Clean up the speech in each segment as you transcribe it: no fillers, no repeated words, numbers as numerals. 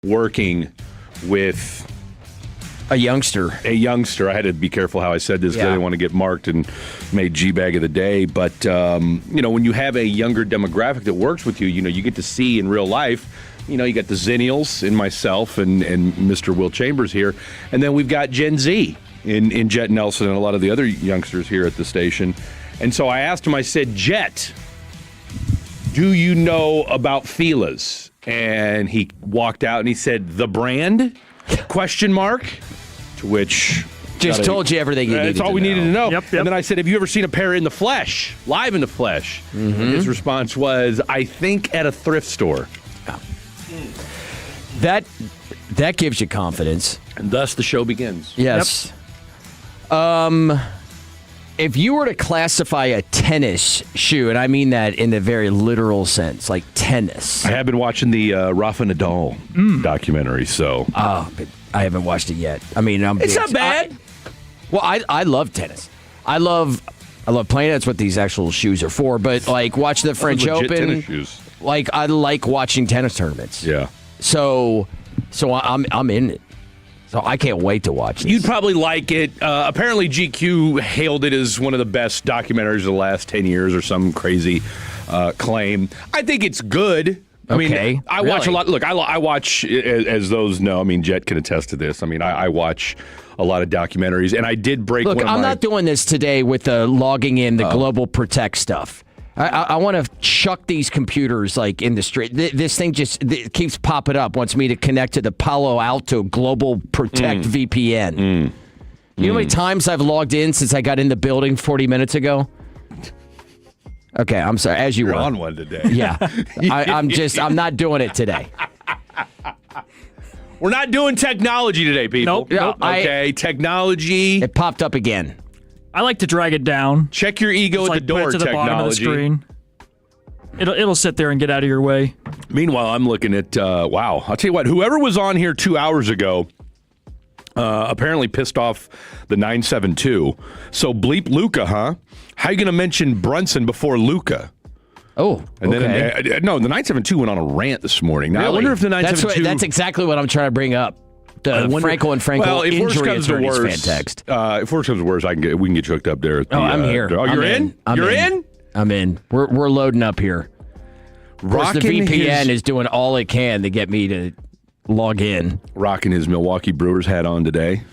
working with a youngster. I had to be careful how I said this because I didn't want to get marked and made G-Bag of the day. But, when you have a younger demographic that works with you, you get to see in real life, you got the Zennials in myself and Mr. Will Chambers here. And then we've got Gen Z in Jet Nelson and a lot of the other youngsters here at the station. And so I asked him, I said, Jet, do you know about Fila's? And he walked out and he said, the brand? ? To which... Just told you everything you needed to know. That's all we needed to know. Yep. And then I said, have you ever seen a pair in the flesh? Live in the flesh? Mm-hmm. And his response was, I think at a thrift store. That gives you confidence. And thus the show begins. Yes. Yep. If you were to classify a tennis shoe, and I mean that in a very literal sense, like tennis. I have been watching the Rafa Nadal documentary, so. Oh, but I haven't watched it yet. I mean, it's not bad. I love tennis. I love playing. That's what these actual shoes are for. But like watching the French Open, tennis shoes. Like I like watching tennis tournaments. Yeah. So I'm in it. So I can't wait to watch this. You'd probably like it. Apparently, GQ hailed it as one of the best documentaries of the last 10 years or some crazy claim. I think it's good. I mean, I watch a lot. Look, I watch, as those know, I mean, Jet can attest to this. I mean, I watch a lot of documentaries, and I did break one of I'm not doing this today with the logging in, the Global Protect stuff. I want to chuck these computers like in the street. This thing just keeps popping up. Wants me to connect to the Palo Alto Global Protect VPN. You know how many times I've logged in since I got in the building 40 minutes ago? Okay, I'm sorry. As you You're were on one today. Yeah, I'm not doing it today. We're not doing technology today, people. Nope. Okay, technology. It popped up again. I like to drag it down. Check your ego at the door, put it to the bottom of the screen. It'll sit there and get out of your way. Meanwhile, I'm looking at, wow, I'll tell you what, whoever was on here 2 hours ago apparently pissed off the 972. So bleep Luca, huh? How you going to mention Brunson before Luca? Oh, and okay. Then, no, the 972 went on a rant this morning. Now, really? I wonder if the 972... That's exactly what I'm trying to bring up. The Franco and Franco injury attorney's fan text. If worse comes to worse, we can get you hooked up there. I'm here. Oh, you're in? You're in? I'm in. We're loading up here. Of course, the VPN is doing all it can to get me to log in. Rocking his Milwaukee Brewers hat on today.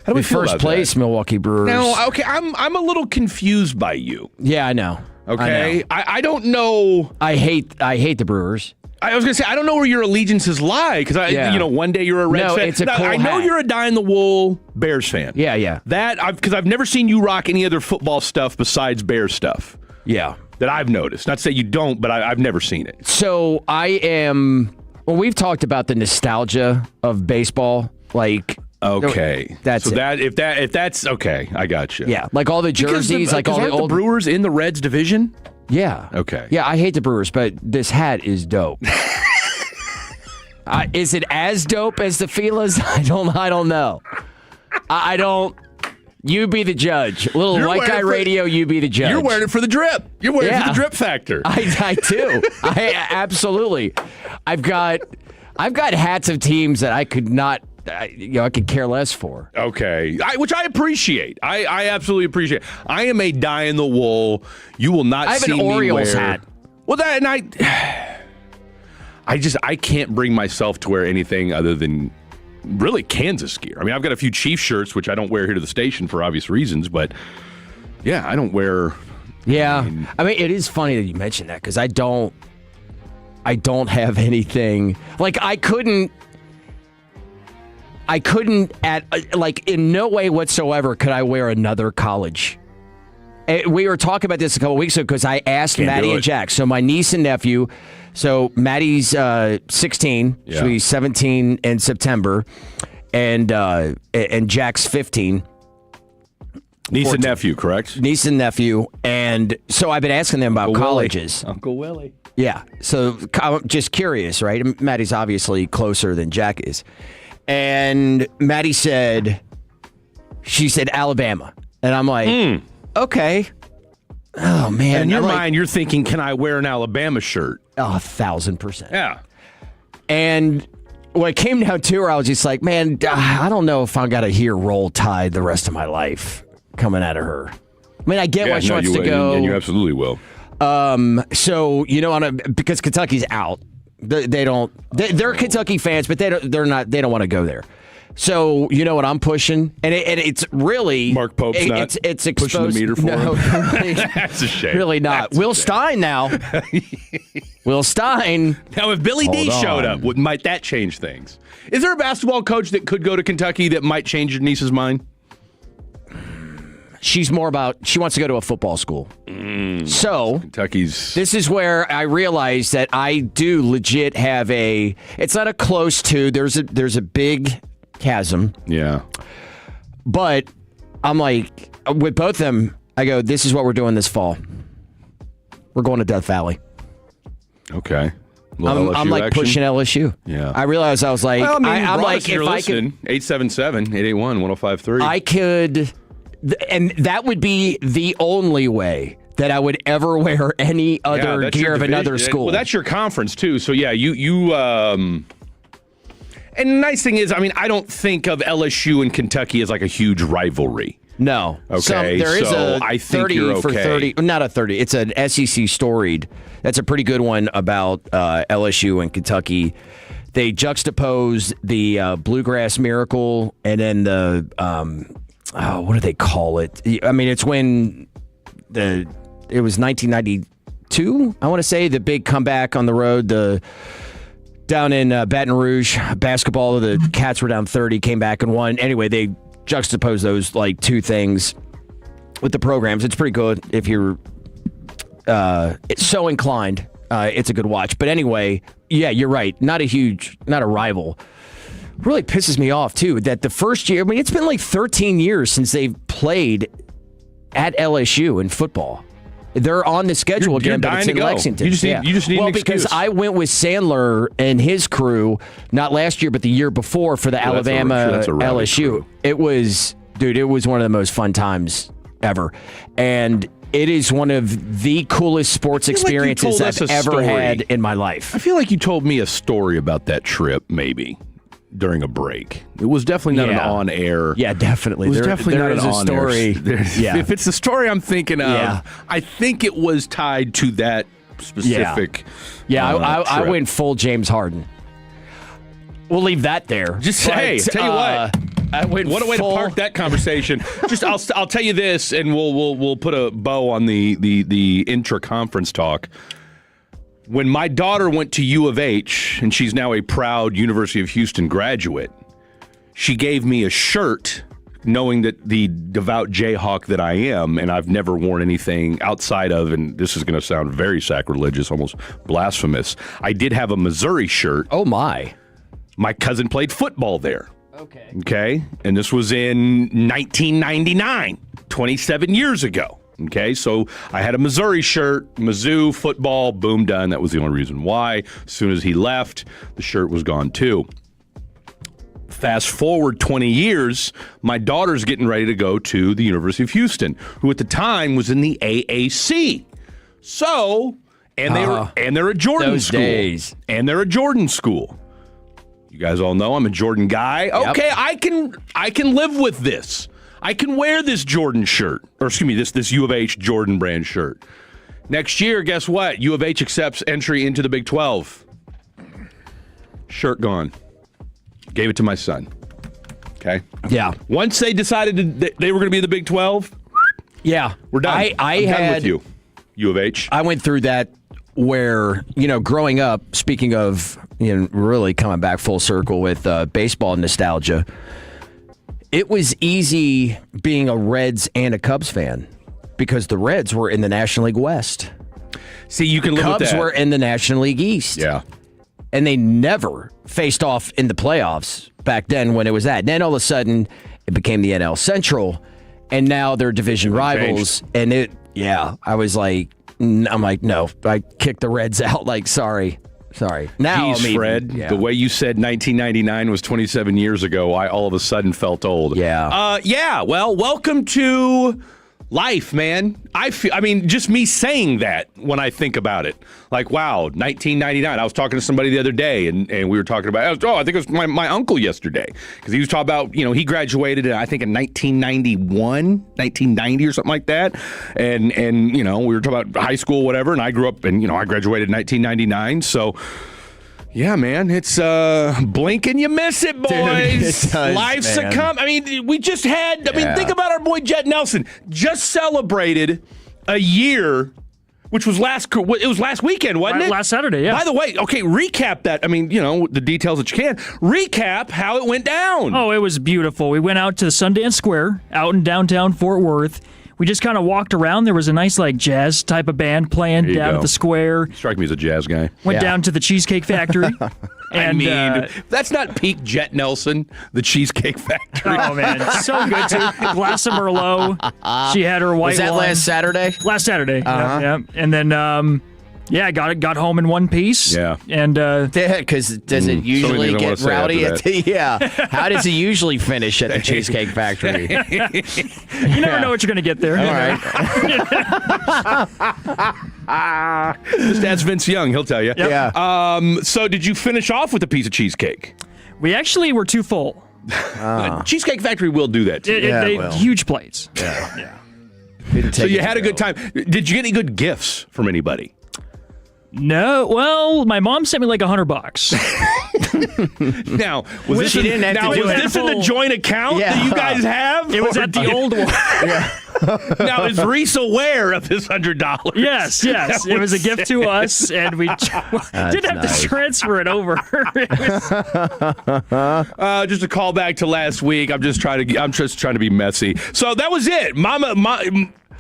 How do we feel first about place, that? Milwaukee Brewers. Now, okay, I'm a little confused by you. Yeah, I know. Okay, I don't know. I hate the Brewers. I was gonna say I don't know where your allegiances lie because one day you're a Reds fan. It's a cool I know hat. you're a dyed-in-the-wool Bears fan. Yeah. Because I've never seen you rock any other football stuff besides Bears stuff. Yeah. That I've noticed. Not to say you don't, but I've never seen it. So I am. Well, we've talked about the nostalgia of baseball, like. Okay, that's so it. If that's okay, I got you. Yeah, like all the jerseys, like all the old Brewers in the Reds division. Yeah. Okay. Yeah, I hate the Brewers, but this hat is dope. Is it as dope as the Fila's? I don't know. I don't. You be the judge. Little white guy radio. You be the judge. You're wearing it for the drip. You're wearing it for the drip factor. I do. I absolutely. I've got hats of teams that I could not. I could care less for. Okay, which I appreciate. I absolutely appreciate. I am a dyed-in-the-wool. You will not see me wear. I have an Orioles hat. Well, that and I can't bring myself to wear anything other than really Kansas gear. I mean, I've got a few Chiefs shirts which I don't wear here to the station for obvious reasons, but yeah, I don't wear. Yeah, I mean, it is funny that you mentioned that because I don't have anything like I couldn't in no way whatsoever could I wear another college. We were talking about this a couple weeks ago because I asked Maddie and Jack. So my niece and nephew. So Maddie's 16. Yeah. She'll be 17 in September, and Jack's 15. Niece 14. and nephew, correct? Niece and nephew, and so I've been asking them about colleges. Uncle Willie. Yeah. So I'm just curious, right? And Maddie's obviously closer than Jack is. And Maddie said Alabama. And I'm like, okay. Oh, man. In your mind, you're thinking, can I wear an Alabama shirt? 1,000%. Yeah. And when it came down to her, I was just like, man, I don't know if I'm going to hear Roll Tide the rest of my life coming out of her. I mean, I get why she wants to go. And you absolutely will. So, because Kentucky's out. They're Kentucky fans, but they don't want to go there. So you know what I'm pushing, and it's really Mark Pope's not it's exposed, pushing the meter for him. Really, That's a shame. Really not. That's Will Stein now. Will Stein. Now, if Billy D showed up, might that change things? Is there a basketball coach that could go to Kentucky that might change your niece's mind? She's more about she wants to go to a football school. So Kentucky's. This is where I realize that I do legit have a. It's not a close to. There's a big chasm. Yeah. But I'm like, with both of them, I go, this is what we're doing this fall. We're going to Death Valley. Okay. I'm like action? pushing LSU. Yeah. I realized I was like, well, I mean, I'm like, if I could. 877-881-1053. I could, and that would be the only way that I would ever wear any other gear of another school. Well, that's your conference, too. So, yeah, you and the nice thing is, I mean, I don't think of LSU and Kentucky as like a huge rivalry. No. Okay. There is a I think 30 you're okay. for 30. Not a 30. It's an SEC storied. That's a pretty good one about LSU and Kentucky. They juxtapose the Bluegrass Miracle and then the, what do they call it? I mean, it's when it was 1992, I want to say, the big comeback on the road, down in Baton Rouge, basketball, the Cats were down 30, came back and won. Anyway, they juxtapose those like two things with the programs. It's pretty good if you're so inclined. It's a good watch. But anyway, yeah, you're right. Not a rival. Really pisses me off, too, that the first year, I mean, it's been like 13 years since they've played at LSU in football. They're on the schedule again, but it's in Lexington. You just need an excuse. Because I went with Sandler and his crew, not last year, but the year before for the Alabama LSU. Crew. It was one of the most fun times ever. And it is one of the coolest sports experiences I've ever had in my life. I feel like you told me a story about that trip, maybe, during a break. It was definitely not an on-air. Yeah, definitely. It was definitely not an story. Yeah. If it's the story I'm thinking of, I think it was tied to that specific I went full James Harden. We'll leave that there. Just tell you what. What a way to park that conversation. Just I'll tell you this, and we'll put a bow on the intra-conference talk. When my daughter went to U of H, and she's now a proud University of Houston graduate, she gave me a shirt, knowing that the devout Jayhawk that I am, and I've never worn anything outside of, and this is going to sound very sacrilegious, almost blasphemous, I did have a Missouri shirt. Oh, my. My cousin played football there. Okay. And this was in 1999, 27 years ago. Okay, so I had a Missouri shirt, Mizzou, football, boom, done. That was the only reason why. As soon as he left, the shirt was gone too. Fast forward 20 years, my daughter's getting ready to go to the University of Houston, who at the time was in the AAC. So, and they're a Jordan those school. Days. And they're a Jordan school. You guys all know I'm a Jordan guy. Okay, yep. I can live with this. I can wear this Jordan shirt, or excuse me, this U of H Jordan brand shirt. Next year, guess what? U of H accepts entry into the Big 12. Shirt gone. Gave it to my son. Okay? Yeah. Once they decided that they were going to be in the Big 12, we're done. I'm done with you, U of H. I went through that where, growing up, speaking of, really coming back full circle with baseball nostalgia, it was easy being a Reds and a Cubs fan because the Reds were in the National League West. See, you can live with that. Cubs were in the National League East. Yeah. And they never faced off in the playoffs back then when it was that. And then all of a sudden, it became the NL Central, and now they're division rivals. Changed. And I was like, no, I kicked the Reds out. Like, sorry. Now, Jeez, Fred, the way you said 1999 was 27 years ago, I all of a sudden felt old. Yeah. Well, welcome to life, man. I mean, just me saying that when I think about it. Like, wow, 1999. I was talking to somebody the other day, and we were talking about, I think it was my uncle yesterday. Because he was talking about, he graduated, I think, in 1990 or something like that. And we were talking about high school, whatever, and I grew up, and, I graduated in 1999, so... Yeah, man, it's blink and you miss it, boys. Dude, it does, Life's man. a come. I mean, we just had. Think about our boy Jet Nelson. Just celebrated a year, which was last weekend, wasn't it? Last Saturday, yeah. By the way, okay, recap that. I mean, the details that you can. Recap how it went down. Oh, it was beautiful. We went out to Sundance Square, out in downtown Fort Worth. We just kind of walked around. There was a nice, jazz type of band playing down at the square. Strike me as a jazz guy. Went down to the Cheesecake Factory. And, that's not peak Jet Nelson, the Cheesecake Factory. Oh, man. So good, too. Glass of Merlot. She had her white Was that wine. last Saturday? Last Saturday. Yeah. And then, got home in one piece. Yeah. And Because does it usually get rowdy? Yeah. How does it usually finish at the Cheesecake Factory? you never know what you're going to get there. All right. Just ask Vince Young. He'll tell you. Yep. Yeah. So did you finish off with a piece of cheesecake? We actually were too full. Cheesecake Factory will do that to you. Huge plates. Yeah. So you had a good time. Did you get any good gifts from anybody? No, well, my mom sent me $100. Now, was this in the joint account that you guys have? It was at the old one. Now, is Reese aware of this $100? Yes. It was a gift to us, and we didn't have to transfer it over. Just a callback to last week. I'm just trying to be messy. So that was it,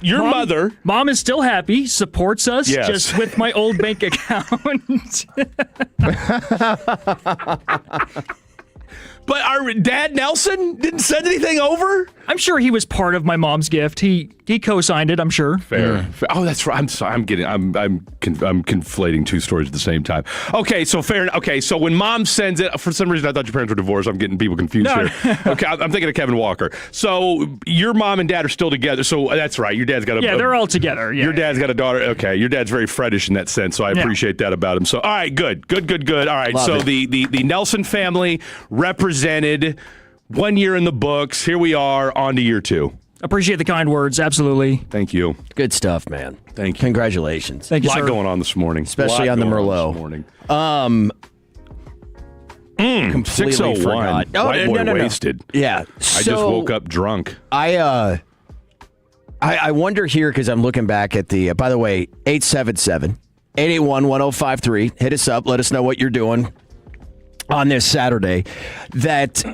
Your mother. Mom is still happy, supports us, just with my old bank account. But our dad, Nelson, didn't send anything over? I'm sure he was part of my mom's gift. He co-signed it, I'm sure. Fair. Oh, that's right. I'm sorry. I'm conflating two stories at the same time. Okay, so fair. Okay, so when mom sends it, for some reason I thought your parents were divorced. I'm getting people confused here. Okay, I'm thinking of Kevin Walker. So your mom and dad are still together. So that's right. Your dad's got a... Yeah, they're all together. Yeah. Your dad's got a daughter. Okay, your dad's very Freddish in that sense, so I appreciate that about him. So, all right, good. All right, Love so it. the Nelson family represented 1 year in the books. Here we are, on to year 2. Appreciate the kind words, absolutely. Thank you. Good stuff, man. Thank you. Congratulations. Thank A you, lot sir. going on this morning. Especially on the Merlot. Completely 6:01. forgot. White boy wasted. Yeah. I just woke up drunk. I wonder here, because I'm looking back at the, by the way, 877-881-1053. Hit us up. Let us know what you're doing on this Saturday. That,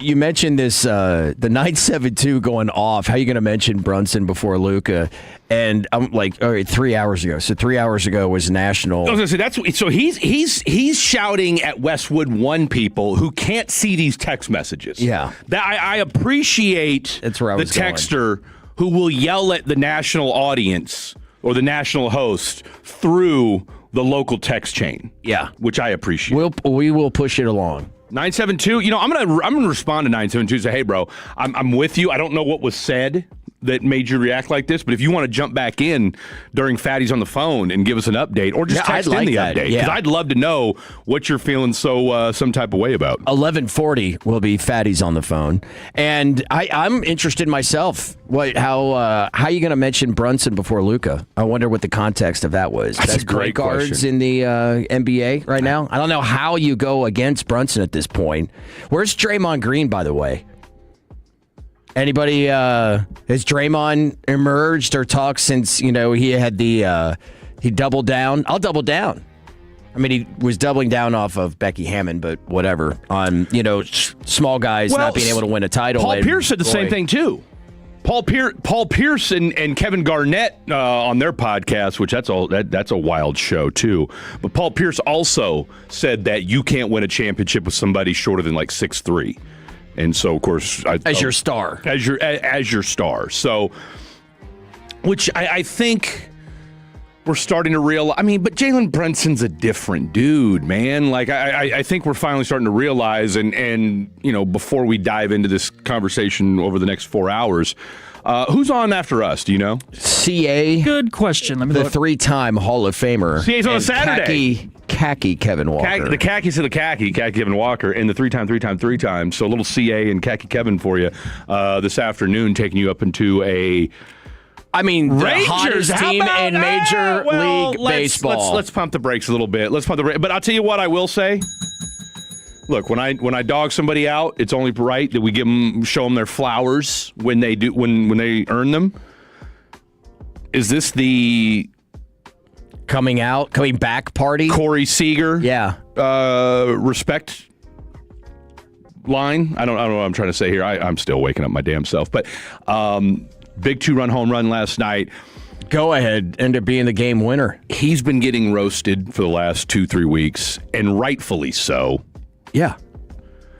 you mentioned this, the 972 going off. How are you going to mention Brunson before Luka? And I'm like, all right, 3 hours ago. So 3 hours ago was national. I was gonna say so he's shouting at Westwood One people who can't see these text messages. Yeah. That I appreciate That's where I was the texter who will yell at the national audience or the national host through the local text chain. Yeah. Which I appreciate. We will push it along. 972. I'm gonna respond to 972 and say, hey, bro, I'm with you. I don't know what was said that made you react like this, but if you want to jump back in during Fatty's on the phone and give us an update, or just text in the update, because I'd love to know what you're feeling some type of way about. 11:40 will be Fatty's on the phone, and I'm interested myself. How are you going to mention Brunson before Luka? I wonder what the context of that was. That's a great guards question. in the NBA right now. I don't know how you go against Brunson at this point. Where's Draymond Green, by the way? Anybody, has Draymond emerged or talked since, he had he doubled down? I'll double down. I mean, he was doubling down off of Becky Hammond, but whatever. On, small guys not being able to win a title. Paul Pierce said the same thing, too. Paul Pierce and Kevin Garnett on their podcast, which that's a wild show, too. But Paul Pierce also said that you can't win a championship with somebody shorter than 6'3". And so, of course, as your star, as your star. So, which I think we're starting to realize. I mean, but Jalen Brunson's a different dude, man. I think we're finally starting to realize, and before we dive into this conversation over the next 4 hours, Who's on after us? Do you know? CA, Good question. Let me the look. 3-time Hall of Famer. CA's on a and Saturday. Khaki Kevin Walker. The khakis of the khaki Kevin Walker, and the three times. So a little CA and khaki Kevin for you this afternoon, taking you up into a. I mean, the Rangers, hottest team in Major League Baseball. Let's pump the brakes a little bit. But I'll tell you what I will say. Look, when I dog somebody out, it's only right that we show them their flowers when they do when they earn them. Is this the coming back party? Corey Seager? Yeah. Respect line. I don't know what I'm trying to say here. I'm still waking up my damn self. But big 2-run home run last night. Go ahead, end up being the game winner. He's been getting roasted for the last 2-3 weeks, and rightfully so. Yeah.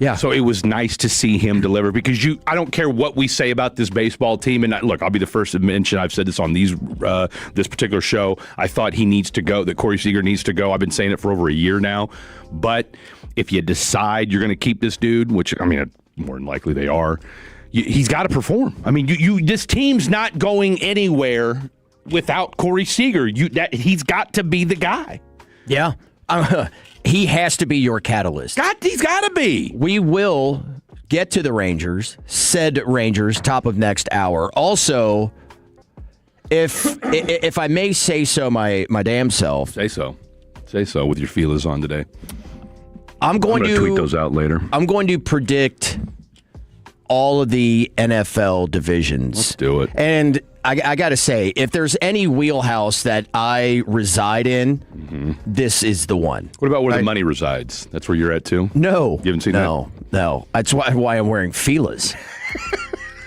Yeah. So it was nice to see him deliver because I don't care what we say about this baseball team. And look, I'll be the first to mention, I've said this on this particular show. I thought he needs to go, that Corey Seager needs to go. I've been saying it for over a year now. But if you decide you're going to keep this dude, which, I mean, more than likely they are, he's got to perform. I mean, this team's not going anywhere without Corey Seager. He's got to be the guy. Yeah. He has to be your catalyst. He's got to be. We will get to the Rangers, said Rangers, top of next hour. Also, if I may say so my damn self. Say so with your feelers on today. I'm going to tweet those out later. I'm going to predict all of the NFL divisions. Let's do it. And I got to say, if there's any wheelhouse that I reside in, this is the one. What about where the money resides? That's where you're at, too? No. You haven't seen that? No. That's why I'm wearing feelers.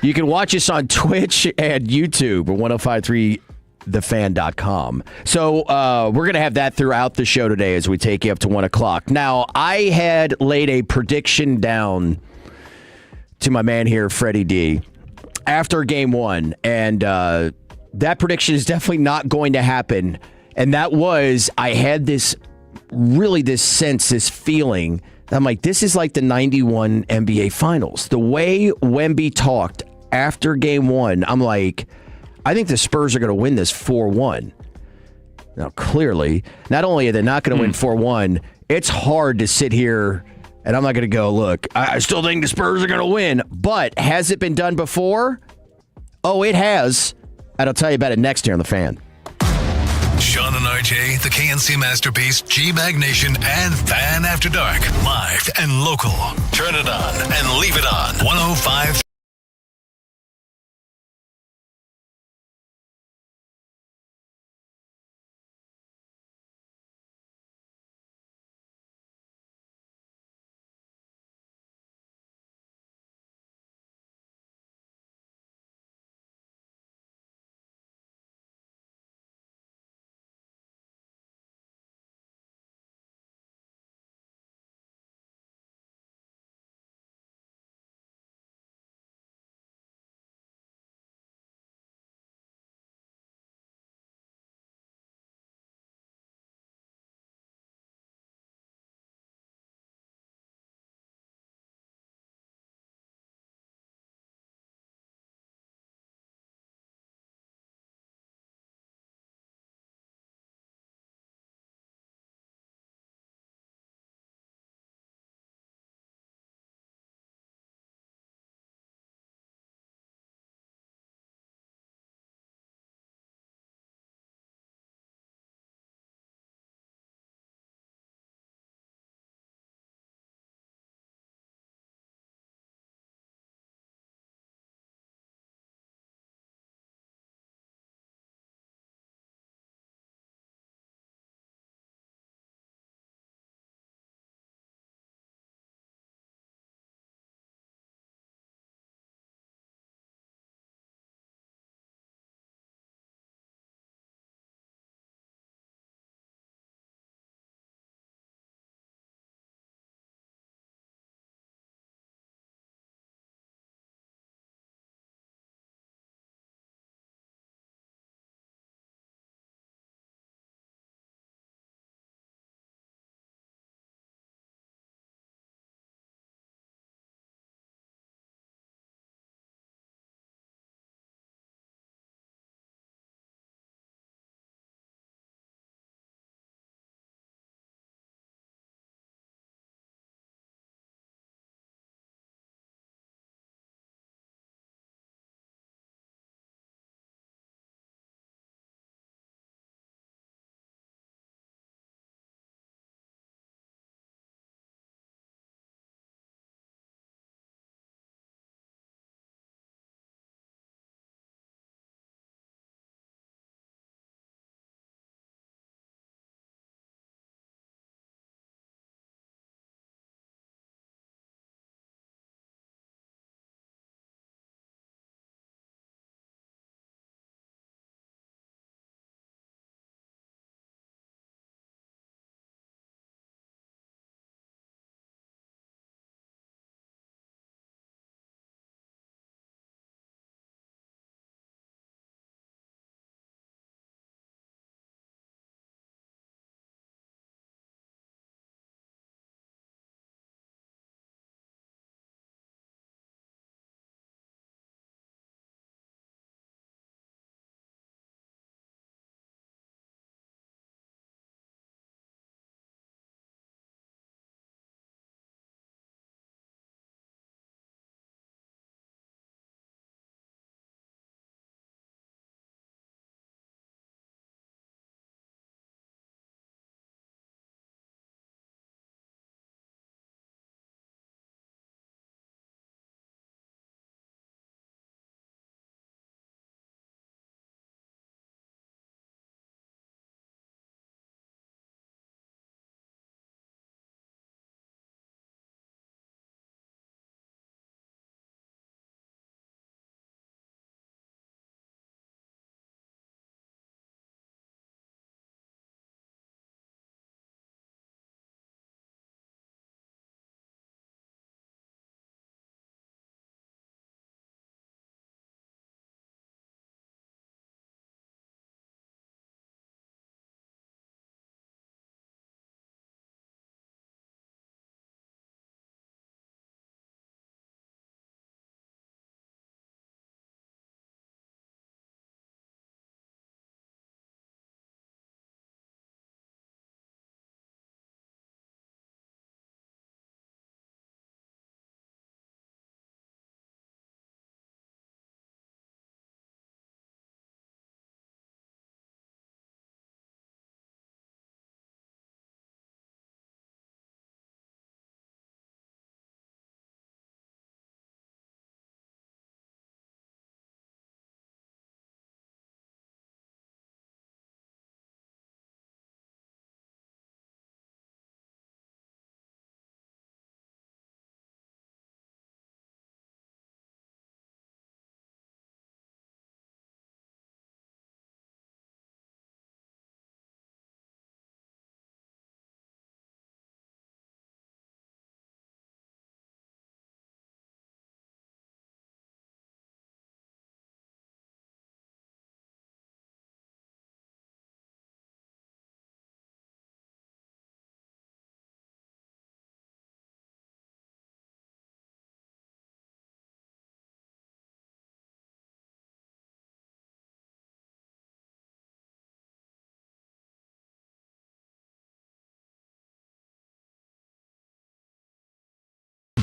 You can watch us on Twitch and YouTube or 1053thefan.com. So we're going to have that throughout the show today as we take you up to 1 o'clock. Now, I had laid a prediction down to my man here, Freddie D, after game 1, and that prediction is definitely not going to happen. And that was, I had this sense, this feeling. I'm like, this is like the 91 NBA Finals. The way Wemby talked after game 1, I'm like, I think the Spurs are going to win this 4-1. Now, clearly, not only are they not going to win 4-1, it's hard to sit here. And I'm not going to go, look, I still think the Spurs are going to win. But has it been done before? Oh, it has. And I'll tell you about it next here on The Fan. Sean and RJ, the KNC Masterpiece, G-Bag Nation, and Fan After Dark. Live and local. Turn it on and leave it on. 105.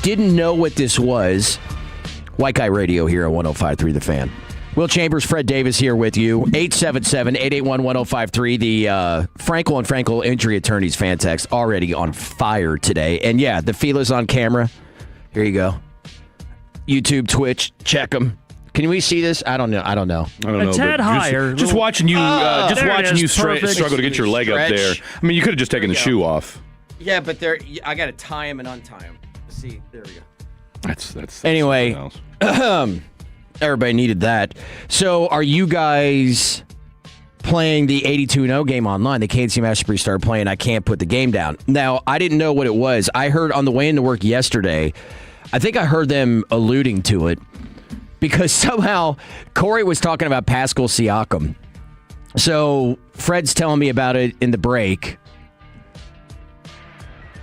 didn't know what this was, White Guy Radio here at 105.3 The Fan. Will Chambers, Fred Davis here with you. 877-881-1053. The Frankel and Frankel injury attorneys fan text already on fire today. And yeah, the Fila's on camera. Here you go. YouTube, Twitch, check them. Can we see this? I don't know. A tad higher. Just watching you, struggle to get your leg up there. I mean, you could have just taken the shoe off. Yeah, but I got to tie him and untie him. See, there we go. That's anyway. Everybody needed that. So, are you guys playing the 82-0 game online? The KNC Masterpiece started playing. I can't put the game down. Now, I didn't know what it was. I heard on the way into work yesterday. I think I heard them alluding to it. Because somehow Corey was talking about Pascal Siakam. So Fred's telling me about it in the break.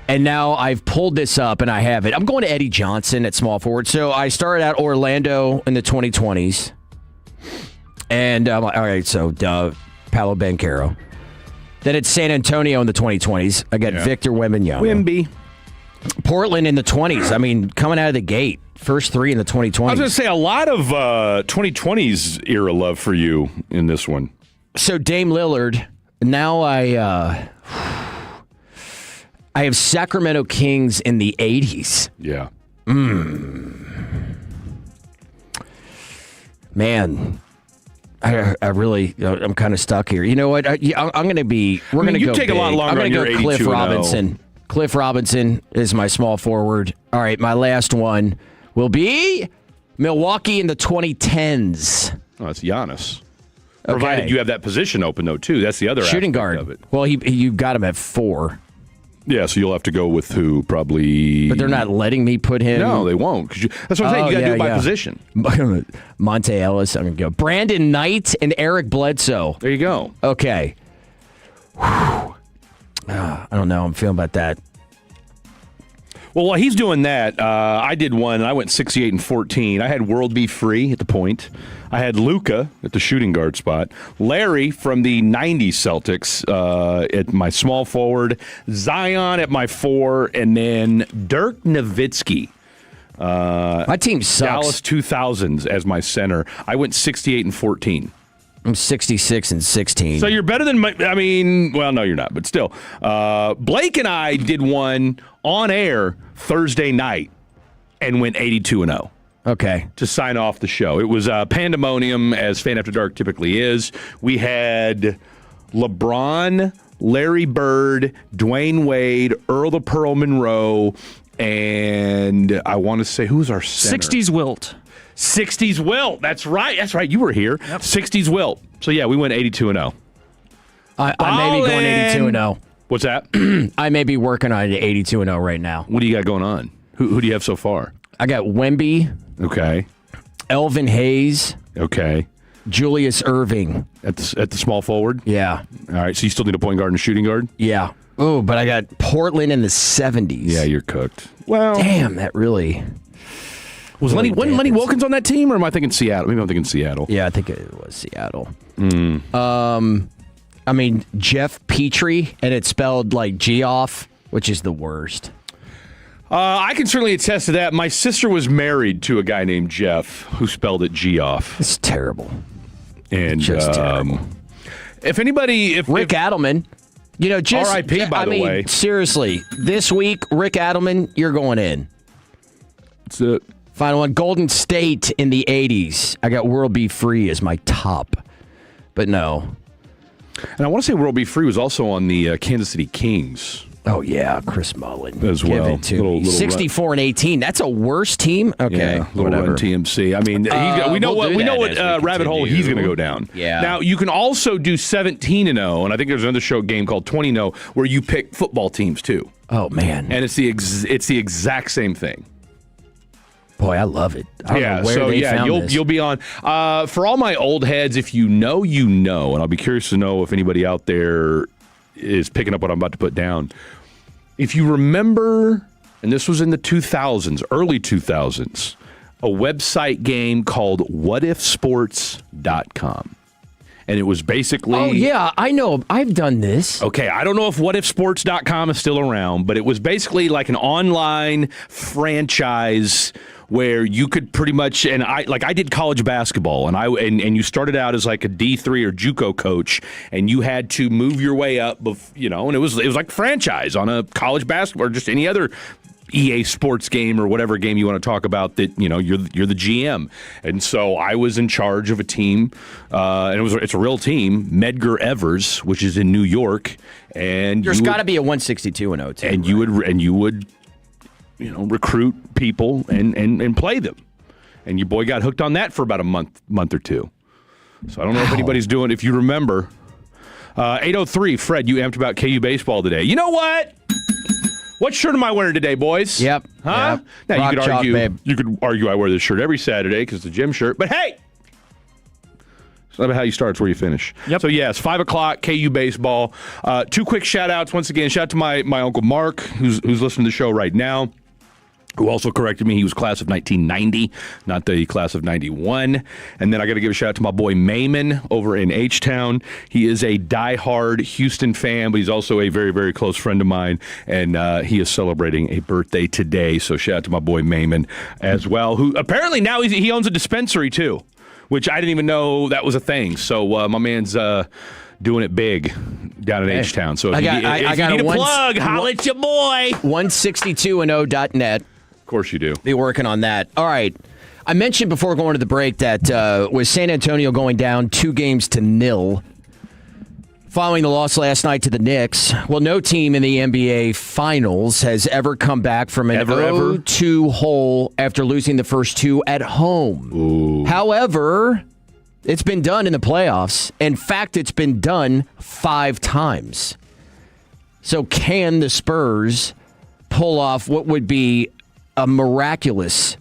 And now I've pulled this up and I have it. I'm going to Eddie Johnson at small forward. So I started at Orlando in the 2020s. And I'm like, all right, so Paolo Banchero. Then it's San Antonio in the 2020s. I got Victor Wembanyama. Wemby. Portland in the 20s. I mean, coming out of the gate. First three in the 2020s. I was going to say a lot of 2020s era love for you in this one. So Dame Lillard. Now I have Sacramento Kings in the 80s. Yeah. Man, I really, I'm kind of stuck here. You know what? I'm going to be. We're going to go. You take big. a lot longer. I'm going to go Cliff Robinson. Cliff Robinson is my small forward. All right, my last one will be Milwaukee in the 2010s. Oh, that's Giannis. Okay. Provided you have that position open, though, too. That's the other shooting guard of it. Well, you got him at 4. Yeah, so you'll have to go with who? Probably. But they're not letting me put him. No, they won't. That's what I'm saying. You got to do it by position. Monte Ellis. I'm going to go. Brandon Knight and Eric Bledsoe. There you go. Okay. I don't know. I'm feeling about that. Well, while he's doing that, I did one, and I went 68 and 14. I had World Be Free at the point. I had Luka at the shooting guard spot. Larry from the 90s Celtics at my small forward. Zion at my 4, and then Dirk Nowitzki. My team sucks. Dallas 2000s as my center. I went 68 and 14. I'm 66 and 16. So you're better than well, no, you're not, but still. Blake and I did one on air Thursday night and went 82 and 0. Okay. To sign off the show. It was pandemonium, as Fan After Dark typically is. We had LeBron, Larry Bird, Dwayne Wade, Earl the Pearl Monroe, and I want to say, who's our center? 60s Wilt. 60s Wilt. That's right. You were here. Yep. 60s Wilt. So, yeah, we went 82 and 0. I may be going 82 and 0. What's that? I may be working on 82 and 0 right now. What do you got going on? Who do you have so far? I got Wemby. Okay. Elvin Hayes. Okay. Julius Irving. At the small forward? Yeah. All right, so you still need a point guard and a shooting guard? Yeah. Oh, but I got Portland in the 70s. Yeah, you're cooked. Well, damn, that really... Was Lenny Wilkins on that team, or am I thinking Seattle? Maybe I'm thinking Seattle. Yeah, I think it was Seattle. I mean, Jeff Petrie, and it's spelled like Geoff, which is the worst. I can certainly attest to that. My sister was married to a guy named Jeff who spelled it Geoff. It's terrible. And just terrible. If anybody... Rick Adelman. You know, just... R.I.P., by the way. Seriously, this week, Rick Adelman, you're going in. That's it. Final one, Golden State in the 80s. I got World Be Free as my top. But no. And I want to say World Be Free was also on the Kansas City Kings. Oh, yeah, Chris Mullin. As well. Give it to me. 64 and 18. That's a worse team? Okay, yeah, whatever. Run TMC. I mean, we know what rabbit hole he's going to go down. Yeah. Now, you can also do 17 and 0, and I think there's another show game called 20 and 0 where you pick football teams, too. Oh, man. And it's the exact same thing. Boy, I love it. I don't know where they found this. You'll be on. For all my old heads, if you know, you know, and I'll be curious to know if anybody out there is picking up what I'm about to put down. If you remember, and this was in the 2000s, early 2000s, a website game called whatifsports.com. and it was basically... Oh, yeah, I know. I've done this. Okay, I don't know if whatifsports.com is still around, but it was basically like an online franchise where you could pretty much, and I did college basketball, and you started out as like a D3 or JUCO coach, and you had to move your way up, and it was like franchise on a college basketball or just any other EA Sports game or whatever game you want to talk about that, you're the GM. And so I was in charge of a team, and it's a real team, Medgar Evers, which is in New York. And there's got to be a 162-0 team. And you would recruit people and play them. And your boy got hooked on that for about a month or two. So I don't know if anybody's doing, if you remember. 803, Fred, you amped about KU baseball today. You know what? What shirt am I wearing today, boys? Yep. Huh? Yep. Now Rock you could argue I wear this shirt every Saturday because it's a gym shirt. But hey, it's not about how you start, it's where you finish. Yep. So yes, 5 o'clock, KU baseball. 2 quick shout outs. Once again, shout out to my Uncle Mark, who's listening to the show right now, who also corrected me. He was class of 1990, not the class of 91. And then I got to give a shout out to my boy Mayman over in H-Town. He is a diehard Houston fan, but he's also a very, very close friend of mine, and he is celebrating a birthday today. So shout out to my boy Mayman as well, who apparently now he owns a dispensary too, which I didn't even know that was a thing. So my man's doing it big down in H-Town. So if you need a plug, holla at your boy. 162and0.net. Of course you do. Be working on that. All right. I mentioned before going to the break that with San Antonio going down 2-0 following the loss last night to the Knicks, well, no team in the NBA Finals has ever come back from an 0-2 hole after losing the first two at home. Ooh. However, it's been done in the playoffs. In fact, it's been done 5 times. So can the Spurs pull off what would be a miraculous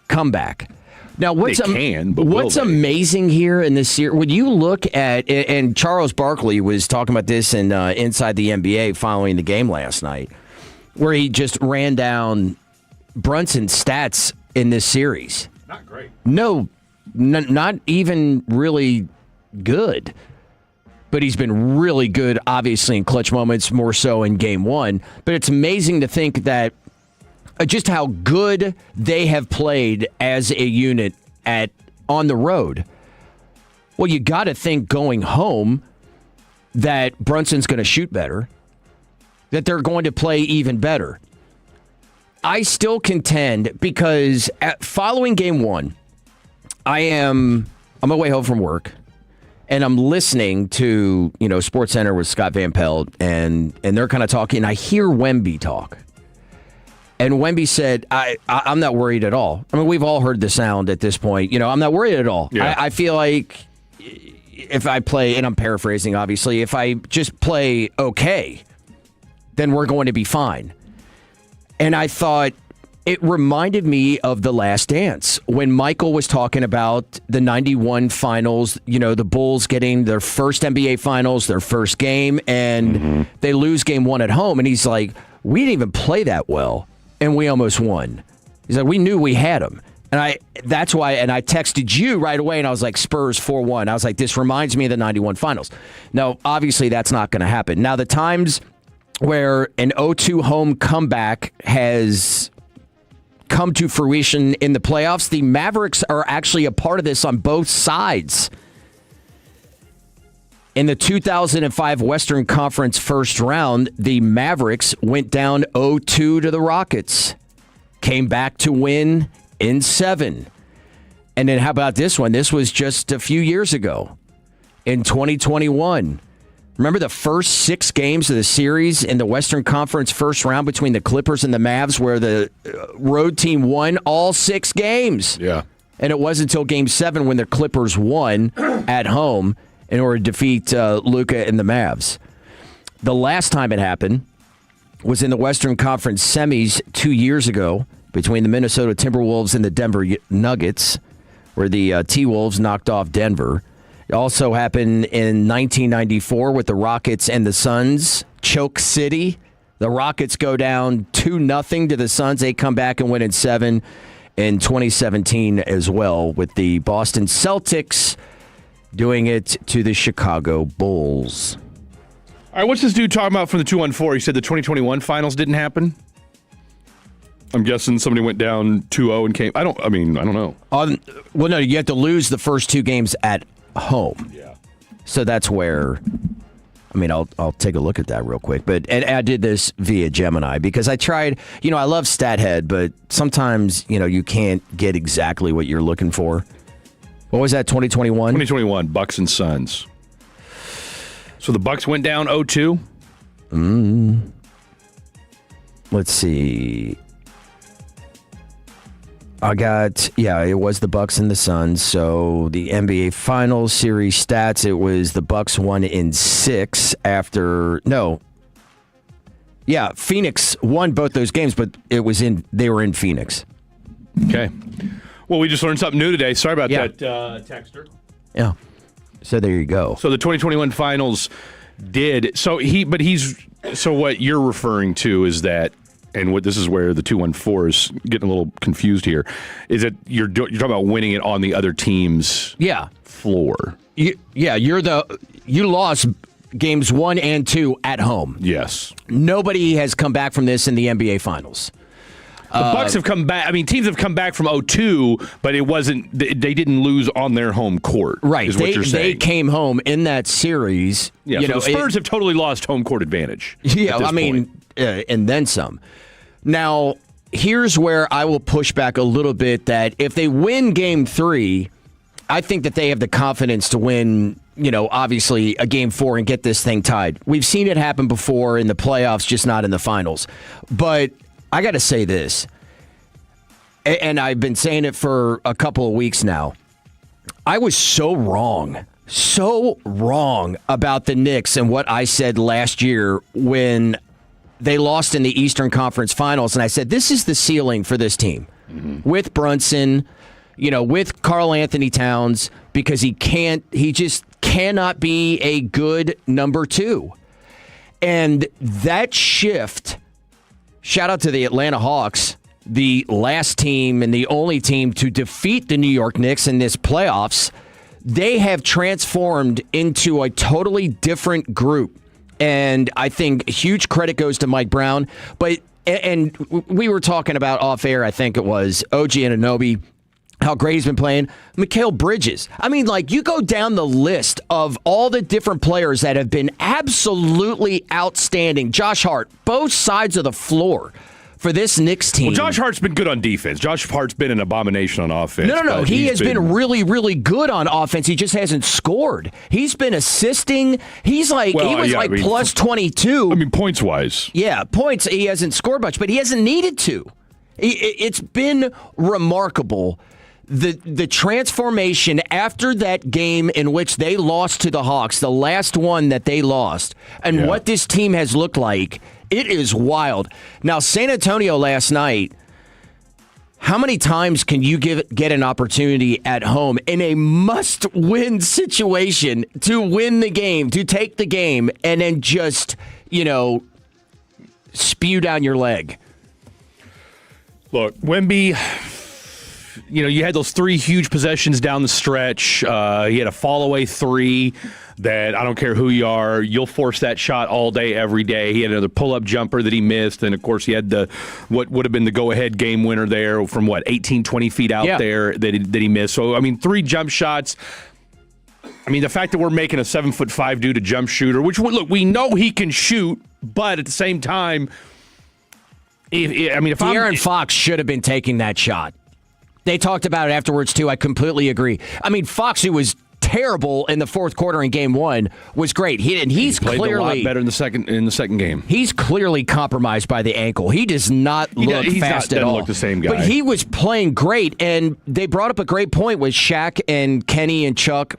comeback? Now, what's amazing here in this year, when you look at, and Charles Barkley was talking about this in Inside the NBA following the game last night, where he just ran down Brunson's stats in this series. Not great. No, not even really good. But he's been really good, obviously, in clutch moments, more so in Game 1. But it's amazing to think that just how good they have played as a unit on the road. Well, you got to think going home that Brunson's going to shoot better, that they're going to play even better. I still contend because following Game 1, I'm on my way home from work, and I'm listening to Sports Center with Scott Van Pelt, and they're kind of talking. I hear Wemby talk. And Wemby said, I'm not worried at all. I mean, we've all heard the sound at this point. I'm not worried at all. Yeah. I feel like if I play, and I'm paraphrasing, obviously, if I just play okay, then we're going to be fine. And I thought it reminded me of The Last Dance when Michael was talking about the 91 finals, the Bulls getting their first NBA finals, their first game, and they lose Game 1 at home. And he's like, we didn't even play that well. And we almost won. He's like, we knew we had them. And that's why, and I texted you right away, and I was like, Spurs 4-1. I was like, this reminds me of the 91 finals. Now, obviously, that's not going to happen. Now, the times where an 0-2 home comeback has come to fruition in the playoffs, the Mavericks are actually a part of this on both sides. In the 2005 Western Conference first round, the Mavericks went down 0-2 to the Rockets, came back to win in 7. And then how about this one? This was just a few years ago in 2021. Remember the first 6 games of the series in the Western Conference first round between the Clippers and the Mavs where the road team won all 6 games? Yeah. And it wasn't until Game 7 when the Clippers won at home in order to defeat Luka and the Mavs. The last time it happened was in the Western Conference semis 2 years ago between the Minnesota Timberwolves and the Denver Nuggets, where the T-Wolves knocked off Denver. It also happened in 1994 with the Rockets and the Suns. Choke City. The Rockets go down 2-0 to the Suns. They come back and win in 7 in 2017 as well with the Boston Celtics doing it to the Chicago Bulls. All right, what's this dude talking about from the 214? He said the 2021 finals didn't happen. I'm guessing somebody went down 2-0 and came. I don't know. Well, no, you have to lose the first two games at home. Yeah. So that's where. I'll take a look at that real quick. But and I did this via Gemini because I tried. I love StatHead, but sometimes you can't get exactly what you're looking for. What was that? 2021. 2021 Bucks and Suns. So the Bucks went down 0-2. Let's see. It was the Bucks and the Suns. So the NBA Finals series stats, it was the Bucks won in 6 after Phoenix won both those games, but they were in Phoenix. Okay. Well, we just learned something new today. Sorry about that, texter. Yeah. So there you go. So the 2021 Finals did. So what you're referring to is that, and this is where the 214 is getting a little confused here, is that you're talking about winning it on the other team's floor. You lost games 1 and 2 at home. Yes. Nobody has come back from this in the NBA Finals. The Bucks have come back. Teams have come back from 0-2, but it wasn't. They didn't lose on their home court. Right. Is what you're saying. They came home in that series. Yeah. So the Spurs have totally lost home court advantage. Yeah. And then some. Now, here's where I will push back a little bit. That if they win Game 3, I think that they have the confidence to win. Obviously a Game 4 and get this thing tied. We've seen it happen before in the playoffs, just not in the finals. But I got to say this, and I've been saying it for a couple of weeks now. I was so wrong about the Knicks and what I said last year when they lost in the Eastern Conference Finals. And I said, this is the ceiling for this team with Brunson, with Karl Anthony Towns, because he just cannot be a good number 2. And that shift. Shout out to the Atlanta Hawks, the last team and the only team to defeat the New York Knicks in this playoffs. They have transformed into a totally different group. And I think huge credit goes to Mike Brown. And we were talking about off air, I think it was, OG Anunoby, how great he's been playing. Mikal Bridges. You go down the list of all the different players that have been absolutely outstanding. Josh Hart, both sides of the floor for this Knicks team. Well, Josh Hart's been good on defense. Josh Hart's been an abomination on offense. No. He has been really, really good on offense. He just hasn't scored. He's been assisting. He's plus 22. Points-wise. Yeah, points. He hasn't scored much, but he hasn't needed to. It's been remarkable. The transformation after that game in which they lost to the Hawks, the last one that they lost, and what this team has looked like, it is wild. Now, San Antonio last night, how many times can you get an opportunity at home in a must-win situation to win the game, to take the game, and then just, spew down your leg? Look, Wemby, you had those 3 huge possessions down the stretch. He had a fall-away 3 that I don't care who you are, you'll force that shot all day, every day. He had another pull-up jumper that he missed, and, of course, he had what would have been the go-ahead game winner there from, 18, 20 feet out there that he missed. So, 3 jump shots. The fact that we're making a 7'5" dude a jump shooter, which, look, we know he can shoot, but at the same time, De'Aaron Fox should have been taking that shot. They talked about it afterwards, too. I completely agree. Fox, who was terrible in the fourth quarter in Game 1, was great. He's played clearly a lot better in the second game. He's clearly compromised by the ankle. He does not look fast at all. Doesn't look the same guy. But he was playing great, and they brought up a great point with Shaq and Kenny and Chuck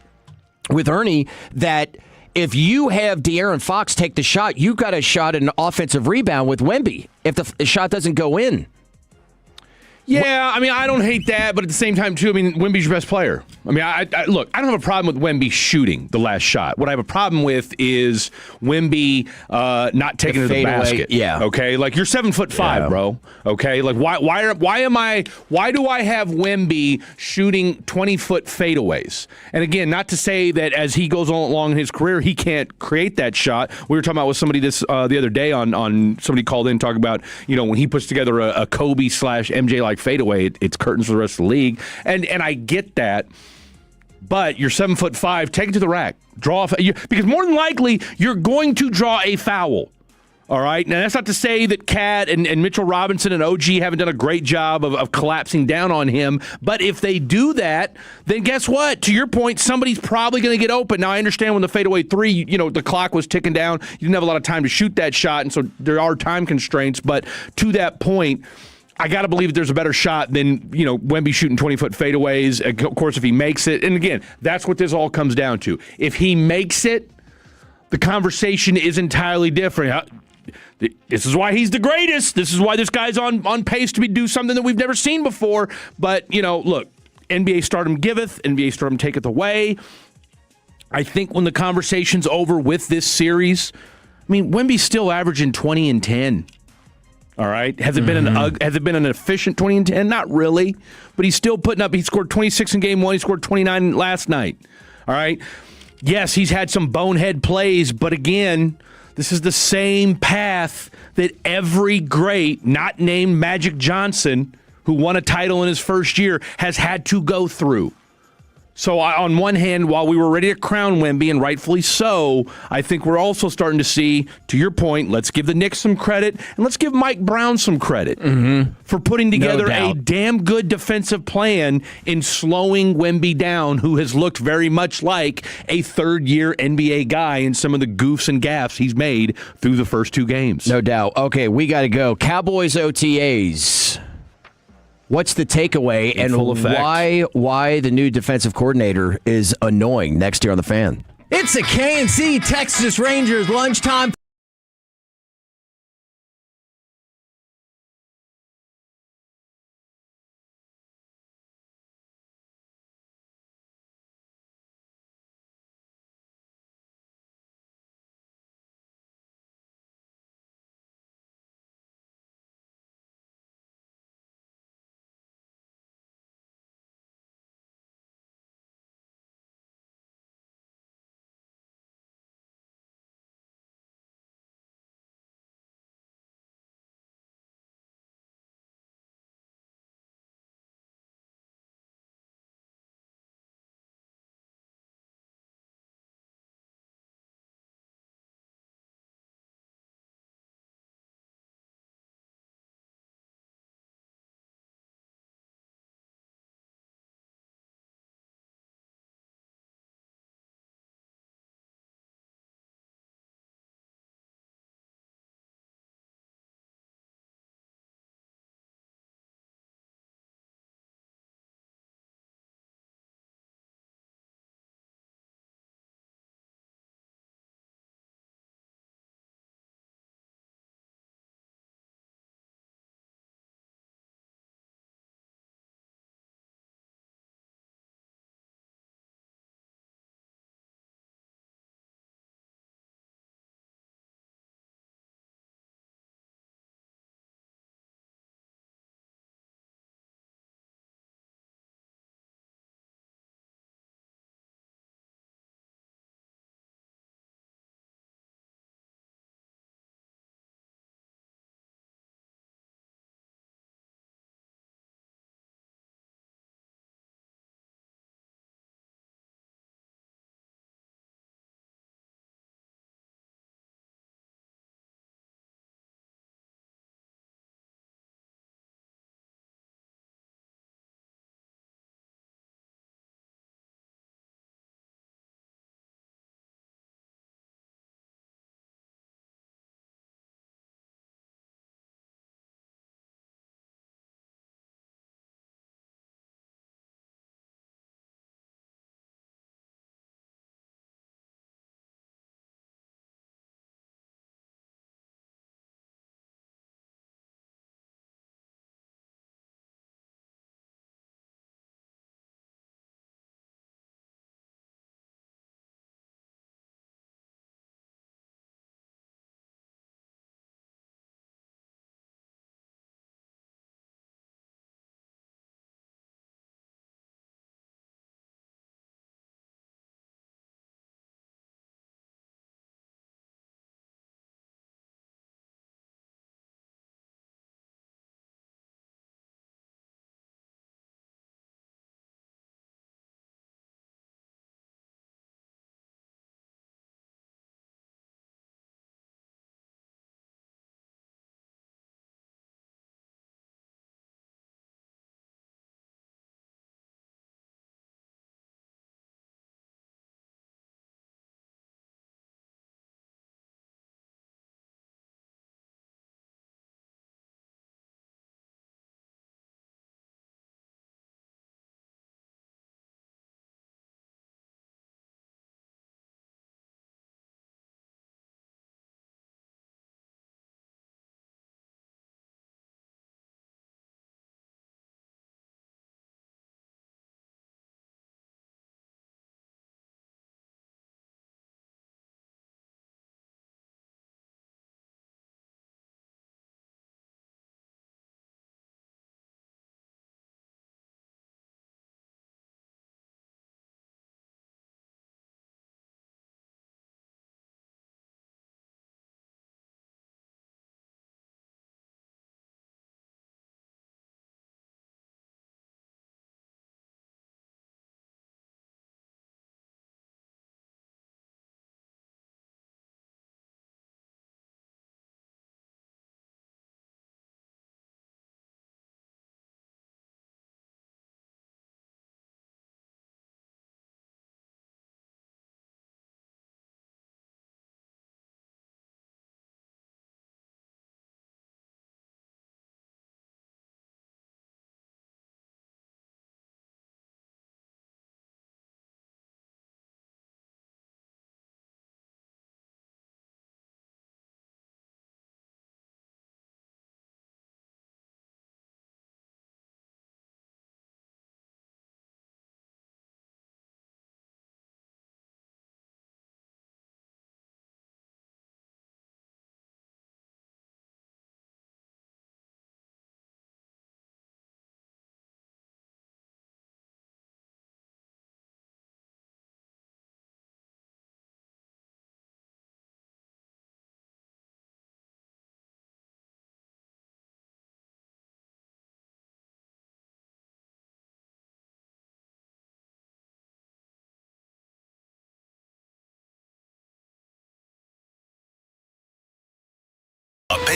with Ernie that if you have De'Aaron Fox take the shot, you got a shot at an offensive rebound with Wemby if the shot doesn't go in. Yeah, I mean, I don't hate that, but at the same time, too, I mean, Wemby's your best player. I mean, look, I don't have a problem with Wemby shooting the last shot. What I have a problem with is Wemby not taking it to the basket. Yeah. Okay, like you're 7'5", bro. Okay, like why do I have Wemby shooting 20-foot fadeaways? And again, not to say that as he goes along in his career, he can't create that shot. We were talking about with somebody the other day on somebody called in talking about when he puts together a Kobe / MJ like fadeaway, it's curtains for the rest of the league, and I get that, but you're 7'5", take it to the rack, draw because more than likely you're going to draw a foul. All right, now that's not to say that Cat and Mitchell Robinson and OG haven't done a great job of collapsing down on him, but if they do that, then guess what? To your point, somebody's probably going to get open. Now, I understand when the fadeaway three, the clock was ticking down, you didn't have a lot of time to shoot that shot, and so there are time constraints, but to that point, I got to believe that there's a better shot than, Wemby shooting 20-foot fadeaways. Of course, if he makes it, and again, that's what this all comes down to. If he makes it, the conversation is entirely different. This is why he's the greatest. This is why this guy's on pace to do something that we've never seen before. But, look, NBA stardom giveth, NBA stardom taketh away. I think when the conversation's over with this series, I mean, Wemby's still averaging 20 and 10. All right. Has it been an efficient 20 and 10? Not really. But he's still putting up. He scored 26 in game one. He scored 29 last night. All right. Yes, he's had some bonehead plays, but again, this is the same path that every great, not named Magic Johnson, who won a title in his first year, has had to go through. So on one hand, while we were ready to crown Wemby, and rightfully so, I think we're also starting to see, to your point, let's give the Knicks some credit, and let's give Mike Brown some credit for putting together a damn good defensive plan in slowing Wemby down, who has looked very much like a third-year NBA guy in some of the goofs and gaffes he's made through the first two games. No doubt. Okay, we got to go. Cowboys OTAs. What's the takeaway, and why the new defensive coordinator is annoying next year on The Fan? It's a KNC Texas Rangers lunchtime.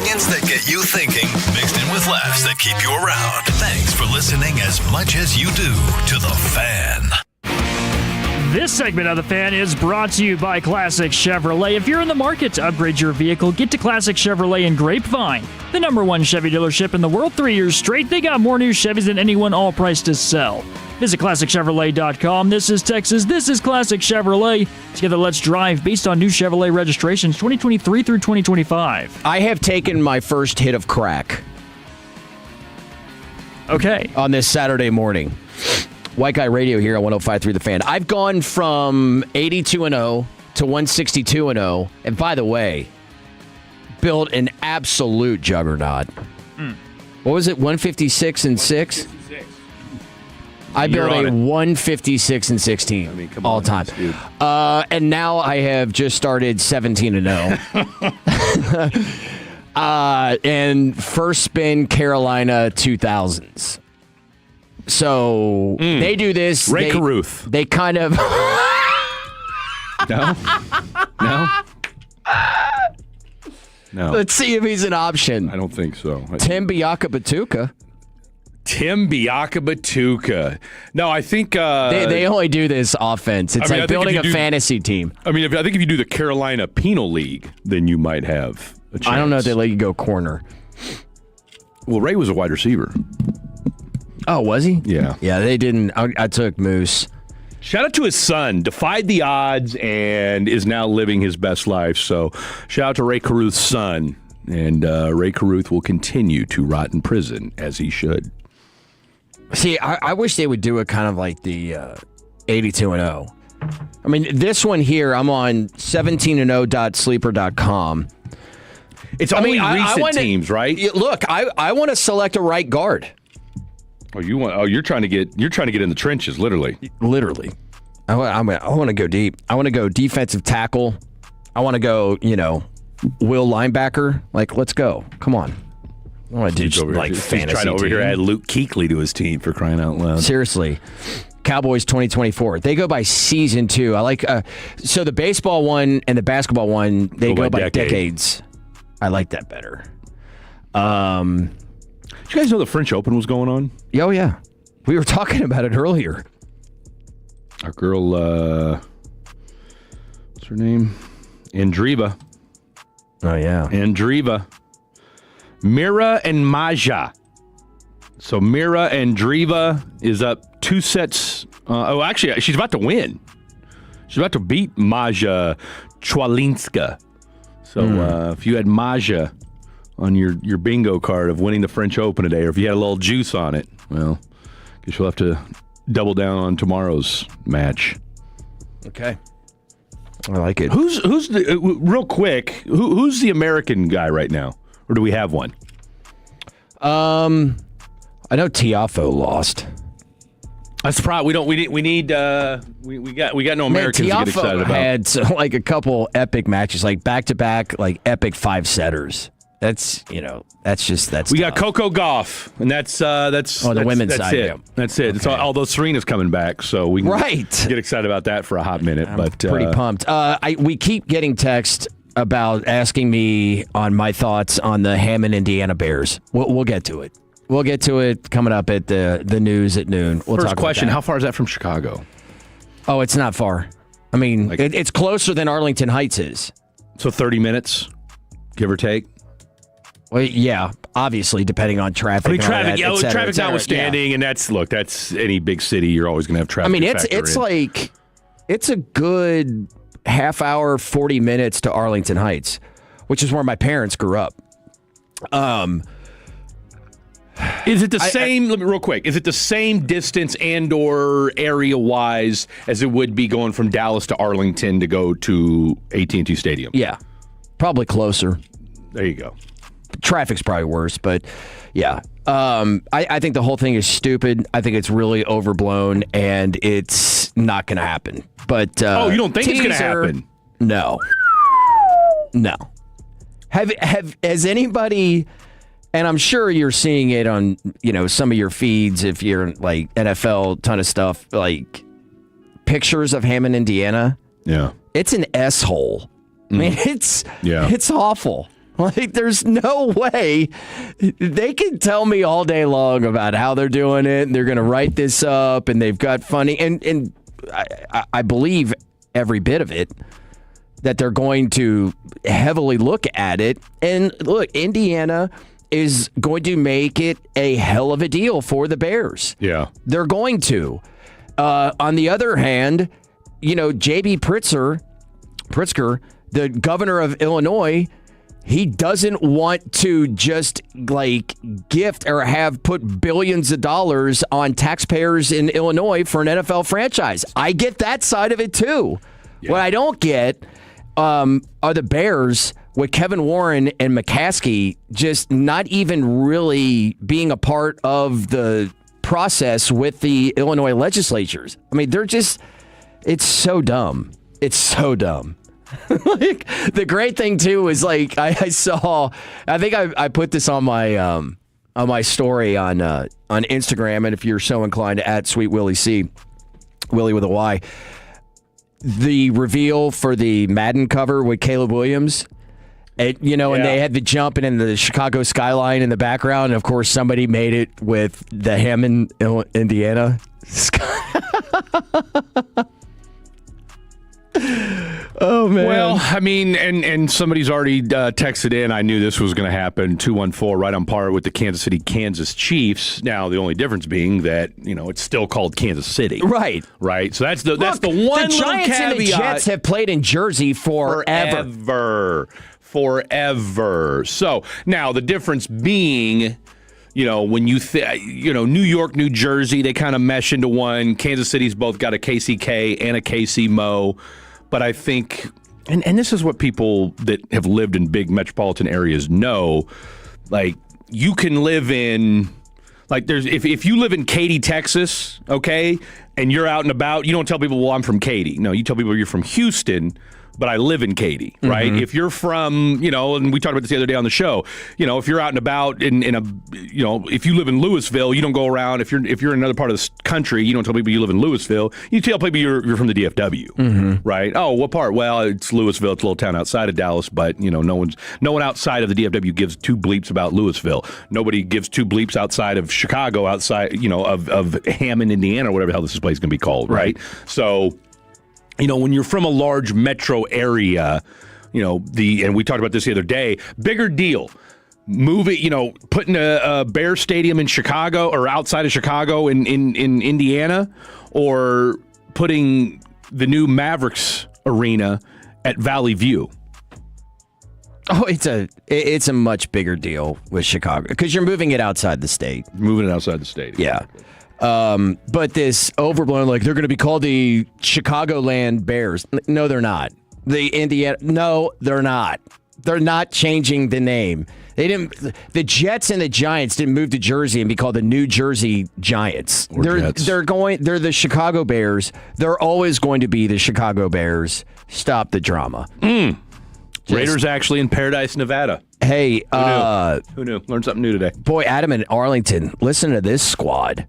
Opinions that get you thinking, mixed in with laughs that keep you around. Thanks for listening as much as you do to The Fan. This segment of The Fan is brought to you by Classic Chevrolet. If you're in the market to upgrade your vehicle, get to Classic Chevrolet in Grapevine, the #1 Chevy dealership in the world 3 years straight. They got more new Chevys than anyone, all priced to sell. Visit ClassicChevrolet.com. This is Texas. This is Classic Chevrolet. Together, let's drive based on new Chevrolet registrations 2023 through 2025. I have taken my first hit of crack. Okay. On this Saturday morning. White Guy Radio here on 105.3 The Fan. I've gone from 82-0 to 162-0. And by the way, built an absolute juggernaut. What was it, 156-6? I built a 156-16 come all on, time. dude. And now I have just started 17-0. And first spin Carolina 2000s. So they do this. Ray Caruth. They kind of. No? No. Let's see if he's an option. I don't think so. Tim Biakabatuka. Tim Biakabatuka. No, I think They only do this offense. It's like building a fantasy team. I mean, I think if you do the Carolina Penal League, then you might have a chance. I don't know if they let you go corner. Well, Ray was a wide receiver. Oh, was he? Yeah. Yeah, they didn't. I took Moose. Shout out to his son, defied the odds and is now living his best life. So shout out to Ray Caruth's son. And Ray Caruth will continue to rot in prison, as he should. See, I wish they would do it kind of like the 82-0. I mean, this one here, I'm on 17-0.sleeper.com. It's only recent teams, right? Look, I want to select a right guard. Oh, you're trying to get in the trenches, literally. Literally. I want to go deep. I want to go defensive tackle. I want to go, will linebacker. Like, let's go. Come on. I want to do like fantasy. He's trying to over here add Luke Kuechly to his team, for crying out loud. Seriously. Cowboys 2024. They go by season 2. I like so the baseball one and the basketball one, they go by decades. I like that better. Did you guys know the French Open was going on? Oh, yeah. We were talking about it earlier. Our girl, what's her name? Andreeva. Oh, yeah. Andreeva. Mira and Maja. So Mira Andreeva is up 2 sets. Actually, she's about to win. She's about to beat Maja Chwalinska. So if you had Maja on your bingo card of winning the French Open today, or if you had a little juice on it, well, guess you'll have to double down on tomorrow's match. Okay. I like it. Who's the real quick? Who's the American guy right now, or do we have one? I know Tiafo lost. That's probably we got no Americans to get excited about. Had like a couple epic matches, like back to back, like epic 5-setters. That's we got Coco Gauff, and that's the women's side. It. Yeah. That's it. Okay. Although Serena's coming back, so we can get excited about that for a hot minute. I'm pretty pumped. We keep getting text about asking me on my thoughts on the Hammond, Indiana Bears. We'll get to it. We'll get to it coming up at the news at noon. We'll First talk question, about that. how far is that from Chicago? Oh, it's not far. I mean, it's closer than Arlington Heights is. So 30 minutes, give or take? Well, yeah, obviously, depending on traffic. I mean, traffic notwithstanding, and that's any big city. You're always going to have traffic. I mean, it's a good half hour, 40 minutes to Arlington Heights, which is where my parents grew up. Is it the same? Let me real quick. Is it the same distance and/or area-wise as it would be going from Dallas to Arlington to go to AT&T Stadium? Yeah, probably closer. There you go. Traffic's probably worse, but yeah. I think the whole thing is stupid. I think it's really overblown, and it's not going to happen. But you don't think it's going to happen? No. Has anybody? And I'm sure you're seeing it on some of your feeds if you're like NFL, ton of stuff like pictures of Hammond, Indiana. Yeah, it's an S-hole. I mean, it's awful. Like, there's no way they can tell me all day long about how they're doing it, and they're going to write this up, and they've got funny, and I believe every bit of it, that they're going to heavily look at it. And look, Indiana is going to make it a hell of a deal for the Bears. Yeah. They're going to. On the other hand, J.B. Pritzker, the governor of Illinois, he doesn't want to just gift or have put billions of dollars on taxpayers in Illinois for an NFL franchise. I get that side of it too. Yeah. What I don't get are the Bears with Kevin Warren and McCaskey just not even really being a part of the process with the Illinois legislatures. I mean, it's so dumb. It's so dumb. The great thing too is I think I put this on my story on Instagram, and if you're so inclined to at Sweet Willie C, Willie with a Y, the reveal for the Madden cover with Caleb Williams, and they had the jump and the Chicago skyline in the background, and of course somebody made it with the Hammond, Indiana. Oh, man. Well, I mean, and somebody's already texted in. I knew this was going to happen. 214, right on par with the Kansas City, Kansas Chiefs. Now, the only difference being that, it's still called Kansas City. Right. Right. So that's the one the little Giants caveat. And the Jets have played in Jersey forever. So now the difference being, when you New York, New Jersey, they kind of mesh into one. Kansas City's both got a KCK and a KC Mo. But I think, and this is what people that have lived in big metropolitan areas know, you can live in, if you live in Katy, Texas, okay, and you're out and about, you don't tell people, well, I'm from Katy. No, you tell people you're from Houston, but I live in Katy, right? Mm-hmm. If you're from, and we talked about this the other day on the show, if you're out and about if you live in Louisville, you don't go around. If you're in another part of the country, you don't tell people you live in Louisville. You tell people you're from the DFW, mm-hmm. right? Oh, what part? Well, it's Louisville. It's a little town outside of Dallas, but no one outside of the DFW gives two bleeps about Louisville. Nobody gives two bleeps outside of Chicago, outside of Hammond, Indiana, or whatever the hell this place is going to be called, right? So. When you're from a large metro area, and we talked about this the other day, bigger deal. Putting a Bear Stadium in Chicago or outside of Chicago in Indiana, or putting the new Mavericks arena at Valley View. Oh, it's a much bigger deal with Chicago because you're moving it outside the state. Moving it outside the state. Yeah. But this overblown, they're going to be called the Chicagoland Bears. No, they're not. No, they're not. They're not changing the name. They didn't. The Jets and the Giants didn't move to Jersey and be called the New Jersey Giants. They're the Chicago Bears. They're always going to be the Chicago Bears. Stop the drama. Raiders actually in Paradise, Nevada. Hey, who knew? Learned something new today. Boy, Adam in Arlington, listen to this squad.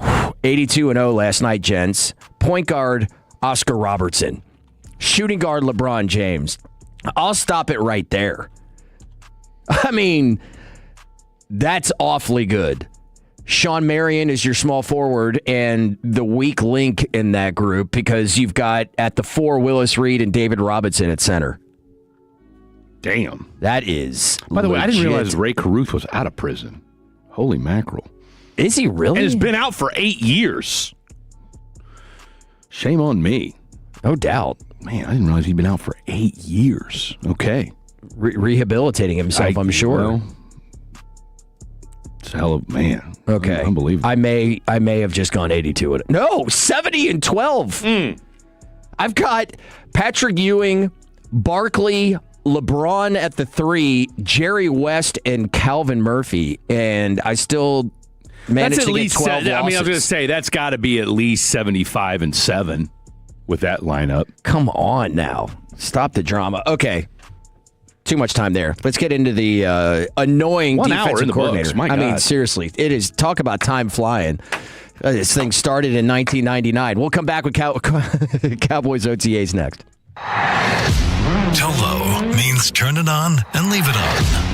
82-0 last night, gents. Point guard, Oscar Robertson. Shooting guard, LeBron James. I'll stop it right there. I mean, that's awfully good. Sean Marion is your small forward and the weak link in that group because you've got at the 4 Willis Reed and David Robinson at center. Damn. That is By the way, I didn't legit. realize Ray Caruth was out of prison. Holy mackerel. Is he really? And has been out for 8 years. Shame on me. No doubt. Man, I didn't realize he'd been out for 8 years. Okay. Rehabilitating himself, I'm sure. Well, it's a hell of man. Okay. Unbelievable. I may have just gone 82. No, 70-12. I've got Patrick Ewing, Barkley, LeBron at the 3, Jerry West, and Calvin Murphy, and I still managed to get 12 losses. I was going to say, that's got to be at least 75-7 with that lineup. Come on now. Stop the drama. Okay. Too much time there. Let's get into the annoying 1 defensive hour in the coordinator. books. My God. I mean, seriously, it is. Talk about time flying. This thing started in 1999. We'll come back with Cowboys OTAs next. Tolo means turn it on and leave it on.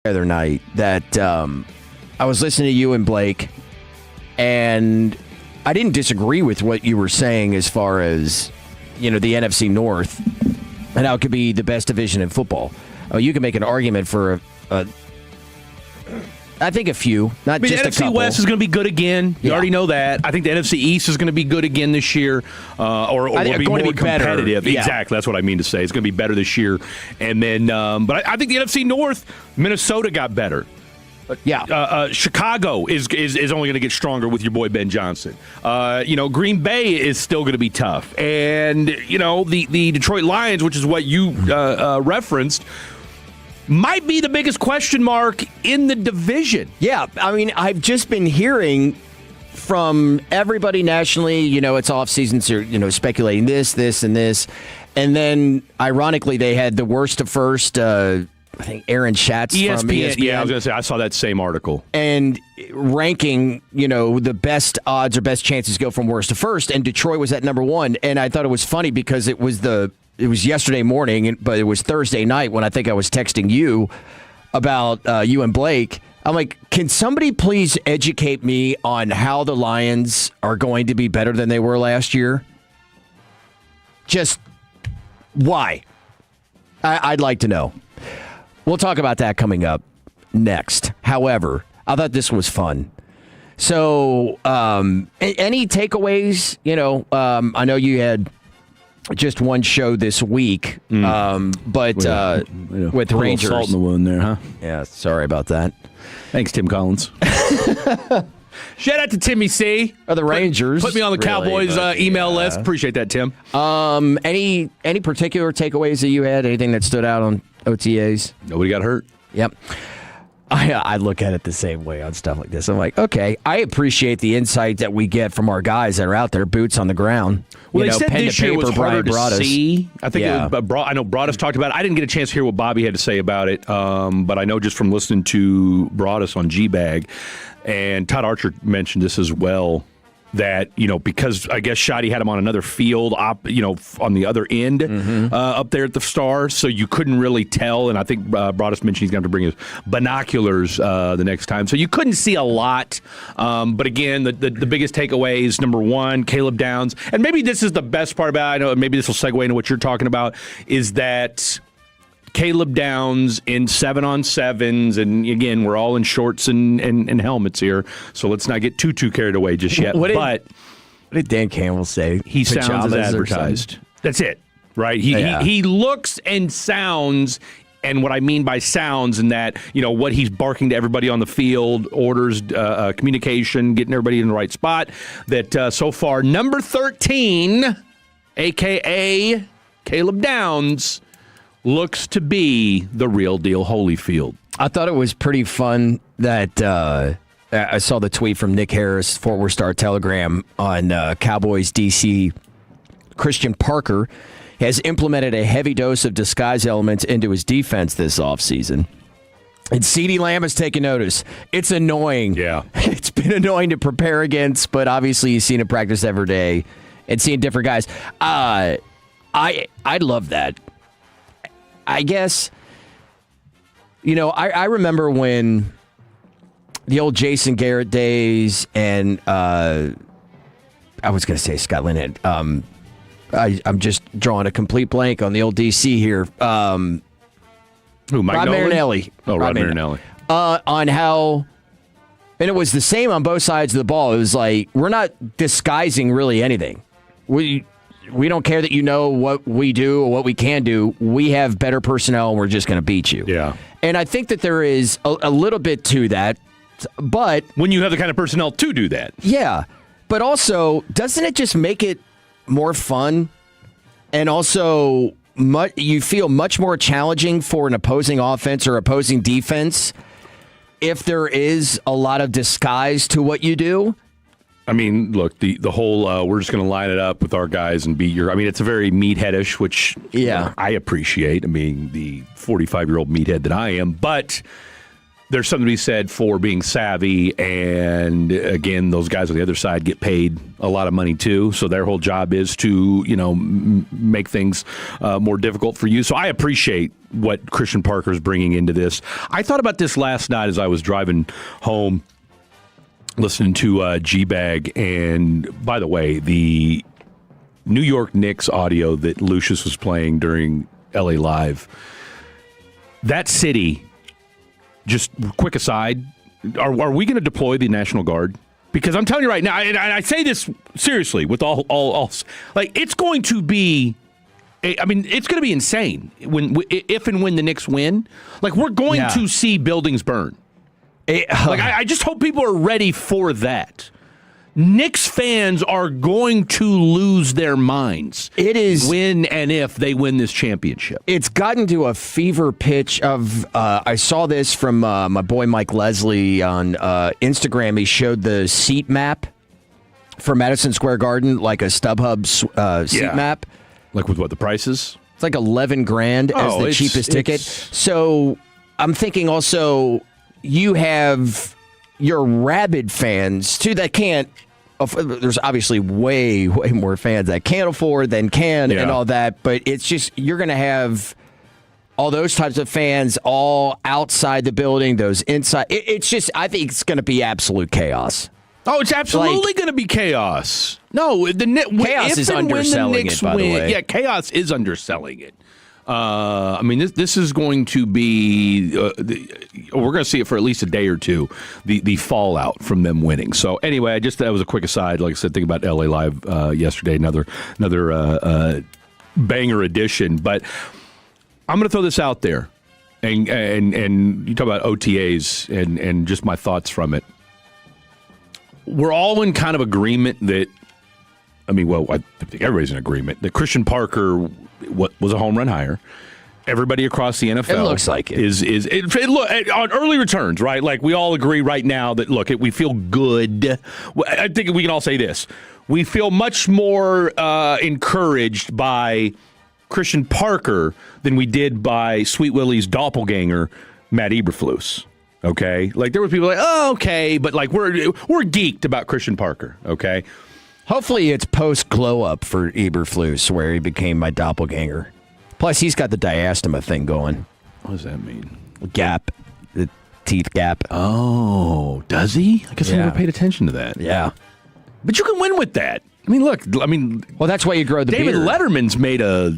the other night that I was listening to you and Blake, and I didn't disagree with what you were saying as far as, the NFC North and how it could be the best division in football. Oh, you can make an argument for I think a few, not just a couple. NFC West is going to be good again. You already know that. I think the NFC East is going to be good again this year, or will be more competitive. Yeah. Exactly, that's what I mean to say. It's going to be better this year. And then, but I think the NFC North, Minnesota got better. Chicago is only going to get stronger with your boy Ben Johnson. Green Bay is still going to be tough, and the Detroit Lions, which is what you referenced, might be the biggest question mark in the division. Yeah, I mean, I've just been hearing from everybody nationally, it's off season, so, speculating this, and this. And then, ironically, they had the worst to first, I think Aaron Schatz from ESPN. Yeah, I was going to say, I saw that same article. And ranking, the best odds or best chances go from worst to first, and Detroit was at number one. And I thought it was funny because it was yesterday morning, but it was Thursday night when I think I was texting you about you and Blake. I'm like, can somebody please educate me on how the Lions are going to be better than they were last year? Just why? I'd like to know. We'll talk about that coming up next. However, I thought this was fun. So, any takeaways? I know you had just one show this week, but with Rangers. Salt in the wound there, huh? Yeah, sorry about that. Thanks, Tim Collins. Shout out to Timmy C. Or the Rangers. Put me on the Cowboys email list. Appreciate that, Tim. Any particular takeaways that you had? Anything that stood out on OTAs? Nobody got hurt. Yep. I look at it the same way on stuff like this. I'm like, okay, I appreciate the insight that we get from our guys that are out there, boots on the ground. Well, they said this year was harder to see. I think I know Broadus talked about it. I didn't get a chance to hear what Bobby had to say about it, but I know just from listening to Broadus on G-Bag, and Todd Archer mentioned this as well, that, because I guess Shoddy had him on another field, on the other end up there at the Star, so you couldn't really tell. And I think Broadus mentioned he's going to have to bring his binoculars the next time. So you couldn't see a lot. But again, the biggest takeaway is, number one, Caleb Downs. And maybe this is the best part about it. I know maybe this will segue into what you're talking about, is that Caleb Downs in 7-on-7s, and again, we're all in shorts and helmets here, so let's not get too carried away just yet. What did Dan Campbell say? He sounds as advertised. That's it, right? He looks and sounds, and what I mean by sounds, in that, what he's barking to everybody on the field, orders, communication, getting everybody in the right spot, that so far, number 13, a.k.a. Caleb Downs, looks to be the real deal Holyfield. I thought it was pretty fun that I saw the tweet from Nick Harris, Fort Worth Star-Telegram, on Cowboys DC. Christian Parker has implemented a heavy dose of disguise elements into his defense this offseason. And CeeDee Lamb has taken notice. It's annoying. Yeah. It's been annoying to prepare against, but obviously you've seen it practice every day and seeing different guys. I love that. I guess, I remember when the old Jason Garrett days, and I was going to say Scott Linehan. I'm just drawing a complete blank on the old DC here. Who, Mike Rod Nolan? Marinelli. Oh, Rod Marinelli. On how, and it was the same on both sides of the ball. It was like, we're not disguising really anything. We don't care that what we do or what we can do. We have better personnel, and we're just going to beat you. Yeah. And I think that there is a little bit to that, but when you have the kind of personnel to do that. Yeah. But also, doesn't it just make it more fun? And also, you feel much more challenging for an opposing offense or opposing defense if there is a lot of disguise to what you do? I mean, look, the whole we're just going to line it up with our guys and beat your. I mean, it's a very meatheadish, which I appreciate. I mean, the 45-year-old meathead that I am, but there's something to be said for being savvy, and again, those guys on the other side get paid a lot of money too, so their whole job is to, make things more difficult for you. So I appreciate what Christian Parker is bringing into this. I thought about this last night as I was driving home, listening to G-Bag, and by the way, the New York Knicks audio that Lucius was playing during LA Live, that city... Just quick aside, are we going to deploy the National Guard? Because I'm telling you right now, and I say this seriously with all like, it's going to be, it's going to be insane if and when the Knicks win. Like, we're going to see buildings burn. I just hope people are ready for that. Knicks fans are going to lose their minds. It is when and if they win this championship. It's gotten to a fever pitch of. I saw this from my boy Mike Leslie on Instagram. He showed the seat map for Madison Square Garden, like a StubHub seat map. Like with what the prices? It's like $11,000 as the cheapest ticket. So I'm thinking also you have your rabid fans too that can't. There's obviously way more fans that can't afford than can and all that, but it's just you're going to have all those types of fans all outside the building, those inside. It's just I think it's going to be absolute chaos. Oh, it's absolutely going to be chaos. No, chaos is underselling it, by the way. Yeah, chaos is underselling it. This is going to be, we're going to see it for at least a day or two, the fallout from them winning. So anyway, that was a quick aside. Like I said, think about LA Live yesterday, another banger edition. But I'm going to throw this out there, and you talk about OTAs and just my thoughts from it. We're all in kind of agreement that, I think everybody's in agreement that Christian Parker was a home run hire. Everybody across the NFL, it looks like it is look on early returns, right? Like we all agree right now that we feel good. I think we can all say this: we feel much more encouraged by Christian Parker than we did by Sweet Willie's doppelganger, Matt Eberflus. Okay, like there were people like, oh, okay, but like we're geeked about Christian Parker. Okay. Hopefully it's post-glow up for Eberflus where he became my doppelganger. Plus, he's got the diastema thing going. What does that mean? Gap. The teeth gap. Oh, does he? I guess I never paid attention to that. Yeah. But you can win with that. Well, that's why you grow the David beard. Letterman's made a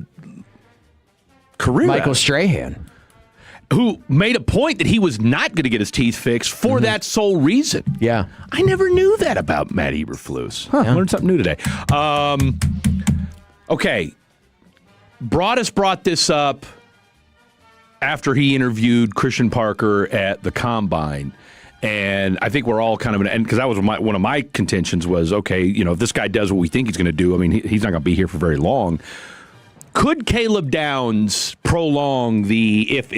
career Michael Strahan. Who made a point that he was not going to get his teeth fixed for that sole reason. Yeah. I never knew that about Matt Eberflus. I learned something new today. Okay. Broadus brought this up after he interviewed Christian Parker at the Combine. And I think we're all kind of, because that was one of my contentions was, okay, if this guy does what we think he's going to do, he's not going to be here for very long. Could Caleb Downs prolong if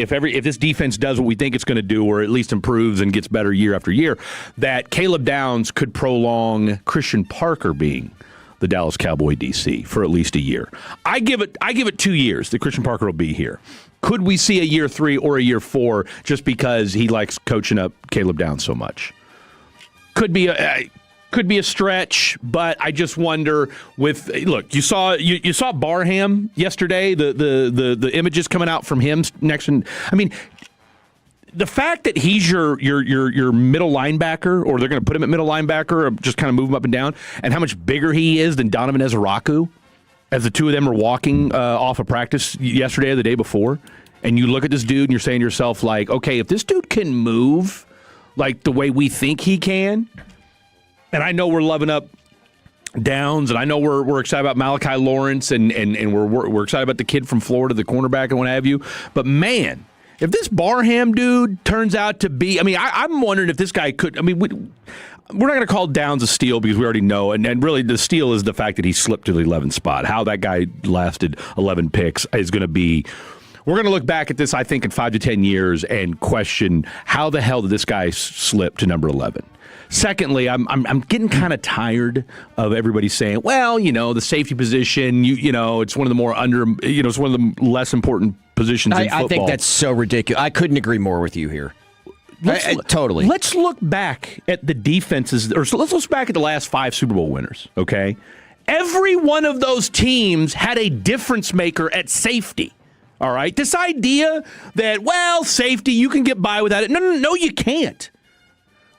this defense does what we think it's going to do, or at least improves and gets better year after year, that Caleb Downs could prolong Christian Parker being the Dallas Cowboy DC for at least a year? I give it 2 years that Christian Parker will be here. Could we see a year 3 or a year 4 just because he likes coaching up Caleb Downs so much? Could be a stretch, but I just wonder. You saw Barham yesterday. The images coming out from him next, and the fact that he's your middle linebacker, or they're going to put him at middle linebacker, or just kind of move him up and down, and how much bigger he is than Donovan Ezeraku, as the two of them are walking off of practice yesterday or the day before, and you look at this dude and you're saying to yourself, like, okay, if this dude can move like the way we think he can. And I know we're loving up Downs, and I know we're excited about Malachi Lawrence, and we're excited about the kid from Florida, the cornerback, and what have you. But man, if this Barham dude turns out to be, I'm wondering if this guy could. We're not going to call Downs a steal because we already know, and really the steal is the fact that he slipped to the 11th spot. How that guy lasted 11 picks is going to be. We're going to look back at this, I think, in 5 to 10 years and question how the hell did this guy slip to number 11. Secondly, I'm getting kind of tired of everybody saying, well, the safety position, it's one of the more it's one of the less important positions in football. I think that's so ridiculous. I couldn't agree more with you here. Totally. Let's look back at the defenses, or let's look back at the last 5 Super Bowl winners, okay? Every one of those teams had a difference maker at safety, all right? This idea that, well, safety, you can get by without it. No, you can't.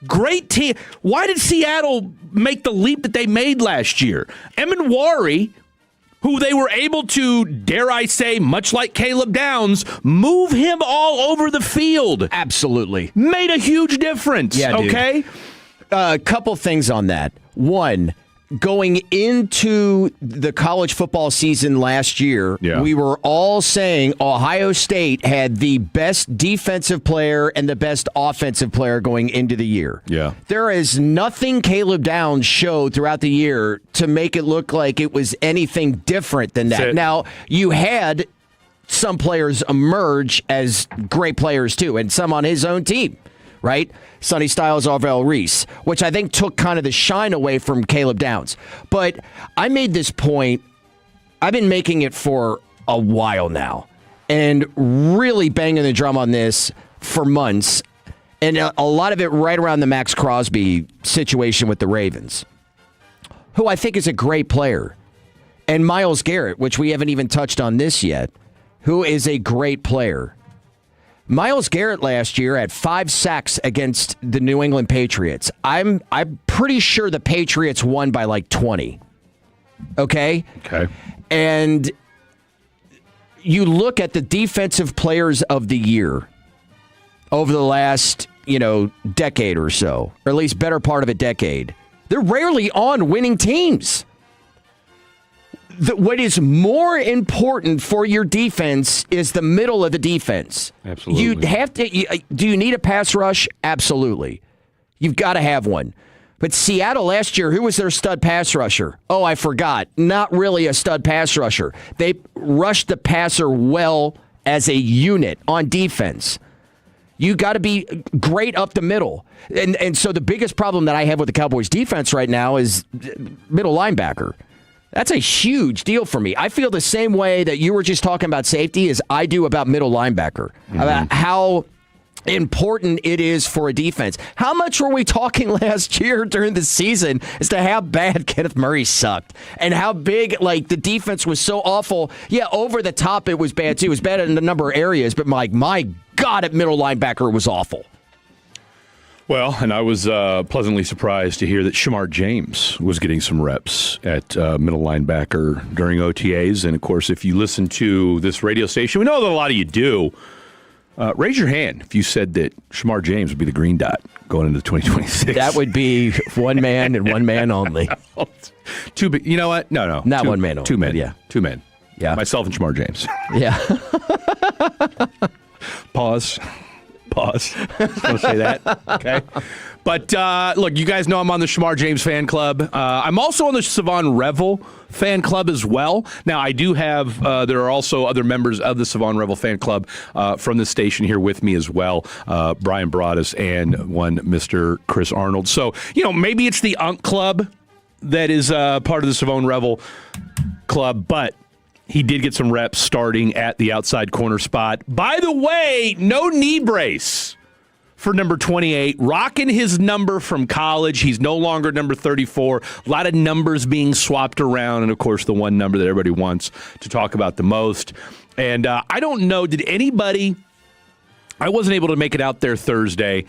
Great team. Why did Seattle make the leap that they made last year? Emanwari, who they were able to, dare I say, much like Caleb Downs, move him all over the field. Absolutely. Made a huge difference, okay? A couple things on that. One, going into the college football season last year, we were all saying Ohio State had the best defensive player and the best offensive player going into the year. Yeah. There is nothing Caleb Downs showed throughout the year to make it look like it was anything different than that. Now, you had some players emerge as great players too, and some on his own team. Right? Sonny Styles, Arvell Reese, which I think took kind of the shine away from Caleb Downs. But I made this point, I've been making it for a while now, and really banging the drum on this for months, and a lot of it right around the Max Crosby situation with the Ravens, who I think is a great player, and Myles Garrett, which we haven't even touched on this yet, who is a great player. Myles Garrett last year had 5 sacks against the New England Patriots. I'm pretty sure the Patriots won by like 20. Okay? Okay. And you look at the defensive players of the year over the last, decade or so, or at least better part of a decade. They're rarely on winning teams. What is more important for your defense is the middle of the defense. Absolutely. You have to. Do you need a pass rush? Absolutely. You've got to have one. But Seattle last year, who was their stud pass rusher? Oh, I forgot. Not really a stud pass rusher. They rushed the passer well as a unit on defense. You got to be great up the middle. And so the biggest problem that I have with the Cowboys defense right now is middle linebacker. That's a huge deal for me. I feel the same way that you were just talking about safety as I do about middle linebacker, about how important it is for a defense. How much were we talking last year during the season as to how bad Kenneth Murray sucked and how big, the defense was so awful. Yeah, over the top it was bad too. It was bad in a number of areas, but my God, at middle linebacker it was awful. Well, and I was pleasantly surprised to hear that Shamar James was getting some reps at middle linebacker during OTAs. And, of course, if you listen to this radio station, we know that a lot of you do. Raise your hand if you said that Shamar James would be the green dot going into 2026. That would be one man and one man only. Two, you know what? No. Not one man only. 2 men. Yeah. 2 men. Yeah. Myself and Shamar James. Yeah. Pause. Just want to say that, okay? But, look, you guys know I'm on the Shamar James fan club. I'm also on the Savon Revel fan club as well. Now, I do have, there are also other members of the Savon Revel fan club from the station here with me as well, Brian Broaddus and one Mr. Chris Arnold. So, maybe it's the Unk Club that is part of the Savon Revel club, but he did get some reps starting at the outside corner spot. By the way, no knee brace for number 28. Rocking his number from college. He's no longer number 34. A lot of numbers being swapped around. And, of course, the one number that everybody wants to talk about the most. And I don't know, did anybody – I wasn't able to make it out there Thursday.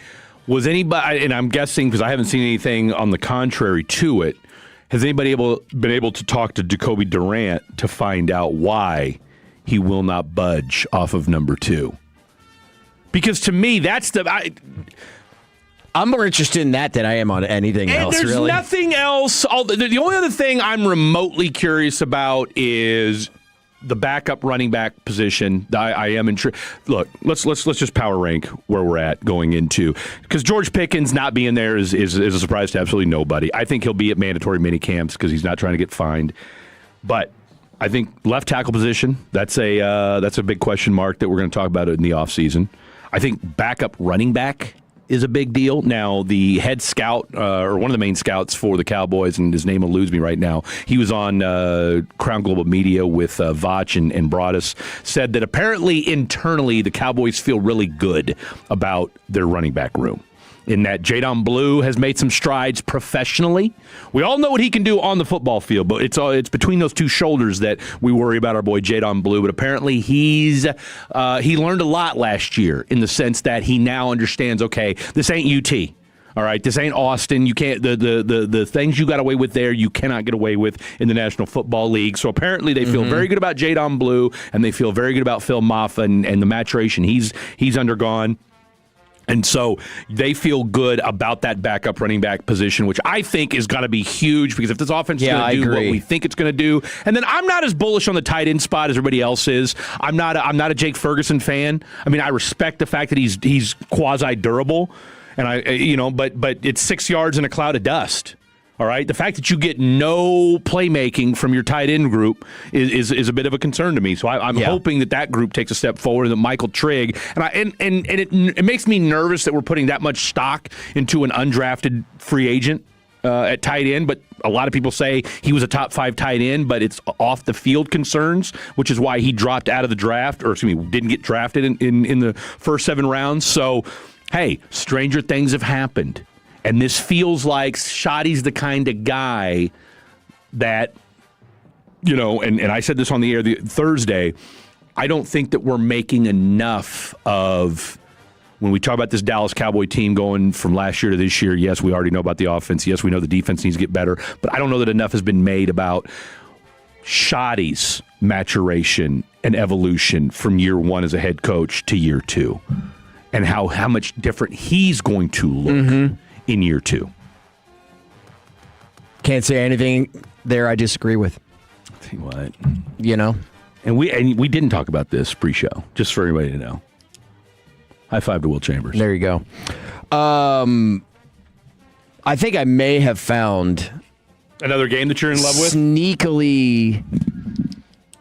Was anybody – and I'm guessing because I haven't seen anything on the contrary to it. Has anybody been able to talk to Jacoby Durant to find out why he will not budge off of number 2? Because to me, that's I'm more interested in that than I am on anything else, there's really. Nothing else. The only other thing I'm remotely curious about is the backup running back position. I am intrigued. Look, let's just power rank where we're at going into, because George Pickens not being there is a surprise to absolutely nobody. I think he'll be at mandatory mini camps because he's not trying to get fined. But I think left tackle position, that's a big question mark that we're going to talk about in the offseason. I think backup running back is a big deal. Now, the head scout, or one of the main scouts for the Cowboys, and his name eludes me right now, he was on Crown Global Media with Vach and Broadus, said that apparently internally the Cowboys feel really good about their running back room. In that Jadon Blue has made some strides professionally. We all know what he can do on the football field, but it's between those two shoulders that we worry about our boy Jadon Blue. But apparently he learned a lot last year in the sense that he now understands, okay, this ain't UT. All right, this ain't Austin. You can't the things you got away with there, you cannot get away with in the National Football League. So apparently they feel very good about Jadon Blue, and they feel very good about Phil Maffa and the maturation he's undergone. And so they feel good about that backup running back position, which I think is going to be huge because if this offense is going to do what we think it's going to do, and then I'm not as bullish on the tight end spot as everybody else is. I'm not a Jake Ferguson fan. I mean, I respect the fact that he's quasi durable, and but it's 6 yards in a cloud of dust. All right, the fact that you get no playmaking from your tight end group is a bit of a concern to me. So I'm hoping that group takes a step forward, and that Michael Trigg and it makes me nervous that we're putting that much stock into an undrafted free agent at tight end. But a lot of people say he was a top 5 tight end, but it's off the field concerns, which is why he dropped out of the draft, or excuse me, didn't get drafted in the first 7 rounds. So hey, stranger things have happened. And this feels like Shoddy's the kind of guy that, and I said this on the air Thursday, I don't think that we're making enough of, when we talk about this Dallas Cowboy team going from last year to this year, yes, we already know about the offense. Yes, we know the defense needs to get better. But I don't know that enough has been made about Shoddy's maturation and evolution from year 1 as a head coach to year 2. And how much different he's going to look in year 2. Can't say anything there I disagree with. Tell you what. And we didn't talk about this pre-show, just for everybody to know. High five to Will Chambers. There you go. I think I may have found another game that you're in love with? Sneakily,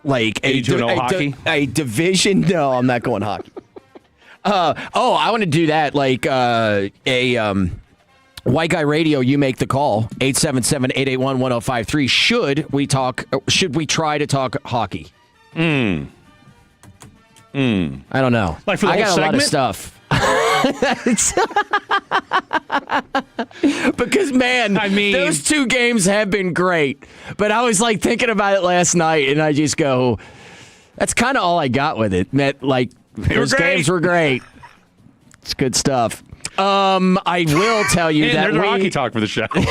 like a division. No, I'm not going hockey. I want to do that, like White Guy Radio, you make the call, 877-881-1053. Should we try to talk hockey? I don't know. Like for the whole got segment? A lot of stuff. Because, man, those 2 games have been great. But I was like thinking about it last night, and I just go, that's kind of all I got with it. Those games were great. It's good stuff. I will tell you that there's hockey talk for the show. We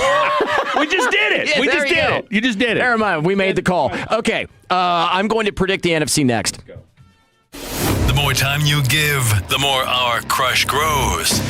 just did it. Yeah, we just did it. You just did it. Never mind. We made the call. Okay. I'm going to predict the NFC next. The more time you give, the more our crush grows.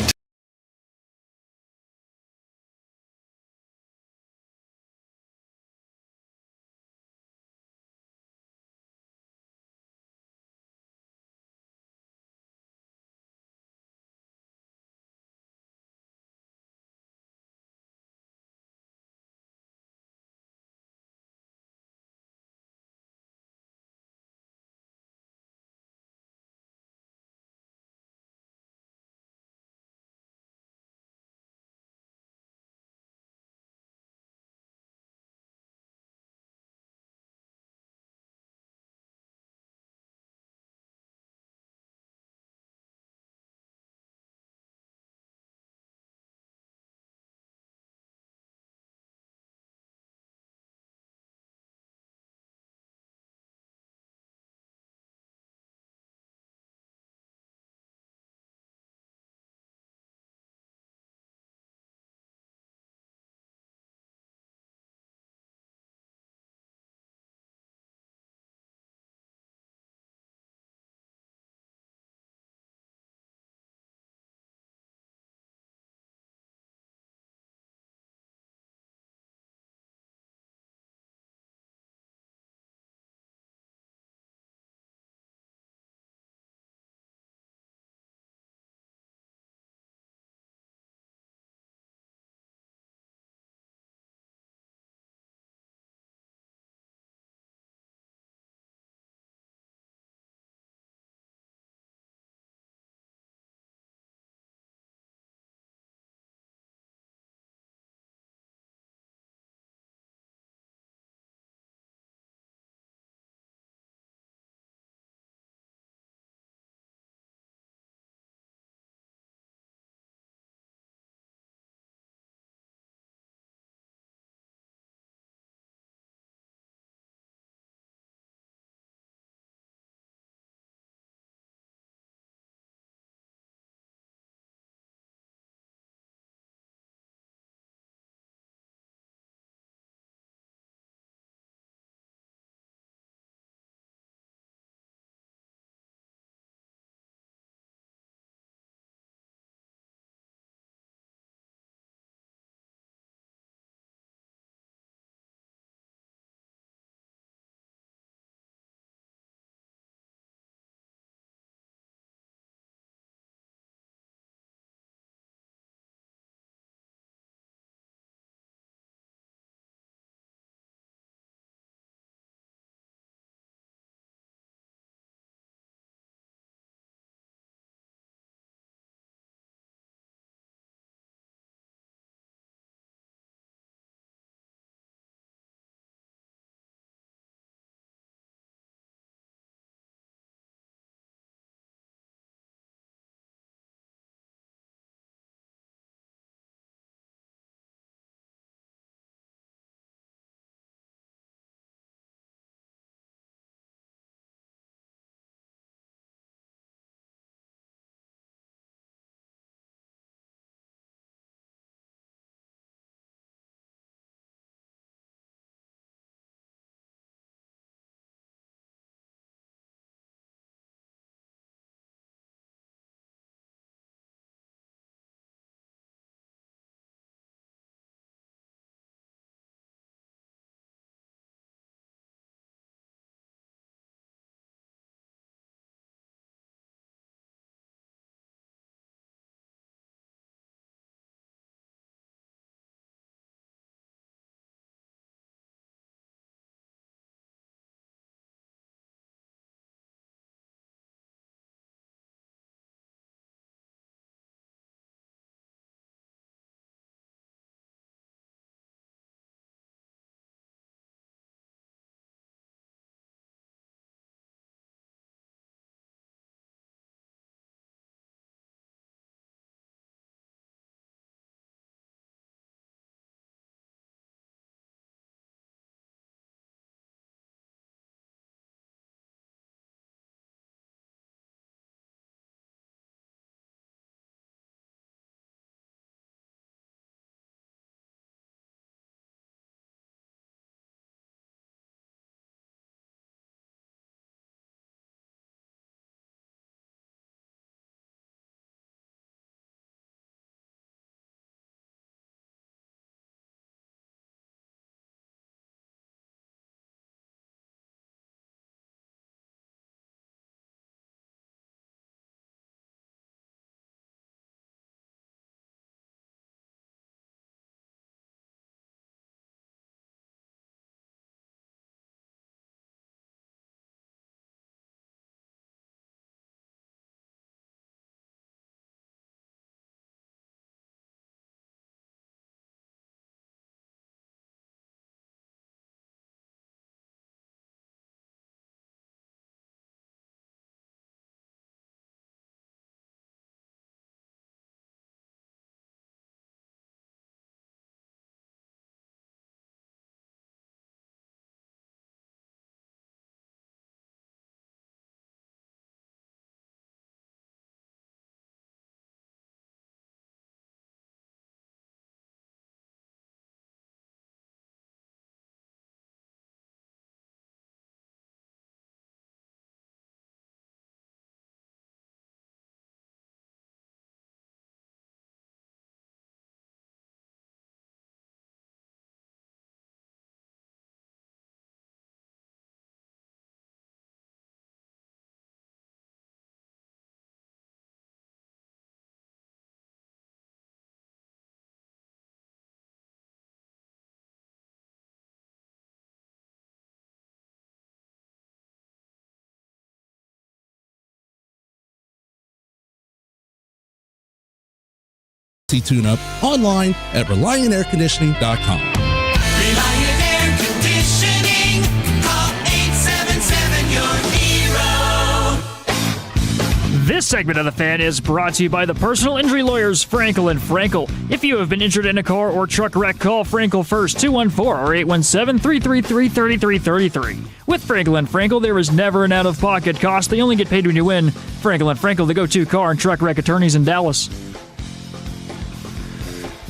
tune-up online at ReliantAirConditioning.com. Reliant Air Conditioning. Call 877-your-hero. This segment of The Fan is brought to you by the personal injury lawyers Frankel and Frankel. If you have been injured in a car or truck wreck, call Frankel first, 214 or 817-333-3333. With Frankel and Frankel, there is never an out-of-pocket cost. They only get paid when you win. Frankel and Frankel, the go-to car and truck wreck attorneys in Dallas.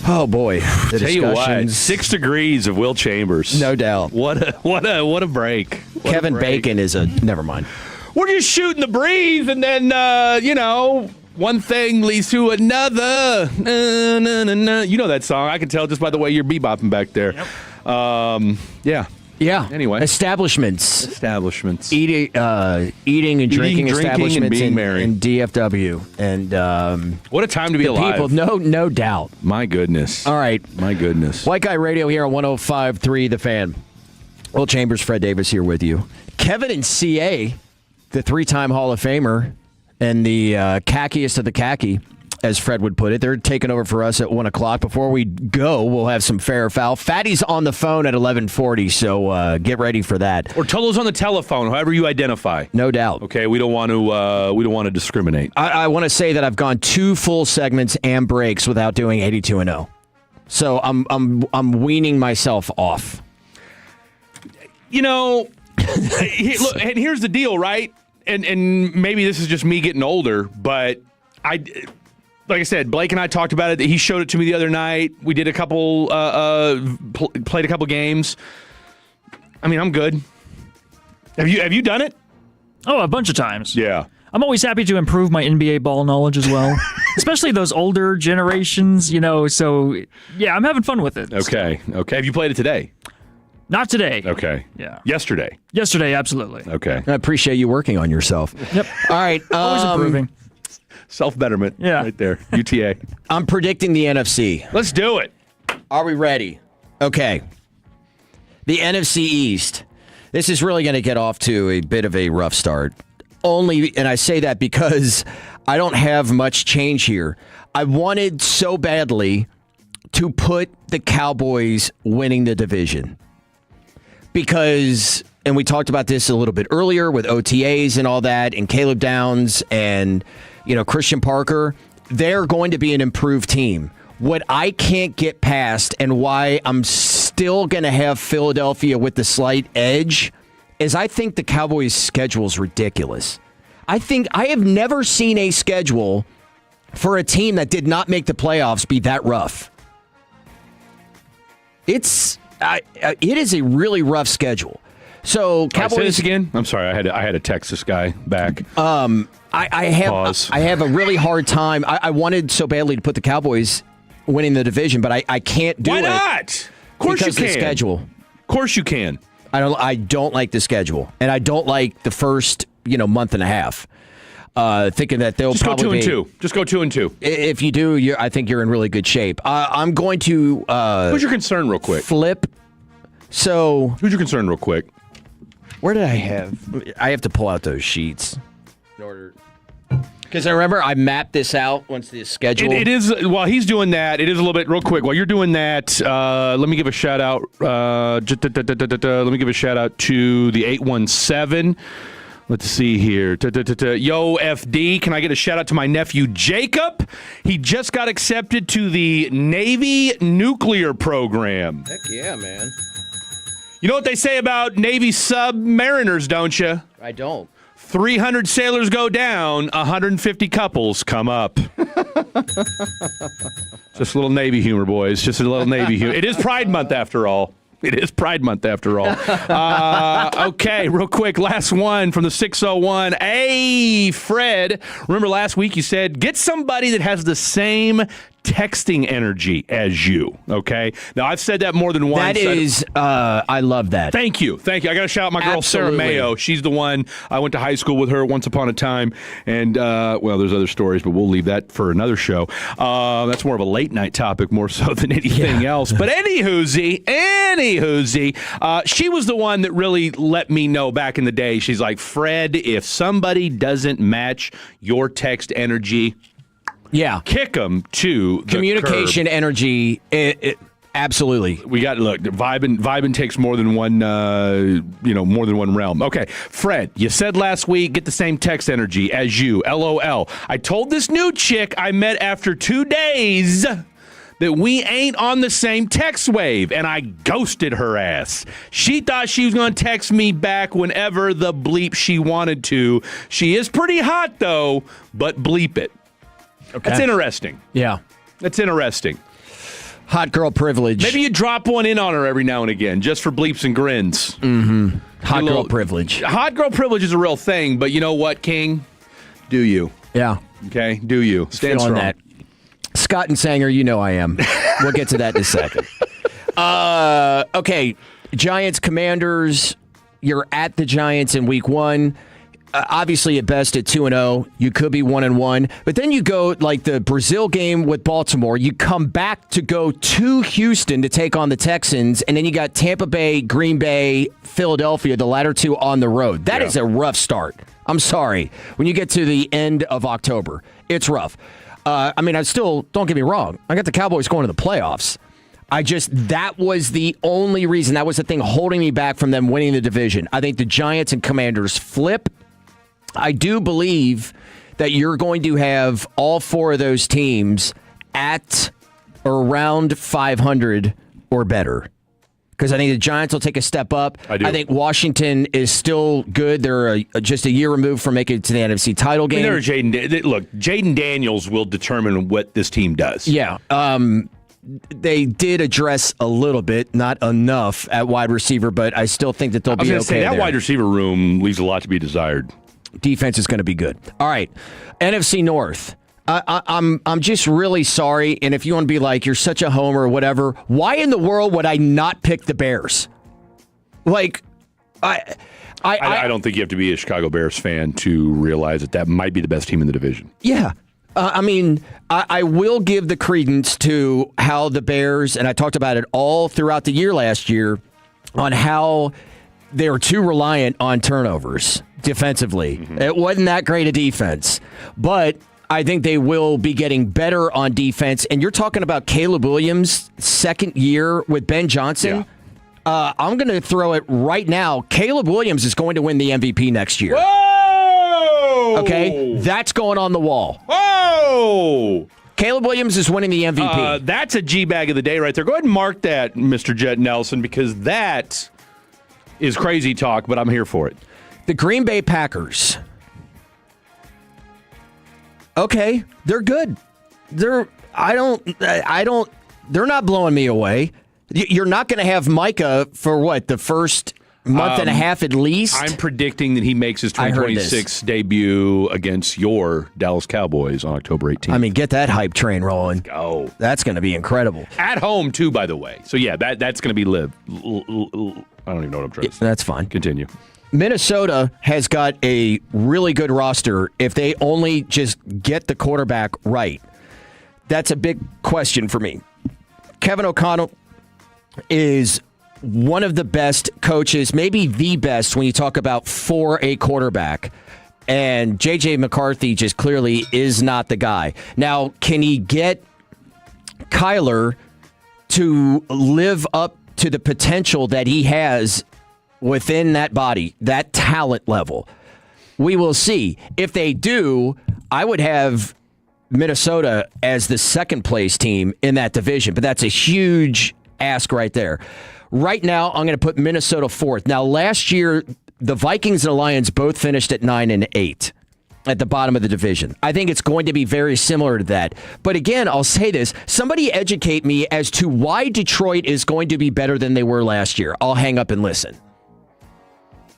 Oh boy, the Tell you what, discussions. 6 degrees of Will Chambers. No doubt. What a break. What Kevin a break. Bacon is a never mind. We're just shooting the breeze, and then one thing leads to another. Na, na, na, na. You know that song. I can tell just by the way you're bebopping back there. Yep. Yeah. Yeah. Anyway. Establishments. Eating and drinking establishments and being merry. in DFW. And What a time to be alive. people, no doubt. My goodness. All right. My goodness. White Guy Radio here on 105.3 The Fan. Will Chambers, Fred Davis here with you. Kevin and CA, the 3-time Hall of Famer and the khackiest of the khaki, as Fred would put it. They're taking over for us at 1 o'clock. Before we go, we'll have some fair or foul. Fatty's on the phone at 11:40, so get ready for that. Or Tolo's on the telephone, however you identify. No doubt. Okay, we don't want to discriminate. I want to say that I've gone 2 full segments and breaks without doing 82 and 0. So I'm weaning myself off. Look, and here's the deal, right? And maybe this is just me getting older, but like I said, Blake and I talked about it. He showed it to me the other night. We did a couple, played a couple games. I mean, I'm good. Have you done it? Oh, a bunch of times. Yeah. I'm always happy to improve my NBA ball knowledge as well, especially those older generations, so, yeah, I'm having fun with it. Okay. Have you played it today? Not today. Okay. Yeah. Yesterday? Yesterday, absolutely. Okay. I appreciate you working on yourself. Yep. All right. Always improving. Self-betterment. Yeah. Right there. UTA. I'm predicting the NFC. Let's do it. Are we ready? Okay. The NFC East. This is really going to get off to a bit of a rough start. And I say that because I don't have much change here. I wanted so badly to put the Cowboys winning the division. Because, and we talked about this a little bit earlier with OTAs and all that, and Caleb Downs and, Christian Parker, they're going to be an improved team. What I can't get past and why I'm still going to have Philadelphia with the slight edge is I think the Cowboys' schedule is ridiculous. I have never seen a schedule for a team that did not make the playoffs be that rough. It is a really rough schedule. So Cowboys. Say this again. I'm sorry. I had to text this guy back. I have a really hard time. I wanted so badly to put the Cowboys winning the division, but I can't do it. Why not? Of course because you can. Of the schedule. Of course you can. I don't like the schedule, and I don't like the first month and a half. Thinking that they'll just probably go 2-2. Just go 2-2. If you do, I think you're in really good shape. I'm going to. Who's your concern, real quick? Flip. So. Who's your concern, real quick? Where did I have? I have to pull out those sheets in order. Because I remember I mapped this out once the schedule. It is, while he's doing that, it is a little bit, real quick, while you're doing that, let me give a shout out. Let me give a shout out to the 817. Let's see here. Yo, FD, can I get a shout out to my nephew Jacob? He just got accepted to the Navy nuclear program. Heck yeah, man. You know what they say about Navy submariners, don't you? I don't. 300 sailors go down, 150 couples come up. Just a little Navy humor, boys. Just a little Navy humor. It is Pride Month, after all. Okay, real quick, last one from the 601. Hey, Fred, remember last week you said, get somebody that has the same texting energy as you, okay? Now, I've said that more than once. That is, I love that. Thank you. I got to shout out my girl, Sarah Mayo. She's the one. I went to high school with her once upon a time. And, there's other stories, but we'll leave that for another show. That's more of a late night topic, more so than anything else. But anywhoozy, she was the one that really let me know back in the day. She's like, Fred, if somebody doesn't match your text energy, Yeah. Kick them to the Communication, curb. energy, absolutely. We got look. Vibin takes more than one. More than one realm. Okay, Fred, you said last week get the same text energy as you. LOL. I told this new chick I met after 2 days that we ain't on the same text wave, and I ghosted her ass. She thought she was going to text me back whenever the bleep she wanted to. She is pretty hot though, but bleep it. Okay. That's interesting. Yeah, that's interesting. Hot girl privilege. Maybe you drop one in on her every now and again, just for bleeps and grins. Mm-hmm. Hot girl privilege. Hot girl privilege is a real thing, but you know what, King? Do you? Yeah. Okay, do you. Stand strong. On that. Scott and Sanger, you know I am. We'll get to that in a second. Okay, Giants, Commanders. You're at the Giants in week 1. Obviously, at best, at 2-0. You could be 1-1. But then you go, like the Brazil game with Baltimore. You come back to go to Houston to take on the Texans. And then you got Tampa Bay, Green Bay, Philadelphia, the latter two on the road. That is a rough start. I'm sorry. When you get to the end of October, it's rough. I still, don't get me wrong, I got the Cowboys going to the playoffs. That was the only reason, that was the thing holding me back from them winning the division. I think the Giants and Commanders flip. I do believe that you're going to have all 4 of those teams at around 500 or better. Because I think the Giants will take a step up. I think Washington is still good. They're just a year removed from making it to the NFC title game. Jaden Daniels will determine what this team does. Yeah. They did address a little bit, not enough at wide receiver, but I still think that they'll be okay. That wide receiver room leaves a lot to be desired. Defense is going to be good. All right. NFC North. I'm just really sorry, and if you want to be like, you're such a homer or whatever, why in the world would I not pick the Bears? Like, I don't think you have to be a Chicago Bears fan to realize that might be the best team in the division. Yeah. I will give the credence to how the Bears, and I talked about it all throughout the year last year, on how they were too reliant on turnovers defensively. Mm-hmm. It wasn't that great a defense, but I think they will be getting better on defense. And you're talking about Caleb Williams' second year with Ben Johnson. Yeah. I'm going to throw it right now. Caleb Williams is going to win the MVP next year. Whoa! Okay? That's going on the wall. Whoa! Caleb Williams is winning the MVP. That's a G-bag of the day right there. Go ahead and mark that, Mr. Jet Nelson, because that is crazy talk, but I'm here for it. The Green Bay Packers. Okay, they're good. They're not blowing me away. You're not going to have Micah for what, the first month and a half at least? I'm predicting that he makes his 2026 debut against your Dallas Cowboys on October 18th. Get that hype train rolling. Go. That's going to be incredible. At home too, by the way. So yeah, that's going to be live. I don't even know what I'm trying to say. That's fine. Continue. Minnesota has got a really good roster if they only just get the quarterback right. That's a big question for me. Kevin O'Connell is one of the best coaches, maybe the best when you talk about for a quarterback. And J.J. McCarthy just clearly is not the guy. Now, can he get Kyler to live up to the potential that he has within that body, that talent level? We will see. If they do, I would have Minnesota as the second place team in that division, but that's a huge ask right there. Right now, I'm going to put Minnesota fourth. Now, last year, the Vikings and the Lions both finished at 9 and 8 at the bottom of the division. I think it's going to be very similar to that. But again, I'll say this. Somebody educate me as to why Detroit is going to be better than they were last year. I'll hang up and listen.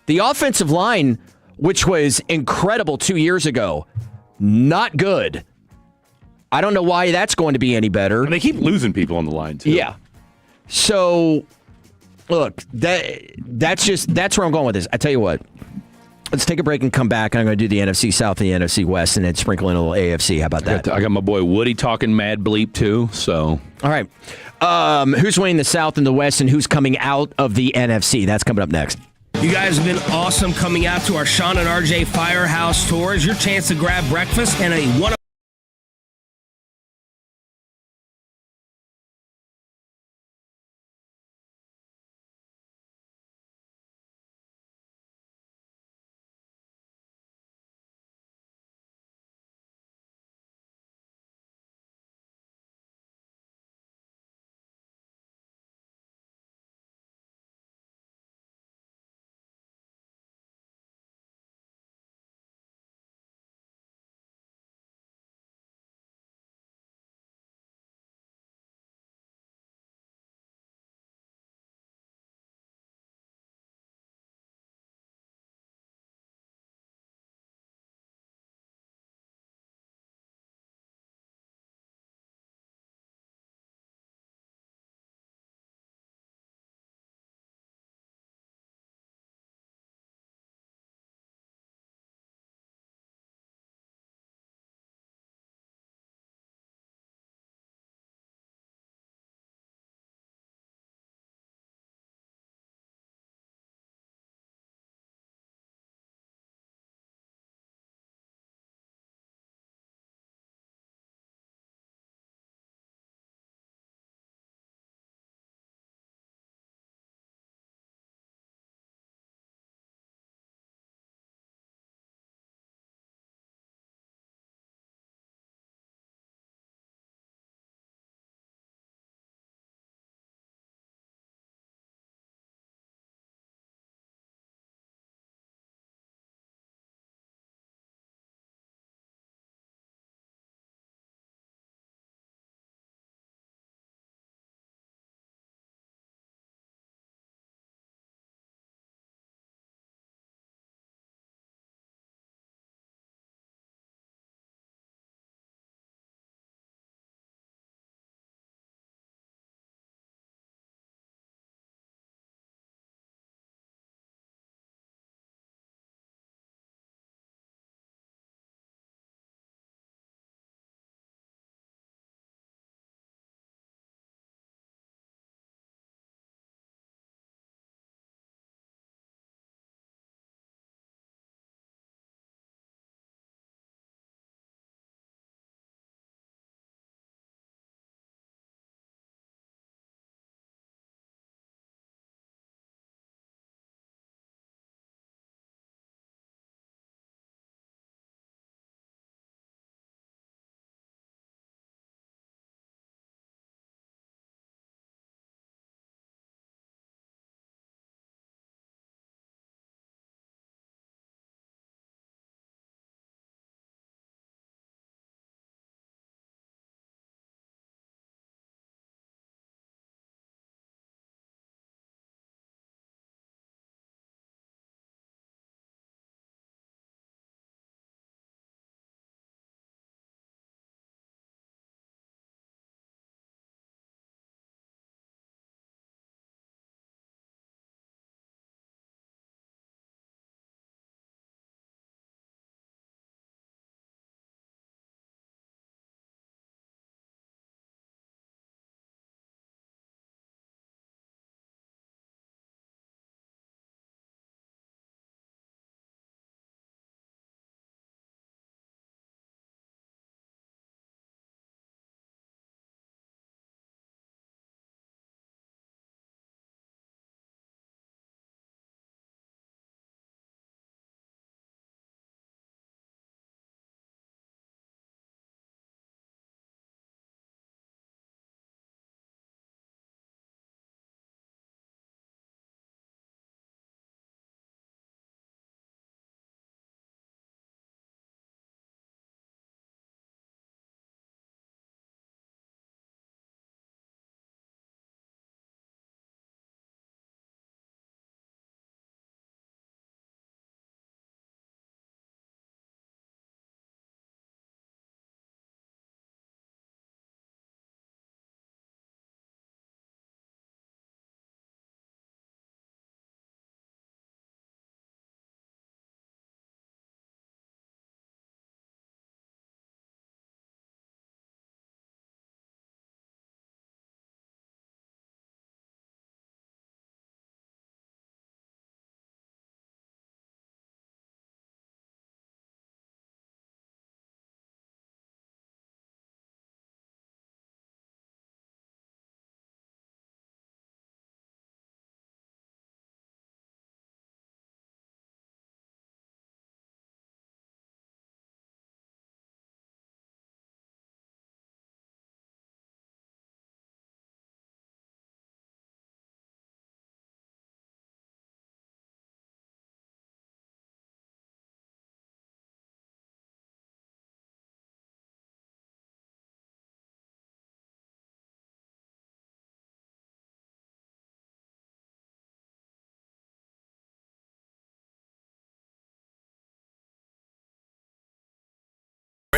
The offensive line, which was incredible 2 years ago, not good. I don't know why that's going to be any better. And they keep losing people on the line, too. Yeah. So, look, that's where I'm going with this. I tell you what. Let's take a break and come back. I'm going to do the NFC South and the NFC West and then sprinkle in a little AFC. How about that? I got my boy Woody talking mad bleep, too. So, all right. Who's winning the South and the West and who's coming out of the NFC? That's coming up next. You guys have been awesome coming out to our Sean and RJ Firehouse tours. Your chance to grab breakfast and a one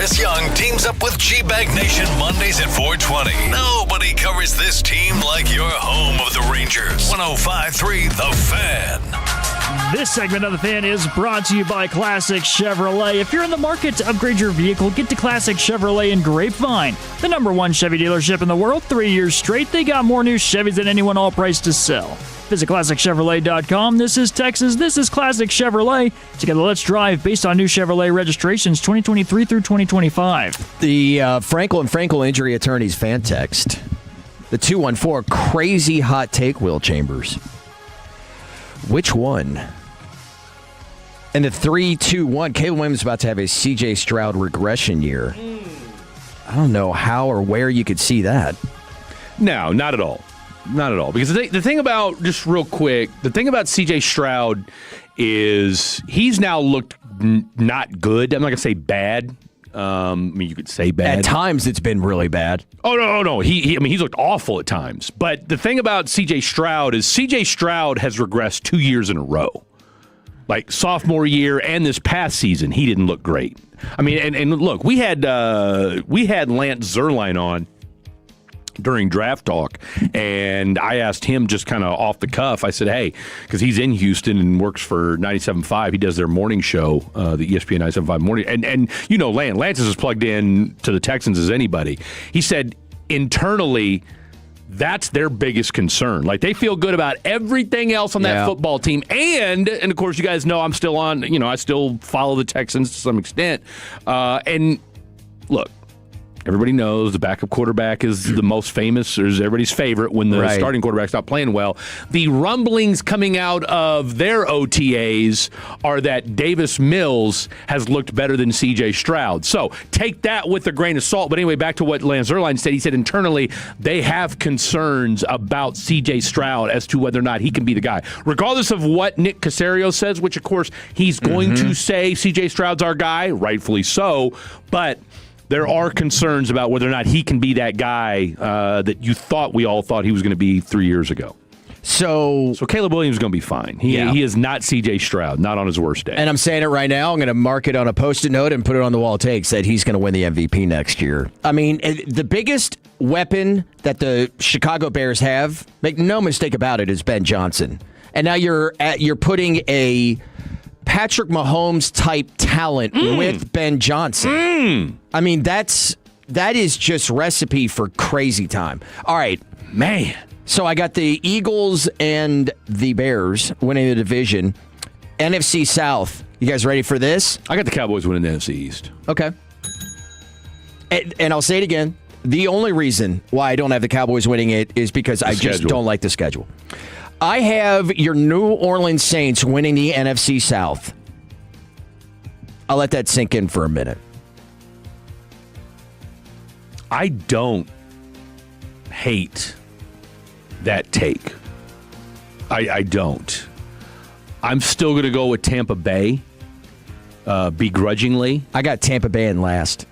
Chris Young teams up with G-Bag Nation Mondays at 4:20. Nobody covers this team like your home of the Rangers. 105.3 The Fan. This segment of The Fan is brought to you by Classic Chevrolet. If you're in the market to upgrade your vehicle, get to Classic Chevrolet in Grapevine, the #1 Chevy dealership in the world. 3 years straight, they got more new Chevys than anyone, all priced to sell. Visit ClassicChevrolet.com. This is Texas. This is Classic Chevrolet. Together, let's drive based on new Chevrolet registrations 2023 through 2025. The Frankel and Frankel injury attorneys fan text. The 214 crazy hot take, Will Chambers. Which one? And the 321, Caleb Williams is about to have a C.J. Stroud regression year. I don't know how or where you could see that. No, not at all. Not at all. Because the thing about, just real quick, the thing about C.J. Stroud is he's now looked not good. I'm not going to say bad. I mean, you could say bad. At times, it's been really bad. Oh, no. He's looked awful at times. But the thing about C.J. Stroud is C.J. Stroud has regressed 2 years in a row. Like sophomore year and this past season, he didn't look great. I mean, and look, we had Lance Zierlein on during draft talk, and I asked him just kind of off the cuff. I said, hey, because he's in Houston and works for 97.5. He does their morning show, the ESPN 97.5 morning. And you know, Lance is as plugged in to the Texans as anybody. He said internally, that's their biggest concern. Like, they feel good about everything else on that football team. And of course, you guys know I'm still on, I still follow the Texans to some extent. And look, everybody knows the backup quarterback is the most famous, or is everybody's favorite when the starting quarterback's not playing well. The rumblings coming out of their OTAs are that Davis Mills has looked better than C.J. Stroud. So take that with a grain of salt. But anyway, back to what Lance Zierlein said. He said internally they have concerns about C.J. Stroud as to whether or not he can be the guy. Regardless of what Nick Caserio says, which of course he's going to say C.J. Stroud's our guy, rightfully so, but there are concerns about whether or not he can be that guy that we all thought he was going to be 3 years ago. So Caleb Williams is going to be fine. He is not C.J. Stroud, not on his worst day. And I'm saying it right now. I'm going to mark it on a Post-it note and put it on the wall of takes that he's going to win the MVP next year. I mean, the biggest weapon that the Chicago Bears have, make no mistake about it, is Ben Johnson. And now you're putting a Patrick Mahomes type talent with Ben Johnson. I mean, that is just recipe for crazy time. All right, man. So I got the Eagles and the Bears winning the division. NFC South. You guys ready for this? I got the Cowboys winning the NFC East. Okay. And I'll say it again. The only reason why I don't have the Cowboys winning it is because I just don't like the schedule. I have your New Orleans Saints winning the NFC South. I'll let that sink in for a minute. I don't hate that take. I don't. I'm still going to go with Tampa Bay, begrudgingly. I got Tampa Bay in last.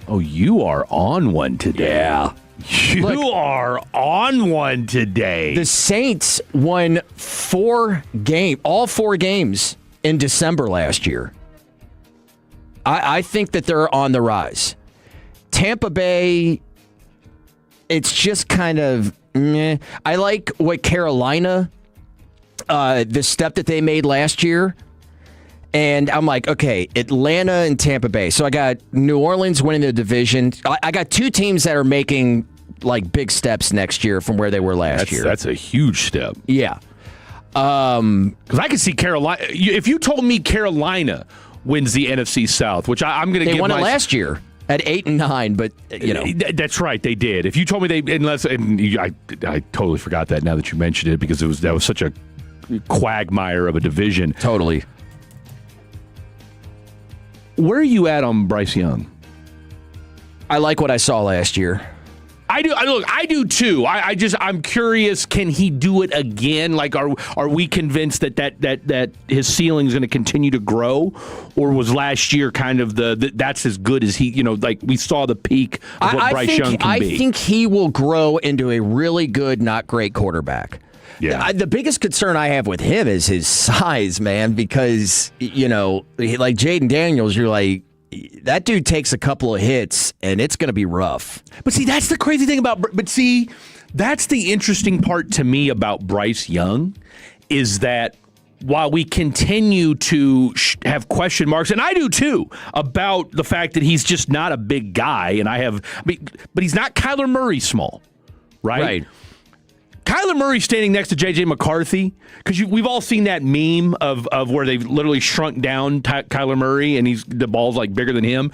Oh, you are on one today. Yeah. You are on one today. The Saints won all four games in December last year. I think that they're on the rise. Tampa Bay, it's just kind of meh. I like what Carolina, the step that they made last year. And I'm like, okay, Atlanta and Tampa Bay. So I got New Orleans winning the division. I got two teams that are making like big steps next year from where they were last year. That's a huge step. Yeah. Because I could see Carolina. If you told me Carolina wins the NFC South, which I'm going to give they won it last year at 8-9, but that's right, they did. If you told me I totally forgot that now that you mentioned it because that was such a quagmire of a division. Totally. Where are you at on Bryce Young? I like what I saw last year. I do. I do too. I'm curious. Can he do it again? Like, are we convinced that his ceiling is going to continue to grow, or was last year kind of that's as good as he? Like we saw the peak of what Bryce Young can be. I think he will grow into a really good, not great quarterback. Yeah. The biggest concern I have with him is his size, man, because, like Jaden Daniels, you're like, that dude takes a couple of hits, and it's going to be rough. But see, that's the crazy thing about. But see, that's the interesting part to me about Bryce Young, is that while we continue to have question marks, and I do too, about the fact that he's just not a big guy, but he's not Kyler Murray small, right? Kyler Murray standing next to J.J. McCarthy, because we've all seen that meme of where they've literally shrunk down Kyler Murray and the ball's like bigger than him.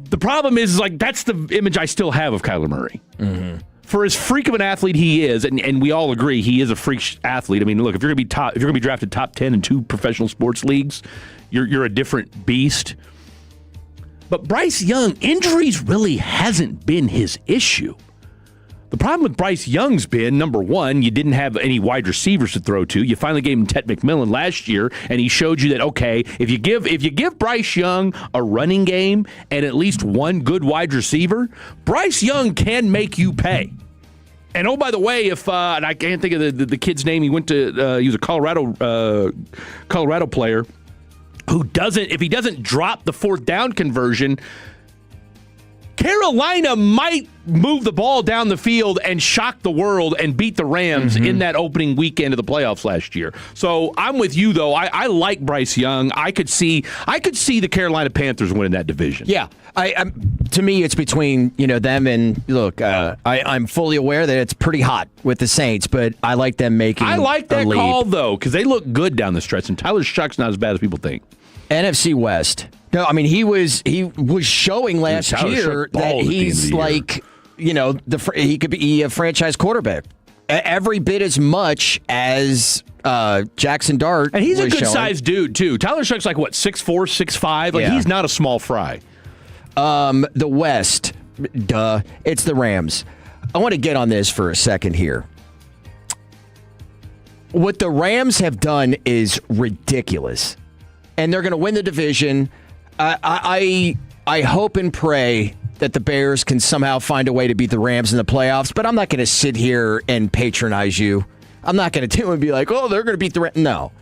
The problem is like that's the image I still have of Kyler Murray. Mm-hmm. For as freak of an athlete he is, and we all agree he is a freak athlete. I mean, look, if you're going to be drafted top 10 in 2 professional sports leagues, you're a different beast. But Bryce Young, injuries really hasn't been his issue. The problem with Bryce Young's been, number one, you didn't have any wide receivers to throw to. You finally gave him Ted McMillan last year, and he showed you that, okay, if you give Bryce Young a running game and at least one good wide receiver, Bryce Young can make you pay. And oh, by the way, if and I can't think of the kid's name, he was a Colorado player who if he doesn't drop the 4th down conversion, Carolina might move the ball down the field and shock the world and beat the Rams in that opening weekend of the playoffs last year. So I'm with you, though. I like Bryce Young. I could see the Carolina Panthers winning that division. Yeah. To me, it's between them and look. I'm fully aware that it's pretty hot with the Saints, but I like them making. I like that call though because they look good down the stretch, and Tyler Shuck's not as bad as people think. NFC West. No, I mean he was showing last year that he's like he could be a franchise quarterback every bit as much as Jackson Dart. And he's a good sized dude too. Tyler Shuck's like what 6'4", 6'5". Like he's not a small fry. The West, it's the Rams. I want to get on this for a second here. What the Rams have done is ridiculous, and they're going to win the division. I hope and pray that the Bears can somehow find a way to beat the Rams in the playoffs, but I'm not going to sit here and patronize you. I'm not going to do and be like, oh, they're going to beat the Rams. No.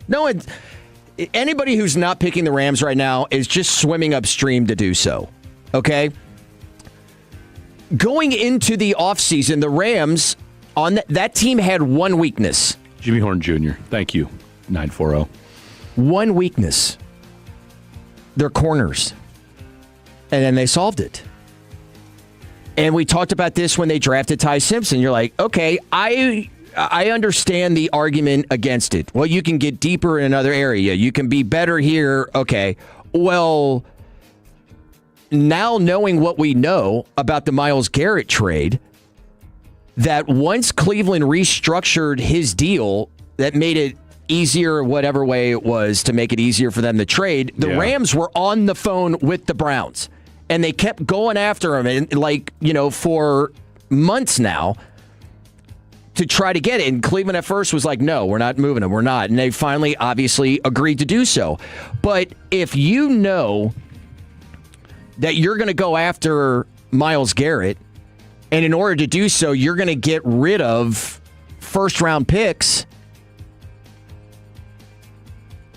Anybody who's not picking the Rams right now is just swimming upstream to do so. Okay? Going into the offseason, the Rams, on that team had one weakness. Jimmy Horn Jr. Thank you, 940. One weakness. Their corners. And then they solved it. And we talked about this when they drafted Ty Simpson. You're like, okay, I understand the argument against it. Well, you can get deeper in another area. You can be better here. Okay. Well, now knowing what we know about the Myles Garrett trade, that once Cleveland restructured his deal, that made it easier, whatever way it was, to make it easier for them to trade, the Rams were on the phone with the Browns. And they kept going after him, and for months now to try to get it. And Cleveland at first was like, no, we're not moving him. We're not. And they finally obviously agreed to do so. But if you know that you're going to go after Myles Garrett, and in order to do so, you're going to get rid of first-round picks,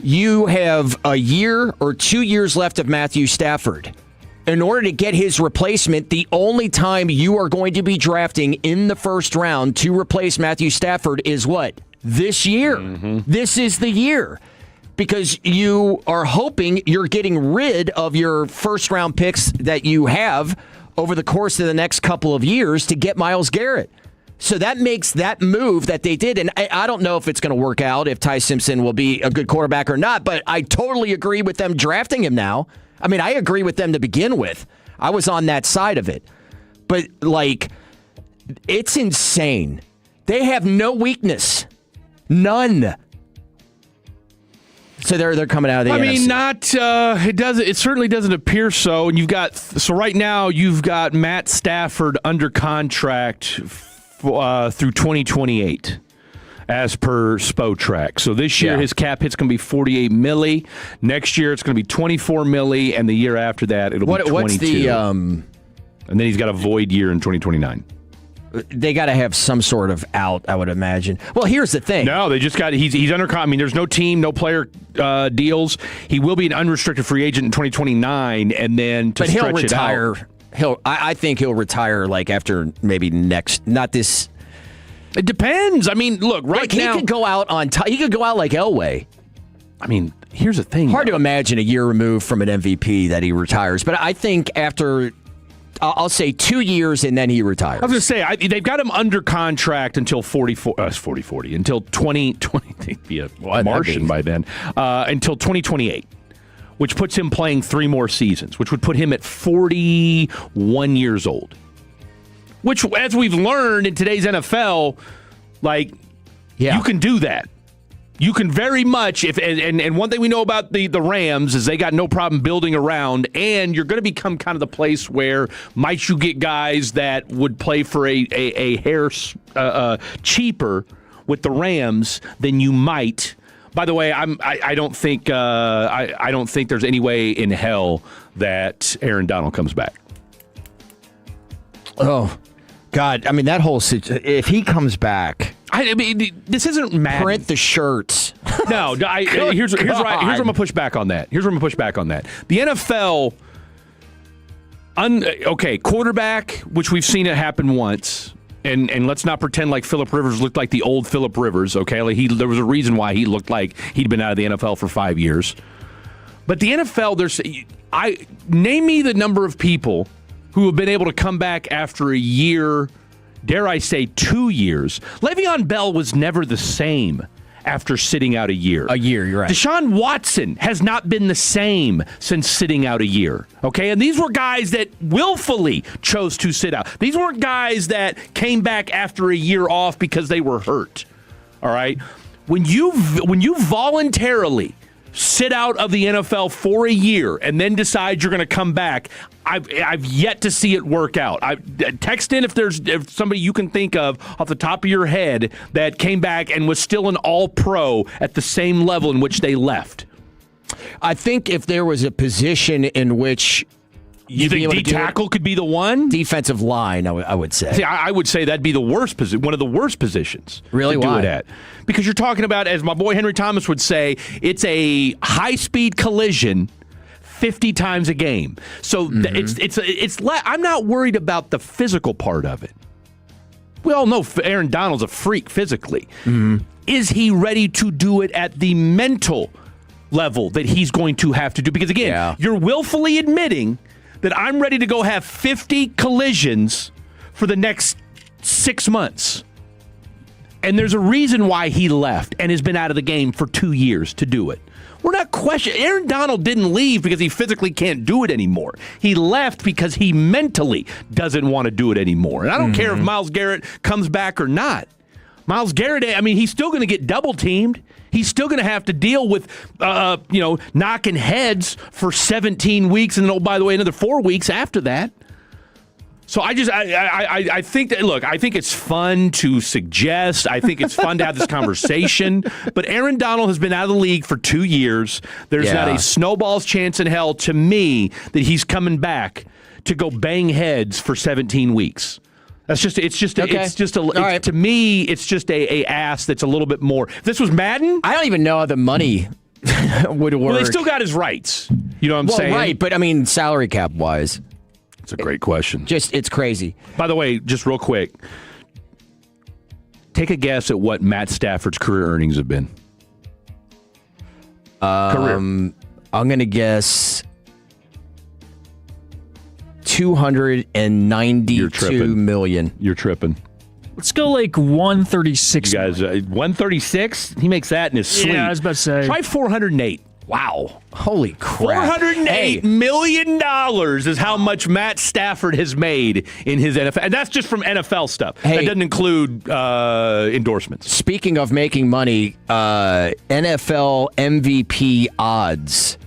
you have a year or 2 years left of Matthew Stafford. In order to get his replacement, the only time you are going to be drafting in the first round to replace Matthew Stafford is what? This year. Mm-hmm. This is the year. Because you are hoping you're getting rid of your first-round picks that you have over the course of the next couple of years to get Myles Garrett. So that makes that move that they did, and I don't know if it's going to work out, if Ty Simpson will be a good quarterback or not, but I totally agree with them drafting him now. I mean, I agree with them to begin with. I was on that side of it. But, it's insane. They have no weakness. None. So they're coming out of the NFC. It certainly doesn't appear so. And right now you've got Matt Stafford under contract through 2028. As per Spotrac. So this year his cap hit's going to be $48 million. Next year it's going to be $24 million, and the year after that it'll be $22 million. And then he's got a void year in 2029. They got to have some sort of out, I would imagine. Well, here's the thing. No, they just got. He's under. I mean, there's no team, no player deals. He will be an unrestricted free agent in 2029, and then to but stretch he'll retire. it out. I think he'll retire like after maybe not this. It depends. I mean, look, right now he could go out on top. He could go out like Elway. I mean, here's the thing. Hard to imagine a year removed from an MVP that he retires, but I think after. I'll say 2 years and then he retires. I was going to say, they've got him under contract until 40, until 2020. He'd be a Martian by then. Until 2028, which puts him playing 3 more seasons, which would put him at 41 years old. Which, as we've learned in today's NFL, you can do that. You can very much, and one thing we know about the Rams is they got no problem building around, and you're going to become kind of the place where might you get guys that would play for a hair cheaper with the Rams than you might. By the way, I don't think there's any way in hell that Aaron Donald comes back. Oh, God! I mean that whole situation. If he comes back. I mean, this isn't Madden. Print the shirts. No, here's where I'm going to push back on that. The NFL, quarterback, which we've seen it happen once, and let's not pretend like Phillip Rivers looked like the old Phillip Rivers, okay? There was a reason why he looked like he'd been out of the NFL for 5 years. But the NFL, name me the number of people who have been able to come back after a year, dare I say 2 years. Le'Veon Bell was never the same after sitting out a year. A year, you're right. Deshaun Watson has not been the same since sitting out a year. Okay, and these were guys that willfully chose to sit out. These weren't guys that came back after a year off because they were hurt. All right? When you voluntarily sit out of the NFL for a year and then decide you're going to come back, I've yet to see it work out. Text in if somebody you can think of off the top of your head that came back and was still an all-pro at the same level in which they left. I think if there was a position in which you think D-tackle could be the one? Defensive line, I would say. See, I would say that'd be the worst position, one of the worst positions. Really? To do Why? it at. Because you're talking about, as my boy Henry Thomas would say, it's a high-speed collision 50 times a game. So I'm not worried about the physical part of it. We all know Aaron Donald's a freak physically. Mm-hmm. Is he ready to do it at the mental level that he's going to have to do? Because, again, you're willfully admitting that I'm ready to go have 50 collisions for the next 6 months. And there's a reason why he left and has been out of the game for 2 years to do it. We're not questioning. Aaron Donald didn't leave because he physically can't do it anymore. He left because he mentally doesn't want to do it anymore. And I don't care if Myles Garrett comes back or not. Myles Garrett, I mean, he's still going to get double teamed. He's still going to have to deal with, knocking heads for 17 weeks and then, oh, by the way, another 4 weeks after that. So I think that, look, I think it's fun to suggest. I think it's fun to have this conversation. But Aaron Donald has been out of the league for 2 years. There's not a snowball's chance in hell to me that he's coming back to go bang heads for 17 weeks. To me, it's just a ass that's a little bit more. If this was Madden, I don't even know how the money would work. Well, they still got his rights. You know what I'm saying? Right, but I mean, salary cap wise. It's a great question. It's crazy. By the way, just real quick, take a guess at what Matt Stafford's career earnings have been. I'm going to guess $292 million. You're tripping. Let's go like 136. You guys, 136? He makes that in his sleep. Yeah, I was about to say. Try 408. Wow. Holy crap. $408 million is how much Matt Stafford has made in his NFL. And that's just from NFL stuff. That doesn't include endorsements. Speaking of making money, NFL MVP odds.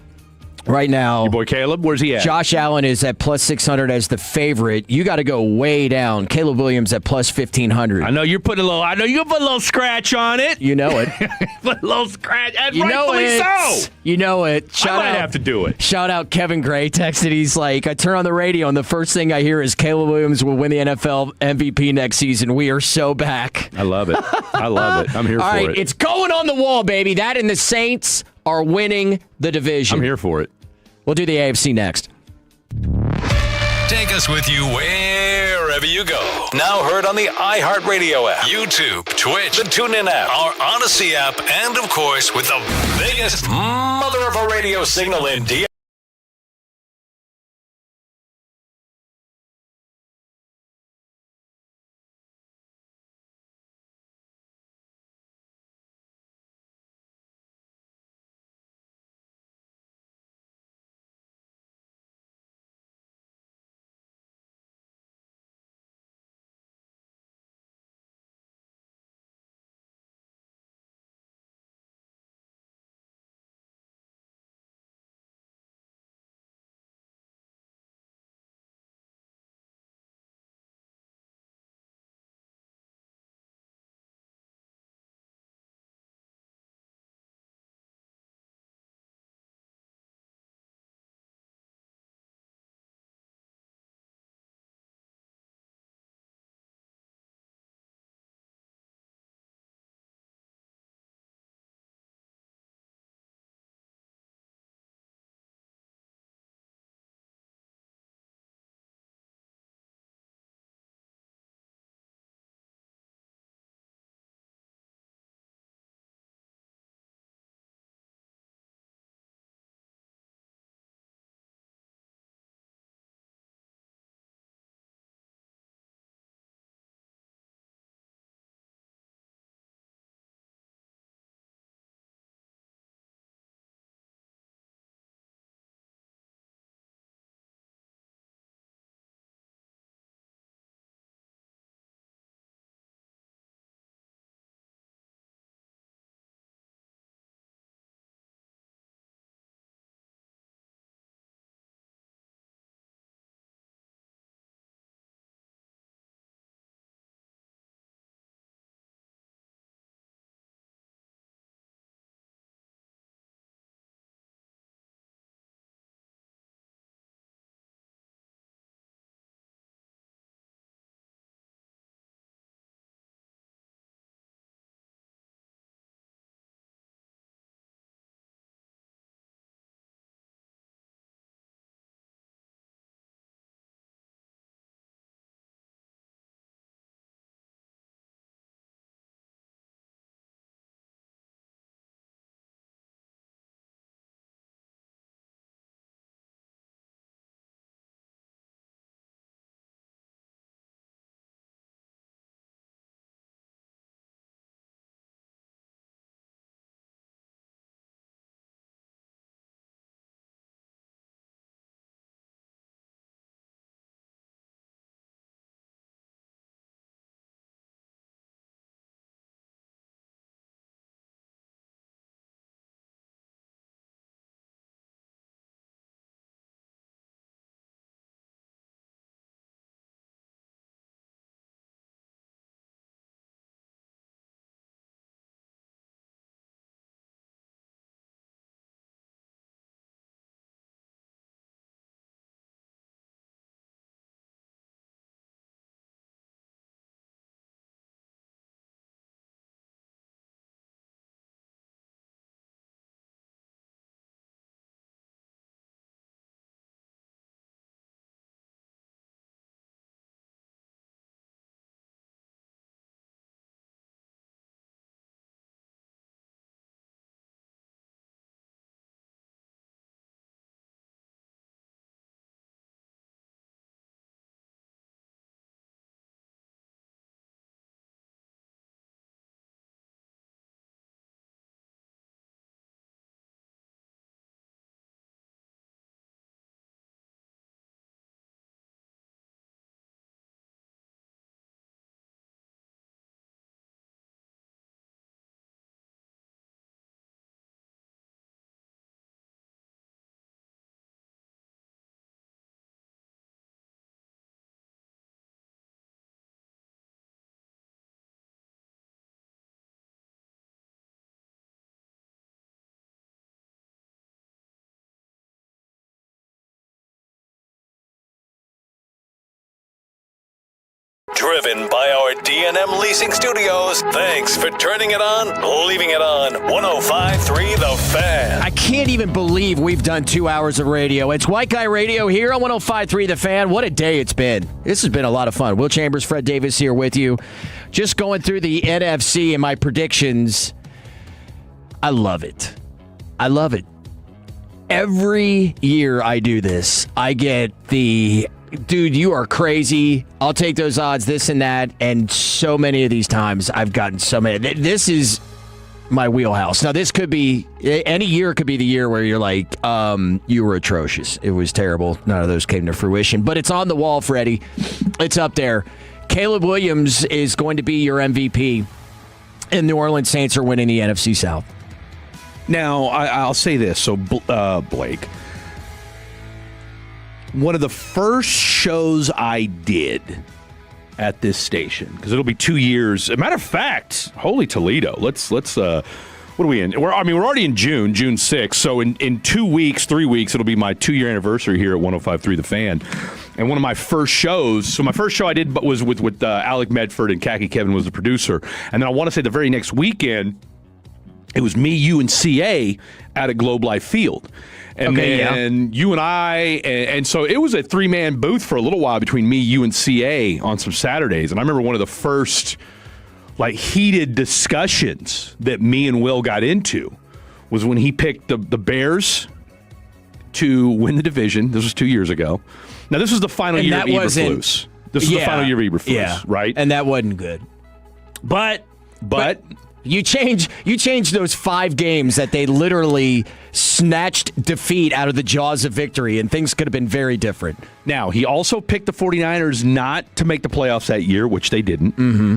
right now. Your boy Caleb, where's he at? Josh Allen is at plus 600 as the favorite. You got to go way down. Caleb Williams at plus 1,500. I know you're putting a little. I know you put a little scratch on it. You know it. Put a little scratch. And You know rightfully it. so. You know it. I might have to do it. Shout out Kevin Gray texted. He's like, I turn on the radio and the first thing I hear is Caleb Williams will win the NFL MVP next season. We are so back. I love it. I love it. I'm here All for right, it. it's going on the wall, baby. That and the Saints are winning the division. I'm here for it. We'll do the AFC next. Take us with you wherever you go. Now heard on the iHeartRadio app, YouTube, Twitch, the TuneIn app, our Odyssey app, and of course with the biggest mother of a radio signal in D. driven by our D&M Leasing Studios. Thanks for turning it on, leaving it on. 105.3 The Fan. I can't even believe we've done 2 hours of radio. It's White Guy Radio here on 105.3 The Fan. What a day it's been. This has been a lot of fun. Will Chambers, Fred Davis here with you. Just going through the NFC and my predictions. I love it. I love it. Every year I do this, I get the, dude, you are crazy. I'll take those odds, this and that. And so many of these times I've gotten so many. This is my wheelhouse. Now, this could be, any year could be the year where you're like, you were atrocious. It was terrible. None of those came to fruition. But it's on the wall, Freddie. It's up there. Caleb Williams is going to be your MVP. And New Orleans Saints are winning the NFC South. Now, I'll say this. So, Blake, one of the first shows I did at this station, because it'll be 2 years. As a matter of fact, holy Toledo. Let's what are we in? We're already in June 6th. So in 2 weeks, 3 weeks, it'll be my 2-year anniversary here at 105.3 The Fan. And one of my first shows, so my first show I did was with Alec Medford, and Khaki Kevin was the producer. And then I want to say the very next weekend, it was me, you, and CA at a Globe Life Field. And then you and I, and so it was a 3-man booth for a little while between me, you, and CA on some Saturdays. And I remember one of the first heated discussions that me and Will got into was when he picked the Bears to win the division. This was 2 years ago. Now, this was the final year of Eberflus. This was the final year of Eberflus, right? And that wasn't good. But you change those 5 games that they literally snatched defeat out of the jaws of victory, and things could have been very different. Now, he also picked the 49ers not to make the playoffs that year, which they didn't. Mm-hmm.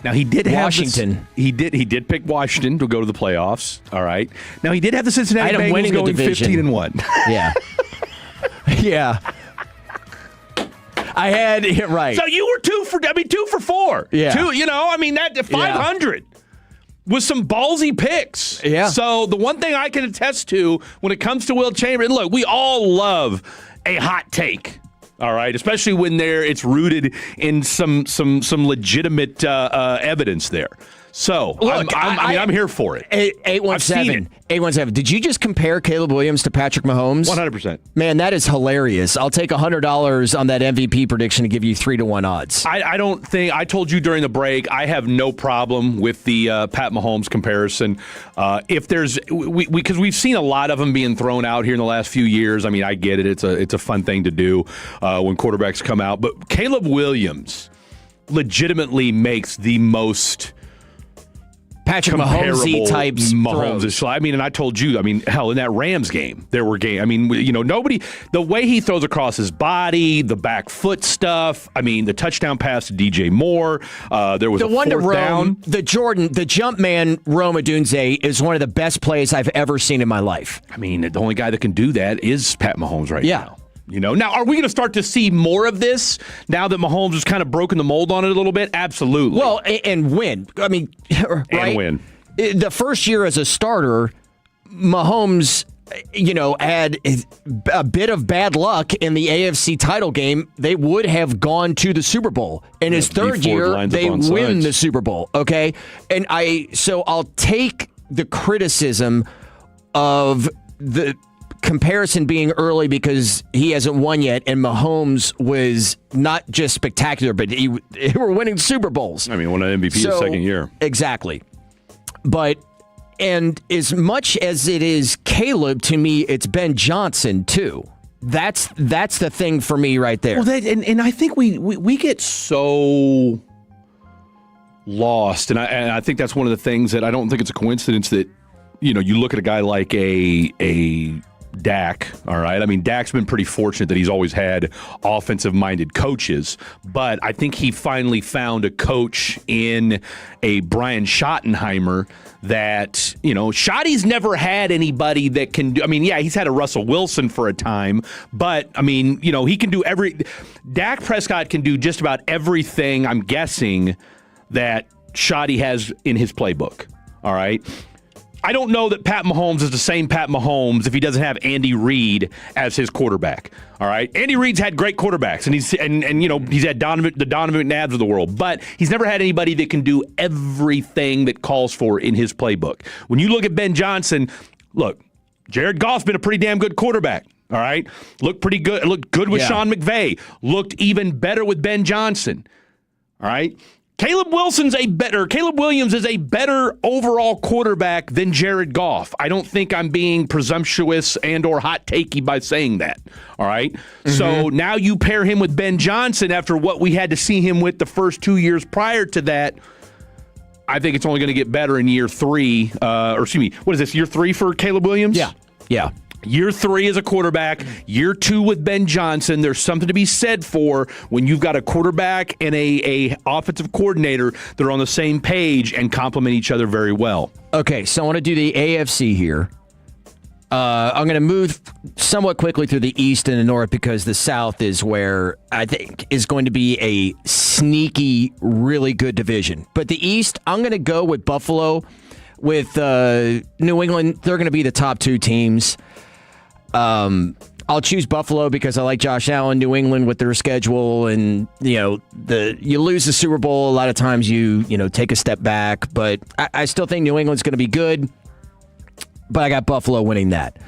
Now, he did have Washington. He did pick Washington to go to the playoffs. All right. Now, he did have the Cincinnati Bengals going 15-1. Yeah. Yeah. I had it right. So you were 2 for 4. Yeah. 2, that 500 was some ballsy picks. Yeah. So the one thing I can attest to when it comes to Will Chambers, look, we all love a hot take. All right, especially when it's rooted in some legitimate evidence there. So look, I'm here for it. 817. Did you just compare Caleb Williams to Patrick Mahomes? 100%. Man, that is hilarious. I'll take $100 on that MVP prediction to give you 3-1 odds. I don't think I told you during the break. I have no problem with the Pat Mahomes comparison. If there's because we've seen a lot of them being thrown out here in the last few years. I mean, I get it. It's a fun thing to do when quarterbacks come out. But Caleb Williams legitimately makes the most Patrick Mahomes-y type throws. I mean, and I told you, hell, in that Rams game, there were nobody, the way he throws across his body, the back foot stuff, the touchdown pass to DJ Moore, there was the a one to fourth down. Rome, the jump man, Rome Odunze, is one of the best plays I've ever seen in my life. The only guy that can do that is Pat Mahomes right now. Now, are we going to start to see more of this now that Mahomes has kind of broken the mold on it a little bit? Absolutely. Well, and win. Right? And win. The first year as a starter, Mahomes, had a bit of bad luck in the AFC title game. They would have gone to the Super Bowl. In his third year, they win the Super Bowl. Okay? And so I'll take the criticism of the comparison being early because he hasn't won yet, and Mahomes was not just spectacular, but they were winning Super Bowls. Won an MVP his second year. Exactly. But, and as much as it is Caleb, to me, it's Ben Johnson, too. That's the thing for me right there. Well, and I think we get so lost, and I think that's one of the things that I don't think it's a coincidence that, you look at a guy like a Dak, all right? Dak's been pretty fortunate that he's always had offensive-minded coaches, but I think he finally found a coach in a Brian Schottenheimer that, Schotty's never had anybody that can do, he's had a Russell Wilson for a time, but, he can do Dak Prescott can do just about everything, I'm guessing, that Schotty has in his playbook, all right? I don't know that Pat Mahomes is the same Pat Mahomes if he doesn't have Andy Reid as his quarterback. All right, Andy Reid's had great quarterbacks, and he's had the Donovan McNabbs of the world, but he's never had anybody that can do everything that calls for in his playbook. When you look at Ben Johnson, look, Jared Goff's been a pretty damn good quarterback. All right, looked pretty good. Looked good with Sean McVay. Looked even better with Ben Johnson. All right. Caleb Williams is a better overall quarterback than Jared Goff. I don't think I'm being presumptuous and or hot takey by saying that. All right. Mm-hmm. So now you pair him with Ben Johnson after what we had to see him with the first 2 years prior to that. I think it's only going to get better in year 3. What is this, year 3 for Caleb Williams? Yeah. Year 3 as a quarterback, year 2 with Ben Johnson. There's something to be said for when you've got a quarterback and a offensive coordinator that are on the same page and complement each other very well. Okay, so I want to do the AFC here. I'm going to move somewhat quickly through the East and the North because the South is where I think is going to be a sneaky, really good division. But the East, I'm going to go with Buffalo. With New England, they're going to be the top 2 teams. I'll choose Buffalo because I like Josh Allen. New England with their schedule, and you lose the Super Bowl. A lot of times you take a step back, but I still think New England's going to be good. But I got Buffalo winning that.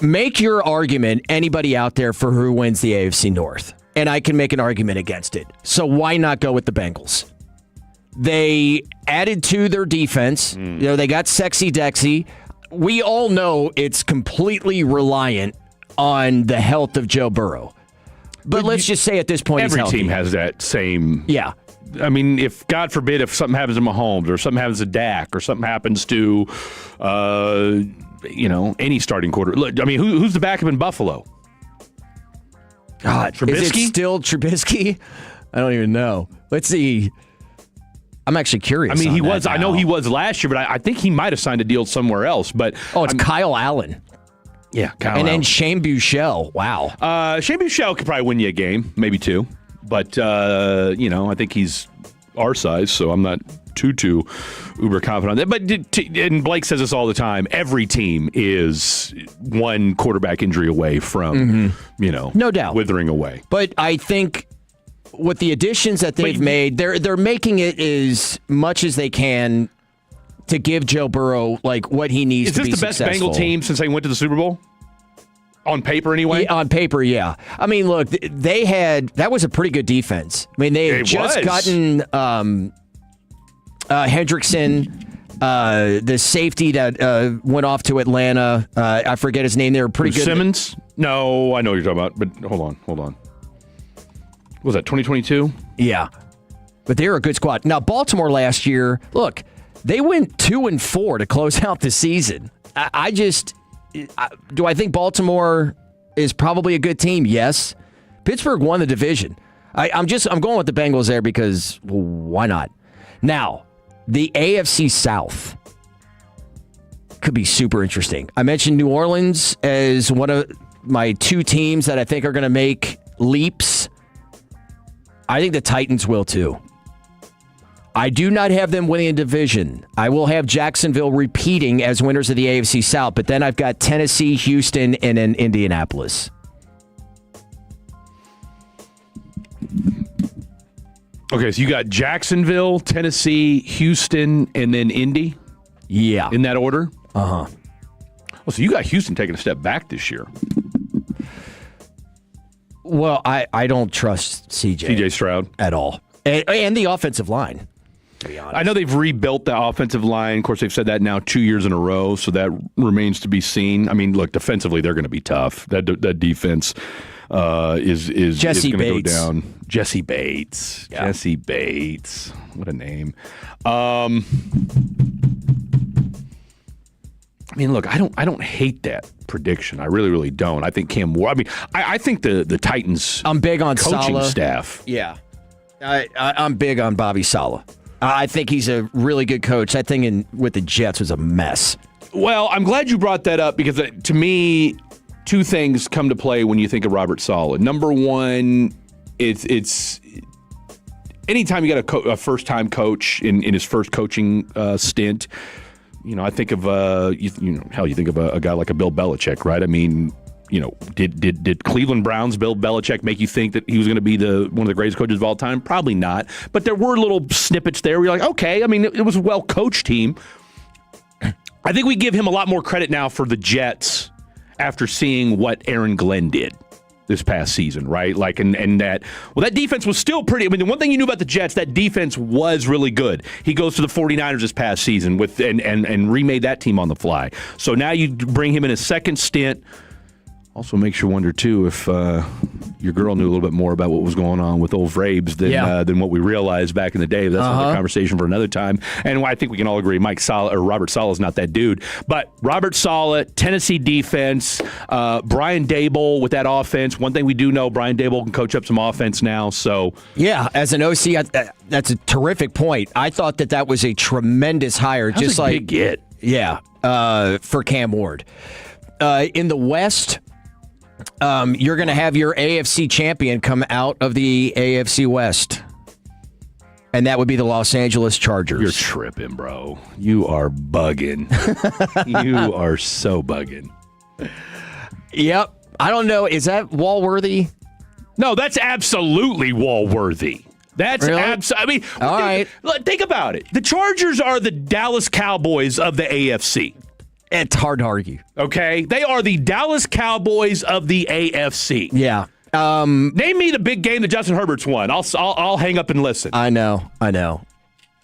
Make your argument, anybody out there, for who wins the AFC North, and I can make an argument against it. So why not go with the Bengals? They added to their defense. They got Sexy Dexy. We all know it's completely reliant on the health of Joe Burrow. But let's just say at this point, every team has that same. Yeah. I mean, if God forbid, if something happens to Mahomes or something happens to Dak or something happens to, any starting quarter. Look, I mean, who's the backup in Buffalo? God, Trubisky? Is it still Trubisky? I don't even know. Let's see. I'm actually curious. I mean, he was. Now. I know he was last year, but I think he might have signed a deal somewhere else. But it's Kyle Allen. Yeah, Kyle and Allen. then Shane Buechele. Wow. Shane Buechele could probably win you a game, maybe 2. But I think he's our size, so I'm not too uber confident on that. But and Blake says this all the time. Every team is one quarterback injury away from no doubt, withering away. But I think, with the additions that they've made, they're making it as much as they can to give Joe Burrow what he needs to be successful. Is this the best Bengal team since they went to the Super Bowl? On paper, anyway? Yeah, on paper, yeah. I mean, look, that was a pretty good defense. I mean, they had just gotten Hendrickson, the safety that went off to Atlanta. I forget his name. They were pretty good. Simmons? No, I know what you're talking about, but hold on. Was that 2022? Yeah. But they were a good squad. Now, Baltimore last year, look, they went 2-4 to close out the season. Do I think Baltimore is probably a good team? Yes. Pittsburgh won the division. I'm going with the Bengals there because why not? Now, the AFC South could be super interesting. I mentioned New Orleans as one of my 2 teams that I think are going to make leaps. I think the Titans will too. I do not have them winning a division. I will have Jacksonville repeating as winners of the AFC South, but then I've got Tennessee, Houston, and then Indianapolis. Okay, so you got Jacksonville, Tennessee, Houston, and then Indy? Yeah. In that order? Uh-huh. Well, so you got Houston taking a step back this year. Well, I don't trust CJ Stroud at all. And the offensive line, to be honest. I know they've rebuilt the offensive line. Of course, they've said that now 2 years in a row, so that remains to be seen. I mean, look, defensively, they're going to be tough. That defense is Jesse going to go Bates. down. Jesse Bates. Yeah. Jesse Bates. What a name. I mean, look, I don't hate that prediction. I really, really don't. I think Cam Ward. I mean, I think the Titans. I'm big on coaching Saleh. Staff. Yeah, I'm big on Bobby Saleh. I think he's a really good coach. That thing with the Jets was a mess. Well, I'm glad you brought that up because to me, 2 things come to play when you think of Robert Saleh. Number one, it's anytime you got a first-time coach in his first coaching stint, I think of you think of a guy like a Bill Belichick, right? I mean, did Cleveland Browns Bill Belichick make you think that he was going to be one of the greatest coaches of all time? Probably not. But there were little snippets there where you're like, okay, I mean, it was a well-coached team. I think we give him a lot more credit now for the Jets after seeing what Aaron Glenn did this past season, right? Like, and that defense was still pretty. I mean, the one thing you knew about the Jets, that defense was really good. He goes to the 49ers this past season and remade that team on the fly. So now you bring him in a second stint. Also makes you wonder, too, if your girl knew a little bit more about what was going on with old Vrabes than what we realized back in the day. That's another conversation for another time. And I think we can all agree Robert Saleh is not that dude. But Robert Saleh, Tennessee defense, Brian Daboll with that offense. One thing we do know, Brian Daboll can coach up some offense now. So yeah, as an OC, that's a terrific point. I thought that was a tremendous hire. That's just a like big get. Yeah, for Cam Ward. In the West, you're going to have your AFC champion come out of the AFC West, and that would be the Los Angeles Chargers. You're tripping, bro. You are bugging. You are so bugging. Yep. I don't know. Is that Walworthy? No, that's absolutely Walworthy. That's really? I mean, all right. Think about it. The Chargers are the Dallas Cowboys of the AFC. It's hard to argue. Okay? They are the Dallas Cowboys of the AFC. Yeah. Name me the big game that Justin Herbert's won. I'll hang up and listen. I know. And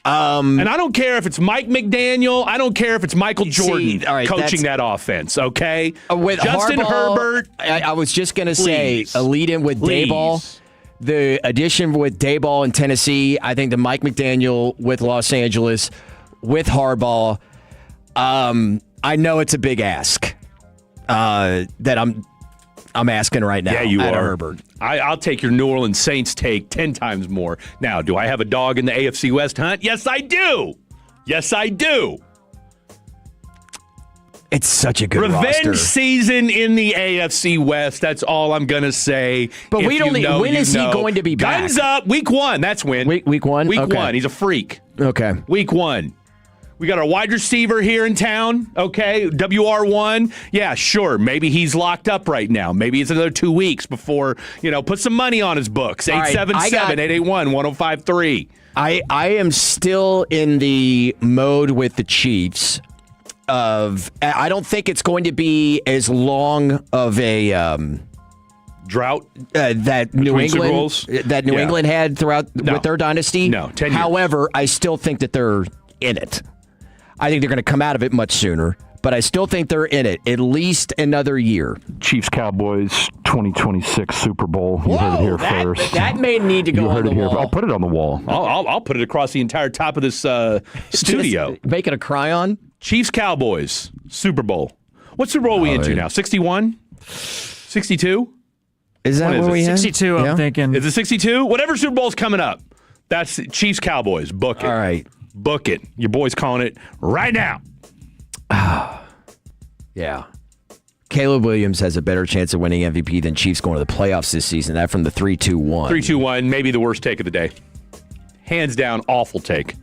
I don't care if it's Mike McDaniel. I don't care if it's Michael Jordan coaching that offense, okay? With Justin Harbaugh, Herbert. I was just going to say, a lead-in with Daboll. The addition with Daboll in Tennessee, I think the Mike McDaniel with Los Angeles, with Harbaugh. I know it's a big ask that I'm asking right now. Yeah, you are. Herbert. I'll take your New Orleans Saints take 10 times more. Now, do I have a dog in the AFC West hunt? Yes, I do. Yes, I do. It's such a good Revenge roster. season in the AFC West. That's all I'm going to say. But when is he going to be back? Guns up. Week 1. That's when. Week 1? Week Okay. 1. He's a freak. Okay. Week 1. We got our wide receiver here in town, okay? WR1. Yeah, sure. Maybe he's locked up right now. Maybe it's another 2 weeks before, put some money on his books. 877-881-1053. I am still in the mode with the Chiefs of I don't think it's going to be as long of a drought that New England had throughout with their dynasty. No, 10 years. However, I still think that they're in it. I think they're going to come out of it much sooner, but I still think they're in it at least another year. Chiefs Cowboys 2026 Super Bowl. You heard it here first. That may need to go on the wall. I'll put it on the wall. I'll put it across the entire top of this studio. Make it a cry-on. Chiefs Cowboys Super Bowl. What Super Bowl are we into now? 61? 62? Is that what we have? 62, I'm thinking. Is it 62? Whatever Super Bowl's coming up. That's Chiefs Cowboys. Book it. All right. Book it. Your boy's calling it right now. Yeah. Caleb Williams has a better chance of winning MVP than Chiefs going to the playoffs this season. That from the 3-2-1. 3-2-1, maybe the worst take of the day. Hands down, awful take.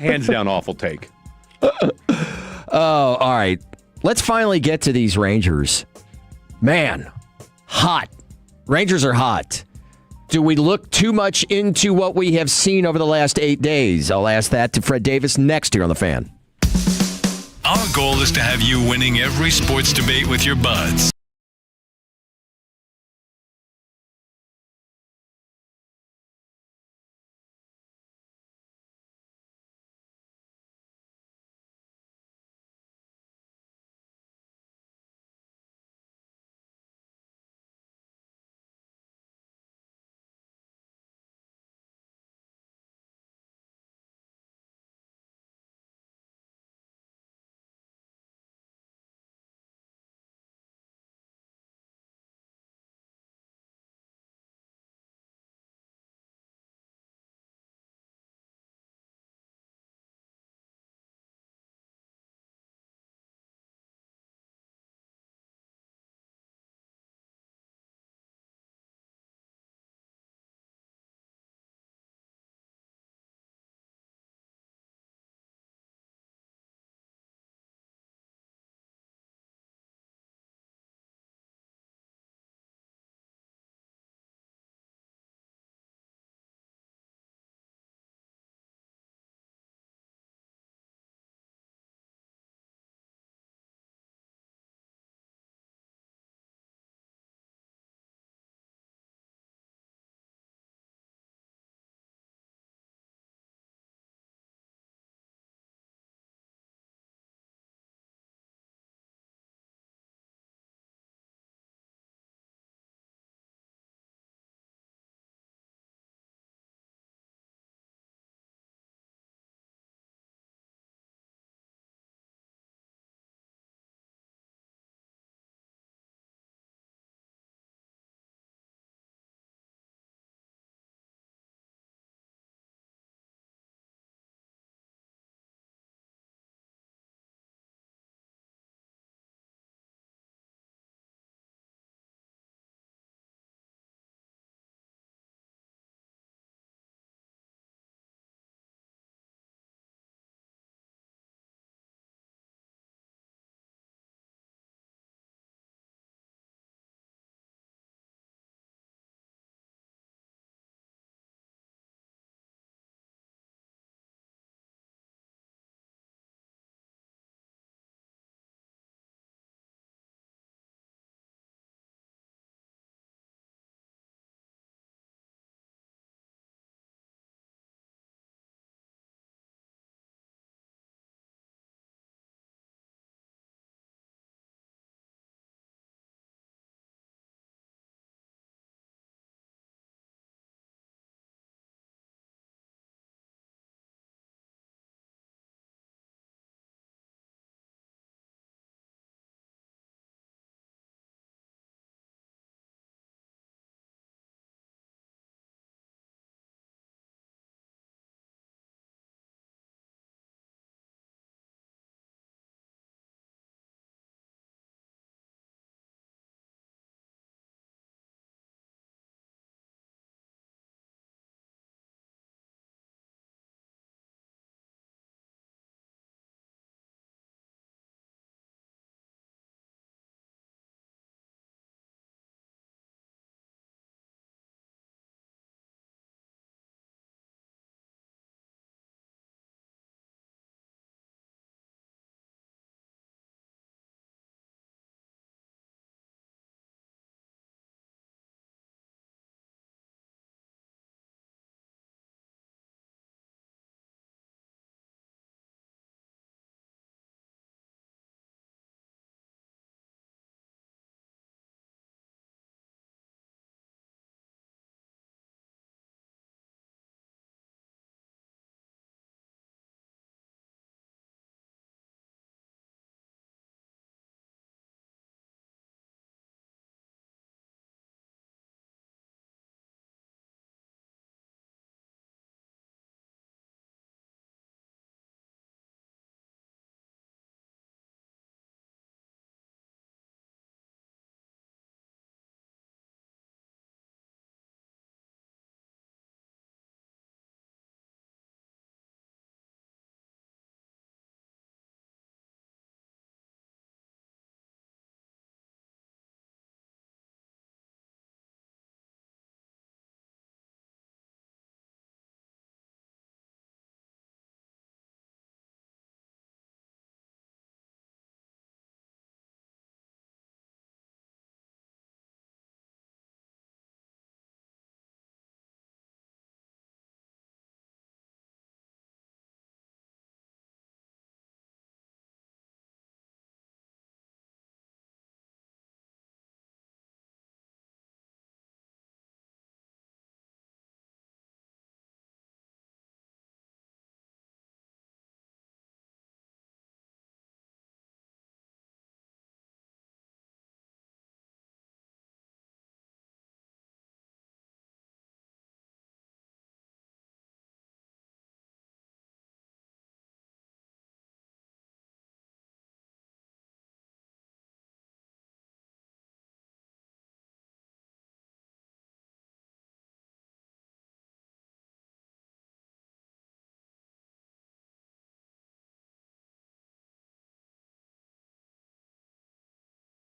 Hands down, awful take. All right. Let's finally get to these Rangers. Man, hot. Rangers are hot. Do we look too much into what we have seen over the last 8 days? I'll ask that to Fred Davis next here on The Fan. Our goal is to have you winning every sports debate with your buds.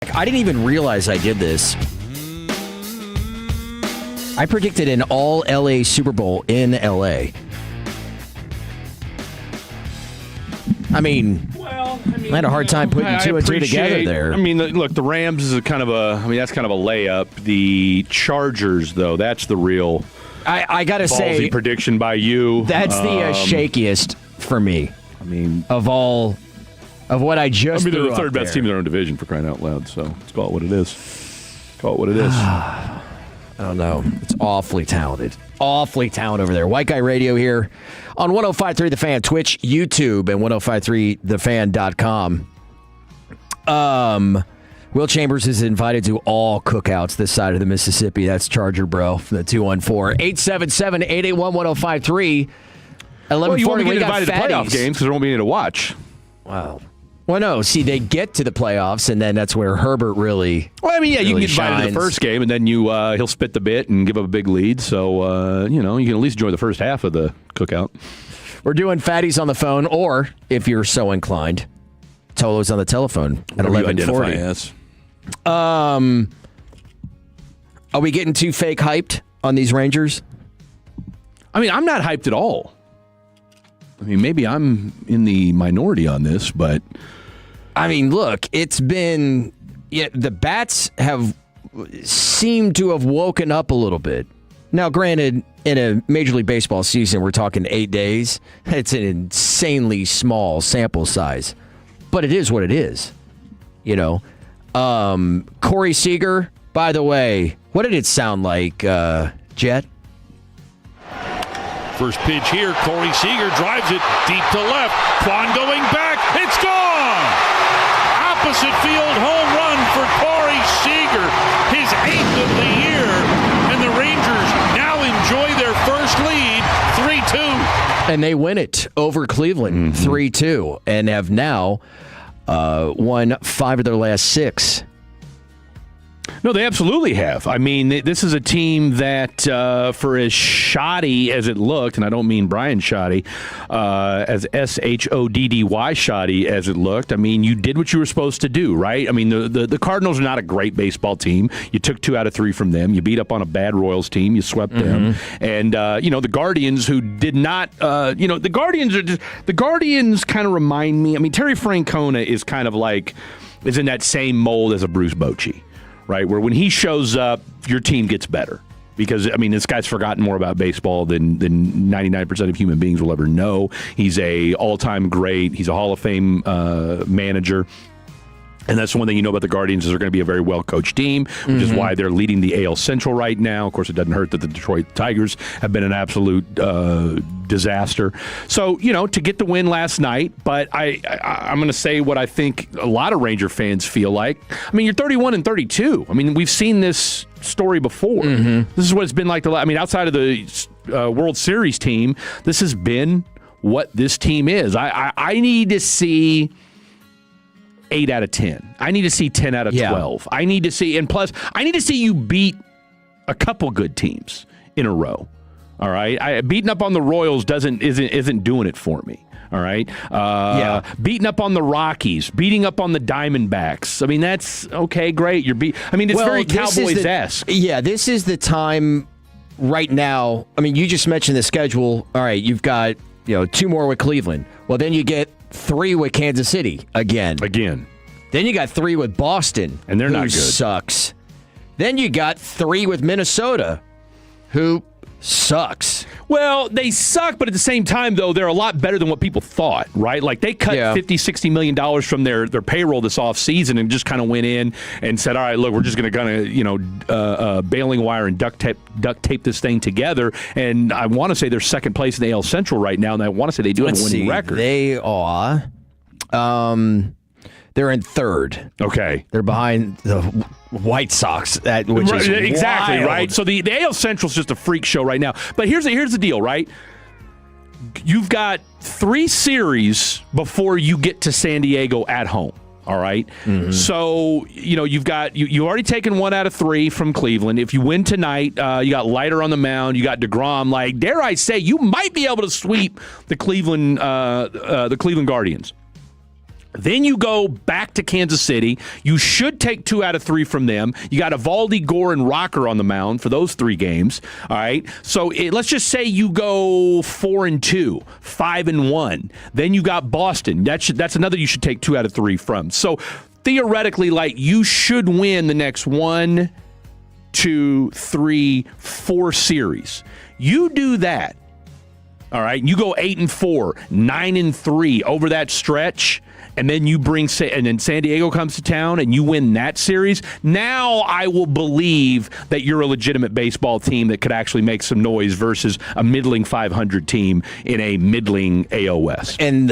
I didn't even realize I did this. I predicted an all LA Super Bowl in LA. I mean, I had a hard time putting two and two together there. I mean, look, the Rams is that's kind of a layup. The Chargers, though, that's the real I got to say, prediction by you. That's the shakiest for me. I mean, of what I just they're threw the third up best there. team in their own division, for crying out loud. So let's call it what it is. Call it what it is. I don't know. It's awfully talented. Awfully talented over there. White Guy Radio here on 105.3 The Fan, Twitch, YouTube, and 105.3thefan.com. Will Chambers is invited to all cookouts this side of the Mississippi. That's Charger Bro from the 214-877-881-1053. 11:40. Well, you won't be getting invited to Fatties. playoff games because there won't be any to watch. Wow. Well, no. See, they get to the playoffs, and then that's where Herbert really. Well, I mean, yeah, you can get invited shines. to the first game, and then he'll spit the bit and give up a big lead. So you can at least enjoy the first half of the cookout. We're doing Fatties on the phone, or if you're so inclined, Tolo's on the telephone at 11:40. Yes. Are we getting too fake hyped on these Rangers? I mean, I'm not hyped at all. I mean, maybe I'm in the minority on this, but I mean, look, it's been the bats have seemed to have woken up a little bit. Now, granted, in a Major League Baseball season, we're talking 8 days. It's an insanely small sample size, but it is what it is. Corey Seager, by the way, what did it sound like, Jet? First pitch here, Corey Seager drives it deep to left. Kwan going back, it's gone! Opposite field home run for Corey Seager, his 8th of the year, and the Rangers now enjoy their first lead, 3-2. And they win it over Cleveland, 3-2, and have now won 5 of their last 6. No, they absolutely have. I mean, this is a team that, for as shoddy as it looked, and I don't mean Brian Shoddy, as SHODDY shoddy as it looked, I mean, you did what you were supposed to do, right? I mean, the Cardinals are not a great baseball team. You took 2 out of 3 from them. You beat up on a bad Royals team. You swept them. And, the Guardians, who did not, the Guardians kind of remind me, I mean, Terry Francona is kind of like, is in that same mold as a Bruce Bochy. Right, where when he shows up, your team gets better. Because, I mean, this guy's forgotten more about baseball than 99% of human beings will ever know. He's a all-time great. He's a Hall of Fame manager. And that's the one thing you know about the Guardians is they're going to be a very well-coached team, which is why they're leading the AL Central right now. Of course, it doesn't hurt that the Detroit Tigers have been an absolute disaster. So, to get the win last night, but I'm going to say what I think a lot of Ranger fans feel like. I mean, you're 31-32. I mean, we've seen this story before. This is what it's been like. Outside of the World Series team, this has been what this team is. I need to see 8 out of 10. I need to see 10 out of 12. I need to see, and plus, I need to see you beat a couple good teams in a row. All right, beating up on the Royals isn't doing it for me. All right, beating up on the Rockies, beating up on the Diamondbacks. I mean, that's okay, great. It's very Cowboys-esque. This is the time right now. I mean, you just mentioned the schedule. All right, you've got 2 more with Cleveland. Well, then you get 3 with Kansas City again. Then you got 3 with Boston, and they're not good. Sucks. Then you got 3 with Minnesota, who sucks. Well, they suck, but at the same time, though, they're a lot better than what people thought, right? Like, they cut $50-60 million from their payroll this offseason and just kind of went in and said, all right, look, we're just going to baling wire and duct tape this thing together. And I want to say they're second place in the AL Central right now, and I want to say they do have a winning record. They are. They're in 3rd. Okay. They're behind the White Sox, which is exactly wild. right. So the AL Central's just a freak show right now. But here's the deal, right? You've got 3 series before you get to San Diego at home. All right. So you've already taken 1 out of 3 from Cleveland. If you win tonight, you got Leiter on the mound. You got DeGrom. Like, dare I say, you might be able to sweep the Cleveland Guardians. Then you go back to Kansas City. You should take 2 out of 3 from them. You got Evaldi, Gore, and Rocker on the mound for those 3 games. All right. So let's just say you go 4-2, 5-1. Then you got Boston. That's another you should take 2 out of 3 from. So theoretically, like, you should win the next 1, 2, 3, 4 series. You do that. All right. You go 8-4, 9-3 over that stretch. And then and then San Diego comes to town and you win that series. Now I will believe that you're a legitimate baseball team that could actually make some noise versus a middling 500 team in a middling AOS. And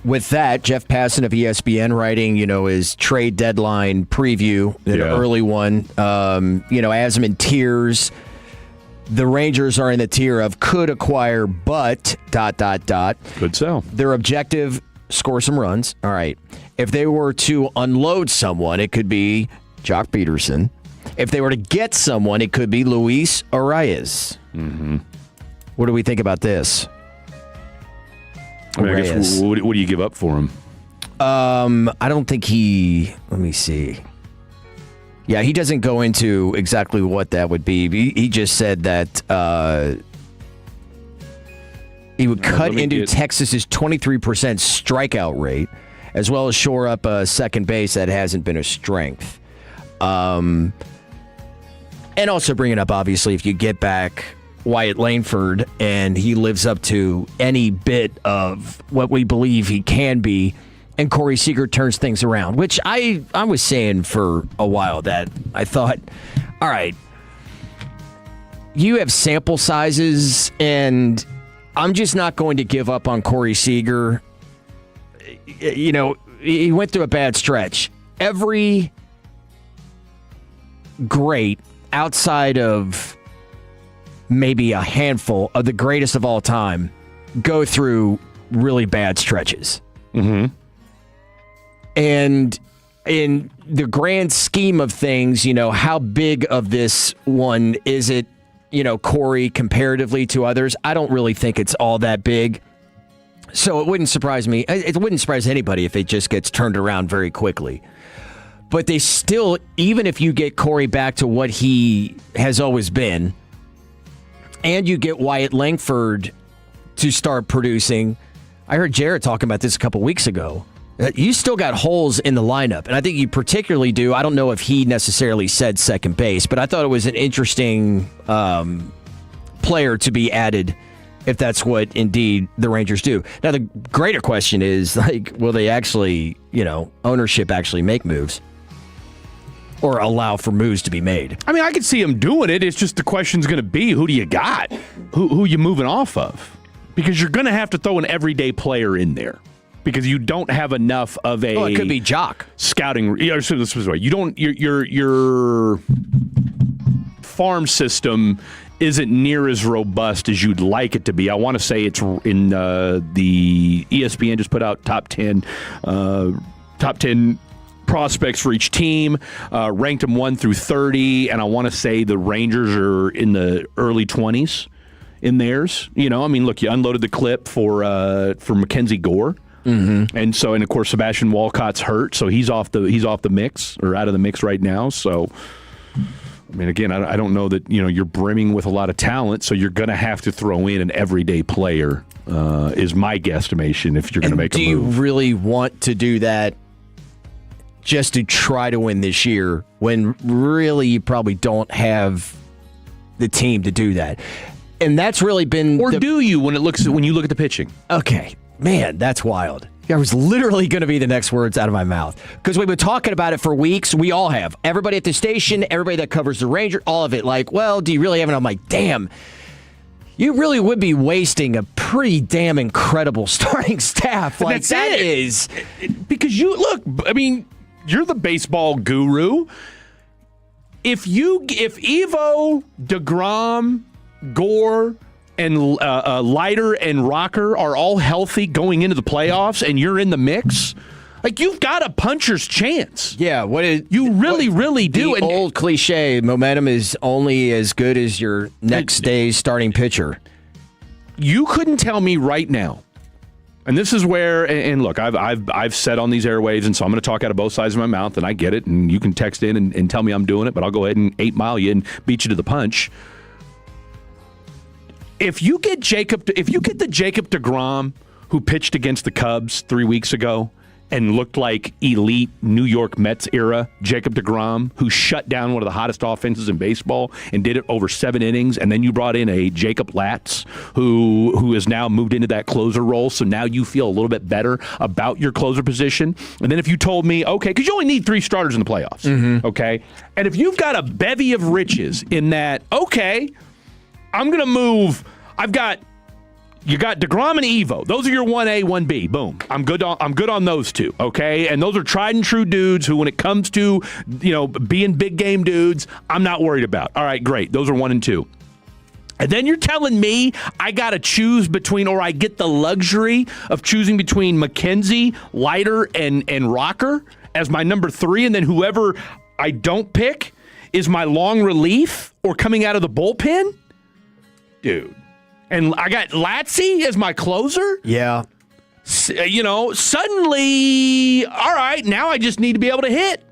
with that, Jeff Passan of ESPN writing, his trade deadline preview, an early one, has him in tiers. The Rangers are in the tier of could acquire, but ... Could sell. Their objective, score some runs. All right. If they were to unload someone, it could be Jock Peterson. If they were to get someone, it could be Luis Arias. Mm-hmm. What do we think about this? I guess, what do you give up for him? I don't think let me see. Yeah, he doesn't go into exactly what that would be. He just said that he would cut into Texas's 23% strikeout rate, as well as shore up a second base that hasn't been a strength. And also bring it up, obviously, if you get back Wyatt Langford and he lives up to any bit of what we believe he can be, and Corey Seager turns things around, which I was saying for a while that I thought, all right, you have sample sizes, and I'm just not going to give up on Corey Seager. He went through a bad stretch. Every great, outside of maybe a handful of the greatest of all time, go through really bad stretches. Mm-hmm. And in the grand scheme of things, how big of this one is it, Corey, comparatively to others? I don't really think it's all that big. So it wouldn't surprise me. It wouldn't surprise anybody if it just gets turned around very quickly. But they still, even if you get Corey back to what he has always been, and you get Wyatt Langford to start producing, I heard Jared talking about this a couple weeks ago. You still got holes in the lineup, and I think you particularly do. I don't know if he necessarily said second base, but I thought it was an interesting player to be added if that's what indeed the Rangers do. Now, the greater question is, will they actually, ownership actually make moves or allow for moves to be made? I mean, I could see him doing it. It's just the question's going to be, who do you got? Who you moving off of? Because you're going to have to throw an everyday player in there. Because you don't have enough of a. Oh, it could be Jock scouting. You don't. Your farm system isn't near as robust as you'd like it to be. I want to say it's in the ESPN just put out top 10 prospects for each team, ranked them 1 through 30, and I want to say the Rangers are in the early 20s in theirs. Look, you unloaded the clip for Mackenzie Gore. Mm-hmm. And of course, Sebastian Walcott's hurt, so he's off the mix, or out of the mix right now. So, I mean, again, I don't know that you're brimming with a lot of talent, so you're going to have to throw in an everyday player. Is my guesstimation if you're going to make a move. Do you really want to do that just to try to win this year when really you probably don't have the team to do that? And that's really been. Or do you when you look at the pitching? Okay. Man, that's wild. That was literally going to be the next words out of my mouth. Because we've been talking about it for weeks. We all have. Everybody at the station, everybody that covers the Ranger, all of it. Do you really have it? I'm like, damn. You really would be wasting a pretty damn incredible starting staff. Like, that is. Because you're the baseball guru. If Evo, DeGrom, Gore, and Leiter and Rocker are all healthy going into the playoffs, and you're in the mix, you've got a puncher's chance. Yeah, you really do. The old cliche: momentum is only as good as your next day's starting pitcher. You couldn't tell me right now And this is where, and look, I've said on these airwaves, and so I'm going to talk out of both sides of my mouth, and I get it, and you can text in and tell me I'm doing it, but I'll go ahead and 8-mile you and beat you to the punch. If you get the Jacob deGrom who pitched against the Cubs 3 weeks ago and looked like elite New York Mets era Jacob deGrom, who shut down one of the hottest offenses in baseball and did it over 7 innings, and then you brought in a Jacob Latz who has now moved into that closer role, so now you feel a little bit better about your closer position. And then if you told me, okay, because you only need 3 starters in the playoffs, okay? And if you've got a bevy of riches in that, okay, I'm going to move, you got deGrom and Evo. Those are your 1A, 1B. Boom. I'm good on those two, okay? And those are tried and true dudes who, when it comes to, being big game dudes, I'm not worried about. All right, great. Those are 1 and 2. And then you're telling me I got to choose between, or I get the luxury of choosing between McKenzie, Leiter, and Rocker as my number 3, and then whoever I don't pick is my long relief or coming out of the bullpen? Dude. And I got Latzy as my closer? Yeah. Suddenly, all right, now I just need to be able to hit.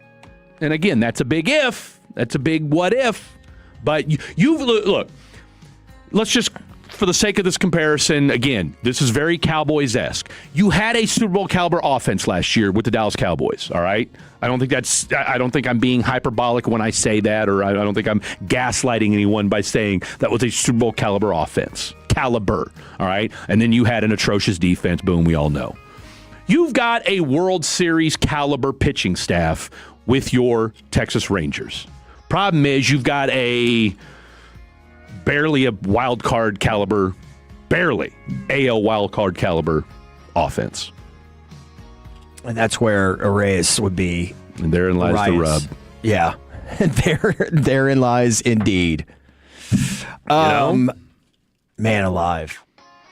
And again, that's a big if. That's a big what if. But you've look, let's just, for the sake of this comparison, again, this is very Cowboys-esque. You had a Super Bowl caliber offense last year with the Dallas Cowboys, all right? I don't think I'm being hyperbolic when I say that, or I don't think I'm gaslighting anyone by saying that was a Super Bowl caliber offense. Caliber, all right? And then you had an atrocious defense, boom, we all know. You've got a World Series caliber pitching staff with your Texas Rangers. Problem is you've got barely a wild card caliber, barely AL wild card caliber offense. And that's where Arraez would be. And therein lies the rub. Yeah. Therein lies indeed. Man alive.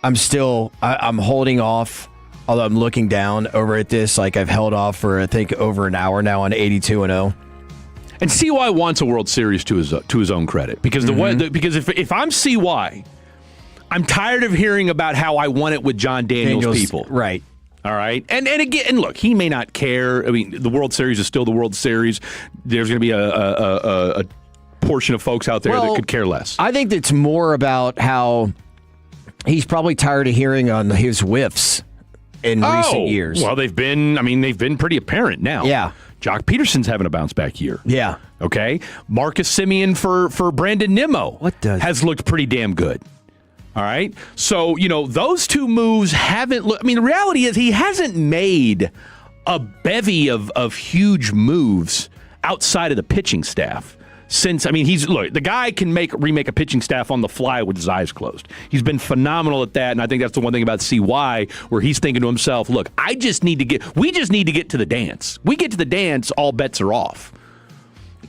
I'm holding off, although I'm looking down over at this like I've held off for, I think, over an hour now on 82-0. And CY wants a World Series to his own credit. Because because if I'm CY, I'm tired of hearing about how I won it with John Daniels people. Right. All right. And again, and look, he may not care. I mean, the World Series is still the World Series. There's going to be a portion of folks out there that could care less. I think it's more about how he's probably tired of hearing on his whiffs in recent years. Well, they've been pretty apparent now. Yeah. Jock Peterson's having a bounce back year. Yeah. Okay. Marcus Semien for Brandon Nimmo has looked pretty damn good. All right. So, those two moves haven't looked. I mean, the reality is he hasn't made a bevy of huge moves outside of the pitching staff. The guy can remake a pitching staff on the fly with his eyes closed. He's been phenomenal at that, and I think that's the one thing about CY where he's thinking to himself, look, we just need to get to the dance. We get to the dance, all bets are off.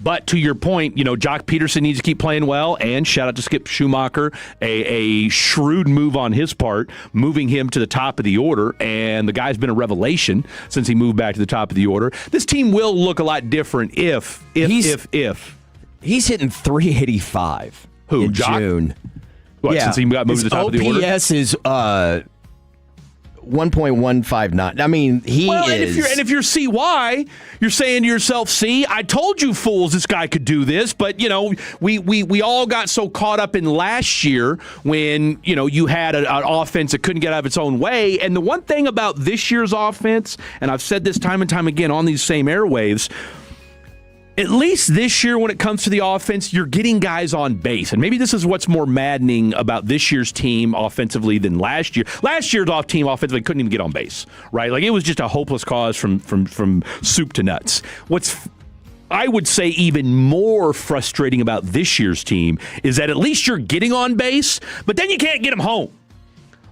But to your point, Jock Peterson needs to keep playing well, and shout out to Skip Schumacher, a shrewd move on his part, moving him to the top of the order, and the guy's been a revelation since he moved back to the top of the order. This team will look a lot different if. He's hitting 385 in Jock? June. Since he got moved to the top of the order? OPS is 1.159. I mean, he is. And if you're CY, you're saying to yourself, see, I told you fools this guy could do this, but, we all got so caught up in last year when, you had an offense that couldn't get out of its own way. And the one thing about this year's offense, and I've said this time and time again on these same airwaves, at least this year when it comes to the offense, you're getting guys on base. And maybe this is what's more maddening about this year's team offensively than last year. Last year's team offensively couldn't even get on base, right? Like, it was just a hopeless cause from soup to nuts. What's, I would say, even more frustrating about this year's team is that at least you're getting on base, but then you can't get them home.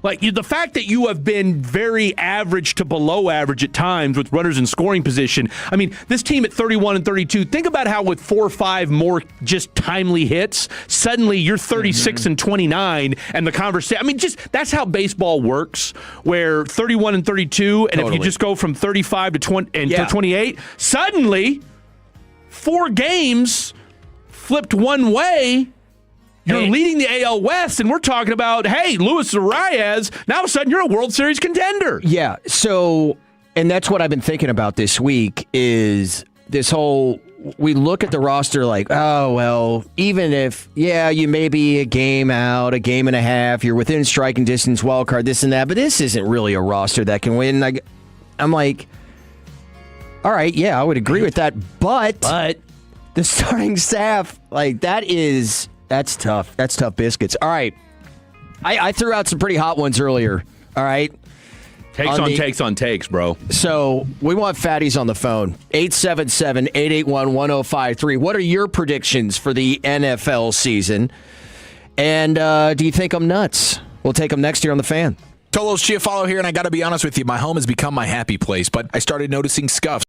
Like, the fact that you have been very average to below average at times with runners in scoring position. I mean, this team at 31 and 32, think about how with 4 or 5 more just timely hits, suddenly you're 36 and 29, and the conversation. I mean, just that's how baseball works, where 31 and 32, and if you just go from 35 to 20 and to 28, suddenly 4 games flipped one way. You're leading the AL West, and we're talking about, hey, Luis Arias, now all of a sudden you're a World Series contender. Yeah, so, and that's what I've been thinking about this week is this whole, we look at the roster like, oh, well, even if, you may be a game out, a game and a half, you're within striking distance, wild card, this and that, but this isn't really a roster that can win. I'm like, all right, I would agree with that, but the starting staff, that's tough. That's tough biscuits. All right. I threw out some pretty hot ones earlier. All right. Takes on takes, bro. So we want fatties on the phone. 877-881-1053. What are your predictions for the NFL season? And do you think I'm nuts? We'll take them next year on The Fan. Tolos Chiafalo here, and I got to be honest with you. My home has become my happy place, but I started noticing scuffs.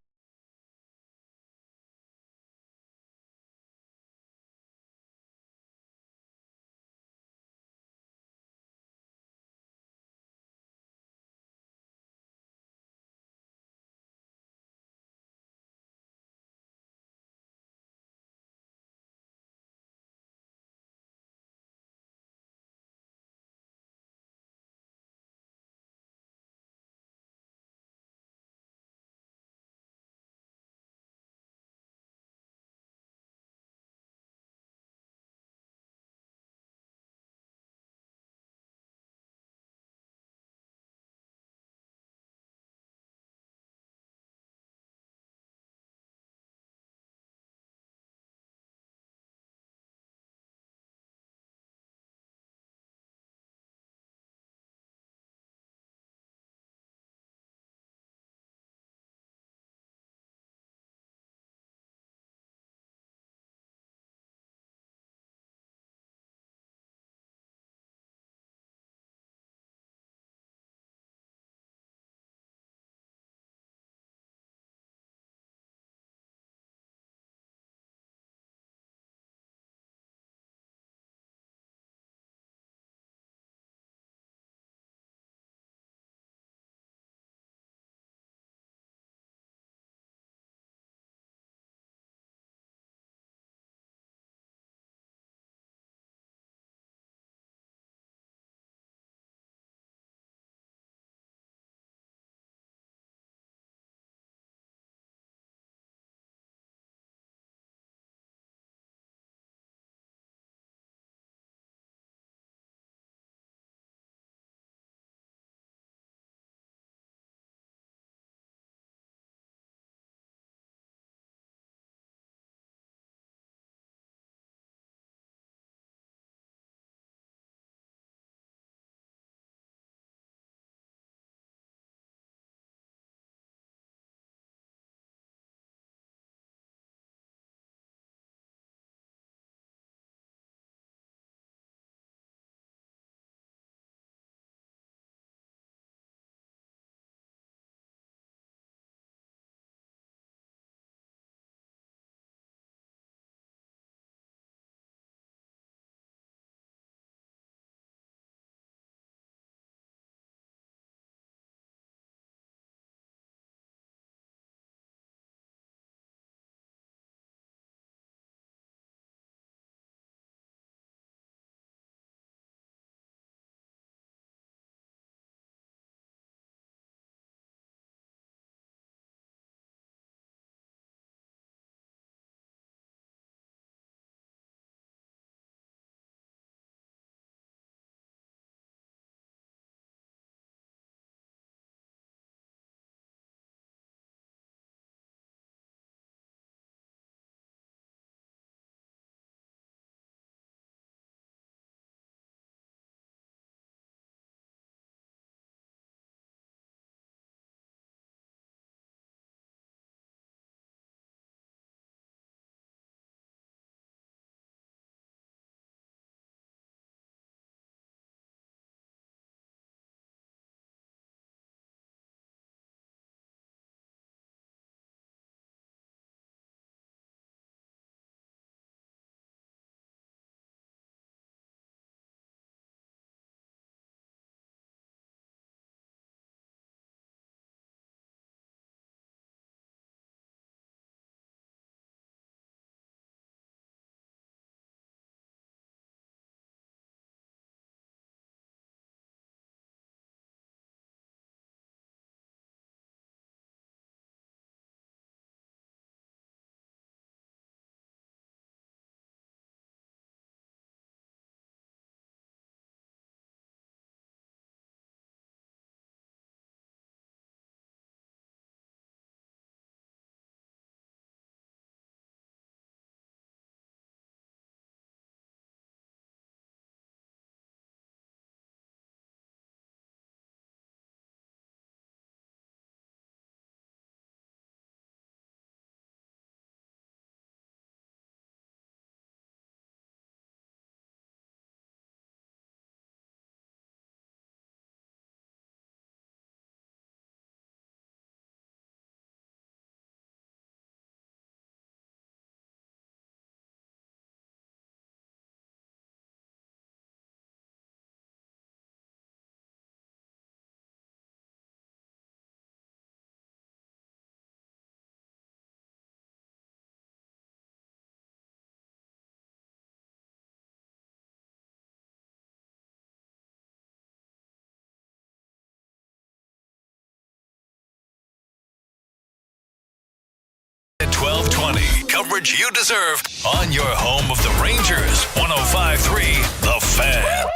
coverage you deserve on your home of the Rangers. 105.3 The Fan.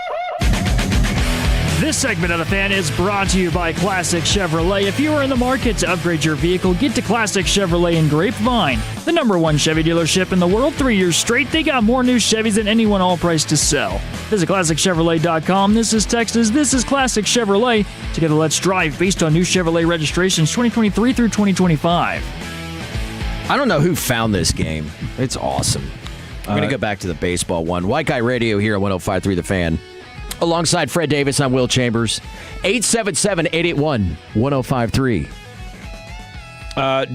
This segment of The Fan is brought to you by Classic Chevrolet. If you are in the market to upgrade your vehicle, get to Classic Chevrolet in Grapevine, the #1 Chevy dealership in the world. 3 years straight, they got more new Chevys than anyone all priced to sell. Visit ClassicChevrolet.com. This is Texas. This is Classic Chevrolet. Together, let's drive based on new Chevrolet registrations 2023 through 2025. I don't know who found this game. It's awesome. I'm going to go back to the baseball one. White Guy Radio here at 105.3 The Fan. Alongside Fred Davis, I'm Will Chambers. 877-881-1053.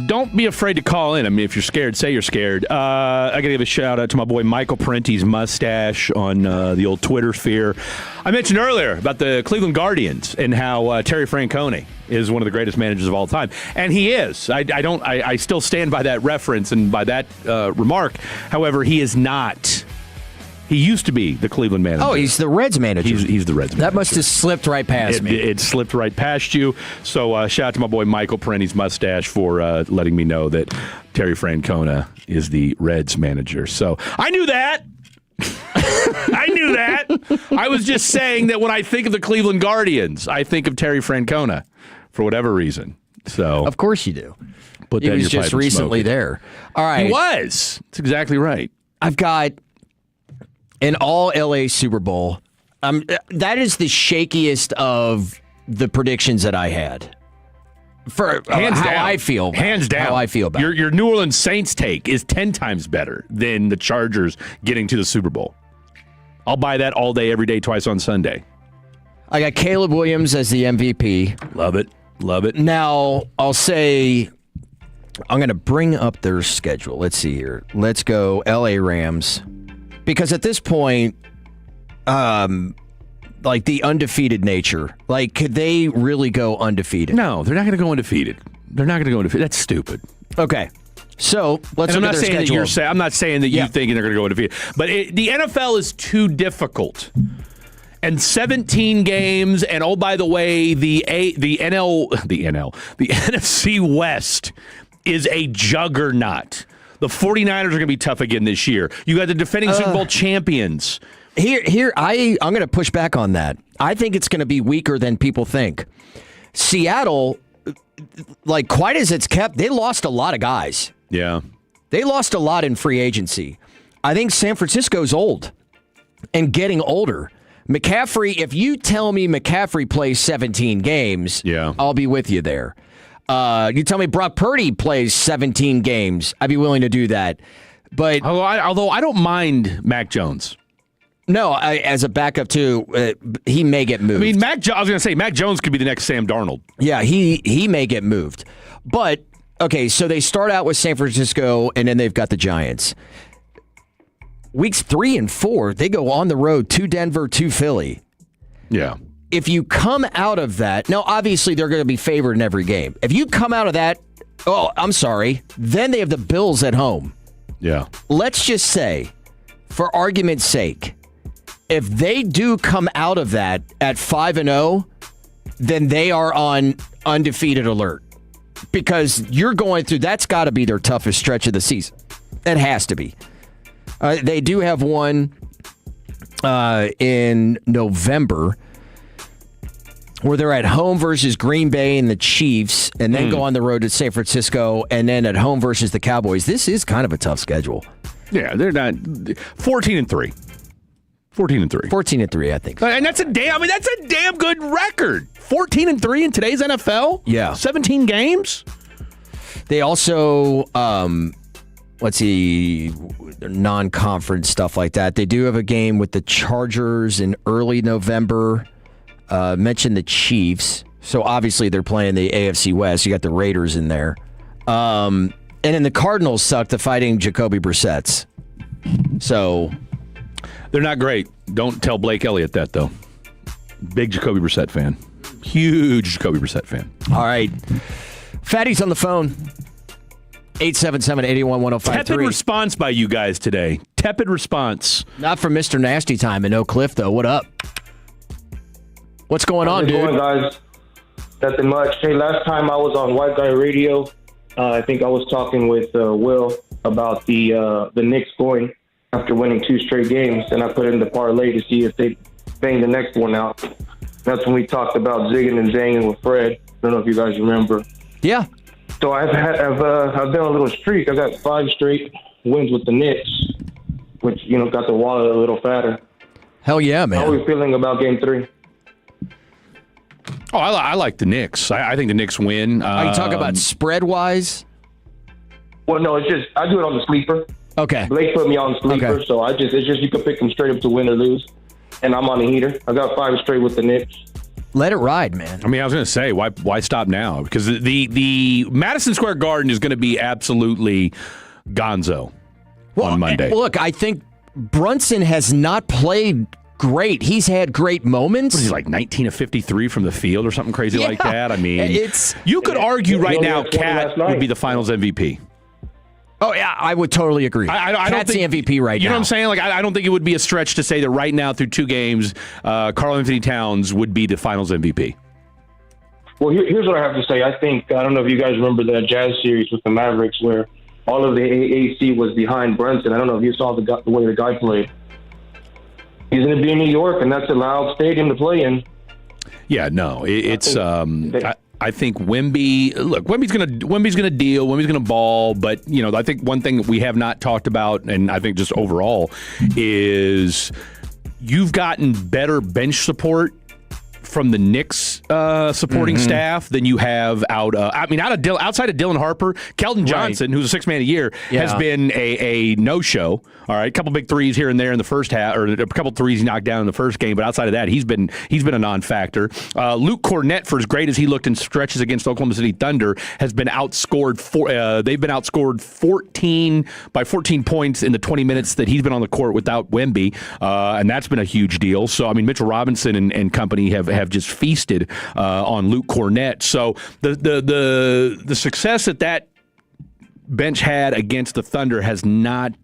Don't be afraid to call in. I mean, if you're scared, say you're scared. I got to give a shout out to my boy Michael Parenti's mustache on the old Twitter sphere. I mentioned earlier about the Cleveland Guardians and how Terry Francona is one of the greatest managers of all time, and he is. I still stand by that reference and by that remark. However, he is not. He used to be the Cleveland manager. Oh, he's the Reds manager. He's the Reds manager. That must have slipped right past me. It slipped right past you. So shout out to my boy Michael Parenti's mustache for letting me know that Terry Francona is the Reds manager. So I knew that. I knew that. I was just saying that when I think of the Cleveland Guardians, I think of Terry Francona for whatever reason. So of course you do. Put he that in was your just pipe and recently smoke it. there. All right. He was. That's exactly right. I've got an all LA Super Bowl. That is the shakiest of the predictions that I had. For Hands how down. I feel. Hands down. How I feel about your New Orleans Saints take is 10 times better than the Chargers getting to the Super Bowl. I'll buy that all day, every day, twice on Sunday. I got Caleb Williams as the MVP. Love it. Love it. Now, I'll say I'm going to bring up their schedule. Let's see here. Let's go LA Rams. Because at this point, like the undefeated nature, like could they really go undefeated? No, they're not going to go undefeated. They're not going to go undefeated. That's stupid. Okay. So let's And look at their schedule. I'm not saying that you think they're going to go undefeated. But the NFL is too difficult. And 17 games, and oh, by the way, the NFC West is a juggernaut. The 49ers are going to be tough again this year. You got the defending Super Bowl champions. I'm going to push back on that. I think it's going to be weaker than people think. Seattle, like quite as it's kept, they lost a lot of guys. Yeah. They lost a lot in free agency. I think San Francisco's old and getting older. McCaffrey, if you tell me McCaffrey plays 17 games, I'll be with you there. You tell me Brock Purdy plays 17 games, I'd be willing to do that. But although I don't mind Mac Jones. No, as a backup too, he may get moved. I mean, I was going to say Mac Jones could be the next Sam Darnold. Yeah, he may get moved. But okay, so they start out with San Francisco, and then they've got the Giants. Weeks 3 and 4, they go on the road to Denver, to Philly. Yeah. If you come out of that, now obviously they're going to be favored in every game. If you come out of that, then they have the Bills at home. Yeah. Let's just say, for argument's sake, if they do come out of that at 5-0, then they are on undefeated alert. Because you're going through, that's got to be their toughest stretch of the season. It has to be. They do have one in November where they're at home versus Green Bay and the Chiefs, and then go on the road to San Francisco, and then at home versus the Cowboys. This is kind of a tough schedule. Yeah, they're not 14-3. 14-3. 14-3, I think. And that's a damn good record. 14-3 in today's NFL? Yeah. 17 games? They also let's see, non-conference stuff like that. They do have a game with the Chargers in early November. Mentioned the Chiefs. So obviously they're playing the AFC West. You got the Raiders in there. And then the Cardinals suck to fighting Jacoby Brissett's. So they're not great. Don't tell Blake Elliott that, though. Big Jacoby Brissett fan. Huge Jacoby Brissett fan. All right. Fatty's on the phone. 877-881-1053. Tepid response by you guys today. Tepid response. Not from Mr. Nasty Time in Oak Cliff, though. What up? What's going on, dude? How's it going, guys? Nothing much. Hey, last time I was on White Guy Radio, I think I was talking with Will about the Knicks going after winning 2 straight games, and I put it in the parlay to see if they bang the next one out. That's when we talked about zigging and zanging with Fred. I don't know if you guys remember. Yeah. So I've been on a little streak. I got 5 straight wins with the Knicks, which got the wallet a little fatter. Hell yeah, man. How are we feeling about Game 3? Oh, I like the Knicks. I think the Knicks win. Are you talking about spread-wise? Well, no, it's just I do it on the sleeper. Okay. Blake put me on sleeper, Okay. so it's just you can pick them straight up to win or lose, and I'm on the heater. I got 5 straight with the Knicks. Let it ride, man. I mean, I was going to say, why stop now? Because the Madison Square Garden is going to be absolutely gonzo on Monday. Look, I think Brunson has not played great. He's had great moments. What is he, like 19 of 53 from the field or something crazy like that? I mean, you could argue right now Cat would be the Finals MVP. Oh, yeah, I would totally agree. I don't Cat's think the MVP right now. You know what I'm saying? Like, I don't think it would be a stretch to say that right now through 2 games, Karl Anthony Towns would be the Finals MVP. Well, here's what I have to say. I don't know if you guys remember that Jazz series with the Mavericks where all of the AAC was behind Brunson. I don't know if you saw the way the guy played. He's going to be in New York, and that's a loud stadium to play in. Yeah, no, I think Wemby. Look, Wemby's gonna deal. Wemby's gonna ball. But I think one thing that we have not talked about, and I think just overall, is you've gotten better bench support from the Knicks supporting staff than you have outside of Dylan Harper. Keldon Johnson, who's a 6th man a year, has been a no-show. All right, a couple big threes here and there in the first half, or a couple threes he knocked down in the first game, but outside of that, he's been a non-factor. Luke Cornett, for as great as he looked in stretches against Oklahoma City Thunder, has been outscored. They've been outscored 14 points in the 20 minutes that he's been on the court without Wemby, and that's been a huge deal. So I mean, Mitchell Robinson and company have just feasted on Luke Cornett. So the success that bench had against the Thunder has not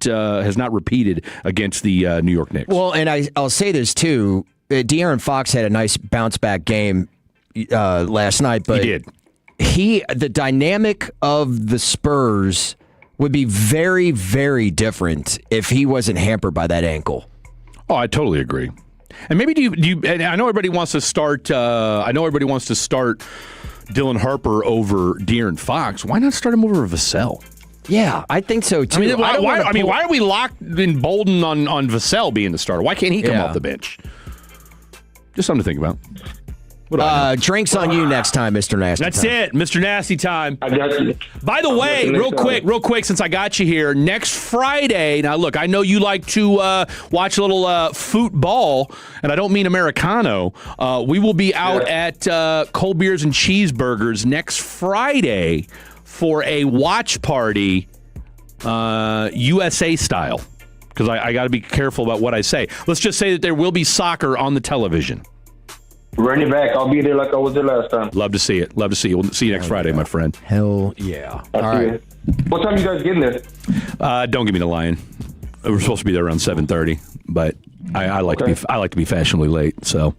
repeated against the New York Knicks. Well, and I'll say this too. De'Aaron Fox had a nice bounce back game last night, but he did. The dynamic of the Spurs would be very, very different if he wasn't hampered by that ankle. Oh, I totally agree. And maybe do you? And I know everybody wants to start. Dylan Harper over De'Aaron Fox. Why not start him over Vassell? Yeah, I think so too. Why are we locked in Bolden on Vassell being the starter? Why can't he come off the bench? Just something to think about. Drinks on you next time, Mr. Nasty. That's it, Mr. Nasty time. I got you. By the way, real quick, since I got you here, next Friday. Now, look, I know you like to watch a little football, and I don't mean Americano. We will be out at Cold Beers and Cheeseburgers next Friday for a watch party, USA style. Because I got to be careful about what I say. Let's just say that there will be soccer on the television. Run it back. I'll be there like I was there last time. Love to see it. We'll see you next Friday, my friend. Hell yeah. All right. What time you guys getting there? Don't give me the lion. We're supposed to be there around 7:30, but I like to be fashionably late. So,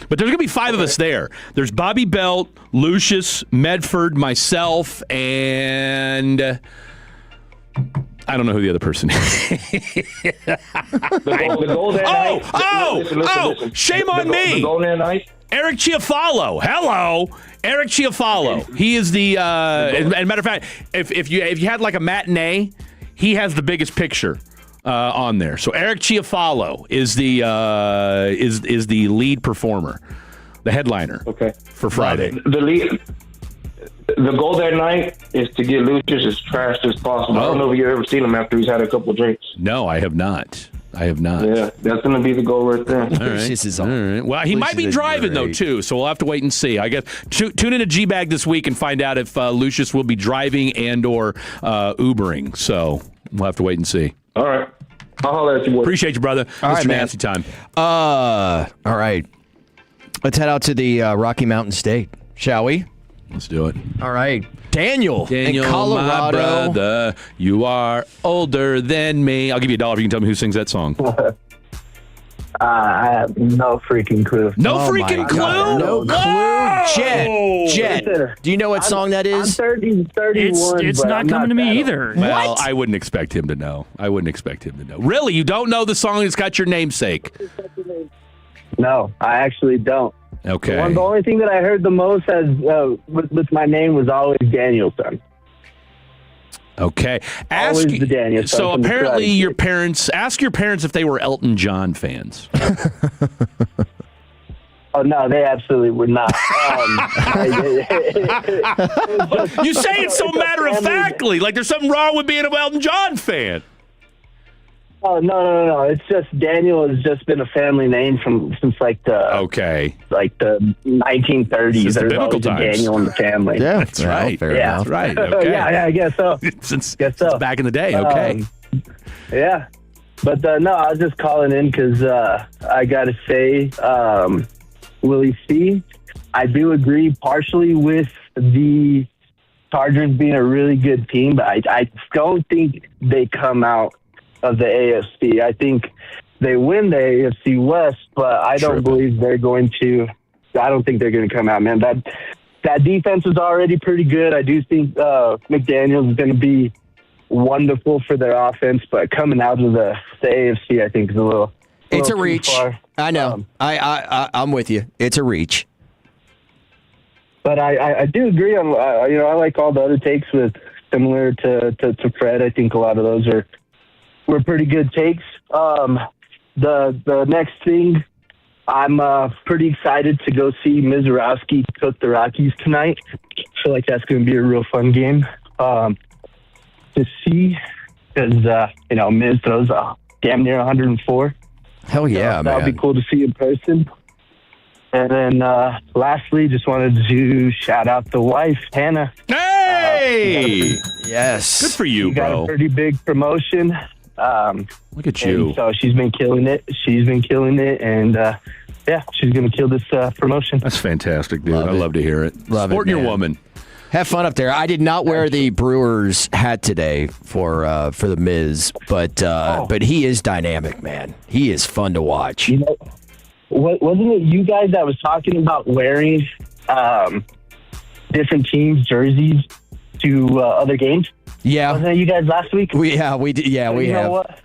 but there's gonna be 5 of us there. There's Bobby Belt, Lucius, Medford, myself, and I don't know who the other person is. the goal that night. Listen. Shame on me. The goal that night. Eric Chiafalo. Hello. Eric Chiafalo. He is the as a matter of fact, if you had like a matinee, he has the biggest picture on there. So Eric Chiafalo is the is the lead performer, the headliner. Okay. For Friday. The goal that night is to get Lucius as trashed as possible. I don't know if you've ever seen him after he's had a couple drinks. No, I have not. Yeah, that's going to be the goal right there. All right. Well, he might be driving, though, too, so we'll have to wait and see. I guess tune in to G-Bag this week and find out if Lucius will be driving and or Ubering. So we'll have to wait and see. All right. I'll holler at you, boy. Appreciate you, brother. All right, Mr. Nasty time. All right. Let's head out to the Rocky Mountain State, shall we? Let's do it. All right. Daniel in Colorado. My brother, you are older than me. I'll give you $1 if you can tell me who sings that song. I have no freaking clue. No freaking clue? No clue. Jet. Do you know what song that is? I'm 31. It's but not I'm coming to me that either. Well, I wouldn't expect him to know. Really? You don't know the song that's got your namesake? old. No, I actually don't. Okay. The only thing that I heard the most as with my name was always Danielson. Okay. Always the Danielson. So from the apparently Karate your Kid. parents, ask your parents if they were Elton John fans. Oh, no, they absolutely would not. You say it so matter-of-factly, like there's something wrong with being an Elton John fan. Oh, no. It's just Daniel has just been a family name since like the 1930s. Since the There's biblical always a times. Daniel in the family. Yeah, That's right. Fair Yeah. enough. Right. Okay. yeah, I guess so. Since Guess so. back in the day. Okay. Yeah. But no, I was just calling in because I got to say, Willie C., I do agree partially with the Chargers being a really good team, but I don't think they come out of the AFC. I think they win the AFC West, but I don't believe they're going to. I don't think they're going to come out, man. That defense is already pretty good. I do think McDaniels is going to be wonderful for their offense, but coming out of the AFC, I think is a little. It's a too reach. far. I know. I'm with you. It's a reach. But I do agree on. I like all the other takes with similar to Fred. I think a lot of those were pretty good takes. The next thing, I'm pretty excited to go see Mizorowski cook the Rockies tonight. I feel like that's going to be a real fun game to see because Miz throws damn near 104. Hell yeah, man. That would be cool to see in person. And then lastly, just wanted to shout out the wife, Hannah. Hey! Yes. Good for you, She got bro. a pretty big promotion. Look at you. So she's been killing it. And she's going to kill this promotion. That's fantastic, dude. I love to hear it. Love it, Supporting your man. woman. Have fun up there. I did not wear the Brewers hat today for the Miz, but he is dynamic, man. He is fun to watch. You know, wasn't it you guys that was talking about wearing different teams' jerseys to other games? Yeah. Wasn't it you guys last week? We did. Yeah, we you have. Know what?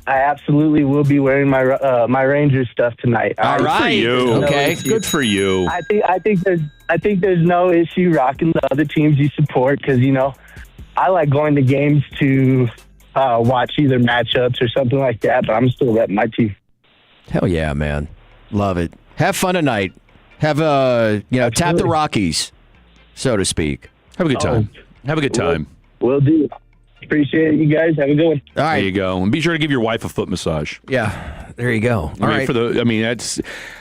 I absolutely will be wearing my my Rangers stuff tonight. All Good for right. you. Okay. Good for you. I think there's no issue rocking the other teams you support because I like going to games to watch either matchups or something like that. But I'm still repping my team. Hell yeah, man. Love it. Have fun tonight. Have tap the Rockies, so to speak. Have a good time. Have a good time. Will do. Appreciate it, you guys. Have a good one. All right. There you go. And be sure to give your wife a foot massage. Yeah. There you go. All right. That's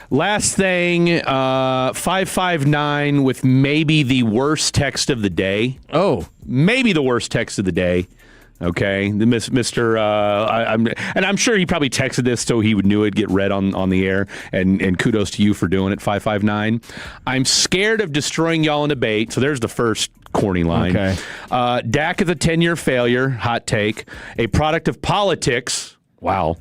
last thing. 559 with maybe the worst text of the day. Oh, maybe the worst text of the day. Okay, the Mr. I'm sure he probably texted this so he knew it'd get read on the air. And kudos to you for doing it. 559. I'm scared of destroying y'all in debate. So there's the first corny line. Okay. Dak is a 10-year failure. Hot take. A product of politics. Wow.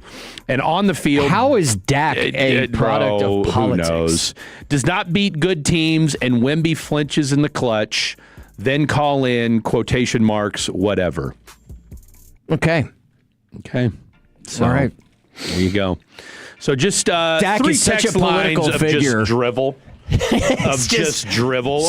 And on the field. How is Dak a product of politics? Who knows? Does not beat good teams, and Wemby flinches in the clutch. Then call in quotation marks whatever. Okay. So, all right. There you go. So just Dak three is such a text lines political of figure. just drivel. Just drivel.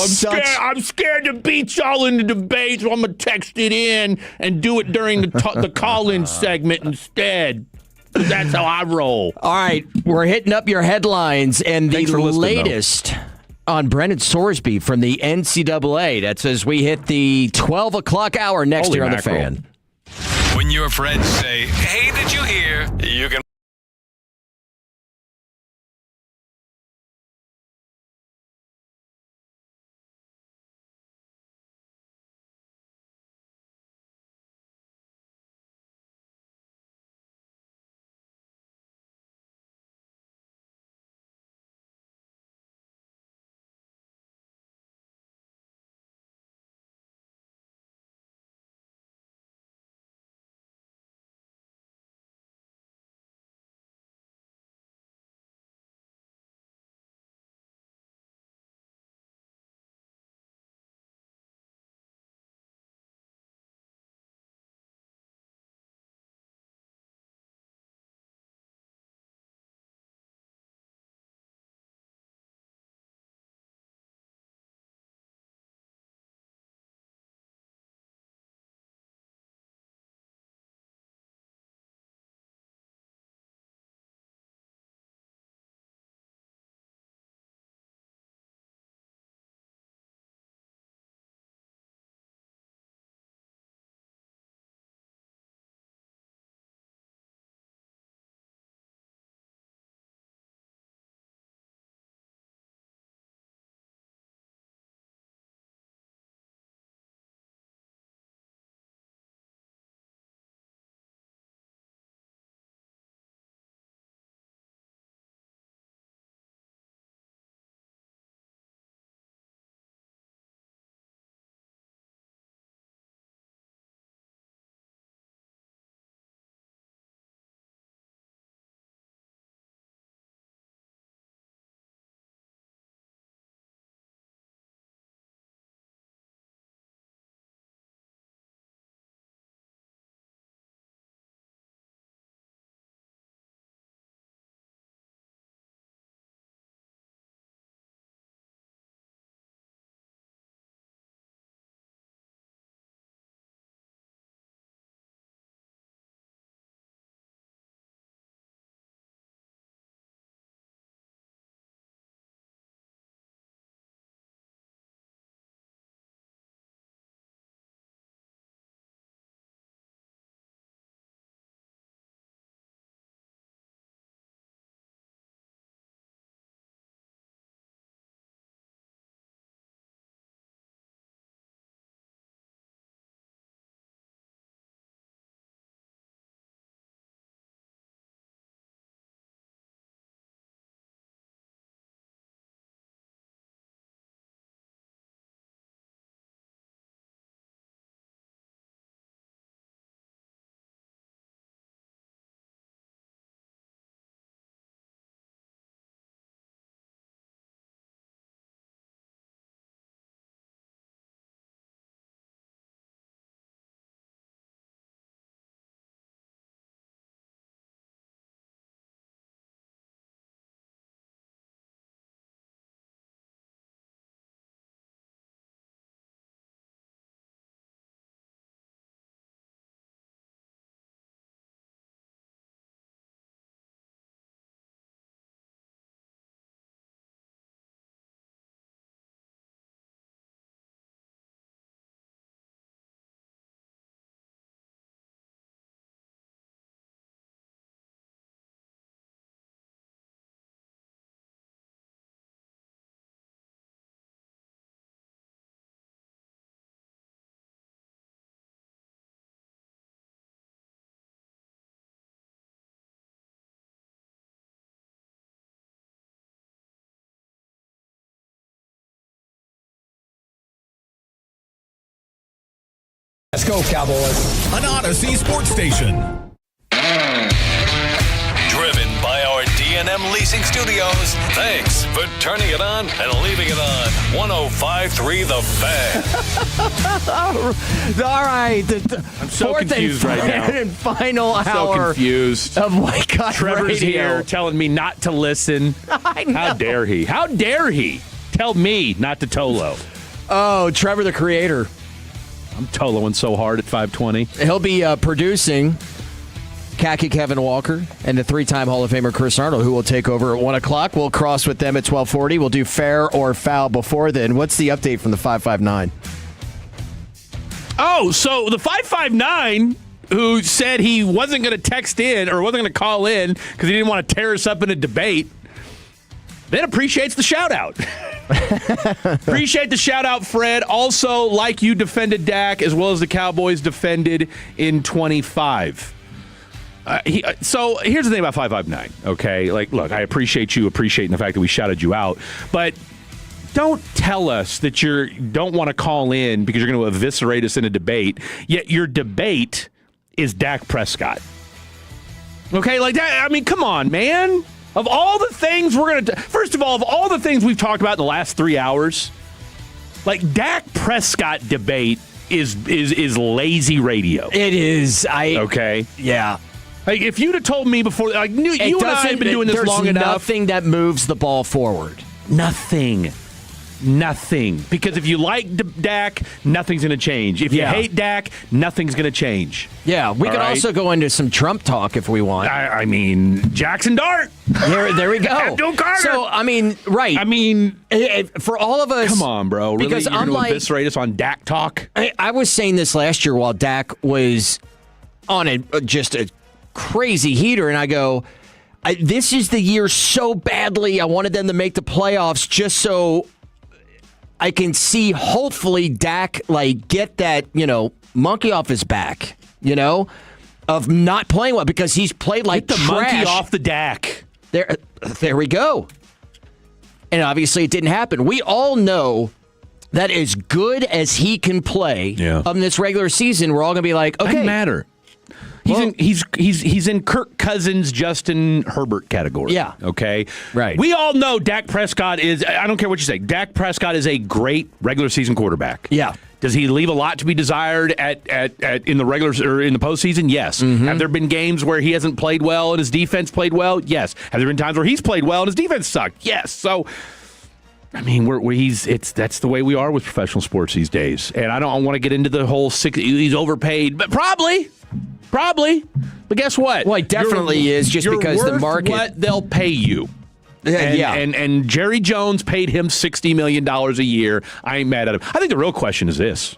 I'm scared to beat y'all in the debate, so I'm going to text it in and do it during the call-in segment instead. That's how I roll. All right. We're hitting up your headlines and the latest on Brennan Sorsby from the NCAA. That's as we hit the 12 o'clock hour next Holy year on mackerel. The Fan. When your friends say, hey, did you hear? You can Let's go, Cowboys. An Odyssey sports station. Driven by our D&M Leasing Studios. Thanks for turning it on and leaving it on. 105.3 The Fan. All right. I'm so confused right now. And final so hour confused. of White Guy Trevor's Radio. here telling me not to listen. I know. How dare he? How dare he tell me not to Tolo? Oh, Trevor the Creator. I'm Toloing so hard at 520. He'll be producing Khaki Kevin Walker and the three-time Hall of Famer Chris Arnold, who will take over at 1 o'clock. We'll cross with them at 12:40. We'll do fair or foul before then. What's the update from the 559? Oh, so the 559 who said he wasn't going to text in or wasn't going to call in because he didn't want to tear us up in a debate, then appreciates the shout-out. Appreciate the shout-out, Fred. Also, like you defended Dak as well as the Cowboys defended in 25. So here's the thing about 559, okay? Like, look, I appreciate you appreciating the fact that we shouted you out, but don't tell us that you don't want to call in because you're going to eviscerate us in a debate, yet your debate is Dak Prescott. Okay, like that, I mean, come on, man. Of all the things we're going to... First of all, of all the things we've talked about in the last 3 hours, like, Dak Prescott debate is lazy radio. It is. Okay? Yeah. Like, if you'd have told me before... Like, you and I have been doing this long enough... There's nothing that moves the ball forward. Nothing. Because if you like Dak, nothing's going to change. If you hate Dak, nothing's going to change. Yeah, we could also go into some Trump talk if we want. I mean, Jackson Dart. There we go. Abdul Carter. So, I mean, right. I mean, for all of us. Come on, bro. Really? Because You're going to eviscerate us on Dak talk? I was saying this last year while Dak was on just a crazy heater, and I go, this is the year so badly I wanted them to make the playoffs just so I can see, hopefully, Dak, like, get that, monkey off his back, of not playing well because he's played like Get the trash. monkey off the Dak. There we go. And obviously it didn't happen. We all know that as good as he can play in this regular season, we're all going to be like, okay. Doesn't matter. He's in Kirk Cousins, Justin Herbert category. Yeah. Okay. Right. We all know Dak Prescott is. I don't care what you say. Dak Prescott is a great regular season quarterback. Yeah. Does he leave a lot to be desired at in the regular or in the postseason? Yes. Mm-hmm. Have there been games where he hasn't played well and his defense played well? Yes. Have there been times where he's played well and his defense sucked? Yes. So, I mean, that's the way we are with professional sports these days. And I don't want to get into the whole he's overpaid, but probably. But guess what? Well, it definitely is just because the market. What they'll pay you. And Jerry Jones paid him $60 million a year. I ain't mad at him. I think the real question is this.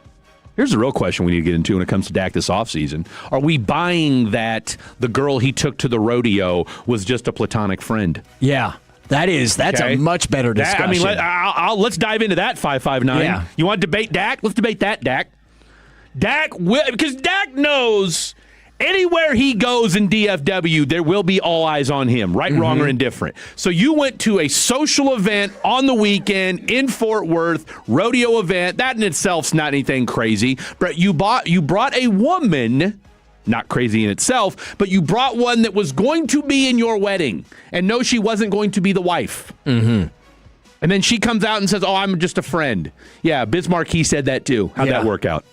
Here's the real question we need to get into when it comes to Dak this offseason. Are we buying that the girl he took to the rodeo was just a platonic friend? Yeah. That's okay. A much better discussion. Let's dive into that, 559. Yeah. You want to debate Dak? Let's debate that, Dak. Because Dak knows anywhere he goes in DFW, there will be all eyes on him, right, wrong, or indifferent. So you went to a social event on the weekend in Fort Worth, rodeo event. That in itself's not anything crazy. But you brought a woman, not crazy in itself, but you brought one that was going to be in your wedding. And no, she wasn't going to be the wife. Mm-hmm. And then she comes out and says, oh, I'm just a friend. Yeah, Bismarck, he said that too. How'd that work out?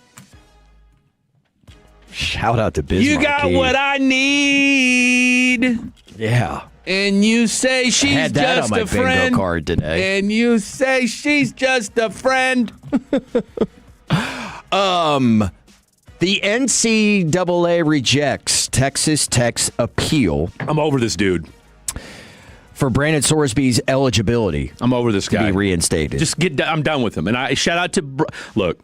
Shout out to Bismarck. You got what I need. Yeah. And you say she's had that just on my a friend. bingo card today. And you say she's just a friend. The NCAA rejects Texas Tech's appeal. I'm over this dude. For Brandon Sorsby's eligibility. I'm over this guy. To be reinstated. I'm done with him. And I shout out to look.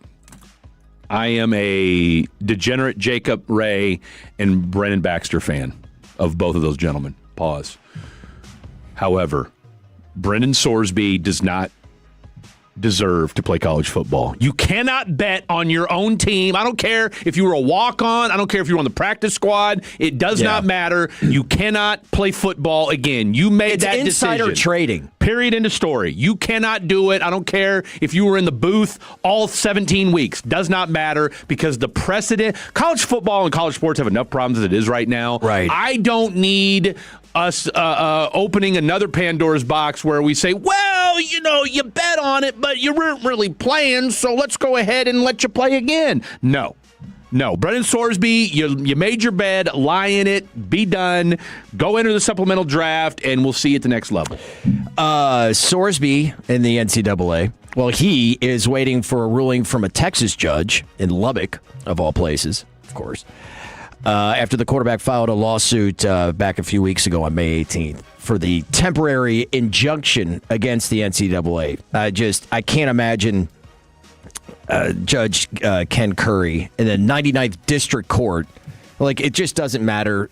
I am a degenerate Jacob Ray and Brennan Baxter fan of both of those gentlemen. Pause. However, Brendan Sorsby does not deserve to play college football. You cannot bet on your own team. I don't care if you were a walk-on. I don't care if you were on the practice squad. It does not matter. You cannot play football again. You made that decision. It's insider trading. Period, end of story. You cannot do it. I don't care if you were in the booth all 17 weeks. Does not matter because the precedent, college football and college sports have enough problems as it is right now. Right. I don't need us opening another Pandora's box where we say, well, you bet on it, but you weren't really playing, so let's go ahead and let you play again. No. Brennan Sorsby, you made your bed, lie in it, be done, go enter the supplemental draft, and we'll see you at the next level. Sorsby in the NCAA, well, he is waiting for a ruling from a Texas judge in Lubbock, of all places, of course, after the quarterback filed a lawsuit back a few weeks ago on May 18th for the temporary injunction against the NCAA. I can't imagine Judge Ken Curry in the 99th District Court. Like, it just doesn't matter.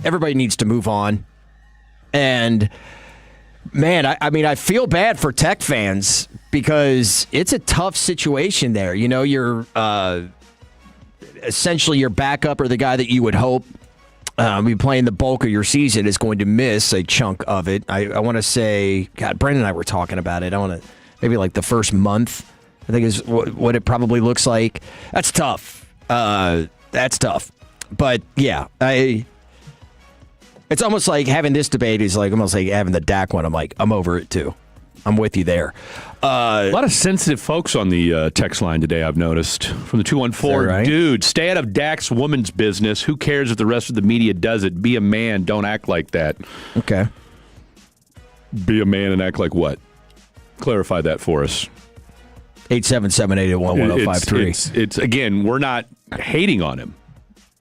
Everybody needs to move on. And, man, I feel bad for Tech fans because it's a tough situation there. You're essentially your backup or the guy that you would hope be playing the bulk of your season is going to miss a chunk of it. I want to say, God, Brandon and I were talking about it. I want to maybe like the first month, I think is what it probably looks like. That's tough. That's tough. But yeah, it's almost like having this debate is like almost like having the Dak one. I'm over it too. I'm with you there. A lot of sensitive folks on the text line today, I've noticed. From the 214, right? Dude, stay out of Dak's woman's business. Who cares if the rest of the media does it? Be a man. Don't act like that. Okay. Be a man and act like what? Clarify that for us. 877-881-1053. It's again, we're not hating on him.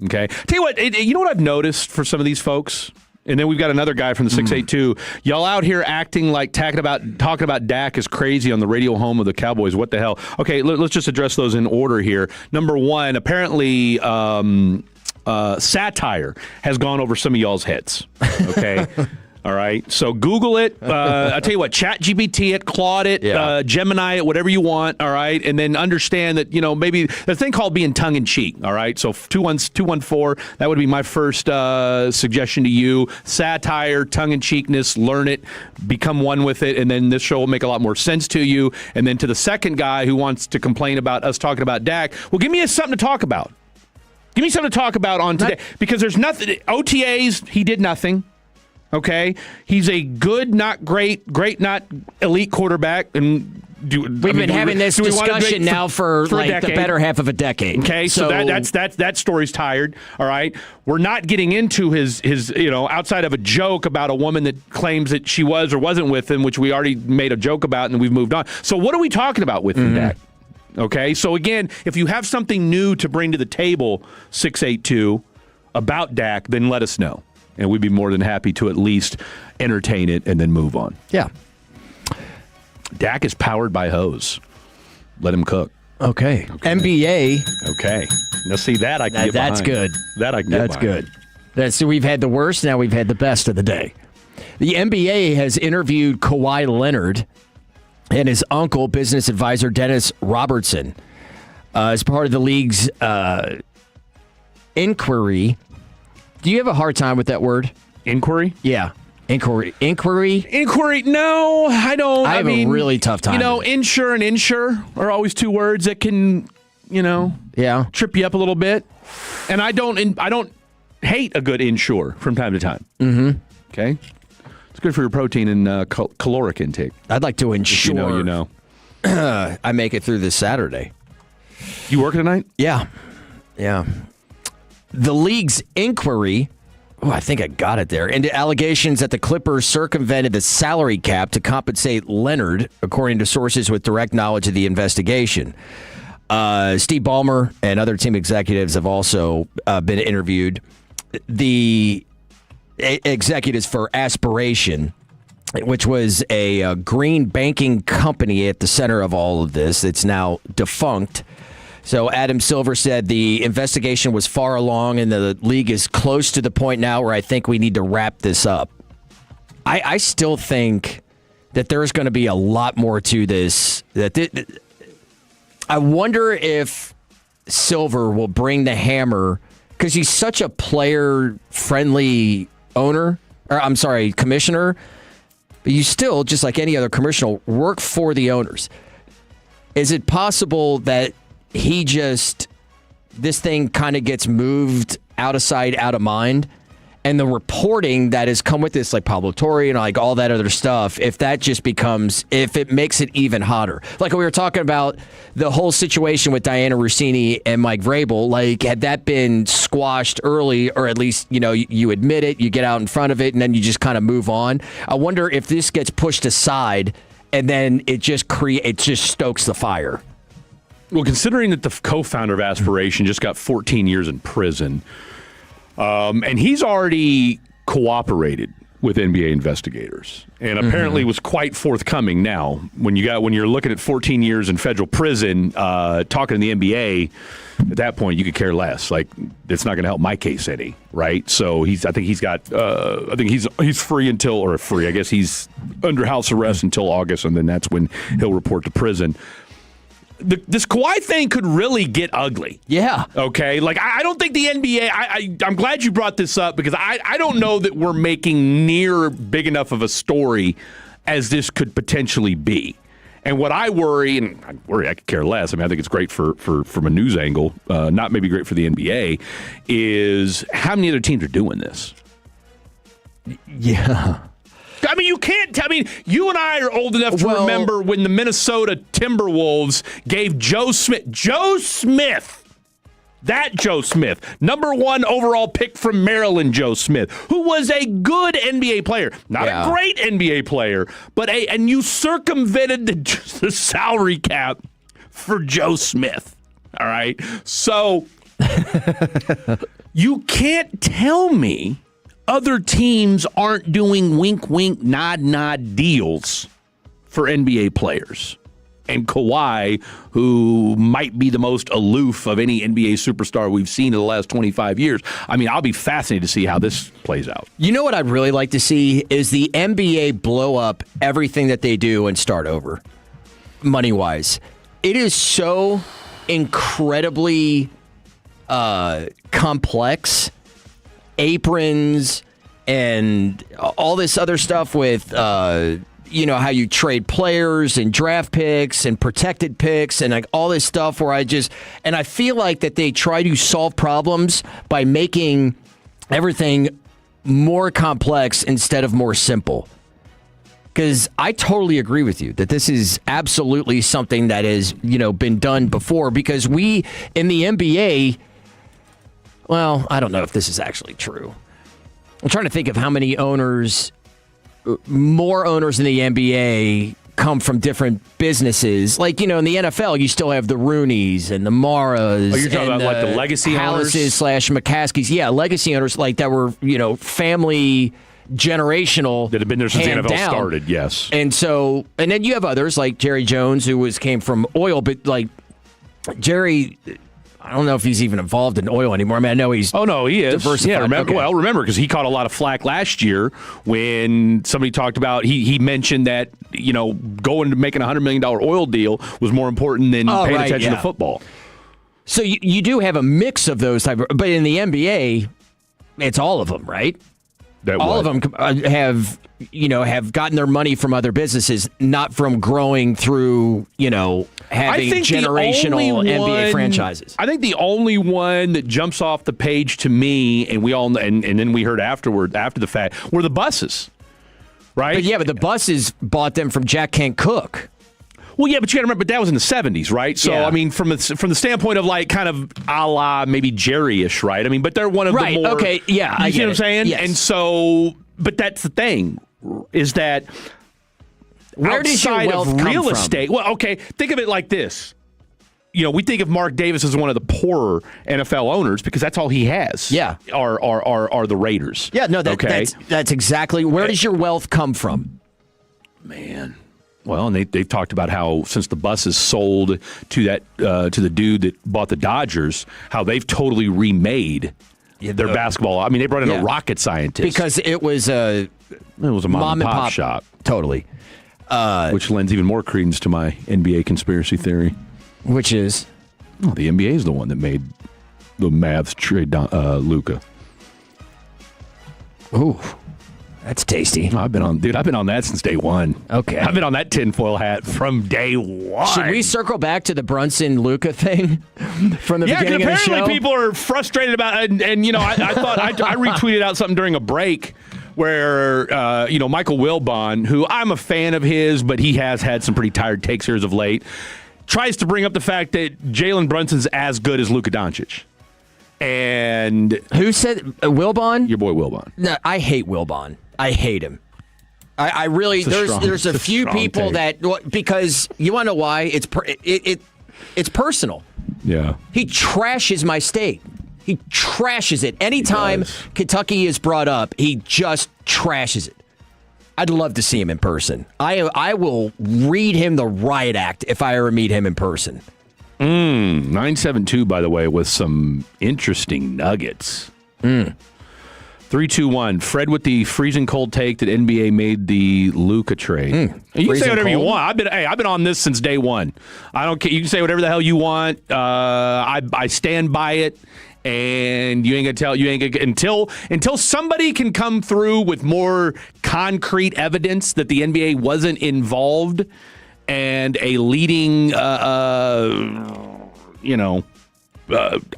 Okay? Tell you what, you know what I've noticed for some of these folks? And then we've got another guy from the 682. Y'all out here acting like talking about Dak is crazy on the radio home of the Cowboys. What the hell? Okay, let's just address those in order here. Number one, apparently satire has gone over some of y'all's heads. Okay? All right, so Google it. I'll tell you what, ChatGPT it, Claude it, Gemini it, whatever you want, all right? And then understand that, maybe the thing called being tongue-in-cheek, all right? So 214, that would be my first suggestion to you. Satire, tongue-in-cheekness, learn it, become one with it, and then this show will make a lot more sense to you. And then to the second guy who wants to complain about us talking about Dak, well, give me something to talk about. Give me something to talk about on today. Because there's nothing. OTAs, he did nothing. Okay, he's a good, not great, not elite quarterback. And we've been having this discussion now for like the better half of a decade. Okay, so that story's tired. All right, we're not getting into his outside of a joke about a woman that claims that she was or wasn't with him, which we already made a joke about and we've moved on. So what are we talking about with Dak? Okay, so again, if you have something new to bring to the table, 682 about Dak, then let us know. And we'd be more than happy to at least entertain it and then move on. Yeah. Dak is powered by hose. Let him cook. Okay. NBA. Okay. Now, see, that I can get behind. That's good. That I can get behind. Good. So we've had the worst, now we've had the best of the day. The NBA has interviewed Kawhi Leonard and his uncle, business advisor Dennis Robertson, as part of the league's inquiry. Do you have a hard time with that word? Inquiry? Yeah. Inquiry. No, I don't. I have a really tough time. Insure and insure are always two words that can, trip you up a little bit. And I don't hate a good insure from time to time. Mm-hmm. Okay? It's good for your protein and caloric intake. I'd like to ensure. You know. I make it through this Saturday. You working tonight? Yeah. The league's inquiry, I think I got it there, into allegations that the Clippers circumvented the salary cap to compensate Leonard, according to sources with direct knowledge of the investigation. Steve Ballmer and other team executives have also been interviewed. The executives for Aspiration, which was a green banking company at the center of all of this, it's now defunct. So Adam Silver said the investigation was far along and the league is close to the point now where I think we need to wrap this up. I still think that there's going to be a lot more to this. I wonder if Silver will bring the hammer because he's such a player-friendly commissioner. but you still, just like any other commercial, work for the owners. Is it possible that this thing kind of gets moved out of sight, out of mind? And the reporting that has come with this, like Pablo Torre and like all that other stuff, if it makes it even hotter. Like we were talking about the whole situation with Diana Rossini and Mike Vrabel, like had that been squashed early, or at least, you admit it, you get out in front of it, and then you just kind of move on. I wonder if this gets pushed aside and then it just stokes the fire. Well, considering that the co-founder of Aspiration just got 14 years in prison, and he's already cooperated with NBA investigators, and apparently was quite forthcoming. Now, when you're looking at 14 years in federal prison, talking to the NBA, at that point you could care less. Like, it's not going to help my case any, right? So I think he's free I guess he's under house arrest until August, and then that's when he'll report to prison. This Kawhi thing could really get ugly. Yeah. Okay? Like, I don't think the NBA... I'm glad you brought this up, because I don't know that we're making near big enough of a story as this could potentially be. And what I worry, I could care less. I think it's great from a news angle, not maybe great for the NBA, is how many other teams are doing this? Yeah. You can't. You and I are old enough to remember when the Minnesota Timberwolves gave Joe Smith, number 1 overall pick from Maryland, Joe Smith, who was a good NBA player, not a great NBA player, but and you circumvented the salary cap for Joe Smith. All right, so you can't tell me other teams aren't doing wink, wink, nod, nod deals for NBA players. And Kawhi, who might be the most aloof of any NBA superstar we've seen in the last 25 years. I'll be fascinated to see how this plays out. You know what I'd really like to see is the NBA blow up everything that they do and start over, money-wise. It is so incredibly complex. Aprons and all this other stuff with, how you trade players and draft picks and protected picks and like all this stuff where I feel like that they try to solve problems by making everything more complex instead of more simple. Because I totally agree with you that this is absolutely something that has, been done before, because we in the NBA... Well, I don't know if this is actually true. I'm trying to think of how many more owners in the NBA come from different businesses. Like, in the NFL, you still have the Rooneys and the Maras. Oh, you're talking about like the legacy owners? /McCaskies. Yeah, legacy owners like that were, family generational. That have been there since the NFL started, yes. And then you have others like Jerry Jones, who came from oil, but like Jerry... I don't know if he's even involved in oil anymore. I know he's he is. Diversified. Yeah, remember, because he caught a lot of flack last year when somebody talked about, he mentioned that, going to making a $100 million oil deal was more important than paying attention to football. So you do have a mix of those but in the NBA, it's all of them, right? All of them have gotten their money from other businesses, not from growing through, having generational NBA franchises. I think the only one that jumps off the page to me, and we all, and then we heard after the fact, were the buses, right? But the buses bought them from Jack Kent Cooke. Well, yeah, but you got to remember, that was in the 70s, right? So, from the standpoint of like kind of a la maybe Jerry-ish, right? But they're one of the more... Okay, yeah, I get get what I'm saying? Yes. And so, but that's the thing, is that where does your wealth of real come estate... from? Well, okay, think of it like this. We think of Mark Davis as one of the poorer NFL owners because that's all he has. Yeah. Are the Raiders. Yeah, no, that's exactly... Where does your wealth come from? Man... Well, and they've talked about how since the buses sold to the dude that bought the Dodgers, how they've totally remade their basketball. They brought in a rocket scientist because it was a mom and pop shop, totally, which lends even more credence to my NBA conspiracy theory, which is the NBA is the one that made the Mavs trade Luka. Ooh. That's tasty. I've been on that since day one. Okay. I've been on that tinfoil hat from day one. Should we circle back to the Brunson Luka thing from the beginning of the show? Apparently people are frustrated about it. And I thought I retweeted out something during a break where, Michael Wilbon, who I'm a fan of his, but he has had some pretty tired takes here as of late, tries to bring up the fact that Jalen Brunson's as good as Luka Doncic. And who said Wilbon? Your boy Wilbon. No, I hate Wilbon. I hate him. I really there's a few people take. That because you want to know why it's personal. Yeah. He trashes my state. He trashes it. Anytime Kentucky is brought up, he just trashes it. I'd love to see him in person. I will read him the riot act if I ever meet him in person. 972, by the way, with some interesting nuggets. 3-2-1. Fred with the freezing cold take that NBA made the Luka trade. You can say whatever you want. I've been on this since day one. I don't care. You can say whatever the hell you want. I stand by it. And you ain't gonna until somebody can come through with more concrete evidence that the NBA wasn't involved and a leading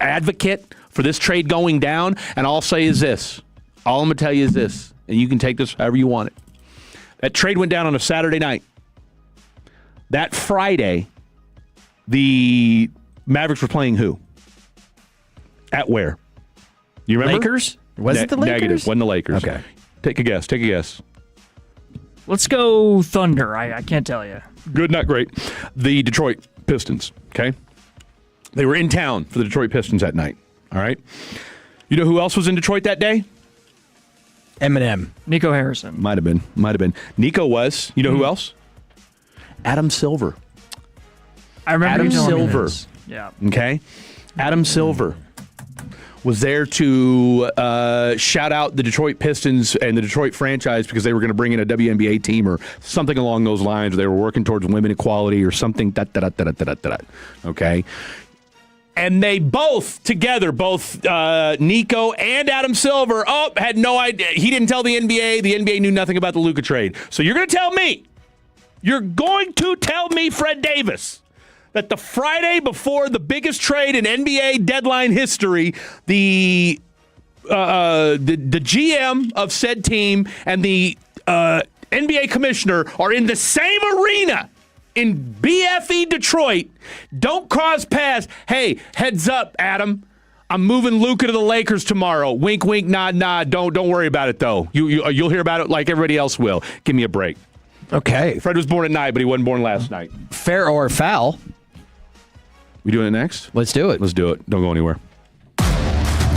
advocate for this trade going down. And all I'll say is this. All I'm going to tell you is this, and you can take this however you want it. That trade went down on a Saturday night. That Friday, the Mavericks were playing who? At where? You remember? Lakers? Was it the Lakers? Negative. Wasn't the Lakers. Okay. Take a guess. Let's go Thunder. I can't tell you. Good, not great. The Detroit Pistons, okay? They were in town for the Detroit Pistons that night, all right? You know who else was in Detroit that day? Eminem. Nico Harrison. Might have been. Nico was. You know who else? Adam Silver. I remember Adam Silver. Yeah. Okay? Adam Silver was there to shout out the Detroit Pistons and the Detroit franchise because they were going to bring in a WNBA team or something along those lines. They were working towards women equality or something. Okay? And they both together, Nico and Adam Silver, had no idea. He didn't tell the NBA. The NBA knew nothing about the Luka trade. So you're going to tell me, Fred Davis, that the Friday before the biggest trade in NBA deadline history, the GM of said team and the NBA commissioner are in the same arena in BFE Detroit, don't cross paths. Hey, heads up, Adam. I'm moving Luka to the Lakers tomorrow. Wink, wink, nod, nod. Don't worry about it, though. You'll hear about it like everybody else will. Give me a break. Okay. Fred was born at night, but he wasn't born last night. Fair or foul? We doing it next? Let's do it. Let's do it. Don't go anywhere.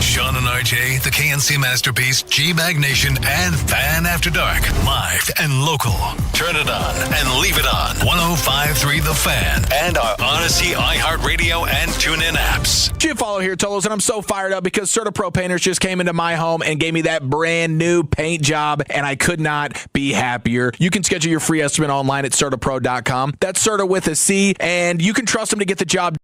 Sean and RJ, the KNC Masterpiece, G-Bag Nation, and Fan After Dark. Live and local. Turn it on and leave it on. 105.3 The Fan and our Odyssey, iHeartRadio, and TuneIn apps. Jim Follow here, Tolos, and I'm so fired up because CertaPro Painters just came into my home and gave me that brand new paint job, and I could not be happier. You can schedule your free estimate online at CertaPro.com. That's Certa with a C, and you can trust them to get the job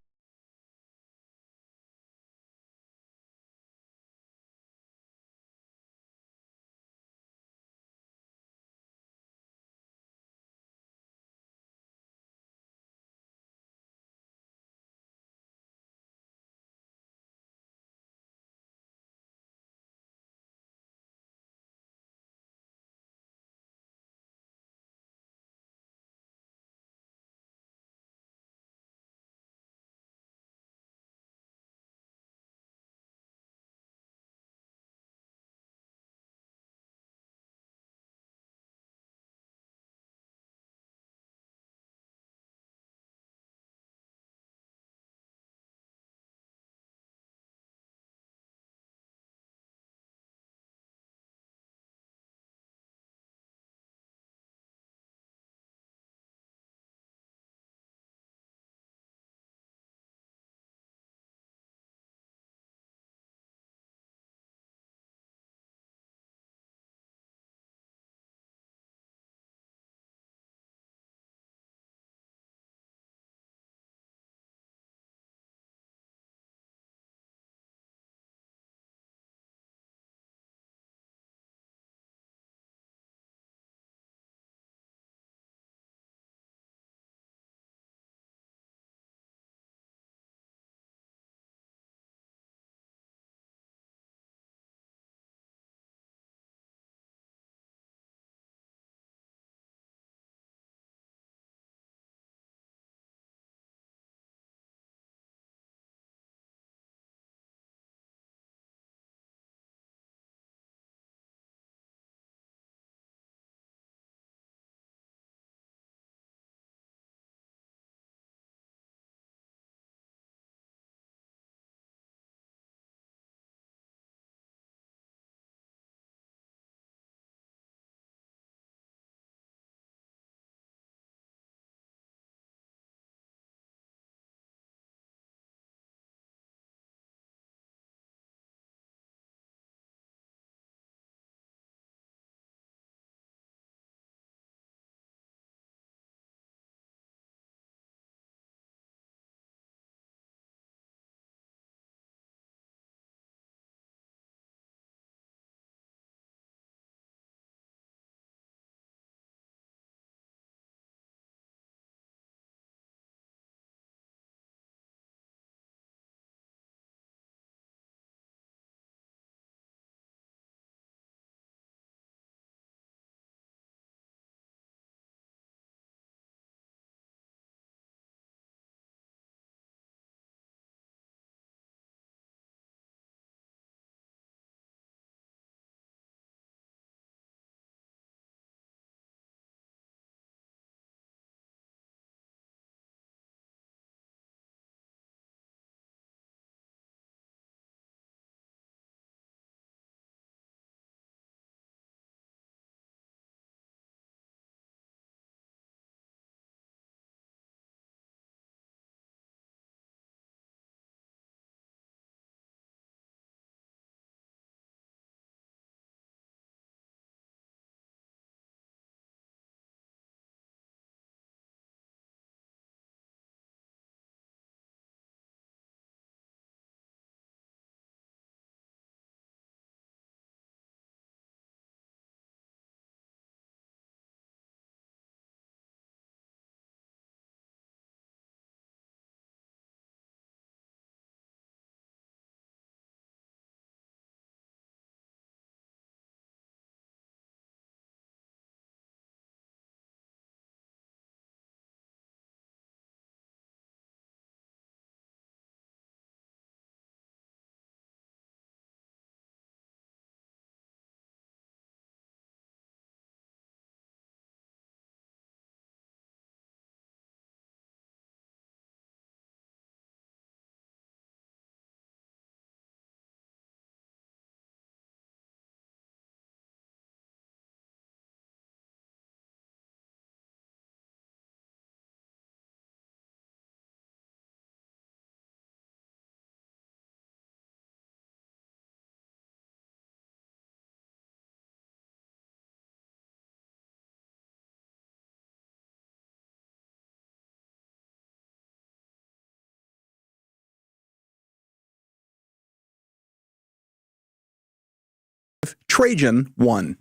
Trajan 1.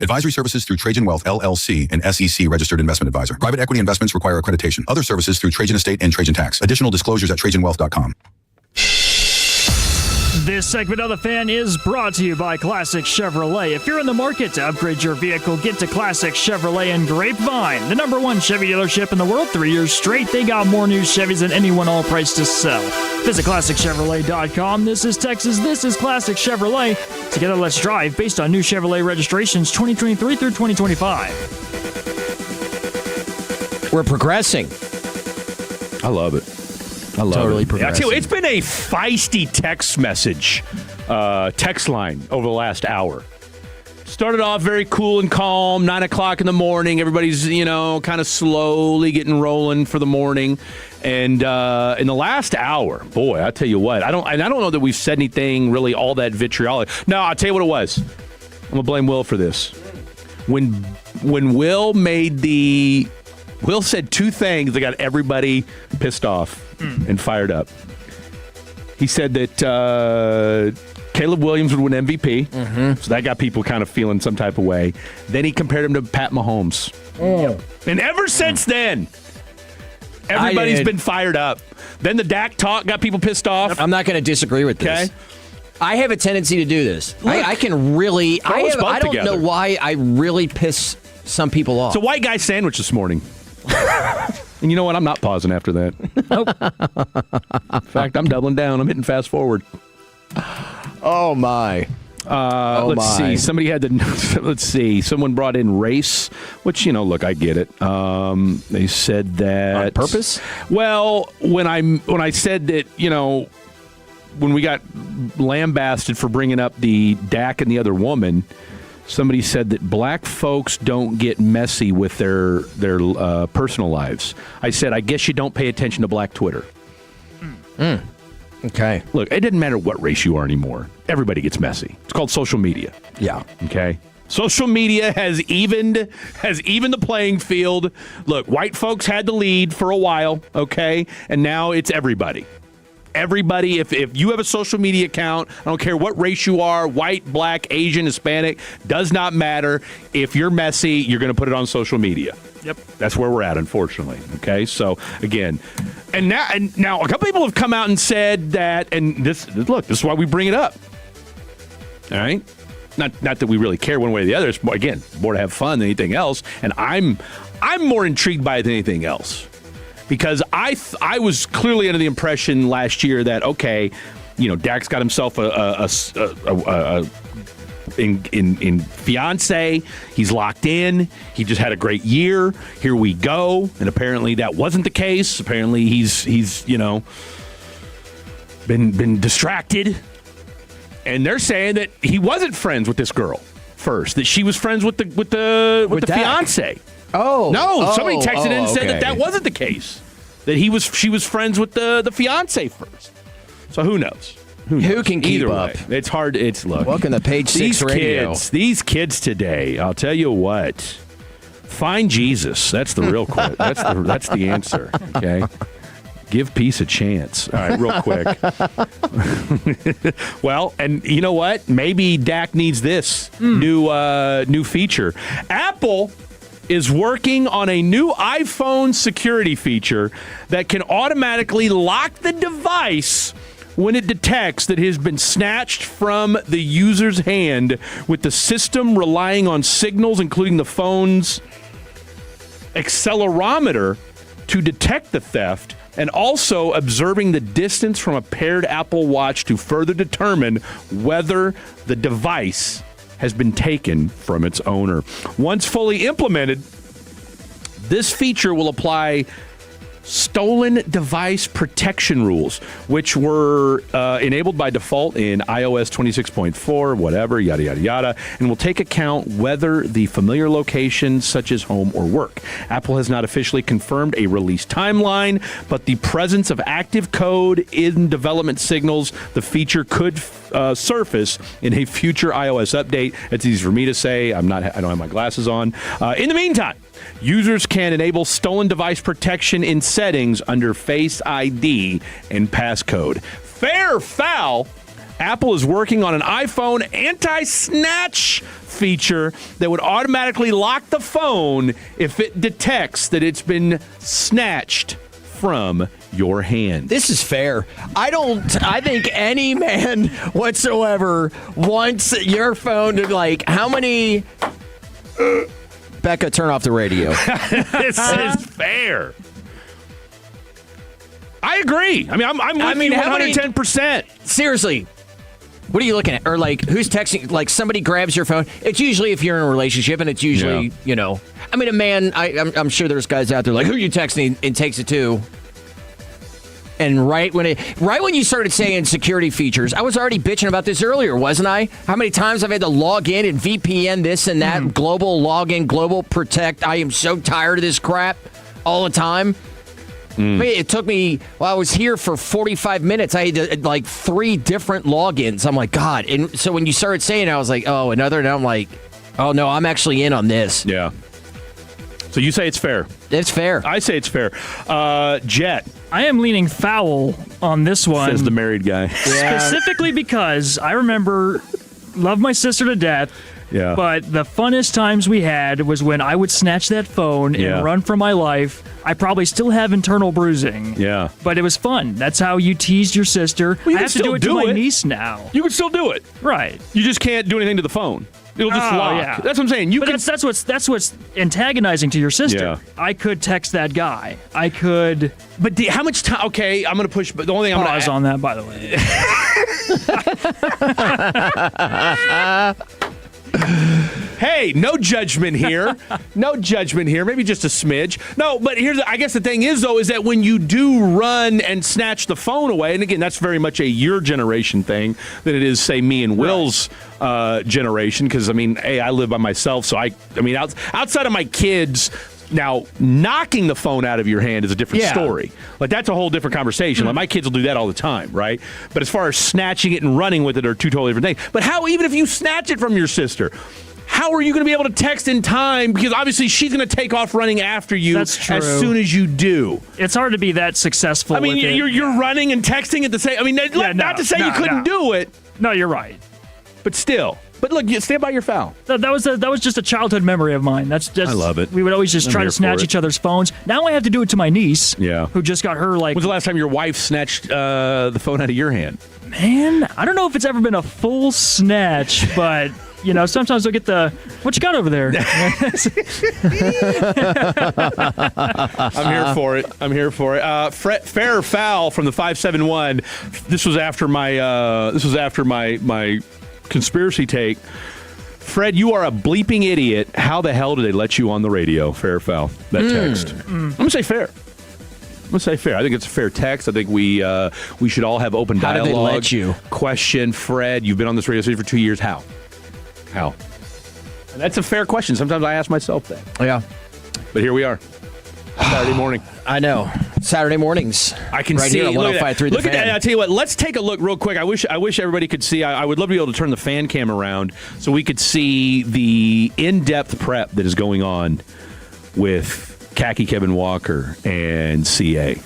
Advisory services through Trajan Wealth, LLC, an SEC registered investment advisor. Private equity investments require accreditation. Other services through Trajan Estate and Trajan Tax. Additional disclosures at TrajanWealth.com. This segment of The Fan is brought to you by Classic Chevrolet. If you're in the market to upgrade your vehicle, get to Classic Chevrolet in Grapevine, the #1 Chevy dealership in the world 3 years straight. They got more new Chevys than anyone, all priced to sell. Visit ClassicChevrolet.com. This is Texas. This is Classic Chevrolet. Together, let's drive based on new Chevrolet registrations 2023 through 2025. We're progressing. I love it. I love totally it. progressing. I tell you, it's been a feisty text message, text line over the last hour. Started off very cool and calm, 9 o'clock in the morning. Everybody's, kind of slowly getting rolling for the morning. And in the last hour, boy, I tell you what, I don't know that we've said anything really all that vitriolic. No, I'll tell you what it was. I'm going to blame Will for this. When Will said two things that got everybody pissed off and fired up. He said that Caleb Williams would win MVP, so that got people kind of feeling some type of way. Then he compared him to Pat Mahomes. And ever since then, everybody's been fired up. Then the Dak talk got people pissed off. I'm not going to disagree with this. Okay. I have a tendency to do this. I can really... I don't know why I really piss some people off. It's a white guy sandwich this morning. And you know what? I'm not pausing after that. Nope. In fact, I'm doubling down. I'm hitting fast forward. Oh, my. Let's see. Somebody had to. Let's see. Someone brought in race, which look, I get it. They said that on purpose. Well, when I said that, when we got lambasted for bringing up the Dak and the other woman, somebody said that black folks don't get messy with their personal lives. I said, I guess you don't pay attention to black Twitter. Okay. Look, it doesn't matter what race you are anymore. Everybody gets messy. It's called social media. Yeah. Okay. Social media has evened the playing field. Look, white folks had the lead for a while, okay? And now it's everybody. Everybody, if you have a social media account, I don't care what race you are, white, black, Asian, Hispanic, does not matter. If you're messy, you're going to put it on social media. Yep. That's where we're at, unfortunately. Okay, so again, and now a couple people have come out and said that, and this is why we bring it up. All right, not that we really care one way or the other. It's more, again, more to have fun than anything else, and I'm more intrigued by it than anything else. Because I was clearly under the impression last year that, okay, Dak's got himself in fiance. He's locked in. He just had a great year. Here we go. And apparently that wasn't the case. Apparently he's been distracted. And they're saying that he wasn't friends with this girl first. That she was friends with the fiance. Oh. No, somebody texted in and said okay. that wasn't the case. That she was friends with the fiance first. So who knows? Who can keep Either up? Way. It's hard. It's look. Welcome to Page 6 Radio. These kids today, I'll tell you what. Find Jesus. That's the real quit. That's the answer. Okay. Give peace a chance. All right, real quick. Well, and you know what? Maybe Dak needs this new feature. Apple is working on a new iPhone security feature that can automatically lock the device when it detects that it has been snatched from the user's hand, with the system relying on signals, including the phone's accelerometer, to detect the theft, and also observing the distance from a paired Apple Watch to further determine whether the device has been taken from its owner. Once fully implemented, this feature will apply stolen device protection rules, which were enabled by default in iOS 26.4, whatever, yada, yada, yada, and will take account whether the familiar location, such as home or work. Apple has not officially confirmed a release timeline, but the presence of active code in development signals the feature could surface in a future iOS update. It's easy for me to say. I don't have my glasses on. In the meantime, users can enable stolen device protection in settings under Face ID and passcode. Fair or foul, Apple is working on an iPhone anti-snatch feature that would automatically lock the phone if it detects that it's been snatched from your hand. This is fair. I think any man whatsoever wants your phone to, like, how many... Becca, turn off the radio. This is fair. I agree. I mean, I'm with you 110%. Seriously. What are you looking at? Or, like, who's texting? Like, somebody grabs your phone. It's usually if you're in a relationship, and it's usually, you know. I mean, a man, I'm sure there's guys out there like, who are you texting? And takes it to. And right when you started saying security features, I was already bitching about this earlier, wasn't I? How many times I've had to log in and VPN this and that, global login, global protect. I am so tired of this crap all the time. I mean, it took me, I was here for 45 minutes. I had like 3 different logins. I'm like, God. And so when you started saying it, I was like, oh, another. And I'm like, oh, no, I'm actually in on this. Yeah. So you say it's fair. It's fair. I say it's fair. Jet. I am leaning foul on this one. Says the married guy. Yeah. Specifically because I remember, love my sister to death. Yeah. But the funnest times we had was when I would snatch that phone and run for my life. I probably still have internal bruising. Yeah. But it was fun. That's how you teased your sister. Well, you I have to do it to my niece now. You can still do it. Right. You just can't do anything to the phone. It'll just lock. Yeah. That's what I'm saying. That's what's antagonizing to your sister. Yeah. I could text that guy. I could. But how much time? Okay, I'm going to push. But the only thing I'm going to pause on that, by the way. Hey, no judgment here. No judgment here. Maybe just a smidge. No, but I guess the thing is, though, is that when you do run and snatch the phone away, and again, that's very much a your generation thing than it is, say, me and Will's generation. Because, I mean, hey, I live by myself, so I mean, outside of my kids. Now, knocking the phone out of your hand is a different story. Like, that's a whole different conversation. Like, my kids will do that all the time, right? But as far as snatching it and running with it are two totally different things. But how, even if you snatch it from your sister, how are you going to be able to text in time? Because obviously she's going to take off running after you as soon as you do. It's hard to be that successful. I mean, with you're running and texting at the same. I mean, not to say you couldn't do it. No, you're right. But still. But look, you stand by your foul. That was just a childhood memory of mine. That's just. I love it. We would always just try to snatch each other's phones. Now I have to do it to my niece. Yeah. Who just got her like. When's the last time your wife snatched the phone out of your hand? Man, I don't know if it's ever been a full snatch, but. You know, sometimes they'll get the, what you got over there? I'm here for it. Fair or foul from the 571. This was after my conspiracy take. Fred, you are a bleeping idiot. How the hell did they let you on the radio? Fair or foul? That text. I'm gonna say fair. I think it's a fair text. I think we should all have open dialogue. How did they let you? Question, Fred. You've been on this radio station for 2 years. How? And that's a fair question. Sometimes I ask myself that. Yeah. But here we are. Saturday morning. I know. Saturday mornings. I can right see here on 105.3 The Fan. I'll tell you what. Let's take a look real quick. I wish everybody could see. I would love to be able to turn the fan cam around so we could see the in-depth prep that is going on with Khaki Kevin Walker and CA.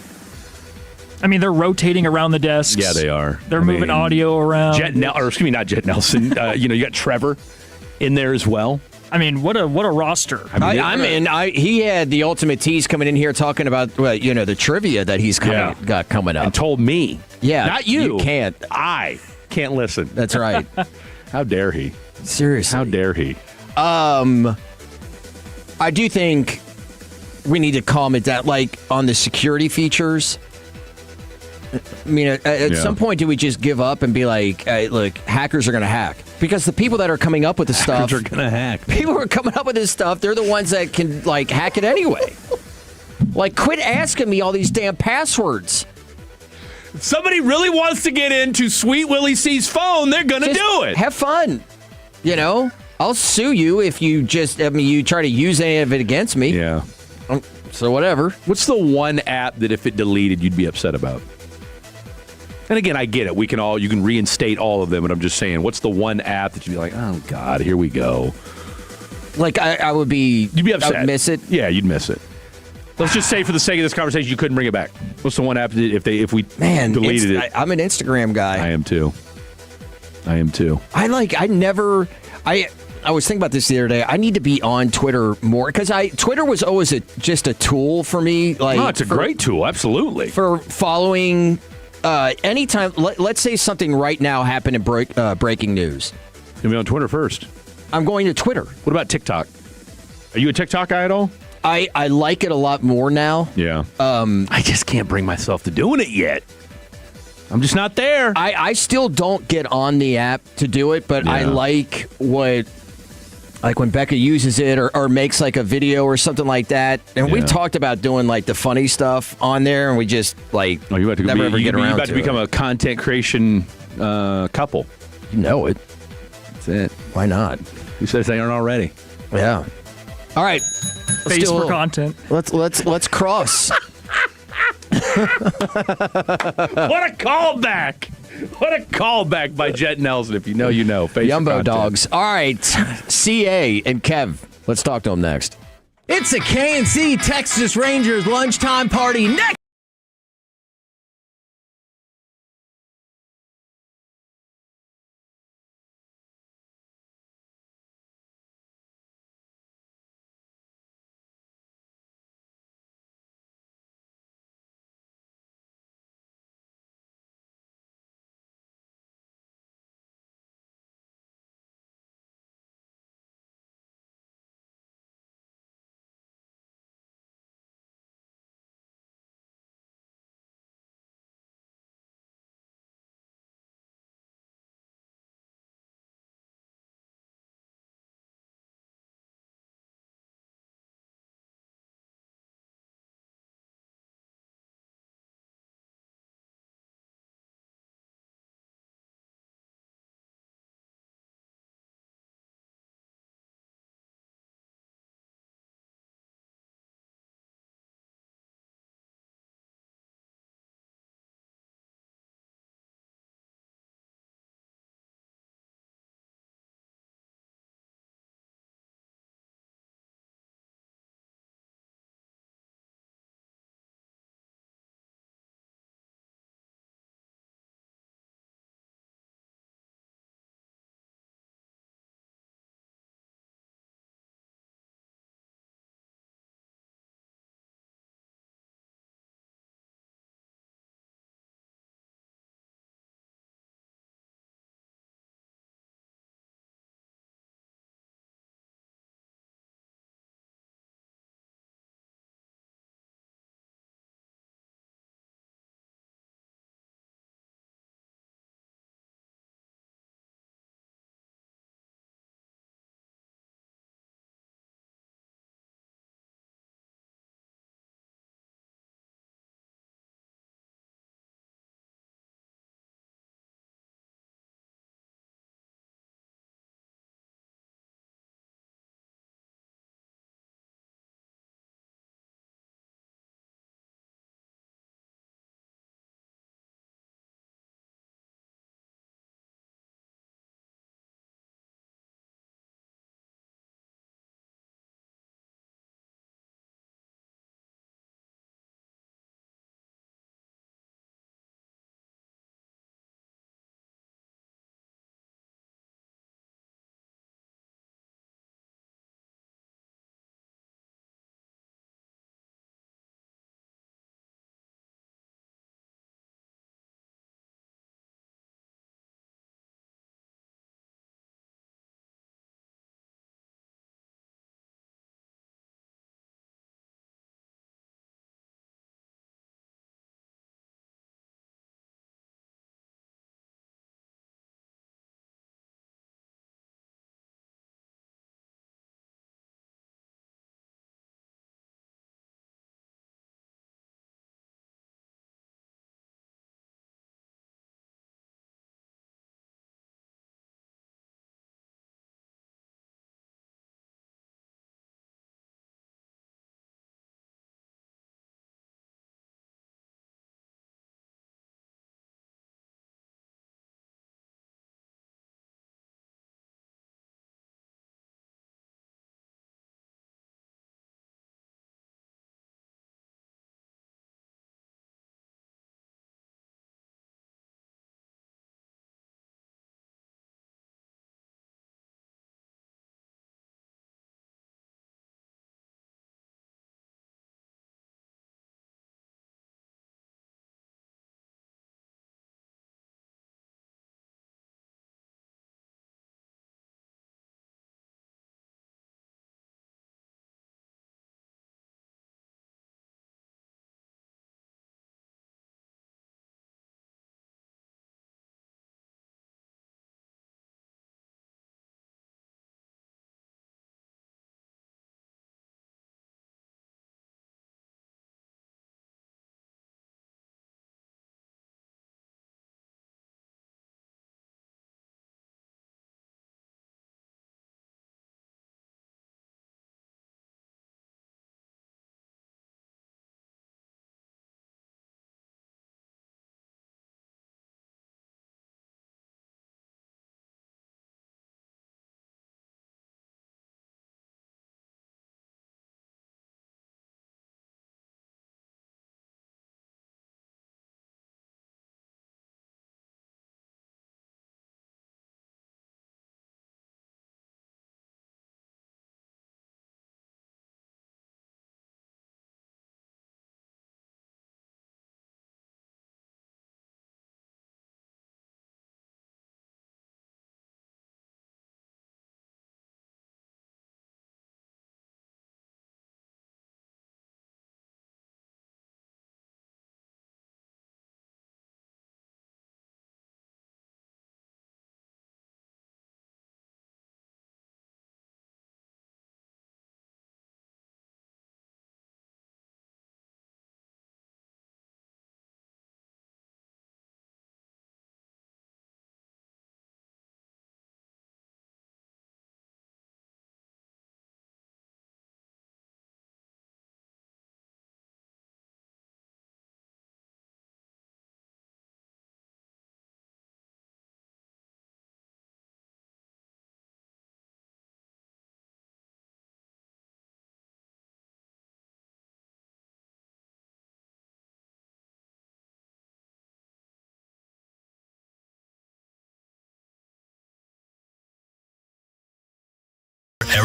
I mean, they're rotating around the desks. Yeah, they are. They're moving audio around. Not Jet Nelson. You got Trevor in there as well. I mean, what a roster. He had the ultimate tease coming in here talking about the trivia that he's got coming up. And told me. Yeah. Not you. You can't. I can't listen. That's right. How dare he? Seriously. How dare he? I do think we need to calm it down, like on the security features. I mean, at some point, do we just give up and be like, hey, look, hackers are going to hack? Because the people that are coming up with the stuff... Hackers are going to hack. People who are coming up with this stuff, they're the ones that can, like, hack it anyway. Like, quit asking me all these damn passwords. If somebody really wants to get into Sweet Willie C's phone, they're going to do it. Have fun. You know? I'll sue you if you you try to use any of it against me. Yeah. So whatever. What's the one app that if it deleted, you'd be upset about? And again, I get it. You can reinstate all of them, but I'm just saying, what's the one app that you'd be like, oh God, here we go? Like I would be. You'd be upset. I would miss it. Yeah, you'd miss it. Let's just say, for the sake of this conversation, you couldn't bring it back. What's the one app that if we deleted it? I'm an Instagram guy. I am too. I am too. I was thinking about this the other day. I need to be on Twitter more because Twitter was always just a tool for me. Like, it's a great tool, absolutely. For following anytime. Let's say something right now happened in breaking news. You're going to be on Twitter first. I'm going to Twitter. What about TikTok? Are you a TikTok guy at all? I like it a lot more now. Yeah. I just can't bring myself to doing it yet. I'm just not there. I still don't get on the app to do it, but I like when Becca uses it or makes like a video or something like that. And we've talked about doing like the funny stuff on there, and we just like you about to never ever get around to it. You're about to become a content creation couple. You know it. That's it. Why not? Who says they aren't already? Yeah. All right. Face for content. Let's cross. What a callback! What a callback by Jet Nelson. If you know, you know. Face Yumbo dogs. All right. CA and Kev. Let's talk to them next. It's a KNC Texas Rangers lunchtime party next.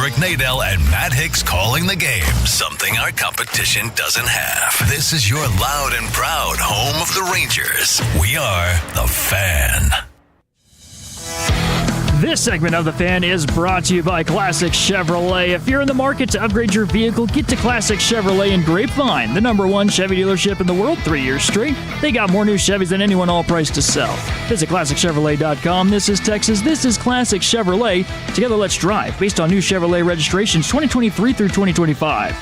Eric Nadel and Matt Hicks calling the game. Something our competition doesn't have. This is your loud and proud home of the Rangers. We are The Fan. This segment of The Fan is brought to you by Classic Chevrolet. If you're in the market to upgrade your vehicle, get to Classic Chevrolet in Grapevine, the #1 Chevy dealership in the world 3 years straight. They got more new Chevys than anyone, all priced to sell. Visit ClassicChevrolet.com. This is Texas. This is Classic Chevrolet. Together, let's drive. Based on new Chevrolet registrations 2023 through 2025.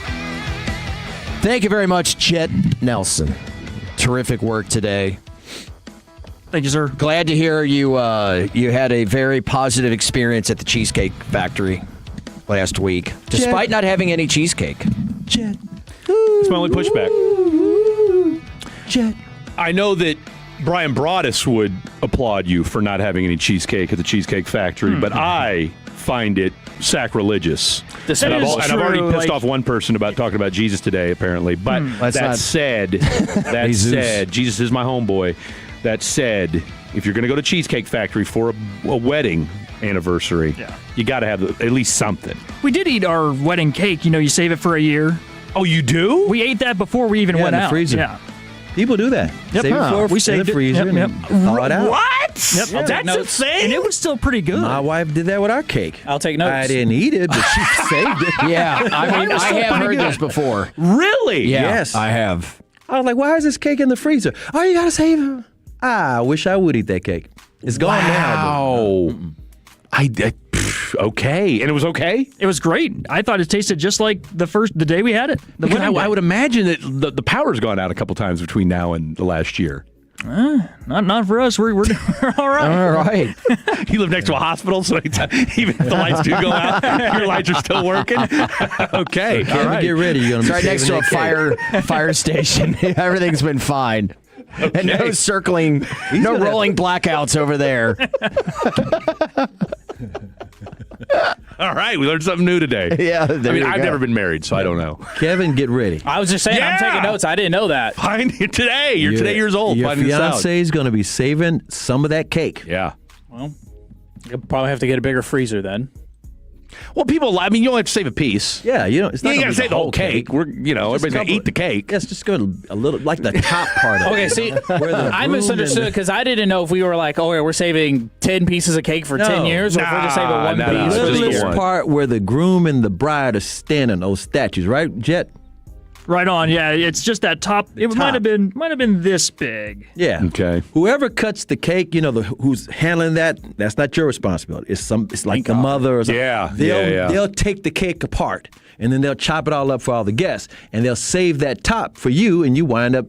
Thank you very much, Chet Nelson. Terrific work today. Thank you, sir. Glad to hear you had a very positive experience at the Cheesecake Factory last week, despite not having any cheesecake. Jet. It's my only pushback. Jet. I know that Brian Broaddus would applaud you for not having any cheesecake at the Cheesecake Factory, but I find it sacrilegious. And I've already pissed off one person about talking about Jesus today, apparently. But that said, Jesus is my homeboy. That said, if you're going to go to Cheesecake Factory for a wedding anniversary, you got to have at least something. We did eat our wedding cake. You save it for a year. Oh, you do? We ate that before we even went in the out. freezer. Yeah. People do that. Yep. Save it We saved in the it. freezer and thaw it out. What? Yep. Yeah. That's insane. And it was still pretty good. My wife did that with our cake. I'll take notes. I didn't eat it, but she saved it. Yeah, I mean, I have heard this before. Really? Yeah, Yes. I have. I was like, why is this cake in the freezer? Oh, you got to save it. I wish I would eat that cake. It's gone now. Wow. Okay. And it was okay? It was great. I thought it tasted just like the day we had it. I would imagine that the power's gone out a couple times between now and the last year. Not for us. We're all right. All right. You live next to a hospital, so even if the lights do go out, your lights are still working? Okay. All right. Get ready. You're gonna It's be right next to a fire station. Everything's been fine. Okay. And no circling, no rolling blackouts over there. All right, we learned something new today. Yeah, I've never been married, so I don't know. Kevin, get ready. I was just saying, I'm taking notes. I didn't know that. Find it today. You're today years old. Your Finding this out. fiance is going to be saving some of that cake. Yeah. Well, you'll probably have to get a bigger freezer then. Well, you only have to save a piece. Yeah, it's not. You got gonna to be save the whole cake. Everybody's going to eat the cake. Yes, just go a little, like the top part of it. Okay, see, I misunderstood because I didn't know if we were like, we're saving 10 pieces of cake for 10 years, or if we're just saving one piece. The for the littlest year. part where the groom and the bride are standing, those statues, right, Jet? Right on. Yeah, it's just that top. It might have been this big. Yeah. Okay. Whoever cuts the cake, who's handling that's not your responsibility. It's like the mother or something. Yeah. They'll take the cake apart and then they'll chop it all up for all the guests and they'll save that top for you and you wind up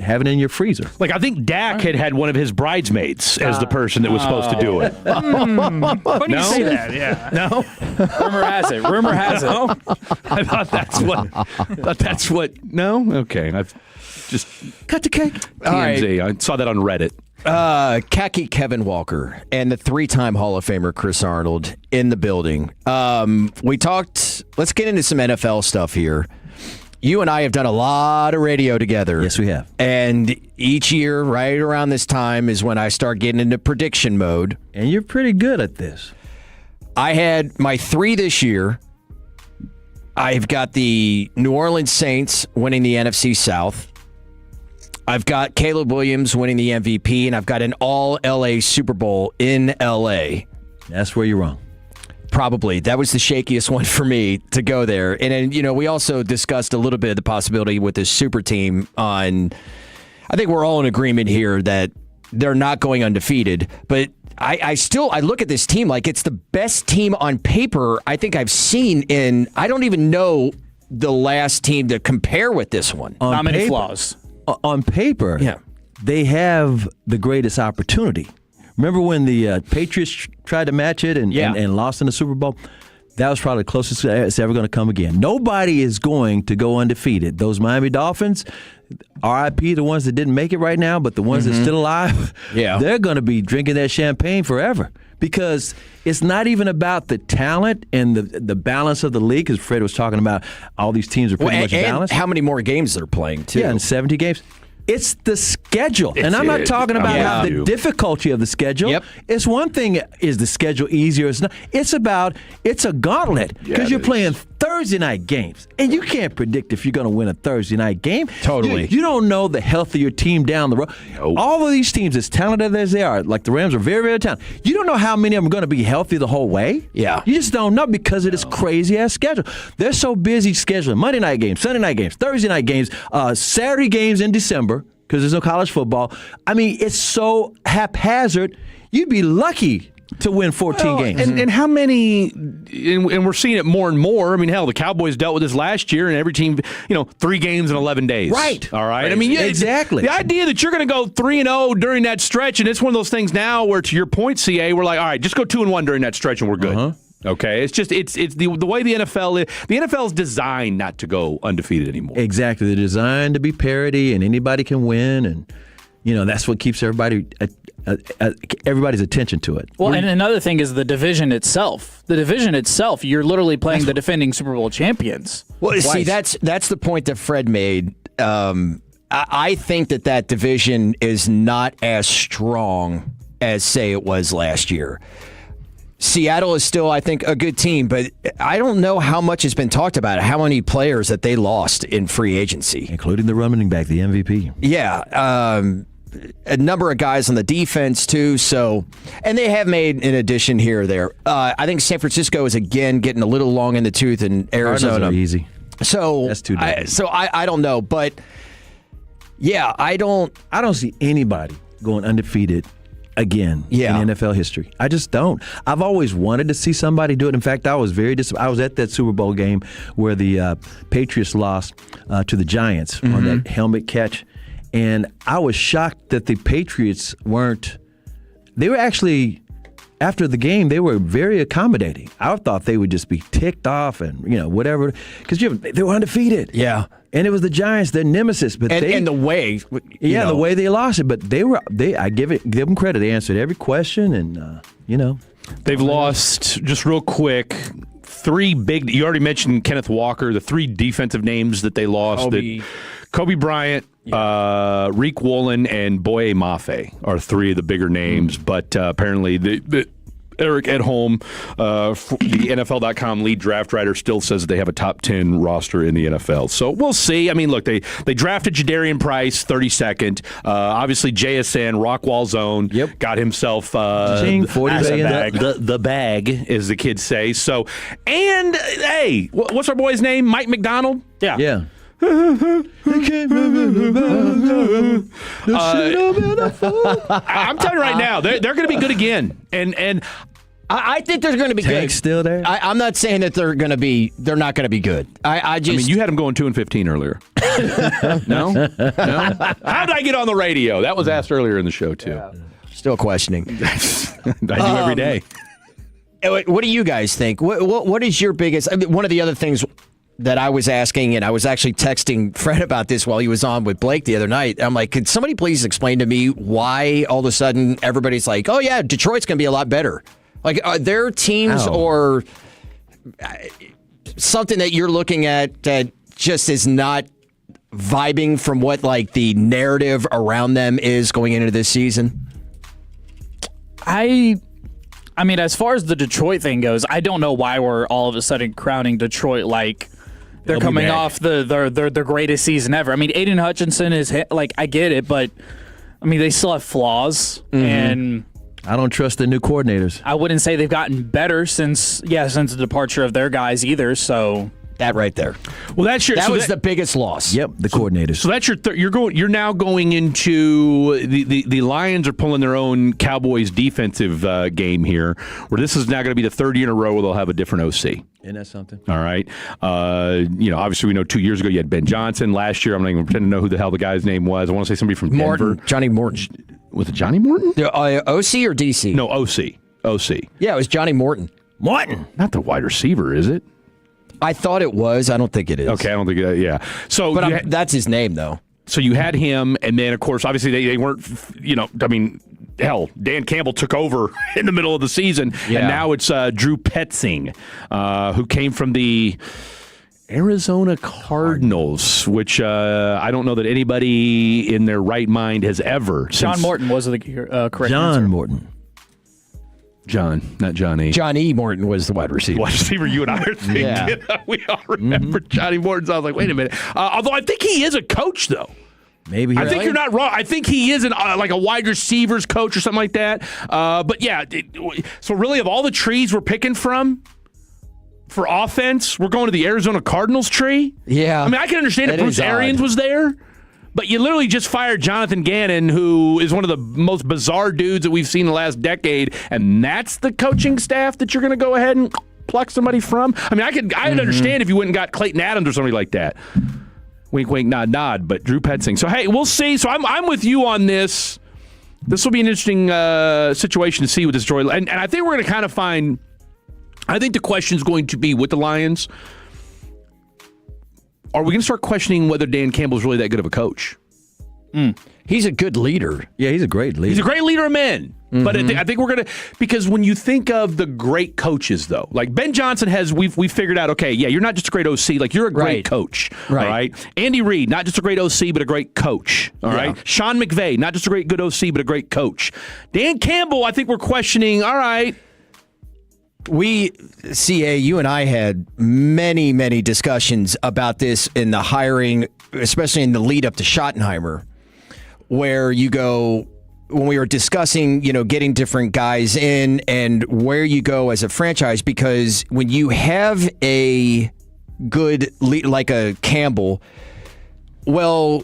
having it in your freezer. Like, I think Dak had one of his bridesmaids as the person that was supposed to do it. Funny you say that, yeah. No? Rumor has it. I thought that's what. No? Okay. I've just cut the cake. TMZ. I saw that on Reddit. Khaki Kevin Walker and the 3-time Hall of Famer Chris Arnold in the building. We talked. Let's get into some NFL stuff here. You and I have done a lot of radio together. Yes, we have. And each year, right around this time, is when I start getting into prediction mode. And you're pretty good at this. I had my 3 this year. I've got the New Orleans Saints winning the NFC South. I've got Caleb Williams winning the MVP, and I've got an all-LA Super Bowl in LA. That's where you're wrong. Probably. That was the shakiest one for me to go there. And then, we also discussed a little bit of the possibility with this super team on, I think we're all in agreement here that they're not going undefeated. But I look at this team like it's the best team on paper I think I've seen I don't even know the last team to compare with this one. Not many flaws. On paper, they have the greatest opportunity. Remember when the Patriots tried to match it and lost in the Super Bowl? That was probably the closest it's ever going to come again. Nobody is going to go undefeated. Those Miami Dolphins, RIP, the ones that didn't make it right now, but the ones that are still alive, they're going to be drinking that champagne forever because it's not even about the talent and the balance of the league, because Fred was talking about all these teams are pretty much balanced. How many more games they're playing, too. Yeah, in 70 games. It's the schedule. And I'm not talking about the difficulty of the schedule. Yep. It's one thing, is the schedule easier? It's not. It's a gauntlet because you're playing Thursday night games. And you can't predict if you're going to win a Thursday night game. Totally. You don't know the health of your team down the road. Nope. All of these teams, as talented as they are, like the Rams are very, very talented. You don't know how many of them are going to be healthy the whole way. Yeah. You just don't know because of this crazy-ass schedule. They're so busy scheduling Monday night games, Sunday night games, Thursday night games, Saturday games in December because there's no college football. I mean, it's so haphazard. You'd be lucky to win 14 games. And how many, and we're seeing it more and more. I mean, hell, the Cowboys dealt with this last year, and every team, 3 games in 11 days. Right. All right. I mean, exactly. The idea that you're going to go 3-0 during that stretch, and it's one of those things now where, to your point, CA, we're like, all right, just go 2-1 during that stretch, and we're good. Okay, it's just it's the way the NFL is. The NFL is designed not to go undefeated anymore. Exactly, they're designed to be parity, and anybody can win, and that's what keeps everybody's attention to it. Well, and another thing is the division itself. The division itself, you're literally playing the defending Super Bowl champions. Well, twice. see, that's the point that Fred made. I think that division is not as strong as, say, it was last year. Seattle is still, I think, a good team, but I don't know how much has been talked about it, how many players that they lost in free agency. Including the running back, the MVP. Yeah. A number of guys on the defense, too. So, and they have made an addition here or there. I think San Francisco is, again, getting a little long in the tooth in Arizona. Cardinals are easy. So, that's too different. I don't know. But, yeah, I don't see anybody going undefeated again in NFL history. I just don't. I've always wanted to see somebody do it. In fact, I was very I was at that Super Bowl game where the Patriots lost to the Giants on that helmet catch, and I was shocked that the Patriots weren't. They were actually, after the game, they were very accommodating. I thought they would just be ticked off and whatever, because they were undefeated. Yeah. And it was the Giants, their nemesis, but and the way, the way they lost it. But I give them credit. They answered every question, and they've lost, just real quick, 3 big. You already mentioned Kenneth Walker. The 3 defensive names that they lost: Kobe Bryant, Reek Woolen, and Boye Mafe are 3 of the bigger names. But apparently Eric Edholm, the NFL.com lead draft writer, still says that they have a top 10 roster in the NFL. So we'll see. I mean, look, they drafted Jadarian Price, 32nd. Obviously, JSN, Rockwall Zone, got himself the bag, as the kids say. So, and hey, what's our boy's name? Mike McDonald? Yeah. I'm telling you right now, they're going to be good again, and I think they're going to be good. Still there? I'm not saying that they're not going to be good. I mean, you had them going 2-15 earlier. No. How did I get on the radio? That was asked earlier in the show too. Yeah. Still questioning. I do every day. What do you guys think? What is your biggest? I mean, one of the other things that I was asking, and I was actually texting Fred about this while he was on with Blake the other night. I'm like, could somebody please explain to me why all of a sudden everybody's like, oh yeah, Detroit's going to be a lot better? Like, are there teams or something that you're looking at that just is not vibing from what like the narrative around them is going into this season? I mean, as far as the Detroit thing goes, I don't know why we're all of a sudden crowning Detroit like they're coming off their greatest season ever. I mean, Aiden Hutchinson is like, I get it, but I mean, they still have flaws, and I don't trust the new coordinators. I wouldn't say they've gotten better since the departure of their guys either. So that right there. Well, that was the biggest loss. Yep, the coordinators. So that's you're now going into the Lions are pulling their own Cowboys defensive game here, where this is now going to be the 3rd year in a row where they'll have a different OC. Isn't that something? All right. Obviously we know 2 years ago you had Ben Johnson. Last year I'm not even pretend to know who the hell the guy's name was. I want to say somebody from Denver. Johnny Morton. Was it Johnny Morton? OC or DC? No, OC. Yeah, it was Johnny Morton. Not the wide receiver, is it? I thought it was. I don't think it is. Okay, I don't think yeah. So, but that's his name, though. So you had him, and then, of course, obviously they weren't, I mean, hell, Dan Campbell took over in the middle of the season, and now it's Drew Petzing, who came from the Arizona Cardinals, which I don't know that anybody in their right mind has ever. John Morton was the correct John answer. Morton. John, not Johnny. John E. Morton was the wide receiver. Wide receiver you and I are thinking. Yeah. We all remember Johnny Morton. So I was like, wait a minute. Although I think he is a coach, though. Maybe. I think you're not wrong. I think he is like a wide receivers coach or something like that. But yeah, so really of all the trees we're picking from for offense, we're going to the Arizona Cardinals tree? Yeah. I mean, I can understand if Bruce Arians was there. But you literally just fired Jonathan Gannon, who is one of the most bizarre dudes that we've seen in the last decade, and that's the coaching staff that you're going to go ahead and pluck somebody from? I mean, I'd understand if you went and got Clayton Adams or somebody like that. Wink, wink, nod, nod, but Drew Petzing. So, hey, we'll see. So I'm with you on this. This will be an interesting situation to see with this story. And I think we're going to kind of find – I think the question is going to be with the Lions – are we going to start questioning whether Dan Campbell is really that good of a coach? He's a good leader. Yeah, he's a great leader. He's a great leader of men. Mm-hmm. But I think we're going to, because when you think of the great coaches, though, like Ben Johnson we've figured out, okay, yeah, you're not just a great OC, like you're a great coach. Right. All right. Andy Reid, not just a great OC, but a great coach. All right. Sean McVay, not just a good OC, but a great coach. Dan Campbell, I think we're questioning, all right. You and I had many, many discussions about this in the hiring, especially in the lead up to Schottenheimer, where you go, when we were discussing, getting different guys in and where you go as a franchise, because when you have a good lead, like a Campbell, well,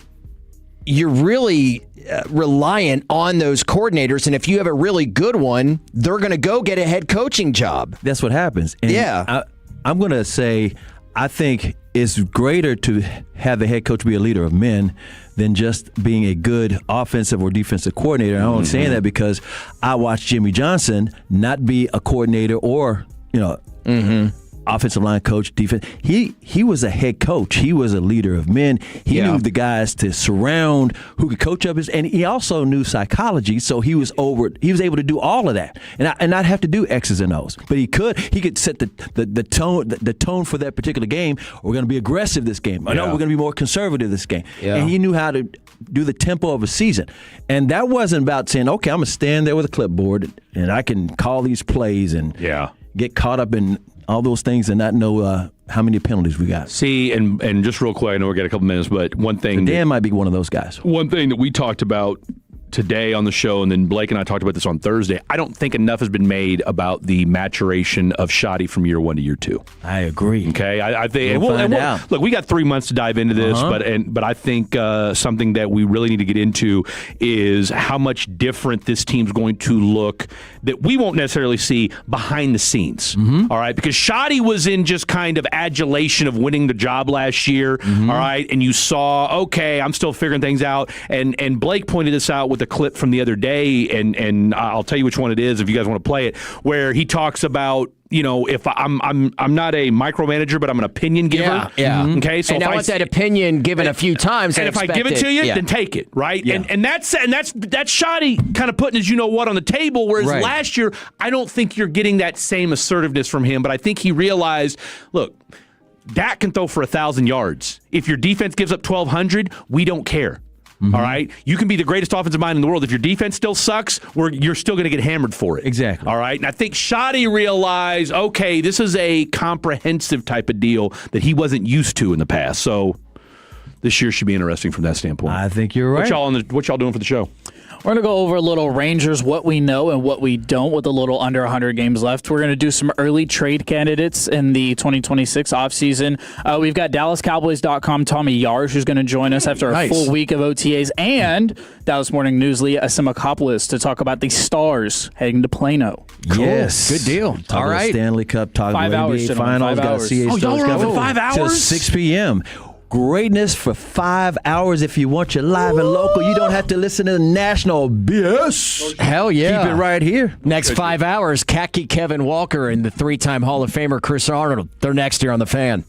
you're really reliant on those coordinators, and if you have a really good one, they're going to go get a head coaching job. That's what happens. And I'm going to say I think it's greater to have the head coach be a leader of men than just being a good offensive or defensive coordinator. And I'm only saying that because I watched Jimmy Johnson not be a coordinator or, offensive line coach, defense. He was a head coach. He was a leader of men. He knew the guys to surround who could coach up his, and he also knew psychology. So he was able to do all of that and not have to do X's and O's. But he could set the tone for that particular game. We're going to be aggressive this game. No, we're going to be more conservative this game. Yeah. And he knew how to do the tempo of a season. And that wasn't about saying, okay, I'm going to stand there with a clipboard and I can call these plays and get caught up in all those things and not know how many penalties we got. See, and just real quick, I know we got a couple minutes, but one thing. Dan might be one of those guys. One thing that we talked about today on the show, and then Blake and I talked about this on Thursday, I don't think enough has been made about the maturation of Shotty from year 1 to year 2. I agree. Okay, I think we'll find out. Look, we got 3 months to dive into this, but I think something that we really need to get into is how much different this team's going to look that we won't necessarily see behind the scenes. All right, because Shotty was in just kind of adulation of winning the job last year. All right, and you saw, okay, I'm still figuring things out, and Blake pointed this out with the clip from the other day, and I'll tell you which one it is if you guys want to play it, where he talks about, if I'm not a micromanager, but I'm an opinion giver. Yeah. Okay. So and I want that opinion given a few times, and if I give it to you, then take it, right? Yeah. And that's Shotty kind of putting his what on the table. Whereas last year, I don't think you're getting that same assertiveness from him. But I think he realized, look, Dak can throw for 1,000 yards. If your defense gives up 1,200, we don't care. All right? You can be the greatest offensive mind in the world. If your defense still sucks, you're still going to get hammered for it. Exactly. All right? And I think Shotty realized, okay, this is a comprehensive type of deal that he wasn't used to in the past. So this year should be interesting from that standpoint. I think you're right. What y'all doing for the show? We're going to go over a little Rangers, what we know and what we don't with a little under 100 games left. We're going to do some early trade candidates in the 2026 offseason. We've got DallasCowboys.com Tommy Yarsh, who's going to join us after a full week of OTAs, and Dallas Morning News Leah Asimakopoulos to talk about the Stars heading to Plano. Cool. Yes. Good deal. All right. Stanley Cup, talk 5 hours, NBA Finals. 5 hours. Y'all were on for 5 hours? Till 6 p.m. Greatness for 5 hours. If you want your live and local, you don't have to listen to the national BS. Hell yeah. Keep it right here. Next 5 hours, khaki Kevin Walker and the 3-time Hall of Famer Chris Arnold. They're next here on The Fan.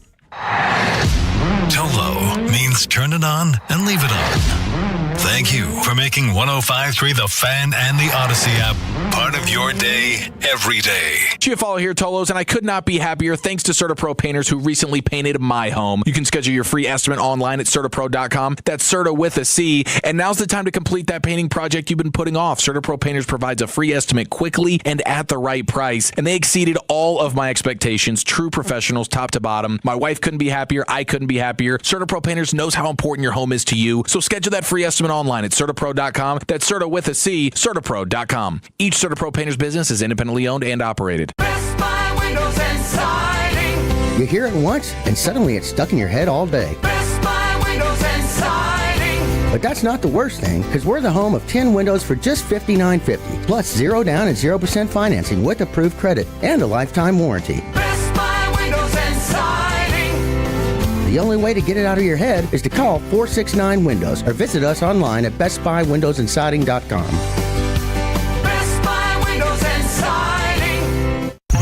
Tolo means turn it on and leave it on. Thank you for making 105.3 The Fan and the Odyssey app part of your day every day. Follow here, Tolos, and I could not be happier thanks to CertaPro Painters who recently painted my home. You can schedule your free estimate online at CertaPro.com. That's Certa with a C. And now's the time to complete that painting project you've been putting off. CertaPro Painters provides a free estimate quickly and at the right price. And they exceeded all of my expectations. True professionals, top to bottom. My wife couldn't be happier. I couldn't be happier. CertaPro Painters knows how important your home is to you. So schedule that free estimate online at CertaPro.com. That's Certa with a C, CertaPro.com. Each CertaPro Painters business is independently owned and operated. Best Buy Windows and Siding. You hear it once, and suddenly it's stuck in your head all day. Best Buy Windows and Siding. But that's not the worst thing, because we're the home of 10 windows for just $59.50, plus 0 down and 0% financing with approved credit and a lifetime warranty. Best Buy Windows and Siding. The only way to get it out of your head is to call 469-WINDOWS or visit us online at bestbuywindowsandsiding.com.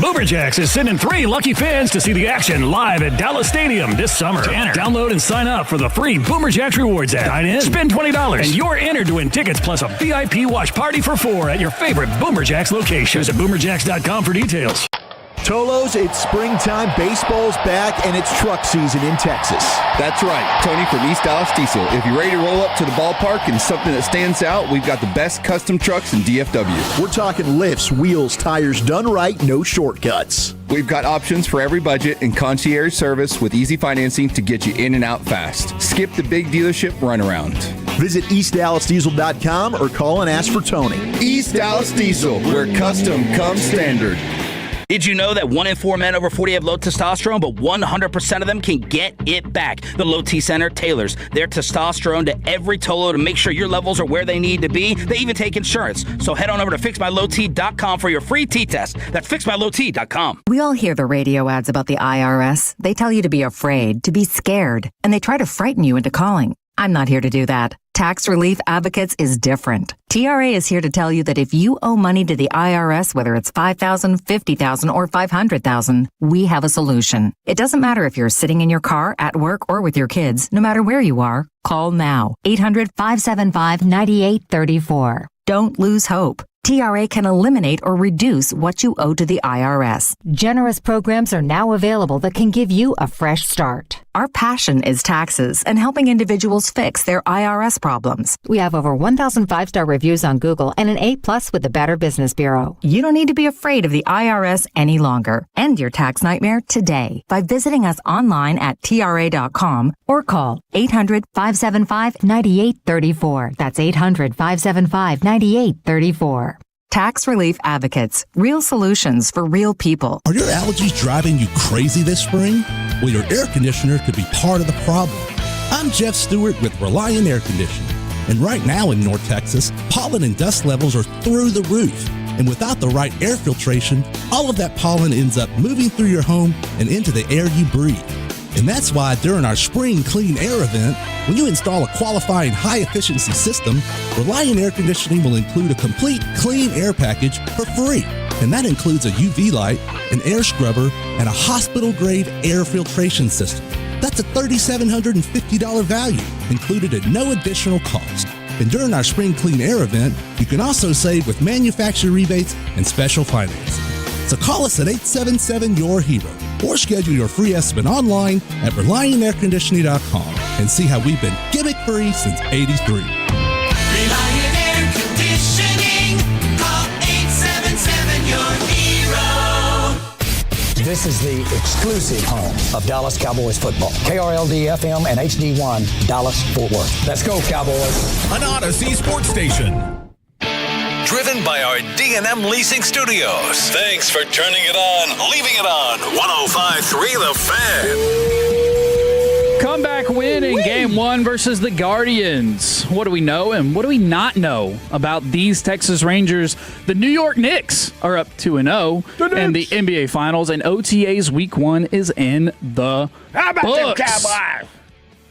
Boomerjacks is sending 3 lucky fans to see the action live at Dallas Stadium this summer. Download and sign up for the free Boomerjacks Rewards app. Dine in, spend $20, and you're entered to win tickets plus a VIP watch party for 4 at your favorite Boomerjacks location. Visit boomerjacks.com for details. Tolos, it's springtime, baseball's back, and it's truck season in Texas. That's right, Tony from East Dallas Diesel. If you're ready to roll up to the ballpark and something that stands out, we've got the best custom trucks in DFW. We're talking lifts, wheels, tires done right, no shortcuts. We've got options for every budget and concierge service with easy financing to get you in and out fast. Skip the big dealership runaround. Visit EastDallasDiesel.com or call and ask for Tony. East Dallas Diesel, where custom comes standard. Did you know that 1 in 4 men over 40 have low testosterone, but 100% of them can get it back? The Low T Center tailors their testosterone to every Tolo to make sure your levels are where they need to be. They even take insurance. So head on over to FixMyLowT.com for your free T-test. That's FixMyLowT.com. We all hear the radio ads about the IRS. They tell you to be afraid, to be scared, and they try to frighten you into calling. I'm not here to do that. Tax Relief Advocates is different. TRA is here to tell you that if you owe money to the IRS, whether it's $5,000, $50,000, or $500,000, we have a solution. It doesn't matter if you're sitting in your car, at work, or with your kids. No matter where you are, call now. 800-575-9834. Don't lose hope. TRA can eliminate or reduce what you owe to the IRS. Generous programs are now available that can give you a fresh start. Our passion is taxes and helping individuals fix their IRS problems. We have over 1,000 5-star reviews on Google and an A+ with the Better Business Bureau. You don't need to be afraid of the IRS any longer. End your tax nightmare today by visiting us online at TRA.com or call 800-575-9834. That's 800-575-9834. Tax Relief Advocates. Real solutions for real people. Are your allergies driving you crazy this spring? Well, your air conditioner could be part of the problem. I'm Jeff Stewart with Reliant Air Conditioning. And right now in North Texas, pollen and dust levels are through the roof. And without the right air filtration, all of that pollen ends up moving through your home and into the air you breathe. And that's why during our Spring Clean Air event, when you install a qualifying high-efficiency system, Reliant Air Conditioning will include a complete clean air package for free. And that includes a UV light, an air scrubber, and a hospital-grade air filtration system. That's a $3,750 value, included at no additional cost. And during our Spring Clean Air event, you can also save with manufacturer rebates and special financing. So call us at 877-YOUR-HERO or schedule your free estimate online at ReliantAirConditioning.com and see how we've been gimmick-free since '83. Reliant Air Conditioning. Call 877-YOUR-HERO. This is the exclusive home of Dallas Cowboys football. KRLD-FM and HD1, Dallas-Fort Worth. Let's go, Cowboys. An Odyssey sports station. Driven by our D&M Leasing Studios. Thanks for turning it on, leaving it on. 105.3 The Fan. Comeback win in Game 1 versus the Guardians. What do we know and what do we not know about these Texas Rangers? The New York Knicks are up 2-0 in the NBA Finals, and OTA's Week 1 is in the books.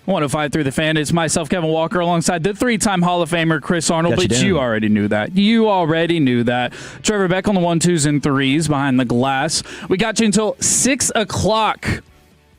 105.3 The Fan. It's myself, Kevin Walker, alongside the 3-time Hall of Famer Chris Arnold. But you already knew that. You already knew that. Trevor Beck on the 1, 2s, and 3s behind the glass. We got you until 6 o'clock.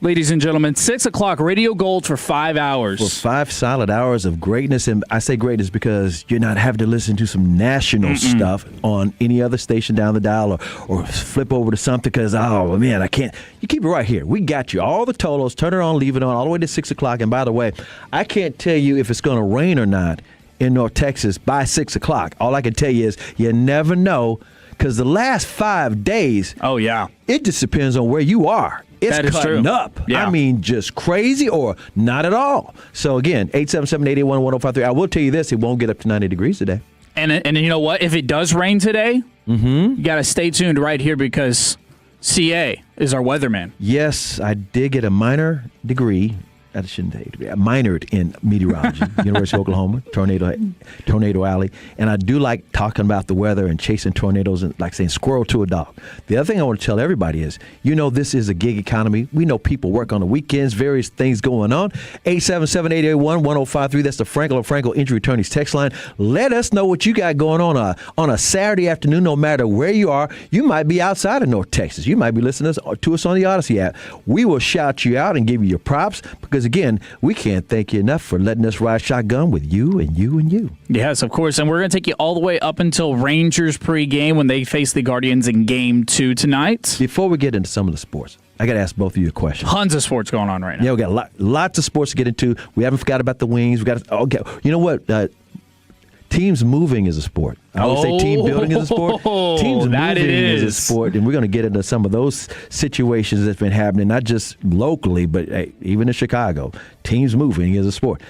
Ladies and gentlemen, 6 o'clock, Radio Gold for 5 hours. For 5 solid hours of greatness. And I say greatness because you're not having to listen to some national stuff on any other station down the dial or flip over to something because, oh, man, I can't. You keep it right here. We got you. All the Tolos, turn it on, leave it on, all the way to 6 o'clock. And by the way, I can't tell you if it's going to rain or not in North Texas by 6 o'clock. All I can tell you is you never know because the last 5 days, oh, yeah, it just depends on where you are. It's cutting up. Yeah. I mean, just crazy or not at all. So, again, 877-881-1053. I will tell you this. It won't get up to 90 degrees today. And you know what? If it does rain today, you got to stay tuned right here because CA is our weatherman. Yes, I did get a minor degree. I shouldn't say degree. I minored in meteorology, University of Oklahoma, Tornado Alley. And I do like talking about the weather and chasing tornadoes and like saying squirrel to a dog. The other thing I want to tell everybody is, this is a gig economy. We know people work on the weekends, various things going on. 877-881-1053. That's the Frankel Injury Attorneys text line. Let us know what you got going on a Saturday afternoon, no matter where you are. You might be outside of North Texas. You might be listening to us on the Odyssey app. We will shout you out and give you your props because, again, we can't thank you enough for letting us ride shotgun with you and you and you. Yes, of course. And we're going to take you all the way up until Rangers pregame when they face the Guardians in Game 2 tonight. Before we get into some of the sports, I got to ask both of you a question. Tons of sports going on right now. Yeah, we got lots of sports to get into. We haven't forgot about the Wings. Okay, you know what? Teams moving is a sport. I would say team building is a sport. Teams moving is a sport, and we're going to get into some of those situations that's been happening, not just locally, but even in Chicago. Teams moving is a sport.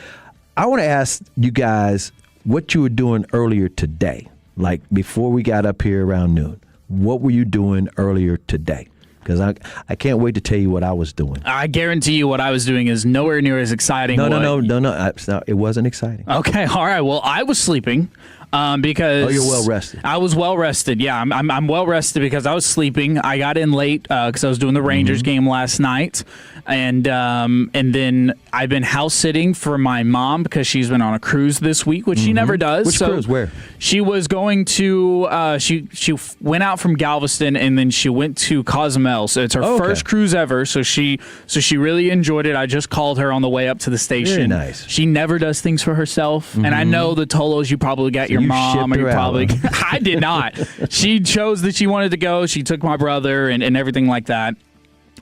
I want to ask you guys what you were doing earlier today, like before we got up here around noon. What were you doing earlier today? Because I can't wait to tell you what I was doing. I guarantee you what I was doing is nowhere near as exciting. No. It wasn't exciting. Okay, all right. Well, I was sleeping because... Oh, you're well rested. I was well rested, yeah. I'm well rested because I was sleeping. I got in late because I was doing the Rangers game last night. And then I've been house sitting for my mom because she's been on a cruise this week, which she never does. Which cruise? Where? She was going to she went out from Galveston and then she went to Cozumel. So it's her first cruise ever. So she really enjoyed it. I just called her on the way up to the station. Very nice. She never does things for herself, and I know the Tolos. You probably got your mom, or you probably. I did not. She chose that she wanted to go. She took my brother and everything like that.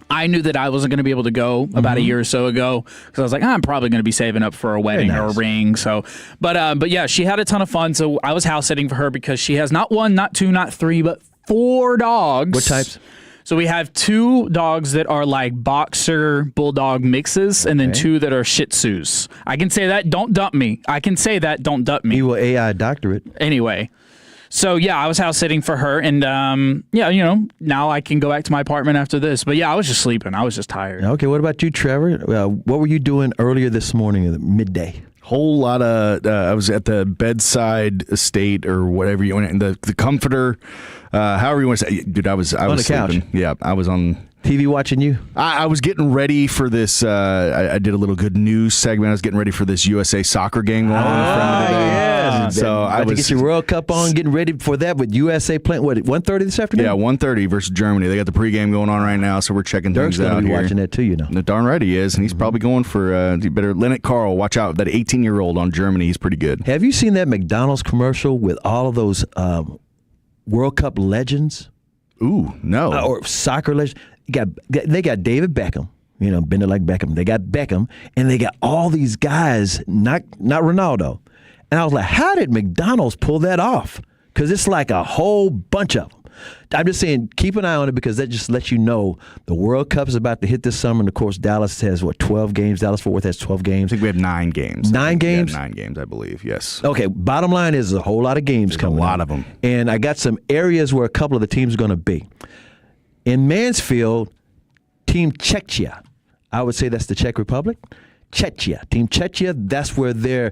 I knew that I wasn't going to be able to go about a year or so ago because I was like, I'm probably going to be saving up for a wedding or a ring. So, but yeah, she had a ton of fun. So I was house sitting for her because she has not one, not two, not three, but 4 dogs. What types? So we have 2 dogs that are like boxer bulldog mixes, and then 2 that are Shih Tzus. I can say that. Don't dump me. I can say that. Don't dump me. You will AI doctorate. Anyway. So, yeah, I was house sitting for her, and, now I can go back to my apartment after this. But, yeah, I was just sleeping. I was just tired. Okay, what about you, Trevor? What were you doing earlier this morning at midday? Whole lot of, I was at the bedside estate or whatever you want, the comforter, however you want to say. Dude, I was on the sleeping. Couch. Yeah, I was on TV watching you? I was getting ready for this. I did a little good news segment. I was getting ready for this USA soccer game going on. Yes. So I was to get your World Cup on, getting ready for that with USA playing, what, 1:30 this afternoon? Yeah, 1:30 versus Germany. They got the pregame going on right now, so we're checking Dirk's things out gonna be here. watching that too, Darn right he is, and he's probably going for, you better, Lennart Carl, watch out. That 18-year-old on Germany, he's pretty good. Have you seen that McDonald's commercial with all of those World Cup legends? Ooh, no. Or soccer legends? They got David Beckham, bend it like Beckham. They got Beckham, and they got all these guys, not Ronaldo. And I was like, how did McDonald's pull that off? Because it's like a whole bunch of them. I'm just saying, keep an eye on it because that just lets you know the World Cup is about to hit this summer. And, of course, Dallas has, 12 games? Dallas-Fort Worth has 12 games. I think we have 9 games. 9 games? Yeah, 9 games, I believe, yes. Okay, bottom line is a whole lot of games coming. A lot of them. And I got some areas where a couple of the teams are going to be. In Mansfield, Team Czechia. I would say that's the Czech Republic. Czechia. Team Czechia, that's where they're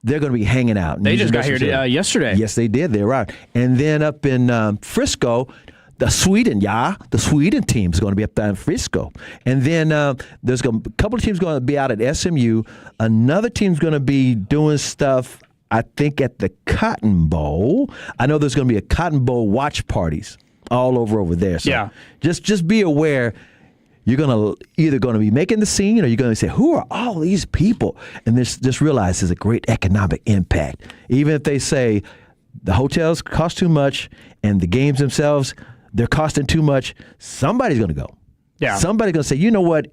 going to be hanging out. They just got here yesterday. Yes, they did. They arrived. And then up in Frisco, the Sweden team is going to be up there in Frisco. And then there's a couple of teams going to be out at SMU. Another team's going to be doing stuff, I think, at the Cotton Bowl. I know there's going to be a Cotton Bowl watch parties all over there. So yeah. Just be aware. you're either going to be making the scene or you're going to say, who are all these people? And just realize there's a great economic impact. Even if they say the hotels cost too much and the games themselves, they're costing too much, somebody's going to go. Yeah. Somebody's going to say, you know what?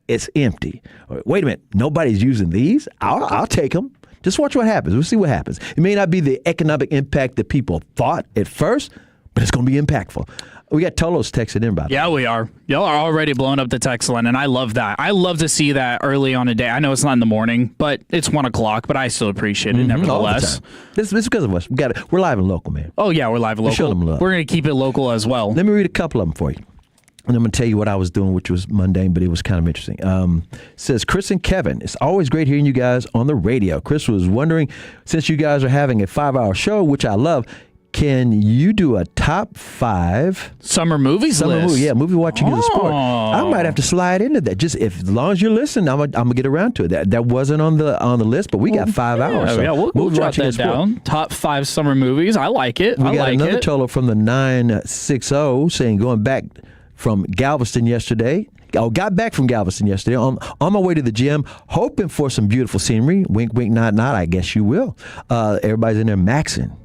It's empty. Or, wait a minute. Nobody's using these. I'll take them. Just watch what happens. We'll see what happens. It may not be the economic impact that people thought at first, but it's going to be impactful. We got Tolos texted in about that. Yeah, we are. Y'all are already blowing up the text line, and I love that. I love to see that early on a day. I know it's not in the morning, but it's 1 o'clock, but I still appreciate it nevertheless. All the time. This is because of us. We're live and local, man. Oh, yeah, we're live and local. Show them love. We're going to keep it local as well. Let me read a couple of them for you. And I'm going to tell you what I was doing, which was mundane, but it was kind of interesting. Says, Chris and Kevin, it's always great hearing you guys on the radio. Chris was wondering, since you guys are having a 5-hour show, which I love, can you do a top 5 summer movies list? Movie watching is a sport. I might have to slide into that. Just as long as you're listening, I'm gonna get around to it. That wasn't on the list, but we got 5 hours. So we'll jot that down. Top 5 summer movies. I like it. We got another total from the 960 saying going back from Galveston yesterday. Got back from Galveston yesterday on my way to the gym, hoping for some beautiful scenery. Wink, wink, nod, nod. I guess you will. Everybody's in there maxing.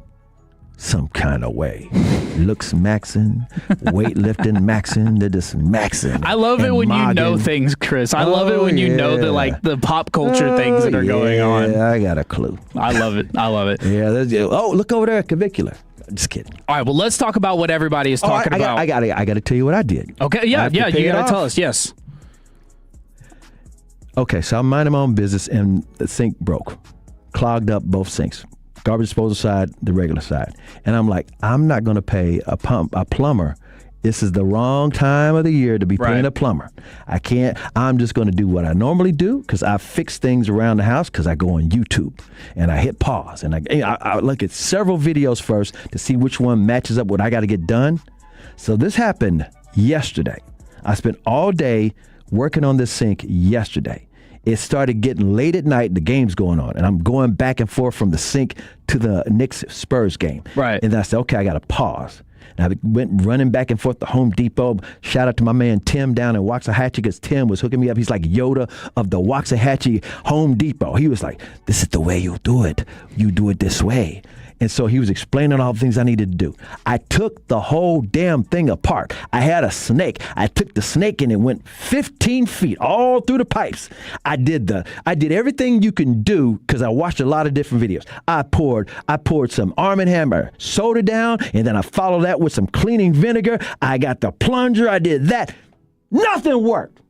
Some kind of way. Looks maxing, weightlifting maxing, they're just maxing. I love it when you know things, Chris. I love it when you know the pop culture things that are going on. I got a clue. I love it. Yeah. Look over there, Cavicular. Just kidding. All right, well, let's talk about what everybody is talking about. I got to tell you what I did. Okay, yeah, you got to tell us, yes. Okay, so I'm minding my own business and the sink broke. Clogged up both sinks. Garbage disposal side, the regular side. And I'm like, I'm not going to pay a plumber. This is the wrong time of the year to be paying a plumber. I can't. I'm just going to do what I normally do because I fix things around the house because I go on YouTube and I hit pause and I look at several videos first to see which one matches up what I got to get done. So this happened yesterday. I spent all day working on this sink yesterday. It started getting late at night. The game's going on, and I'm going back and forth from the sink to the Knicks-Spurs game. Right. And I said, okay, I got to pause. And I went running back and forth to Home Depot. Shout out to my man Tim down in Waxahachie because Tim was hooking me up. He's like Yoda of the Waxahachie Home Depot. He was like, this is the way you do it. You do it this way. And so he was explaining all the things I needed to do. I took the whole damn thing apart. I had a snake. I took the snake and it went 15 feet all through the pipes. I did everything you can do because I watched a lot of different videos. I poured some Arm & Hammer soda down, and then I followed that with some cleaning vinegar. I got the plunger. I did that. Nothing worked.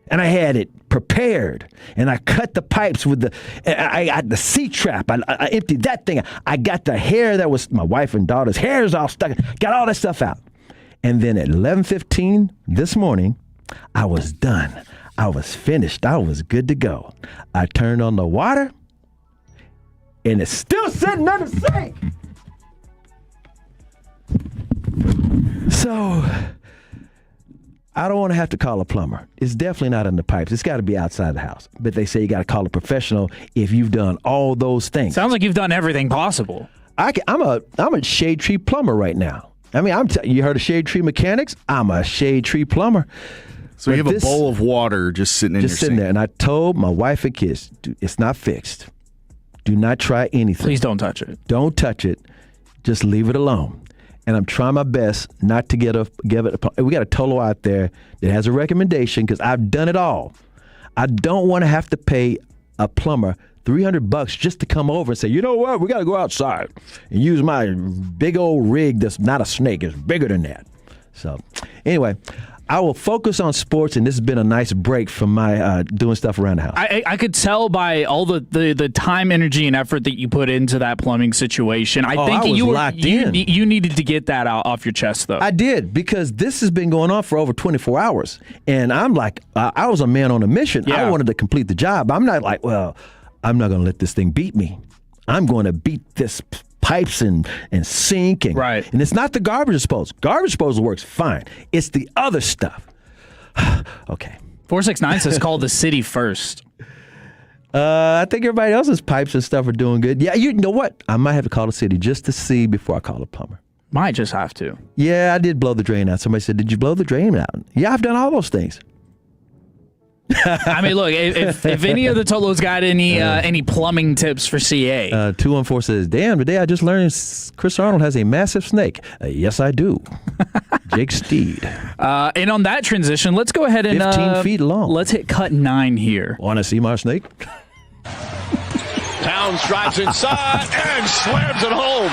And I had it prepared, and I cut the pipes with the C-trap. I emptied that thing. I got the hair that was my wife and daughter's hairs all stuck. Got all that stuff out. And then at 11:15 this morning, I was done. I was finished. I was good to go. I turned on the water, and it's still sitting on the sink. So I don't want to have to call a plumber. It's definitely not in the pipes. It's got to be outside the house. But they say you got to call a professional if you've done all those things. Sounds like you've done everything possible. I'm a shade tree plumber right now. I mean, you heard of shade tree mechanics? I'm a shade tree plumber. So you have a bowl of water just sitting in your sink. There. And I told my wife and kids, it's not fixed. Do not try anything. Please don't touch it. Don't touch it. Just leave it alone. And I'm trying my best not to give it a. We got a Tolo out there that has a recommendation because I've done it all. I don't want to have to pay a plumber $300 just to come over and say, you know what, we got to go outside and use my big old rig that's not a snake. It's bigger than that. So anyway, I will focus on sports, and this has been a nice break from my doing stuff around the house. I could tell by all the time, energy, and effort that you put into that plumbing situation. I think you needed to get that out off your chest, though. I did, because this has been going on for over 24 hours, and I'm like, I was a man on a mission. Yeah. I wanted to complete the job. I'm not like, well, I'm not going to let this thing beat me. I'm going to beat this pipes and sink and it's not the garbage disposal. Garbage disposal works fine. It's the other stuff. Okay. 469 says call the city first. I think everybody else's pipes and stuff are doing good. Yeah, you know what? I might have to call the city just to see before I call a plumber. Might just have to. Yeah, I did blow the drain out. Somebody said, "Did you blow the drain out?" Yeah, I've done all those things. I mean, look, if any of the Tolos got any plumbing tips for CA. 214 says, "Damn, today I just learned Chris Arnold has a massive snake." Yes, I do. Jake Steed. And on that transition, let's go ahead and 15 feet long. Let's hit cut 9 here. Want to see my snake? Towns drives inside and slams it home.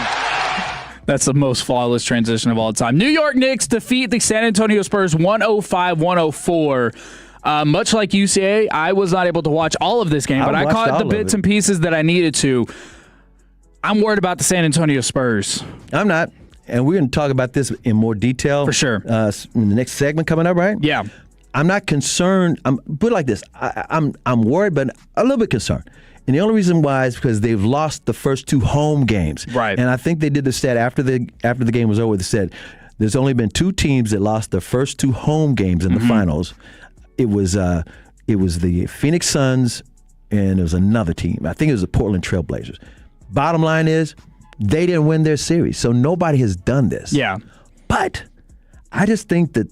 That's the most flawless transition of all time. New York Knicks defeat the San Antonio Spurs 105-104. Much like UCA, I was not able to watch all of this game, but I caught the bits and pieces that I needed to. I'm worried about the San Antonio Spurs. I'm not. And we're going to talk about this in more detail. For sure. In the next segment coming up, right? Yeah. I'm not concerned. Put it like this. I'm worried, but a little bit concerned. And the only reason why is because they've lost the first 2 home games. Right. And I think they did the stat after the game was over. They said there's only been 2 teams that lost the first 2 home games in the finals. It was the Phoenix Suns and it was another team. I think it was the Portland Trailblazers. Bottom line is they didn't win their series, so nobody has done this. Yeah. But I just think that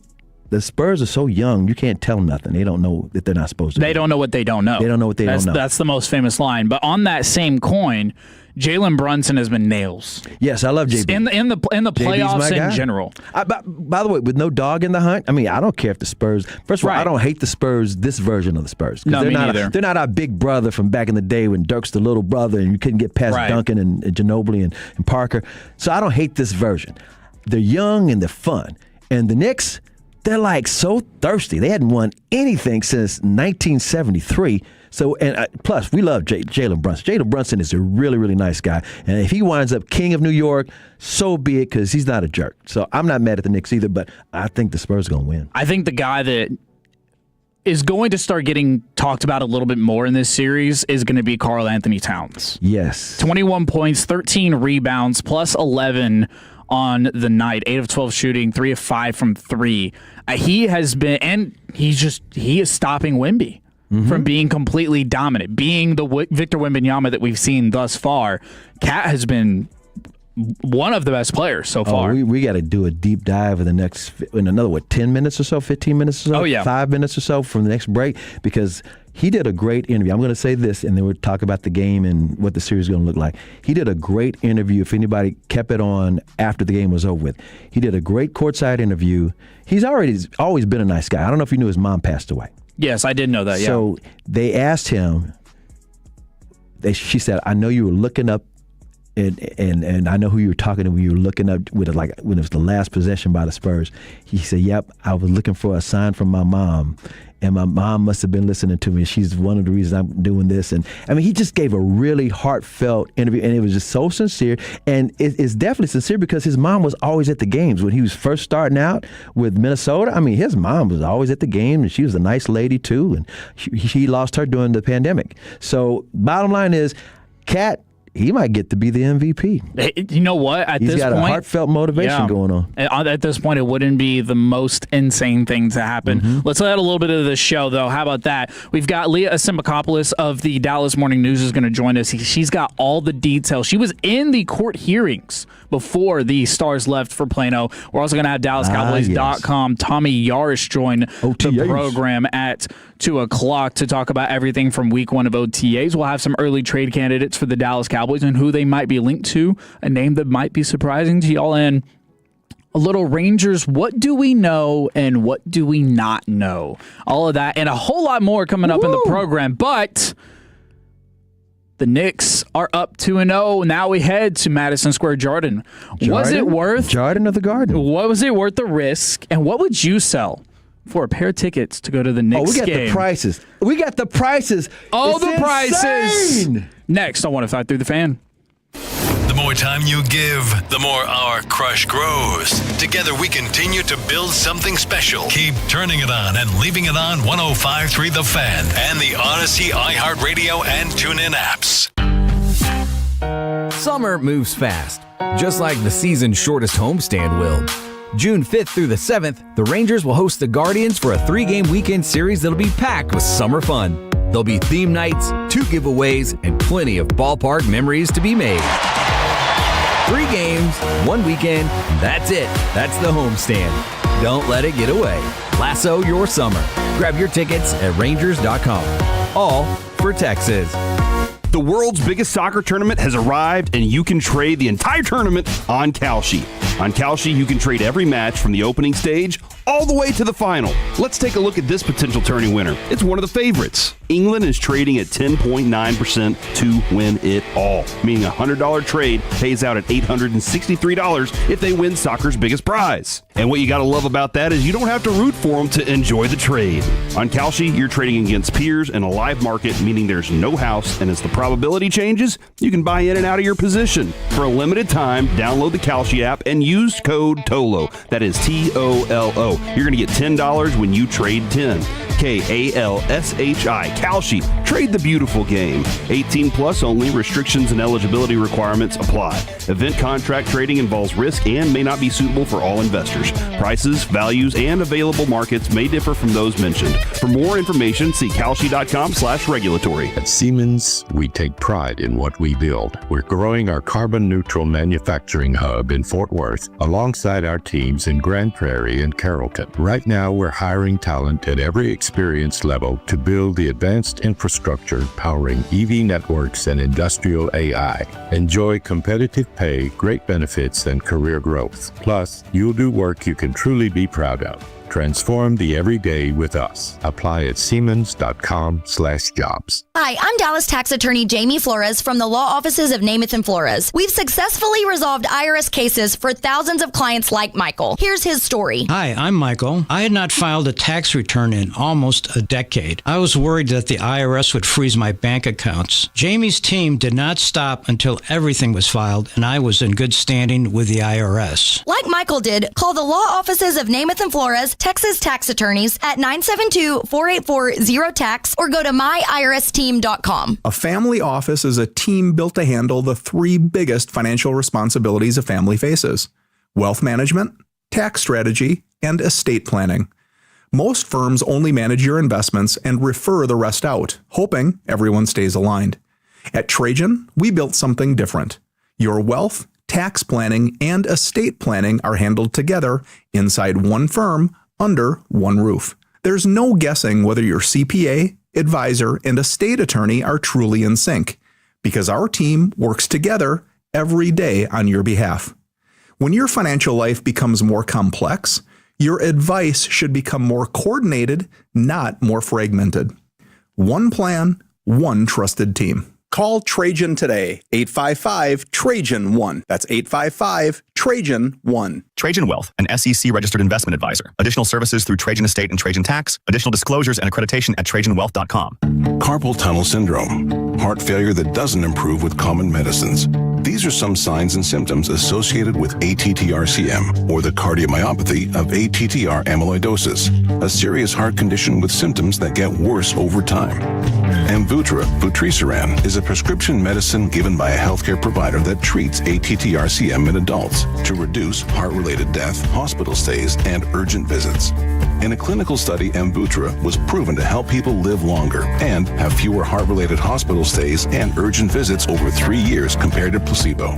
the Spurs are so young, you can't tell them nothing. They don't know that they're not supposed to. They don't know what they don't know. They don't know what they don't know. That's the most famous line. But on that same coin, Jalen Brunson has been nails. Yes, I love JB. In the playoffs in general. By the way, with no dog in the hunt, I mean, I don't care if the Spurs. First of all, I don't hate the Spurs, this version of the Spurs. No, me neither. They're not our big brother from back in the day when Dirk's the little brother and you couldn't get past Duncan and Ginobili and Parker. So I don't hate this version. They're young and they're fun. And the Knicks, they're like so thirsty. They hadn't won anything since 1973. So, and plus, we love Jalen Brunson. Jalen Brunson is a really, really nice guy. And if he winds up king of New York, so be it, because he's not a jerk. So I'm not mad at the Knicks either, but I think the Spurs are going to win. I think the guy that is going to start getting talked about a little bit more in this series is going to be Karl-Anthony Towns. Yes. 21 points, 13 rebounds, plus 11 on the night, 8 of 12 shooting, 3 of 5 from 3. He has been, and he is stopping Wemby from being completely dominant, being the Victor Wembanyama that we've seen thus far. Cat has been one of the best players so far. We got to do a deep dive in another 10 minutes or so, 15 minutes or so, 5 minutes or so from the next break, because he did a great interview. I'm going to say this, and then we'll talk about the game and what the series is going to look like. He did a great interview. If anybody kept it on after the game was over with, he did a great courtside interview. He's always been a nice guy. I don't know if you knew his mom passed away. Yes, I did know that. So they asked him. She said, "I know you were looking up." And I know who you were talking to when you were looking up when it was the last possession by the Spurs. He said, "Yep, I was looking for a sign from my mom, and my mom must have been listening to me. She's one of the reasons I'm doing this." And I mean, he just gave a really heartfelt interview, and it was just so sincere. And it's definitely sincere because his mom was always at the games when he was first starting out with Minnesota. I mean, his mom was always at the game, and she was a nice lady too. And he lost her during the pandemic. So bottom line is, Cat, he might get to be the MVP. You know what? He's got a heartfelt motivation going on. At this point, it wouldn't be the most insane thing to happen. Let's let out a little bit of the show, though. How about that? We've got Leah Asimakopoulos of the Dallas Morning News is going to join us. She's got all the details. She was in the court hearings before the Stars left for Plano. We're also going to have DallasCowboys.com Tommy Yarish join the program at 2 o'clock to talk about everything from week 1 of OTAs. We'll have some early trade candidates for the Dallas Cowboys and who they might be linked to, a name that might be surprising to y'all, and a little Rangers, what do we know and what do we not know? All of that and a whole lot more coming up in the program, but the Knicks are up 2-0. Now we head to Madison Square Garden. Was it worth Garden of the Garden? What was it worth the risk, and what would you sell for a pair of tickets to go to the Knicks game? We got the prices. We got the prices. Oh, it's the insane. prices. Next on 105 Through the Fan. The more time you give, the more our crush grows. Together we continue to build something special. Keep turning it on and leaving it on 105.3 The Fan and the Odyssey, iHeartRadio, and TuneIn apps. Summer moves fast, just like the season's shortest homestand will. June 5th through the 7th, the Rangers will host the Guardians for a 3-game weekend series that'll be packed with summer fun. There'll be theme nights, 2 giveaways, and plenty of ballpark memories to be made. 3 games, 1 weekend, that's it. That's the homestand. Don't let it get away. Lasso your summer. Grab your tickets at Rangers.com. All for Texas. The world's biggest soccer tournament has arrived, and you can trade the entire tournament on Kalshi. On Kalshi, you can trade every match from the opening stage all the way to the final. Let's take a look at this potential tourney winner. It's one of the favorites. England is trading at 10.9% to win it all, meaning a $100 trade pays out at $863 if they win soccer's biggest prize. And what you got to love about that is you don't have to root for them to enjoy the trade. On Kalshi, you're trading against peers in a live market, meaning there's no house, and as the probability changes, you can buy in and out of your position. For a limited time, download the Kalshi app and use code TOLO. That is TOLO. You're going to get $10 when you trade 10. KALSHI. Kalshi. Trade the beautiful game. 18 plus only. Restrictions and eligibility requirements apply. Event contract trading involves risk and may not be suitable for all investors. Prices, values, and available markets may differ from those mentioned. For more information, see Kalshi.com/regulatory. At Siemens, we take pride in what we build. We're growing our carbon-neutral manufacturing hub in Fort Worth alongside our teams in Grand Prairie and Carrollton. Right now, we're hiring talent at every experience level to build the advanced infrastructure powering EV networks and industrial AI. Enjoy competitive pay, great benefits, and career growth. Plus, you'll do work you can truly be proud of. Transform the everyday with us. Apply at Siemens.com/jobs. Hi, I'm Dallas tax attorney Jamie Flores from the law offices of Namath and Flores. We've successfully resolved IRS cases for thousands of clients like Michael. Here's his story. Hi, I'm Michael. I had not filed a tax return in almost a decade. I was worried that the IRS would freeze my bank accounts. Jamie's team did not stop until everything was filed, and I was in good standing with the IRS. Like Michael did, call the law offices of Namath and Flores, Texas tax attorneys at 972-484-0TAX or go to myiRSteam.com. A family office is a team built to handle the 3 biggest financial responsibilities a family faces: wealth management, tax strategy, and estate planning. Most firms only manage your investments and refer the rest out, hoping everyone stays aligned. At Trajan, we built something different. Your wealth, tax planning, and estate planning are handled together inside one firm under one roof. There's no guessing whether your CPA, advisor, and estate attorney are truly in sync, because our team works together every day on your behalf. When your financial life becomes more complex, your advice should become more coordinated, not more fragmented. One plan, one trusted team. Call Trajan today, 855-TRAJAN-1. That's 855-TRAJAN-1. Trajan Wealth, an SEC-registered investment advisor. Additional services through Trajan Estate and Trajan Tax. Additional disclosures and accreditation at TrajanWealth.com. Carpal tunnel syndrome, heart failure that doesn't improve with common medicines. These are some signs and symptoms associated with ATTR-CM, or the cardiomyopathy of ATTR amyloidosis, a serious heart condition with symptoms that get worse over time. Amvuttra, vutrisiran, is a prescription medicine given by a healthcare provider that treats ATTR-CM in adults to reduce heart-related death, hospital stays, and urgent visits. In a clinical study, Amvuttra was proven to help people live longer and have fewer heart-related hospital stays and urgent visits over 3 years compared to placebo.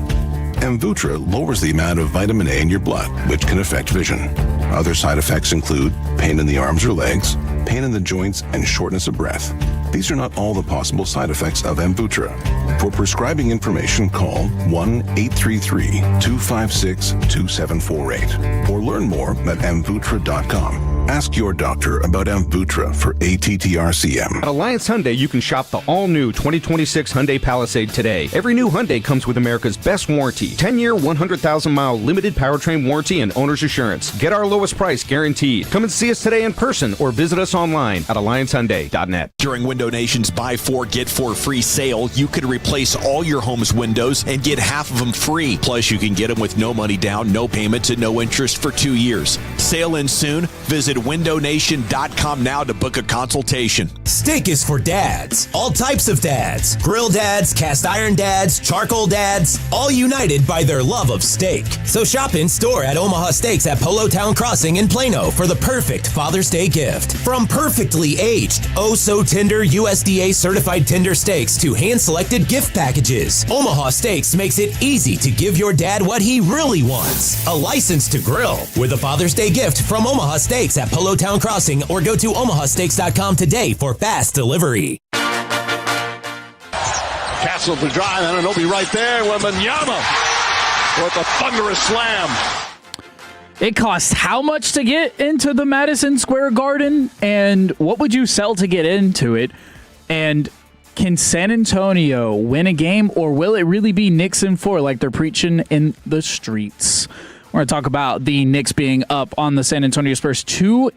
Amvuttra lowers the amount of vitamin A in your blood, which can affect vision. Other side effects include pain in the arms or legs, pain in the joints, and shortness of breath. These are not all the possible side effects of Amvuttra. For prescribing information, call 1-833-256-2748 or learn more at amvuttra.com. Ask your doctor about Amvuttra for ATTR-CM. At Alliance Hyundai, you can shop the all-new 2026 Hyundai Palisade today. Every new Hyundai comes with America's best warranty. 10-year, 100,000-mile limited powertrain warranty and owner's assurance. Get our lowest price guaranteed. Come and see us today in person or visit us online at alliancehyundai.net. During Window Nation's Buy 4, Get 4 free sale, you could replace all your home's windows and get half of them free. Plus, you can get them with no money down, no payments, and no interest for 2 years. Sale ends soon. Visit windowNation.com now to book a consultation. Steak is for dads. All types of dads. Grill dads, cast iron dads, charcoal dads, all united by their love of steak. So shop in store at Omaha Steaks at Polo Town Crossing in Plano for the perfect Father's Day gift. From perfectly aged, oh so tender USDA certified tender steaks to hand-selected gift packages, Omaha Steaks makes it easy to give your dad what he really wants. A license to grill with a Father's Day gift from Omaha Steaks at Polo Town Crossing, or go to omahasteaks.com today for fast delivery. Castle to drive, and it'll be right there with Wembanyama with a thunderous slam. It costs how much to get into the Madison Square Garden, and what would you sell to get into it? And can San Antonio win a game, or will it really be Knicks in 4 like they're preaching in the streets? We're going to talk about the Knicks being up on the San Antonio Spurs 2-0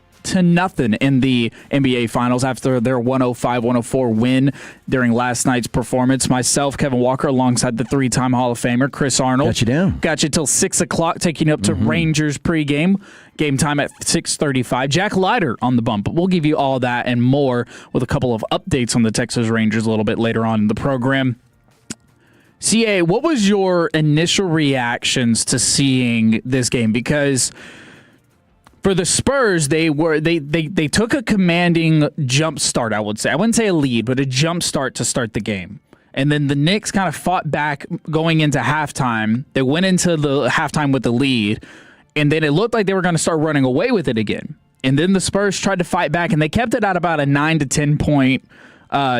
in the NBA Finals after their 105-104 win during last night's performance. Myself, Kevin Walker, alongside the three-time Hall of Famer Chris Arnold. Got you down. Got you till 6 o'clock, taking you up to Rangers pregame. Game time at 6:35. Jack Leiter on the bump. We'll give you all that and more with a couple of updates on the Texas Rangers a little bit later on in the program. CA, what was your initial reactions to seeing this game? Because for the Spurs, they took a commanding jump start, I would say. I wouldn't say a lead, but a jump start to start the game. And then the Knicks kind of fought back going into halftime. They went into the halftime with the lead, and then it looked like they were going to start running away with it again. And then the Spurs tried to fight back, and they kept it at about a 9 to 10 point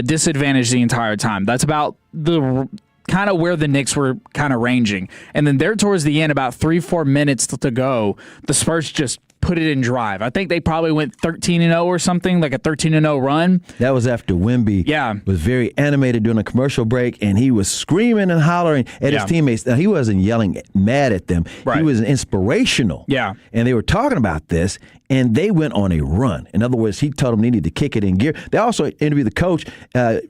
disadvantage the entire time. That's about the kind of where the Knicks were kind of ranging. And then there towards the end, about 3-4 minutes to go, the Spurs just put it in drive. I think they probably went 13-0 or something, like a 13-0 run. That was after Wemby was very animated during a commercial break, and he was screaming and hollering at his teammates. Now, he wasn't yelling mad at them. Right. He was inspirational. Yeah. And they were talking about this, and they went on a run. In other words, he told them they needed to kick it in gear. They also interviewed the coach,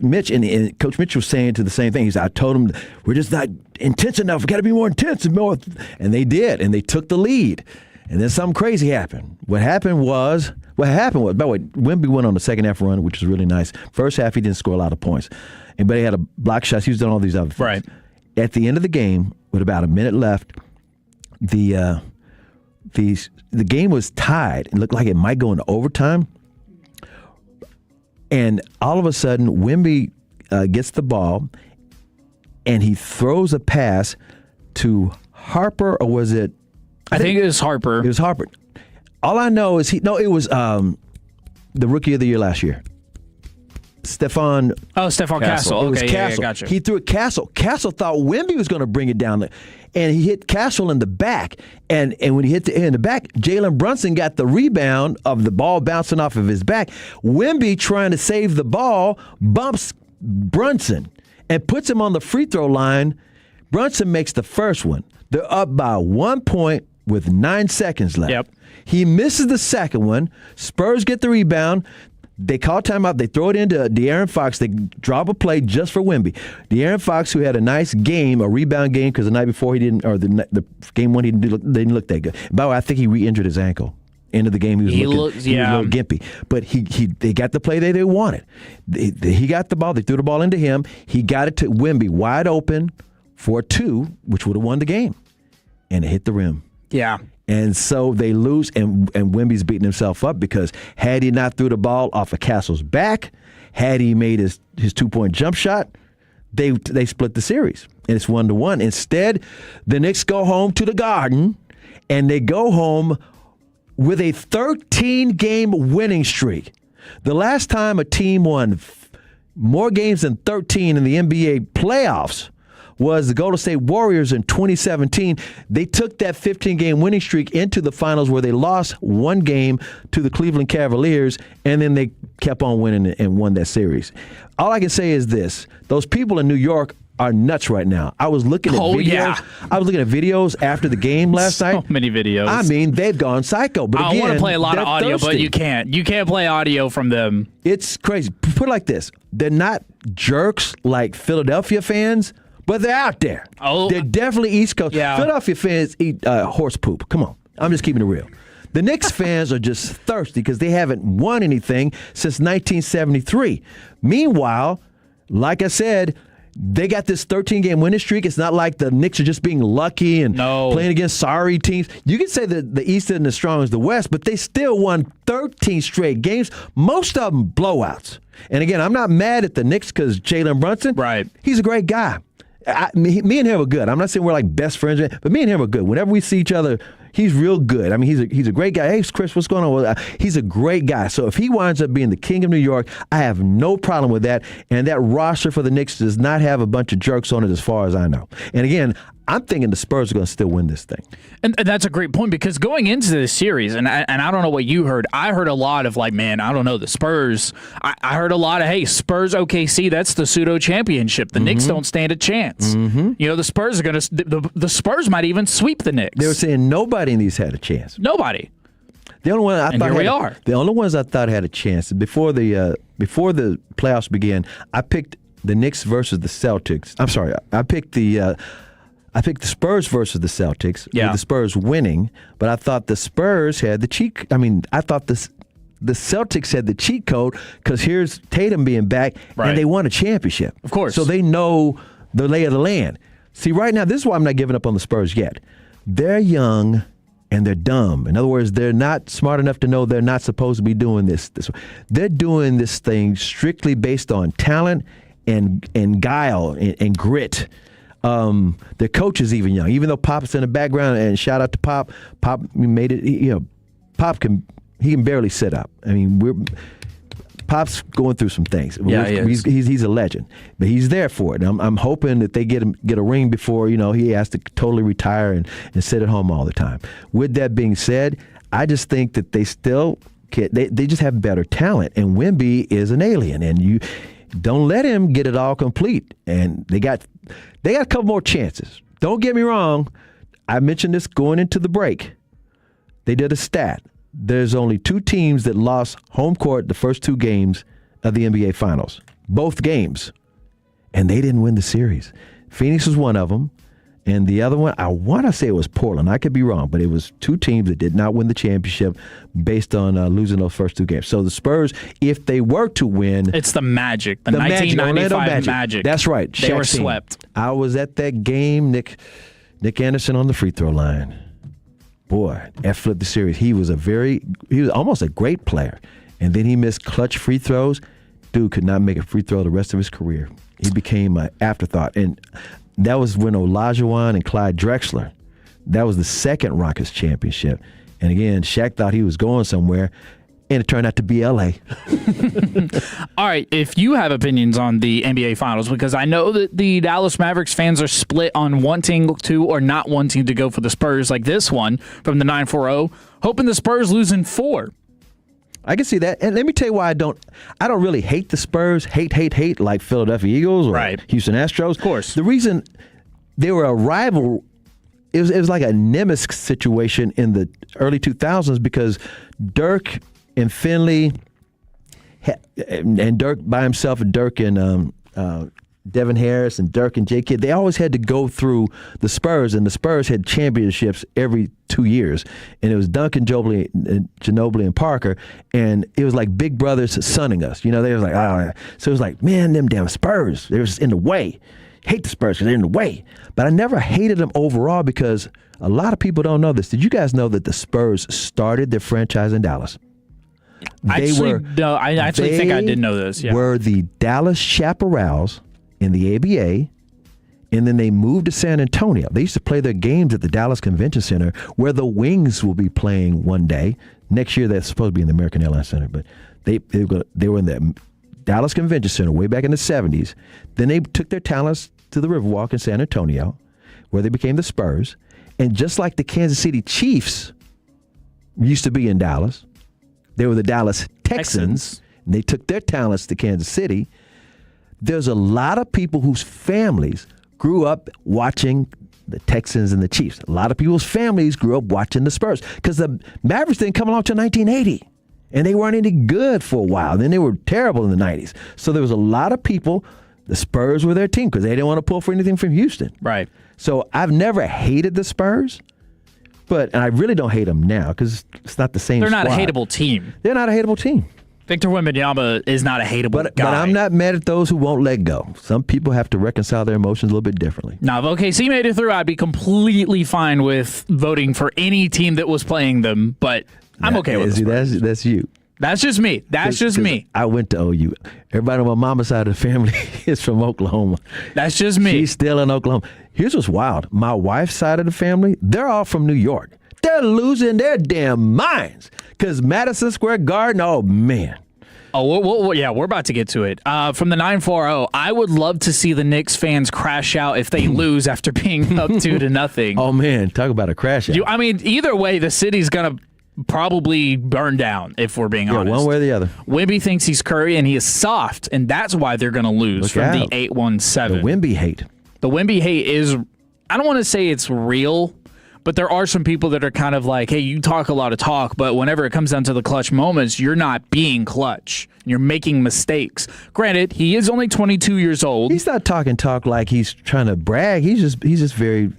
Mitch, and Coach Mitch was saying to the same thing. He said, I told them, we're just not intense enough. We got to be more intense. And they did, and they took the lead. And then something crazy happened. What happened was, by the way, Wemby went on the second half run, which was really nice. First half, he didn't score a lot of points. But he had a block shots. He was doing all these other things. Right. At the end of the game, with about a minute left, the game was tied. It looked like it might go into overtime. And all of a sudden, Wemby gets the ball, and he throws a pass to Harper, or was it? I think it was Harper. It was Harper. All I know is it was the Rookie of the Year last year. Stephon Castle. Okay, Castle. Yeah, gotcha. He threw it Castle. Castle thought Wemby was going to bring it down, and he hit Castle in the back. And when he hit in the back, Jalen Brunson got the rebound of the ball bouncing off of his back. Wemby, trying to save the ball, bumps Brunson and puts him on the free throw line. Brunson makes the first one. They're up by 1 point with 9 seconds left. Yep. He misses the second one. Spurs get the rebound. They call timeout. They throw it into De'Aaron Fox. They drop a play just for Wemby. De'Aaron Fox, who had a nice game, a rebound game, because the night before he didn't, or the game one, he didn't look that good. By the way, I think he re-injured his ankle. End of the game, he was a little gimpy. But they got the play they wanted. He got the ball. They threw the ball into him. He got it to Wemby wide open for a 2, which would have won the game. And it hit the rim. Yeah. And so they lose, and Wemby's beating himself up because had he not threw the ball off of Castle's back, had he made his 2-point jump shot, they split the series. And it's 1-1. Instead, the Knicks go home to the Garden, and they go home with a 13-game winning streak. The last time a team won more games than 13 in the NBA playoffs was the Golden State Warriors in 2017. They took that 15-game winning streak into the finals where they lost 1 game to the Cleveland Cavaliers, and then they kept on winning and won that series. All I can say is this. Those people in New York are nuts right now. I was looking at videos. Yeah. I was looking at videos after the game last night. So many videos. I mean, they've gone psycho. But I want to play a lot of audio, thirsty. but you can't. You can't play audio from them. It's crazy. Put it like this. They're not jerks like Philadelphia fans, but they're out there. Oh. They're definitely East Coast. Yeah. Philadelphia fans eat horse poop. Come on. I'm just keeping it real. The Knicks fans are just thirsty because they haven't won anything since 1973. Meanwhile, like I said, they got this 13-game winning streak. It's not like the Knicks are just being lucky and playing against sorry teams. You can say that the East isn't as strong as the West, but they still won 13 straight games, most of them blowouts. And again, I'm not mad at the Knicks because Jalen Brunson, he's a great guy. Me and him are good. I'm not saying we're like best friends, but me and him are good. Whenever we see each other, he's real good. I mean, he's a great guy. Hey, Chris, what's going on? Well, he's a great guy. So if he winds up being the king of New York, I have no problem with that. And that roster for the Knicks does not have a bunch of jerks on it as far as I know. And again, I'm thinking the Spurs are going to still win this thing. And that's a great point because going into this series, and I don't know what you heard, I heard a lot of like, man, I don't know, the Spurs. I heard a lot of, hey, Spurs OKC, that's the pseudo championship. The Knicks don't stand a chance. You know, the Spurs are going to, the Spurs might even sweep the Knicks. They were saying nobody in these had a chance. Nobody. The only one I thought the only ones I thought had a chance before the playoffs began. I picked the Knicks versus the Celtics. I'm sorry, I picked the Spurs versus the Celtics. With the Spurs winning, but I thought the Spurs had the cheat. I mean, I thought the Celtics had the cheat code because here's Tatum being back, and they won a championship. Of course, so they know the lay of the land. See, right now, this is why I'm not giving up on the Spurs yet. They're young and they're dumb. In other words, they're not smart enough to know they're not supposed to be doing this. They're doing this thing strictly based on talent and guile and grit. Their coach is even young, even though Pop's in the background. And shout out to Pop. Pop made it. Pop can barely sit up. I mean, Pop's going through some things. Yeah, he's a legend, but he's there for it. I'm hoping that they get a ring before he has to totally retire and sit at home all the time. With that being said, I just think that they still they just have better talent, and Wemby is an alien, and you don't let him get it all complete. And they got a couple more chances. Don't get me wrong. I mentioned this going into the break. They did a stat. There's only 2 teams that lost home court the first 2 games of the NBA Finals. Both games. And they didn't win the series. Phoenix was one of them. And the other one, I want to say it was Portland. I could be wrong, but it was 2 teams that did not win the championship based on losing those first 2 games. So the Spurs, if they were to win... It's the Magic. The 1995 Magic. That's right. They were swept. I was at that game. Nick Anderson on the free throw line. Boy, that flipped the series. He was almost a great player. And then he missed clutch free throws. Dude could not make a free throw the rest of his career. He became an afterthought. And that was when Olajuwon and Clyde Drexler, that was the second Rockets championship. And again, Shaq thought he was going somewhere, and it turned out to be L.A. All right, if you have opinions on the NBA Finals, because I know that the Dallas Mavericks fans are split on wanting to or not wanting to go for the Spurs, like this one from the 940, hoping the Spurs lose in 4. I can see that. And let me tell you why I don't really hate the Spurs, hate like Philadelphia Eagles or Houston Astros. Of course. The reason they were a rival, it was like a nemesis situation in the early 2000s because Dirk and Finley, and Dirk by himself, and Dirk and Devin Harris and Dirk and J. Kidd, they always had to go through the Spurs, and the Spurs had championships every 2 years. And it was Duncan, Ginobili, and Parker, and it was like big brothers sunning us. They was like, oh. So it was like, man, them damn Spurs, they were just in the way. Hate the Spurs because they're in the way. But I never hated them overall because a lot of people don't know this. Did you guys know that the Spurs started their franchise in Dallas? I actually think I did know this. Yeah. Were the Dallas Chaparrals in the ABA, and then they moved to San Antonio. They used to play their games at the Dallas Convention Center, where the Wings will be playing one day. Next year, they're supposed to be in the American Airlines Center, but they were in the Dallas Convention Center way back in the 70s. Then they took their talents to the Riverwalk in San Antonio, where they became the Spurs. And just like the Kansas City Chiefs used to be in Dallas, they were the Dallas Texans. And they took their talents to Kansas City. There's a lot of people whose families grew up watching the Texans and the Chiefs. A lot of people's families grew up watching the Spurs because the Mavericks didn't come along until 1980. And they weren't any good for a while. Then they were terrible in the 90s. So there was a lot of people, the Spurs were their team because they didn't want to pull for anything from Houston. Right. So I've never hated the Spurs. But I really don't hate them now because it's not the same. They're not squad. a hateable team. They're not a hateable team. Victor Wembanyama is not a hateable guy. But I'm not mad at those who won't let go. Some people have to reconcile their emotions a little bit differently. Now, if OKC made it through, I'd be completely fine with voting for any team that was playing them, but I'm okay with it. That's you. That's just me. That's just me. I went to OU. Everybody on my mama's side of the family is from Oklahoma. That's just me. She's still in Oklahoma. Here's what's wild. My wife's side of the family, they're all from New York. They're losing their damn minds because Madison Square Garden, oh, man. Oh, yeah, we're about to get to it. From the 940, I would love to see the Knicks fans crash out if they lose after being up 2-0. Oh, man, talk about a crash out. I mean, either way, the city's going to probably burn down, if we're being honest. One way or the other. Wemby thinks he's Curry, and he is soft, and that's why they're going to lose from the 817. The Wemby hate. The Wemby hate is, I don't want to say it's real, but there are some people that are kind of like, hey, you talk a lot of talk, but whenever it comes down to the clutch moments, you're not being clutch. You're making mistakes. Granted, he is only 22 years old. He's not talking talk like he's trying to brag. He's just very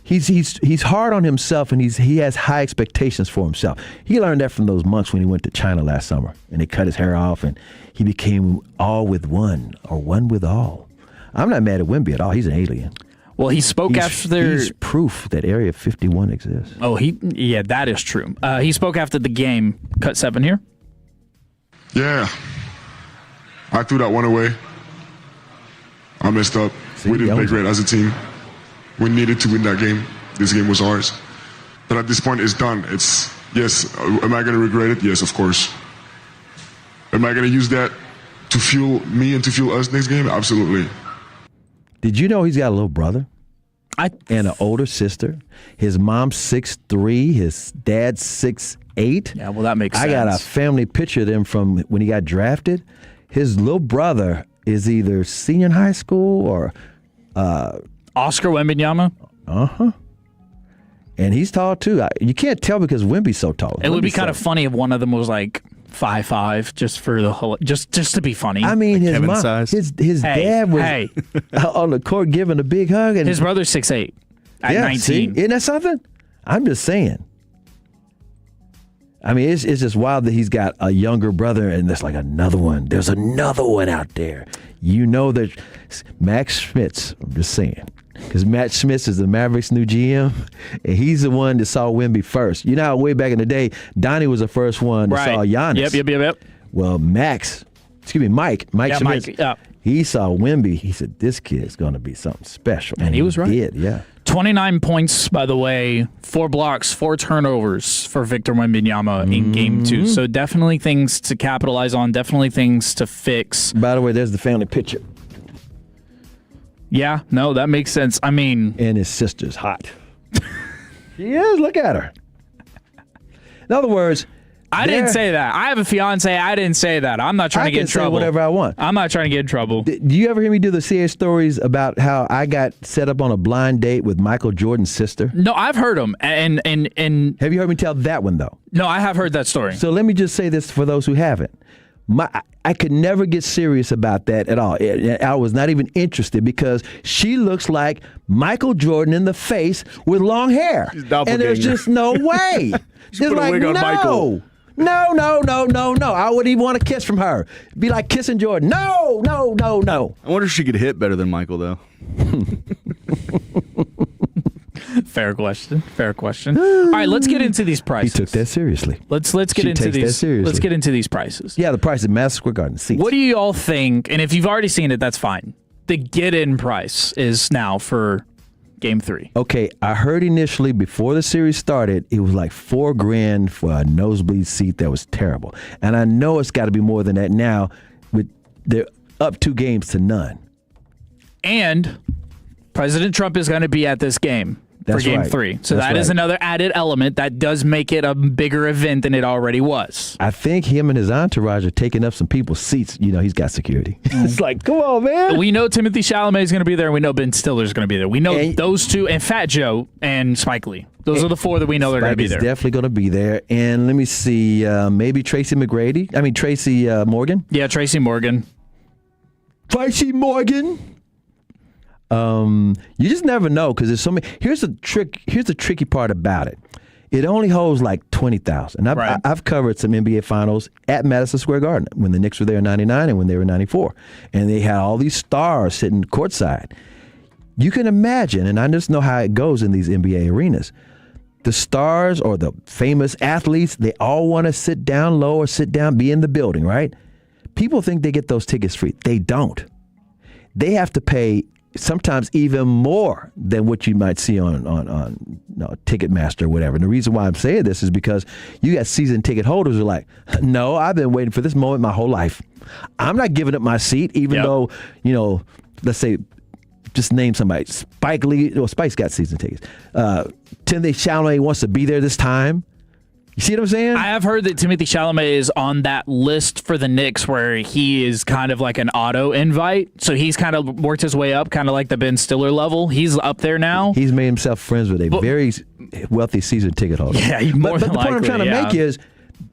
he's hard on himself, and he has high expectations for himself. He learned that from those monks when he went to China last summer, and they cut his hair off, and he became all with one, or one with all. I'm not mad at Wemby at all. He's an alien. Well, he spoke after... He's proof that Area 51 exists. Oh, yeah, that is true. He spoke after the game. Cut 7 here. Yeah. I threw that one away. I messed up. We didn't play great as a team. We needed to win that game. This game was ours. But at this point, it's done. Yes, am I going to regret it? Yes, of course. Am I going to use that to fuel me and to fuel us next game? Absolutely. Did you know he's got a little brother? And an older sister. His mom's 6'3", his dad's 6'8". Yeah, well, that makes sense. I got a family picture of them from when he got drafted. His little brother is either senior in high school or... Oscar Wembanyama? Uh-huh. And he's tall, too. You can't tell because Wemby's so tall. It would be kind of funny if one of them was like 5'5", just for the whole, just to be funny. I mean, his mom, his dad was on the court giving a big hug, and his brother's 6'8" at 19. See? Isn't that something? I'm just saying. I mean, it's just wild that he's got a younger brother, and there's like another one. There's another one out there. You know that Max Schmitz. I'm just saying. Because Matt Schmitz is the Mavericks' new GM, and he's the one that saw Wemby first. You know how way back in the day, Donnie was the first one that saw Giannis. Yep. Well, Mike Schmitz, he saw Wemby. He said, this kid's going to be something special. And he was right. Did, yeah. 29 points, by the way, 4 blocks, 4 turnovers for Victor Wembanyama in Game 2. So definitely things to capitalize on, definitely things to fix. By the way, there's the family picture. Yeah, no, that makes sense. I mean... And his sister's hot. She is. Look at her. In other words... I didn't say that. I have a fiance. I didn't say that. I'm not trying to get in trouble. I can say whatever I want. I'm not trying to get in trouble. Do you ever hear me do the CA stories about how I got set up on a blind date with Michael Jordan's sister? No, I've heard them. And have you heard me tell that one, though? No, I have heard that story. So let me just say this for those who haven't. I could never get serious about that at all. I was not even interested because she looks like Michael Jordan in the face with long hair. And there's just no way. It's like, no. Michael. No. I wouldn't even want a kiss from her. It'd be like kissing Jordan. No. I wonder if she could hit better than Michael, though. Fair question. All right, let's get into these prices. He took that seriously. Let's get into these. Let's get into these prices. Yeah, the price of Madison Square Garden seats. What do you all think? And if you've already seen it, that's fine. The get-in price is now for Game 3. Okay, I heard initially before the series started, it was like $4,000 for a nosebleed seat that was terrible. And I know it's got to be more than that now. They're up 2 games to none. And President Trump is going to be at this game. For Game 3. So that is another added element that does make it a bigger event than it already was. I think him and his entourage are taking up some people's seats. You know, he's got security. It's like, come on, man. We know Timothy Chalamet is going to be there, and we know Ben Stiller is going to be there. We know those two, and Fat Joe and Spike Lee. Those are the 4 that we know they're going to be there. Definitely going to be there. And let me see, maybe Tracy Morgan. Yeah, Tracy Morgan. You just never know because there's so many. Here's the tricky part about it. It only holds like 20,000. I've covered some NBA finals at Madison Square Garden when the Knicks were there in 99 and when they were in 94. And they had all these stars sitting courtside. You can imagine, and I just know how it goes in these NBA arenas. The stars or the famous athletes, they all want to sit down low or be in the building, right? People think they get those tickets free. They don't. They have to pay sometimes even more than what you might see on Ticketmaster or whatever. And the reason why I'm saying this is because you got season ticket holders who are like, no, I've been waiting for this moment my whole life. I'm not giving up my seat, even though, let's say, just name somebody. Spike Lee, Spike's got season tickets. Timothée Chalamet wants to be there this time. You see what I'm saying? I have heard that Timothée Chalamet is on that list for the Knicks where he is kind of like an auto invite. So he's kind of worked his way up, kind of like the Ben Stiller level. He's up there now. He's made himself friends with a very wealthy season ticket holder. Yeah, but the point I'm trying to make is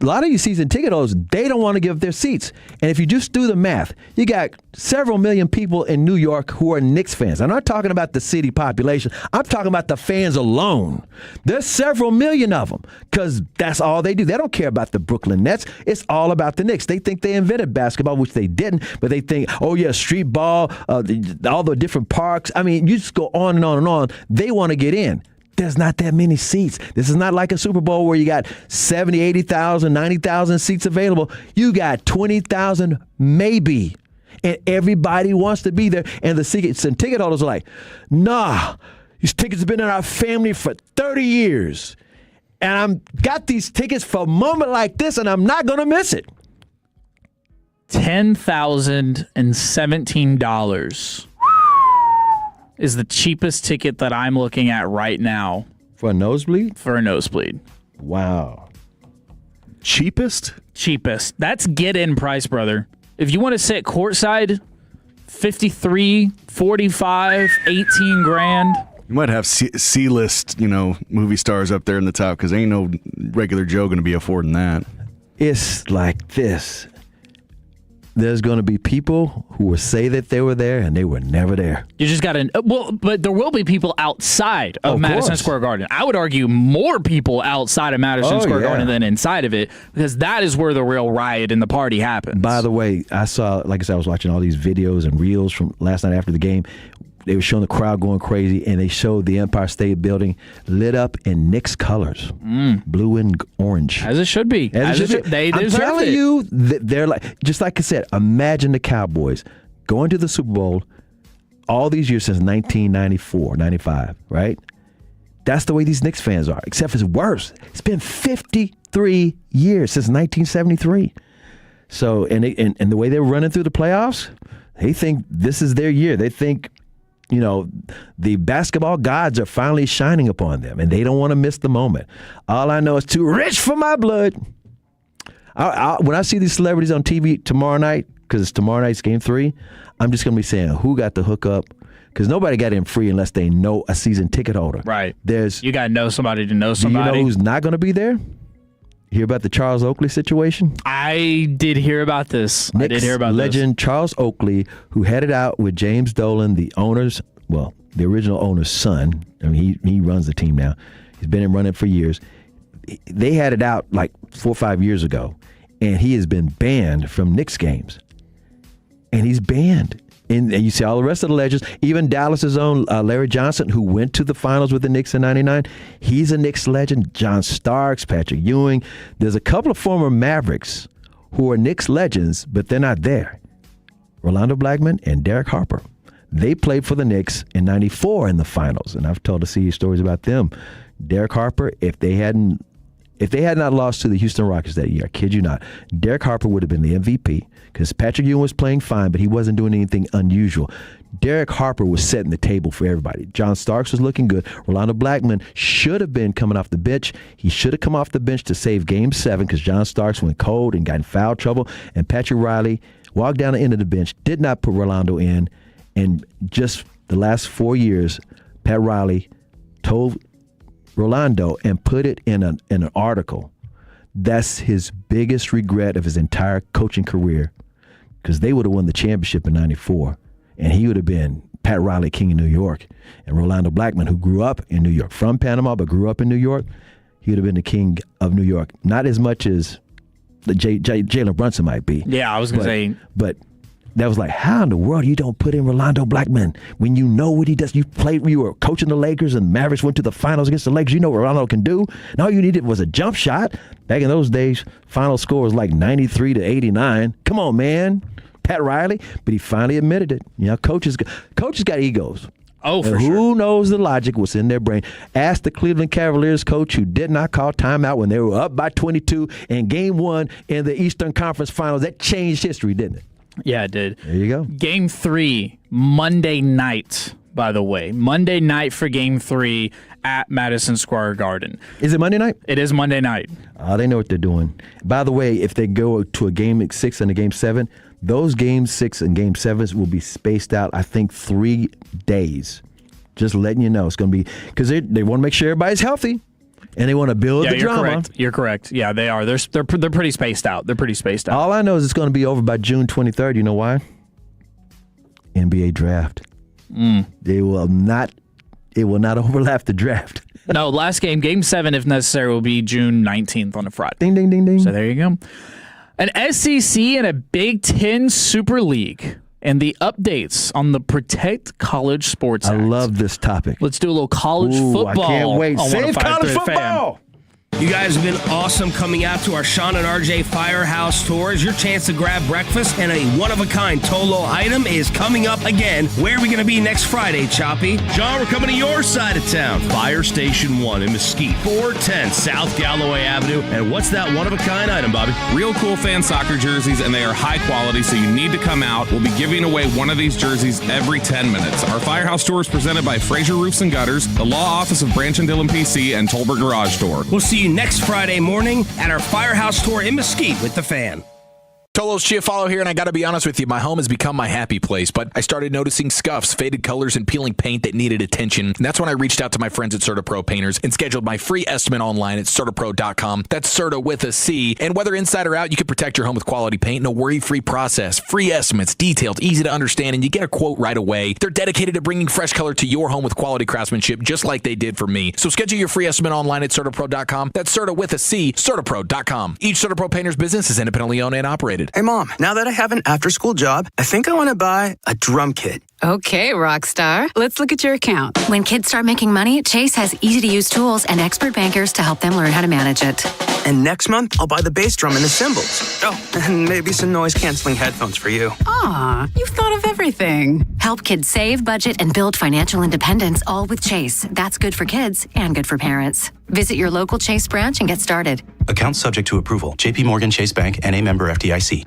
a lot of these season ticket holders, they don't want to give up their seats. And if you just do the math, you got several million people in New York who are Knicks fans. I'm not talking about the city population. I'm talking about the fans alone. There's several million of them because that's all they do. They don't care about the Brooklyn Nets. It's all about the Knicks. They think they invented basketball, which they didn't, but they think, oh, yeah, street ball, all the different parks. I mean, you just go on and on and on. They want to get in. There's not that many seats. This is not like a Super Bowl where you got 70, 80,000, 90,000 seats available. You got 20,000 maybe. And everybody wants to be there. And the tickets and ticket holders are like, nah, these tickets have been in our family for 30 years. And I've got these tickets for a moment like this, and I'm not going to miss it. $10,017 is the cheapest ticket that I'm looking at right now. For a nosebleed? For a nosebleed. Wow. Cheapest? Cheapest. That's get-in price, brother. If you want to sit courtside, 53, 45, 18 grand. You might have C-list, movie stars up there in the top because ain't no regular Joe going to be affording that. It's like this. There's going to be people who will say that they were there and they were never there. You just got to, but there will be people outside of Madison Square Garden. I would argue more people outside of Madison Square Garden than inside of it because that is where the real riot and the party happens. By the way, I said, I was watching all these videos and reels from last night after the game. They were showing the crowd going crazy, and they showed the Empire State Building lit up in Knicks colors, blue and orange. As it should be. As it should be. They I'm deserve telling it. you, they're like, just like I said, imagine the Cowboys going to the Super Bowl all these years since 1994, 95, right? That's the way these Knicks fans are, except it's worse. It's been 53 years since 1973. So, and the way they're running through the playoffs, they think this is their year. They think, the basketball gods are finally shining upon them, and they don't want to miss the moment. All I know is too rich for my blood. When I see these celebrities on TV tomorrow night, because it's tomorrow night's Game 3, I'm just going to be saying, who got the hookup? Because nobody got in free unless they know a season ticket holder. Right. You got to know somebody to know somebody. Do you know who's not going to be there? Hear about the Charles Oakley situation? I did hear about this. Knicks I did hear about legend Charles Oakley, who headed out with James Dolan, the original owner's son. I mean, he runs the team now. He's been in running for years. They had it out like 4 or 5 years ago, and he has been banned from Knicks games. And he's banned. And you see all the rest of the legends, even Dallas's own Larry Johnson, who went to the finals with the Knicks in '99. He's a Knicks legend. John Starks, Patrick Ewing. There's a couple of former Mavericks who are Knicks legends, but they're not there. Rolando Blackman and Derek Harper. They played for the Knicks in '94 in the finals, and I've told the CU stories about them. Derek Harper, if they had not lost to the Houston Rockets that year, I kid you not, Derek Harper would have been the MVP because Patrick Ewing was playing fine, but he wasn't doing anything unusual. Derek Harper was setting the table for everybody. John Starks was looking good. Rolando Blackman should have been coming off the bench. He should have come off the bench to save Game 7 because John Starks went cold and got in foul trouble. And Patrick Riley walked down the end of the bench, did not put Rolando in. And just the last 4 years, Pat Riley told Rolando and put it in an article. That's his biggest regret of his entire coaching career because they would have won the championship in '94 and he would have been Pat Riley, King of New York, and Rolando Blackman, who grew up in New York, from Panama, but grew up in New York, he would have been the king of New York. Not as much as Jalen Brunson might be. Yeah, I was going to say. But that was like, how in the world you don't put in Rolando Blackman when you know what he does? You were coaching the Lakers, and Mavericks went to the finals against the Lakers. You know what Rolando can do. And all you needed was a jump shot. Back in those days, final score was like 93-89. Come on, man. Pat Riley. But he finally admitted it. You know, coaches got egos. Oh, for and sure. Who knows the logic was in their brain? Ask the Cleveland Cavaliers coach who did not call timeout when they were up by 22 in Game 1 in the Eastern Conference Finals. That changed history, didn't it? Yeah, it did. There you go. Game 3, Monday night, by the way. Monday night for Game 3 at Madison Square Garden. Is it Monday night? It is Monday night. They know what they're doing. By the way, if they go to a Game 6 and a Game 7, those Game 6 and Game 7s will be spaced out, I think, 3 days. Just letting you know. It's going to be – because they want to make sure everybody's healthy, and they want to build the drama. Correct. You're correct. Yeah, they are. They're pretty spaced out. They're pretty spaced out. All I know is it's going to be over by June 23rd. You know why? NBA draft. It will not overlap the draft. No, last game, Game 7, if necessary, will be June 19th on a Friday. Ding, ding, ding, ding. So there you go. An SEC and a Big Ten Super League and the updates on the Protect College Sports Act. I love this topic. Let's do a little college football. I can't wait. Save college 105.3 football! You guys have been awesome coming out to our Sean and RJ Firehouse tours. Your chance to grab breakfast and a one-of-a-kind Tolo item is coming up again. Where are we going to be next Friday, Choppy? John, we're coming to your side of town. Fire Station 1 in Mesquite, 410 South Galloway Avenue. And what's that one-of-a-kind item, Bobby? Real cool fan soccer jerseys, and they are high quality, so you need to come out. We'll be giving away one of these jerseys every 10 minutes. Our Firehouse tour is presented by Fraser Roofs and Gutters, the Law Office of Branch and Dillon PC, and Tolbert Garage Door. We'll see you next Friday morning at our Firehouse tour in Mesquite with the Fan. Tolo's Chiafalo here, and I got to be honest with you, my home has become my happy place, but I started noticing scuffs, faded colors, and peeling paint that needed attention. And that's when I reached out to my friends at CertaPro Painters and scheduled my free estimate online at CertaPro.com. That's Certa with a C. And whether inside or out, you can protect your home with quality paint in a worry-free process. Free estimates, detailed, easy to understand, and you get a quote right away. They're dedicated to bringing fresh color to your home with quality craftsmanship, just like they did for me. So schedule your free estimate online at CertaPro.com. That's Certa with a C, CertaPro.com. Each CertaPro Painters business is independently owned and operated. Hey, Mom, now that I have an after-school job, I think I want to buy a drum kit. Okay, Rockstar. Let's look at your account. When kids start making money, Chase has easy-to-use tools and expert bankers to help them learn how to manage it. And next month, I'll buy the bass drum and the cymbals. Oh, and maybe some noise-canceling headphones for you. Aw, you've thought of everything. Help kids save, budget, and build financial independence, all with Chase. That's good for kids and good for parents. Visit your local Chase branch and get started. Account subject to approval. J.P. Morgan Chase Bank, N.A. member FDIC.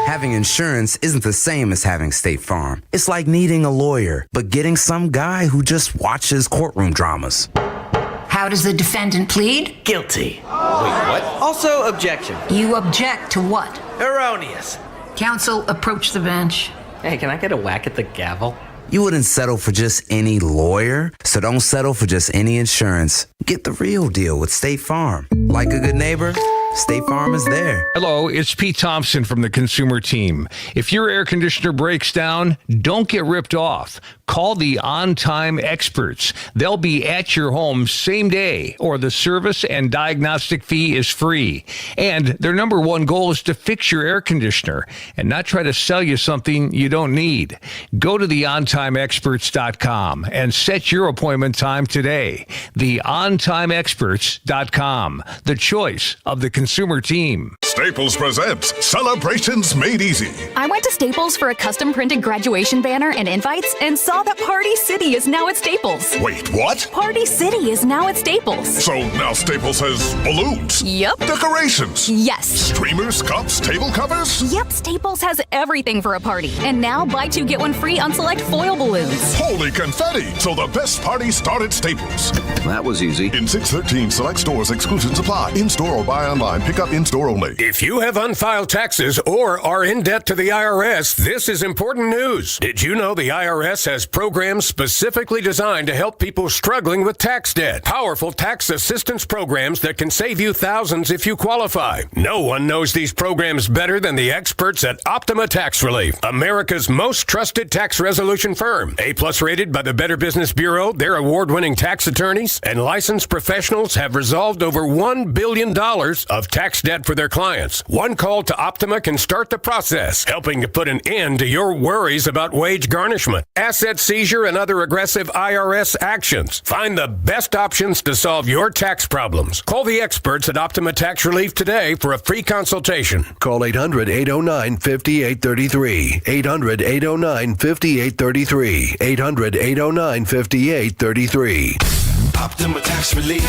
Having insurance isn't the same as having State Farm. It's like needing a lawyer, but getting some guy who just watches courtroom dramas. How does the defendant plead? Guilty. Wait, what? Also, objection. You object to what? Erroneous. Counsel, approach the bench. Hey, can I get a whack at the gavel? You wouldn't settle for just any lawyer, so don't settle for just any insurance. Get the real deal with State Farm. Like a good neighbor, State Farm is there. Hello, it's Pete Thompson from the Consumer Team. If your air conditioner breaks down, don't get ripped off. Call the On-Time Experts. They'll be at your home same day, or the service and diagnostic fee is free. And their number one goal is to fix your air conditioner and not try to sell you something you don't need. Go to the ontimeexperts.com and set your appointment time today. The ontimeexperts.com, the choice of the Consumer Team. Staples presents Celebrations Made Easy. I went to Staples for a custom printed graduation banner and invites and saw that Party City is now at Staples. Wait, what? Party City is now at Staples. So now Staples has balloons? Yep. Decorations? Yes. Streamers, cups, table covers? Yep, Staples has everything for a party. And now buy two, get one free on select foil balloons. Holy confetti! So the best party started at Staples. That was easy. In 613 select stores, exclusions apply. In-store or buy online, pick up in-store only. If you have unfiled taxes or are in debt to the IRS, this is important news. Did you know the IRS has programs specifically designed to help people struggling with tax debt? Powerful tax assistance programs that can save you thousands if you qualify. No one knows these programs better than the experts at Optima Tax Relief, America's most trusted tax resolution firm. A-plus rated by the Better Business Bureau, their award-winning tax attorneys and licensed professionals have resolved over $1 billion of tax debt for their clients. One call to Optima can start the process, helping to put an end to your worries about wage garnishment, asset seizure, and other aggressive IRS actions. Find the best options to solve your tax problems. Call the experts at Optima Tax Relief today for a free consultation. Call 800-809-5833. 800-809-5833. 800-809-5833. Optima Tax Relief.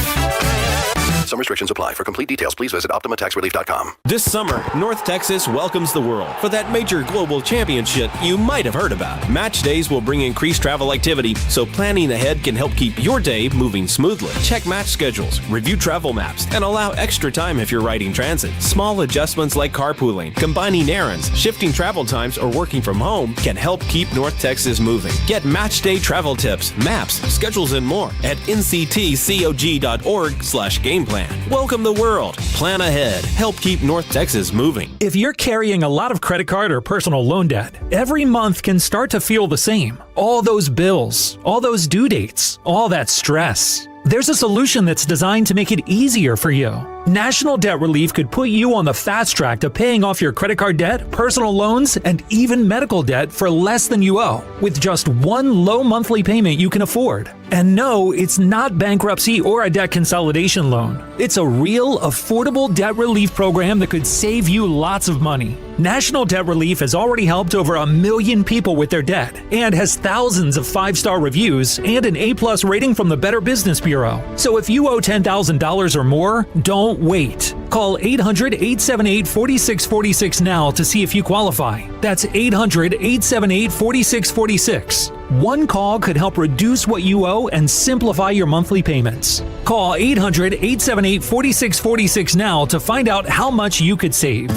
Some restrictions apply. For complete details, please visit OptimaTaxRelief.com. This summer, North Texas welcomes the world for that major global championship you might have heard about. Match days will bring increased travel activity, so planning ahead can help keep your day moving smoothly. Check match schedules, review travel maps, and allow extra time if you're riding transit. Small adjustments like carpooling, combining errands, shifting travel times, or working from home can help keep North Texas moving. Get match day travel tips, maps, schedules, and more at nctcog.org/gameplan. Welcome the world. Plan ahead. Help keep North Texas moving. If you're carrying a lot of credit card or personal loan debt, every month can start to feel the same. All those bills, all those due dates, all that stress. There's a solution that's designed to make it easier for you. National Debt Relief could put you on the fast track to paying off your credit card debt, personal loans, and even medical debt for less than you owe, with just one low monthly payment you can afford. And no, it's not bankruptcy or a debt consolidation loan. It's a real, affordable debt relief program that could save you lots of money. National Debt Relief has already helped over 1 million people with their debt and has thousands of 5-star reviews and an A+ rating from the Better Business Bureau. So if you owe $10,000 or more, don't wait. Call 800-878-4646 now to see if you qualify. That's 800-878-4646. One call could help reduce what you owe and simplify your monthly payments. Call 800-878-4646 now to find out how much you could save.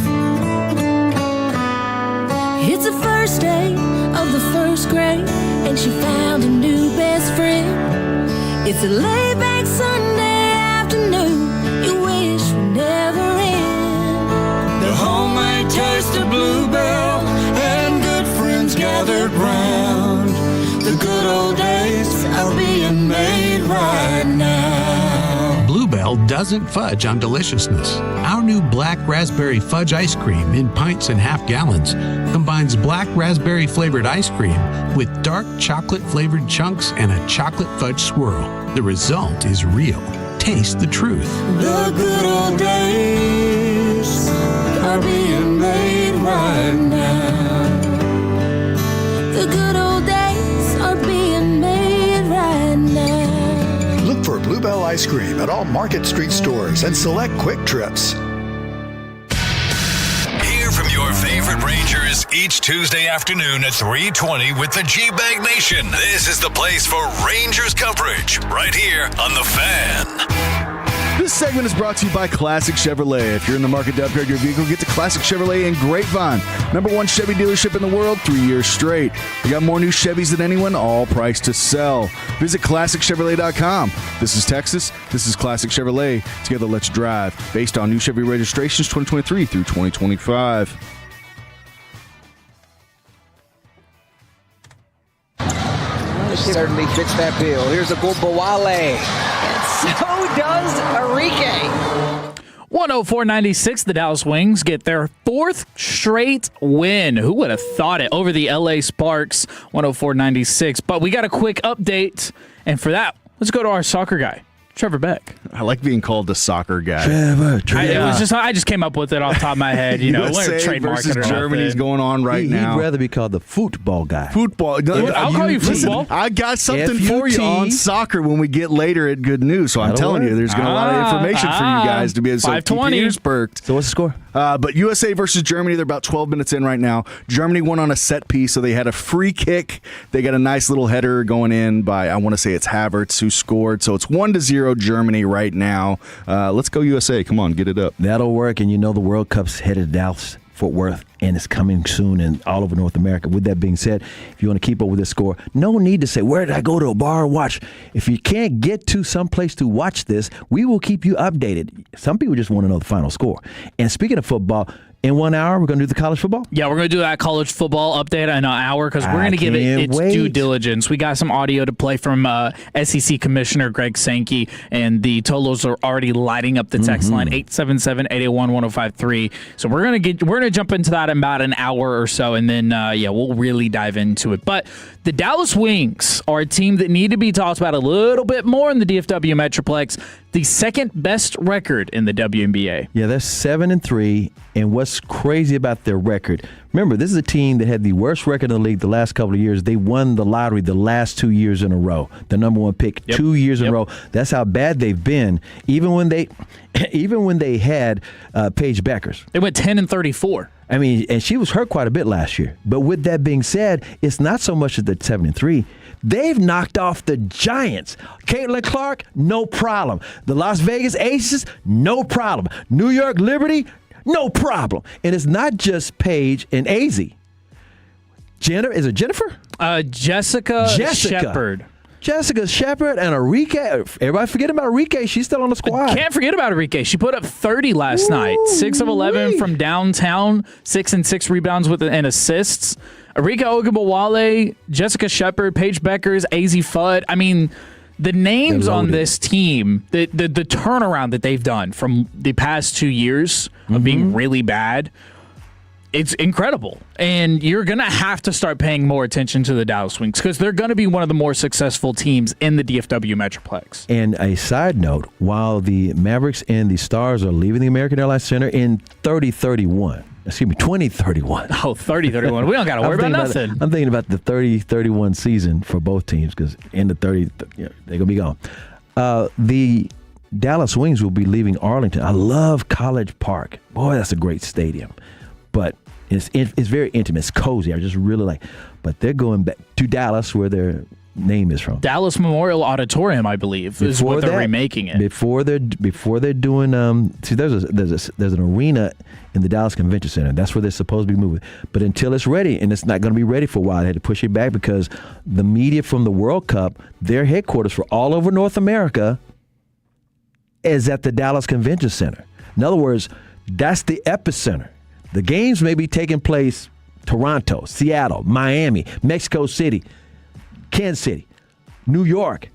It's the first day of the first grade, and she found a new best friend. It's a laid-back Sunday afternoon you wish would never end. The homemade taste of Bluebell and good friends gathered round. The good old days are being made right now. Bluebell doesn't fudge on deliciousness. Our new black raspberry fudge ice cream in pints and half gallons combines black raspberry flavored ice cream with dark chocolate flavored chunks and a chocolate fudge swirl. The result is real. Taste the truth. The good old days are being made right now. The good old days are being made right now. Look for Bluebell ice cream at all Market Street stores and select Quick Trips. Hear from your favorite Rangers each Tuesday afternoon at 3:20 with the G-Bag Nation. This is the place for Rangers coverage right here on The Fan. This segment is brought to you by Classic Chevrolet. If you're in the market to upgrade your vehicle, get to Classic Chevrolet in Grapevine. #1 Chevy dealership in the world, 3 years straight. We got more new Chevys than anyone, all priced to sell. Visit ClassicChevrolet.com. This is Texas. This is Classic Chevrolet. Together, let's drive. Based on new Chevy registrations 2023 through 2025. Certainly fits that bill. Here's a Bobawale. And so does Enrique. 104.96, the Dallas Wings get their 4th straight win. Who would have thought it over the LA Sparks? 104.96. But we got a quick update. And for that, let's go to our soccer guy, Trevor Beck. I like being called the soccer guy. Trevor. I just came up with it off the top of my head. You know, USA versus Germany's going on right now. He'd rather be called the football guy. Football. I'll call you football. Listen, I got something for you on soccer when we get later at Good News. So I'm telling you, there's going to be a lot of information for you guys to be able to keep your ears perked. So what's the score? But USA versus Germany, they're about 12 minutes in right now. Germany won on a set piece, so they had a free kick. They got a nice little header going in by, I want to say it's Havertz who scored. So it's 1-0 Germany right right now. Let's go USA. Come on, get it up. That'll work, and the World Cup's headed to Dallas, Fort Worth, and it's coming soon and all over North America. With that being said, if you want to keep up with this score, no need to say, where did I go to a bar or watch? If you can't get to some place to watch this, we will keep you updated. Some people just want to know the final score. And speaking of football, in 1 hour, we're going to do the college football? Yeah, we're going to do that college football update in an hour because we're going to give it its due diligence. We got some audio to play from SEC Commissioner Greg Sankey, and the Tolos are already lighting up the text line, 877-881-1053. So we're going to jump into that in about an hour or so, and then, we'll really dive into it. But the Dallas Wings are a team that need to be talked about a little bit more in the DFW Metroplex. The second best record in the WNBA. Yeah, they're 7-3, and what's crazy about their record, remember, this is a team that had the worst record in the league the last couple of years. They won the lottery the last 2 years in a row, the number one pick 2 years in a row. That's how bad they've been, even when they had Paige Beckers. They went 10-34. I mean, and she was hurt quite a bit last year. But with that being said, it's not so much that they're 7-3. They've knocked off the Giants. Caitlin Clark, no problem. The Las Vegas Aces, no problem. New York Liberty, no problem. And it's not just Paige and AZ. Is it Jennifer? Jessica Shepard. Jessica Shepard and Arike. Everybody forget about Arike. She's still on the squad. Can't forget about Arike. She put up 30 last night. 6 of 11 from downtown. 6 and 6 rebounds and assists. Arike Ogunbowale, Jessica Shepard, Paige Beckers, AZ Fudd. I mean, the names on this team, the turnaround that they've done from the past 2 years of being really bad, it's incredible. And you're going to have to start paying more attention to the Dallas Wings because they're going to be one of the more successful teams in the DFW Metroplex. And a side note, while the Mavericks and the Stars are leaving the American Airlines Center in 2031, Oh, 30-31. We don't got to worry about nothing. I'm thinking about the 30-31 season for both teams because in the 30, they're going to be gone. The Dallas Wings will be leaving Arlington. I love College Park. Boy, that's a great stadium. But it's very intimate. It's cozy. I just really like. But they're going back to Dallas, where their name is from. Dallas Memorial Auditorium, I believe, is what they're remaking it. Before they're doing. There's an arena in the Dallas Convention Center. That's where they're supposed to be moving. But until it's ready, and it's not going to be ready for a while, they had to push it back because the media from the World Cup, their headquarters for all over North America, is at the Dallas Convention Center. In other words, that's the epicenter. The games may be taking place Toronto, Seattle, Miami, Mexico City, Kansas City, New York,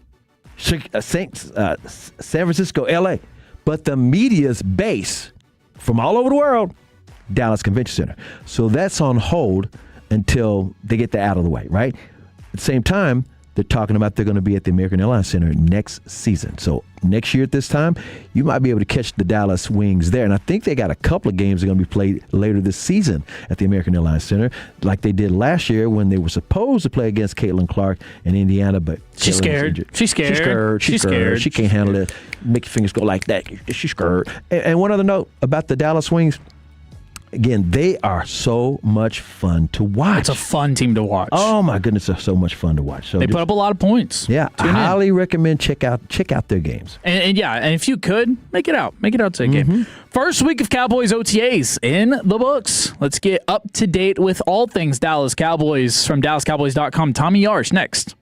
San Francisco, L.A. But the media's base from all over the world, Dallas Convention Center. So that's on hold until they get that out of the way, right? At the same time, they're talking about they're going to be at the American Airlines Center next season. So next year at this time, you might be able to catch the Dallas Wings there. And I think they got a couple of games that are going to be played later this season at the American Airlines Center, like they did last year when they were supposed to play against Caitlin Clark in Indiana, but she's scared. She's scared. She can't handle it. Make your fingers go like that. She's scared. And one other note about the Dallas Wings. Again, they are so much fun to watch. It's a fun team to watch. Oh my goodness, they're so much fun to watch. So they put up a lot of points. Yeah, I highly recommend check out their games. And if you could, make it out to a game. First week of Cowboys OTAs in the books. Let's get up to date with all things Dallas Cowboys from DallasCowboys.com. Tommy Yarsh next.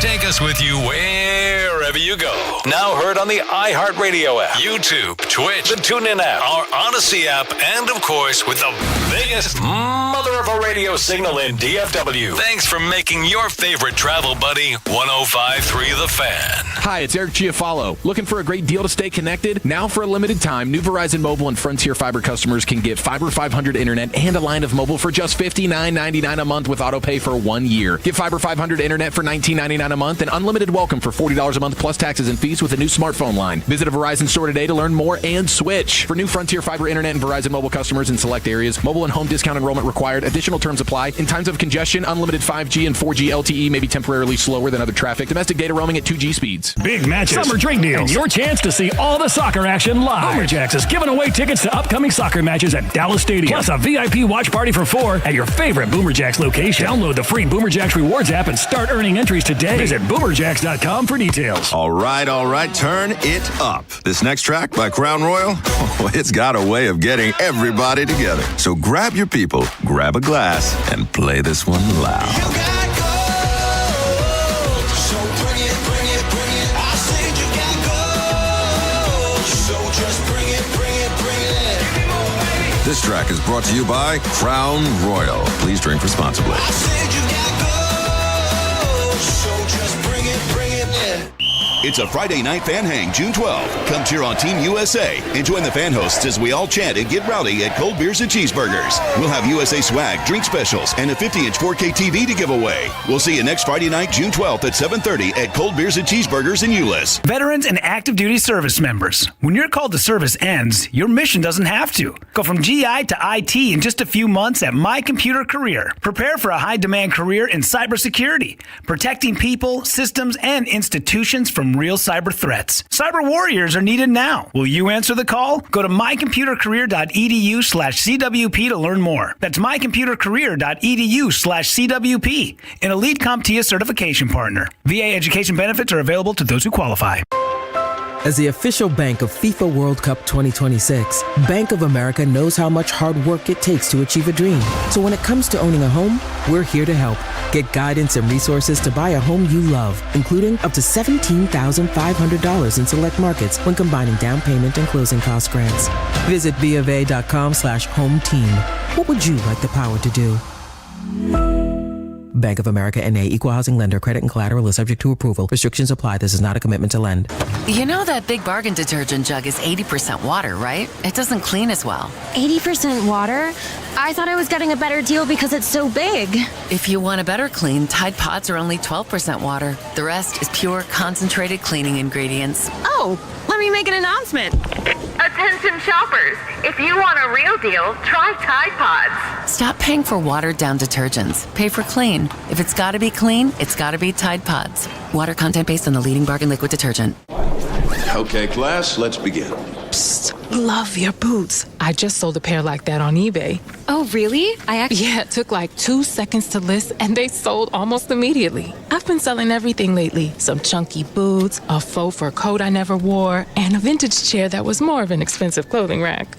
Take us with you wherever you go. Now heard on the iHeartRadio app, YouTube, Twitch, the TuneIn app, our Odyssey app, and of course with the biggest mother of a radio signal in DFW. Thanks for making your favorite travel buddy 105.3 The Fan. Hi, it's Eric Giafalo. Looking for a great deal to stay connected? Now for a limited time, new Verizon Mobile and Frontier Fiber customers can get Fiber 500 internet and a line of mobile for just $59.99 a month with auto pay for 1 year. Get Fiber 500 internet for $19.99 a month and unlimited welcome for $40 a month plus taxes and fees with a new smartphone line. Visit a Verizon store today to learn more and switch. For new Frontier Fiber internet and Verizon Mobile customers in select areas, mobile and home discount enrollment required. Additional terms apply. In times of congestion, unlimited 5G and 4G LTE may be temporarily slower than other traffic. Domestic data roaming at 2G speeds. Big matches, summer drink deals, and your chance to see all the soccer action live. Boomerjacks is giving away tickets to upcoming soccer matches at Dallas Stadium, plus a VIP watch party for 4 at your favorite Boomerjacks location. Download the free Boomerjacks Rewards app and start earning entries today. Visit boomerjacks.com for details. All right, turn it up. This next track by Crown Royal, it's got a way of getting everybody together. So grab your people, grab a glass, and play this one loud. This track is brought to you by Crown Royal. Please drink responsibly. It's a Friday night fan hang, June 12th. Come cheer on Team USA and join the fan hosts as we all chant and get rowdy at Cold Beers and Cheeseburgers. We'll have USA swag, drink specials, and a 50-inch 4K TV to give away. We'll see you next Friday night, June 12th at 7:30 at Cold Beers and Cheeseburgers in Euless. Veterans and active duty service members, when your call to service ends, your mission doesn't have to. Go from GI to IT in just a few months at My Computer Career. Prepare for a high-demand career in cybersecurity, protecting people, systems, and institutions from real cyber threats. Cyber warriors are needed now. Will you answer the call? Go to mycomputercareer.edu/CWP to learn more. That's mycomputercareer.edu/CWP, an Elite CompTIA certification partner. VA education benefits are available to those who qualify. As the official bank of FIFA World Cup 2026, Bank of America knows how much hard work it takes to achieve a dream. So when it comes to owning a home, we're here to help. Get guidance and resources to buy a home you love, including up to $17,500 in select markets when combining down payment and closing cost grants. Visit BofA.com/home team. What would you like the power to do? Bank of America N.A. Equal Housing Lender. Credit and collateral is subject to approval. Restrictions apply. This is not a commitment to lend. You know that Big Bargain detergent jug is 80% water, right? It doesn't clean as well. 80% water? I thought I was getting a better deal because it's so big. If you want a better clean, Tide Pods are only 12% water. The rest is pure, concentrated cleaning ingredients. Oh, let me make an announcement. Attention shoppers, if you want a real deal, try Tide Pods. Stop paying for watered-down detergents. Pay for clean. If it's got to be clean, it's got to be Tide Pods. Water content based on the leading bargain liquid detergent. Okay, class, let's begin. Psst, love your boots. I just sold a pair like that on eBay. Oh, really? Yeah, it took like 2 seconds to list, and they sold almost immediately. I've been selling everything lately. Some chunky boots, a faux fur coat I never wore, and a vintage chair that was more of an expensive clothing rack.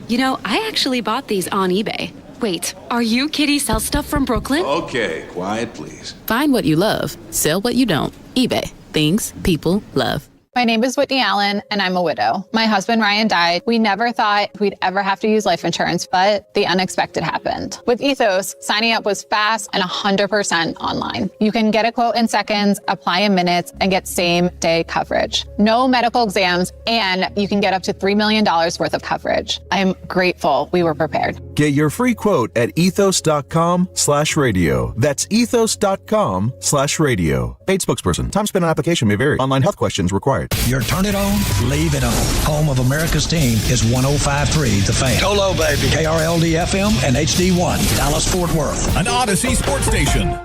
You know, I actually bought these on eBay. Wait, are you Kitty Sell Stuff from Brooklyn? Okay, quiet, please. Find what you love. Sell what you don't. eBay. Things people love. My name is Whitney Allen, and I'm a widow. My husband, Ryan, died. We never thought we'd ever have to use life insurance, but the unexpected happened. With Ethos, signing up was fast and 100% online. You can get a quote in seconds, apply in minutes, and get same-day coverage. No medical exams, and you can get up to $3 million worth of coverage. I'm grateful we were prepared. Get your free quote at ethos.com/radio. That's ethos.com/radio. Paid spokesperson. Time spent on application may vary. Online health questions required. Your turn it on, leave it on. Home of America's team is 105.3 The Fan. Hello, baby. KRLD-FM and HD1, Dallas-Fort Worth. An Odyssey sports station.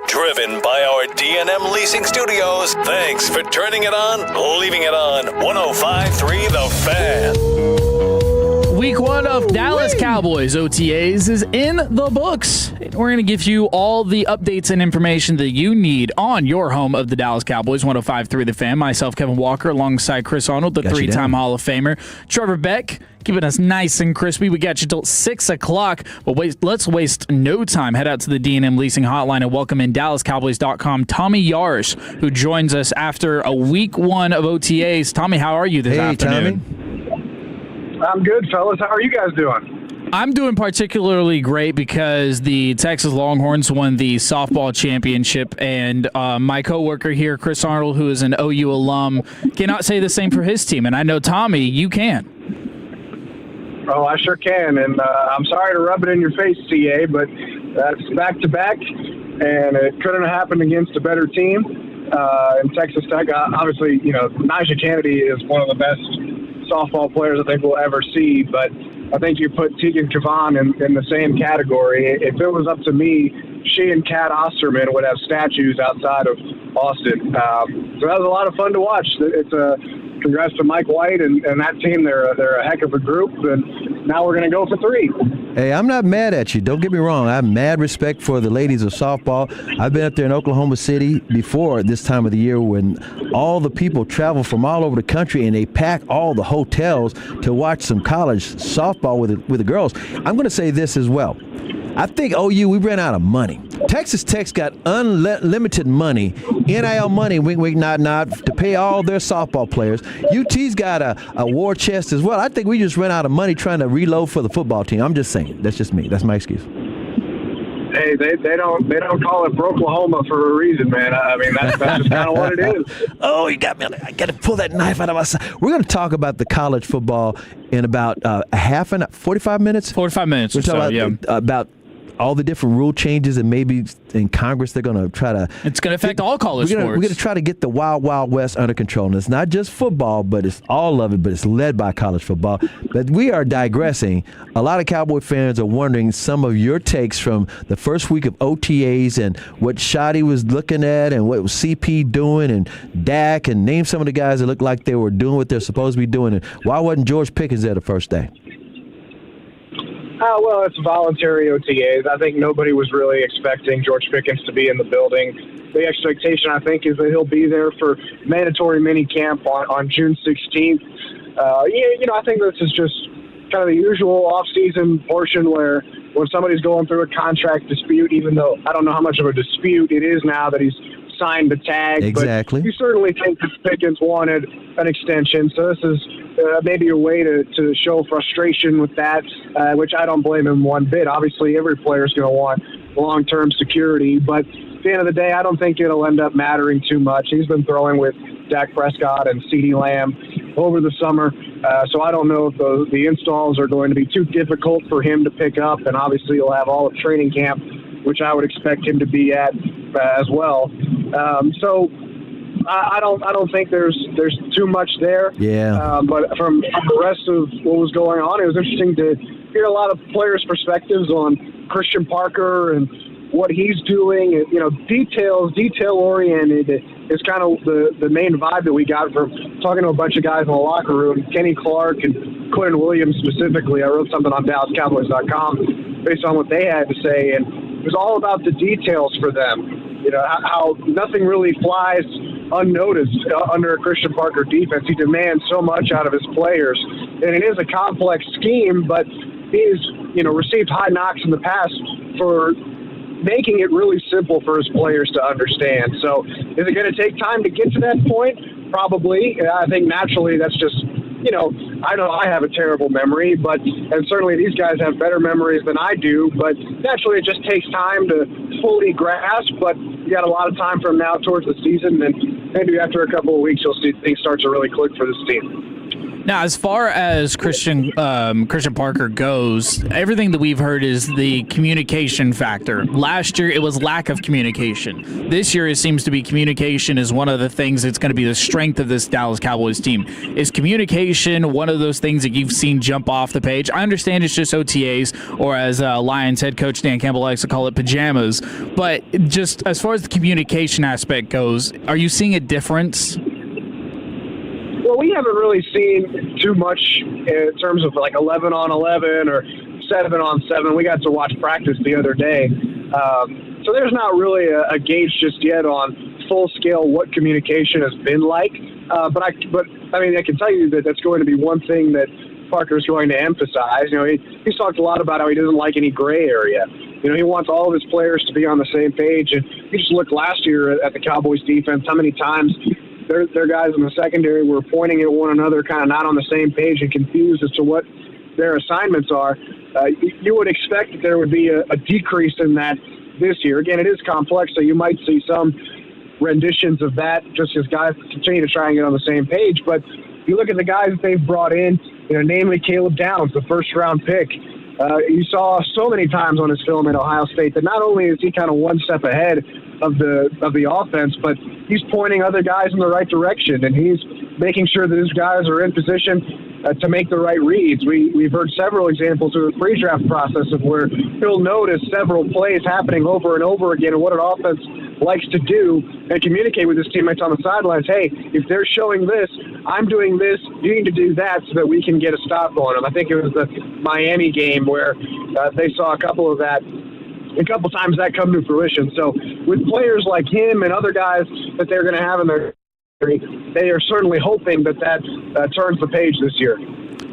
Driven by our D&M Leasing Studios. Thanks for turning it on, leaving it on. 105.3 The Fan. Week 1 of Dallas Cowboys OTAs is in the books. We're going to give you all the updates and information that you need on your home of the Dallas Cowboys, 105.3 The Fan. Myself, Kevin Walker, alongside Chris Arnold, the three-time Hall of Famer. Trevor Beck, keeping us nice and crispy. We got you till 6 o'clock, but let's waste no time. Head out to the D&M Leasing Hotline and welcome in DallasCowboys.com Tommy Yarsh, who joins us after a week 1 of OTAs. Tommy, how are you this afternoon? Tommy. I'm good, fellas. How are you guys doing? I'm doing particularly great because the Texas Longhorns won the softball championship, and my coworker here, Chris Arnold, who is an OU alum, cannot say the same for his team. And I know, Tommy, you can. Oh, I sure can. And I'm sorry to rub it in your face, CA, but that's back-to-back, and it couldn't have happened against a better team. In Texas Tech, obviously, you know, Najee Kennedy is one of the best softball players I think we'll ever see, but I think you put Tegan Kavan in the same category. If it was up to me, she and Kat Osterman would have statues outside of Austin. So that was a lot of fun to watch. It's a congrats to Mike White and that team. They're a heck of a group, and now we're going to go for 3. Hey, I'm not mad at you. Don't get me wrong. I have mad respect for the ladies of softball. I've been up there in Oklahoma City before this time of the year when all the people travel from all over the country and they pack all the hotels to watch some college softball with the girls. I'm going to say this as well. I think OU, we ran out of money. Texas Tech's got unlimited money, NIL money, wink, wink, nod, nod, to pay all their softball players. UT's got a war chest as well. I think we just ran out of money trying to reload for the football team. I'm just saying. That's just me. That's my excuse. Hey, they don't call it Brooklahoma for a reason, man. I mean, that's just kind of what it is. Oh, you got me. I got to pull that knife out of my side. We're going to talk about the college football in about 45 minutes? 45 minutes or so, about all the different rule changes, and maybe in Congress they're going to try to... It's going to affect all college sports. We're going to try to get the Wild Wild West under control. And it's not just football, but it's all of it, but it's led by college football. But we are digressing. A lot of Cowboy fans are wondering some of your takes from the first week of OTAs and what Shoddy was looking at and what was CP doing and Dak, and name some of the guys that looked like they were doing what they're supposed to be doing. And why wasn't George Pickens there the first day? Well, it's voluntary OTAs. I think nobody was really expecting George Pickens to be in the building. The expectation, I think, is that he'll be there for mandatory minicamp on June 16th. I think this is just kind of the usual off-season portion where when somebody's going through a contract dispute, even though I don't know how much of a dispute it is now that he's signed the tag. Exactly. But you certainly think that Pickens wanted an extension, so this is maybe a way to show frustration with that, which I don't blame him one bit. Obviously, every player is going to want long-term security, but at the end of the day, I don't think it'll end up mattering too much. He's been throwing with Dak Prescott and CeeDee Lamb over the summer, so I don't know if the installs are going to be too difficult for him to pick up, and obviously he'll have all of training camp, which I would expect him to be at as well. So I don't think there's too much there. Yeah. But from the rest of what was going on, it was interesting to hear a lot of players' perspectives on Christian Parker and what he's doing. And, detail-oriented is kind of the main vibe that we got from talking to a bunch of guys in the locker room. Kenny Clark and Quentin Williams specifically. I wrote something on DallasCowboys.com based on what they had to say, and it was all about the details for them. How nothing really flies unnoticed under a Christian Parker defense. He demands so much out of his players, and it is a complex scheme, but he's received high knocks in the past for making it really simple for his players to understand. So is it going to take time to get to that point? Probably. I think naturally that's just, I know I have a terrible memory, and certainly these guys have better memories than I do, but naturally it just takes time to fully grasp, but you got a lot of time from now towards the season, and maybe after a couple of weeks you'll see things start to really click for this team. Now, as far as Christian Parker goes, everything that we've heard is the communication factor. Last year, it was lack of communication. This year, it seems to be communication is one of the things that's going to be the strength of this Dallas Cowboys team. Is communication one of those things that you've seen jump off the page? I understand it's just OTAs, or as Lions head coach Dan Campbell likes to call it, pajamas. But just as far as the communication aspect goes, are you seeing a difference? Well, we haven't really seen too much in terms of like 11 on 11 or 7 on 7. We got to watch practice the other day. So there's not really a gauge just yet on full scale what communication has been like. But I can tell you that that's going to be one thing that Parker's going to emphasize. He's talked a lot about how he doesn't like any gray area. He wants all of his players to be on the same page. And you just look last year at the Cowboys defense, how many times their guys in the secondary were pointing at one another, kind of not on the same page and confused as to what their assignments are. You would expect that there would be a decrease in that this year. Again, it is complex, so you might see some renditions of that just as guys continue to try and get on the same page. But if you look at the guys that they've brought in, namely Caleb Downs, the first-round pick, you saw so many times on his film at Ohio State that not only is he kind of one step ahead of the offense, but he's pointing other guys in the right direction, and he's making sure that his guys are in position to make the right reads. We've heard several examples of the pre-draft process of where he'll notice several plays happening over and over again and what an offense likes to do and communicate with his teammates on the sidelines. Hey, if they're showing this, I'm doing this, you need to do that so that we can get a stop on them. I think it was the Miami game where they saw a couple times that come to fruition. So with players like him and other guys that they're going to have in their, they are certainly hoping that turns the page this year.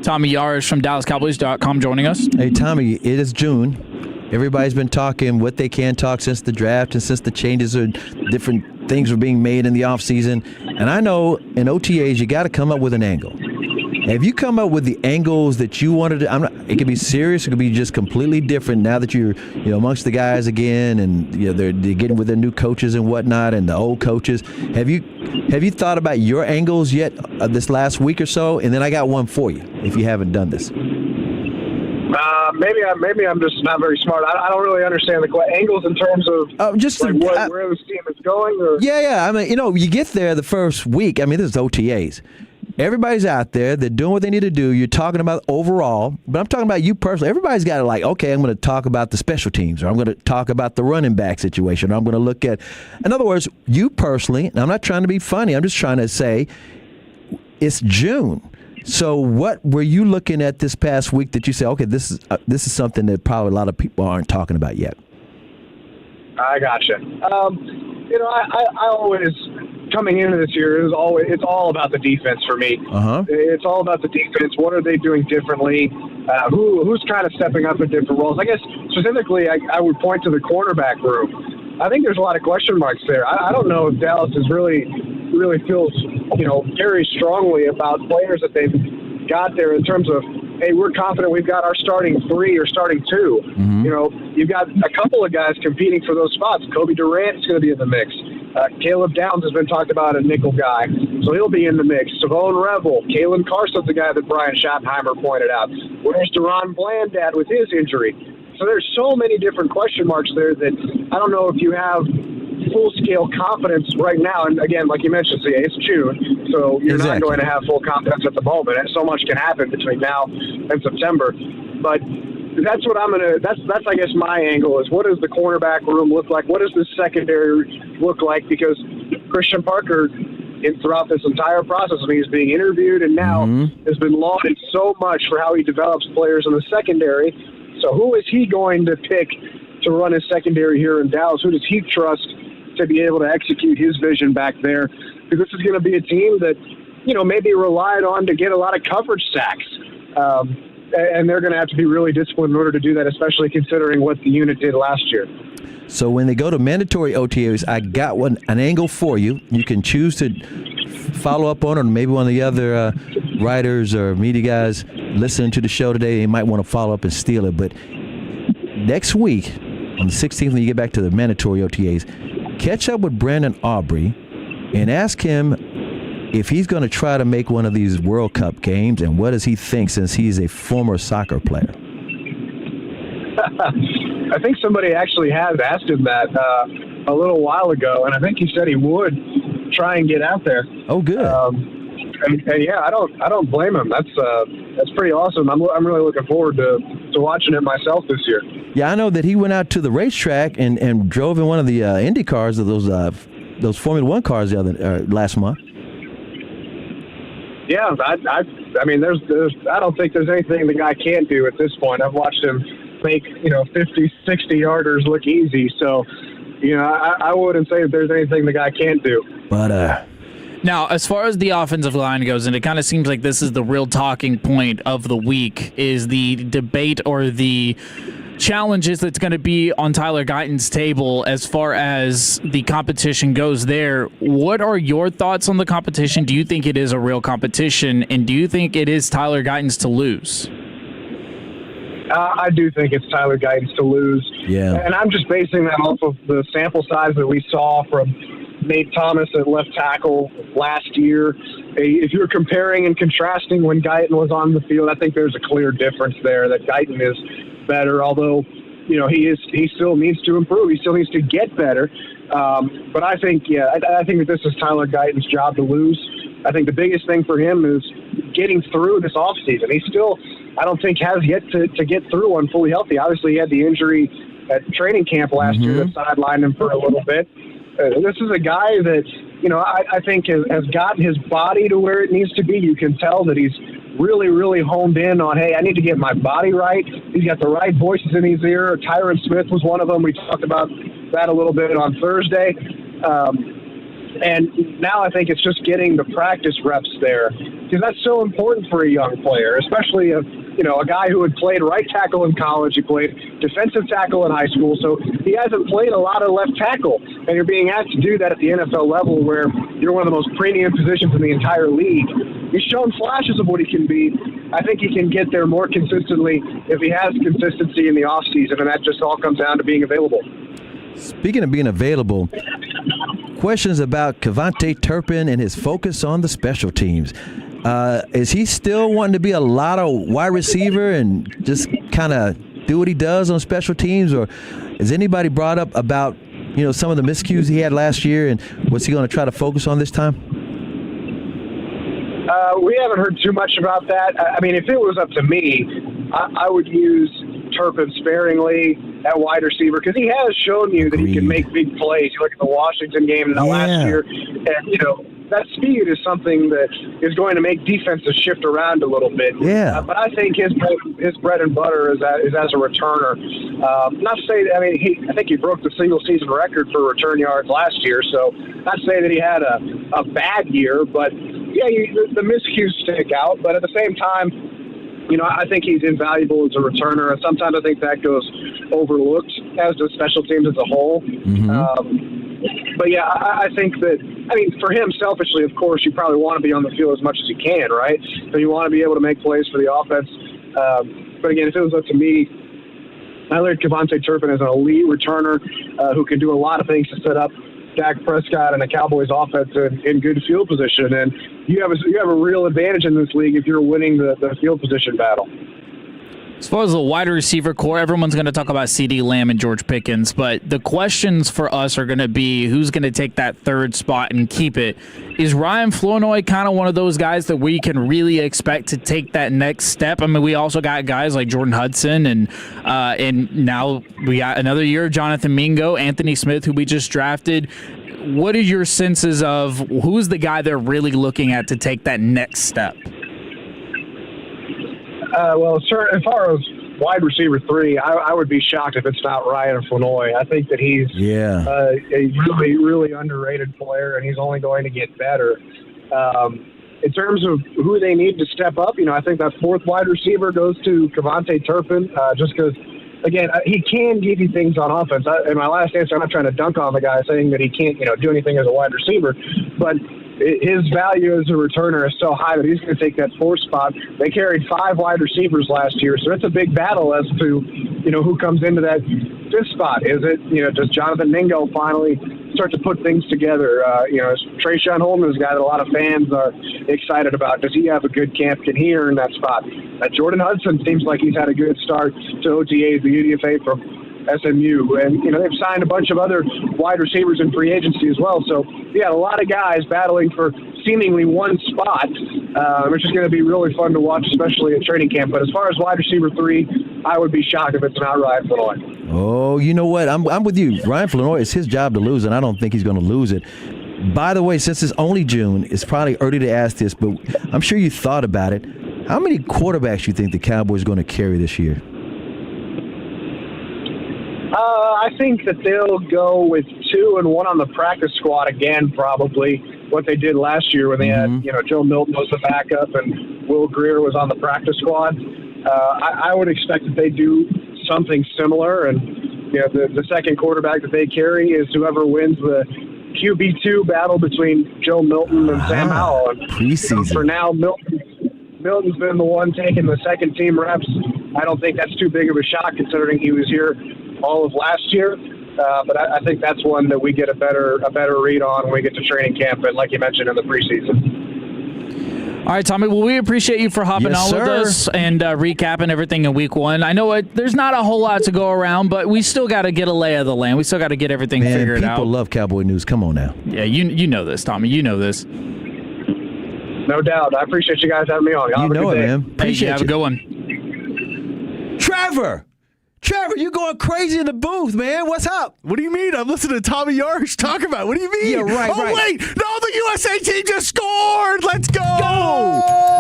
Tommy Yarish from DallasCowboys.com joining us. Hey, Tommy, it is June. Everybody's been talking what they can talk since the draft and since the changes or different things were being made in the offseason. And I know in OTAs, you got to come up with an angle. Have you come up with the angles that you wanted to? It could be serious. It could be just completely different now that you're amongst the guys again, and they're getting with their new coaches and whatnot, and the old coaches. Have you thought about your angles yet this last week or so? And then I got one for you if you haven't done this. Maybe I'm just not very smart. I don't really understand the angles in terms of where this team is going. Or? Yeah. I mean, you get there the first week. I mean, this is OTAs. Everybody's out there. They're doing what they need to do. You're talking about overall, but I'm talking about you personally. Everybody's got to okay, I'm going to talk about the special teams, or I'm going to talk about the running back situation, or I'm going to look at, in other words, you personally, and I'm not trying to be funny. I'm just trying to say it's June. So what were you looking at this past week that you say, okay, this is something that probably a lot of people aren't talking about yet? I gotcha. I always, coming into this year, it's all about the defense for me. It's all about the defense. What are they doing differently? Who's kind of stepping up in different roles? I guess specifically, I would point to the cornerback room. I think there's a lot of question marks there. I don't know if Dallas is really feels very strongly about players that they've got there in terms of, hey, we're confident we've got our starting 3 or starting 2. You've got a couple of guys competing for those spots. Kobe Durant is going to be in the mix. Caleb Downs has been talked about, a nickel guy, so he'll be in the mix. Savone Revel, Kalen Carson's the guy that Brian Schottenheimer pointed out. Where's Deron Bland at with his injury? So there's so many different question marks there that I don't know if you have full-scale confidence right now. And again, like you mentioned, it's June, so you're not going to have full confidence at the moment. And so much can happen between now and September. But that's what that's I guess my angle is, what does the cornerback room look like? What does the secondary look like? Because Christian Parker, throughout this entire process, he's being interviewed and now has been lauded so much for how he develops players in the secondary. So who is he going to pick to run his secondary here in Dallas? Who does he trust to be able to execute his vision back there? Because this is going to be a team that, maybe relied on to get a lot of coverage sacks. And they're going to have to be really disciplined in order to do that, especially considering what the unit did last year. So when they go to mandatory OTAs, I got an angle for you. You can choose to follow up on it, or maybe one of the other writers or media guys listening to the show today, they might want to follow up and steal it. But next week, on the 16th, when you get back to the mandatory OTAs, catch up with Brandon Aubrey and ask him if he's going to try to make one of these World Cup games, and what does he think since he's a former soccer player? I think somebody actually has asked him that a little while ago, and I think he said he would try and get out there. Oh, good. And yeah, I don't blame him. That's pretty awesome. I'm really looking forward to watching it myself this year. Yeah, I know that he went out to the racetrack and drove in one of the Indy cars, of those Formula One cars last month. Yeah, I mean, there's I don't think there's anything the guy can't do at this point. I've watched him make 50, 60-yarders look easy. So, I wouldn't say that there's anything the guy can't do. But now, as far as the offensive line goes, and it kind of seems like this is the real talking point of the week, is the debate or the challenges that's going to be on Tyler Guyton's table as far as the competition goes there. What are your thoughts on the competition? Do you think it is a real competition, and do you think it is Tyler Guyton's to lose? I do think it's Tyler Guyton's to lose. Yeah. And I'm just basing that off of the sample size that we saw from Nate Thomas at left tackle last year. If you're comparing and contrasting when Guyton was on the field, I think there's a clear difference there, that Guyton is better, although he still needs to improve. He still needs to get better. But I think that this is Tyler Guyton's job to lose. I think the biggest thing for him is getting through this offseason. He still, I don't think, has yet to get through one fully healthy. Obviously, he had the injury at training camp last year that sidelined him for a little bit. This is a guy that, I think has gotten his body to where it needs to be. You can tell that he's really, really honed in on, hey, I need to get my body right. He's got the right voices in his ear. Tyron Smith was one of them. We talked about that a little bit on Thursday. And now I think it's just getting the practice reps there, because that's so important for a young player, especially a guy who had played right tackle in college. He played defensive tackle in high school, so he hasn't played a lot of left tackle. And you're being asked to do that at the NFL level, where you're one of the most premium positions in the entire league. He's shown flashes of what he can be. I think he can get there more consistently if he has consistency in the offseason, and that just all comes down to being available. Speaking of being available, questions about Kevontae Turpin and his focus on the special teams. Is he still wanting to be a lot of wide receiver and just kind of do what he does on special teams, or has anybody brought up about some of the miscues he had last year, and what's he going to try to focus on this time? We haven't heard too much about that. I mean, if it was up to me, I would use Turpin sparingly at wide receiver, because he has shown you that he can make big plays. You look at the Washington game last year, and that speed is something that is going to make defenses shift around a little bit. Yeah. But I think his bread and butter is as a returner. Not to say that, I think he broke the single season record for return yards last year, so not to say that he had a bad year, but yeah, the miscues stick out. But at the same time, I think he's invaluable as a returner, and sometimes I think that goes overlooked, as does special teams as a whole. Mm-hmm. But yeah, I think that, for him, selfishly, of course, you probably want to be on the field as much as you can, right? So you want to be able to make plays for the offense. But again, if it was up to me, I look at Kevontae Turpin as an elite returner who can do a lot of things to set up Dak Prescott and the Cowboys offense in good field position. And you have a real advantage in this league if you're winning the field position battle. As far as the wide receiver core, everyone's going to talk about CeeDee Lamb and George Pickens, but the questions for us are going to be who's going to take that third spot and keep it. Is Ryan Flournoy kind of one of those guys that we can really expect to take that next step? We also got guys like Jordan Hudson, and now we got another year of Jonathan Mingo, Anthony Smith, who we just drafted. What are your senses of who's the guy they're really looking at to take that next step? Well, sir, as far as wide receiver 3, I would be shocked if it's not Ryan Flournoy. I think that he's a really, really underrated player, and he's only going to get better. In terms of who they need to step up, I think that fourth wide receiver goes to Kevontae Turpin, just because, again, he can give you things on offense. In my last answer, I'm not trying to dunk on the guy saying that he can't, do anything as a wide receiver, but his value as a returner is so high that he's going to take that fourth spot. They carried 5 wide receivers last year, so it's a big battle as to, who comes into that fifth spot. Is it, does Jonathan Mingo finally start to put things together? Trayshawn Holman is a guy that a lot of fans are excited about. Does he have a good camp? Can he earn that spot? Jordan Hudson seems like he's had a good start to OTAs, the UDFA from SMU, and they've signed a bunch of other wide receivers in free agency as well. So a lot of guys battling for seemingly one spot, which is going to be really fun to watch, especially at training camp. But as far as wide receiver 3, I would be shocked if it's not Ryan Flournoy. Oh, you know what? I'm with you. Ryan Flournoy, it's his job to lose, and I don't think he's going to lose it. By the way, since it's only June, it's probably early to ask this, but I'm sure you thought about it. How many quarterbacks do you think the Cowboys are going to carry this year? I think that they'll go with 2 and 1 on the practice squad again, probably what they did last year when they had, Joe Milton was the backup and Will Grier was on the practice squad. I would expect that they do something similar, and the second quarterback that they carry is whoever wins the QB2 battle between Joe Milton and Sam Howell. And, preseason. For now, Milton's been the one taking the second team reps. I don't think that's too big of a shock considering he was here all of last year, but I think that's one that we get a better read on when we get to training camp, and like you mentioned, in the preseason. All right, Tommy. Well, we appreciate you for hopping on with us and recapping everything in week 1. I know there's not a whole lot to go around, but we still got to get a lay of the land. We still got to get everything figured out. People love Cowboy news. Come on now. Yeah, you know this, Tommy. You know this. No doubt. I appreciate you guys having me on. You know it, man. Appreciate you. Have a good one. Trevor! Trevor, you going crazy in the booth, man. What's up? What do you mean? I'm listening to Tommy Yarsh talk about it. What do you mean? Yeah, right, oh, right. wait. No, the USA team just scored. Let's go.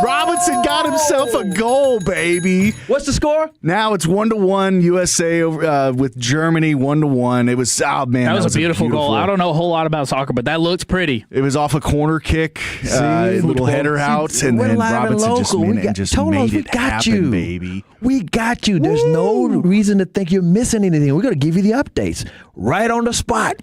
Robinson got himself a goal, baby. What's the score? Now it's 1-1 USA with Germany, 1-1. It was, oh, man. That was a beautiful goal. I don't know a whole lot about soccer, but that looked pretty. It was off a corner kick, little header out, and then Robinson just made it happen, baby. We got you. There's no reason to think you're missing anything. We're going to give you the updates right on the spot.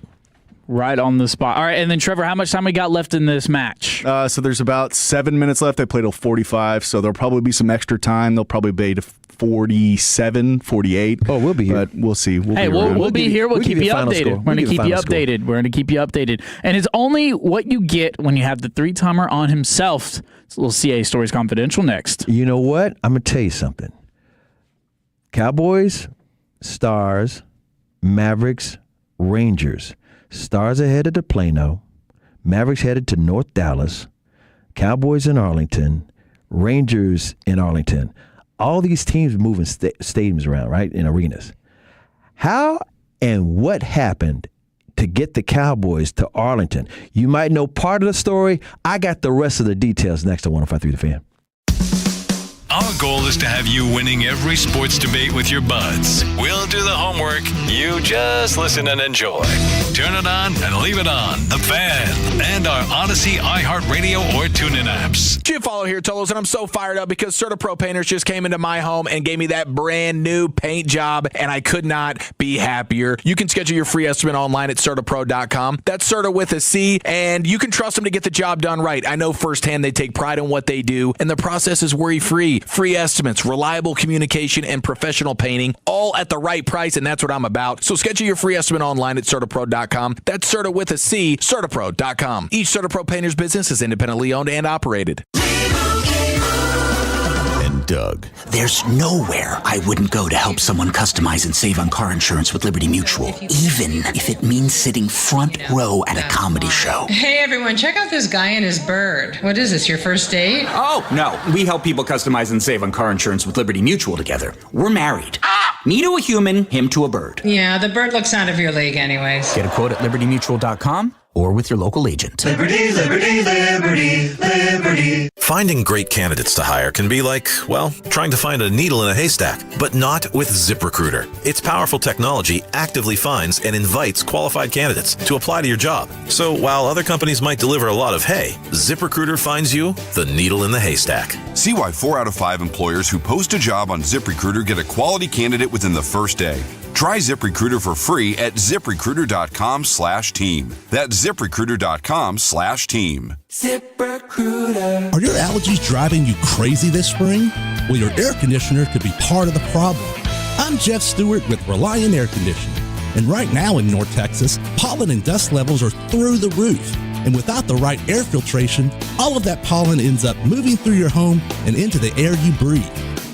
Right on the spot. All right, and then, Trevor, how much time we got left in this match? So there's about 7 minutes left. They played till 45, so there'll probably be some extra time. They'll probably be to 47, 48. Oh, we'll be here. But we'll see. We'll be here. We'll keep you updated. We're going to keep you updated. We're going to keep you updated. And it's only what you get when you have the three-timer on himself. It's a little CA Stories Confidential next. You know what? I'm going to tell you something. Cowboys, Stars, Mavericks, Rangers. Stars are headed to Plano. Mavericks headed to North Dallas. Cowboys in Arlington. Rangers in Arlington. All these teams moving stadiums around, right, in arenas. How and what happened to get the Cowboys to Arlington? You might know part of the story. I got the rest of the details next to 105.3 The Fan. Our goal is to have you winning every sports debate with your buds. We'll do the homework. You just listen and enjoy. Turn it on and leave it on. The Fan and our Odyssey, iHeartRadio, or TuneIn apps. Jim Follow here, Tolos, and I'm so fired up because CertaPro Painters just came into my home and gave me that brand new paint job, and I could not be happier. You can schedule your free estimate online at CertaPro.com. That's Certa with a C, and you can trust them to get the job done right. I know firsthand they take pride in what they do, and the process is worry-free. Free estimates, reliable communication, and professional painting, all at the right price, and that's what I'm about. So schedule your free estimate online at CertaPro.com. That's Certa with a C, CertaPro.com. Each CertaPro Painters business is independently owned and operated. Doug. There's nowhere I wouldn't go to help someone customize and save on car insurance with Liberty Mutual, even if it means sitting front row at a comedy show. Hey everyone, check out this guy and his bird. What is this, your first date? Oh, no. We help people customize and save on car insurance with Liberty Mutual together. We're married. Me to a human, him to a bird. Yeah, the bird looks out of your league anyways. Get a quote at libertymutual.com or with your local agent. Liberty, liberty, liberty, liberty. Finding great candidates to hire can be like, well, trying to find a needle in a haystack, but not with ZipRecruiter. Its powerful technology actively finds and invites qualified candidates to apply to your job. So while other companies might deliver a lot of hay, ZipRecruiter finds you the needle in the haystack. See why 4 out of 5 employers who post a job on ZipRecruiter get a quality candidate within the first day. Try ZipRecruiter for free at ZipRecruiter.com/team. That's ZipRecruiter.com/team. ZipRecruiter. Are your allergies driving you crazy this spring? Well, your air conditioner could be part of the problem. I'm Jeff Stewart with Reliant Air Conditioning. And right now in North Texas, pollen and dust levels are through the roof. And without the right air filtration, all of that pollen ends up moving through your home and into the air you breathe.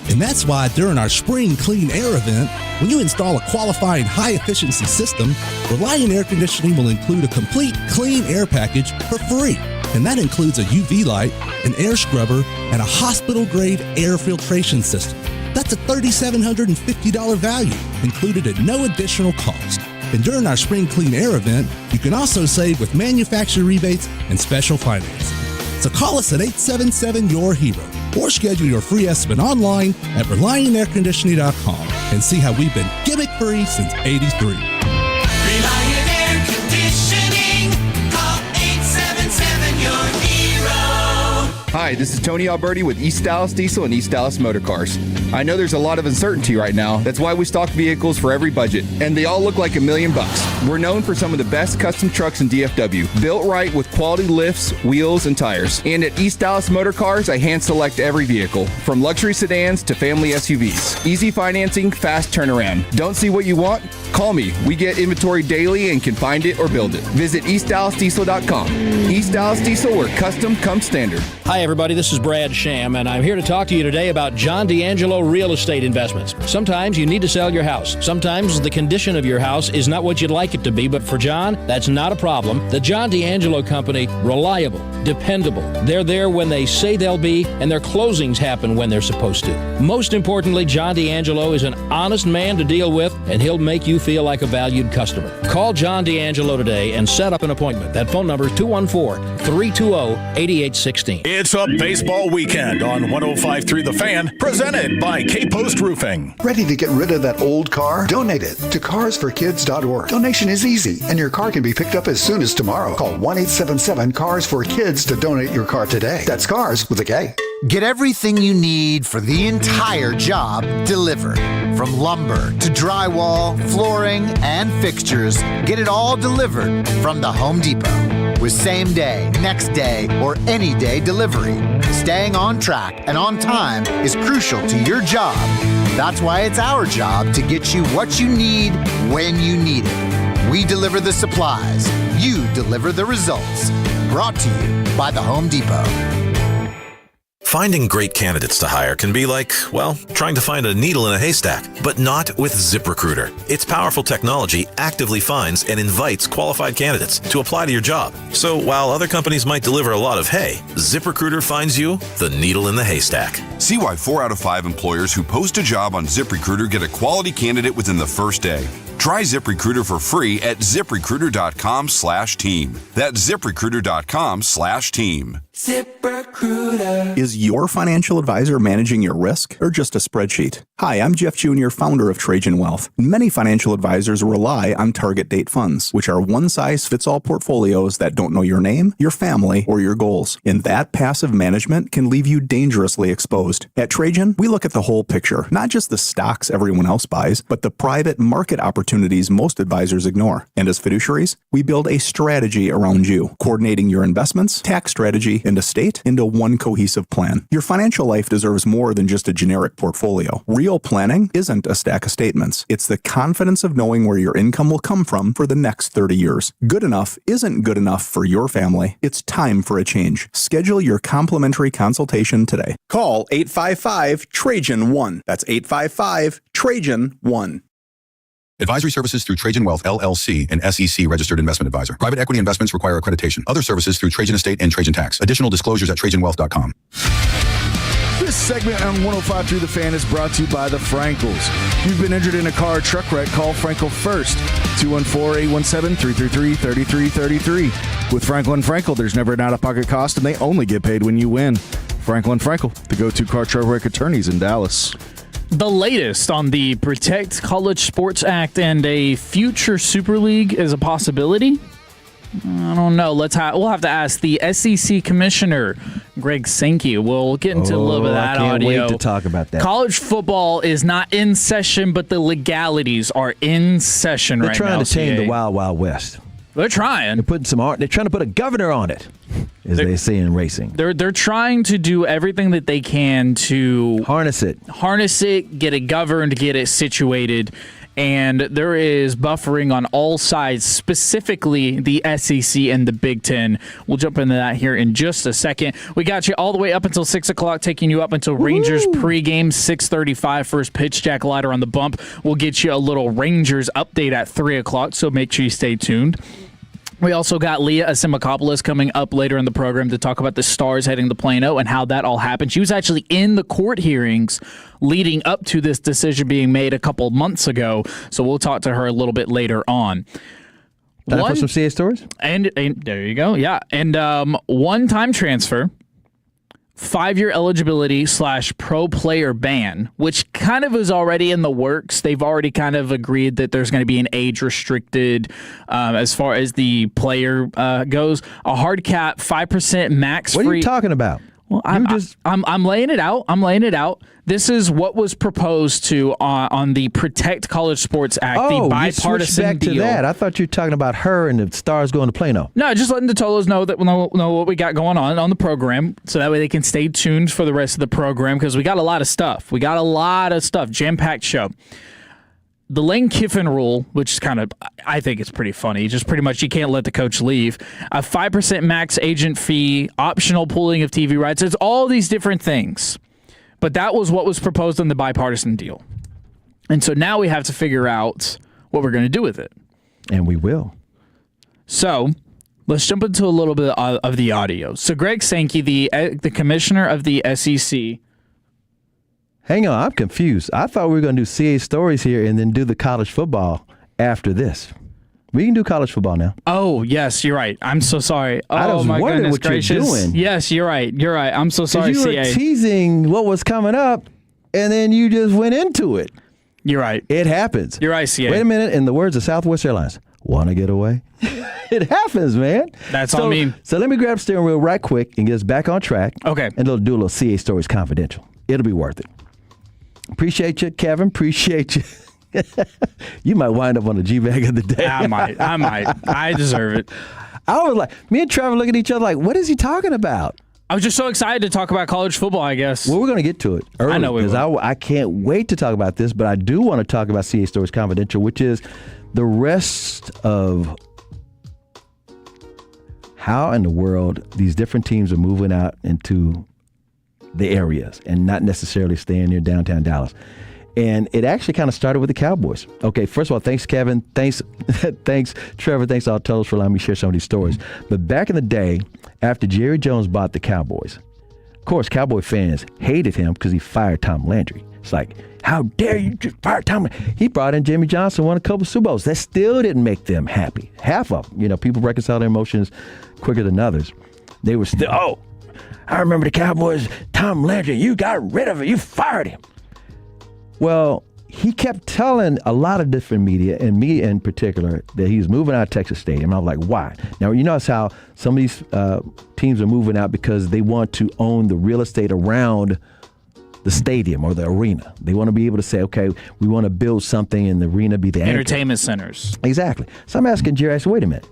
And that's why during our Spring Clean Air event, when you install a qualifying high-efficiency system, Reliant Air Conditioning will include a complete clean air package for free. And that includes a UV light, an air scrubber, and a hospital-grade air filtration system. That's a $3,750 value, included at no additional cost. And during our Spring Clean Air event, you can also save with manufacturer rebates and special financing. So call us at 877-YOUR-HERO or schedule your free estimate online at ReliantAirConditioning.com and see how we've been gimmick-free since '83. Reliant Air Conditioning. Call 877-YOUR-HERO. Hi, this is Tony Alberti with East Dallas Diesel and East Dallas Motor Cars. I know there's a lot of uncertainty right now. That's why we stock vehicles for every budget, and they all look like $1 million. We're known for some of the best custom trucks in DFW, built right with quality lifts, wheels, and tires. And at East Dallas Motor Cars, I hand select every vehicle, from luxury sedans to family SUVs. Easy financing, fast turnaround. Don't see what you want? Call me. We get inventory daily and can find it or build it. Visit EastDallasDiesel.com. East Dallas Diesel, where custom comes standard. Hi, everybody. This is Brad Sham, and I'm here to talk to you today about John D'Angelo Real Estate Investments. Sometimes you need to sell your house. Sometimes the condition of your house is not what you'd like it to be, but for John, that's not a problem. The John D'Angelo Company, reliable, dependable. They're there when they say they'll be, and their closings happen when they're supposed to. Most importantly, John D'Angelo is an honest man to deal with, and he'll make you feel like a valued customer. Call John D'Angelo today and set up an appointment. That phone number is 214-320-8816. It's a baseball weekend on 105.3 The Fan, presented by K-Post Roofing. Ready to get rid of that old car? Donate it to carsforkids.org. Donation is easy, and your car can be picked up as soon as tomorrow. Call 1-877-CARS-FOR-KIDS to donate your car today. That's cars with a K. Get everything you need for the entire job delivered. From lumber to drywall, flooring, and fixtures, get it all delivered from the Home Depot. With same day, next day, or any day delivery. Staying on track and on time is crucial to your job. That's why it's our job to get you what you need when you need it. We deliver the supplies. You deliver the results. Brought to you by the Home Depot. Finding great candidates to hire can be like, well, trying to find a needle in a haystack, but not with ZipRecruiter. Its powerful technology actively finds and invites qualified candidates to apply to your job. So while other companies might deliver a lot of hay, ZipRecruiter finds you the needle in the haystack. See why 4 out of 5 employers who post a job on ZipRecruiter get a quality candidate within the first day. Try ZipRecruiter for free at ZipRecruiter.com/team. That's ZipRecruiter.com/team. ZipRecruiter. Is your financial advisor managing your risk or just a spreadsheet? Hi, I'm Jeff Jr., founder of Trajan Wealth. Many financial advisors rely on target date funds, which are one-size-fits-all portfolios that don't know your name, your family, or your goals. And that passive management can leave you dangerously exposed. At Trajan, we look at the whole picture, not just the stocks everyone else buys, but the private market opportunities most advisors ignore. And as fiduciaries, we build a strategy around you, coordinating your investments, tax strategy, and estate into one cohesive plan. Your financial life deserves more than just a generic portfolio. Real planning isn't a stack of statements. It's the confidence of knowing where your income will come from for the next 30 years. Good enough isn't good enough for your family. It's time for a change. Schedule your complimentary consultation today. Call 855-TRAJAN-1. That's 855-TRAJAN-1. Advisory services through Trajan Wealth, LLC, an SEC registered investment advisor. Private equity investments require accreditation. Other services through Trajan Estate and Trajan Tax. Additional disclosures at TrajanWealth.com. This segment on 105.3 The Fan is brought to you by the Frankels. If you've been injured in a car or truck wreck, call Frankel first. 214-817-333-3333. With Frankel & Frankel, there's never an out-of-pocket cost, and they only get paid when you win. Frankel & Frankel, the go-to car truck wreck attorneys in Dallas. The latest on the Protect College Sports Act and a future Super League is a possibility? I don't know. We'll have to ask the SEC Commissioner, Greg Sankey. We'll get into a little bit of that audio. I can't wait to talk about that. College football is not in session, but the legalities are in session right now. They're trying to tame the Wild Wild West. They're trying. They're trying to put a governor on it, as they say in racing. They're trying to do everything that they can to harness it, get it governed, get it situated. And there is buffering on all sides, specifically the SEC and the Big Ten. We'll jump into that here in just a second. We got you all the way up until 6 o'clock, taking you up until Rangers pregame, 6:35, first pitch. Jack Leiter on the bump. We'll get you a little Rangers update at 3 o'clock, so make sure you stay tuned. We also got Leah Asimakopoulos coming up later in the program to talk about the Stars heading to Plano and how that all happened. She was actually in the court hearings leading up to this decision being made a couple months ago, so we'll talk to her a little bit later on. Time for some CA stories? And there you go, yeah. And one-time transfer, 5-year eligibility / pro player ban, which kind of is already in the works. They've already kind of agreed that there's going to be an age restricted as far as the player goes. A hard cap, 5% max free. What are you talking about? Well, I'm laying it out. This is what was proposed to on the Protect College Sports Act, the bipartisan back deal. To that. I thought you were talking about her and the Stars going to Plano. No, just letting the Tolos know what we got going on the program, so that way they can stay tuned for the rest of the program, because we got a lot of stuff. Jam-packed show. the Lane Kiffin rule, which is kind of, I think it's pretty funny. Just pretty much you can't let the coach leave. A 5% max agent fee, optional pooling of TV rights. It's all these different things. But that was what was proposed in the bipartisan deal. And so now we have to figure out what we're going to do with it. And we will. So let's jump into a little bit of the audio. So Greg Sankey, the commissioner of the SEC. Hang on, I'm confused. I thought we were going to do CA stories here and then do the college football after this. We can do college football now. Oh, yes, you're right. I'm so sorry. I was my wondering goodness what gracious. you're doing. Yes, you're right. You're right. I'm so sorry, you CA. were teasing what was coming up, and then you just went into it. You're right. It happens. You're right, CA. Wait a minute. In the words of Southwest Airlines, want to get away? It happens, man. That's on me. So let me grab steering wheel right quick and get us back on track. Okay. And do a little CA Stories Confidential. It'll be worth it. Appreciate you, Kevin. Appreciate you. You might wind up on the G-Bag of the day. I might. I deserve it. I was like, me and Trevor look at each other like, what is he talking about? I was just so excited to talk about college football, I guess. Well, we're going to get to it early. I know we will. I can't wait to talk about this, but I do want to talk about CA Stories Confidential, which is the rest of how in the world these different teams are moving out into the areas and not necessarily staying near downtown Dallas. And it actually kind of started with the Cowboys. Okay, first of all, thanks, Kevin. Thanks, Trevor. Thanks, all tellers, for allowing me to share some of these stories. But back in the day, after Jerry Jones bought the Cowboys, of course, Cowboy fans hated him because he fired Tom Landry. It's like, how dare you just fire Tom Landry? He brought in Jimmy Johnson, won a couple Super Bowls. That still didn't make them happy. Half of them. People reconcile their emotions quicker than others. They were still, I remember the Cowboys, Tom Landry, you got rid of him. You fired him. Well, he kept telling a lot of different media, and me in particular, that he was moving out of Texas Stadium. And I was like, why? Now, you notice how some of these teams are moving out because they want to own the real estate around the stadium or the arena. They want to be able to say, okay, we want to build something and the arena be the entertainment centers. Exactly. So I'm asking Jerry, I said, wait a minute.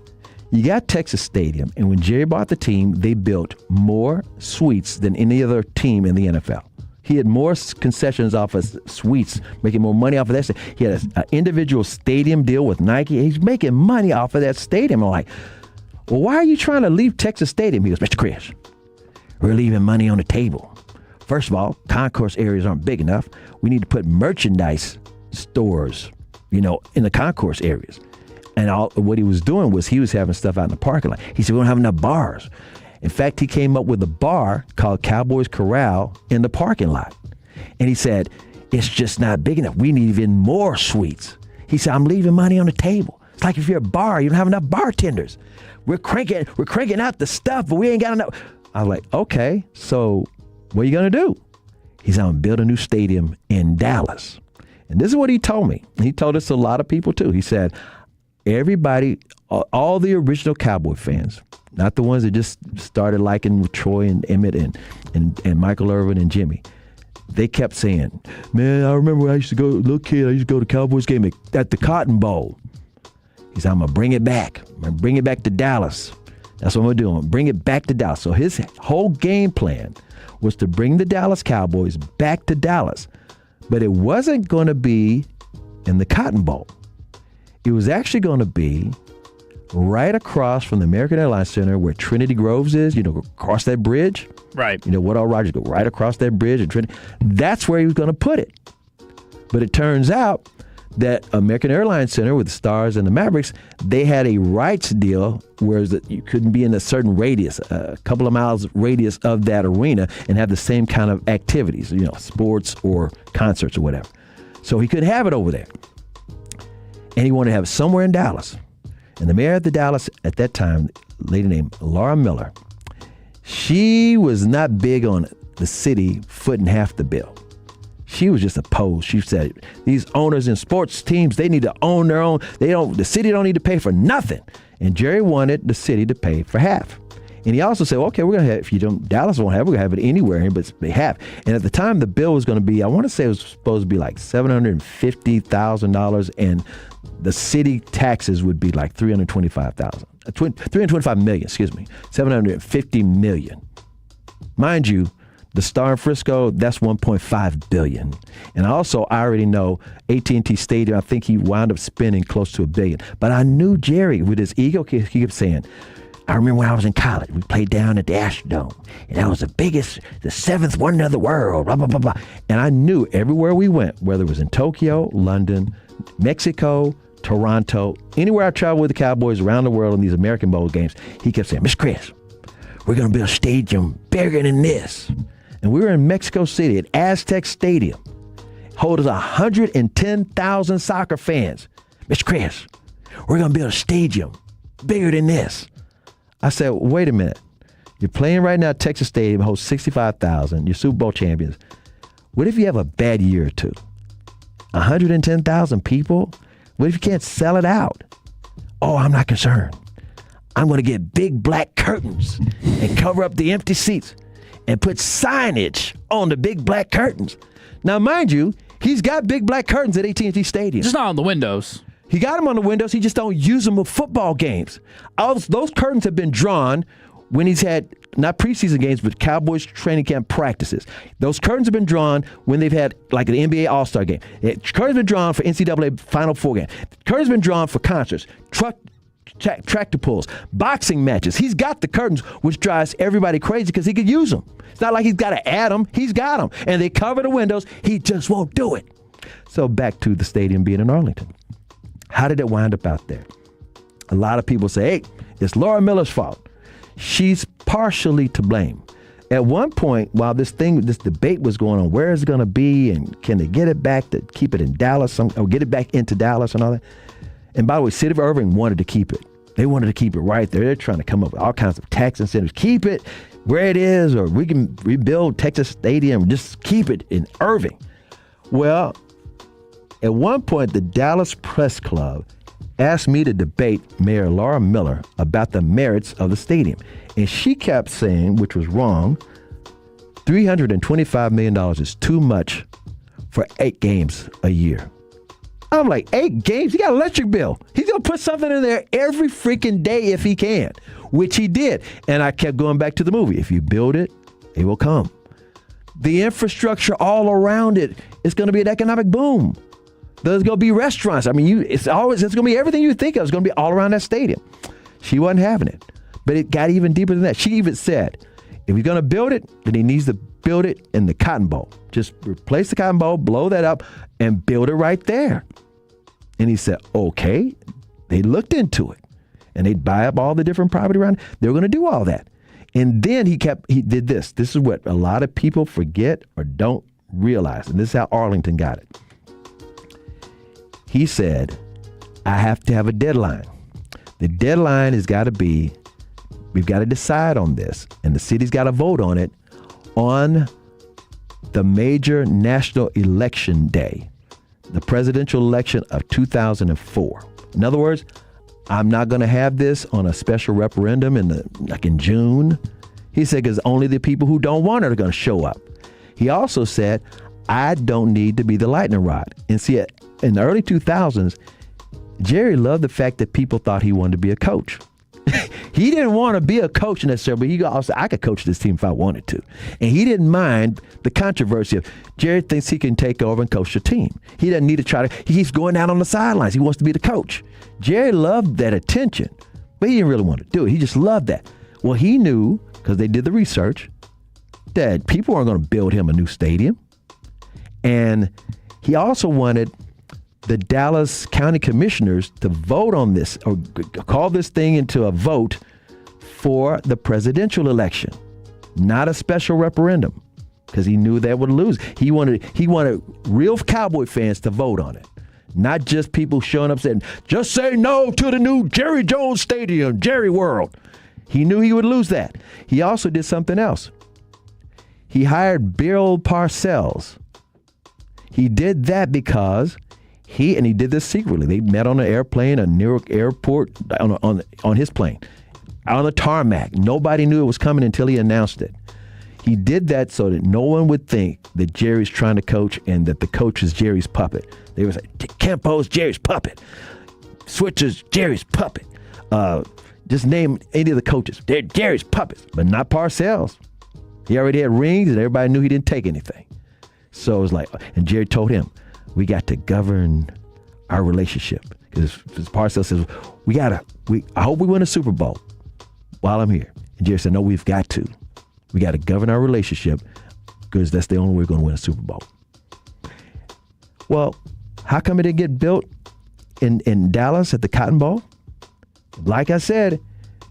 You got Texas Stadium, and when Jerry bought the team, they built more suites than any other team in the NFL. He had more concessions off of suites, making more money off of that. He had an individual stadium deal with Nike. He's making money off of that stadium. I'm like, well, why are you trying to leave Texas Stadium? He goes, Mr. Chris, we're leaving money on the table. First of all, concourse areas aren't big enough. We need to put merchandise stores, in the concourse areas. And what he was doing was he was having stuff out in the parking lot. He said, we don't have enough bars. In fact, he came up with a bar called Cowboys Corral in the parking lot. And he said, it's just not big enough. We need even more suites. He said, I'm leaving money on the table. It's like if you're a bar, you don't have enough bartenders. We're cranking out the stuff, but we ain't got enough. I was like, okay, so what are you going to do? He said, I'm going to build a new stadium in Dallas. And this is what he told me. He told us a lot of people too. He said, everybody, all the original Cowboy fans, not the ones that just started liking Troy and Emmett and Michael Irvin and Jimmy. They kept saying, man, I remember I used to go, little kid, I used to go to Cowboys game at the Cotton Bowl. He said, I'm going to bring it back. I'm going to bring it back to Dallas. That's what I'm going to do. I'm going to bring it back to Dallas. So his whole game plan was to bring the Dallas Cowboys back to Dallas. But it wasn't going to be in the Cotton Bowl. It was actually going to be right across from the American Airlines Center where Trinity Groves is, across that bridge. Right. Woodall Rogers, go right across that bridge. And Trinity. That's where he was going to put it. But it turns out that American Airlines Center with the Stars and the Mavericks, they had a rights deal where you couldn't be in a certain radius, a couple of miles radius of that arena and have the same kind of activities, sports or concerts or whatever. So he couldn't have it over there. And he wanted to have it somewhere in Dallas. And the mayor of the Dallas at that time, a lady named Laura Miller, she was not big on the city footing half the bill. She was just opposed. She said, these owners in sports teams, they need to own their own. The city don't need to pay for nothing. And Jerry wanted the city to pay for half. And he also said, well, okay, we're going to have, Dallas won't have, we're going to have it anywhere, but they have. And at the time, the bill was going to be, I want to say it was supposed to be like $750,000, and the city taxes would be like $325 million, $750 million. Mind you, The Star in Frisco, that's $1.5 billion. And I already know AT&T Stadium, I think he wound up spending close to $1 billion. But I knew Jerry, with his ego, he kept saying, I remember when I was in college, we played down at the Astrodome, and that was the seventh wonder of the world, blah, blah, blah, blah. And I knew everywhere we went, whether it was in Tokyo, London, Mexico, Toronto, anywhere I traveled with the Cowboys around the world in these American Bowl games, he kept saying, Mr. Chris, we're going to build a stadium bigger than this. And we were in Mexico City at Aztec Stadium, holding 110,000 soccer fans. Mr. Chris, we're going to build a stadium bigger than this. I said, wait a minute. You're playing right now at Texas Stadium, hosts 65,000. You're Super Bowl champions. What if you have a bad year or two? 110,000 people? What if you can't sell it out? Oh, I'm not concerned. I'm going to get big black curtains and cover up the empty seats and put signage on the big black curtains. Now, mind you, he's got big black curtains at AT&T Stadium. Just not on the windows. He got them on the windows. He just don't use them with football games. Those curtains have been drawn when he's had, not preseason games, but Cowboys training camp practices. Those curtains have been drawn when they've had like an NBA All-Star game. Curtains have been drawn for NCAA Final Four game. Curtains have been drawn for concerts, tractor pulls, boxing matches. He's got the curtains, which drives everybody crazy because he could use them. It's not like he's got to add them. He's got them. And they cover the windows. He just won't do it. So back to the stadium being in Arlington. How did it wind up out there? A lot of people say, hey, it's Laura Miller's fault. She's partially to blame. At one point, while this debate was going on, where is it going to be and can they get it back to keep it in Dallas or get it back into Dallas and all that? And by the way, City of Irving wanted to keep it. They wanted to keep it right there. They're trying to come up with all kinds of tax incentives. Keep it where it is, or we can rebuild Texas Stadium. Just keep it in Irving. Well, at one point, the Dallas Press Club asked me to debate Mayor Laura Miller about the merits of the stadium. And she kept saying, which was wrong, $325 million is too much for 8 games a year. I'm like, 8 games? He got an electric bill. He's going to put something in there every freaking day if he can, which he did. And I kept going back to the movie. If you build it, it will come. The infrastructure all around it is going to be an economic boom. There's going to be restaurants. I mean, it's going to be everything you think of. It's going to be all around that stadium. She wasn't having it. But it got even deeper than that. She even said, if he's going to build it, then he needs to build it in the Cotton Bowl. Just replace the Cotton Bowl, blow that up, and build it right there. And he said, okay. They looked into it. And they'd buy up all the different property around it. They were going to do all that. And then he did this. This is what a lot of people forget or don't realize. And this is how Arlington got it. He said, I have to have a deadline. The deadline has got to be, we've got to decide on this, and the city's got to vote on it on the major national election day, the presidential election of 2004. In other words, I'm not going to have this on a special referendum in June. He said, because only the people who don't want it are going to show up. He also said, I don't need to be the lightning rod. And see, in the early 2000s, Jerry loved the fact that people thought he wanted to be a coach. He didn't want to be a coach necessarily, but he also, I could coach this team if I wanted to. And he didn't mind the controversy of Jerry thinks he can take over and coach the team. He doesn't need to he's going out on the sidelines. He wants to be the coach. Jerry loved that attention, but he didn't really want to do it. He just loved that. Well, he knew, because they did the research, that people weren't going to build him a new stadium. And he also wanted the Dallas County Commissioners to vote on this, or call this thing into a vote for the presidential election, not a special referendum, because he knew that would lose. He wanted real Cowboy fans to vote on it, not just people showing up saying, just say no to the new Jerry Jones Stadium, Jerry World. He knew he would lose that. He also did something else. He hired Bill Parcells. He did that because he did this secretly. They met on an airplane at Newark Airport on his plane, on the tarmac. Nobody knew it was coming until he announced it. He did that so that no one would think that Jerry's trying to coach and that the coach is Jerry's puppet. They would say, Campo's Jerry's puppet. Switcher's Jerry's puppet. Just name any of the coaches. They're Jerry's puppets, but not Parcells. He already had rings, and everybody knew he didn't take anything. So it was like, and Jerry told him, we got to govern our relationship. Because Parcells says, I hope we win a Super Bowl while I'm here. And Jerry said, no, we've got to. We got to govern our relationship because that's the only way we're going to win a Super Bowl. Well, how come it didn't get built in Dallas at the Cotton Bowl? Like I said,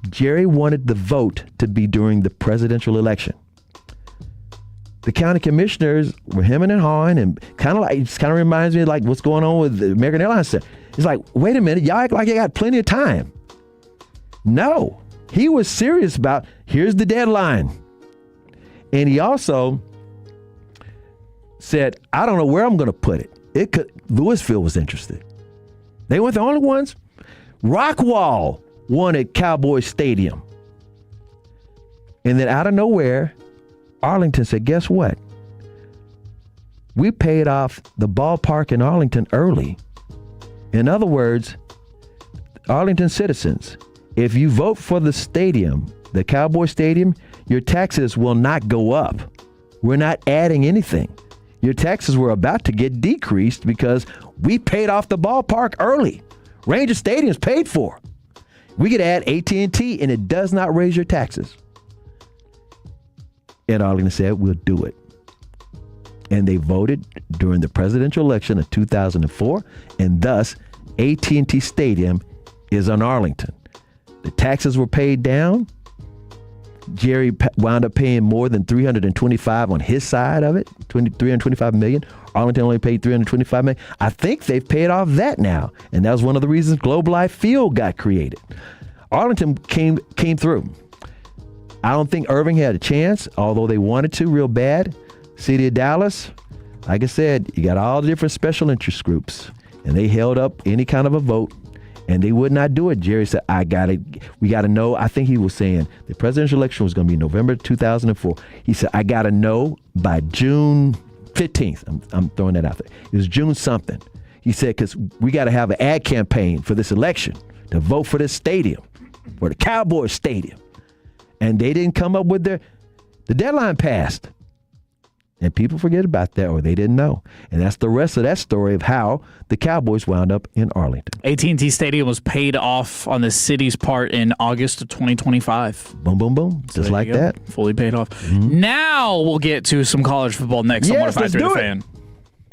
Jerry wanted the vote to be during the presidential election. The county commissioners were hemming and hawing, and it kind of reminds me of like what's going on with the American Airlines. It's like, wait a minute, y'all act like you got plenty of time. No, he was serious about, here's the deadline. And he also said, I don't know where I'm going to put it. Louisville was interested. They weren't the only ones. Rockwall wanted Cowboy Stadium. And then out of nowhere, Arlington said, guess what? We paid off the ballpark in Arlington early. In other words, Arlington citizens, if you vote for the stadium, the Cowboy Stadium, your taxes will not go up. We're not adding anything. Your taxes were about to get decreased because we paid off the ballpark early. Ranger Stadium's paid for. We could add AT&T and it does not raise your taxes. And Arlington said, we'll do it. And they voted during the presidential election of 2004, and thus AT&T Stadium is on Arlington. The taxes were paid down. Jerry wound up paying more than $325 on his side of it, $325 million. Arlington only paid $325 million. I think they've paid off that now, and that was one of the reasons Globe Life Field got created. Arlington came through. I don't think Irving had a chance, although they wanted to real bad. City of Dallas, like I said, you got all the different special interest groups, and they held up any kind of a vote, and they would not do it. Jerry said, we got to know. I think he was saying the presidential election was going to be November 2004. He said, I got to know by June 15th. I'm throwing that out there. It was June something. He said, because we got to have an ad campaign for this election to vote for this stadium, for the Cowboys Stadium. And they didn't come up with the deadline passed. And people forget about that, or they didn't know. And that's the rest of that story of how the Cowboys wound up in Arlington. AT&T Stadium was paid off on the city's part in August of 2025. Boom, boom, boom. So just like that. Fully paid off. Mm-hmm. Now we'll get to some college football next on 105.3 The Fan.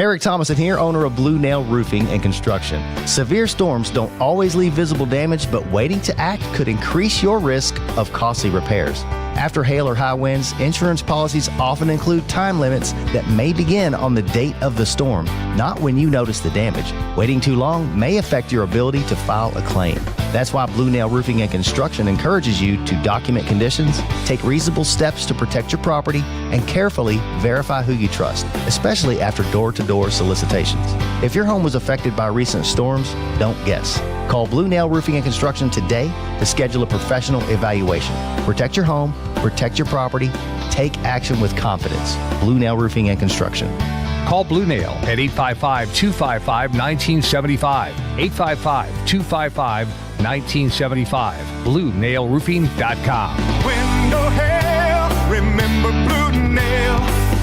Eric Thomason here, owner of Blue Nail Roofing and Construction. Severe storms don't always leave visible damage, but waiting to act could increase your risk of costly repairs. After hail or high winds, insurance policies often include time limits that may begin on the date of the storm, not when you notice the damage. Waiting too long may affect your ability to file a claim. That's why Blue Nail Roofing and Construction encourages you to document conditions, take reasonable steps to protect your property, and carefully verify who you trust, especially after door-to-door solicitations. If your home was affected by recent storms, don't guess. Call Blue Nail Roofing and Construction today to schedule a professional evaluation. Protect your home, protect your property, take action with confidence. Blue Nail Roofing and Construction. Call Blue Nail at 855-255-1975. 855-255-1975. BlueNailRoofing.com. When you're hell, remember Blue Nail.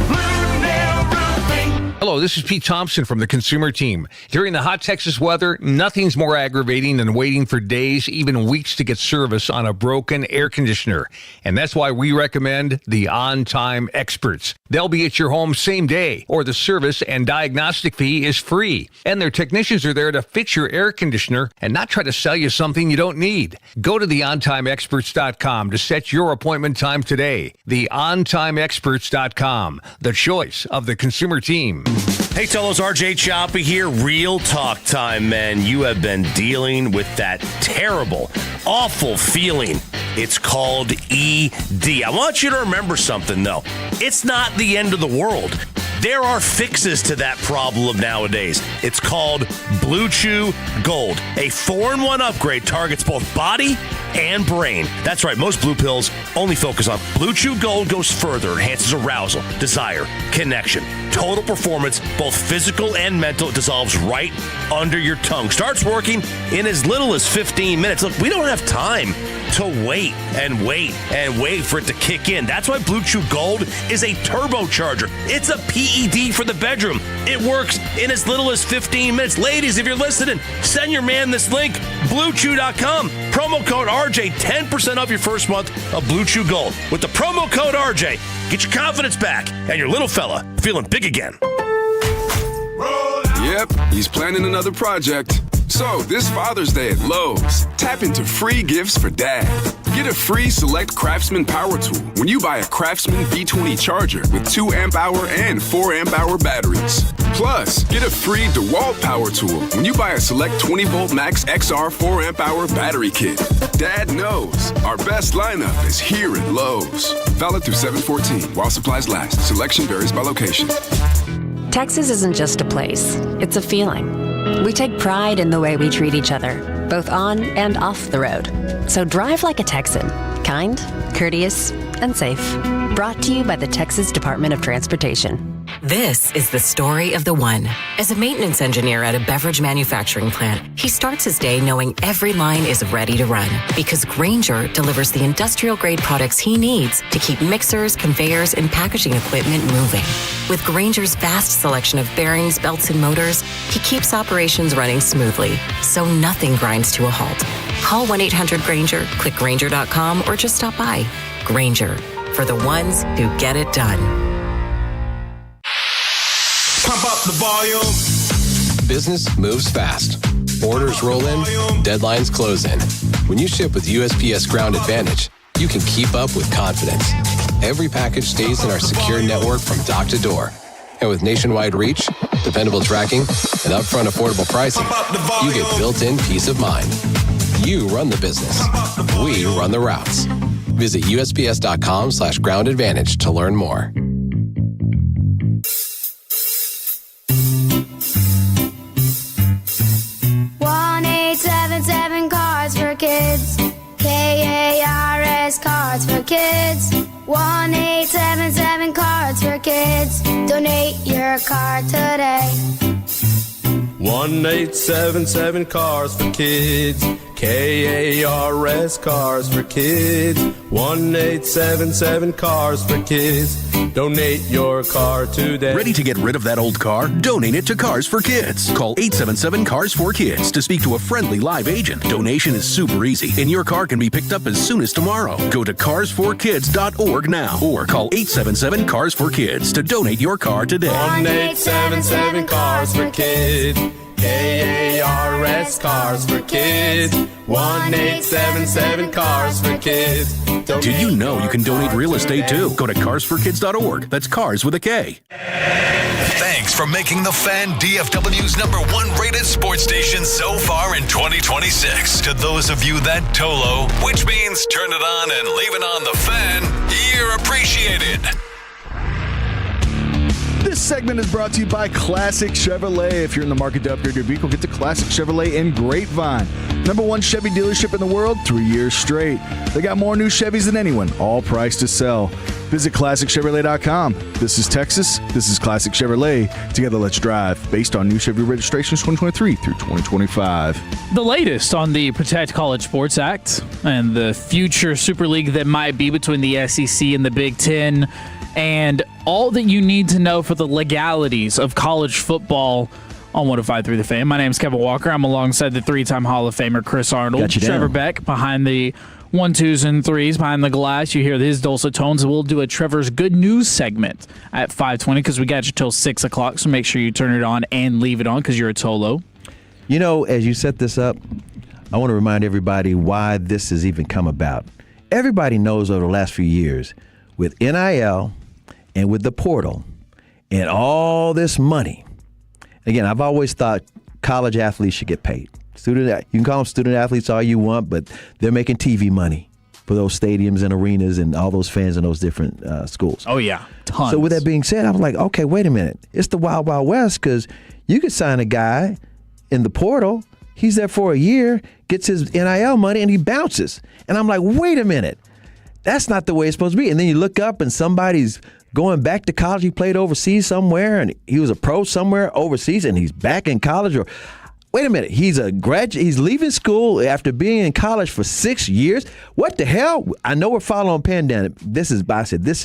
Blue Nail Roofing. Hello, this is Pete Thompson from the Consumer Team. During the hot Texas weather, nothing's more aggravating than waiting for days, even weeks to get service on a broken air conditioner. And that's why we recommend the On-Time Experts. They'll be at your home same day, or the service and diagnostic fee is free. And their technicians are there to fix your air conditioner and not try to sell you something you don't need. Go to theontimeexperts.com to set your appointment time today. Theontimeexperts.com, the choice of the Consumer Team. Hey, Tolos, RJ Choppy here. Real talk time, man. You have been dealing with that terrible, awful feeling. It's called ED. I want you to remember something, though. It's not the end of the world. There are fixes to that problem nowadays. It's called Blue Chew Gold. A 4-in-1 upgrade targets both body and brain. That's right, most blue pills only focus on Blue Chew Gold. Goes further, enhances arousal, desire, connection, total performance, both physical and mental. It dissolves right under your tongue. Starts working in as little as 15 minutes. Look, we don't have time to wait and wait and wait for it to kick in. That's why Blue Chew Gold is a turbocharger. It's a PED for the bedroom. It works in as little as 15 minutes. Ladies, if you're listening, send your man this link, BlueChew.com. Promo code RJ, 10% off your first month of Blue Chew Gold. With the promo code RJ, get your confidence back and your little fella feeling big again. Yep, he's planning another project. So, this Father's Day at Lowe's, tap into free gifts for Dad. Get a free Select Craftsman power tool when you buy a Craftsman B20 charger with 2 amp-hour and 4 amp-hour batteries. Plus, get a free DeWalt power tool when you buy a Select 20-volt Max XR 4 amp-hour battery kit. Dad knows our best lineup is here at Lowe's. Valid through 7/14 while supplies last. Selection varies by location. Texas isn't just a place, it's a feeling. We take pride in the way we treat each other, both on and off the road. So drive like a Texan, kind, courteous, and safe. Brought to you by the Texas Department of Transportation. This is the story of the one. As a maintenance engineer at a beverage manufacturing plant, he starts his day knowing every line is ready to run because Grainger delivers the industrial-grade products he needs to keep mixers, conveyors, and packaging equipment moving. With Grainger's vast selection of bearings, belts, and motors, he keeps operations running smoothly, so nothing grinds to a halt. Call 1-800-GRAINGER, click Grainger.com, or just stop by. Grainger, for the ones who get it done. Pump up the volume. Business moves fast. Orders roll in, deadlines close in. When you ship with USPS Ground Advantage, you can keep up with confidence. Every package stays in our secure network from dock to door. And with nationwide reach, dependable tracking, and upfront affordable pricing, you get built-in peace of mind. You run the business. We run the routes. Visit USPS.com/Ground Advantage to learn more. 1-877 Cars for Kids. KARS Cards for Kids. 1-877 Cards for Kids. Donate your car today. 1-877 Cars for Kids. KARS Cars for Kids. 1-877 Cars for Kids. Donate your car today. Ready to get rid of that old car? Donate it to Cars for Kids. Call 877 Cars for Kids to speak to a friendly live agent. Donation is super easy, and your car can be picked up as soon as tomorrow. Go to carsforkids.org now or call 877 Cars for Kids to donate your car today. 1-877 Cars for Kids. KARS Cars for Kids. 1-877 Cars for Kids. Did you know you can donate real estate too? Go to carsforkids.org. That's cars with a K. Thanks for making The Fan DFW's #1 rated sports station so far in 2026. To those of you that TOLO, which means turn it on and leave it on The Fan, you're appreciated. This segment is brought to you by Classic Chevrolet. If you're in the market to upgrade your vehicle, get to Classic Chevrolet in Grapevine. #1 Chevy dealership in the world, 3 years straight. They got more new Chevys than anyone, all priced to sell. Visit ClassicChevrolet.com. This is Texas. This is Classic Chevrolet. Together, let's drive. Based on new Chevy registrations 2023 through 2025. The latest on the Protect College Sports Act and the future Super League that might be between the SEC and the Big Ten, and all that you need to know for the legalities of college football on 105.3 The Fan. My name is Kevin Walker. I'm alongside the three-time Hall of Famer Chris Arnold. Trevor Beck behind the 1, 2s, and 3s behind the glass. You hear his dulcet tones, and we'll do a Trevor's Good News segment at 5:20 because we got you till 6 o'clock, so make sure you turn it on and leave it on because you're a Tolo. You know, as you set this up, I want to remind everybody why this has even come about. Everybody knows over the last few years with NIL and with the portal and all this money. Again, I've always thought college athletes should get paid. You can call them student athletes all you want, but they're making TV money for those stadiums and arenas and all those fans in those different schools. Oh, yeah. Tons. So with that being said, I was like, okay, wait a minute. It's the Wild Wild West because you could sign a guy in the portal. He's there for a year, gets his NIL money, and he bounces. And I'm like, wait a minute. That's not the way it's supposed to be. And then you look up and somebody's going back to college. He played overseas somewhere, and he was a pro somewhere overseas, and he's back in college. Or wait a minute. He's a graduate. He's leaving school after being in college for 6 years. What the hell? I know we're following pandemic. This is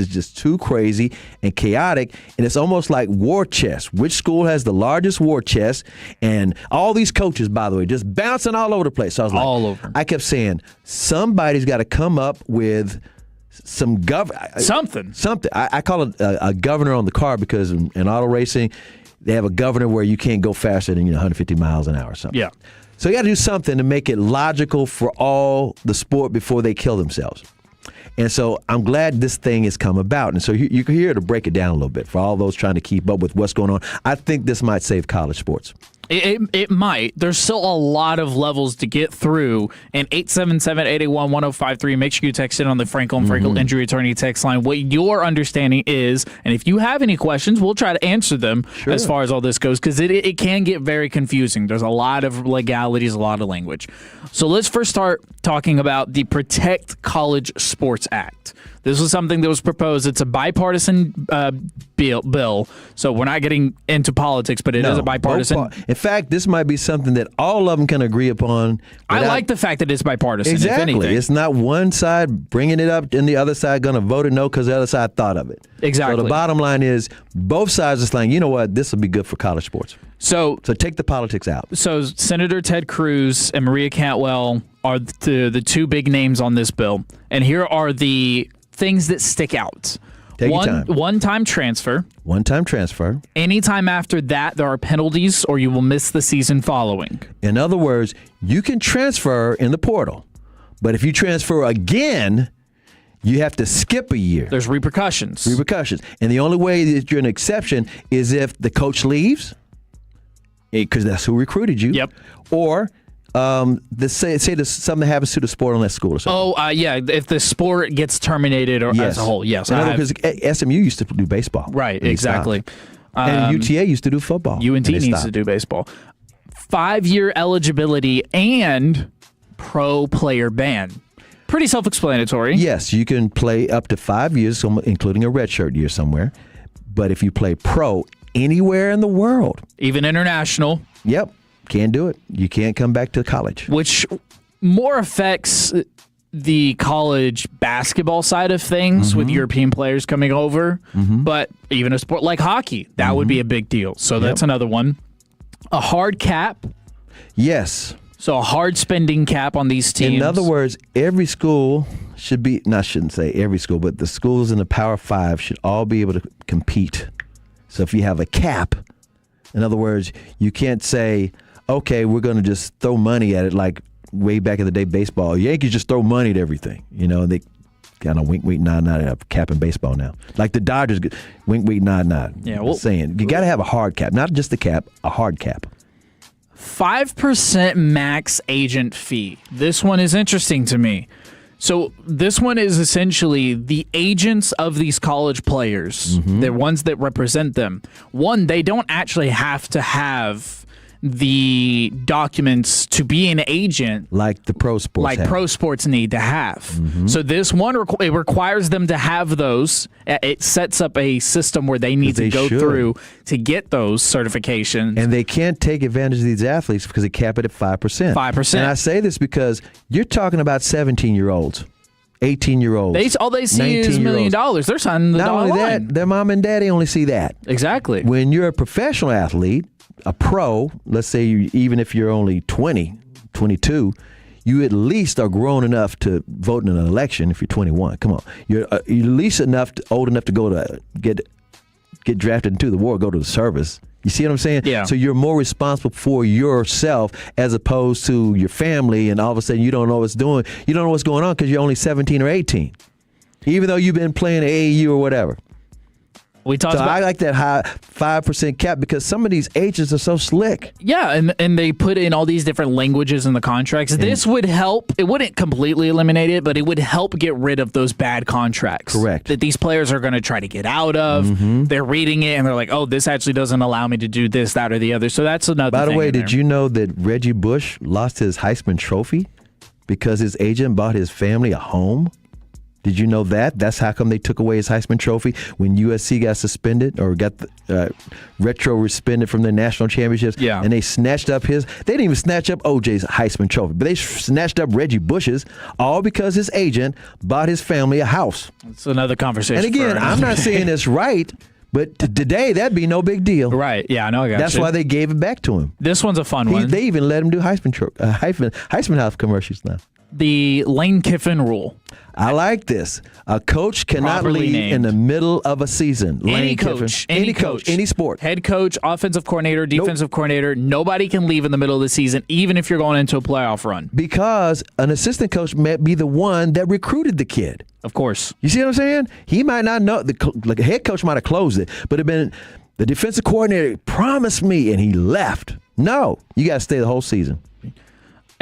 just too crazy and chaotic, and it's almost like war chess. Which school has the largest war chest? And all these coaches, by the way, just bouncing all over the place. So I was like, all over. I kept saying, somebody's got to come up with some something. I call it a governor on the car, because in auto racing, they have a governor where you can't go faster than 150 miles an hour or something. Yeah. So you got to do something to make it logical for all the sport before they kill themselves. And so I'm glad this thing has come about. And so you're here to break it down a little bit for all those trying to keep up with what's going on. I think this might save college sports. It might. There's still a lot of levels to get through. And 877-881-1053, make sure you text in on the Frankel and Frankel Injury Attorney text line what your understanding is. And if you have any questions, we'll try to answer them as far as all this goes, because it can get very confusing. There's a lot of legalities, a lot of language. So let's first start talking about the Protect College Sports Act. This was something that was proposed. It's a bipartisan bill, so we're not getting into politics, but it is a bipartisan. In fact, this might be something that all of them can agree upon. I like the fact that it's bipartisan, Exactly. if anything. It's not one side bringing it up and the other side going to vote it no because the other side thought of it. Exactly. So the bottom line is both sides are saying, you know what, this will be good for college sports. So take the politics out. So Senator Ted Cruz and Maria Cantwell are the two big names on this bill, and here are the things that stick out. Take your time. One-time transfer. One-time transfer. Anytime after that, there are penalties or you will miss the season following. In other words, you can transfer in the portal, but if you transfer again, you have to skip a year. There's repercussions. And the only way that you're an exception is if the coach leaves, because that's who recruited you. Yep. Or say there's something happens to the sport on that school or something. If the sport gets terminated or as a whole, yes. Because SMU used to do baseball. Right, exactly. And UTA used to do football. UNT needs to do baseball. 5-year eligibility and pro player ban. Pretty self-explanatory. Yes, you can play up to 5 years, including a redshirt year somewhere. But if you play pro anywhere in the world, even international, can't do it. You can't come back to college. Which more affects the college basketball side of things with European players coming over. But even a sport like hockey, that would be a big deal. So that's another one. A hard cap. Yes. So a hard spending cap on these teams. In other words, every school should be, I shouldn't say every school, but the schools in the Power 5 should all be able to compete. So if you have a cap, in other words, you can't say, okay, we're going to just throw money at it like way back in the day baseball. Yankees just throw money at everything. They kind of wink, wink, nod, nod, have cap in baseball now. Like the Dodgers, wink, wink, nod, nod. Yeah, well, saying you got to have a hard cap, not just a cap, a hard cap. 5% max agent fee. This one is interesting to me. So this one is essentially the agents of these college players, the ones that represent them. One, they don't actually have to have the documents to be an agent like the pro sports pro sports need to have. So this one it requires them to have those. It sets up a system where they need to go through to get those certifications, and they can't take advantage of these athletes because they cap it at 5%. 5%. And I say this because you're talking about 17-year-olds. 18-year-olds. All they see is $1 million. They're signing the Not dollar only line. that, their mom and daddy only see that. Exactly. When you're a professional athlete, a pro, let's say even if you're only 20, 22, you at least are grown enough to vote in an election if you're 21. Come on. You're at least old enough to go to get drafted into the war, go to the service. You see what I'm saying? Yeah. So you're more responsible for yourself as opposed to your family, and all of a sudden you don't know what's going on because you're only 17 or 18, even though you've been playing AAU or whatever. I like that high 5% cap because some of these agents are so slick. Yeah, and they put in all these different languages in the contracts. This would help. It wouldn't completely eliminate it, but it would help get rid of those bad contracts. Correct. That these players are going to try to get out of. They're reading it and they're like, oh, this actually doesn't allow me to do this, that, or the other. So that's another thing. By the way, did you know that Reggie Bush lost his Heisman Trophy because his agent bought his family a home? Did you know that? That's how come they took away his Heisman Trophy when USC got suspended or got retro-suspended from their national championships. Yeah. And they snatched up his. They didn't even snatch up OJ's Heisman Trophy, but they snatched up Reggie Bush's, all because his agent bought his family a house. It's another conversation. And again, I'm not saying it's right, but today that'd be no big deal. Right. Yeah, I know. That's why they gave it back to him. This one's a fun one. They even let him do Heisman House commercials now. The Lane Kiffin rule. I like this. A coach cannot Properly leave named. in the middle of a season. Any coach, any sport. Head coach, offensive coordinator, defensive coordinator, nobody can leave in the middle of the season, even if you're going into a playoff run. Because an assistant coach may be the one that recruited the kid. Of course. You see what I'm saying? He might not know. Like a head coach might have closed it, but it been the defensive coordinator promised me, and he left. No, you got to stay the whole season.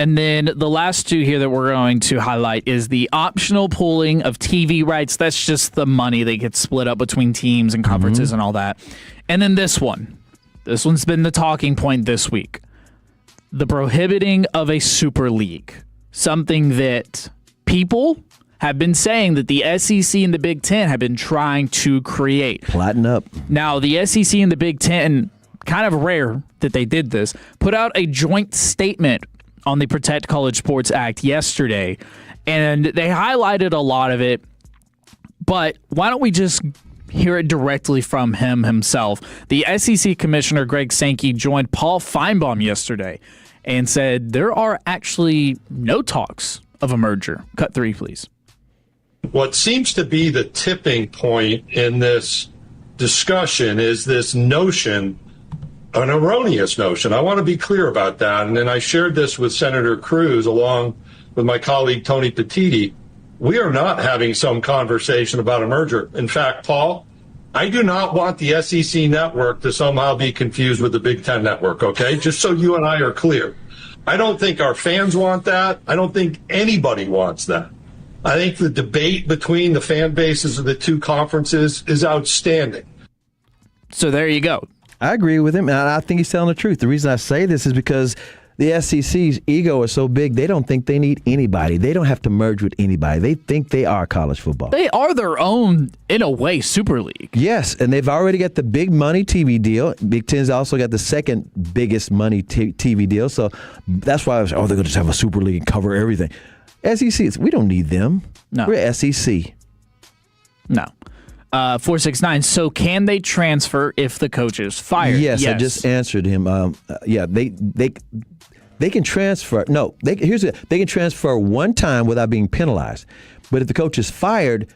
And then the last two here that we're going to highlight is the optional pooling of TV rights. That's just the money that gets split up between teams and conferences and all that. And then this one. This one's been the talking point this week. The prohibiting of a super league. Something that people have been saying that the SEC and the Big Ten have been trying to create. Plotting up. Now, the SEC and the Big Ten, kind of rare that they did this, put out a joint statement on the Protect College Sports Act yesterday, and they highlighted a lot of it, but why don't we just hear it directly from him himself? The SEC Commissioner Greg Sankey joined Paul Feinbaum yesterday and said there are actually no talks of a merger. Cut 3, please. What seems to be the tipping point in this discussion is this notion, an erroneous notion. I want to be clear about that. And then I shared this with Senator Cruz along with my colleague Tony Petitti. We are not having some conversation about a merger. In fact, Paul, I do not want the SEC network to somehow be confused with the Big Ten network, okay? Just so you and I are clear. I don't think our fans want that. I don't think anybody wants that. I think the debate between the fan bases of the two conferences is outstanding. So there you go. I agree with him, and I think he's telling the truth. The reason I say this is because the SEC's ego is so big, they don't think they need anybody. They don't have to merge with anybody. They think they are college football. They are their own, in a way, Super League. Yes, and they've already got the big money TV deal. Big Ten's also got the second biggest money TV deal, so that's why I was, they're going to just have a Super League and cover everything. SEC, we don't need them. No. We're SEC. No. 469. So can they transfer if the coach is fired? Yes. I just answered him. They can transfer. No, they can transfer one time without being penalized. But if the coach is fired,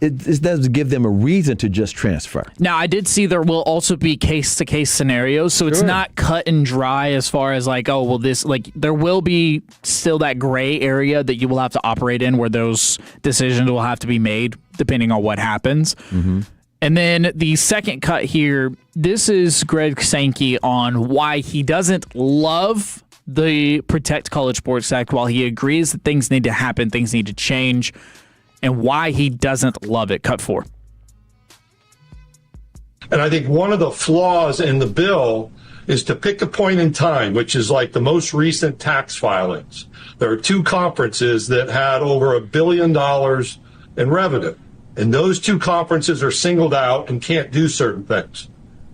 it doesn't give them a reason to just transfer. Now, I did see there will also be case-to-case scenarios, so it's not cut and dry as far as like, oh, well, this, like, there will be still that gray area that you will have to operate in where those decisions will have to be made depending on what happens. Mm-hmm. And then the second cut here, this is Greg Sankey on why he doesn't love the Protect College Sports Act. While he agrees that things need to happen, things need to change, and why he doesn't love it. Cut 4. And I think one of the flaws in the bill is to pick a point in time, which is like the most recent tax filings. There are two conferences that had over $1 billion in revenue, and those two conferences are singled out and can't do certain things.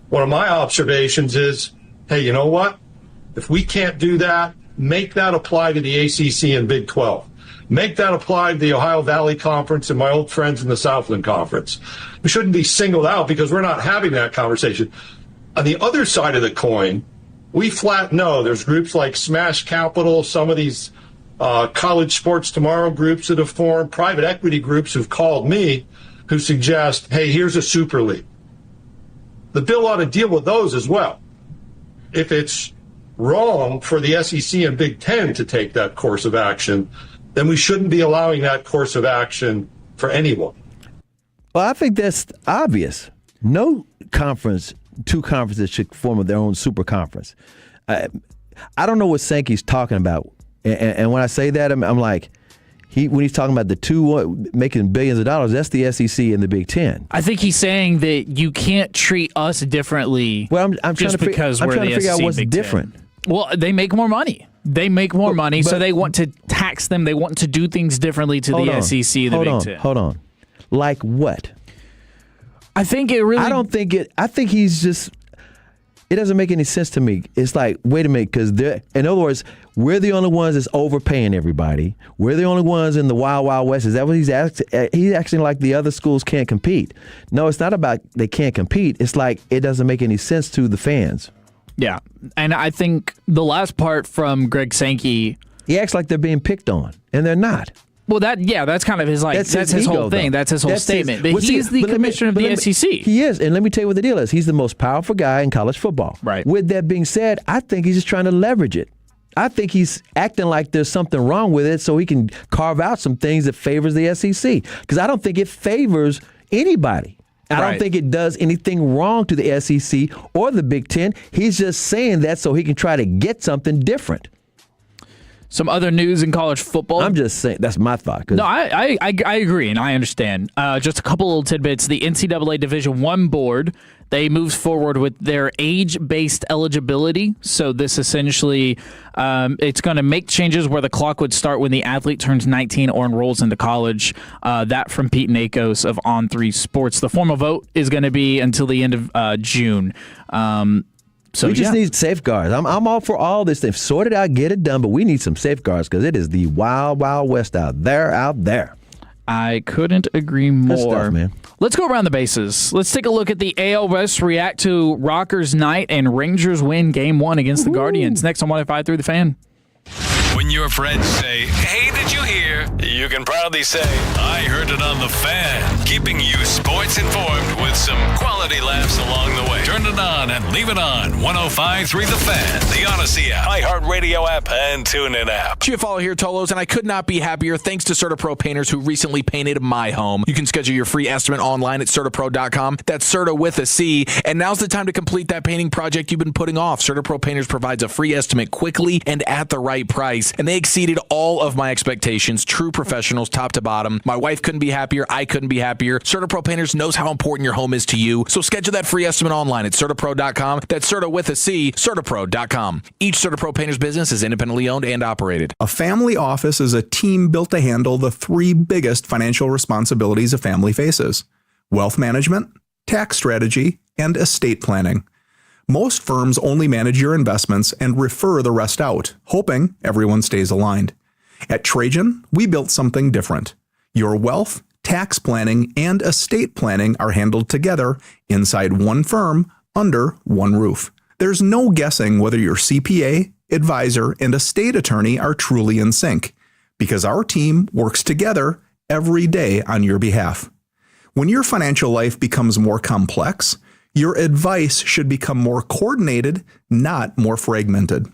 One of my observations is, hey, you know what? If we can't do that, make that apply to the ACC and Big 12. Make that apply to the Ohio Valley Conference and my old friends in the Southland Conference. We shouldn't be singled out because we're not having that conversation. On the other side of the coin, we flat know there's groups like Smash Capital, some of these College Sports Tomorrow groups that have formed, private equity groups who've called me who suggest, hey, here's a super league. The bill ought to deal with those as well. If it's wrong for the SEC and Big Ten to take that course of action, then we shouldn't be allowing that course of action for anyone. Well, I think that's obvious. No conference, two conferences should form their own super conference. I don't know what Sankey's talking about. And when I say that, I'm like, when he's talking about the two making billions of dollars, that's the SEC and the Big Ten. I think he's saying that you can't treat us differently. Well, I'm trying to figure out what's different. Well, they make more money. They make more money, so they want to tax them. They want to do things differently to the SEC, the Big Ten. Hold on. Like what? I think it really... I think he's just... It doesn't make any sense to me. It's like, wait a minute, because in other words, we're the only ones that's overpaying everybody. We're the only ones in the Wild Wild West. Is that what he's asking? He's acting like the other schools can't compete. No, it's not about they can't compete. It's like it doesn't make any sense to the fans. Yeah, and I think the last part from Greg Sankey... He acts like they're being picked on, and they're not. Well, that's kind of his that's his whole thing. That's his whole statement. But he's the commissioner of the SEC. He is, and let me tell you what the deal is. He's the most powerful guy in college football. Right. With that being said, I think he's just trying to leverage it. I think he's acting like there's something wrong with it so he can carve out some things that favors the SEC. Because I don't think it favors anybody. I don't think it does anything wrong to the SEC or the Big Ten. He's just saying that so he can try to get something different. Some other news in college football. I'm just saying, that's my thought. No, I agree, and I understand. Just a couple little tidbits. The NCAA Division I board, they moved forward with their age-based eligibility. So this essentially, it's going to make changes where the clock would start when the athlete turns 19 or enrolls into college. That from Pete Nakos of On3 Sports. The formal vote is going to be until the end of June. So we just need safeguards. I'm all for all this stuff. Sort it out, get it done, but we need some safeguards because it is the wild, wild west out there. I couldn't agree more. Good stuff, man. Let's go around the bases. Let's take a look at the AL West, react to Rockers night, and Rangers win Game 1 against the Guardians. Next on 105.3 The Fan. When your friends say, "Hey, did you hear?" you can proudly say, "I heard it on The Fan." Keeping you sports informed with some quality laughs along the way. Turn it on and leave it on. 105.3 The Fan, the Odyssey app, iHeartRadio app, and TuneIn app. Chiafalo here, Tolos, and I could not be happier thanks to CertaPro Painters who recently painted my home. You can schedule your free estimate online at CertaPro.com. That's Certa with a C. And now's the time to complete that painting project you've been putting off. CertaPro Painters provides a free estimate quickly and at the right price. And they exceeded all of my expectations. True professionals, top to bottom. My wife couldn't be happier. I couldn't be happier. CertaPro Painters knows how important your home is to you. So schedule that free estimate online at CertaPro.com. That's Certa with a C, CertaPro.com. Each CertaPro Painters business is independently owned and operated. A family office is a team built to handle the three biggest financial responsibilities a family faces: wealth management, tax strategy, and estate planning. Most firms only manage your investments and refer the rest out, hoping everyone stays aligned. At Trajan, we built something different. Your wealth, tax planning, and estate planning are handled together inside one firm under one roof. There's no guessing whether your CPA, advisor, and estate attorney are truly in sync, because our team works together every day on your behalf. When your financial life becomes more complex, your advice should become more coordinated, not more fragmented.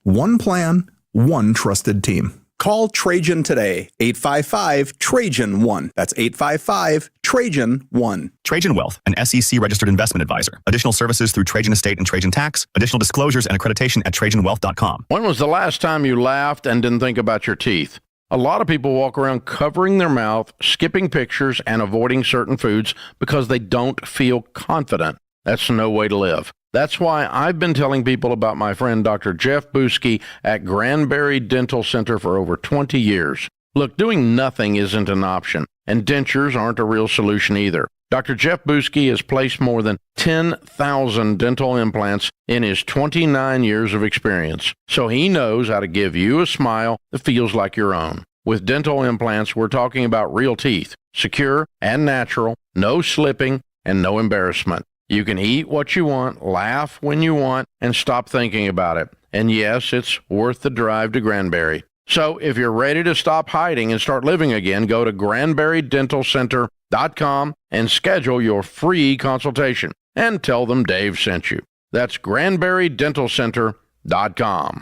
One plan, one trusted team. Call Trajan today, 855-TRAJAN-1. That's 855-TRAJAN-1. Trajan Wealth, an SEC-registered investment advisor. Additional services through Trajan Estate and Trajan Tax. Additional disclosures and accreditation at TrajanWealth.com. When was the last time you laughed and didn't think about your teeth? A lot of people walk around covering their mouth, skipping pictures, and avoiding certain foods because they don't feel confident. That's no way to live. That's why I've been telling people about my friend Dr. Jeff Buski at Granbury Dental Center for over 20 years. Look, doing nothing isn't an option, and dentures aren't a real solution either. Dr. Jeff Buski has placed more than 10,000 dental implants in his 29 years of experience, so he knows how to give you a smile that feels like your own. With dental implants, we're talking about real teeth, secure and natural, no slipping, and no embarrassment. You can eat what you want, laugh when you want, and stop thinking about it. And yes, it's worth the drive to Granbury. So if you're ready to stop hiding and start living again, go to GranburyDentalCenter.com and schedule your free consultation. And tell them Dave sent you. That's GranburyDentalCenter.com.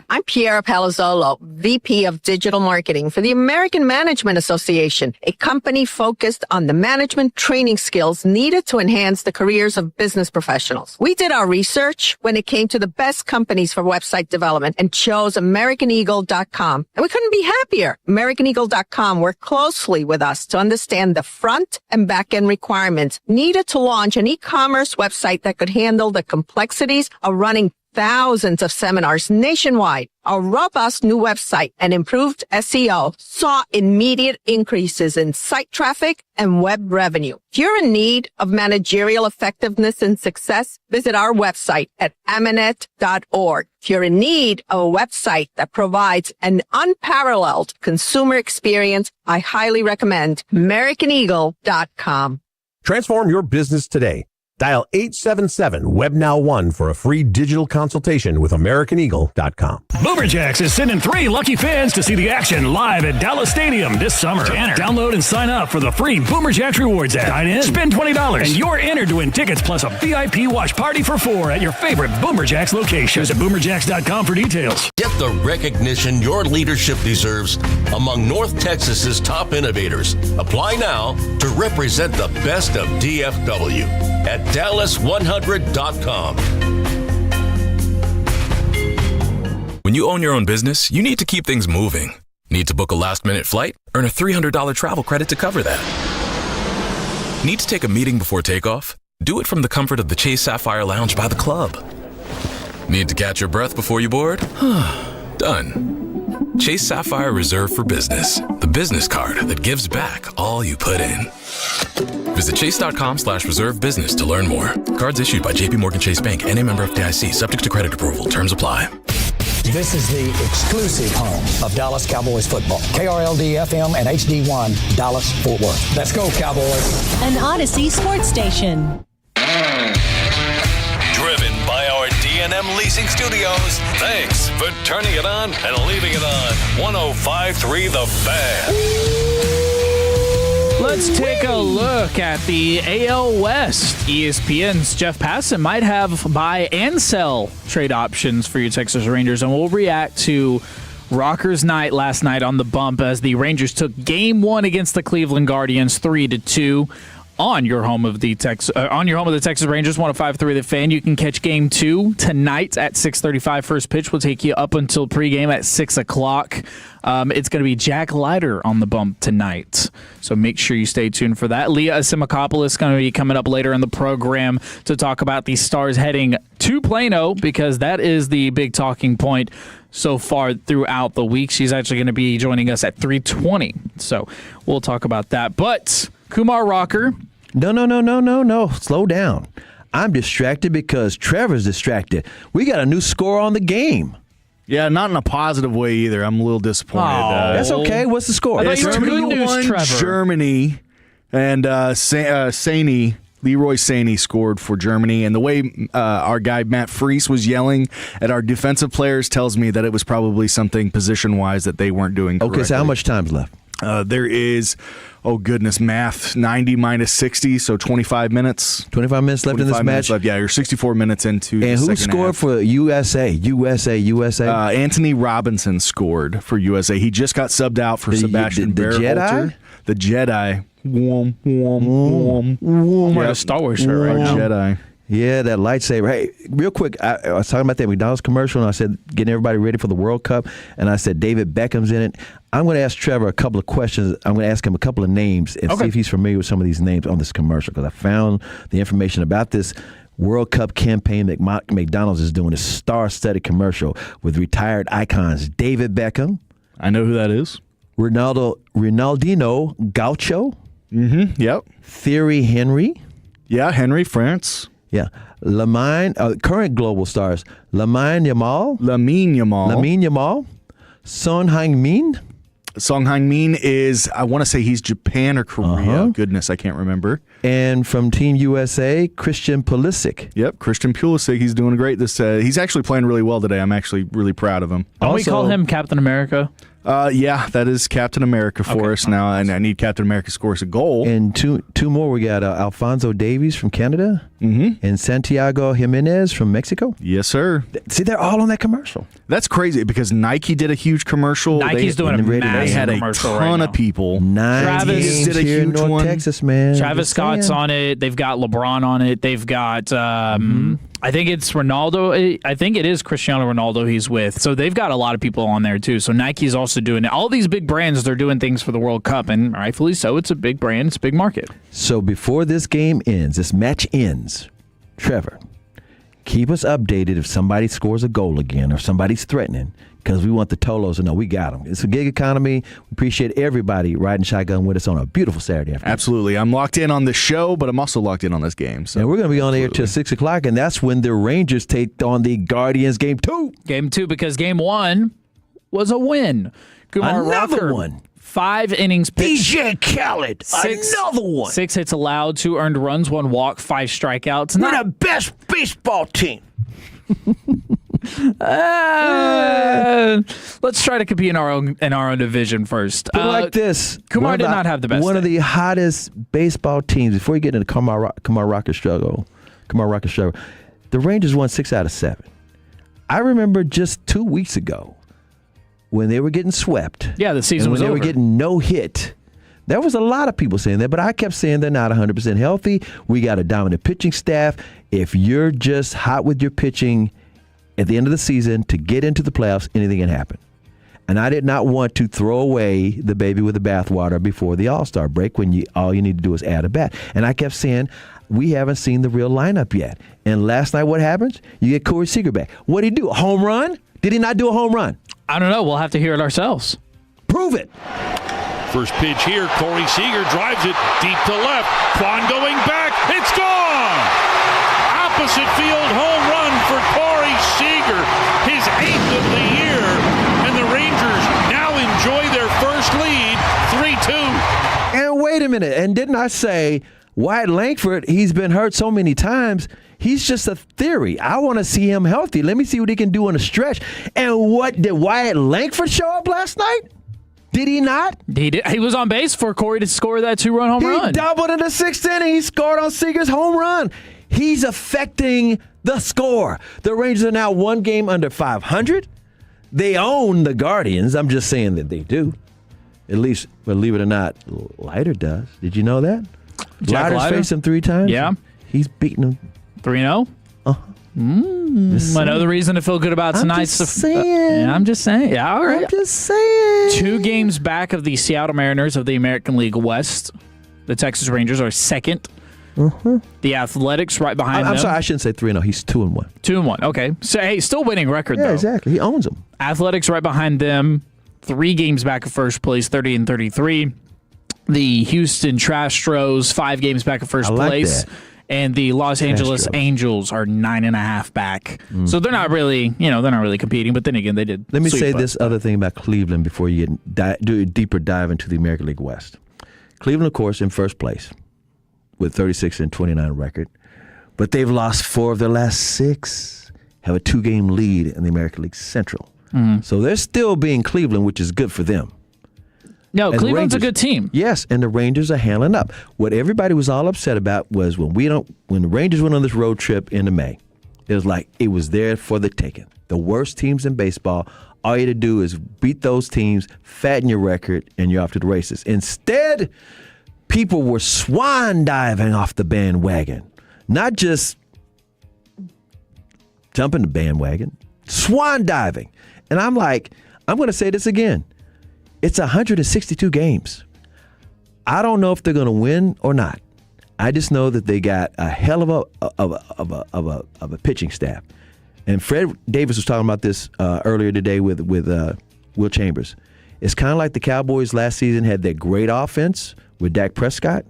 I'm Piera Palazzolo, VP of Digital Marketing for the American Management Association, a company focused on the management training skills needed to enhance the careers of business professionals. We did our research when it came to the best companies for website development and chose AmericanEagle.com. And we couldn't be happier. AmericanEagle.com worked closely with us to understand the front and back end requirements needed to launch an e-commerce website that could handle the complexities of running thousands of seminars nationwide, a robust new website, and improved SEO saw immediate increases in site traffic and web revenue. If you're in need of managerial effectiveness and success, visit our website at amanet.org. If you're in need of a website that provides an unparalleled consumer experience, I highly recommend AmericanEagle.com. Transform your business today. Dial 877-WebNow1 for a free digital consultation with AmericanEagle.com. Boomerjacks is sending 3 lucky fans to see the action live at Dallas Stadium this summer. To enter, download and sign up for the free Boomerjacks Rewards app. Dine in, spend $20, and you're entered to win tickets plus a VIP watch party for 4 at your favorite Boomerjacks location. Visit Boomerjacks.com for details. Get the recognition your leadership deserves among North Texas's top innovators. Apply now to represent the best of DFW at Dallas100.com. When you own your own business, you need to keep things moving. Need to book a last-minute flight? Earn a $300 travel credit to cover that. Need to take a meeting before takeoff? Do it from the comfort of the Chase Sapphire Lounge by the club. Need to catch your breath before you board? Done. Chase Sapphire Reserve for Business, the business card that gives back all you put in. Visit chase.com/reserve business to learn more. Cards issued by JPMorgan Chase Bank and a member of FDIC, subject to credit approval. Terms apply. This is the exclusive home of Dallas Cowboys football. KRLD-FM and HD1, Dallas, Fort Worth. Let's go, Cowboys. An Odyssey sports station. Driven by our D&M Leasing Studios. Thanks for turning it on and leaving it on. 105.3 The Fan. Let's take a look at the AL West. ESPN's Jeff Passan might have buy and sell trade options for your Texas Rangers, and we'll react to Rockers' night last night on the bump as the Rangers took Game 1 against the Cleveland Guardians 3-2. On your home of the Texas Rangers, 105.3 The Fan. You can catch Game 2 tonight at 6:35. First pitch will take you up until pregame at 6 o'clock. It's going to be Jack Leiter on the bump tonight, so make sure you stay tuned for that. Leah Asimakopoulos is going to be coming up later in the program to talk about the Stars heading to Plano, because that is the big talking point so far throughout the week. She's actually going to be joining us at 3:20, so we'll talk about that. But Kumar Rocker. No. Slow down. I'm distracted because Trevor's distracted. We got a new score on the game. Yeah, not in a positive way either. I'm a little disappointed. That's okay. What's the score? Germany won. Germany, and Leroy Saini scored for Germany. And the way our guy Matt Freese was yelling at our defensive players tells me that it was probably something position-wise that they weren't doing correctly. Okay, so how much time's left? There is, math, 90 minus 60, so 25 minutes. 25 minutes left in this match? Left. Yeah, you're 64 minutes into the second half. And who scored for USA? Anthony Robinson scored for USA. He just got subbed out for Sebastian Berhalter. The Jedi? I'm wearing a Star Wars shirt right now. Jedi. Yeah, that lightsaber. Hey, real quick, I was talking about that McDonald's commercial, and I said, getting everybody ready for the World Cup, and I said David Beckham's in it. I'm going to ask Trevor a couple of questions. I'm going to ask him a couple of names and see if he's familiar with some of these names on this commercial, because I found the information about this World Cup campaign that McDonald's is doing, a star-studded commercial with retired icons. David Beckham. I know who that is. Ronaldinho Gaucho. Mm-hmm, yep. Thierry Henry. Yeah, Henry, France. Yeah. Current global stars, Lamine Yamal. Son Heung-min. Song Heung-min is, I want to say he's Japan or Korea. Goodness, I can't remember. And from Team USA, Christian Pulisic. Yep, Christian Pulisic. He's doing great. He's actually playing really well today. I'm actually really proud of him. Don't we call him Captain America? Yeah, that is Captain America for us now, and I need Captain America to score us a goal. And two more. We got Alphonso Davies from Canada, and Santiago Jimenez from Mexico. Yes, sir. See, they're all on that commercial. That's crazy because Nike did a huge commercial. Nike's doing a massive commercial right now. They had a ton of people. Travis did a huge North one. Texas, man. Travis Scott's on it. They've got LeBron on it. They've got I think it's Ronaldo. I think it is Cristiano Ronaldo he's with. So they've got a lot of people on there too. So Nike's also doing it. All these big brands, they're doing things for the World Cup, and rightfully so. It's a big brand. It's a big market. So before this match ends, Trevor, Keep us updated if somebody scores a goal again or somebody's threatening, because we want the Tolos to know we got them. It's a gig economy. We appreciate everybody riding shotgun with us on a beautiful Saturday afternoon. Absolutely. I'm locked in on the show, but I'm also locked in on this game. So. And we're going to be on the air till 6 o'clock, and that's when the Rangers take on the Guardians game 2. Game 2, because game 1 was a win. Another one. 5 innings pitched. DJ Khaled, another one. 6 hits allowed, 2 earned runs, 1 walk, 5 strikeouts. We're the best baseball team. Let's try to compete in our own division first. But like this, Kumar did not have the best. One of the hottest baseball teams. Before you get into Kumar Rocket struggle, the Rangers won 6 out of 7. I remember just 2 weeks ago when they were getting swept. Yeah, the season was over. over. They were getting no hit. There was a lot of people saying that, but I kept saying they're not 100% healthy. We got a dominant pitching staff. If you're just hot with your pitching at the end of the season to get into the playoffs, anything can happen. And I did not want to throw away the baby with the bathwater before the All-Star break when all you need to do is add a bat. And I kept saying, we haven't seen the real lineup yet. And last night, what happens? You get Corey Seager back. What did he do? A home run? Did he not do a home run? I don't know. We'll have to hear it ourselves. Prove it. First pitch here. Corey Seager drives it deep to left. Kwan going back. It's gone. Opposite field home run for Corey Seager. His 8th of the year. And the Rangers now enjoy their first lead. 3-2. And wait a minute. And didn't I say Wyatt Langford, he's been hurt so many times. He's just a theory. I want to see him healthy. Let me see what he can do in a stretch. And what, did Wyatt Langford show up last night? Did he not? He did. He was on base for Corey to score that 2-run home run. He doubled in the 6th inning. He scored on Seager's home run. He's affecting the score. The Rangers are now 1 game under 500. They own the Guardians. I'm just saying that they do. At least, believe it or not, Leiter does. Did you know that? Leiter's faced him 3 times. Yeah. He's beaten him. 3-0? Another reason to feel good about tonight's. I'm just saying. I'm just saying. Yeah, all right. I'm just saying. 2 games back of the Seattle Mariners of the American League West. The Texas Rangers are 2nd. The Athletics right behind them. I'm sorry, I shouldn't say 3-0. He's 2-1. 2-1. Okay. So, hey, still winning record, though. Yeah, exactly. He owns them. Athletics right behind them. 3 games back of first place, 30-33. The Houston Astros, 5 games back of first place. That. And the Los Angeles Angels are 9.5 back. So they're not really, they're not really competing. But then again, they did. Let me say this other thing about Cleveland before you do a deeper dive into the American League West. Cleveland, of course, in first place with 36-29 record. But they've lost 4 of their last 6, have a 2-game lead in the American League Central. So they're still being Cleveland, which is good for them. No, and Cleveland's a good team. Yes, and the Rangers are handling up. What everybody was all upset about was when the Rangers went on this road trip into May, it was like it was there for the taking. The worst teams in baseball, all you had to do is beat those teams, fatten your record, and you're off to the races. Instead, people were swan diving off the bandwagon. Not just jumping the bandwagon, swan diving. And I'm like, I'm going to say this again. It's 162 games. I don't know if they're going to win or not. I just know that they got a hell of a pitching staff. And Fred Davis was talking about this earlier today with Will Chambers. It's kind of like the Cowboys last season had that great offense with Dak Prescott,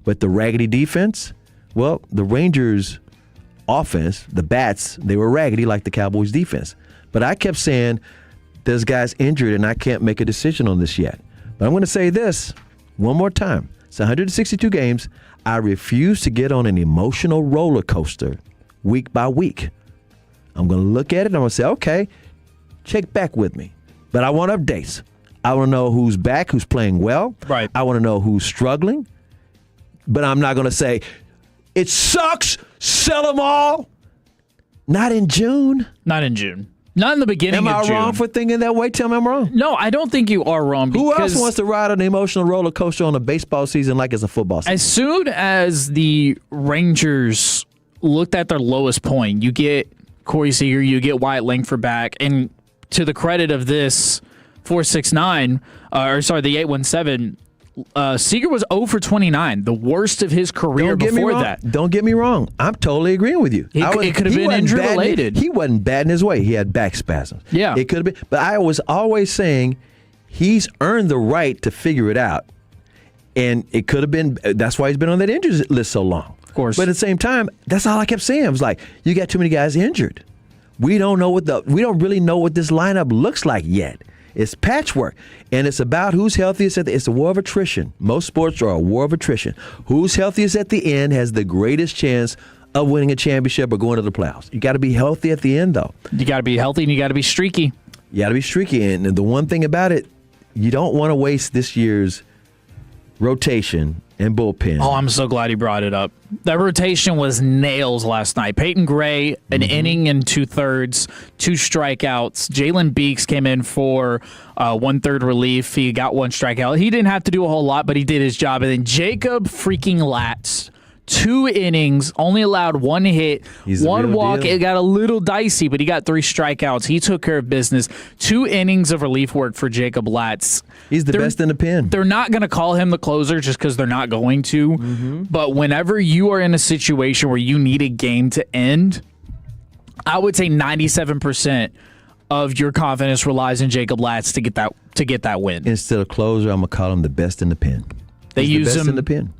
but the raggedy defense. Well, the Rangers' offense, the bats, they were raggedy like the Cowboys' defense. But I kept saying, there's guys injured, and I can't make a decision on this yet. But I'm going to say this one more time. It's 162 games. I refuse to get on an emotional roller coaster week by week. I'm going to look at it, and I'm going to say, okay, check back with me. But I want updates. I want to know who's back, who's playing well. Right. I want to know who's struggling. But I'm not going to say, it sucks, sell them all. Not in June. Not in June. Not in the beginning of June. Am I wrong for thinking that way? Tell me I'm wrong. No, I don't think you are wrong. Who else wants to ride an emotional roller coaster on a baseball season like it's a football season? As soon as the Rangers looked at their lowest point, you get Corey Seager, you get Wyatt Langford back, and to the credit of this 469, the 817, Seager was 0 for 29, the worst of his career before that. Don't get me wrong. I'm totally agreeing with you. It could have been injury related. He wasn't bad in his way. He had back spasms. Yeah. It could have been. But I was always saying he's earned the right to figure it out. And it could have been, that's why he's been on that injury list so long. Of course. But at the same time, that's all I kept saying. I was like, you got too many guys injured. We don't really know what this lineup looks like yet. It's patchwork, and it's about who's healthiest it's a war of attrition. Most sports are a war of attrition. Who's healthiest at the end has the greatest chance of winning a championship or going to the playoffs. You got to be healthy at the end, though. You got to be healthy, and you got to be streaky. You got to be streaky, and the one thing about it, you don't want to waste this year's rotation and bullpen. Oh, I'm so glad he brought it up. That rotation was nails last night. Peyton Gray, an inning and 2/3, 2 strikeouts. Jalen Beeks came in for 1/3 relief. He got 1 strikeout. He didn't have to do a whole lot, but he did his job. And then Jacob freaking Latz, 2 innings, only allowed 1 hit, 1 walk. It got a little dicey, but he got 3 strikeouts. He took care of business. 2 innings of relief work for Jacob Latz. He's the best in the pen. They're not going to call him the closer just because they're not going to. But whenever you are in a situation where you need a game to end, I would say 97% of your confidence relies on Jacob Latz to get that win. Instead of closer, I'm going to call him the best in the pen. They He's use the best him in the pen.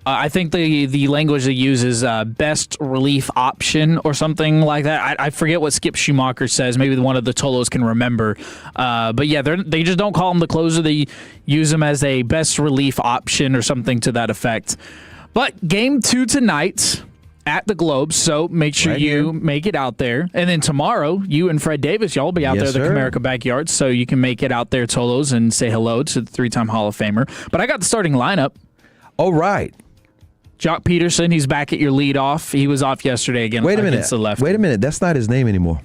I think the language they use is best relief option or something like that. I forget what Skip Schumacher says. Maybe one of the Tolos can remember. But yeah, they just don't call him the closer. They use him as a best relief option or something to that effect. But game 2 tonight at the Globe, so make sure you make it out there. And then tomorrow, you and Fred Davis, y'all will be out there at the Comerica Backyard, so you can make it out there, Tolos, and say hello to the 3-time Hall of Famer. But I got the starting lineup. Oh, right. Jock Peterson, he's back at your leadoff. He was off yesterday again. Wait a minute. Against the left. Wait a minute. That's not his name anymore.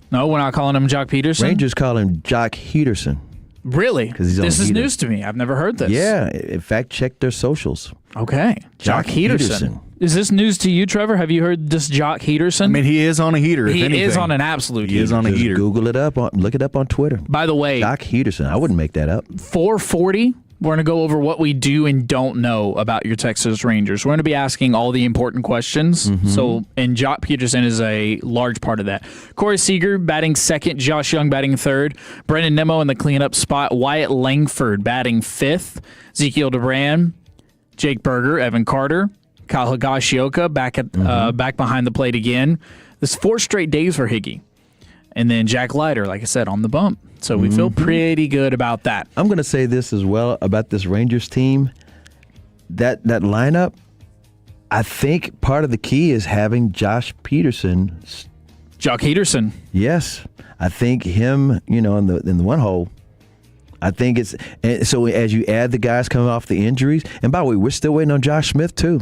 No, we're not calling him Jock Peterson? Rangers call him Jock Heaterson. Really? This is news to me. I've never heard this. Yeah. In fact, check their socials. Okay. Jock Heaterson. Is this news to you, Trevor? Have you heard this Jock Heaterson? I mean, he is on a heater. He is on an absolute heater. He is on a heater. Google it up. Look it up on Twitter. By the way, Jock Heaterson. I wouldn't make that up. 440. We're going to go over what we do and don't know about your Texas Rangers. We're going to be asking all the important questions. And Jock Peterson is a large part of that. Corey Seager batting second, Josh Young batting third, Brendan Nimmo in the cleanup spot, Wyatt Langford batting fifth, Ezekiel DeBran, Jake Berger, Evan Carter, Kyle Higashioka back behind the plate again. This is 4 straight days for Higgy. And then Jack Leiter, like I said, on the bump. So we feel pretty good about that. I'm going to say this as well about this Rangers team. That lineup, I think part of the key is having Jock Peterson. Yes. I think him, in the one hole. I think it's – so as you add the guys coming off the injuries. And by the way, we're still waiting on Josh Smith too.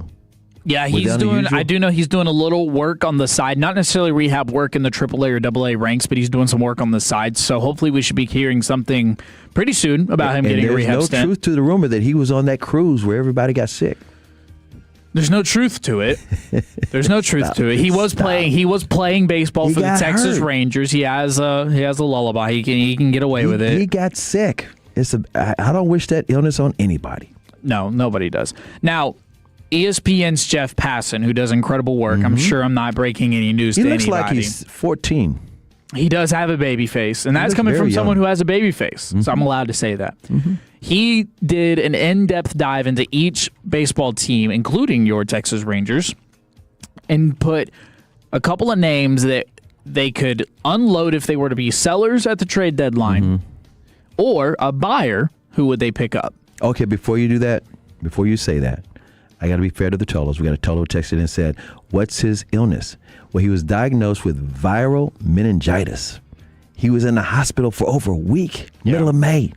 Yeah, I do know he's doing a little work on the side, not necessarily rehab work in the AAA or AA ranks, but he's doing some work on the side. So hopefully we should be hearing something pretty soon about him getting a rehab stint. There's no truth to the rumor that he was on that cruise where everybody got sick. There's no truth to it. There's no truth to it. He was playing baseball for the Texas Rangers. He has a lullaby. He can get away with it. He got sick. I don't wish that illness on anybody. No, nobody does. Now, ESPN's Jeff Passan, who does incredible work. I'm sure I'm not breaking any news to anybody. He looks like he's 14. He does have a baby face, and that's coming from someone who has a baby face, so I'm allowed to say that. He did an in-depth dive into each baseball team, including your Texas Rangers, and put a couple of names that they could unload if they were to be sellers at the trade deadline, or a buyer, who would they pick up? Okay, before you say that, I got to be fair to the Tolos. We got a Tolo texted and said, what's his illness? Well, he was diagnosed with viral meningitis. He was in the hospital for over a week, middle of May.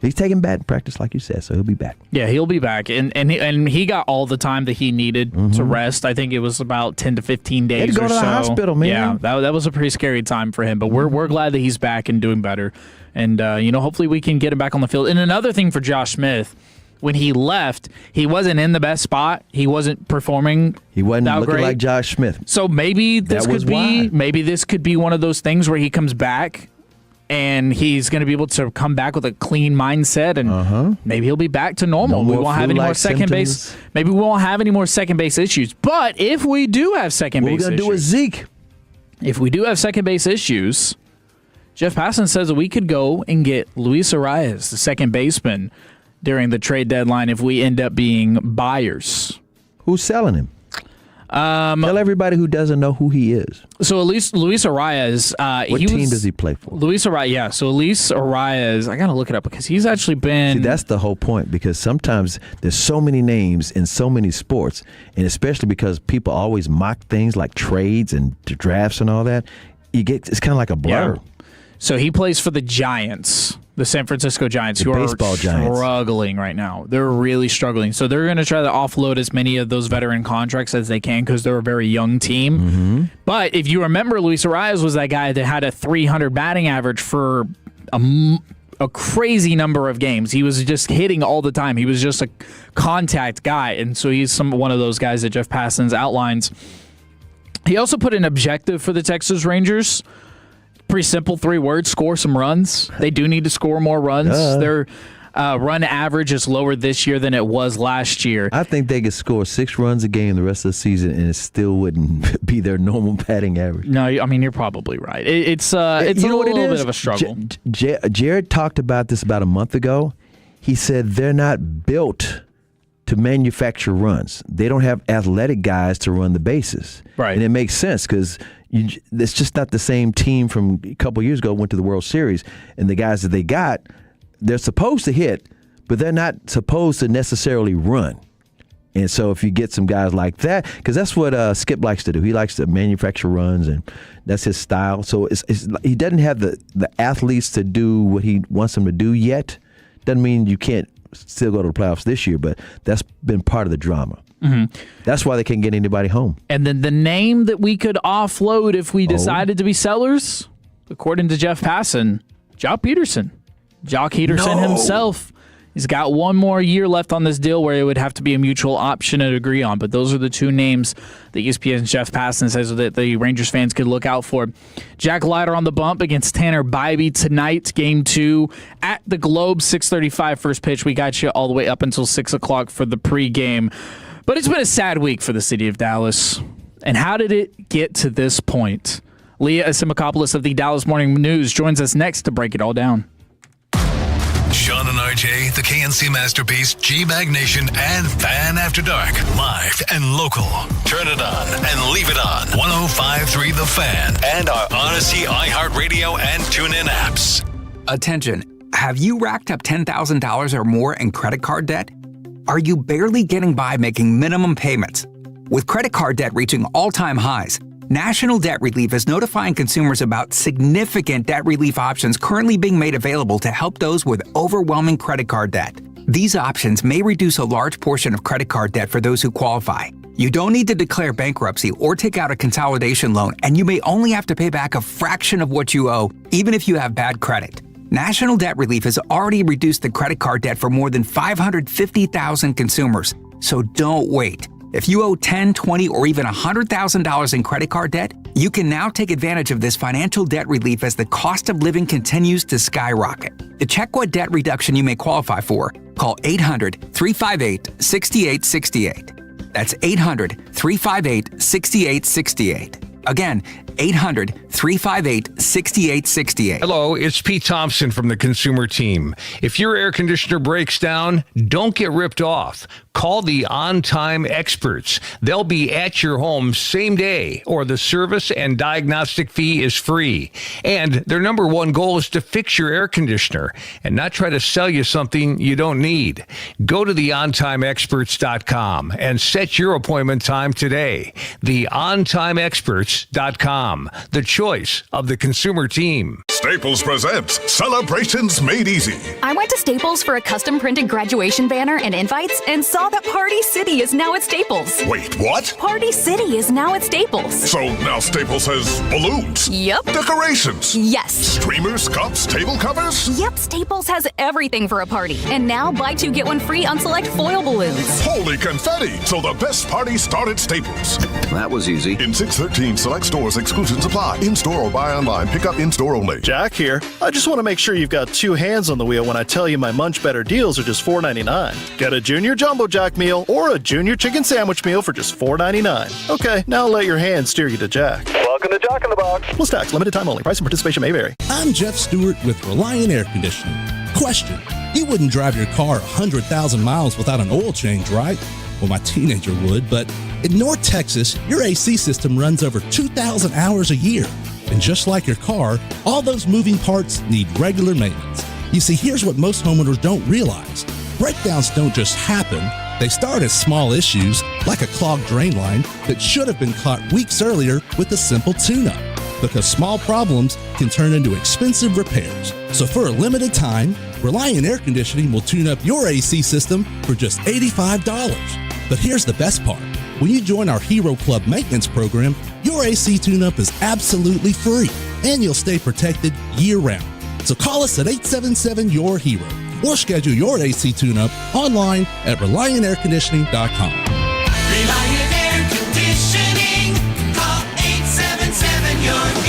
He's taking batting practice, like you said, so he'll be back. Yeah, he'll be back. And he got all the time that he needed to rest. I think it was about 10 to 15 days or so. He had to go to the hospital, man. Yeah, that was a pretty scary time for him. But we're glad that he's back and doing better. And, hopefully we can get him back on the field. And another thing for Josh Smith, when he left, he wasn't in the best spot. He wasn't performing. He wasn't looking like Josh Smith. So maybe this could be one of those things where he comes back and he's going to be able to come back with a clean mindset, and maybe he'll be back to normal. We won't have any more second base. Maybe we won't have any more second base issues. But if we do have second base issues, we're going to do with Zeke. If we do have second base issues, Jeff Passan says that we could go and get Luis Arias, the second baseman, during the trade deadline if we end up being buyers. Who's selling him? Tell everybody who doesn't know who he is. So at least Luis Arias, what team does he play for? Luis Arias, yeah. So Luis Arias, I gotta look it up because he's actually been. See, that's the whole point, because sometimes there's so many names in so many sports, and especially because people always mock things like trades and drafts and all that. It's kind of like a blur. Yeah. So he plays for the Giants. The San Francisco Giants, who are struggling right now. They're really struggling. So they're going to try to offload as many of those veteran contracts as they can because they're a very young team. Mm-hmm. But if you remember, Luis Arias was that guy that had a 300 batting average for a crazy number of games. He was just hitting all the time. He was just a contact guy. And so he's one of those guys that Jeff Passan outlines. He also put an objective for the Texas Rangers. Pretty simple, 3 words: score some runs. They do need to score more runs. Their run average is lower this year than it was last year. I think they could score 6 runs a game the rest of the season, and it still wouldn't be their normal batting average. No, I mean, you're probably right. It's a little bit of a struggle. Jared talked about this about a month ago. He said they're not built to manufacture runs. They don't have athletic guys to run the bases. Right. And it makes sense because it's just not the same team from a couple years ago went to the World Series. And the guys that they got, they're supposed to hit, but they're not supposed to necessarily run. And so if you get some guys like that, because that's what Skip likes to do. He likes to manufacture runs, and that's his style. So he doesn't have the athletes to do what he wants them to do yet. Doesn't mean you can't still go to the playoffs this year, but that's been part of the drama. Mm-hmm. That's why they can't get anybody home. And then the name that we could offload if we decided to be sellers, according to Jeff Passan, Jock Peterson. Jock Peterson himself. He's got 1 more year left on this deal where it would have to be a mutual option to agree on. But those are the 2 names that ESPN's Jeff Passan says that the Rangers fans could look out for. Jack Leiter on the bump against Tanner Bybee tonight, Game 2 at the Globe, 6:35 first pitch. We got you all the way up until 6 o'clock for the pregame. But it's been a sad week for the city of Dallas. And how did it get to this point? Leah Asimakopoulos of the Dallas Morning News joins us next to break it all down. Sean and RJ, the KNC Masterpiece, G-Bag Nation, and Fan After Dark. Live and local. Turn it on and leave it on. 105.3 The Fan. And our Odyssey, iHeartRadio, and TuneIn apps. Attention. Have you racked up $10,000 or more in credit card debt? Are you barely getting by making minimum payments? With credit card debt reaching all-time highs, National Debt Relief is notifying consumers about significant debt relief options currently being made available to help those with overwhelming credit card debt. These options may reduce a large portion of credit card debt for those who qualify. You don't need to declare bankruptcy or take out a consolidation loan, and you may only have to pay back a fraction of what you owe, even if you have bad credit. National Debt Relief has already reduced the credit card debt for more than 550,000 consumers, so don't wait. If you owe $10,000, $20,000, or even $100,000 in credit card debt, you can now take advantage of this financial debt relief as the cost of living continues to skyrocket. To check what debt reduction you may qualify for, call 800-358-6868. That's 800-358-6868. Again, 800-358-6868. Hello, it's Pete Thompson from the Consumer Team. If your air conditioner breaks down, don't get ripped off. Call the On-Time Experts. They'll be at your home same day, or the service and diagnostic fee is free. And their number one goal is to fix your air conditioner and not try to sell you something you don't need. Go to theontimeexperts.com and set your appointment time today. theontimeexperts.com. The choice of the Consumer Team. Staples presents Celebrations Made Easy. I went to Staples for a custom printed graduation banner and invites and saw that Party City is now at Staples. Wait, what? Party City is now at Staples. So now Staples has balloons? Yep. Decorations? Yes. Streamers, cups, table covers? Yep, Staples has everything for a party. And now buy 2 get 1 free on select foil balloons. Holy confetti! So the best party start at Staples. That was easy. In 613 select stores, exclusions apply. In-store or buy online, pick up in-store only. Jack here. I just want to make sure you've got two hands on the wheel when I tell you my Munch Better deals are just $4.99. Get a Junior Jumbo Jack meal or a Junior Chicken Sandwich meal for just $4.99. Okay, now let your hands steer you to Jack. Welcome to Jack in the Box. Plus tax, limited time only. Price and participation may vary. I'm Jeff Stewart with Reliant Air Conditioning. Question: you wouldn't drive your car 100,000 miles without an oil change, right? Well, my teenager would, but in North Texas, your AC system runs over 2,000 hours a year. And just like your car, all those moving parts need regular maintenance. You see, here's what most homeowners don't realize. Breakdowns don't just happen. They start as small issues, like a clogged drain line that should have been caught weeks earlier with a simple tune-up. Because small problems can turn into expensive repairs. So for a limited time, Reliant Air Conditioning will tune up your AC system for just $85. But here's the best part. When you join our Hero Club maintenance program, your AC tune-up is absolutely free, and you'll stay protected year-round. So call us at 877-YOUR-HERO or schedule your AC tune-up online at ReliantAirConditioning.com. Reliant Air Conditioning. Call 877-YOUR-HERO.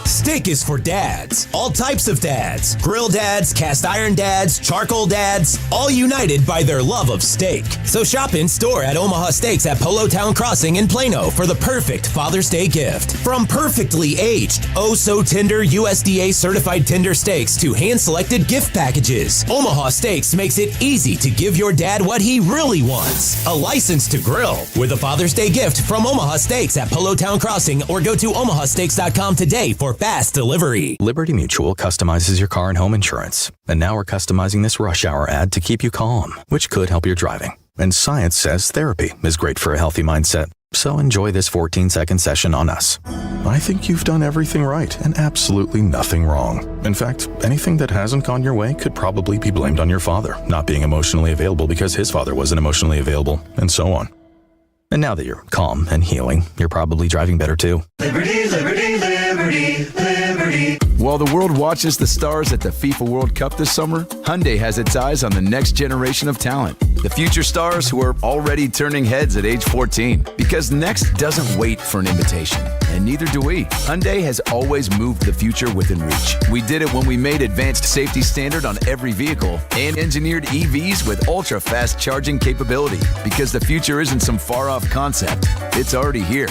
Steak is for dads. All types of dads. Grill dads, cast iron dads, charcoal dads, all united by their love of steak. So shop in store at Omaha Steaks at Polo Town Crossing in Plano for the perfect Father's Day gift. From perfectly aged, oh so tender USDA certified tender steaks to hand-selected gift packages, Omaha Steaks makes it easy to give your dad what he really wants. A license to grill with a Father's Day gift from Omaha Steaks at Polo Town Crossing, or go to omahasteaks.com today for fast delivery. Liberty Mutual customizes your car and home insurance. And now we're customizing this rush hour ad to keep you calm, which could help your driving. And science says therapy is great for a healthy mindset. So enjoy this 14-second session on us. I think you've done everything right and absolutely nothing wrong. In fact, anything that hasn't gone your way could probably be blamed on your father not being emotionally available because his father wasn't emotionally available, and so on. And now that you're calm and healing, you're probably driving better too. Liberty, liberty, liberty, liberty. While the world watches the stars at the FIFA World Cup this summer, Hyundai has its eyes on the next generation of talent. The future stars who are already turning heads at age 14. Because next doesn't wait for an invitation, and neither do we. Hyundai has always moved the future within reach. We did it when we made advanced safety standard on every vehicle and engineered EVs with ultra-fast charging capability. Because the future isn't some far-off concept. It's already here.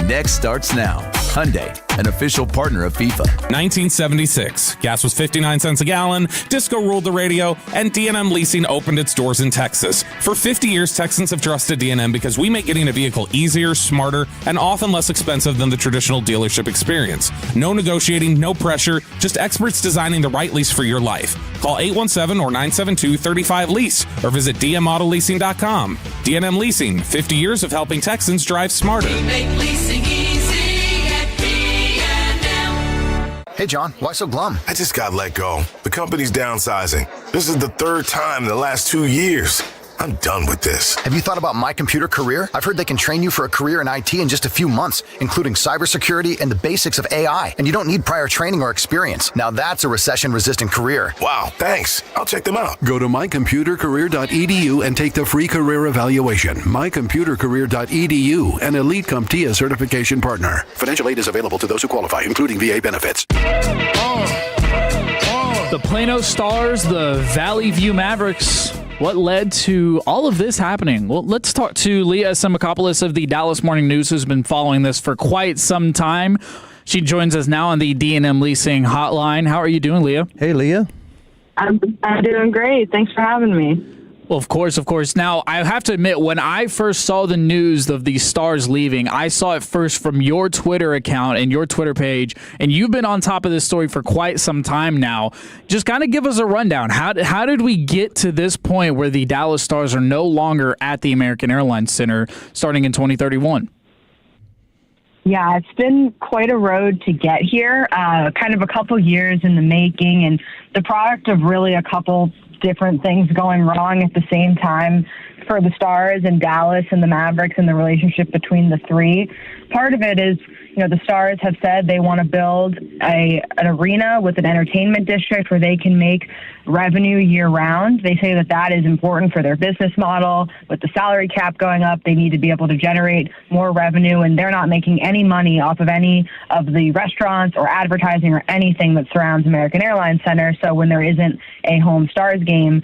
Next starts now. Hyundai, an official partner of FIFA. 1976. Gas was 59 cents a gallon, disco ruled the radio, and D&M Leasing opened its doors in Texas. For 50 years, Texans have trusted D&M because we make getting a vehicle easier, smarter, and often less expensive than the traditional dealership experience. No negotiating, no pressure, just experts designing the right lease for your life. Call 817 or 972-35-LEASE or visit dmautoleasing.com. D&M Leasing, 50 years of helping Texans drive smarter. We make leasing easy at D&M. Hey, John, why so glum? I just got let go. The company's downsizing. This is the third time in the last 2 years. I'm done with this. Have you thought about My Computer Career? I've heard they can train you for a career in IT in just a few months, including cybersecurity and the basics of AI. And you don't need prior training or experience. Now that's a recession-resistant career. Wow, thanks. I'll check them out. Go to mycomputercareer.edu and take the free career evaluation. Mycomputercareer.edu, an elite CompTIA certification partner. Financial aid is available to those who qualify, including VA benefits. The Plano Stars, the Valley View Mavericks. What led to all of this happening? Well, let's talk to Leah Simakopoulos of the Dallas Morning News, who's been following this for quite some time. She joins us now on the D&M Leasing hotline. How are you doing, Leah? Hey, Leah. I'm doing great. Thanks for having me. Well, of course. Now, I have to admit, when I first saw the news of the Stars leaving, I saw it first from your Twitter account and your Twitter page, and you've been on top of this story for quite some time now. Just kind of give us a rundown. How did we get to this point where the Dallas Stars are no longer at the American Airlines Center starting in 2031? Yeah, it's been quite a road to get here, kind of a couple years in the making, and the product of really a couple different things going wrong at the same time for the Stars and Dallas and the Mavericks and the relationship between the three. Part of it is, the Stars have said they want to build an arena with an entertainment district where they can make revenue year-round. They say that is important for their business model. With the salary cap going up, they need to be able to generate more revenue, and they're not making any money off of any of the restaurants or advertising or anything that surrounds American Airlines Center. So when there isn't a home Stars game,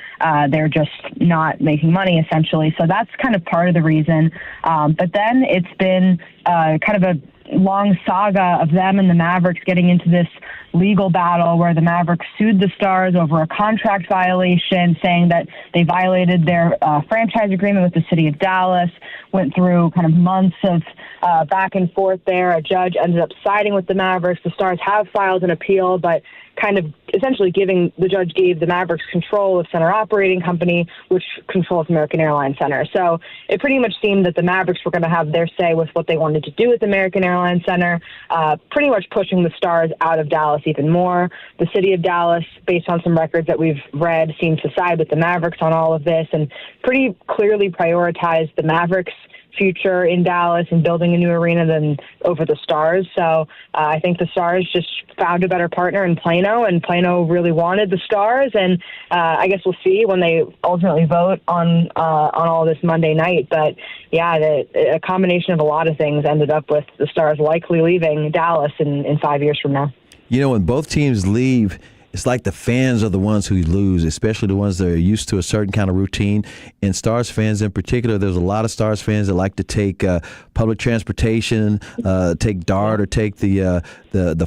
they're just not making money, essentially. So that's kind of part of the reason. But then it's been kind of a long saga of them and the Mavericks getting into this legal battle where the Mavericks sued the Stars over a contract violation, saying that they violated their franchise agreement with the city of Dallas, went through kind of months of back and forth there. A judge ended up siding with the Mavericks. The Stars have filed an appeal, but kind of essentially the judge gave the Mavericks control of Center Operating Company, which controls American Airlines Center. So it pretty much seemed that the Mavericks were going to have their say with what they wanted to do with American Airlines Center, pretty much pushing the Stars out of Dallas even more. The city of Dallas, based on some records that we've read, seems to side with the Mavericks on all of this and pretty clearly prioritized the Mavericks' future in Dallas and building a new arena than over the Stars. So I think the Stars just found a better partner in Plano, and Plano really wanted the Stars. And I guess we'll see when they ultimately vote on all this Monday night. But yeah, a combination of a lot of things ended up with the Stars likely leaving Dallas in 5 years from now. When both teams leave, it's like the fans are the ones who lose, especially the ones that are used to a certain kind of routine. And Stars fans in particular, there's a lot of Stars fans that like to take public transportation, take DART or take the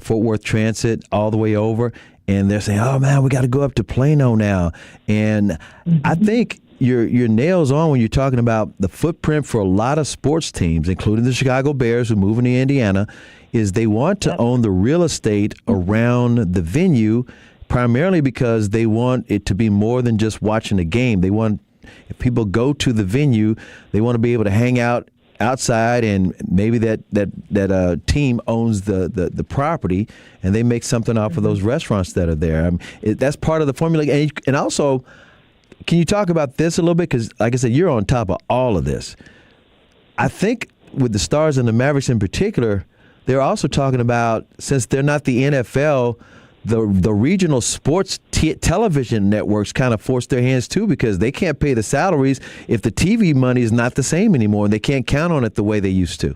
Fort Worth Transit all the way over. And they're saying, oh, man, we got to go up to Plano now. And I think your nails on when you're talking about the footprint for a lot of sports teams, including the Chicago Bears who move into Indiana, is they want to own the real estate around the venue, primarily because they want it to be more than just watching a game. They want, if people go to the venue, they want to be able to hang out outside, and maybe that team owns the property, and they make something off of those restaurants that are there. That's part of the formula. And also, can you talk about this a little bit? Because, like I said, you're on top of all of this. I think with the Stars and the Mavericks in particular, they're also talking about, since they're not the NFL, the regional sports television networks kind of force their hands too, because they can't pay the salaries if the TV money is not the same anymore, and they can't count on it the way they used to.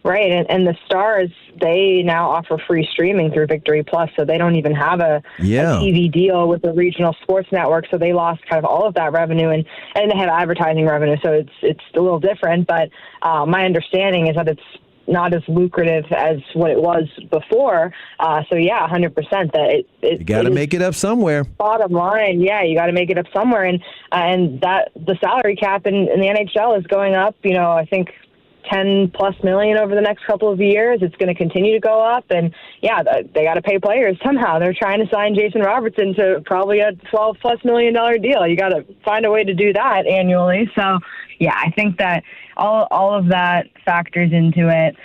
Right, and the Stars, they now offer free streaming through Victory Plus, so they don't even have a TV deal with the regional sports network, so they lost kind of all of that revenue, and they have advertising revenue, so it's a little different, but my understanding is that it's not as lucrative as what it was before. So yeah, 100% that you got to make it up somewhere. Bottom line, yeah, you got to make it up somewhere, and that the salary cap in the NHL is going up. I think $10+ million over the next couple of years. It's going to continue to go up, and yeah, they got to pay players somehow. They're trying to sign Jason Robertson to probably a $12+ million deal. You got to find a way to do that annually. So yeah, I think that all of that factors into it.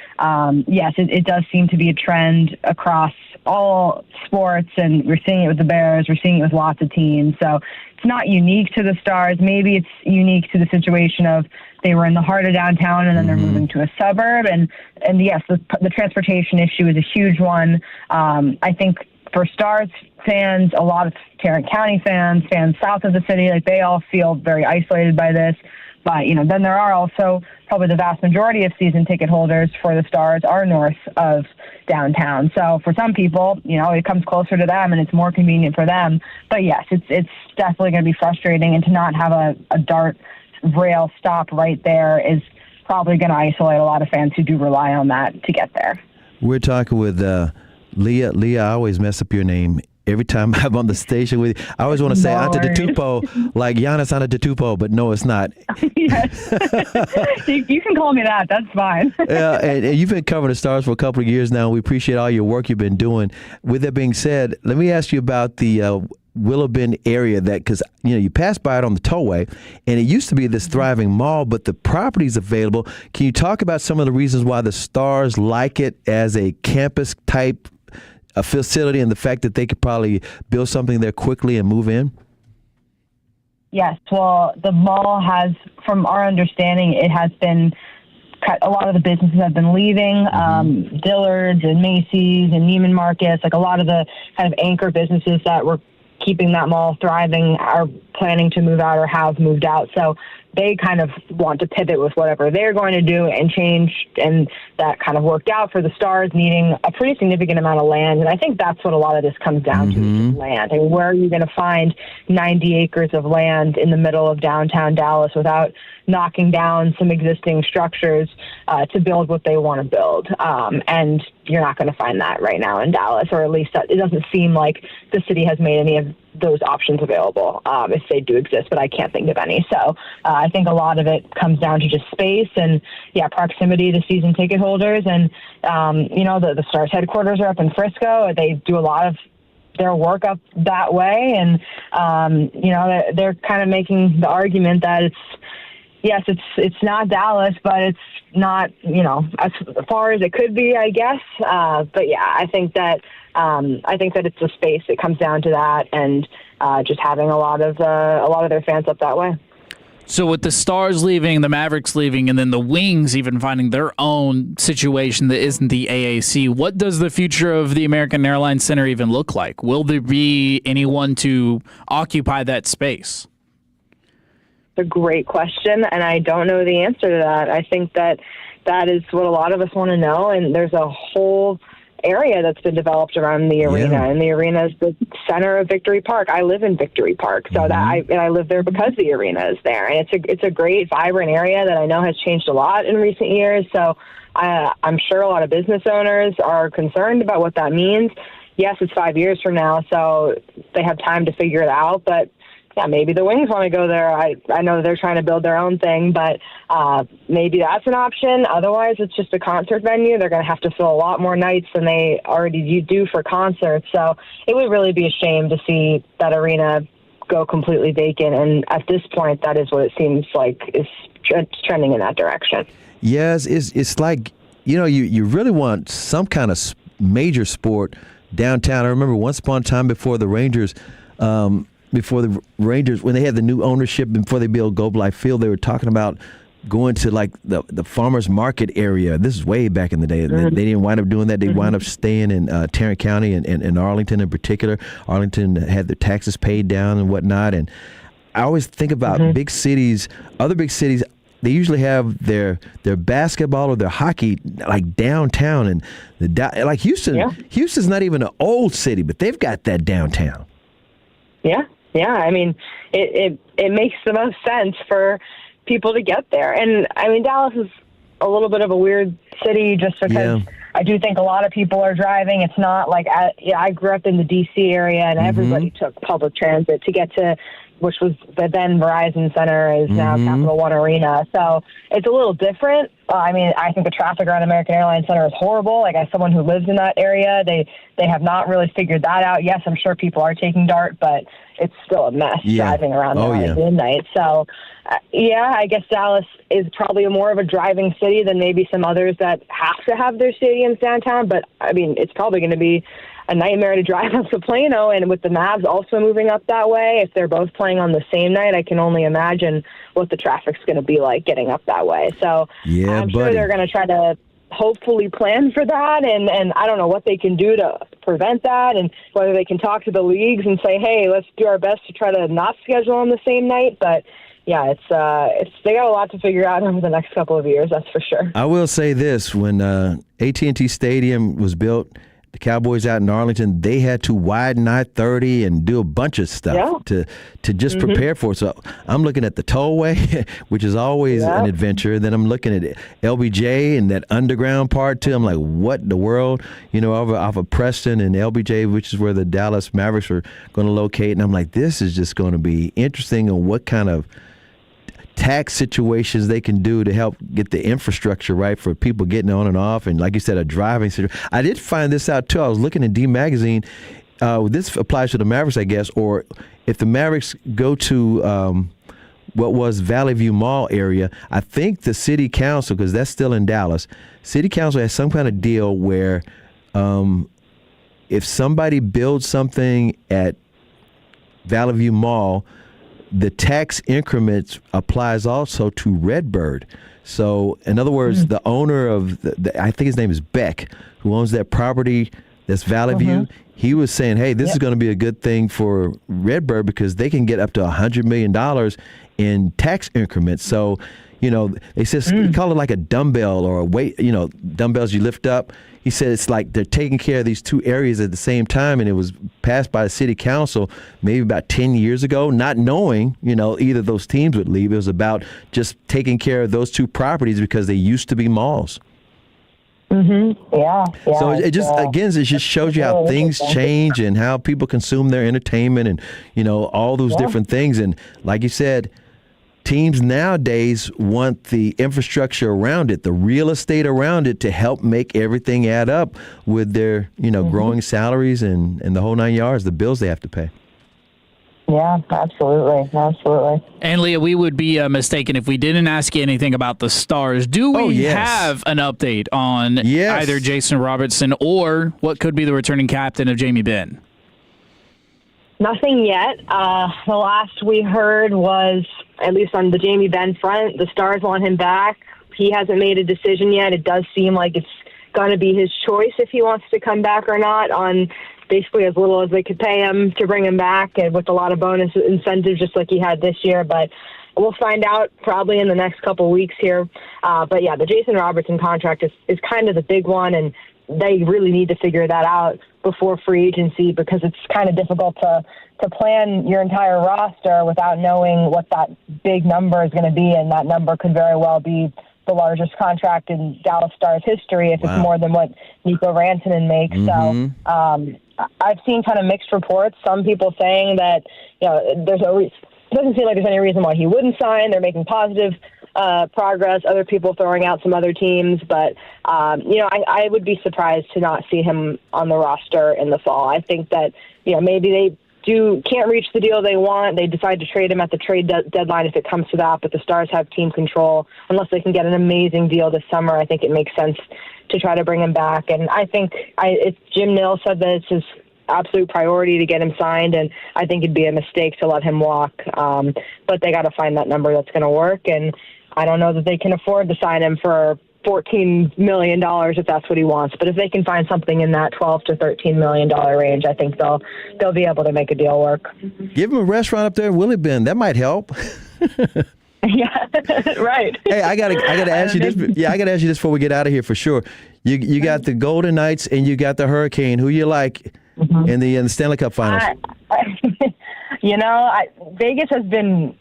Yes, it does seem to be a trend across all sports, and we're seeing it with the Bears. We're seeing it with lots of teams. So it's not unique to the Stars. Maybe it's unique to the situation of they were in the heart of downtown and then they're moving to a suburb. And yes, the transportation issue is a huge one. I think for Stars fans, a lot of Tarrant County fans south of the city, like they all feel very isolated by this. But, then there are also probably the vast majority of season ticket holders for the Stars are north of downtown. So for some people, it comes closer to them and it's more convenient for them. But yes, it's definitely going to be frustrating. And to not have a DART rail stop right there is probably going to isolate a lot of fans who do rely on that to get there. We're talking with Leah. Leah, I always mess up your name. Every time I'm on the station with you, I always want to say Antetokounmpo, like Giannis Antetokounmpo, but no, it's not. Yes. You can call me that. That's fine. And you've been covering the Stars for a couple of years now. We appreciate all your work you've been doing. With that being said, let me ask you about the Willow Bend area, because you pass by it on the tollway, and it used to be this thriving mall, but the property's available. Can you talk about some of the reasons why the Stars like it as a campus type a facility, and the fact that they could probably build something there quickly and move in? Yes. Well, the mall has, from our understanding, it has been a lot of the businesses have been leaving, Dillard's and Macy's and Neiman Marcus, like a lot of the kind of anchor businesses that were keeping that mall thriving are planning to move out or have moved out. So they kind of want to pivot with whatever they're going to do and change. And that kind of worked out for the Stars needing a pretty significant amount of land. And I think that's what a lot of this comes down to, is land. I mean, where are you going to find 90 acres of land in the middle of downtown Dallas without knocking down some existing structures to build what they want to build? And you're not going to find that right now in Dallas, or at least it doesn't seem like the city has made any of those options available, if they do exist, but I can't think of any. So I think a lot of it comes down to just space and, proximity to season ticket holders. And, the Stars headquarters are up in Frisco. They do a lot of their work up that way. And, they're kind of making the argument that it's not Dallas, but it's not, as far as it could be, I guess. But I think that it's the space. It comes down to that, and just having a lot of their fans up that way. So with the Stars leaving, the Mavericks leaving, and then the Wings even finding their own situation that isn't the AAC, what does the future of the American Airlines Center even look like? Will there be anyone to occupy that space? A great question, and I don't know the answer to that. I think that is what a lot of us want to know, and there's a whole area that's been developed around the arena, and the arena is the center of Victory Park. I live in Victory Park, so I live there because the arena is there, and it's a great, vibrant area that I know has changed a lot in recent years. So I'm sure a lot of business owners are concerned about what that means. Yes, it's 5 years from now, so they have time to figure it out, but maybe the Wings want to go there. I know they're trying to build their own thing, but maybe that's an option. Otherwise, it's just a concert venue. They're going to have to fill a lot more nights than they already do for concerts. So it would really be a shame to see that arena go completely vacant. And at this point, that is what it seems like is trending in that direction. Yes, it's like, you really want some kind of major sport downtown. I remember once upon a time before the Rangers, when they had the new ownership, before they built Globe Life Field, they were talking about going to like the farmers market area. This is way back in the day. They didn't wind up doing that. They wound up staying in Tarrant County and Arlington in particular. Arlington had their taxes paid down and whatnot. And I always think about big cities, other big cities. They usually have their basketball or their hockey like downtown, and like Houston. Yeah. Houston's not even an old city, but they've got that downtown. Yeah. Yeah, I mean, it makes the most sense for people to get there. And, I mean, Dallas is a little bit of a weird city just because I do think a lot of people are driving. It's not like I grew up in the D.C. area, and everybody took public transit to get to, which was the then Verizon Center is now Capital One Arena. So it's a little different. I mean, I think the traffic around American Airlines Center is horrible. Like, as someone who lives in that area, they have not really figured that out. Yes, I'm sure people are taking DART, but it's still a mess driving around there at midnight. So, I guess Dallas is probably more of a driving city than maybe some others that have to have their stadiums downtown. But, I mean, it's probably going to be a nightmare to drive up to Plano, and with the Mavs also moving up that way, if they're both playing on the same night, I can only imagine what the traffic's going to be like getting up that way. So I'm sure they're going to try to hopefully plan for that, and I don't know what they can do to prevent that, and whether they can talk to the leagues and say, hey, let's do our best to try to not schedule on the same night. But it's they got a lot to figure out over the next couple of years, that's for sure. I will say this: when AT&T Stadium was built, the Cowboys out in Arlington, they had to widen I-30 and do a bunch of stuff to just prepare for it. So I'm looking at the tollway, which is always an adventure. Then I'm looking at LBJ and that underground part too. I'm like, what in the world? Off of Preston and LBJ, which is where the Dallas Mavericks are going to locate. And I'm like, this is just going to be interesting on what kind of tax situations they can do to help get the infrastructure right for people getting on and off, and like you said, a driving situation. I did find this out too. I was looking at D Magazine. This applies to the Mavericks, I guess, or if the Mavericks go to what was Valley View Mall area, I think the city council, because that's still in Dallas, city council has some kind of deal where if somebody builds something at Valley View Mall, the tax increments applies also to Redbird. So, in other words, the owner of I think his name is Beck, who owns that property that's Valley View, he was saying, hey, this is going to be a good thing for Redbird because they can get up to $100 million in tax increments. So, they said call it like a dumbbell or a weight, dumbbells you lift up. He said it's like they're taking care of these two areas at the same time, and it was passed by the city council maybe about 10 years ago, not knowing, either of those teams would leave. It was about just taking care of those two properties because they used to be malls. Yeah. So it just shows you how things change and how people consume their entertainment and, all those different things. And like you said, teams nowadays want the infrastructure around it, the real estate around it to help make everything add up with their, growing salaries and the whole 9 yards, the bills they have to pay. Yeah, absolutely. And Leah, we would be mistaken if we didn't ask you anything about the Stars. Do we have an update on either Jason Robertson or what could be the returning captain of Jamie Benn? Nothing yet. The last we heard was, at least on the Jamie Benn front, the Stars want him back. He hasn't made a decision yet. It does seem like it's going to be his choice if he wants to come back or not, on basically as little as they could pay him to bring him back, and with a lot of bonus incentives just like he had this year. But we'll find out probably in the next couple of weeks here. But yeah, the Jason Robertson contract is kind of the big one, and they really need to figure that out before free agency, because it's kind of difficult to plan your entire roster without knowing what that big number is going to be, and that number could very well be the largest contract in Dallas Stars history if it's more than what Nico Rantanen makes. So I've seen kind of mixed reports. Some people saying that there's it doesn't seem like there's any reason why he wouldn't sign. They're making positive progress. Other people throwing out some other teams, but I would be surprised to not see him on the roster in the fall. I think that maybe they can't reach the deal they want. They decide to trade him at the trade deadline if it comes to that, but the Stars have team control. Unless they can get an amazing deal this summer, I think it makes sense to try to bring him back. And I think Jim Nill said that it's his absolute priority to get him signed, and I think it'd be a mistake to let him walk. But they got to find that number that's going to work, and I don't know that they can afford to sign him for $14 million if that's what he wants. But if they can find something in that $12 to $13 million range, I think they'll be able to make a deal work. Give him a restaurant up there in Willie Bend. That might help. Yeah, right. Hey, I gotta ask you this. Yeah, I gotta ask you this before we get out of here for sure. You got the Golden Knights and you got the Hurricane. Who you like in the Stanley Cup Finals? Vegas has been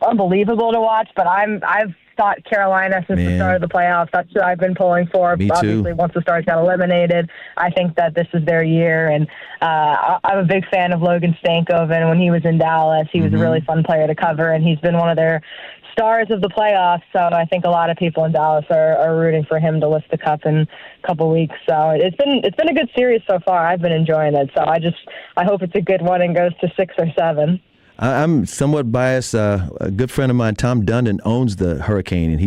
unbelievable to watch, but I've thought Carolina since the start of the playoffs. That's who I've been pulling for. Me Obviously, too. Once the Stars got eliminated, I think that this is their year. And I'm a big fan of Logan Stankoven. When he was in Dallas, he was a really fun player to cover, and he's been one of their stars of the playoffs. So I think a lot of people in Dallas are rooting for him to lift the cup in a couple weeks. So it's been a good series so far. I've been enjoying it. So I hope it's a good one and goes to 6 or 7. I'm somewhat biased. A good friend of mine, Tom Dundon, owns the Hurricane, and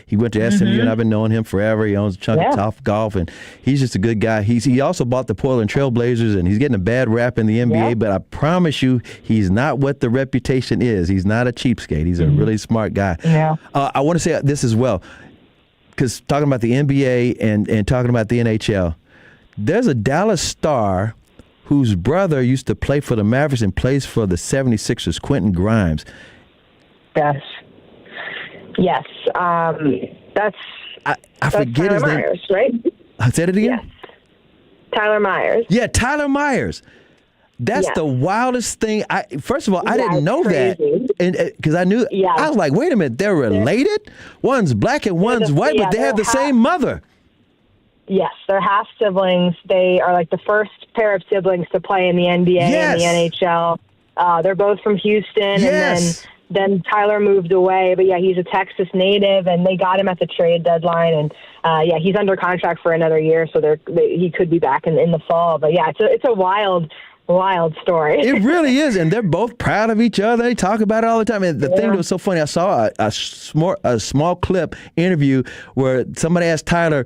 he went to SMU, and I've been knowing him forever. He owns a chunk of Top Golf, and he's just a good guy. He also bought the Portland Trail Blazers, and he's getting a bad rap in the NBA, but I promise you, he's not what the reputation is. He's not a cheapskate. He's a really smart guy. Yeah. I want to say this as well, because talking about the NBA and talking about the NHL, there's a Dallas Star whose brother used to play for the Mavericks and plays for the 76ers, Quentin Grimes. Yes. That's I forget Tyler his name. Myers, right? Say it again? Yes. Tyler Myers. Yeah, Tyler Myers. That's the wildest thing. First of all, I didn't know that, and because I knew, I was like, wait a minute, they're related? One's black and one's white, but they have the same mother. Yes, they're half siblings. They are like the first pair of siblings to play in the NBA and the NHL. They're both from Houston, and then Tyler moved away. But he's a Texas native, and they got him at the trade deadline. And he's under contract for another year, so he could be back in the fall. But it's a wild wild story. It really is, and they're both proud of each other. They talk about it all the time. And the thing that was so funny, I saw a small clip interview where somebody asked Tyler,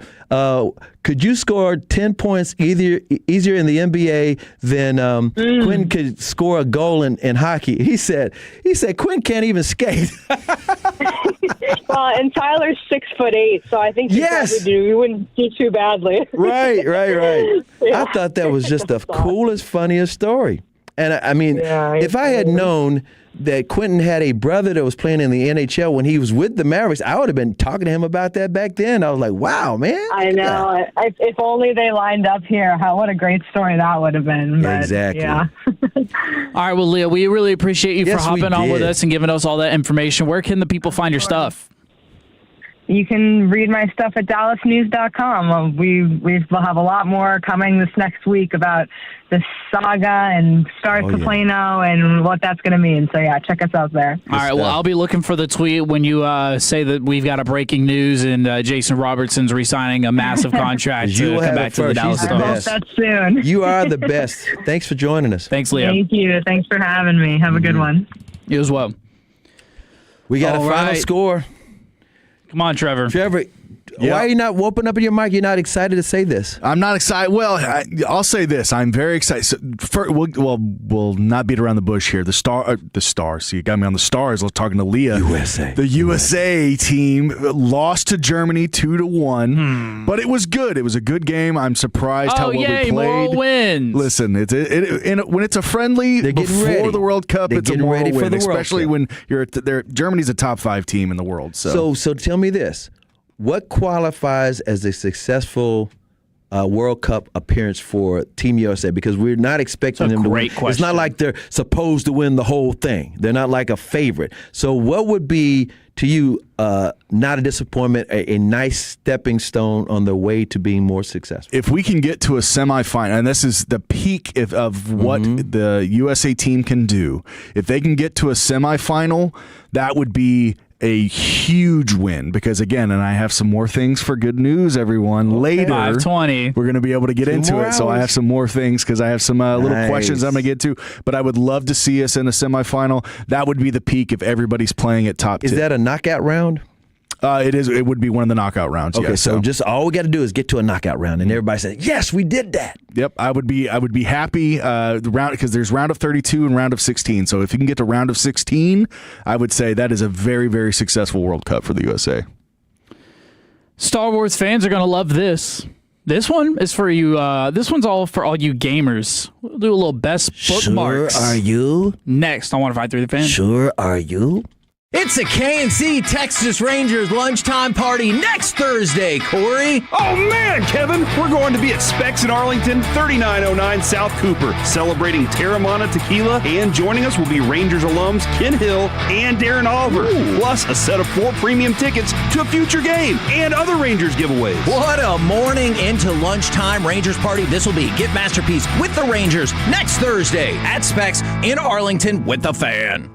could you score 10 points easier in the NBA than Quinn could score a goal in hockey? He said Quinn can't even skate. Well, and Tyler's 6'8", so I think he wouldn't do too badly. Right. Yeah. I thought that was just the coolest, funniest story. And I mean, if I had known that Quentin had a brother that was playing in the NHL when he was with the Mavericks, I would have been talking to him about that back then. I was like, wow, man. I know. If only they lined up here, what a great story that would have been. But, exactly. Yeah. All right, well, Leah, we really appreciate you for hopping on with us and giving us all that information. Where can the people find your stuff? You can read my stuff at dallasnews.com. We will have a lot more coming this next week about the saga and Stars to Plano and what that's going to mean. So, check us out there. All right, well, I'll be looking for the tweet when you say that we've got a breaking news and Jason Robertson's re-signing a massive contract to come back to the Dallas Stars. I hope that's soon. You are the best. Thanks for joining us. Thanks, Leah. Thank you. Thanks for having me. Have a good one. You as well. We got a final score. Come on, Trevor. Why are you not open up your mic? You're not excited to say this. I'm not excited. Well, I'll say this. I'm very excited. So we'll not beat around the bush here. The Stars. So you got me on the Stars. I was talking to Leah. USA. The USA team lost to Germany 2-1, but it was good. It was a good game. I'm surprised how well we played. Moral wins. Listen, when it's a friendly before the World Cup, it's a moral win, especially when you're there. Germany's a top 5 team in the world. So tell me this. What qualifies as a successful World Cup appearance for Team USA? Because we're not expecting them to win. Question. It's not like they're supposed to win the whole thing. They're not like a favorite. So what would be, to you, not a disappointment, a nice stepping stone on the way to being more successful? If we can get to a semifinal, and this is the peak of what the USA team can do, if they can get to a semifinal, that would be a huge win, because again, and I have some more things for good news, everyone. Later, 5:20. We're going to be able to get into it. So I have some more things because I have some little questions I'm going to get to. But I would love to see us in a semifinal. That would be the peak if everybody's playing at top 10. Is that a knockout round? It is. It would be one of the knockout rounds. Okay, yes, so just all we got to do is get to a knockout round, and everybody says, "Yes, we did that." Yep, I would be happy round, because there's round of 32 and round of 16. So if you can get to round of 16, I would say that is a very, very successful World Cup for the USA. Star Wars fans are going to love this. This one is for you. This one's all for all you gamers. We'll do a little best bookmarks. Sure are you? Next on 105.3 The Fan. Sure are you? It's a KNC Texas Rangers lunchtime party next Thursday, Corey. Oh, man, Kevin. We're going to be at Specs in Arlington, 3909 South Cooper, celebrating Terramana Tequila, and joining us will be Rangers alums Ken Hill and Darren Oliver, plus a set of 4 premium tickets to a future game and other Rangers giveaways. What a morning into lunchtime Rangers party this will be. Get Masterpiece with the Rangers next Thursday at Specs in Arlington with the Fan.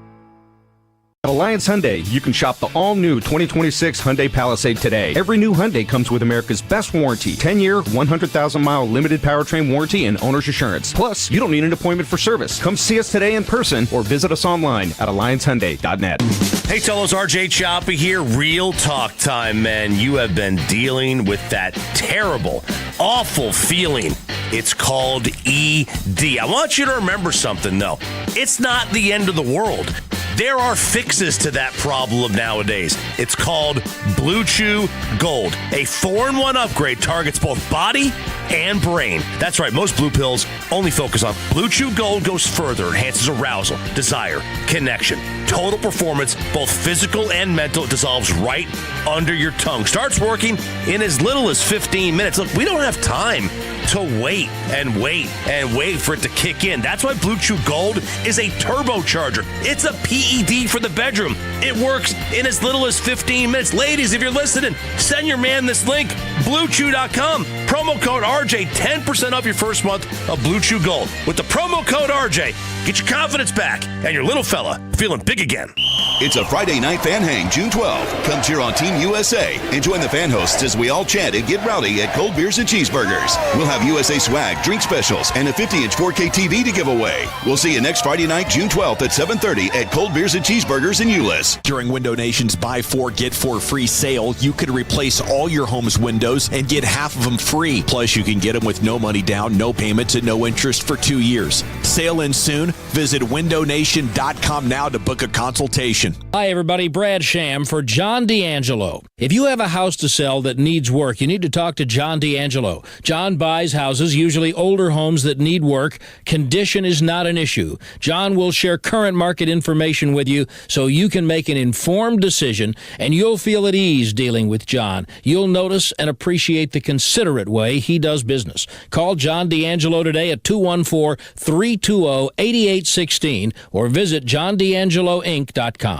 At Alliance Hyundai, you can shop the all-new 2026 Hyundai Palisade today. Every new Hyundai comes with America's best warranty, 10-year, 100,000-mile limited powertrain warranty and owner's assurance. Plus, you don't need an appointment for service. Come see us today in person or visit us online at alliancehyundai.net. Hey, Tolos, RJ Choppy here. Real talk time, man. You have been dealing with that terrible, awful feeling. It's called ED. I want you to remember something, though. It's not the end of the world. There are fixes to that problem nowadays. It's called Blue Chew Gold. A 4-in-1 upgrade targets both body and brain. That's right, most blue pills only focus on. Blue Chew Gold goes further, enhances arousal, desire, connection, total performance, both physical and mental. It dissolves right under your tongue. Starts working in as little as 15 minutes. Look, we don't have time to wait and wait and wait for it to kick in. That's why Blue Chew Gold is a turbocharger. It's a PED for the bedroom. It works in as little as 15 minutes. Ladies, if you're listening, send your man this link, BlueChew.com. Promo code RJ, 10% off your first month of Blue Chew Gold. With the promo code RJ, get your confidence back and your little fella feeling big again. It's a Friday night fan hang, June 12th. Come cheer on Team USA and join the fan hosts as we all chant and get rowdy at Cold Beers and Cheeseburgers. We'll have USA swag, drink specials, and a 50-inch 4K TV to give away. We'll see you next Friday night, June 12th at 7:30 at Cold Beers and Cheeseburgers in Euless. During Window Nation's Buy 4, Get 4 free sale, you could replace all your home's windows and get half of them free. Plus, you can get them with no money down, no payments, and no interest for 2 years. Sale ends soon. Visit windownation.com now to book a consultation. Hi, everybody. Brad Sham for John D'Angelo. If you have a house to sell that needs work, you need to talk to John D'Angelo. John buys houses, usually older homes that need work. Condition is not an issue. John will share current market information with you so you can make an informed decision, and you'll feel at ease dealing with John. You'll notice and appreciate the considerate way he does business. Call John D'Angelo today at 214-320-8816 or visit johndangeloinc.com.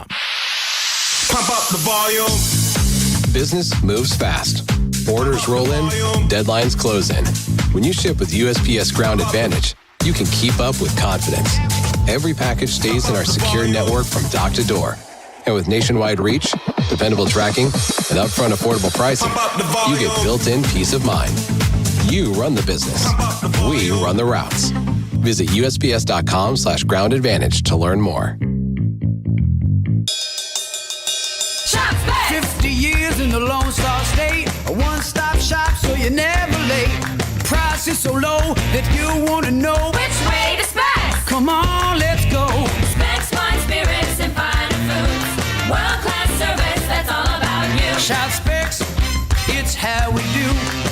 Pump up the volume. Business moves fast. Orders roll in, deadlines close in. When you ship with USPS Ground Advantage, you can keep up with confidence. Every package stays in our secure network from dock to door. And with nationwide reach, dependable tracking, and upfront affordable pricing, you get built-in peace of mind. You run the business. We run the routes. Visit USPS.com/Ground Advantage to learn more. 50 years in the Lone Star State, a one-stop shop so you're never late. Price is so low that you want to know which way to Specs. Come on, let's go. Specs Wine Spirits and Finer Foods. World-class service, that's all about you. Shop Specs, it's how we do.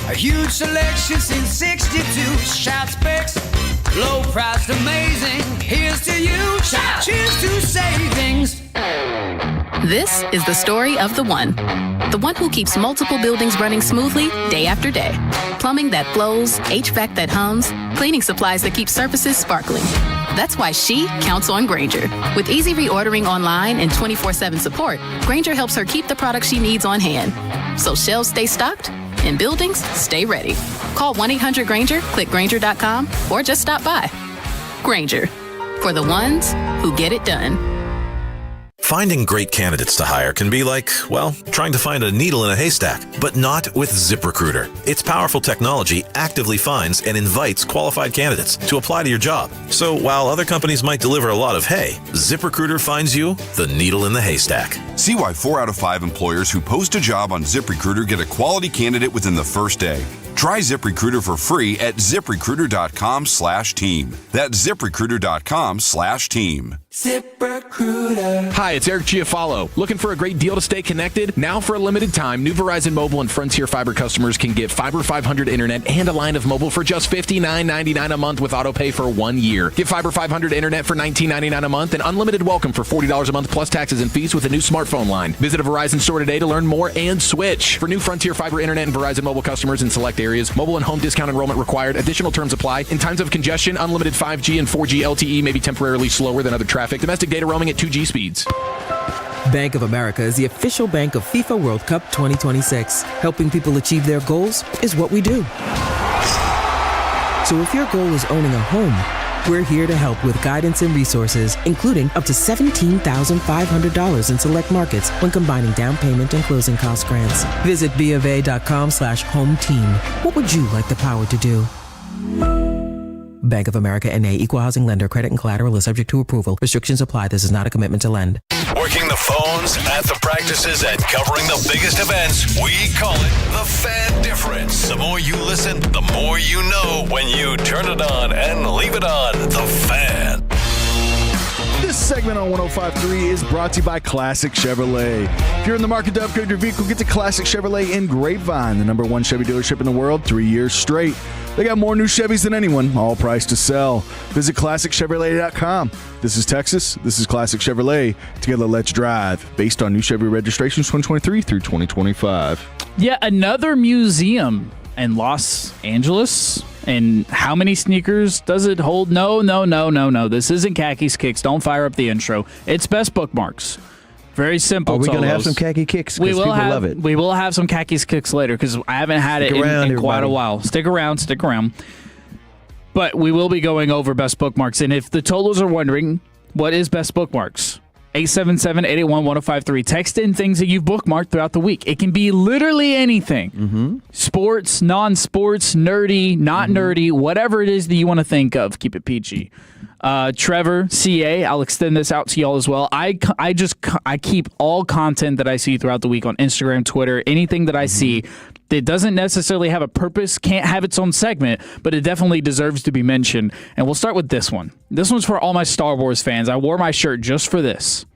A huge selection since 62. Shop Specs, low priced, amazing. Here's to you. Shout. Cheers to savings. This is the story of the one who keeps multiple buildings running smoothly day after day. Plumbing that flows, HVAC that hums, cleaning supplies that keep surfaces sparkling. That's why she counts on Grainger. With easy reordering online and 24/7 support, Grainger helps her keep the products she needs on hand. So shelves stay stocked and buildings stay ready. Call 1-800-GRAINGER, click Grainger.com, or just stop by. Grainger, for the ones who get it done. Finding great candidates to hire can be like, well, trying to find a needle in a haystack, but not with ZipRecruiter. Its powerful technology actively finds and invites qualified candidates to apply to your job. So while other companies might deliver a lot of hay, ZipRecruiter finds you the needle in the haystack. See why 4 out of 5 employers who post a job on ZipRecruiter get a quality candidate within the first day. Try ZipRecruiter for free at ZipRecruiter.com/team. That's ZipRecruiter.com/team. ZipRecruiter. Hi, it's Eric Giafalo. Looking for a great deal to stay connected? Now for a limited time, new Verizon Mobile and Frontier Fiber customers can get Fiber 500 internet and a line of mobile for just $59.99 a month with autopay for 1 year. Get Fiber 500 internet for $19.99 a month and unlimited welcome for $40 a month plus taxes and fees with a new smartphone line. Visit a Verizon store today to learn more and switch. For new Frontier Fiber internet and Verizon Mobile customers in select areas, mobile and home discount enrollment required. Additional terms apply. In times of congestion, unlimited 5G and 4G LTE may be temporarily slower than other traffic. Domestic data roaming at 2G speeds. Bank of America is the official bank of FIFA World Cup 2026. Helping people achieve their goals is what we do. So if your goal is owning a home, we're here to help with guidance and resources, including up to $17,500 in select markets when combining down payment and closing cost grants. Visit BofA.com/home team. What would you like the power to do? Bank of America N.A. Equal Housing Lender. Credit and collateral is subject to approval. Restrictions apply. This is not a commitment to lend. Working the phones, at the practices, and covering the biggest events, we call it the Fan Difference. The more you listen, the more you know when you turn it on and leave it on. The Fan. This segment on 105.3 is brought to you by Classic Chevrolet. If you're in the market to upgrade your vehicle, get to Classic Chevrolet in Grapevine, the #1 Chevy dealership in the world, 3 years straight. They got more new Chevys than anyone, all priced to sell. Visit ClassicChevrolet.com. This is Texas. This is Classic Chevrolet. Together, let's drive. Based on new Chevy registrations 2023 through 2025. Yeah, another museum in Los Angeles. And how many sneakers does it hold? No. This isn't Khakis Kicks. Don't fire up the intro. It's Best Bookmarks. Very simple. Are we going to have some khaki kicks? We will people have, love it. We will have some khakis kicks later because I haven't had it in quite a while. Stick around. But we will be going over Best Bookmarks. And if the totals are wondering, what is Best Bookmarks? 877-881-1053. Text in things that you've bookmarked throughout the week. It can be literally anything. Sports, non-sports, nerdy, not nerdy, whatever it is that you want to think of. Keep it PG. Trevor, CA, I'll extend this out to y'all as well. I keep all content that I see throughout the week on Instagram, Twitter, anything that I see that doesn't necessarily have a purpose, can't have its own segment, but it definitely deserves to be mentioned. And we'll start with this one. This one's for all my Star Wars fans. I wore my shirt just for this.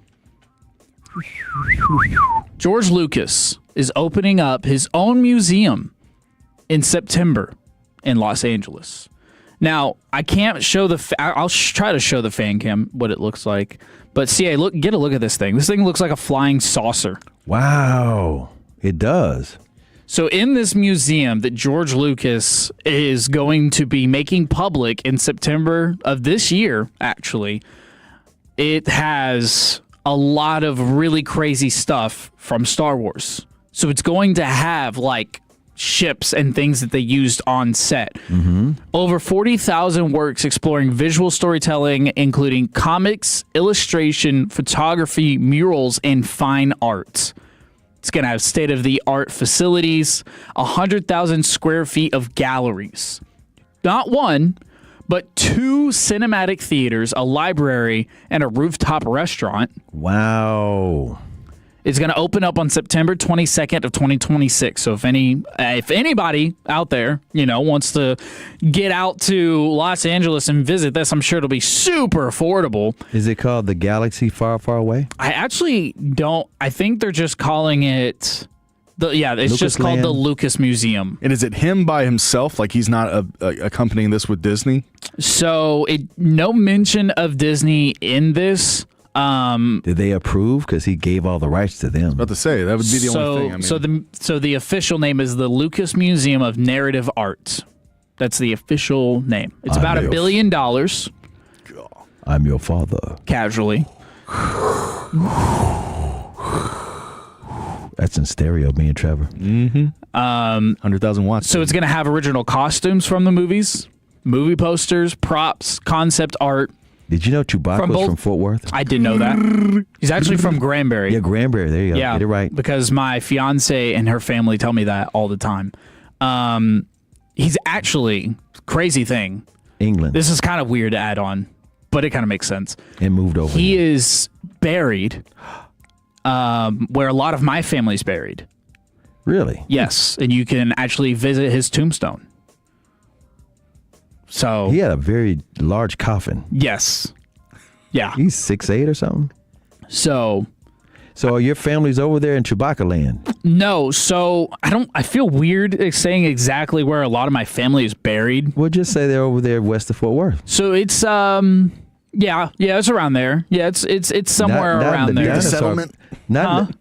George Lucas is opening up his own museum in September in Los Angeles. Now, I can't show I'll try to show the fan cam what it looks like. But CA, get a look at this thing. This thing looks like a flying saucer. Wow, it does. So in this museum that George Lucas is going to be making public in September of this year, actually, it has a lot of really crazy stuff from Star Wars. So it's going to have, like, ships and things that they used on set. Over 40,000 works exploring visual storytelling, including comics, illustration, photography, murals, and fine art. It's going to have state-of-the-art facilities, 100,000 square feet of galleries. Not one, but 2 cinematic theaters, a library, and a rooftop restaurant. Wow. It's going to open up on September 22nd of 2026. So if anybody out there, wants to get out to Los Angeles and visit this, I'm sure it'll be super affordable. Is it called the Galaxy Far, Far Away? I actually don't. I think they're just calling it. It's just called the Lucas Museum. And is it him by himself? Like he's not accompanying this with Disney? So no mention of Disney in this. Did they approve? Because he gave all the rights to them. I was about to say, that would be the only thing. So the official name is the Lucas Museum of Narrative Art. That's the official name. It's about $1 billion. I'm your father. Casually. That's in stereo, me and Trevor. 100,000 watts. So it's going to have original costumes from the movies, movie posters, props, concept art. Did you know Chewbacca was from Fort Worth? I didn't know that. He's actually from Granbury. Yeah, Granbury. There you go. Yeah, get it right. Because my fiance and her family tell me that all the time. He's actually, crazy thing, England. This is kind of weird to add on, but it kind of makes sense. It moved over. He is buried where a lot of my family's buried. Really? Yes, and you can actually visit his tombstone. So he had a very large coffin. Yes. Yeah. He's 6'8" or something. So your family's over there in Chewbacca land? No. So I feel weird saying exactly where a lot of my family is buried. We'll just say they're over there west of Fort Worth. So it's it's around there. Yeah, it's somewhere around there. The settlement?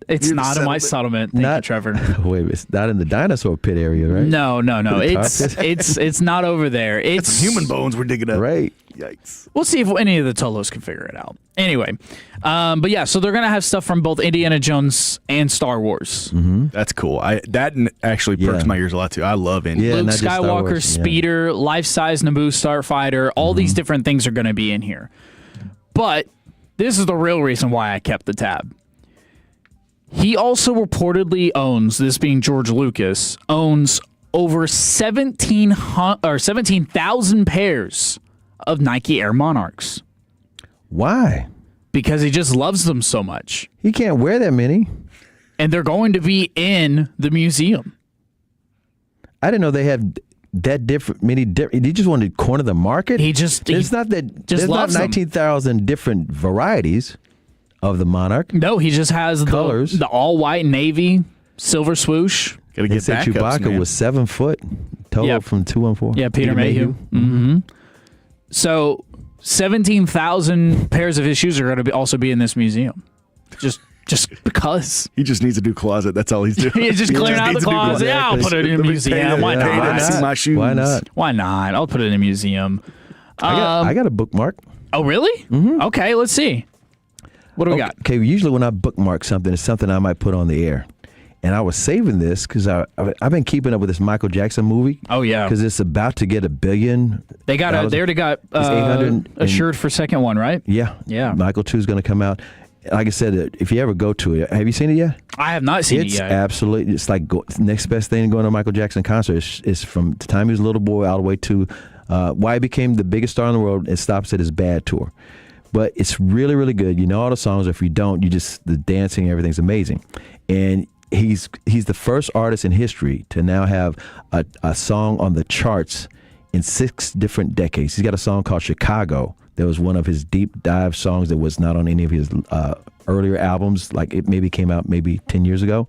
It's not in my settlement. Thank you, Trevor. Wait, it's not in the dinosaur pit area, right? No. It's not over there. It's human bones we're digging up. Right. Yikes. We'll see if any of the Tolos can figure it out. Anyway, but yeah, so they're gonna have stuff from both Indiana Jones and Star Wars. That's cool. That actually perks my ears a lot too. I love Indiana. Luke Skywalker speeder, life-size Naboo starfighter. All these different things are going to be in here. But this is the real reason why I kept the tab. He also reportedly owns, this being George Lucas, owns over 17,000 pairs of Nike Air Monarchs. Why? Because he just loves them so much. He can't wear that many. And they're going to be in the museum. I didn't know they had that many different. He just wanted to corner the market. There's not 19,000 different varieties of the Monarch. No, he just has colors. The all white navy, silver swoosh. Gotta get backups, Chewbacca man. was 7 foot total from 214. Yeah, Peter Mayhew. So 17,000 pairs of his shoes are going to also be in this museum. Just because. He just needs a new closet. That's all he's doing. He's just clearing out the closet. Yeah, I'll put it in a museum. Why not? See my shoes. Why not? Why not? I'll put it in a museum. I got a bookmark. Oh, really? Okay, let's see. What do we got? Okay, usually when I bookmark something, it's something I might put on the air. And I was saving this because I've been keeping up with this Michael Jackson movie. Oh, yeah. Because it's about to get $1 billion. They already got assured for second one, right? Yeah. Yeah. Michael 2 is going to come out. like I said, if you ever go to it, have you seen it yet? I have not seen it yet. Absolutely. It's like next best thing going to a Michael Jackson concert is from the time he was a little boy all the way to why he became the biggest star in the world. It stops at his Bad tour. But it's really, really good. You know all the songs. If you don't, the dancing, everything's amazing. And he's the first artist in history to now have a song on the charts in 6 different decades. He's got a song called Chicago. That was one of his deep dive songs that was not on any of his earlier albums. Like it maybe came out 10 years ago.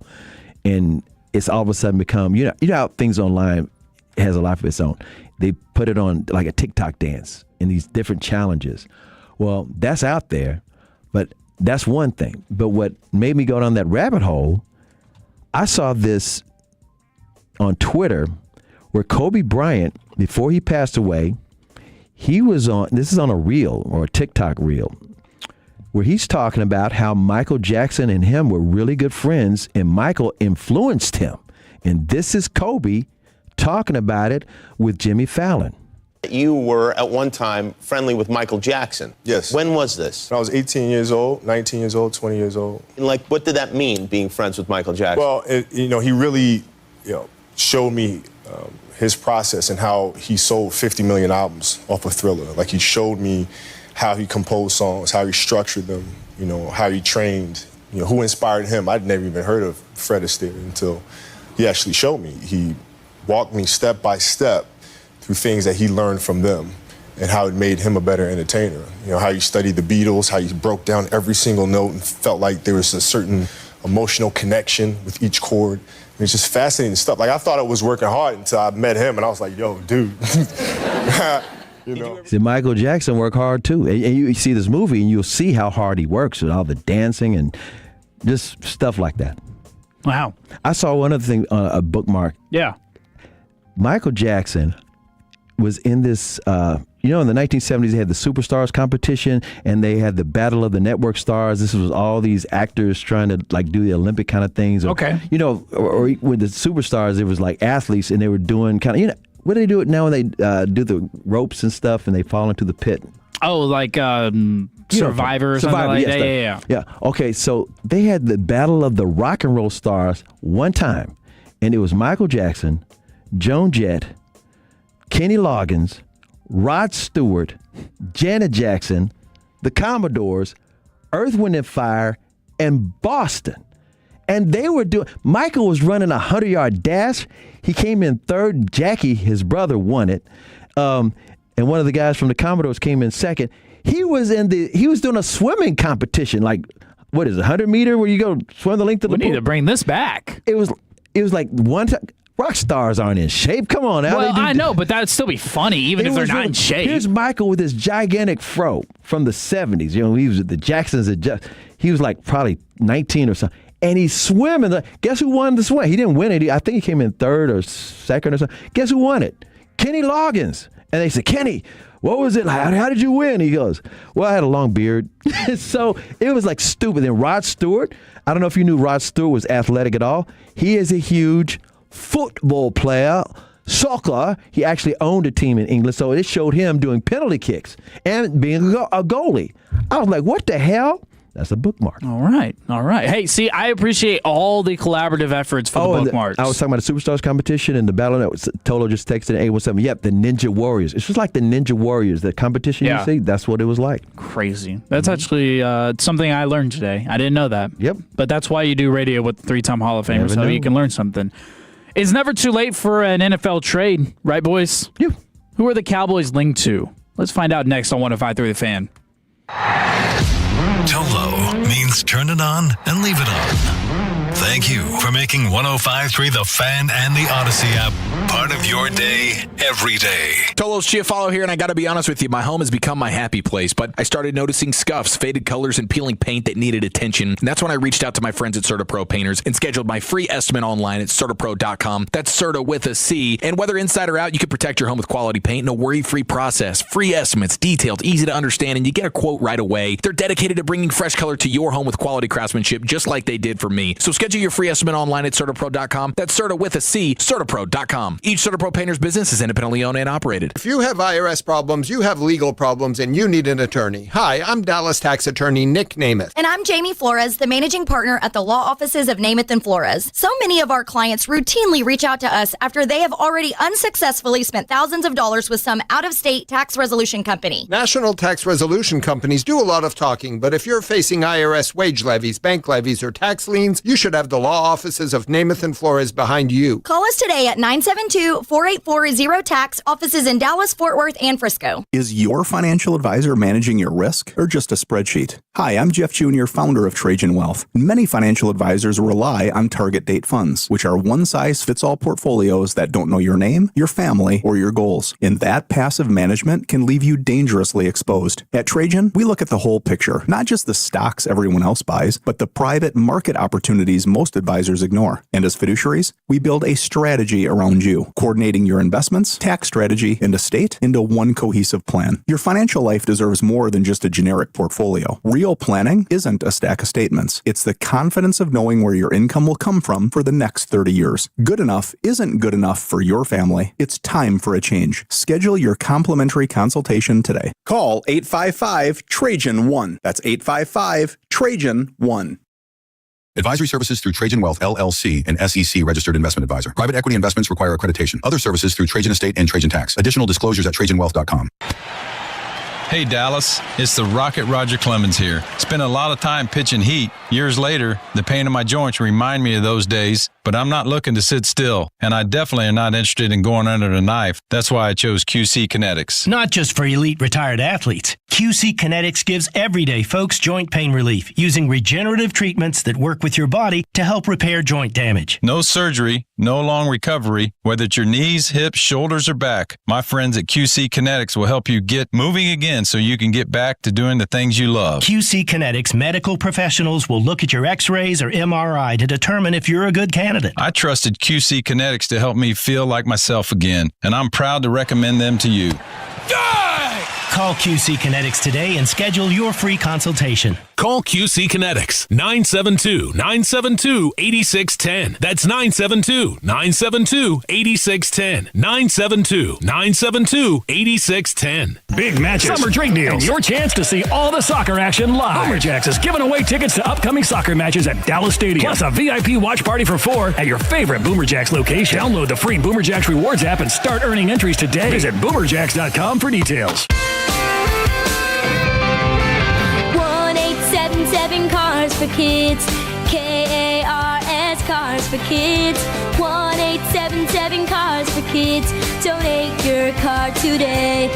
And it's all of a sudden become, you know how things online has a life of its own. They put it on like a TikTok dance and these different challenges. Well, that's out there, but that's one thing. But what made me go down that rabbit hole, I saw this on Twitter where Kobe Bryant, before he passed away, this is on a reel or a TikTok reel, where he's talking about how Michael Jackson and him were really good friends and Michael influenced him. And this is Kobe talking about it with Jimmy Fallon. You were at one time friendly with Michael Jackson. Yes. When was this? When I was 18 years old, 19 years old, 20 years old. And what did that mean, being friends with Michael Jackson? Well, he really, showed me his process and how he sold 50 million albums off of Thriller. Like, he showed me how he composed songs, how he structured them, how he trained, who inspired him. I'd never even heard of Fred Astaire until he actually showed me. He walked me step by step through things that he learned from them and how it made him a better entertainer. How he studied the Beatles, how he broke down every single note and felt like there was a certain emotional connection with each chord. And it's just fascinating stuff. Like, I thought I was working hard until I met him and I was like, yo, dude. See, Michael Jackson worked hard too. And you see this movie and you'll see how hard he works with all the dancing and just stuff like that. Wow. I saw one other thing, a bookmark. Yeah. Michael Jackson was in this, in the 1970s, they had the Superstars competition and they had the Battle of the Network Stars. This was all these actors trying to do the Olympic kind of things. Or, okay. Or with the Superstars, it was like athletes and they were doing kind of, what do they do it now when they do the ropes and stuff and they fall into the pit? Oh, like Survivor or something like that? Yeah. Yeah. Okay, so they had the Battle of the Rock and Roll Stars one time and it was Michael Jackson, Joan Jett, Kenny Loggins, Rod Stewart, Janet Jackson, the Commodores, Earth, Wind & Fire, and Boston. And they were Michael was running a 100-yard dash. He came in third. Jackie, his brother, won it. And one of the guys from the Commodores came in second. He was doing a swimming competition, like, what is it, 100-meter where you go swim the length of the pool? We need to bring this back. It was like one time. Rock stars aren't in shape. Come on now. Well, I know, but that would still be funny, even if they're not in shape. Here's Michael with his gigantic fro from the 70s. He was with the Jacksons. He was like probably 19 or something. And he's swimming. Guess who won the swim? He didn't win it. I think he came in third or second or something. Guess who won it? Kenny Loggins. And they said, Kenny, what was it like? How did you win? He goes, well, I had a long beard. So it was like stupid. Then Rod Stewart, I don't know if you knew Rod Stewart was athletic at all. He is a huge football player, soccer. He actually owned a team in England, so it showed him doing penalty kicks and being a goalie. I was like, what the hell? That's a bookmark. All right. Hey, see, I appreciate all the collaborative efforts for the bookmarks. I was talking about the Superstars competition and the battle that Tolo just texted at 817. Yep, the Ninja Warriors. It's just like the Ninja Warriors, the competition you see. That's what it was like. Crazy. That's actually something I learned today. I didn't know that. Yep. But that's why you do radio with 3-time Hall of Famers, so you can learn something. It's never too late for an NFL trade, right, boys? Yeah. Who are the Cowboys linked to? Let's find out next on 105.3 The Fan. Tolo means turn it on and leave it on. Thank you for making 105.3 The Fan and the Odyssey app part of your day every day. Tolo's Chiafalo here, and I got to be honest with you, my home has become my happy place, but I started noticing scuffs, faded colors, and peeling paint that needed attention, and that's when I reached out to my friends at CertaPro Painters and scheduled my free estimate online at CertaPro.com. That's Certa with a C, and whether inside or out, you can protect your home with quality paint in a worry-free process. Free estimates, detailed, easy to understand, and you get a quote right away. They're dedicated to bringing fresh color to your home with quality craftsmanship, just like they did for me. So schedule your your free estimate online at CertaPro.com. That's Certa with a C, CertaPro.com. Each CertaPro painter's business is independently owned and operated. If you have IRS problems, you have legal problems, and you need an attorney. Hi, I'm Dallas tax attorney Nick Namath. And I'm Jamie Flores, the managing partner at the law offices of Namath and Flores. So many of our clients routinely reach out to us after they have already unsuccessfully spent thousands of dollars with some out-of-state tax resolution company. National tax resolution companies do a lot of talking, but if you're facing IRS wage levies, bank levies, or tax liens, you should have the law offices of Namath and Flores behind you. Call us today at 972-484-0TAX, offices in Dallas, Fort Worth, and Frisco. Is your financial advisor managing your risk or just a spreadsheet? Hi, I'm Jeff Jr., founder of Trajan Wealth. Many financial advisors rely on target date funds, which are one-size-fits-all portfolios that don't know your name, your family, or your goals. And that passive management can leave you dangerously exposed. At Trajan, we look at the whole picture, not just the stocks everyone else buys, but the private market opportunities most advisors ignore. And as fiduciaries, we build a strategy around you, coordinating your investments, tax strategy, and estate into one cohesive plan. Your financial life deserves more than just a generic portfolio. Real planning isn't a stack of statements. It's the confidence of knowing where your income will come from for the next 30 years. Good enough isn't good enough for your family. It's time for a change. Schedule your complimentary consultation today. Call 855-TRAJAN-1. That's 855-TRAJAN-1. Advisory services through Trajan Wealth, LLC, an SEC registered investment advisor. Private equity investments require accreditation. Other services through Trajan Estate and Trajan Tax. Additional disclosures at TrajanWealth.com. Hey Dallas, it's the Rocket Roger Clemens here. Spent a lot of time pitching heat. Years later, the pain in my joints remind me of those days, but I'm not looking to sit still, and I definitely am not interested in going under the knife. That's why I chose QC Kinetics. Not just for elite retired athletes. QC Kinetics gives everyday folks joint pain relief using regenerative treatments that work with your body to help repair joint damage. No surgery, no long recovery, whether it's your knees, hips, shoulders, or back. My friends at QC Kinetics will help you get moving again so you can get back to doing the things you love. QC Kinetics medical professionals will look at your x-rays or MRI to determine if you're a good candidate. I trusted QC Kinetics to help me feel like myself again, and I'm proud to recommend them to you. Call QC Kinetics today and schedule your free consultation. Call QC Kinetics, 972-972-8610. That's 972-972-8610. 972-972-8610. Big matches, summer drink deals, and your chance to see all the soccer action live. Boomerjacks is giving away tickets to upcoming soccer matches at Dallas Stadium, plus a VIP watch party for 4 at your favorite Boomerjacks location. Download the free Boomerjacks Rewards app and start earning entries today. Visit Boomerjacks.com for details. 1-877 Cars for Kids. KARS Cars for Kids. 1-877 Cars for Kids. Donate your car today.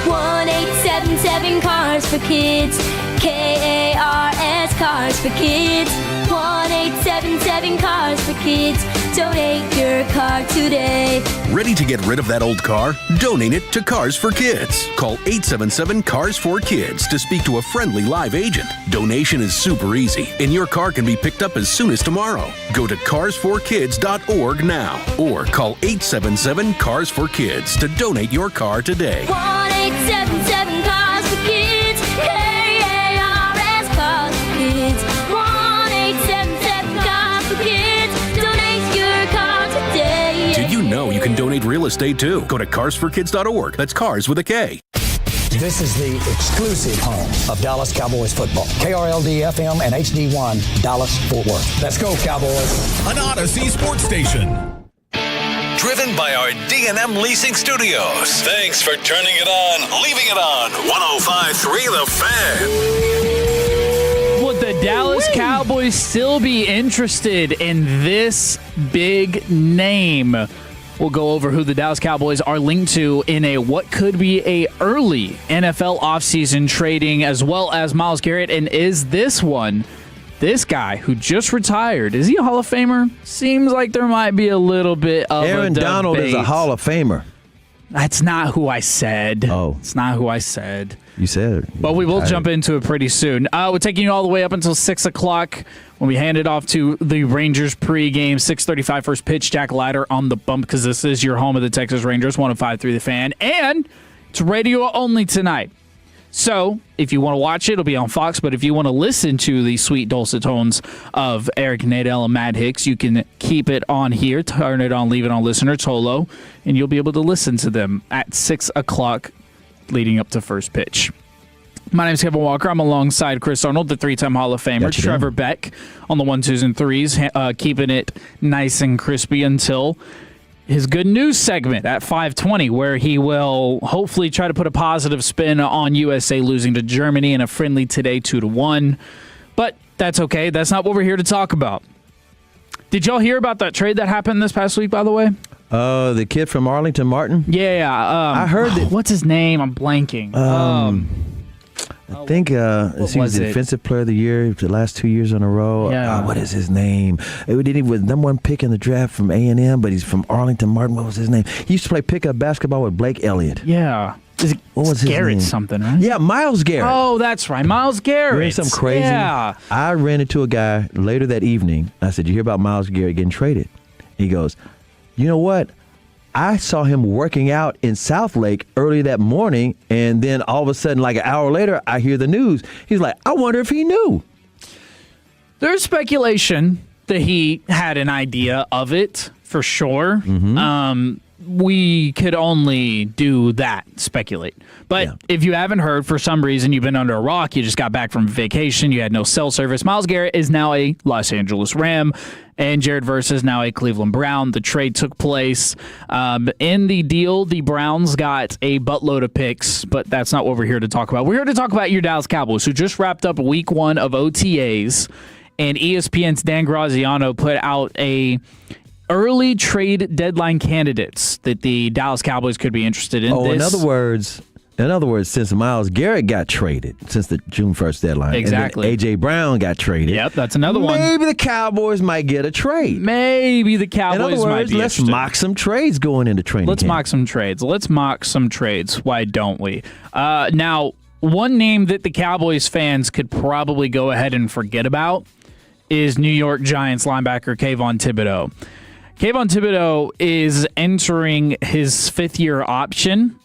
1-877 Cars for Kids. KARS Cars for Kids. 1-877 Cars for Kids. Donate your car today. Ready to get rid of that old car? Donate it to Cars for Kids. Call 877 Cars for Kids to speak to a friendly live agent. Donation is super easy, and your car can be picked up as soon as tomorrow. Go to carsforkids.org now or call 877 Cars for Kids to donate your car today. 1-877 Cars for Kids. KARS Cars for Kids. 1-877 Cars for Kids. Donate your car today. Did you know you can donate real estate too? Go to carsforkids.org. That's cars with a K. This is the exclusive home of Dallas Cowboys football. KRLD-FM and HD1, Dallas, Fort Worth. Let's go, Cowboys. An Odyssey sports station. Driven by our D&M Leasing Studios. Thanks for turning it on, leaving it on. 105.3 The Fan. Would the Dallas Cowboys still be interested in this big name? We'll go over who the Dallas Cowboys are linked to in a what could be a early NFL offseason trading, as well as Myles Garrett. And is this guy who just retired, is he a Hall of Famer? Seems like there might be a little bit of Aaron Donald is a Hall of Famer. That's not who I said. Oh. It's not who I said. You said it. But we will jump into it pretty soon. We're taking you all the way up until 6 o'clock when we hand it off to the Rangers pregame. 6:35 first pitch. Jack Leiter on the bump because this is your home of the Texas Rangers, 105.3 The Fan. And it's radio only tonight. So, if you want to watch it, it'll be on Fox. But if you want to listen to the sweet dulcet tones of Eric Nadel and Matt Hicks, you can keep it on here, turn it on, leave it on Listener Tolo, and you'll be able to listen to them at 6 o'clock leading up to first pitch. My name is Kevin Walker. I'm alongside Chris Arnold, the three-time Hall of Famer, Trevor Beck on the 1, 2s, and 3s, keeping it nice and crispy until his good news segment at 5:20, where he will hopefully try to put a positive spin on USA losing to Germany in a friendly today 2-1. But that's okay. That's not what we're here to talk about. Did y'all hear about that trade that happened this past week, by the way? The kid from Arlington, Martin? Yeah. I heard that. What's his name? I'm blanking. I think he was the Defensive Player of the Year for the last 2 years in a row. Yeah. What is his name? He was number one pick in the draft from A&M, but he's from Arlington, Martin. What was his name? He used to play pickup basketball with Blake Elliott. Yeah. What was his Garrett name? something, right? Yeah, Miles Garrett. Oh, that's right. Miles Garrett. You heard something crazy? Yeah. I ran into a guy later that evening. I said, "You hear about Miles Garrett getting traded?" He goes, "You know what? I saw him working out in South Lake early that morning, and then all of a sudden, like an hour later, I hear the news." He's like, "I wonder if he knew." There's speculation that he had an idea of it, for sure. Mm-hmm. We could only do that, speculate. But if you haven't heard, for some reason, you've been under a rock, you just got back from vacation, you had no cell service, Myles Garrett is now a Los Angeles Ram, and Jared Verse is now a Cleveland Brown. The trade took place. In the deal, the Browns got a buttload of picks, but that's not what we're here to talk about. We're here to talk about your Dallas Cowboys, who just wrapped up week 1 of OTAs, and ESPN's Dan Graziano put out a early trade deadline candidates that the Dallas Cowboys could be interested in. In other words, since Myles Garrett got traded since the June 1st deadline, exactly, and then A.J. Brown got traded. Yep, that's another one. Maybe the Cowboys might get a trade. Maybe the Cowboys might be interested. Let's mock some trades going into training camp. Let's mock some trades. Why don't we? Now, one name that the Cowboys fans could probably go ahead and forget about is New York Giants linebacker Kayvon Thibodeau. Kayvon Thibodeau is entering his 5th-year option,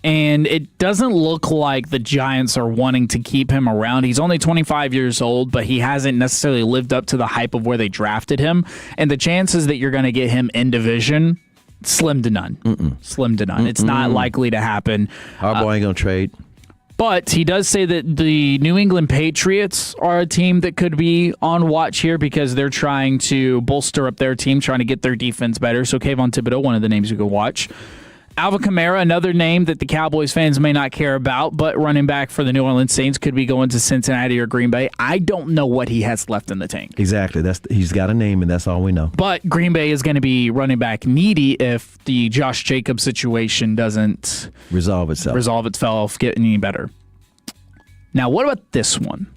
and it doesn't look like the Giants are wanting to keep him around. He's only 25 years old, but he hasn't necessarily lived up to the hype of where they drafted him, and the chances that you're going to get him in division, slim to none. Slim to none. It's not likely to happen. Harbaugh ain't going to trade. But he does say that the New England Patriots are a team that could be on watch here because they're trying to bolster up their team, trying to get their defense better. So Kayvon Thibodeau, one of the names you could watch. Alvin Kamara, another name that the Cowboys fans may not care about, but running back for the New Orleans Saints, could be going to Cincinnati or Green Bay. I don't know what he has left in the tank. Exactly. He's got a name, and that's all we know. But Green Bay is going to be running back needy if the Josh Jacobs situation doesn't resolve itself, get any better. Now, what about this one?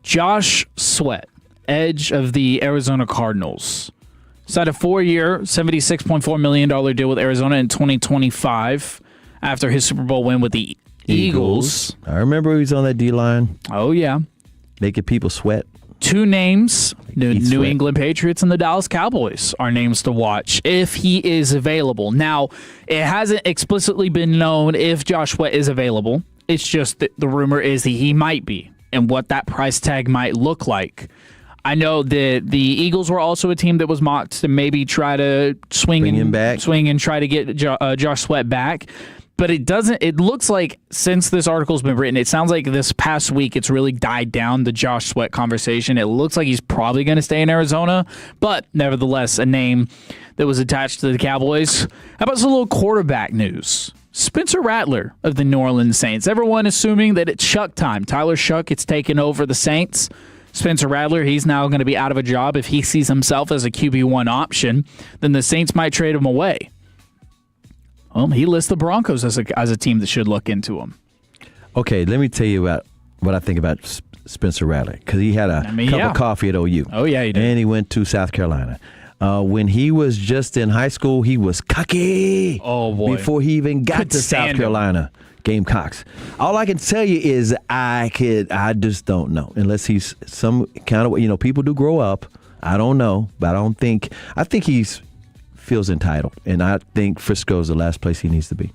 Josh Sweat, edge of the Arizona Cardinals. Signed a 4-year, $76.4 million deal with Arizona in 2025 after his Super Bowl win with the Eagles. I remember he was on that D-line. Oh, yeah. Making people sweat. 2 names, the New England Patriots and the Dallas Cowboys are names to watch if he is available. Now, it hasn't explicitly been known if Josh Sweat is available. It's just that the rumor is that he might be and what that price tag might look like. I know that the Eagles were also a team that was mocked to maybe try to swing and try to get Josh Sweat back. But it looks like since this article's been written, it sounds like this past week it's really died down, the Josh Sweat conversation. It looks like he's probably going to stay in Arizona, but nevertheless, a name that was attached to the Cowboys. How about some little quarterback news? Spencer Rattler of the New Orleans Saints. Everyone assuming that it's Shuck time. Tyler Shuck, it's taken over the Saints. Spencer Rattler, he's now going to be out of a job. If he sees himself as a QB1 option, then the Saints might trade him away. Well, he lists the Broncos as a team that should look into him. Okay, let me tell you about what I think about Spencer Rattler, because he had a cup of coffee at OU. Oh, yeah, he did. And he went to South Carolina. When he was just in high school, he was cocky. Oh, boy. Before he even got to South Carolina. Gamecocks. All I can tell you is I just don't know. Unless he's some kind of, people do grow up. I don't know, but I think he feels entitled. And I think Frisco's the last place he needs to be.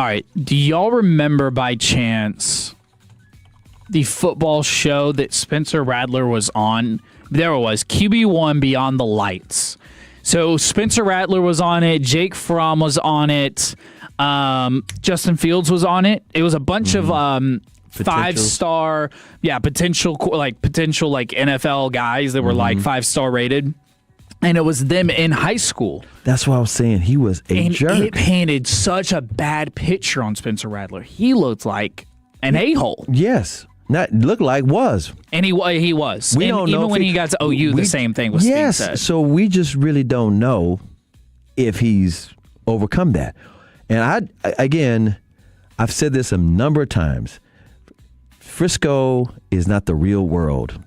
All right. Do y'all remember by chance the football show that Spencer Rattler was on? There it was, QB1 Beyond the Lights. So Spencer Rattler was on it. Jake Fromm was on it. Justin Fields was on it. It was a bunch of five-star, potential NFL guys that were like 5-star rated. And it was them in high school. That's why I was saying he was a jerk. It painted such a bad picture on Spencer Rattler. He looked like an a-hole. Yes. Not looked like, was. And he was. We don't know even when he got to OU, the same thing was being said. Yes, so we just really don't know if he's overcome that. And I've said this a number of times. Frisco is not the real world.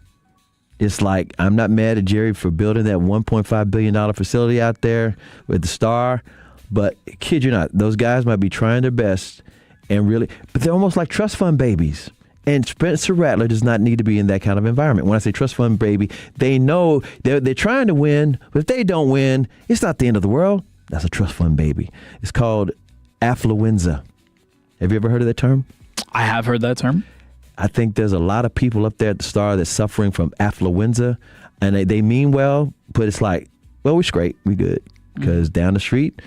It's like, I'm not mad at Jerry for building that $1.5 billion facility out there with the Star, but kid you not, those guys might be trying their best and really, but they're almost like trust fund babies. And Spencer Rattler does not need to be in that kind of environment. When I say trust fund baby, they know they're trying to win, but if they don't win, it's not the end of the world. That's a trust fund baby. It's called affluenza. Have you ever heard of that term? I have heard that term. I think there's a lot of people up there at the Star that's suffering from affluenza, and they mean well, but it's like, well, we're straight, we good. Because down the street,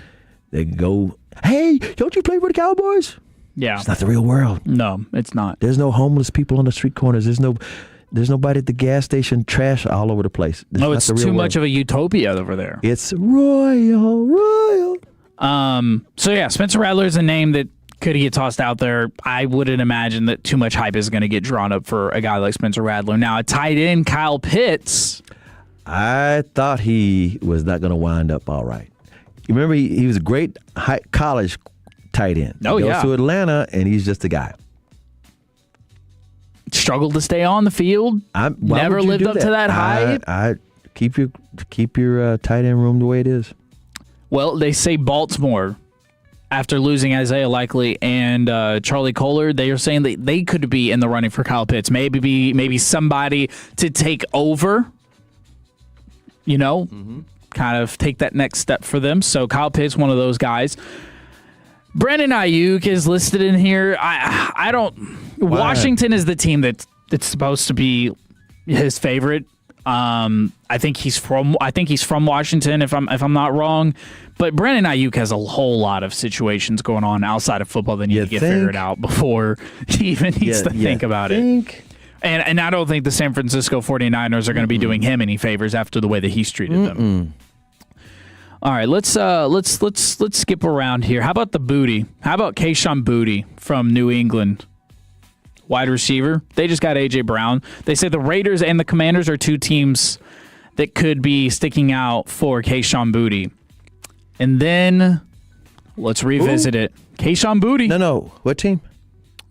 they go, hey, don't you play for the Cowboys? Yeah. It's not the real world. No, it's not. There's no homeless people on the street corners. There's nobody at the gas station, trash all over the place. It's too much of a utopia over there. It's royal. So yeah, Spencer Rattler is a name that could get tossed out there. I wouldn't imagine that too much hype is going to get drawn up for a guy like Spencer Rattler. Now, a tight end, Kyle Pitts. I thought he was not going to wind up all right. You remember he was a great college tight end. Oh, he goes to Atlanta, and he's just a guy. Struggled to stay on the field. Never lived up to that hype. I keep your tight end room the way it is. Well, they say Baltimore, after losing Isaiah Likely and Charlie Kohler, they are saying that they could be in the running for Kyle Pitts. Maybe somebody to take over, kind of take that next step for them. So Kyle Pitts, one of those guys. Brandon Ayuk is listed in here. I don't. Why? Washington is the team that's supposed to be his favorite. I think he's from Washington, if I'm not wrong. But Brandon Ayuk has a whole lot of situations going on outside of football that need to get figured out before he even needs to think about it. And I don't think the San Francisco 49ers are going to be doing him any favors after the way that he's treated them. All right, let's skip around here. How about the booty? How about Kayshon Boutte from New England? Wide receiver. They just got A.J. Brown. They say the Raiders and the Commanders are two teams that could be sticking out for Kayshon Boutte. And then let's revisit it. Kayshon Boutte. No. What team?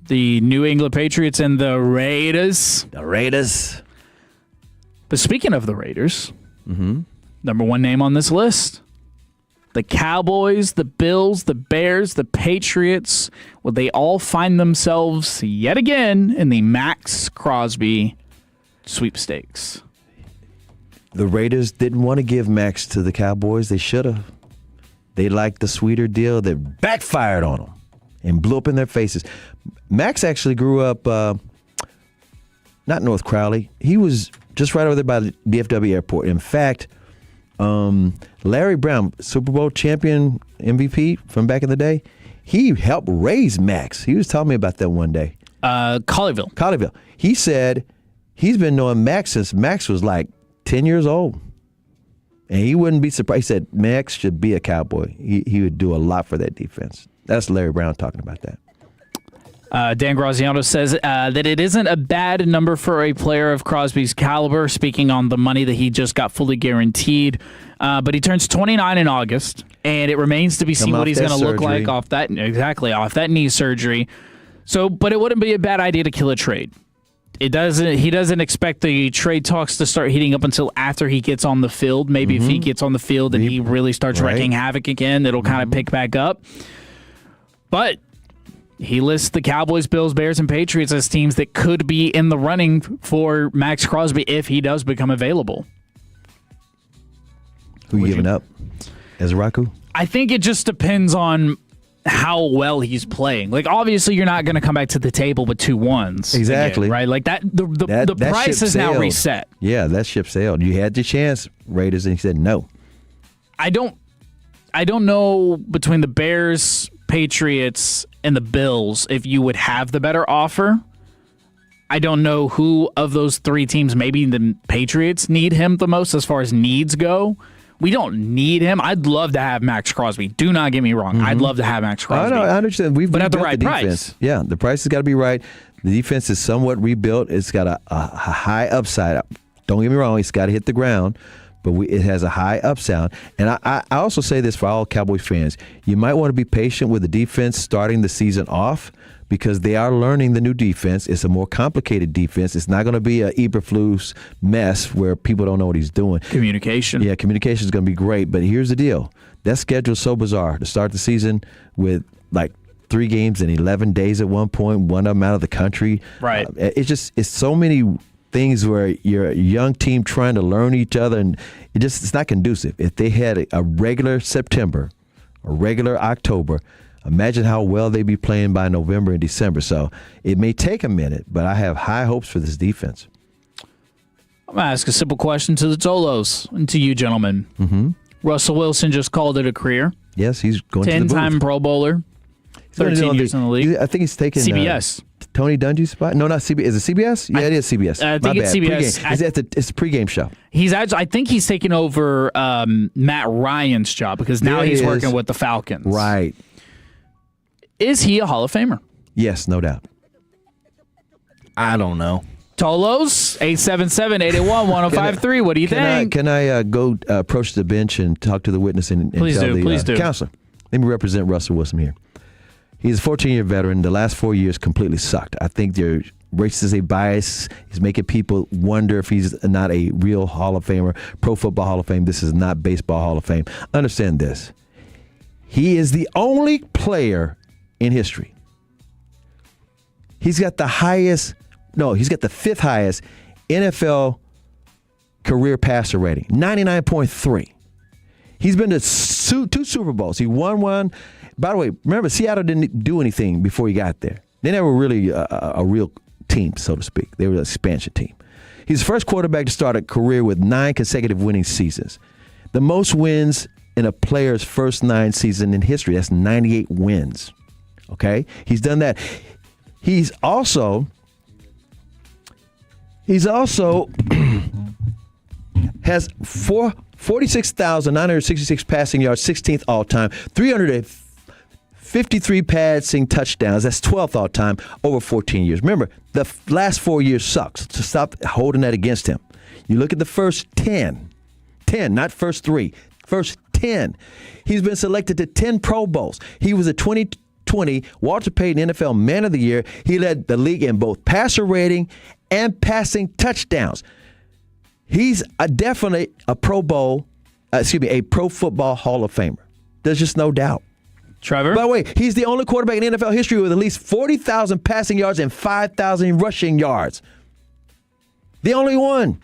The New England Patriots and the Raiders. The Raiders. But speaking of the Raiders, number one name on this list, the Cowboys, the Bills, the Bears, the Patriots, will they all find themselves yet again in the Max Crosby sweepstakes? The Raiders didn't want to give Max to the Cowboys. They should have. They liked the sweeter deal that backfired on them and blew up in their faces. Max actually grew up not North Crowley. He was just right over there by the DFW airport. In fact, Larry Brown, Super Bowl champion MVP from back in the day, he helped raise Max. He was telling me about that one day. Colleyville. He said he's been knowing Max since Max was like 10 years old. And he wouldn't be surprised. He said Max should be a Cowboy. He would do a lot for that defense. That's Larry Brown talking about that. Dan Graziano says that it isn't a bad number for a player of Crosby's caliber, speaking on the money that he just got fully guaranteed. But he turns 29 in August, and it remains to be seen what he's going to look like off that knee surgery. So, but it wouldn't be a bad idea to kill a trade. He doesn't expect the trade talks to start heating up until after he gets on the field. Maybe if he gets on the field and he really starts wreaking havoc again, it'll kind of pick back up. But he lists the Cowboys, Bills, Bears, and Patriots as teams that could be in the running for Max Crosby if he does become available. Who you giving up? Ezraku? I think it just depends on how well he's playing. Like, obviously, you're not going to come back to the table with 2-1s. Exactly. Again, right? Like, the price is now reset. Yeah, that ship sailed. You had your chance, Raiders, and he said no. I don't know between the Bears, Patriots, and the Bills if you would have the better offer. I don't know who of those three teams, maybe the Patriots, need him the most as far as needs go. We don't need him. I'd love to have Max Crosby. Do not get me wrong. I'd love to have Max Crosby. I understand. But at the rebuilt right the price. defense. Yeah, the price has got to be right. The defense is somewhat rebuilt. It's got a high upside. Don't get me wrong. It's got to hit the ground. But it has a high upside. And I also say this for all Cowboys fans. You might want to be patient with the defense starting the season off because they are learning the new defense. It's a more complicated defense. It's not going to be a Eberflus mess where people don't know what he's doing. Communication. Yeah, communication is going to be great. But here's the deal. That schedule is so bizarre to start the season with like 3 games in 11 days at one point, one of them out of the country. Right. It's so many things where you're a young team trying to learn each other, and it's not conducive. If they had a regular September, a regular October, imagine how well they'd be playing by November and December. So it may take a minute, but I have high hopes for this defense. I'm going to ask a simple question to the Tolos and to you, gentlemen. Mm-hmm. Russell Wilson just called it a career. Yes, he's going to the booth. 10-time Pro Bowler. 13 years in the league. I think he's taking CBS. Tony Dungy's spot. No, not CBS. Is it CBS? Yeah, it is CBS. I think it's CBS. It's a pregame show. I think he's taking over Matt Ryan's job because now he's working with the Falcons. Right. Is he a Hall of Famer? Yes, no doubt. I don't know. Tolos, 877-881-1053. What do you think? Can I go approach the bench and talk to the witness and please tell do. the counselor? Let me represent Russell Wilson here. He's a 14-year veteran. The last 4 years completely sucked. I think their racist bias is making people wonder if he's not a real Hall of Famer, Pro Football Hall of Fame. This is not Baseball Hall of Fame. Understand this. He is the only player in history. He's got the 5th highest NFL career passer rating, 99.3. He's been to 2 Super Bowls. He won one. By the way, remember, Seattle didn't do anything before he got there. They never really a real team, so to speak. They were an expansion team. He's the first quarterback to start a career with 9 consecutive winning seasons. The most wins in a player's first 9 seasons in history. That's 98 wins. Okay? He's done that. He's also has 46,966 passing yards, 16th all-time, 353 passing touchdowns. That's 12th all-time over 14 years. Remember, the last 4 years sucks, so stop holding that against him. You look at the first 10, not first 3, first 10. He's been selected to 10 Pro Bowls. He was a 2020 Walter Payton NFL Man of the Year. He led the league in both passer rating and passing touchdowns. He's definitely a Pro Football Hall of Famer. There's just no doubt. Trevor? By the way, he's the only quarterback in NFL history with at least 40,000 passing yards and 5,000 rushing yards. The only one.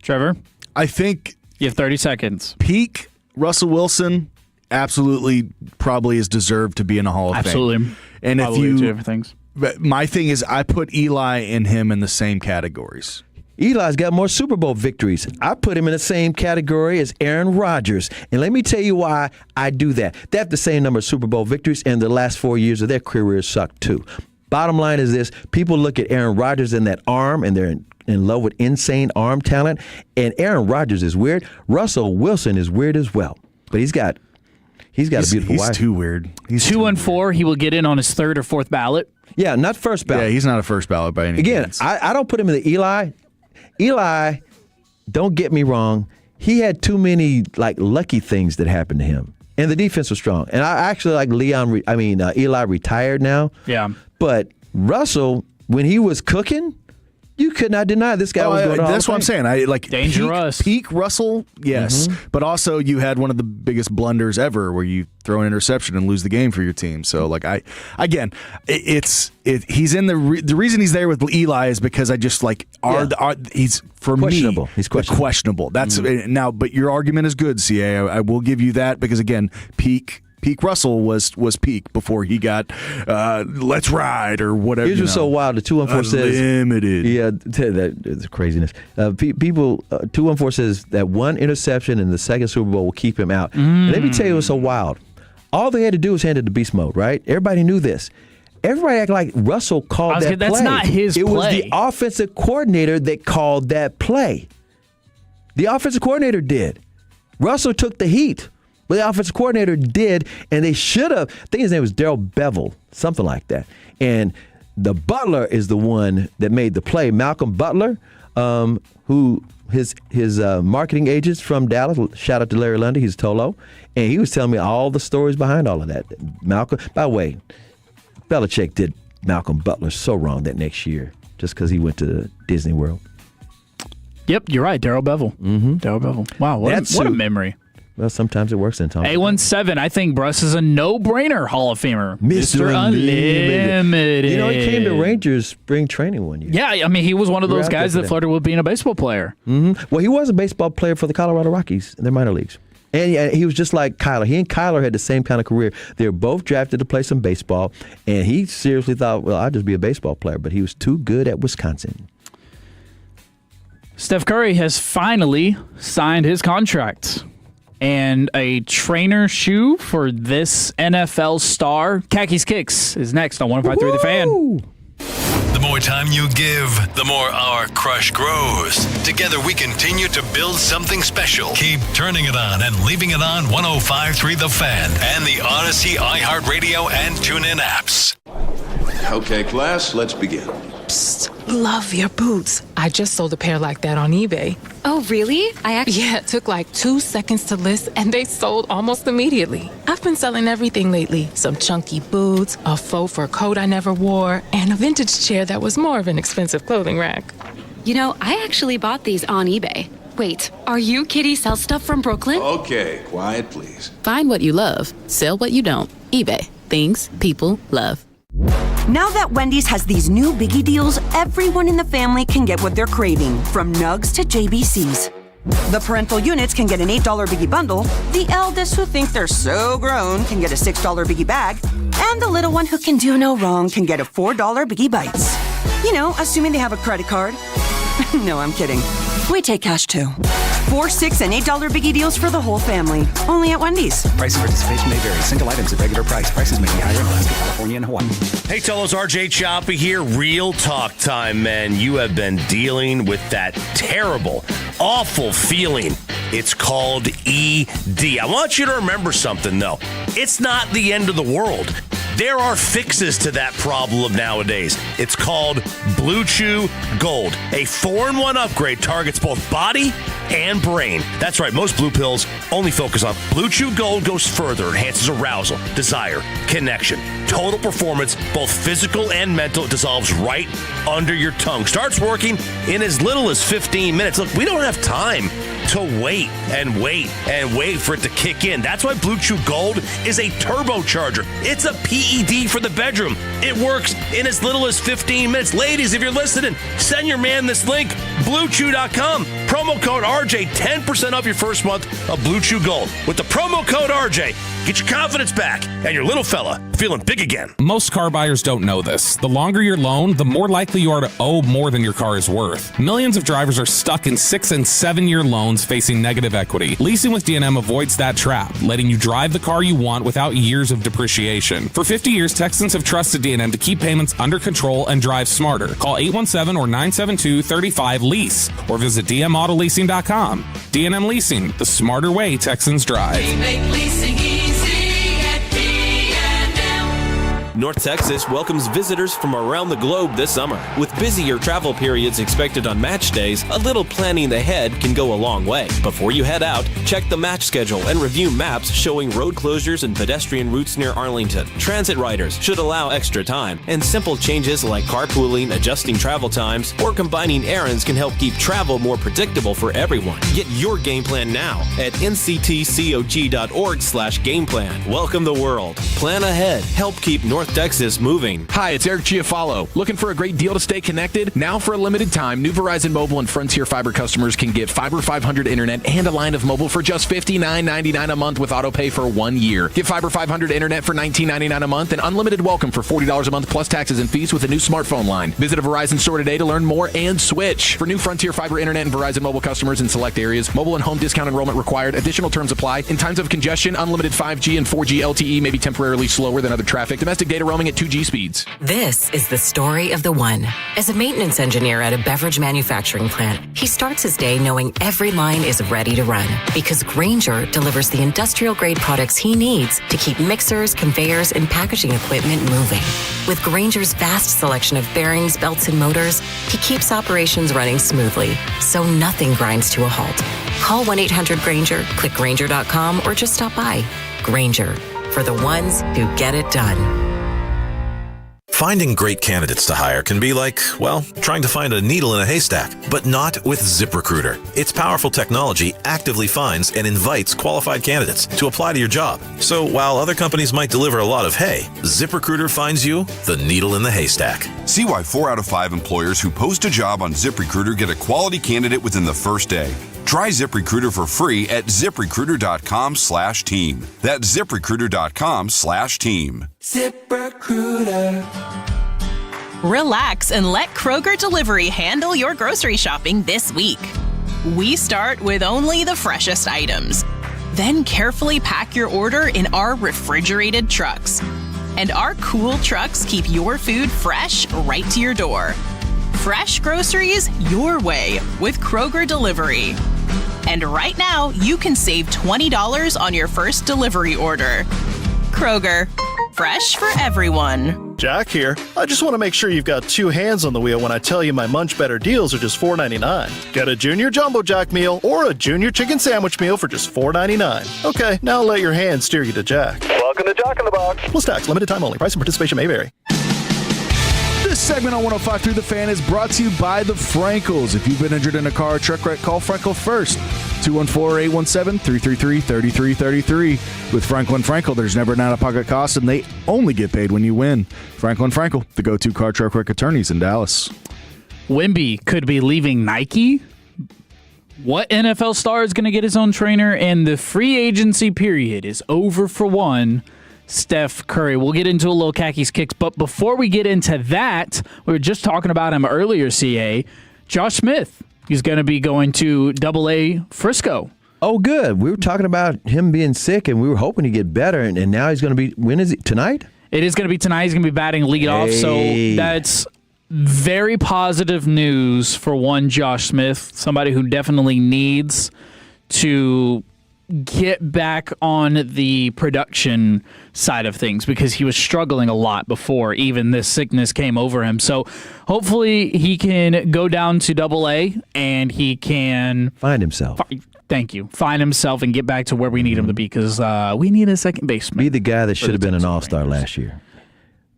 Trevor? I think you have 30 seconds. Peak Russell Wilson absolutely probably is deserved to be in a Hall of Fame. Absolutely. And probably if you, two different things. But my thing is, I put Eli and him in the same categories. Eli's got more Super Bowl victories. I put him in the same category as Aaron Rodgers. And let me tell you why I do that. They have the same number of Super Bowl victories, and the last 4 years of their careers sucked too. Bottom line is this. People look at Aaron Rodgers and that arm, and they're in love with insane arm talent. And Aaron Rodgers is weird. Russell Wilson is weird as well. But he's got a beautiful wife. He's too weird. He's 2-4. He will get in on his 3rd or 4th ballot. Yeah, not first ballot. Yeah, he's not a first ballot by any means. I don't put him in the Eli. Eli, don't get me wrong, he had too many lucky things that happened to him. And the defense was strong. And I actually like Eli retired now. Yeah. But Russell, when he was cooking, you could not deny this guy was going to That's what I'm saying. I like dangerous. Peak Russell, yes. Mm-hmm. But also you had one of the biggest blunders ever where you throw an interception and lose the game for your team. So he's in the reason he's there with Eli is because I just he's for questionable. Me he's questionable. That's now, but your argument is good, CA. I will give you that because again, peak peak Russell was peak before he got let's ride or whatever. It was so wild. The 214 says limited. Yeah, that's craziness. People 214 says that one interception in the second Super Bowl will keep him out. And let me tell you, it was so wild. All they had to do was hand it to beast mode, right? Everybody knew this. Everybody acted like Russell called that play. That's not his play. It was the offensive coordinator that called that play. The offensive coordinator did. Russell took the heat, but the offensive coordinator did, and they should have. I think his name was Darrell Bevel, something like that. And the Butler is the one that made the play. Malcolm Butler, who his marketing agents from Dallas, shout out to Larry Lundy, he's Tolo, and he was telling me all the stories behind all of that. Malcolm, by the way, Belichick did Malcolm Butler so wrong that next year just because he went to Disney World. Yep, you're right, Darrell Bevel. Mm-hmm. Darrell Bevel. Wow, what a memory. Well, sometimes it works in Tom. A17, I think Bruss is a no-brainer Hall of Famer. Mr. Unlimited. You know, he came to Rangers spring training one year. Yeah, I mean, he was one of those guys that flirted with being a baseball player. Mm-hmm. Well, he was a baseball player for the Colorado Rockies in their minor leagues. And he was just like Kyler. He and Kyler had the same kind of career. They were both drafted to play some baseball, and he seriously thought, well, I'll just be a baseball player, but he was too good at Wisconsin. Steph Curry has finally signed his contract. And a trainer shoe for this NFL star, Khakis Kicks, is next on 105.3 The Fan. The more time you give, the more our crush grows. Together we continue to build something special. Keep turning it on and leaving it on 105.3 The Fan and the Odyssey, iHeartRadio, and TuneIn apps. Okay, class, let's begin. Psst, love your boots. I just sold a pair like that on eBay. Oh, really? Yeah, it took like 2 seconds to list, and they sold almost immediately. I've been selling everything lately. Some chunky boots, a faux fur coat I never wore, and a vintage chair that was more of an expensive clothing rack. You know, I actually bought these on eBay. Wait, are you Kitty Sell Stuff from Brooklyn? Okay, quiet, please. Find what you love. Sell what you don't. eBay. Things people love. Now that Wendy's has these new biggie deals, everyone in the family can get what they're craving, from nugs to JBCs. The parental units can get an $8 biggie bundle, the eldest who think they're so grown can get a $6 biggie bag, and the little one who can do no wrong can get a $4 biggie bites. You know, assuming they have a credit card. No, I'm kidding. We take cash too. $4, $6, and $8 biggie deals for the whole family. Only at Wendy's. Price and participation may vary. Single items at regular price. Prices may be higher in Alaska, California, and Hawaii. Hey, Tolos, RJ Choppy here. Real talk time, man. You have been dealing with that terrible, awful feeling. It's called ED. I want you to remember something, though. It's not the end of the world. There are fixes to that problem nowadays. It's called Blue Chew Gold. A 4-in-1 upgrade targets both body and brain. That's right, most blue pills only focus on. Blue Chew Gold goes further, enhances arousal, desire, connection, total performance, both physical and mental. It dissolves right under your tongue. Starts working in as little as 15 minutes. Look, we don't have time to wait and wait and wait for it to kick in. That's why Blue Chew Gold is a turbocharger. It's a PED for the bedroom. It works in as little as 15 minutes. Ladies, if you're listening, send your man this link, BlueChew.com. Promo code RJ, 10% off your first month of Blue Chew Gold. With the promo code RJ, get your confidence back and your little fella feeling big again. Most car buyers don't know this. The longer your loan, the more likely you are to owe more than your car is worth. Millions of drivers are stuck in 6- and 7-year loans facing negative equity. Leasing with D&M avoids that trap, letting you drive the car you want without years of depreciation. For 50 years, Texans have trusted D&M to keep payments under control and drive smarter. Call 817 or 972-35-LEASE or visit dmautoleasing.com. D&M Leasing, the smarter way Texans drive. We make leasing easy at D&M. North Texas welcomes visitors from around the globe this summer. With busier travel periods expected on match days, a little planning ahead can go a long way. Before you head out, check the match schedule and review maps showing road closures and pedestrian routes near Arlington. Transit riders should allow extra time, and simple changes like carpooling, adjusting travel times, or combining errands can help keep travel more predictable for everyone. Get your game plan now at nctcog.org/gameplan. Welcome the world. Plan ahead. Help keep North Texas moving. Hi, it's Eric Giafalo. Looking for a great deal to stay connected? Now for a limited time, new Verizon Mobile and Frontier Fiber customers can get Fiber 500 internet and a line of mobile for just $59.99 a month with autopay for 1 year. Get Fiber 500 internet for $19.99 a month and unlimited welcome for $40 a month plus taxes and fees with a new smartphone line. Visit a Verizon store today to learn more and switch. For new Frontier Fiber internet and Verizon Mobile customers in select areas, mobile and home discount enrollment required. Additional terms apply. In times of congestion, unlimited 5G and 4G LTE may be temporarily slower than other traffic. Domestic data roaming at 2G speeds. This is the story of the one. As a maintenance engineer at a beverage manufacturing plant, he starts his day knowing every line is ready to run because Grainger delivers the industrial-grade products he needs to keep mixers, conveyors, and packaging equipment moving. With Grainger's vast selection of bearings, belts, and motors, he keeps operations running smoothly, so nothing grinds to a halt. Call 1-800-GRAINGER, click Grainger.com, or just stop by. Grainger, for the ones who get it done. Finding great candidates to hire can be like, well, trying to find a needle in a haystack, but not with ZipRecruiter. Its powerful technology actively finds and invites qualified candidates to apply to your job. So while other companies might deliver a lot of hay, ZipRecruiter finds you the needle in the haystack. See why 4 out of 5 employers who post a job on ZipRecruiter get a quality candidate within the first day. Try ZipRecruiter for free at ZipRecruiter.com/team. That's ZipRecruiter.com/team. ZipRecruiter. Relax and let Kroger Delivery handle your grocery shopping this week. We start with only the freshest items. Then carefully pack your order in our refrigerated trucks. And our cool trucks keep your food fresh right to your door. Fresh groceries your way with Kroger Delivery. And right now, you can save $20 on your first delivery order. Kroger, fresh for everyone. Jack here. I just want to make sure you've got 2 hands on the wheel when I tell you my Munch Better deals are just $4.99. Get a Junior Jumbo Jack meal or a Junior Chicken Sandwich meal for just $4.99. Okay, now let your hands steer you to Jack. Welcome to Jack in the Box. Plus tax, limited time only. Price and participation may vary. This segment on 105.3 The Fan is brought to you by the Frankels. If you've been injured in a car or truck wreck, call Frankel first. 214-817-333-3333. With Franklin Frankel, there's never an out-of-pocket cost, and they only get paid when you win. Franklin Frankel, the go-to car, truck wreck attorneys in Dallas. Wemby could be leaving Nike. What NFL star is going to get his own trainer? And the free agency period is over for one. Steph Curry. We'll get into a little Khakis Kicks, but before we get into that, we were just talking about him earlier, CA. Josh Smith. He's going to be going to AA Frisco. Oh, good. We were talking about him being sick, and we were hoping he'd get better, and now he's going to be, when is it, tonight? It is going to be tonight. He's going to be batting leadoff, so that's very positive news for one Josh Smith, somebody who definitely needs to get back on the production side of things because he was struggling a lot before even this sickness came over him. So hopefully he can go down to AA and he can find himself. Find himself and get back to where we need him to be because we need a second baseman. Be the guy that should have been an all-star last year.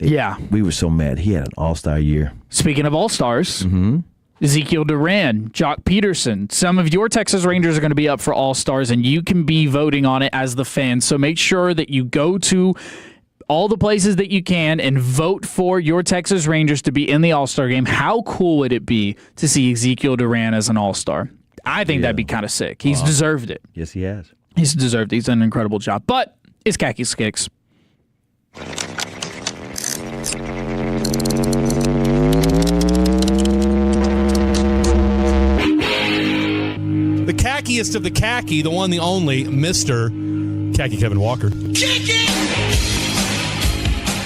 We were so mad. He had an all-star year. Speaking of all-stars, Ezekiel Duran, Jock Peterson. Some of your Texas Rangers are going to be up for All-Stars, and you can be voting on it as the fan. So make sure that you go to all the places that you can and vote for your Texas Rangers to be in the All-Star game. How cool would it be to see Ezekiel Duran as an All-Star? I think that'd be kind of sick. He's deserved it. Yes, he has. He's deserved it. He's done an incredible job. But it's Khakis Kicks. The khackiest of the khaki, the one, the only, Mr. Khaki Kevin Walker.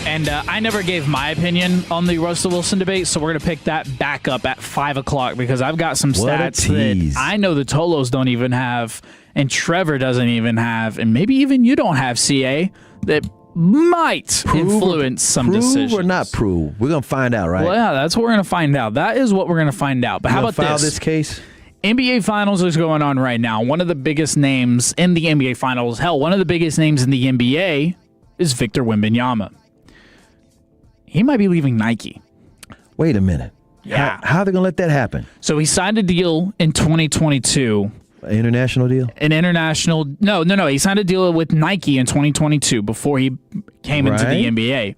And I never gave my opinion on the Russell Wilson debate, so we're going to pick that back up at 5 o'clock because I've got some stats that I know the Tolos don't even have, and Trevor doesn't even have, and maybe even you don't have, CA, that might influence some decisions. Prove or not prove? We're going to find out, right? Well, yeah, that's what we're going to find out. That is what we're going to find out. But how about file this case? NBA Finals is going on right now. One of the biggest names in the NBA Finals, one of the biggest names in the NBA is Victor Wembanyama. He might be leaving Nike. Wait a minute. Yeah. How are they going to let that happen? So he signed a deal in 2022. An international deal? No. He signed a deal with Nike in 2022 before he came into the NBA.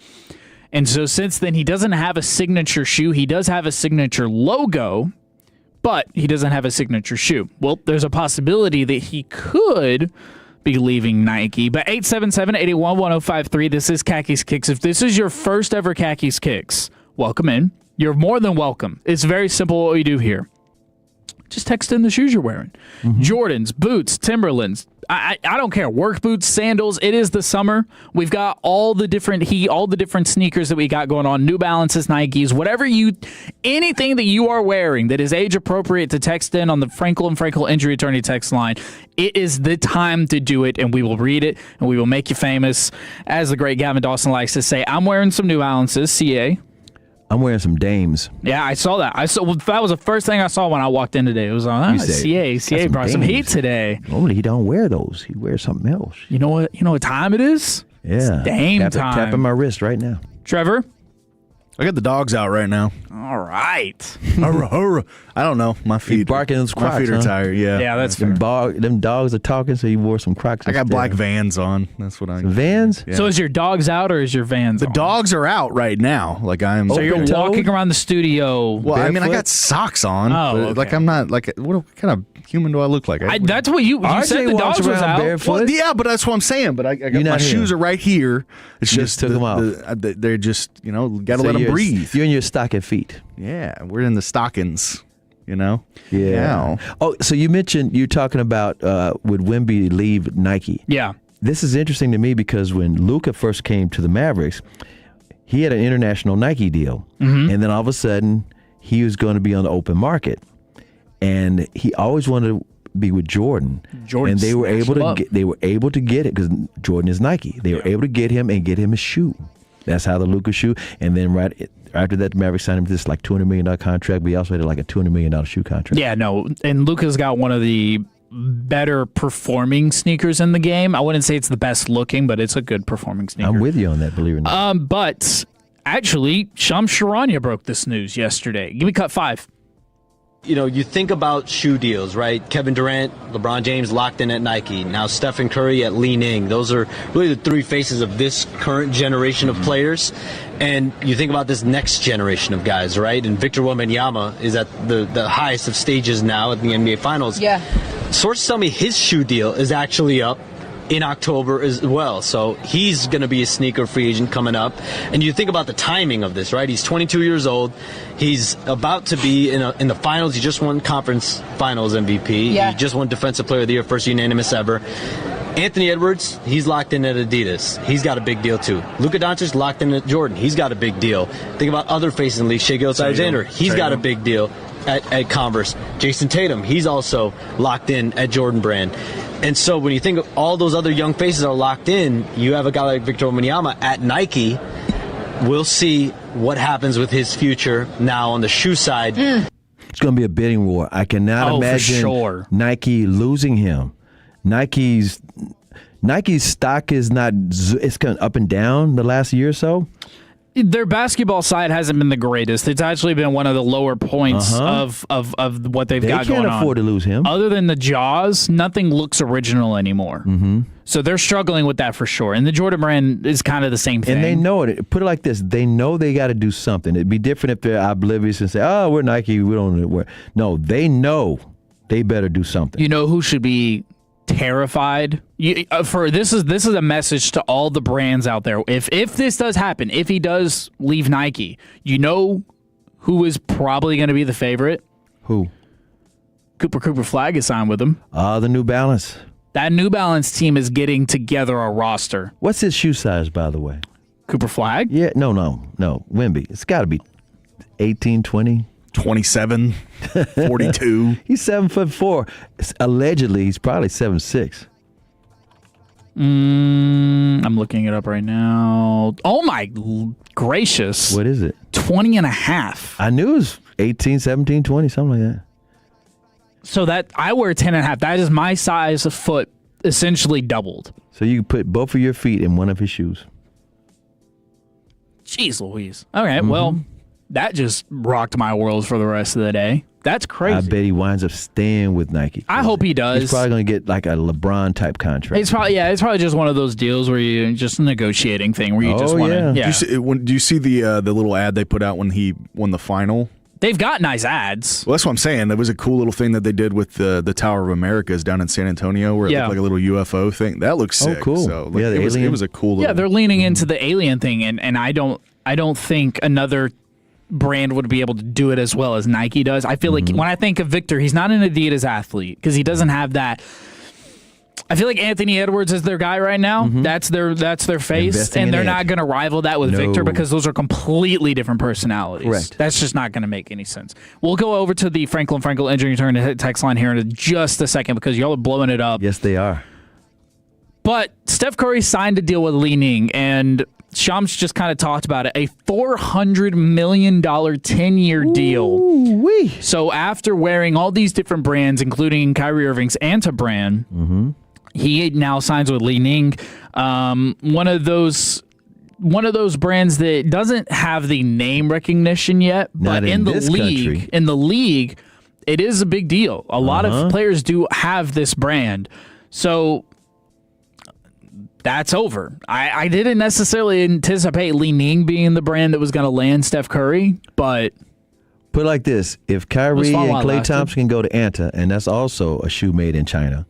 And so since then, he doesn't have a signature shoe. He does have a signature logo, but he doesn't have a signature shoe. Well, there's a possibility that he could be leaving Nike. But 877-881-1053, this is Khakis Kicks. If this is your first ever Khakis Kicks, welcome in. You're more than welcome. It's very simple what we do here. Just text in the shoes you're wearing. Jordans, boots, Timberlands. I don't care. Work boots, sandals. It is the summer. We've got all the different sneakers that we got going on. New Balances, Nikes, anything that you are wearing that is age appropriate to text in on the Frankel & Frankel Injury Attorney text line. It is the time to do it, and we will read it, and we will make you famous. As the great Gavin Dawson likes to say, I'm wearing some New Balances, CA. I'm wearing some Dames. Yeah, I saw that. That was the first thing I saw when I walked in today. It was on CA brought some heat today. Normally he don't wear those. He wears something else. You know what time it is? Yeah. It's Dame time. Tapping my wrist right now. Trevor? I got the dogs out right now. All right. I don't know. My feet. Barking those Crocs, my feet are tired. Yeah. Yeah, that's fair. Them dogs are talking, so you wore some Crocs. I got black Vans on. That's what I got. Vans? Yeah. So is your dogs out or is your Vans The on? dogs are out right now. Like I'm. So you're walking around the studio. Well, barefoot? I mean, I got socks on. Oh, but, okay. like I'm not like what kind of human do I look like? That's what you said. The dogs was out. Well, yeah, but that's what I'm saying. But I got my shoes are right here. It's You just took them off. They're just got to let them breathe. You're in your stocking feet. Yeah, we're in the stockings. Yeah. Yeah. Oh, so you mentioned you're talking about would Wemby leave Nike? Yeah. This is interesting to me because when Luka first came to the Mavericks, he had an international Nike deal, and then all of a sudden he was going to be on the open market, and he always wanted to be with Jordan. And they were able to get it because Jordan is Nike. They were able to get him and get him a shoe. That's how the Luka shoe. And then right after that, the Mavericks signed him to this like $200 million contract, but he also had like a $200 million shoe contract. Yeah, no. And Luka's got one of the better performing sneakers in the game. I wouldn't say it's the best looking, but it's a good performing sneaker. I'm with you on that, believe it or not. But actually, Shams Charania broke this news yesterday. Give me cut 5. You know, you think about shoe deals, right? Kevin Durant, LeBron James locked in at Nike. Now Stephen Curry at Li Ning. Those are really the three faces of this current generation of players. And you think about this next generation of guys, right? And Victor Wembanyama is at the highest of stages now at the NBA Finals. Yeah. Sources tell me his shoe deal is actually up in October as well. So he's going to be a sneaker free agent coming up. And you think about the timing of this, right? He's 22 years old. He's about to be in the finals. He just won conference finals MVP. Yeah. He just won Defensive Player of the Year, first unanimous ever. Anthony Edwards, he's locked in at Adidas. He's got a big deal too. Luka Doncic locked in at Jordan. He's got a big deal. Think about other faces in the league. Shai Gilgeous-Alexander, he's got a big deal at Converse. Jason Tatum, he's also locked in at Jordan Brand. And so when you think of all those other young faces are locked in, you have a guy like Victor Wembanyama at Nike. We'll see what happens with his future now on the shoe side. It's going to be a bidding war. I cannot imagine for sure. Nike losing him. Nike's stock is not, it's kind of up and down the last year or so. Their basketball side hasn't been the greatest. It's actually been one of the lower points of what they've got going on. They can't afford to lose him. Other than the Jaws, nothing looks original anymore. So they're struggling with that for sure. And the Jordan brand is kind of the same thing. And they know it. Put it like this. They know they got to do something. It'd be different if they're oblivious and say, oh, we're Nike. We don't wear. No, they know they better do something. You know who should be terrified? This is a message to all the brands out there. If this does happen, if he does leave Nike, you know who is probably going to be the favorite? Who? Cooper Flag is signed with him. The New Balance. That New Balance team is getting together a roster. What's his shoe size, by the way? Cooper Flag? Yeah, no. Wemby. It's got to be 18, 20. 27, 42. He's 7'4". Allegedly, he's probably 7'6". I'm looking it up right now. Oh my gracious. What is it? 20 and a half. I knew it was 18, 17, 20, something like that. So that I wear 10 and a half. That is my size of foot essentially doubled. So you put both of your feet in one of his shoes. Jeez Louise. Okay, well, that just rocked my world for the rest of the day. That's crazy. I bet he winds up staying with Nike. I hope he does. He's probably going to get like a LeBron type contract. It's probably just one of those deals where you just a negotiating thing where you just want to. Yeah. Do you see the little ad they put out when he won the final? They've got nice ads. Well, that's what I'm saying. That was a cool little thing that they did with the Tower of Americas down in San Antonio, where it looked like a little UFO thing. That looks sick. Oh, cool. So, it was a cool. Little, they're leaning into the alien thing, and I don't think another brand would be able to do it as well as Nike does. I feel like when I think of Victor, he's not an Adidas athlete because he doesn't have that. I feel like Anthony Edwards is their guy right now. That's their face, Investing and they're in not going to rival that with Victor because those are completely different personalities. Correct. That's just not going to make any sense. We'll go over to the Franklin Frankel injury return text line here in just a second because y'all are blowing it up. Yes, they are. But Steph Curry signed a deal with Li Ning, and Shams just kind of talked about it. A $400 million 10-year deal. Ooh-wee. So after wearing all these different brands, including Kyrie Irving's Anta brand, he now signs with Li Ning. One of those brands that doesn't have the name recognition yet, but in the league, it is a big deal. A lot of players do have this brand. So that's over. I didn't necessarily anticipate Li Ning being the brand that was going to land Steph Curry, but put it like this: if Kyrie and Klay Thompson can go to Anta, and that's also a shoe made in China,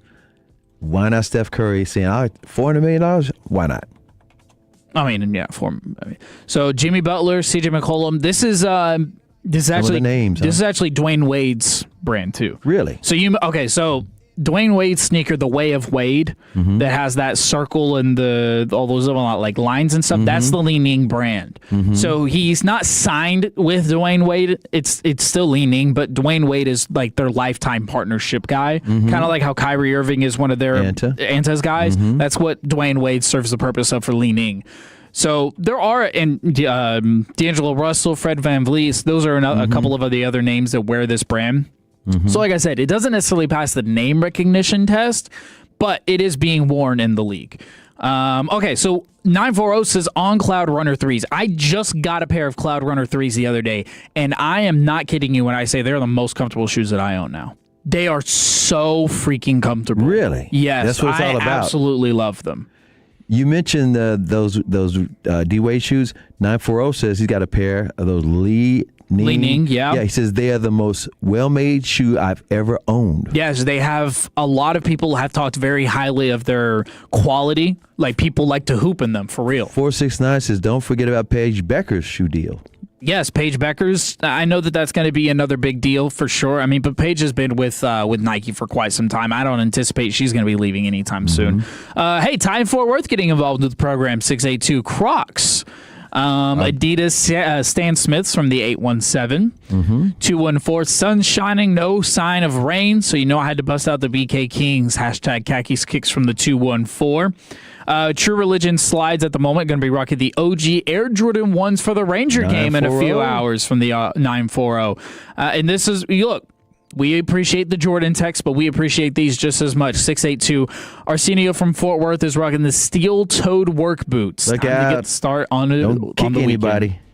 why not Steph Curry saying, $400 million? Why not? I mean, yeah. So Jimmy Butler, CJ McCollum. This is actually names. This is actually Dwayne Wade's brand too. Really? So So Dwayne Wade's sneaker, the Way of Wade, that has that circle and all those like lines and stuff. That's the Li Ning brand. So he's not signed with Dwayne Wade. It's still Li Ning, but Dwayne Wade is like their lifetime partnership guy. Kind of like how Kyrie Irving is one of their Anta's guys. That's what Dwayne Wade serves the purpose of for Li Ning. So there are, and D'Angelo Russell, Fred VanVleet, those are a couple of the other names that wear this brand. So like I said, it doesn't necessarily pass the name recognition test, but it is being worn in the league. Okay, so 940 says on Cloud Runner 3s. I just got a pair of Cloud Runner 3s the other day, and I am not kidding you when I say they're the most comfortable shoes that I own now. They are so freaking comfortable. Really? Yes. That's what it's all about. I absolutely love them. You mentioned those D-Wade shoes. 940 says he's got a pair of those Li Ning, yeah. Yeah, he says they are the most well-made shoe I've ever owned. Yes, they have. A lot of people have talked very highly of their quality. Like, people like to hoop in them, for real. 469 says, don't forget about Paige Becker's shoe deal. Yes, Paige Becker's. I know that's going to be another big deal for sure. I mean, but Paige has been with Nike for quite some time. I don't anticipate she's going to be leaving anytime soon. Hey, Ty in Fort Worth getting involved with the program. 682 Crocs. Adidas Stan Smiths from the 817. 214 sun shining, no sign of rain. So you know I had to bust out the BK Kings. Hashtag khakis kicks from the 214. True Religion slides at the moment. Going to be rocking the OG Air Jordan 1s for the Ranger game in a few hours from the 940. And this is, look, we appreciate the Jordan text, but we appreciate these just as much. 682 Arsenio from Fort Worth is rocking the steel-toed work boots. Look Time out. to get start on the anybody. weekend.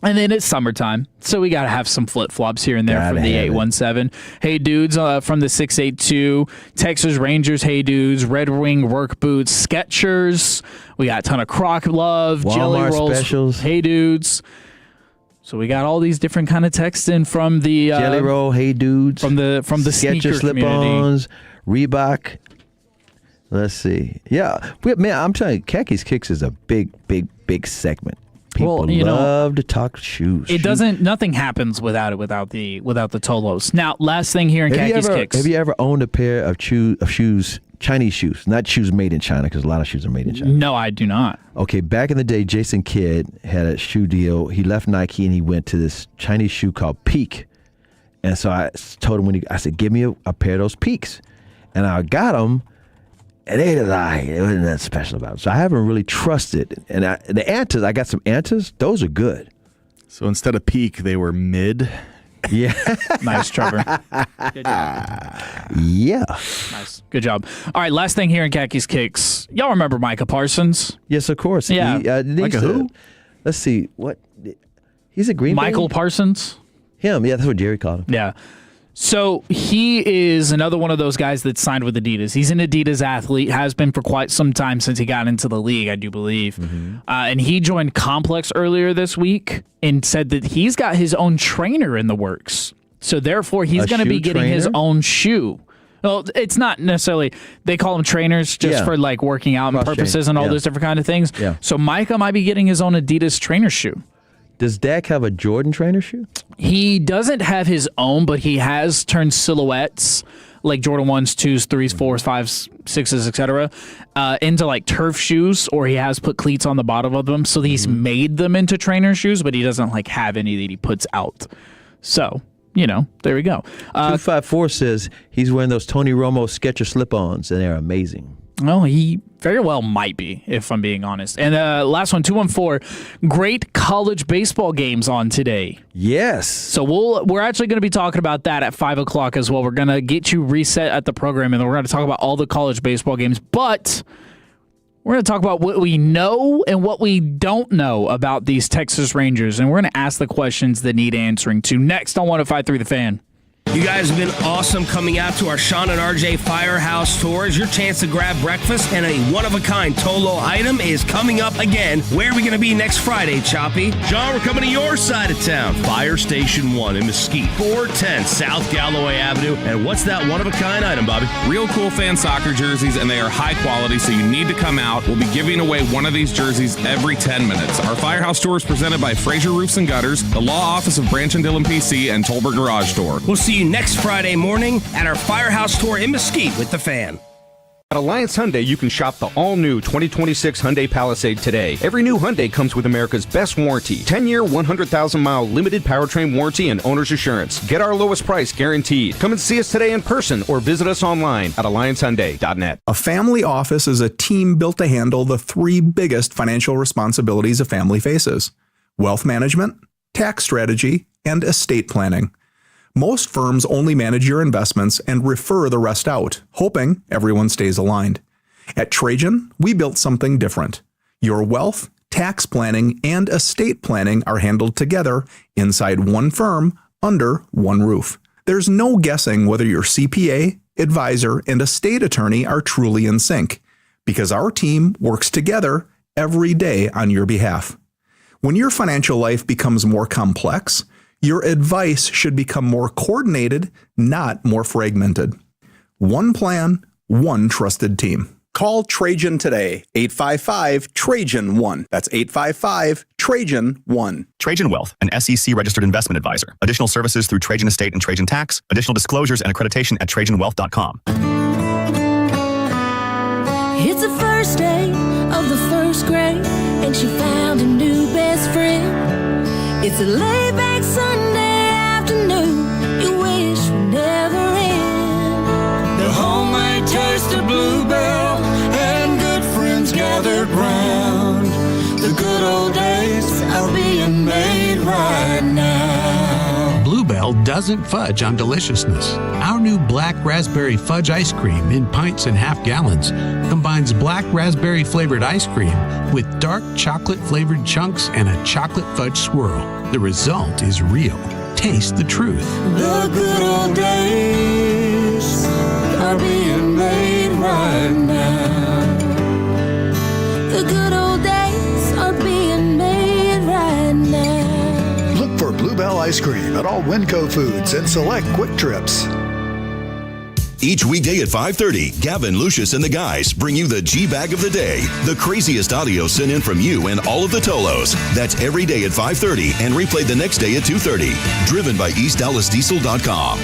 And then it's summertime, so we got to have some flip-flops here and there from the 817. Hey, dudes, from the 682. Texas Rangers, hey, dudes. Red Wing work boots. Skechers. We got a ton of Croc love. Walmart Jelly Rolls. specials. Hey, dudes. So we got all these different kind of texts in from the Jelly Roll, hey, dudes. From the sneaker Skechers slip-ons, Reebok. Let's see. Yeah, man, I'm telling you, Khakis Kicks is a big segment. People love to talk shoes. Nothing happens without the Tolos. Now, last thing here in Khakis Kicks. Have you ever owned a pair of shoes, Chinese shoes, not shoes made in China, because a lot of shoes are made in China? No, I do not. Okay, back in the day, Jason Kidd had a shoe deal. He left Nike and he went to this Chinese shoe called Peak. And so I told him I said, give me a pair of those Peaks. And I got them. And it wasn't that special about it. So I haven't really trusted. And the Antas, I got some Antas. Those are good. So instead of peak, they were mid. Yeah. Nice, Trevor. Good job. Yeah. Nice. Good job. All right, last thing here in Khakis Kicks. Y'all remember Micah Parsons? Yes, of course. Yeah. Micah who? Let's see. What? He's a Green Bay? Michael Parsons? Him. Yeah, that's what Jerry called him. Yeah. So he is another one of those guys that signed with Adidas. He's an Adidas athlete, has been for quite some time since he got into the league, I do believe. And he joined Complex earlier this week and said that he's got his own trainer in the works. So therefore, he's going to be getting his own shoe. Well, it's not necessarily, they call them trainers just for like working out and purposes and all those different kind of things. Yeah. So Micah might be getting his own Adidas trainer shoe. Does Dak have a Jordan trainer shoe? He doesn't have his own, but he has turned silhouettes like Jordan 1s, 2s, 3s, 4s, 5s, 6s, etc. Into like turf shoes, or he has put cleats on the bottom of them. So he's made them into trainer shoes, but he doesn't like have any that he puts out. So, there we go. 254 says he's wearing those Tony Romo Skechers slip-ons, and they're amazing. Well, he very well might be, if I'm being honest. And last one, 214, great college baseball games on today. Yes. So we're actually going to be talking about that at 5 o'clock as well. We're going to get you reset at the program, and then we're going to talk about all the college baseball games. But we're going to talk about what we know and what we don't know about these Texas Rangers, and we're going to ask the questions that need answering to next on 105.3 The Fan. You guys have been awesome coming out to our Sean and RJ Firehouse tours. Your chance to grab breakfast and a one-of-a-kind Tolo item is coming up again. Where are we going to be next Friday, Choppy? John, we're coming to your side of town. Fire Station 1 in Mesquite, 410 South Galloway Avenue. And what's that one-of-a-kind item, Bobby? Real cool fan soccer jerseys, and they are high quality, so you need to come out. We'll be giving away one of these jerseys every 10 minutes. Our Firehouse tour is presented by Fraser Roofs and Gutters, the Law Office of Branch and Dillon PC, and Tolbert Garage Door. We'll see you next Friday morning at our Firehouse tour in Mesquite with The Fan. At Alliance Hyundai, you can shop the all-new 2026 Hyundai Palisade today. Every new Hyundai comes with America's best warranty. 10-year, 100,000-mile limited powertrain warranty and owner's assurance. Get our lowest price guaranteed. Come and see us today in person or visit us online at alliancehyundai.net. A family office is a team built to handle the three biggest financial responsibilities a family faces: wealth management, tax strategy, and estate planning. Most firms only manage your investments and refer the rest out, hoping everyone stays aligned. At Trajan, we built something different. Your wealth, tax planning, and estate planning are handled together inside one firm under one roof. There's no guessing whether your CPA, advisor, and estate attorney are truly in sync, because our team works together every day on your behalf. When your financial life becomes more complex, your advice should become more coordinated, not more fragmented. One plan, one trusted team. Call Trajan today, 855-TRAJAN-1. That's 855-TRAJAN-1. Trajan Wealth, an SEC-registered investment advisor. Additional services through Trajan Estate and Trajan Tax. Additional disclosures and accreditation at TrajanWealth.com. It's the first day of the first grade, and she found a new best friend. It's a laid-back Sunday afternoon you wish would never end. The homemade taste of Bluebell and good friends gathered round. The good old days are being made right now. Bluebell doesn't fudge on deliciousness. Our new black raspberry fudge ice cream in pints and half gallons combines black raspberry flavored ice cream with dark chocolate flavored chunks and a chocolate fudge swirl. The result is real. Taste the truth. The good old days are being made right now. The good old days are being made right now. Look for Bluebell ice cream at all Winco Foods and select Quick Trips. Each weekday at 5:30, Gavin, Lucius, and the guys bring you the G-Bag of the Day. The craziest audio sent in from you and all of the Tolos. That's every day at 5:30 and replayed the next day at 2:30. Driven by EastDallasDiesel.com.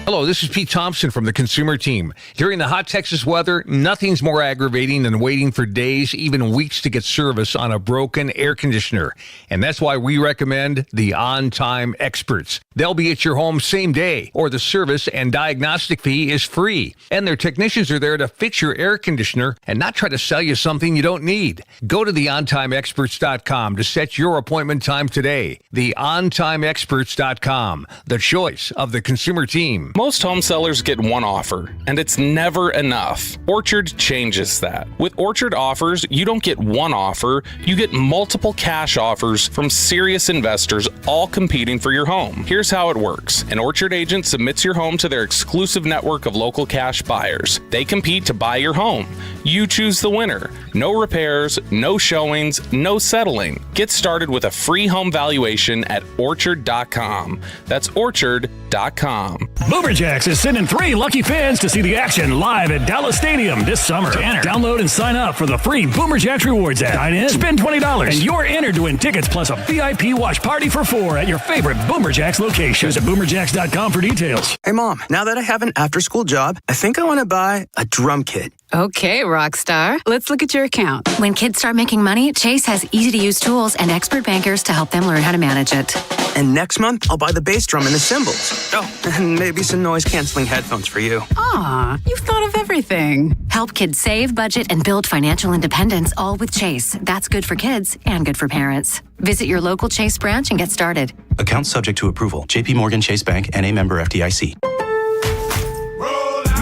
Hello, this is Pete Thompson from the Consumer Team. During the hot Texas weather, nothing's more aggravating than waiting for days, even weeks to get service on a broken air conditioner. And that's why we recommend the On-Time Experts. They'll be at your home same day, or the service and diagnostic fee is free. And their technicians are there to fix your air conditioner and not try to sell you something you don't need. Go to theontimeexperts.com to set your appointment time today. Theontimeexperts.com, the choice of the Consumer Team. Most home sellers get one offer, and it's never enough. Orchard changes that. With Orchard offers, you don't get one offer, you get multiple cash offers from serious investors all competing for your home. Here's how it works. An Orchard agent submits your home to their exclusive network of local cash buyers. They compete to buy your home. You choose the winner. No repairs, no showings, no settling. Get started with a free home valuation at orchard.com. That's orchard.com. Boomer Jacks is sending 3 lucky fans to see the action live at Dallas Stadium this summer. To enter, download and sign up for the free Boomer Jacks Rewards app. Dine in, spend $20, and you're entered to win tickets plus a VIP watch party for 4 at your favorite Boomer Jacks location. Visit boomerjacks.com for details. Hey, Mom, now that I have an after-school job, I think I want to buy a drum kit. Okay, Rockstar. Let's look at your account. When kids start making money, Chase has easy-to-use tools and expert bankers to help them learn how to manage it. And next month, I'll buy the bass drum and the cymbals. Oh, and maybe some noise-canceling headphones for you. Aw, you've thought of everything. Help kids save, budget, and build financial independence, all with Chase. That's good for kids and good for parents. Visit your local Chase branch and get started. Account subject to approval. JP Morgan Chase Bank, N.A. member FDIC.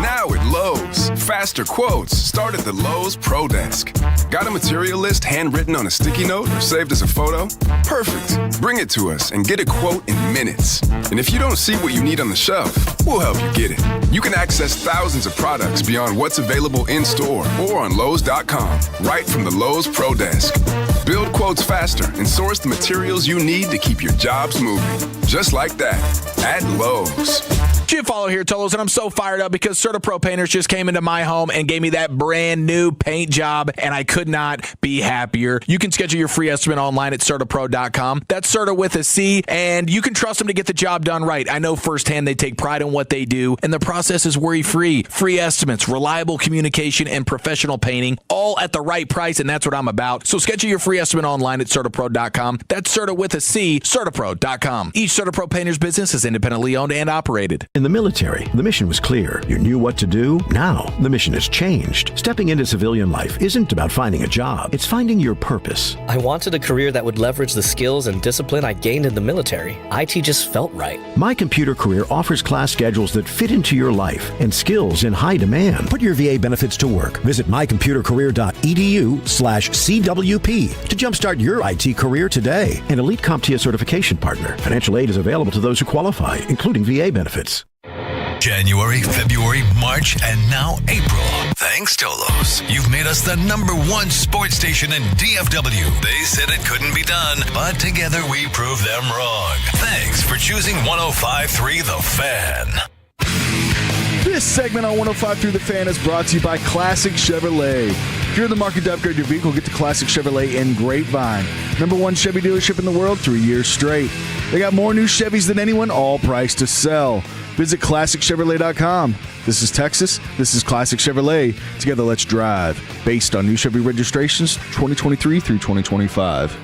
Now at Lowe's, faster quotes start at the Lowe's Pro Desk. Got a material list handwritten on a sticky note or saved as a photo? Perfect. Bring it to us and get a quote in minutes. And if you don't see what you need on the shelf, we'll help you get it. You can access thousands of products beyond what's available in store or on Lowe's.com, right from the Lowe's Pro Desk. Build quotes faster and source the materials you need to keep your jobs moving. Just like that, at Lowe's. Jim Follow here, Tolos, and I'm so fired up because CertaPro Painters just came into my home and gave me that brand new paint job, and I could not be happier. You can schedule your free estimate online at CertaPro.com. That's Certa with a C, and you can trust them to get the job done right. I know firsthand they take pride in what they do, and the process is worry-free. Free estimates, reliable communication, and professional painting, all at the right price, and that's what I'm about. So schedule your free estimate online at CertaPro.com. That's Certa with a C, CertaPro.com. Each CertaPro Painters business is independently owned and operated. In the military, the mission was clear. You knew what to do. Now, the mission has changed. Stepping into civilian life isn't about finding a job. It's finding your purpose. I wanted a career that would leverage the skills and discipline I gained in the military. IT just felt right. My Computer Career offers class schedules that fit into your life and skills in high demand. Put your VA benefits to work. Visit mycomputercareer.edu/CWP to jumpstart your IT career today. An elite CompTIA certification partner. Financial aid is available to those who qualify, including VA benefits. January, February, March, and now April. Thanks, Tolos. You've made us the #1 sports station in DFW. They said it couldn't be done, but together we proved them wrong. Thanks for choosing 105.3 The Fan. This segment on 105.3 The Fan is brought to you by Classic Chevrolet. If you're in the market to upgrade your vehicle, get to Classic Chevrolet in Grapevine. #1 Chevy dealership in the world, 3 years straight. They got more new Chevys than anyone, all priced to sell. Visit ClassicChevrolet.com. This is Texas. This is Classic Chevrolet. Together, let's drive. Based on new Chevy registrations, 2023 through 2025.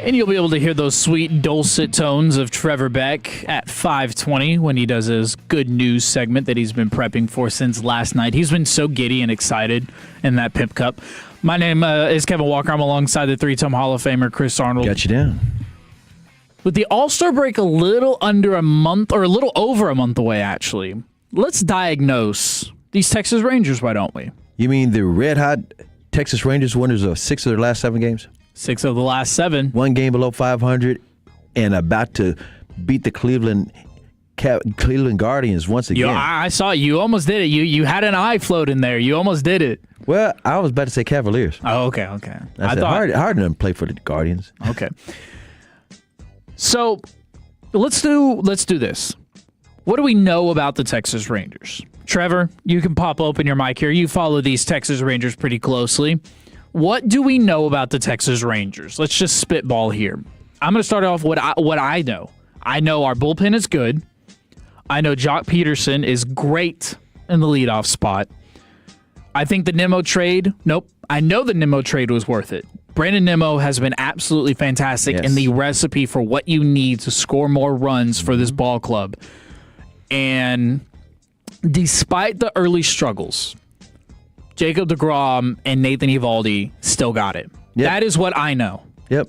And you'll be able to hear those sweet, dulcet tones of Trevor Beck at 5:20 when he does his good news segment that he's been prepping for since last night. He's been so giddy and excited in that Pimp Cup. My name is Kevin Walker. I'm alongside the 3-time Hall of Famer Chris Arnold. Got you down. With the All-Star break a little under a month, or a little over a month away, actually, let's diagnose these Texas Rangers, why don't we? You mean the red-hot Texas Rangers winners of 6 of their last 7 games? 6 of the last 7. 1 game below 500 and about to beat the Cleveland Guardians once again. I saw it. You almost did it. You had an eye float in there. You almost did it. Well, I was about to say Cavaliers. Oh, okay. I thought hard enough to play for the Guardians. Okay. So let's do this. What do we know about the Texas Rangers? Trevor, you can pop open your mic here. You follow these Texas Rangers pretty closely. What do we know about the Texas Rangers? Let's just spitball here. I'm going to start off what I know. I know our bullpen is good. I know Jock Peterson is great in the leadoff spot. I think the Nimmo trade, I know the Nimmo trade was worth it. Brandon Nimmo has been absolutely fantastic in the recipe for what you need to score more runs for this ball club. And despite the early struggles, Jacob deGrom and Nathan Eovaldi still got it. Yep. That is what I know. Yep.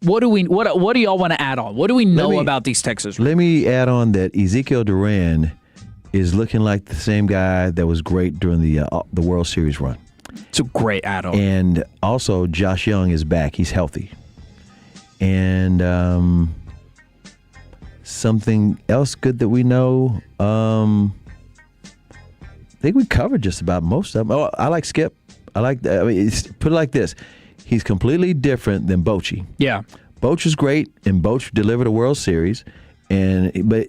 What do y'all want to add on? What do we know about these Texas Rangers? Let me add on that Ezekiel Duran is looking like the same guy that was great during the World Series run. It's a great add-on. And also, Josh Young is back. He's healthy. And something else good that we know, I think we covered just about most of them. Oh, I like Skip. I like that. I mean, put it like this. He's completely different than Bochy. Yeah. Bochy is great, and Bochy delivered a World Series. But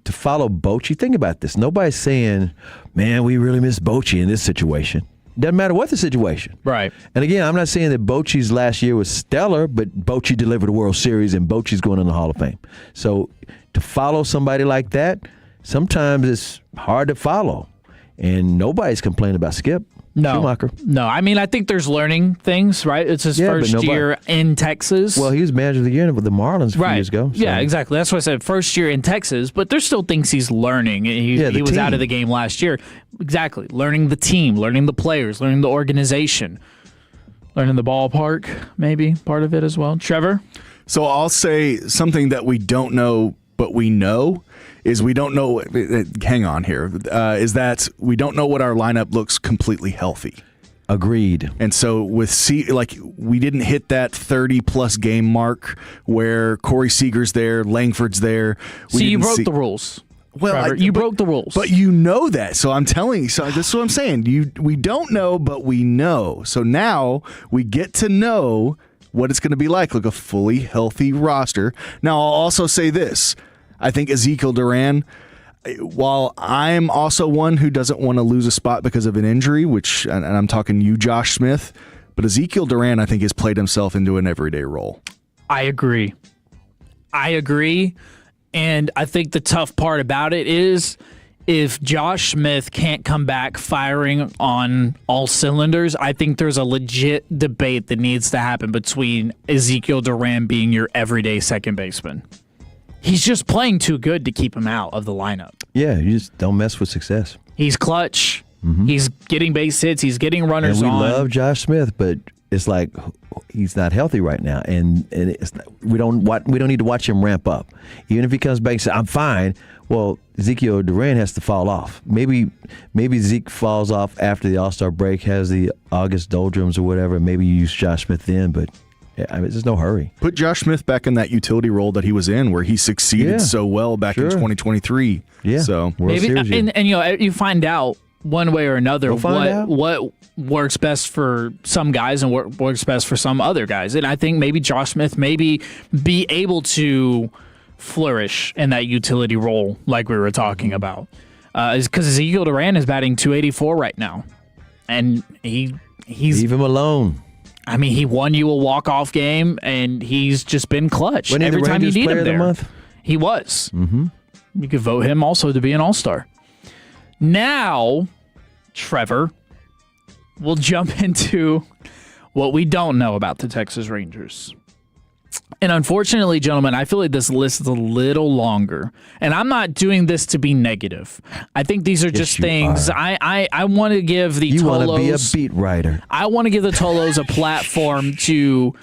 to follow Bochy, think about this. Nobody's saying, man, we really miss Bochy in this situation. Doesn't matter what the situation. Right. And again, I'm not saying that Bochy's last year was stellar, but Bochy delivered a World Series, and Bochy's going in the Hall of Fame. So to follow somebody like that, sometimes it's hard to follow. And nobody's complaining about Skip Schumacher. No, I mean, I think there's learning things, right? It's his first year in Texas. Well, he was manager of the year with the Marlins a few years ago. So. Yeah, exactly. That's what I said. First year in Texas, but there's still things he's learning. He was out of the game last year. Exactly. Learning the team, learning the players, learning the organization, learning the ballpark, maybe part of it as well. Trevor? So I'll say something that we don't know, but we know. Is we don't know, hang on here, is that we don't know what our lineup looks completely healthy. Agreed. And so we didn't hit that 30-plus game mark where Corey Seager's there, Langford's there. You broke the rules. Well, you broke the rules. But you know that. So I'm telling you, so this is what I'm saying. We don't know, but we know. So now we get to know what it's going to be like a fully healthy roster. Now, I'll also say this. I think Ezekiel Duran, while I'm also one who doesn't want to lose a spot because of an injury, and I'm talking you, Josh Smith, but Ezekiel Duran, I think, has played himself into an everyday role. I agree. And I think the tough part about it is if Josh Smith can't come back firing on all cylinders, I think there's a legit debate that needs to happen between Ezekiel Duran being your everyday second baseman. He's just playing too good to keep him out of the lineup. Yeah, you just don't mess with success. He's clutch. Mm-hmm. He's getting base hits. He's getting runners on. And we love Josh Smith, but it's like he's not healthy right now, and we don't need to watch him ramp up. Even if he comes back and says, "I'm fine," well, Ezekiel Duran has to fall off. Maybe Zeke falls off after the All-Star break, has the August doldrums or whatever. Maybe you use Josh Smith then, but. I mean, there's no hurry. Put Josh Smith back in that utility role that he was in, where he succeeded so well back in 2023. Yeah, so maybe, and you find out one way or another what works best for some guys and what works best for some other guys. And I think maybe Josh Smith be able to flourish in that utility role like we were talking about, because Ezekiel Duran is batting .284 right now, and he's leave him alone. I mean, he won you a walk-off game, and he's just been clutch every time you need him there. He was. Mm-hmm. You could vote him also to be an all-star. Now, Trevor, we'll jump into what we don't know about the Texas Rangers. And unfortunately, gentlemen, I feel like this list is a little longer. And I'm not doing this to be negative. I think these are just things. I want to give the Tolos... You want to be a beat writer. I want to give the Tolos a platform to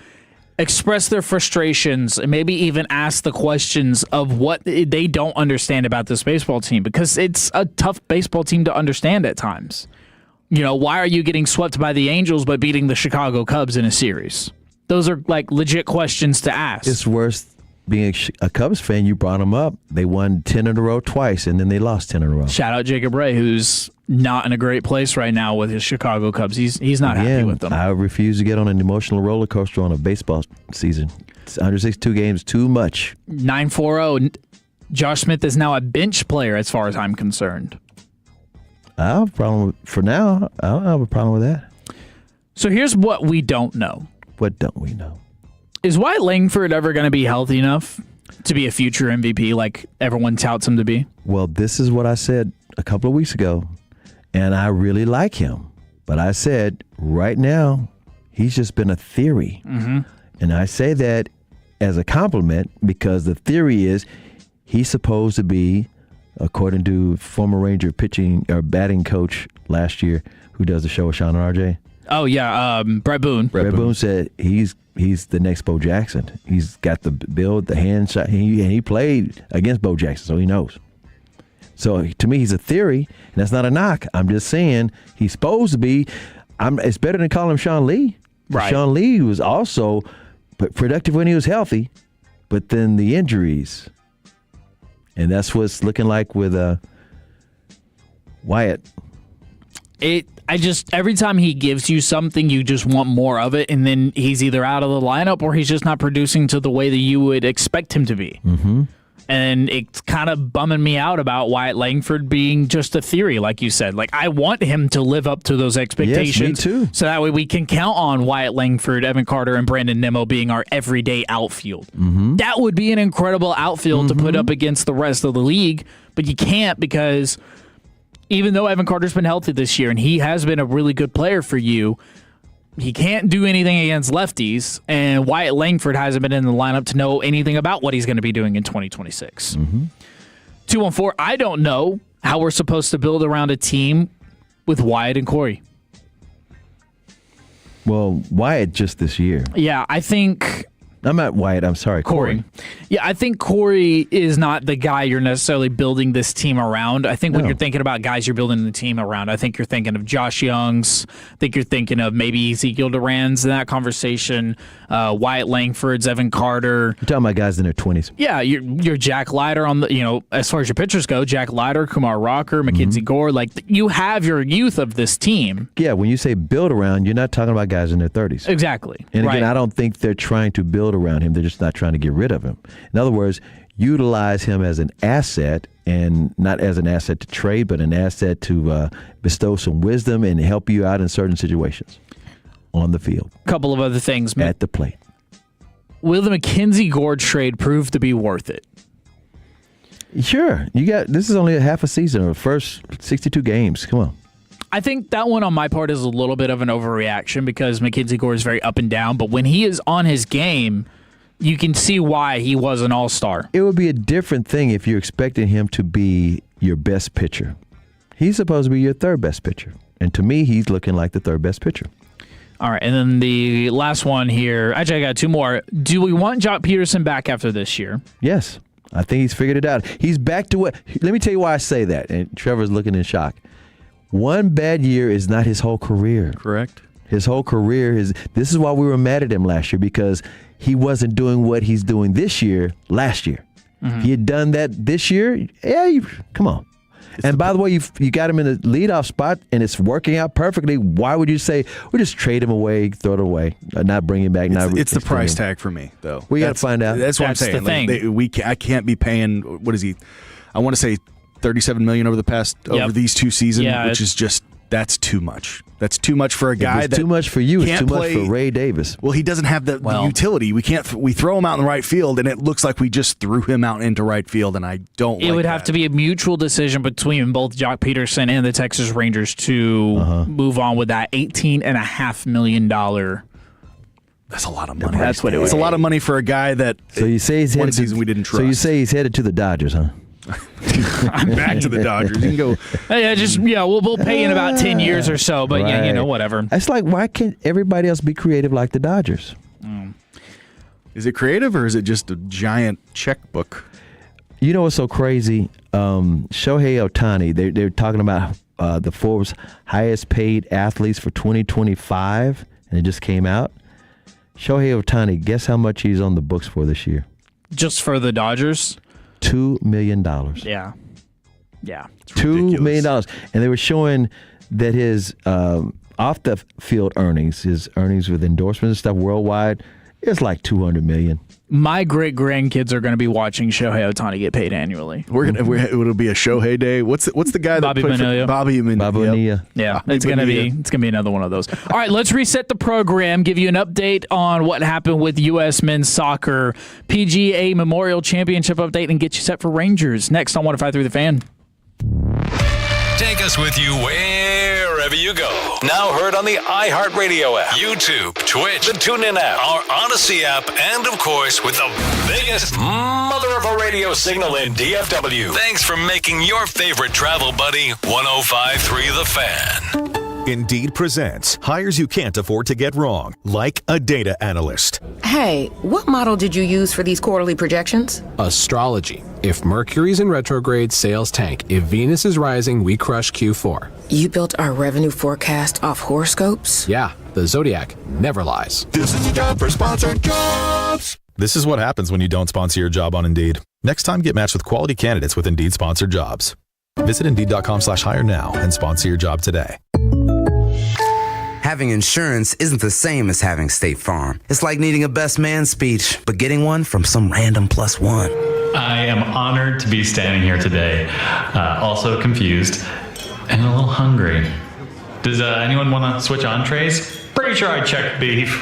express their frustrations and maybe even ask the questions of what they don't understand about this baseball team, because it's a tough baseball team to understand at times. Why are you getting swept by the Angels but beating the Chicago Cubs in a series? Those are legit questions to ask. It's worse being a Cubs fan. You brought them up. They won 10 in a row twice, and then they lost 10 in a row. Shout out Jacob Ray, who's not in a great place right now with his Chicago Cubs. He's not happy with them. I refuse to get on an emotional roller coaster on a baseball season. It's 162 games, too much. 9-4-0. Josh Smith is now a bench player as far as I'm concerned. I have a problem for now. I don't have a problem with that. So here's what we don't know. What don't we know? Is Wyatt Langford ever going to be healthy enough to be a future MVP like everyone touts him to be? Well, this is what I said a couple of weeks ago, and I really like him. But I said right now, he's just been a theory. Mm-hmm. And I say that as a compliment because the theory is he's supposed to be, according to former Ranger pitching or batting coach last year who does the show with Sean and RJ, Oh yeah, Brett Boone. Brett Boone said he's the next Bo Jackson. He's got the build, the hand shot. He played against Bo Jackson, so he knows. So to me, he's a theory, and that's not a knock. I'm just saying he's supposed to be. It's better than calling him Sean Lee. Right. Sean Lee was also productive when he was healthy, but then the injuries, and that's what's looking like with Wyatt. Every time he gives you something, you just want more of it, and then he's either out of the lineup or he's just not producing to the way that you would expect him to be. Mm-hmm. And it's kind of bumming me out about Wyatt Langford being just a theory, like you said. Like, I want him to live up to those expectations. Yes, me too. So that way we can count on Wyatt Langford, Evan Carter, and Brandon Nimmo being our everyday outfield. Mm-hmm. That would be an incredible outfield to put up against the rest of the league, but you can't because even though Evan Carter's been healthy this year and he has been a really good player for you, he can't do anything against lefties, and Wyatt Langford hasn't been in the lineup to know anything about what he's going to be doing in 2026. 214, I don't know how we're supposed to build around a team with Wyatt and Corey. Well, Wyatt just this year. Yeah, I think... I'm not Wyatt. I'm sorry, Corey. Yeah, I think Corey is not the guy you're necessarily building this team around. I think when you're thinking about guys you're building the team around, I think you're thinking of Josh Young's. I think you're thinking of maybe Ezekiel Duran's in that conversation. Wyatt Langford's, Evan Carter. You're talking about guys in their 20s. Yeah, you're Jack Leiter on the, as far as your pitchers go, Jack Leiter, Kumar Rocker, Mackenzie Gore. Like, you have your youth of this team. Yeah, when you say build around, you're not talking about guys in their 30s. Exactly. And again, I don't think they're trying to build around him. They're just not trying to get rid of him. In other words, utilize him as an asset, and not as an asset to trade, but an asset to bestow some wisdom and help you out in certain situations on the field. A couple of other things. At the plate. Will the Mackenzie Gore trade prove to be worth it? Sure. This is only a half a season, or the first 62 games. Come on. I think that one on my part is a little bit of an overreaction because Mackenzie Gore is very up and down, but when he is on his game, you can see why he was an all-star. It would be a different thing if you're expecting him to be your best pitcher. He's supposed to be your third best pitcher. And to me, he's looking like the third best pitcher. All right, and then the last one here. Actually, I got two more. Do we want Jock Peterson back after this year? Yes. I think he's figured it out. He's back to what... Let me tell you why I say that. And Trevor's looking in shock. One bad year is not his whole career. Correct. His whole career this is why we were mad at him last year, because he wasn't doing what he's doing this year last year. He had done that this year. Yeah, come on. And by the way, you got him in the leadoff spot, and it's working out perfectly. Why would you say, we'll just trade him away, throw it away, not bring him back? It's the price tag for me, though. We got to find out. That's what I'm saying. I can't be paying, what is he? I want to say $37 million over these two seasons, which is just, that's too much. That's too much for a guy. Too much for you. It's too much for Ray Davis. Well, he doesn't have the utility. We throw him out in the right field, and it looks like we just threw him out into right field, and I don't. It would have to be a mutual decision between both Jock Peterson and the Texas Rangers to move on with that $18.5 million. That's a lot of money. That's what it was. It's a lot of money for a guy that. So you say he's one season we didn't trust. So you say he's headed to the Dodgers, huh? I'm back to the Dodgers. You can go. We'll pay in about 10 years or so, but whatever. It's like, why can't everybody else be creative like the Dodgers? Is it creative, or is it just a giant checkbook? You know what's so crazy? Shohei Ohtani, they're talking about the Forbes highest paid athletes for 2025, and it just came out. Shohei Ohtani, guess how much he's on the books for this year? Just for the Dodgers? $2 million. Yeah. $2 million. And they were showing that his off the field earnings, his earnings with endorsements and stuff worldwide, it's like $200 million. My great grandkids are going to be watching Shohei Ohtani get paid annually. It'll be a Shohei day. What's the guy that Bobby Bonilla? Bobby Bonilla. Yeah, it's gonna be another one of those. All right, let's reset the program. Give you an update on what happened with U.S. men's soccer PGA Memorial Championship update, and get you set for Rangers next on 105.3 The Fan. Take us with you wherever you go. Now heard on the iHeartRadio app, YouTube, Twitch, the TuneIn app, our Odyssey app, and of course with the biggest mother of a radio signal in DFW. Thanks for making your favorite travel buddy 105.3 The Fan. Indeed presents hires you can't afford to get wrong, like a data analyst. Hey, what model did you use for these quarterly projections? Astrology. If Mercury's in retrograde, sales tank. If Venus is rising, we crush Q4. You built our revenue forecast off horoscopes? Yeah, the Zodiac never lies. This is a job for sponsored jobs. This is what happens when you don't sponsor your job on Indeed. Next time, get matched with quality candidates with Indeed sponsored jobs. Visit Indeed.com/hire now and sponsor your job today. Having insurance isn't the same as having State Farm. It's like needing a best man speech, but getting one from some random +1. I am honored to be standing here today, also confused and a little hungry. Does anyone want to switch entrees? Pretty sure I checked beef.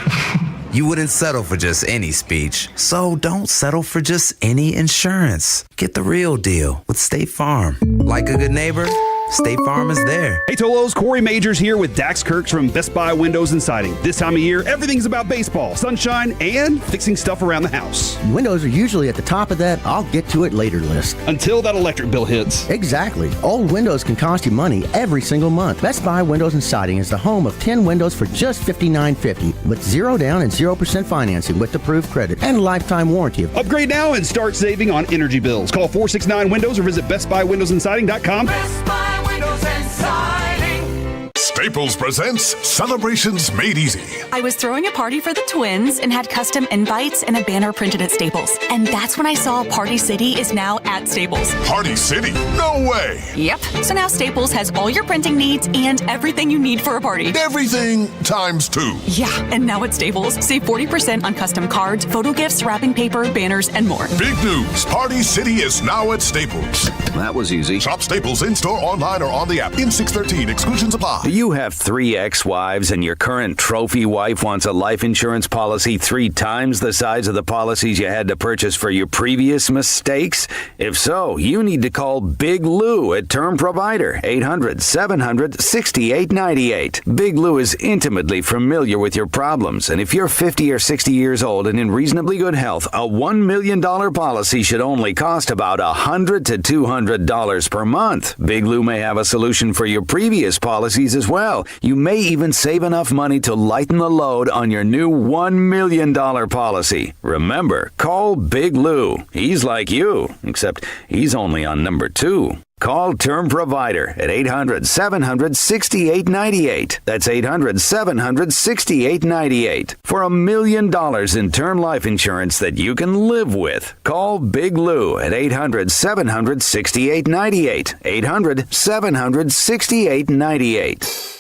You wouldn't settle for just any speech, so don't settle for just any insurance. Get the real deal with State Farm. Like a good neighbor, State Farm is there. Hey Tolos, Corey Majors here with Dax Kirks from Best Buy Windows and Siding. This time of year, everything's about baseball, sunshine, and fixing stuff around the house. Windows are usually at the top of that I'll get to it later list. Until that electric bill hits. Exactly. Old windows can cost you money every single month. Best Buy Windows and Siding is the home of 10 windows for just $59.50 with 0 down and 0% financing with approved credit and a lifetime warranty. Upgrade now and start saving on energy bills. Call 469-WINDOWS or visit BestBuyWindowsandSiding.com. Best Buy Windows and Siding. Staples presents Celebrations Made Easy. I was throwing a party for the twins and had custom invites and a banner printed at Staples. And that's when I saw Party City is now at Staples. Party City? No way! Yep. So now Staples has all your printing needs and everything you need for a party. Everything times 2. Yeah, and now at Staples, save 40% on custom cards, photo gifts, wrapping paper, banners, and more. Big news! Party City is now at Staples. That was easy. Shop Staples in-store, online, or on the app. In 613, exclusions apply. Do you have 3 ex-wives and your current trophy wife wants a life insurance policy 3 times the size of the policies you had to purchase for your previous mistakes? If so, you need to call Big Lou at Term Provider, 800-700-6898. Big Lou is intimately familiar with your problems, and if you're 50 or 60 years old and in reasonably good health, a $1 million policy should only cost about $100 to $200 per month. Big Lou may have a solution for your previous policies as well. You may even save enough money to lighten the load on your new $1 million policy. Remember, call Big Lou. He's like you, except he's only on number 2. Call Term Provider at 800-700-6898. That's 800-700-6898. For $1 million in term life insurance that you can live with. Call Big Lou at 800-700-6898. 800-700-6898.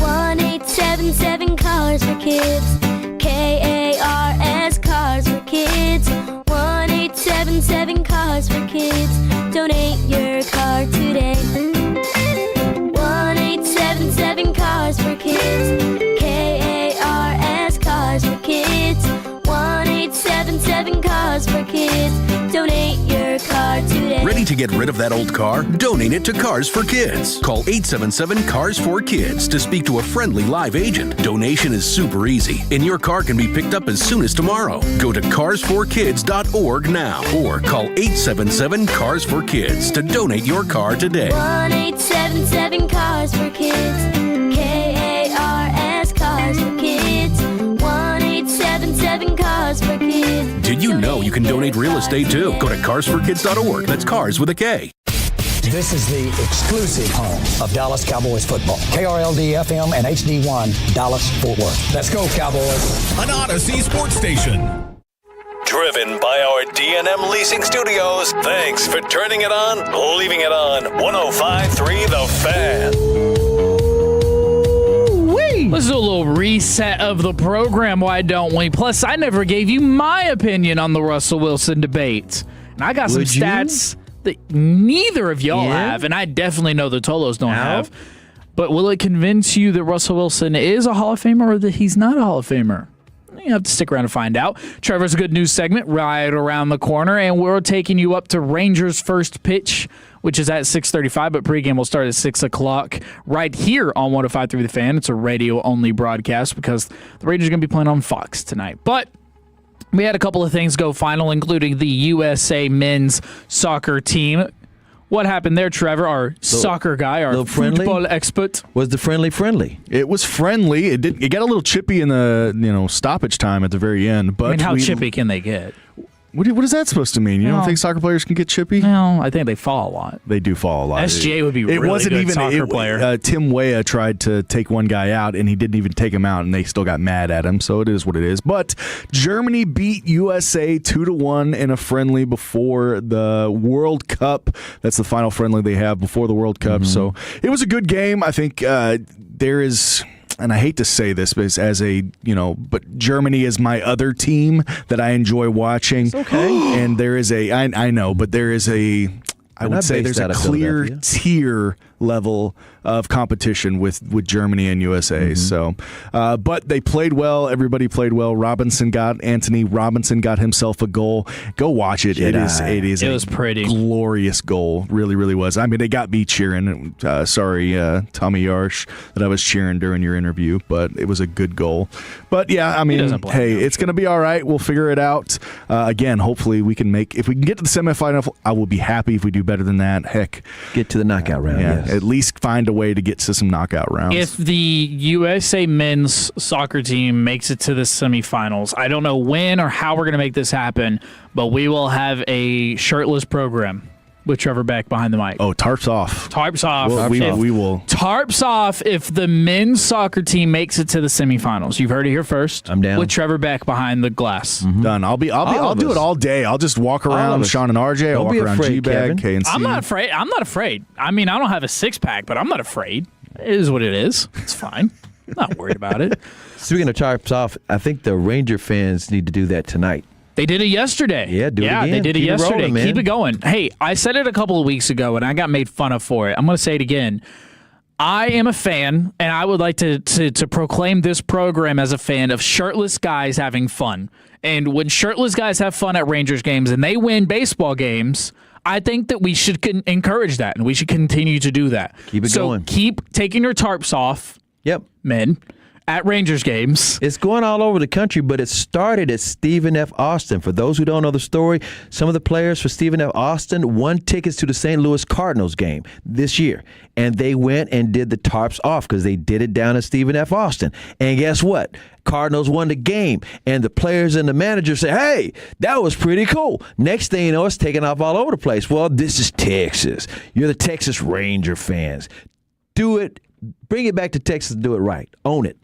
1877 Cars for Kids. KARS Cars for Kids. 1877 Cars for Kids. Donate your car today. 1877 Cars for Kids. KARS Cars for Kids. 1877 Cars for Kids. Donate your car today. Ready to get rid of that old car? Donate it to Cars for Kids. Call 877 Cars for Kids to speak to a friendly live agent. Donation is super easy, and your car can be picked up as soon as tomorrow. Go to carsforkids.org now or call 877 Cars for Kids to donate your car today. 1877 Cars for Kids. KARS Cars for Kids. 1877 Cars for Kids. Did you know you can donate real estate too? Go to carsforkids.org. That's cars with a K. This is the exclusive home of Dallas Cowboys football. KRLD-FM and HD1, Dallas, Fort Worth. Let's go, Cowboys. An Odyssey sports station. Driven by our D&M Leasing Studios. Thanks for turning it on, leaving it on. 105.3 The Fan. Let's do a little reset of the program, why don't we? Plus, I never gave you my opinion on the Russell Wilson debate. And I got some stats that neither of y'all have, and I definitely know the Tolos don't have. But will it convince you that Russell Wilson is a Hall of Famer or that he's not a Hall of Famer? You have to stick around to find out. Trevor's Good News segment right around the corner, and we're taking you up to Rangers' first pitch, which is at 6:35, but pregame will start at 6 o'clock right here on 105.3 The Fan. It's a radio-only broadcast because the Rangers are going to be playing on Fox tonight. But we had a couple of things go final, including the USA men's soccer team What happened there, Trevor, our soccer guy, our football expert? Was the friendly? It was friendly. It got a little chippy in the stoppage time at the very end. But I mean, how chippy can they get? What is that supposed to mean? You don't think soccer players can get chippy? No, I think they fall a lot. They do fall a lot. SGA would be really good soccer player. Tim Weah tried to take one guy out, and he didn't even take him out, and they still got mad at him. So it is what it is. But Germany beat USA 2-1 in a friendly before the World Cup. That's the final friendly they have before the World Cup. So it was a good game. I think there is. And I hate to say this, but but Germany is my other team that I enjoy watching. It's okay. And there is I know, but there is I would say there's a clear tier level of competition with Germany and USA. So, but they played well. Everybody played well. Anthony Robinson got himself a goal. Go watch it. It was pretty glorious goal. Really, really was. I mean, they got me cheering. Sorry, Tommy Yarsh, that I was cheering during your interview, but it was a good goal. But yeah, I mean, hey, it's going to be all right. We'll figure it out. Again, hopefully if we can get to the semifinal, I will be happy if we do better than that. Heck, get to the knockout round. Yeah, at least find a way to get to some knockout rounds. If the USA men's soccer team makes it to the semifinals, I don't know when or how we're going to make this happen, but we will have a shirtless program with Trevor Beck behind the mic. Oh, tarps off. Tarps off. Well, we will. Tarps off if the men's soccer team makes it to the semifinals. You've heard it here first. I'm down. With Trevor Beck behind the glass. Done. I'll do it all day. I'll just walk around Sean and RJ. I'll walk around G-Bag, K&C. I'm not afraid. I mean, I don't have a six-pack, but I'm not afraid. It is what it is. It's fine. I'm not worried about it. Speaking of tarps off, I think the Ranger fans need to do that tonight. They did it yesterday. Yeah, do it again. They did it yesterday. Rolling, man. Keep it going. Hey, I said it a couple of weeks ago, and I got made fun of for it. I'm going to say it again. I am a fan, and I would like to proclaim this program as a fan of shirtless guys having fun. And when shirtless guys have fun at Rangers games and they win baseball games, I think that we should encourage that, and we should continue to do that. Keep it going. Keep taking your tarps off, men, at Rangers games. It's going all over the country, but it started at Stephen F. Austin. For those who don't know the story, some of the players for Stephen F. Austin won tickets to the St. Louis Cardinals game this year, and they went and did the tarps off because they did it down at Stephen F. Austin. And guess what? Cardinals won the game, and the players and the manager say, hey, that was pretty cool. Next thing you know, it's taking off all over the place. Well, this is Texas. You're the Texas Ranger fans. Do it. Bring it back to Texas and do it right. Own it.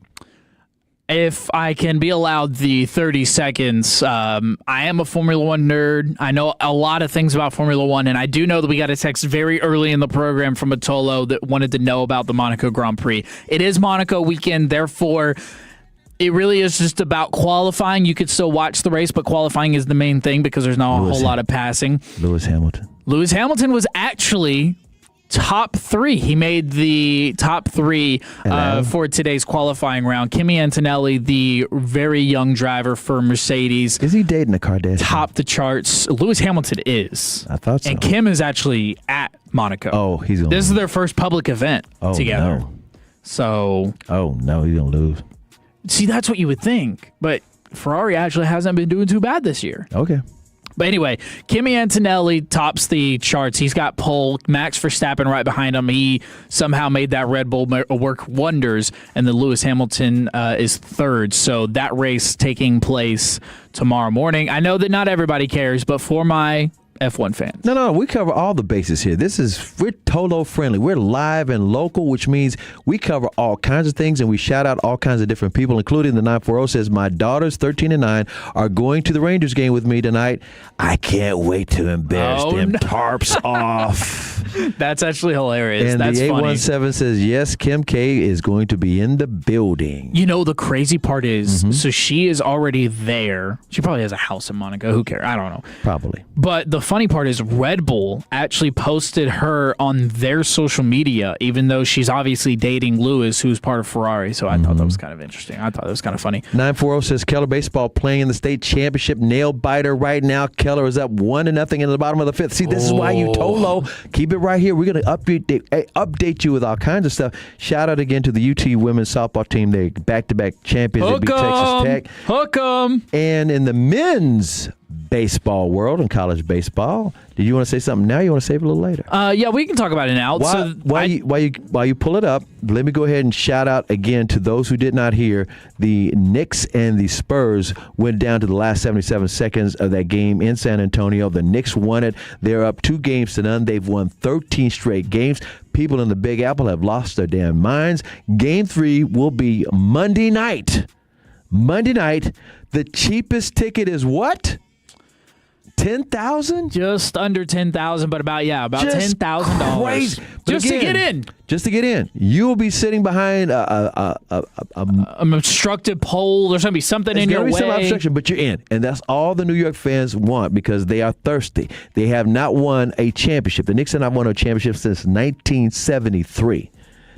If I can be allowed the 30 seconds, I am a Formula One nerd. I know a lot of things about Formula One, and I do know that we got a text very early in the program from a Tolo that wanted to know about the Monaco Grand Prix. It is Monaco weekend, therefore it really is just about qualifying. You could still watch the race, but qualifying is the main thing because there's not a whole lot of passing. Lewis Hamilton was actually top three. He made the top three for today's qualifying round. Kimi Antonelli, the very young driver for Mercedes. Is he dating a Kardashian? Topped the charts. Lewis Hamilton is. I thought so. And Kim is actually at Monaco. Oh, he's going to This is their first public event together. No. So. Oh, no, he's going to lose. See, that's what you would think. But Ferrari actually hasn't been doing too bad this year. Okay. But anyway, Kimi Antonelli tops the charts. He's got pole. Max Verstappen right behind him. He somehow made that Red Bull work wonders. And then Lewis Hamilton is third. So that race taking place tomorrow morning. I know that not everybody cares, but for my F1 fans. No, we cover all the bases here. We're Tolo friendly. We're live and local, which means we cover all kinds of things, and we shout out all kinds of different people, including the 940 says, my daughters, 13 and 9, are going to the Rangers game with me tonight. I can't wait to embarrass them. Tarps off. That's actually hilarious. And that's the 817 funny. says, yes, Kim K is going to be in the building. You know, the crazy part is, so she is already there. She probably has a house in Monaco. Who cares? I don't know. Probably. But the funny part is Red Bull actually posted her on their social media, even though she's obviously dating Lewis, who's part of Ferrari. So I thought that was kind of interesting. I thought that was kind of funny. 940 says Keller baseball playing in the state championship nail biter right now. Keller is up 1-0 in the bottom of the fifth. See, this is why you Tolo. Keep it right here. We're going to update you with all kinds of stuff. Shout out again to the UT women's softball team. They're back-to-back champions. They beat Texas Tech. Hook 'em. And in the men's baseball world and college baseball. Do you want to say something now? Or you want to save it a little later? Yeah, we can talk about it now. While you pull it up, let me go ahead and shout out again to those who did not hear. The Knicks and the Spurs went down to the last 77 seconds of that game in San Antonio. The Knicks won it. They're up 2-0. They've won 13 straight games. People in the Big Apple have lost their damn minds. Game 3 will be Monday night. Monday night. The cheapest ticket is what? 10,000? Just under 10,000, but about $10,000 just to get in. Just to get in, you will be sitting behind an obstructed pole. There's going to be something in your way. Some obstruction, but you're in, and that's all the New York fans want because they are thirsty. They have not won a championship. The Knicks have not won a championship since 1973.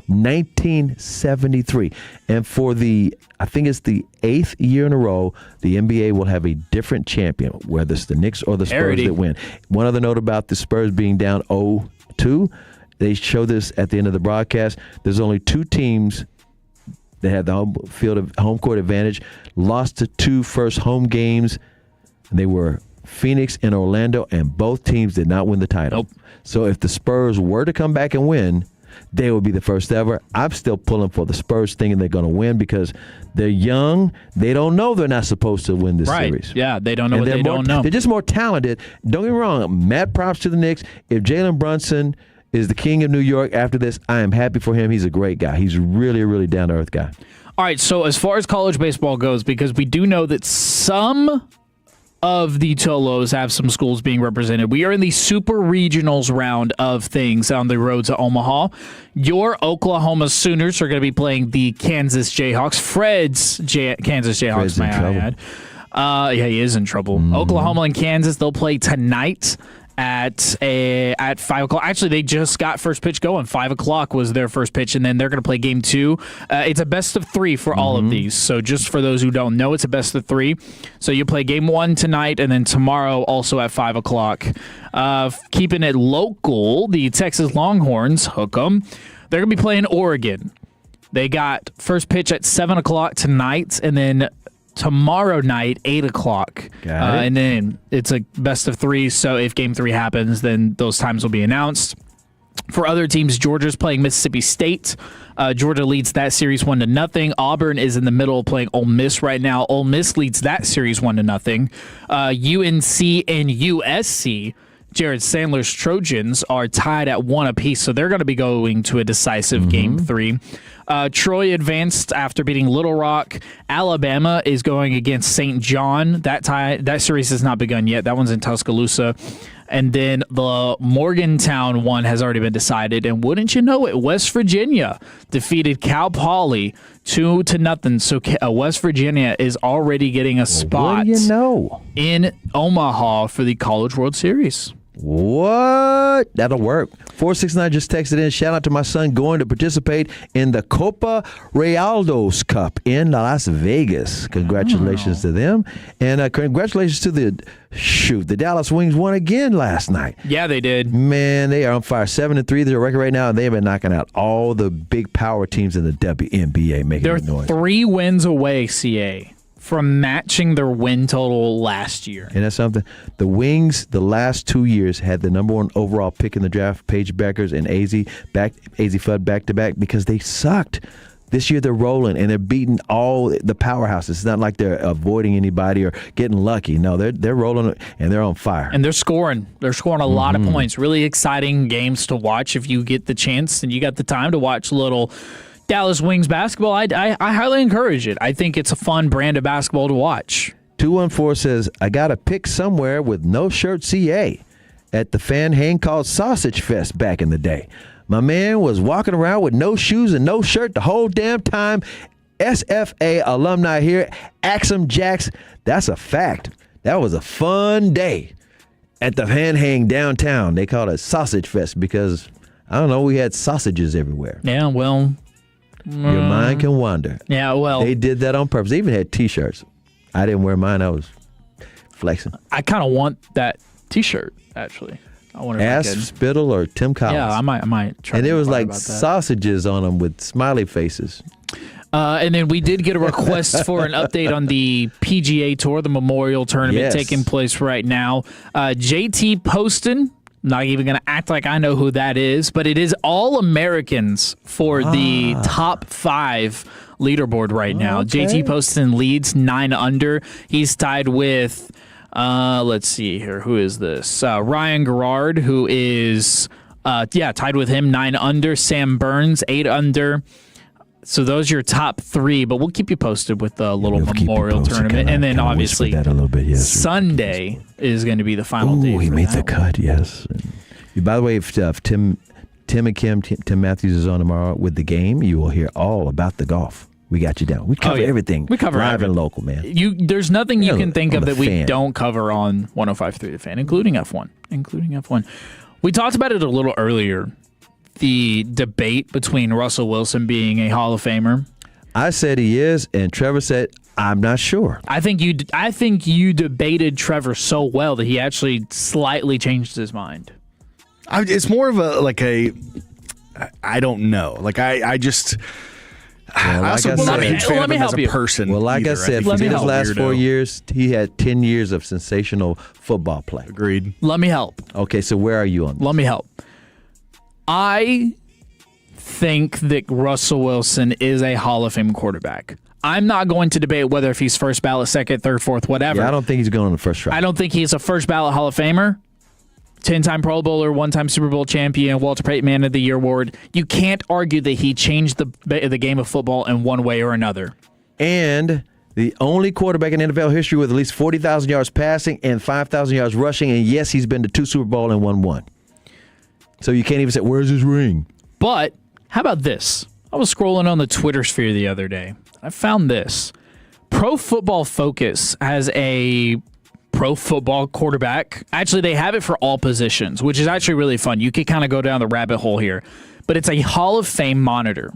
1973. And for I think it's the 8th year in a row, the NBA will have a different champion, whether it's the Knicks or the Spurs that win. One other note about the Spurs being down 0-2, they show this at the end of the broadcast. There's only 2 teams that had the home court advantage, lost the 2 first home games. They were Phoenix and Orlando, and both teams did not win the title. Nope. So if the Spurs were to come back and win, they will be the first ever. I'm still pulling for the Spurs thinking they're going to win because they're young. They don't know they're not supposed to win this series. Yeah, they don't know what they don't know. They're just more talented. Don't get me wrong. Mad props to the Knicks. If Jalen Brunson is the king of New York after this, I am happy for him. He's a great guy. He's really, really down-to-earth guy. All right, so as far as college baseball goes, because we do know that some of the Tolos have some schools being represented. We are in the super regionals round of things on the road to Omaha. Your Oklahoma Sooners are going to be playing the Kansas Jayhawks. Kansas Jayhawks, Fred's in trouble. Yeah, he is in trouble. Mm-hmm. Oklahoma and Kansas, they'll play tonight at 5 o'clock. Actually, they just got first pitch going. 5 o'clock was their first pitch, and then they're going to play game 2. It's a best of 3 for all of these. So just for those who don't know, it's a best of 3. So you play game 1 tonight, and then tomorrow also at 5 o'clock. Keeping it local, the Texas Longhorns, hook 'em. They're going to be playing Oregon. They got first pitch at 7 o'clock tonight, and then tomorrow night, 8 o'clock. And then it's a best of 3, so if Game 3 happens, then those times will be announced. For other teams, Georgia's playing Mississippi State. Georgia leads that series 1-0. Auburn is in the middle playing Ole Miss right now. Ole Miss leads that series 1-0. UNC and USC, Jared Sandler's Trojans, are tied at 1 apiece, so they're going to be going to a decisive Game 3. Troy advanced after beating Little Rock. Alabama is going against St. John. That series has not begun yet. That one's in Tuscaloosa. And then the Morgantown one has already been decided. And wouldn't you know it, West Virginia defeated Cal Poly 2-0. So West Virginia is already getting a spot in Omaha for the College World Series. What? That'll work. 469 just texted in. Shout out to my son going to participate in the Copa Realdos Cup in Las Vegas. Congratulations to them. And congratulations to the Dallas Wings won again last night. Yeah, they did. Man, they are on fire. 7-3 their record right now, and they've been knocking out all the big power teams in the WNBA, making They're noise. 3 wins away, CA, from matching their win total last year. And that's something. The Wings, the last 2 years, had the number 1 overall pick in the draft, Paige Beckers and AZ Fudd back-to-back, because they sucked. This year they're rolling, and they're beating all the powerhouses. It's not like they're avoiding anybody or getting lucky. No, they're rolling, and they're on fire. And they're scoring. They're scoring a lot of points. Really exciting games to watch if you get the chance and you got the time to watch little Dallas Wings basketball. I highly encourage it. I think it's a fun brand of basketball to watch. 214 says, I got a pick somewhere with no shirt CA at the fan hang called Sausage Fest back in the day. My man was walking around with no shoes and no shirt the whole damn time. SFA alumni here, Axum Jacks. That's a fact. That was a fun day at the fan hang downtown. They called it Sausage Fest because, I don't know, we had sausages everywhere. Yeah, well, your mind can wander. Yeah, well, they did that on purpose. They even had T-shirts. I didn't wear mine. I was flexing. I kind of want that T-shirt, actually. I wonder if Ask Spittle or Tim Collins. Yeah, I might try. And to there was like about that. sausages on them with smiley faces. And then we did get a request for an update on the PGA Tour, the Memorial Tournament taking place right now. JT Poston, not even going to act like I know who that is, but it is all Americans for the top 5 leaderboard right now. JT Poston leads 9 under. He's tied with, let's see here, who is this? Ryan Garrard, who is, tied with him 9 under. Sam Burns 8 under. So those are your top 3, but we'll keep you posted with the little Memorial Tournament. And then obviously that a little bit, yes. Sunday is going to be the final day. He made the cut, yes. And by the way, if Tim Matthews is on tomorrow with the game, you will hear all about the golf. We got you down. We cover everything. We cover live everything. and local, man. There's nothing you can think of that we fan. don't cover on 105.3 The Fan, including F1. We talked about it a little earlier. The debate between Russell Wilson being a Hall of Famer. I said he is, and Trevor said, I'm not sure. I think you debated Trevor so well that he actually slightly changed his mind. It's more of I don't know. I just... I also wasn't a huge fan of him as a person. Well, like either. I said, for his last 4 years, he had 10 years of sensational football play. Agreed. Let me help. Okay, so where are you on this? Let me help. I think that Russell Wilson is a Hall of Fame quarterback. I'm not going to debate whether if he's first ballot, second, third, fourth, whatever. Yeah, I don't think he's going on the first try. I don't think he's a first ballot Hall of Famer. 10-time Pro Bowler, 1-time Super Bowl champion, Walter Payton Man of the Year award. You can't argue that he changed the game of football in one way or another. And the only quarterback in NFL history with at least 40,000 yards passing and 5,000 yards rushing. And yes, he's been to 2 Super Bowl and won 1. So you can't even say, where's his ring? But how about this? I was scrolling on the Twitter sphere the other day. I found this. Pro Football Focus has a pro football quarterback. Actually, they have it for all positions, which is actually really fun. You could kind of go down the rabbit hole here. But it's a Hall of Fame monitor.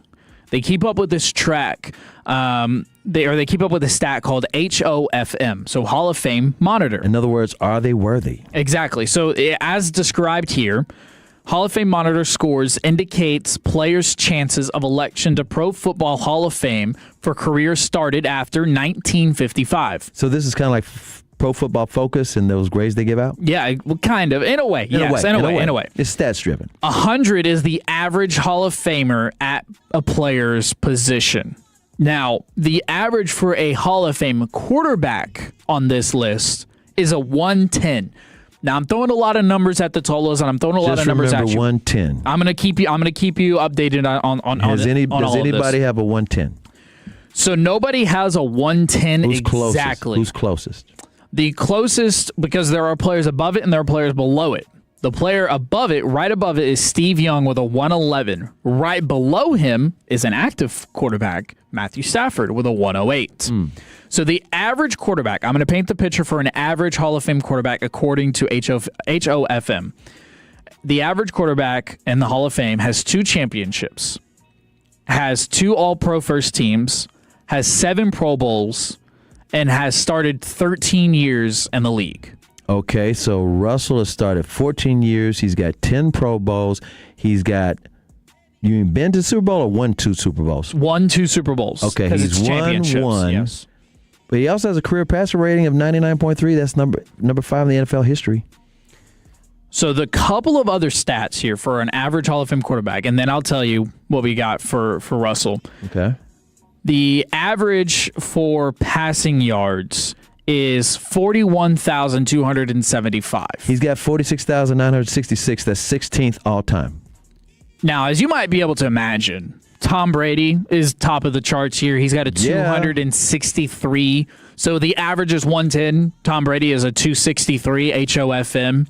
They keep up with this track. They keep up with a stat called HOFM, so Hall of Fame monitor. In other words, are they worthy? Exactly. So as described here, Hall of Fame monitor scores indicates players' chances of election to Pro Football Hall of Fame for careers started after 1955. So this is kind of like Pro Football Focus and those grades they give out? Yeah, kind of. In a way. In a way. It's stats driven. 100 is the average Hall of Famer at a player's position. Now, the average for a Hall of Fame quarterback on this list is a 110. Now, I'm throwing a lot of numbers at the Tolos, and I'm throwing a lot of numbers at you. 110. I'm gonna keep you updated on Does anybody this. have a 110? So nobody has a 110 Who's exactly. Who's closest? The closest, because there are players above it and there are players below it. The player above it, right above it, is Steve Young with a 111. Right below him is an active quarterback, Matthew Stafford, with a 108. So the average quarterback, I'm going to paint the picture for an average Hall of Fame quarterback according to HOFM. The average quarterback in the Hall of Fame has 2 championships, has 2 All-Pro first teams, has 7 Pro Bowls, and has started 13 years in the league. Okay, so Russell has started 14 years. He's got 10 Pro Bowls. He's got, you mean been to Super Bowl or won 2 Super Bowls? Won 2 Super Bowls. Okay, he's won 1. Yes. But he also has a career passer rating of 99.3. That's number 5 in the NFL history. So the couple of other stats here for an average Hall of Fame quarterback, and then I'll tell you what we got for Russell. Okay. The average for passing yards is 41,275. He's got 46,966. That's 16th all time. Now, as you might be able to imagine, Tom Brady is top of the charts here. He's got a 263. So the average is 110. Tom Brady is a 263 HOFM.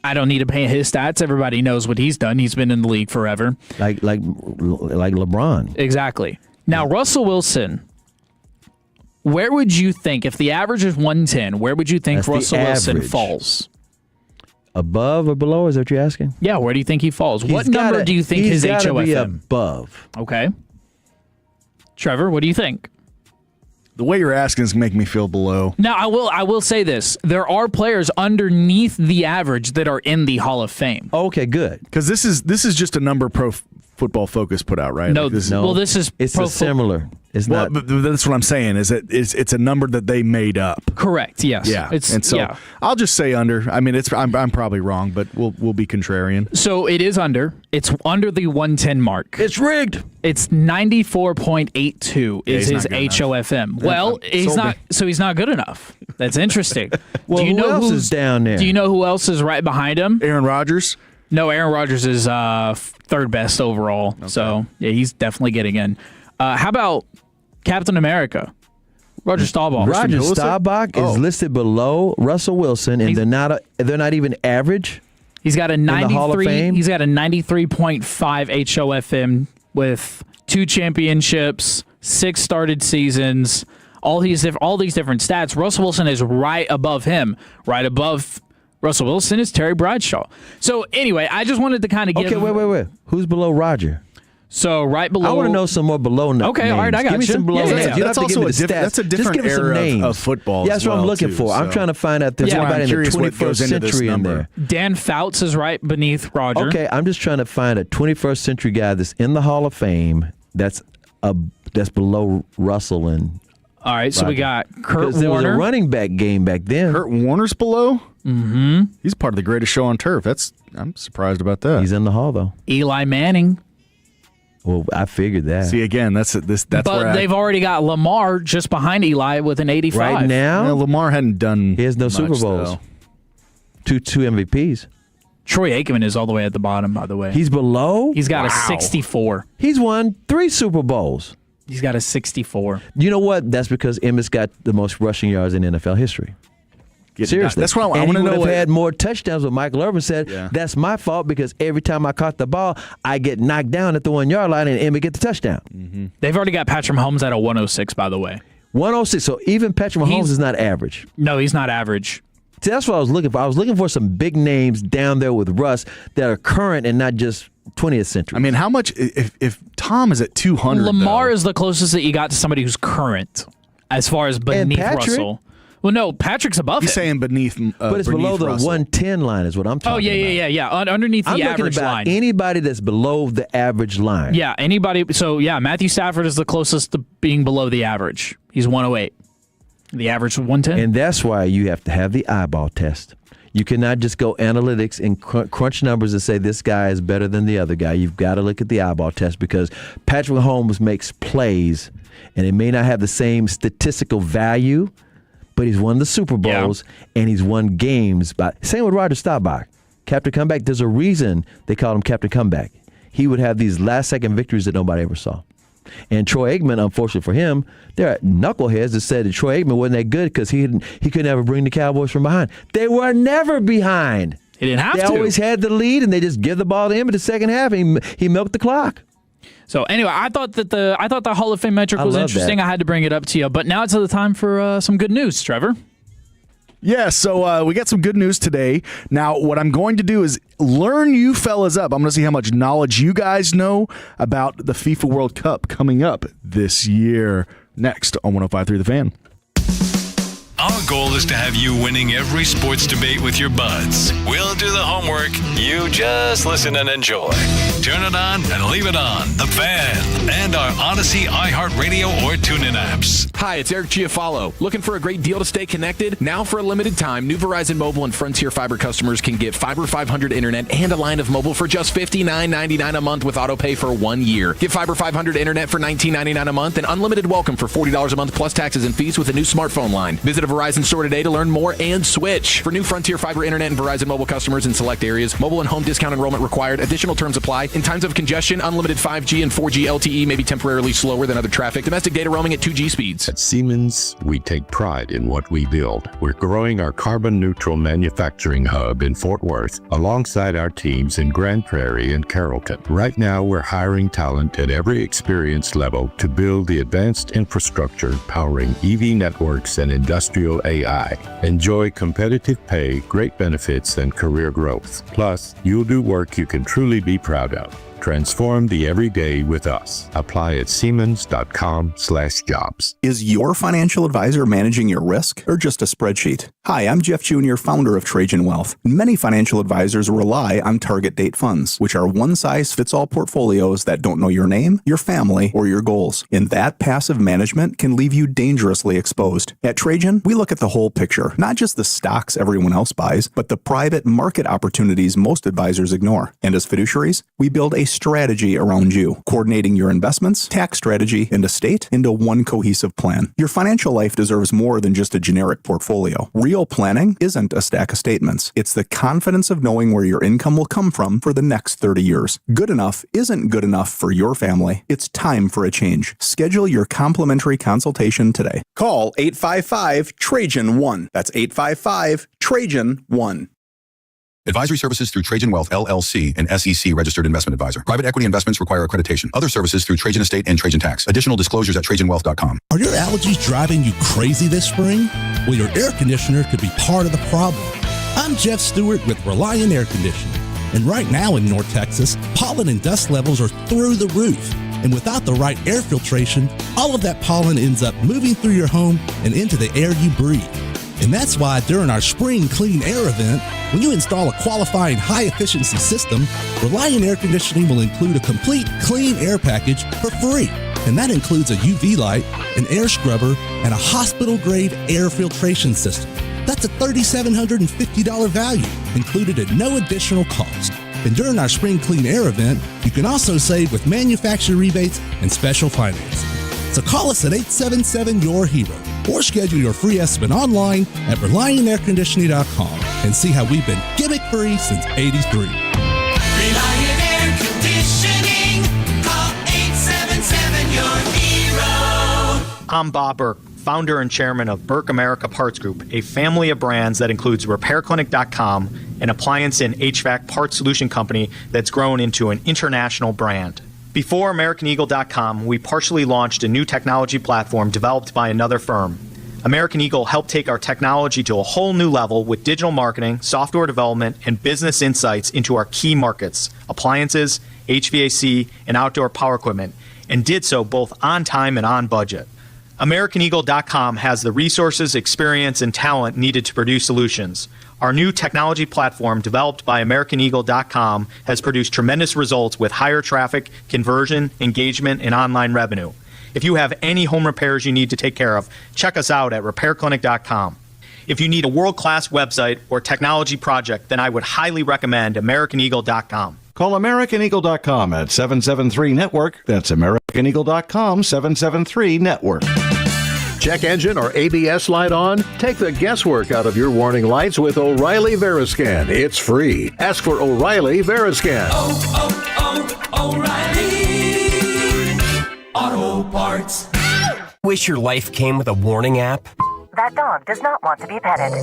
I don't need to pay his stats. Everybody knows what he's done. He's been in the league forever. Like LeBron. Exactly. Now, Russell Wilson, where would you think, if the average is 110, where would you think That's Russell Wilson average. falls? Above or below? Is that what you're asking? Yeah, where do you think he falls? What number do you think his HOFM? Be above. Okay. Trevor, what do you think? The way you're asking is making me feel below. Now, I will say this. There are players underneath the average that are in the Hall of Fame. Okay, good. Because this is just a number Pro Football Focus put out, right? No, this is it's similar. It's well, not. but that's what I'm saying. Is that it's a number that they made up. Correct. Yes. Yeah. And so I'll just say under. I mean, I'm probably wrong, but we'll be contrarian. So it is under. It's under the 110 mark. It's rigged. It's 94.82 is his HOFM. Well, he's not. So he's not good enough. That's interesting. Well, who else is down there? Do you know who else is right behind him? Aaron Rodgers. No, Aaron Rodgers is third best overall. Okay. So yeah, he's definitely getting in. How about Captain America? Roger Staubach. Roger Staubach is listed below Russell Wilson, and they're not even average. He's got a 93. Hall of Fame? He's got a 93.5 HOFM with 2 championships, 6 started seasons, all these different stats. Russell Wilson is right above him. Right above Russell Wilson is Terry Bradshaw. So anyway, I just wanted to kind of give. Okay, wait. Who's below Roger? So right below. I want to know some more below names. Okay, all right, I got Give me some below names. You don't that's have to give also me the stats. That's a different era of football. Yeah, that's what I'm looking for. I'm trying to find out if there's anybody in the 21st century in there. Dan Fouts is right beneath Roger. Okay, I'm just trying to find a 21st century guy that's in the Hall of Fame that's below Russell and. All right, so we got Kurt Warner. There was a running back game back then. Kurt Warner's below? Mm-hmm. He's part of the greatest show on turf. I'm surprised about that. He's in the Hall, though. Eli Manning. Well, I figured that. See, again, that's but where they've already got Lamar just behind Eli with an 85. Right now? Lamar hadn't done He has no Super Bowls. Two MVPs. Troy Aikman is all the way at the bottom, by the way. He's below? He's got a 64. He's won 3 Super Bowls. He's got a 64. You know what? That's because Emmett's got the most rushing yards in NFL history. Seriously. That's what I want to know. He would have had more touchdowns, what Michael Irvin said. Yeah. That's my fault because every time I caught the ball, I get knocked down at the 1 yard line and Emmett get the touchdown. Mm-hmm. They've already got Patrick Mahomes at a 106, by the way. 106. So even Patrick Mahomes is not average. No, he's not average. See, that's what I was looking for. I was looking for some big names down there with Russ that are current and not just 20th century. I mean, how much if Tom is at 200? Lamar is the closest that you got to somebody who's current as far as beneath Russell. Well, no, Patrick's above He's him. saying beneath, but it's below the Russell. 110 line is what I'm talking about. Yeah. Underneath the average I'm looking about line. Anybody that's below the average line. Yeah, anybody. So, yeah, Matthew Stafford is the closest to being below the average. He's 108. The average was 110. And that's why you have to have the eyeball test. You cannot just go analytics and crunch numbers and say this guy is better than the other guy. You've got to look at the eyeball test because Patrick Mahomes makes plays, and it may not have the same statistical value, but he's won the Super Bowls, and he's won games. Same with Roger Staubach. Captain Comeback, there's a reason they call him Captain Comeback. He would have these last-second victories that nobody ever saw. And Troy Aikman, unfortunately for him, there are knuckleheads that said that Troy Aikman wasn't that good because he could never bring the Cowboys from behind. They were never behind. He didn't have to. They always had the lead, and they just give the ball to him in the second half, and he milked the clock. So anyway, I thought the Hall of Fame metric was interesting. I had to bring it up to you, but now it's the time for some good news, Trevor. Yeah, so we got some good news today. Now, what I'm going to do is learn you fellas up. I'm going to see how much knowledge you guys know about the FIFA World Cup coming up this year. Next on 105.3 The Fan. Our goal is to have you winning every sports debate with your buds. We'll do the homework. You just listen and enjoy. Turn it on and leave it on. The Fan and our Odyssey, iHeartRadio, or TuneIn apps. Hi, it's Eric Giafalo. Looking for a great deal to stay connected? Now for a limited time, new Verizon Mobile and Frontier Fiber customers can get Fiber 500 internet and a line of mobile for just $59.99 a month with autopay for 1 year. Get Fiber 500 internet for $19.99 a month and unlimited welcome for $40 a month plus taxes and fees with a new smartphone line. Visit a Verizon store today to learn more and switch. For new Frontier Fiber internet and Verizon Mobile customers in select areas, mobile and home discount enrollment required. Additional terms apply. In times of congestion, unlimited 5G and 4G LTE may be temporarily slower than other traffic. Domestic data roaming at 2G speeds. At Siemens, we take pride in what we build. We're growing our carbon-neutral manufacturing hub in Fort Worth alongside our teams in Grand Prairie and Carrollton. Right now, we're hiring talent at every experience level to build the advanced infrastructure powering EV networks and industrial AI. Enjoy competitive pay, great benefits, and career growth. Plus, you'll do work you can truly be proud of. Transform the everyday with us. Apply at Siemens.com/jobs. Is your financial advisor managing your risk or just a spreadsheet? Hi, I'm Jeff Jr., founder of Trajan Wealth. Many financial advisors rely on target date funds, which are one-size-fits-all portfolios that don't know your name, your family, or your goals. And that passive management can leave you dangerously exposed. At Trajan, we look at the whole picture, not just the stocks everyone else buys, but the private market opportunities most advisors ignore. And as fiduciaries, we build a strategy around you, coordinating your investments, tax strategy, and estate into one cohesive plan. Your financial life deserves more than just a generic portfolio. Real planning isn't a stack of statements. It's the confidence of knowing where your income will come from for the next 30 years. Good enough isn't good enough for your family. It's time for a change. Schedule your complimentary consultation today. Call 855-TRAJAN-1. That's 855-TRAJAN-1. Advisory services through Trajan Wealth, LLC, an SEC registered investment advisor. Private equity investments require accreditation. Other services through Trajan Estate and Trajan Tax. Additional disclosures at TrajanWealth.com. Are your allergies driving you crazy this spring? Well, your air conditioner could be part of the problem. I'm Jeff Stewart with Reliant Air Conditioning. And right now in North Texas, pollen and dust levels are through the roof. And without the right air filtration, all of that pollen ends up moving through your home and into the air you breathe. And that's why during our Spring Clean Air event, when you install a qualifying high-efficiency system, Reliant Air Conditioning will include a complete clean air package for free. And that includes a UV light, an air scrubber, and a hospital-grade air filtration system. That's a $3,750 value, included at no additional cost. And during our Spring Clean Air event, you can also save with manufacturer rebates and special financing. So call us at 877-YOUR-HERO or schedule your free estimate online at ReliantAirConditioning.com and see how we've been gimmick-free since '83. Reliant Air Conditioning. Call 877-YOUR-HERO. I'm Bob Burke, founder and chairman of Burke America Parts Group, a family of brands that includes RepairClinic.com, an appliance and HVAC parts solution company that's grown into an international brand. Before AmericanEagle.com, we partially launched a new technology platform developed by another firm. American Eagle helped take our technology to a whole new level with digital marketing, software development, and business insights into our key markets, appliances, HVAC, and outdoor power equipment, and did so both on time and on budget. AmericanEagle.com has the resources, experience, and talent needed to produce solutions. Our new technology platform, developed by AmericanEagle.com, has produced tremendous results with higher traffic, conversion, engagement, and online revenue. If you have any home repairs you need to take care of, check us out at RepairClinic.com. If you need a world-class website or technology project, then I would highly recommend AmericanEagle.com. Call AmericanEagle.com at 773-NETWORK. That's AmericanEagle.com, 773-NETWORK. Check engine or ABS light on? Take the guesswork out of your warning lights with O'Reilly Veriscan. It's free. Ask for O'Reilly Veriscan. O'Reilly Auto Parts. Wish your life came with a warning app? That dog does not want to be petted.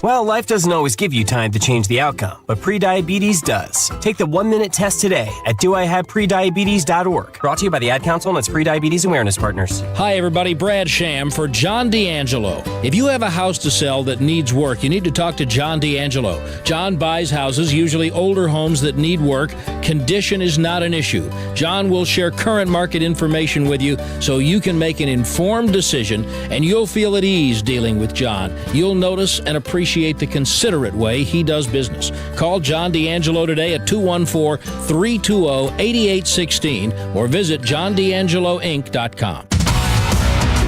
Well, life doesn't always give you time to change the outcome, but prediabetes does. Take the 1-minute test today at doihaveprediabetes.org. Brought to you by the Ad Council and its Prediabetes Awareness Partners. Hi, everybody. Brad Sham for John D'Angelo. If you have a house to sell that needs work, you need to talk to John D'Angelo. John buys houses, usually older homes that need work. Condition is not an issue. John will share current market information with you so you can make an informed decision, and you'll feel at ease dealing with John. You'll notice and appreciate the considerate way he does business. Call John D'Angelo today at 214-320-8816 or visit JohnD'AngeloInc.com.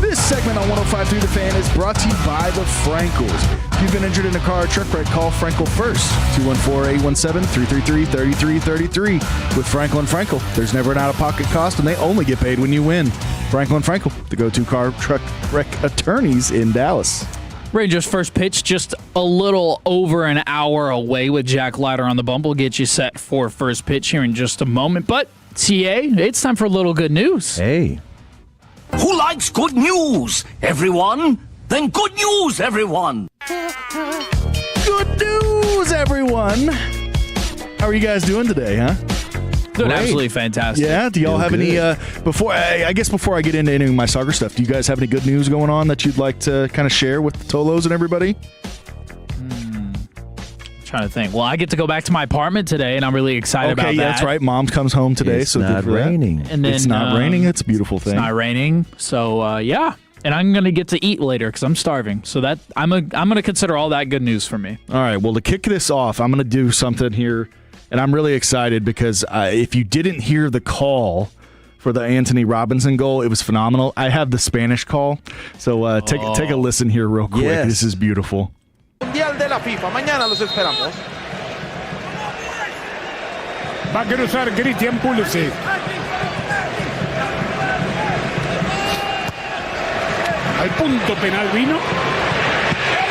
This segment on 105.3 The Fan is brought to you by the Frankels. If you've been injured in a car or truck wreck, call Frankel first. 214-817-333-3333. With Frankel and Frankel, there's never an out-of-pocket cost, and they only get paid when you win. Frankel and Frankel, the go-to car truck wreck attorneys in Dallas. Rangers' first pitch just a little over an hour away with Jack Leiter on the bump. We'll get you set for first pitch here in just a moment. But, TA, it's time for a little good news. Hey. Who likes good news, everyone? Then good news, everyone. Good news, everyone. How are you guys doing today, huh? Doing absolutely fantastic. Yeah, do y'all have any, before I get into any of my soccer stuff, do you guys have any good news going on that you'd like to kind of share with the Tolos and everybody? Trying to think. Well, I get to go back to my apartment today, and I'm really excited about that. Okay, that's right. Mom comes home today, It's so good not for that. raining. And then, it's not raining. It's a beautiful thing. It's not raining, so yeah. And I'm gonna get to eat later because I'm starving. So that I'm gonna consider all that good news for me. All right. Well, to kick this off, I'm gonna do something here, and I'm really excited because if you didn't hear the call for the Anthony Robinson goal, it was phenomenal. I have the Spanish call, so take a listen here real quick. Yes. This is beautiful. Mundial de la FIFA. Mañana los esperamos. Va a cruzar Christian Pulisic. Al punto penal vino.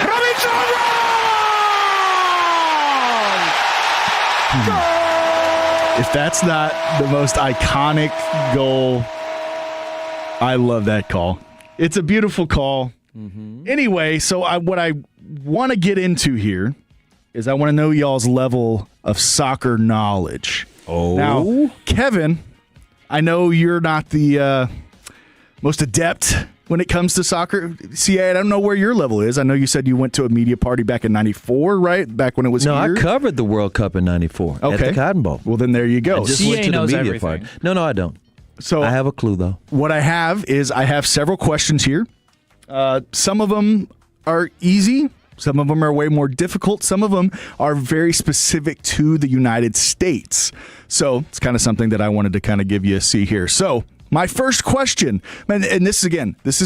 ¡Robinson! If that's not the most iconic goal, I love that call. It's a beautiful call. Anyway, so what I want to get into here is I want to know y'all's level of soccer knowledge. Oh. Now, Kevin, I know you're not the most adept when it comes to soccer. See, I don't know where your level is. I know you said you went to a media party back in '94, right? Back when it was No, here. I covered the World Cup in '94 at Okay. the Cotton Bowl. Well, then there you go. I just CA went to the knows media everything. party. No, I don't. So I have a clue, though. What I have is I have several questions here. Some of them are easy. Some of them are way more difficult. Some of them are very specific to the United States. So it's kind of something that I wanted to kind of give you a see here. So my first question, and this is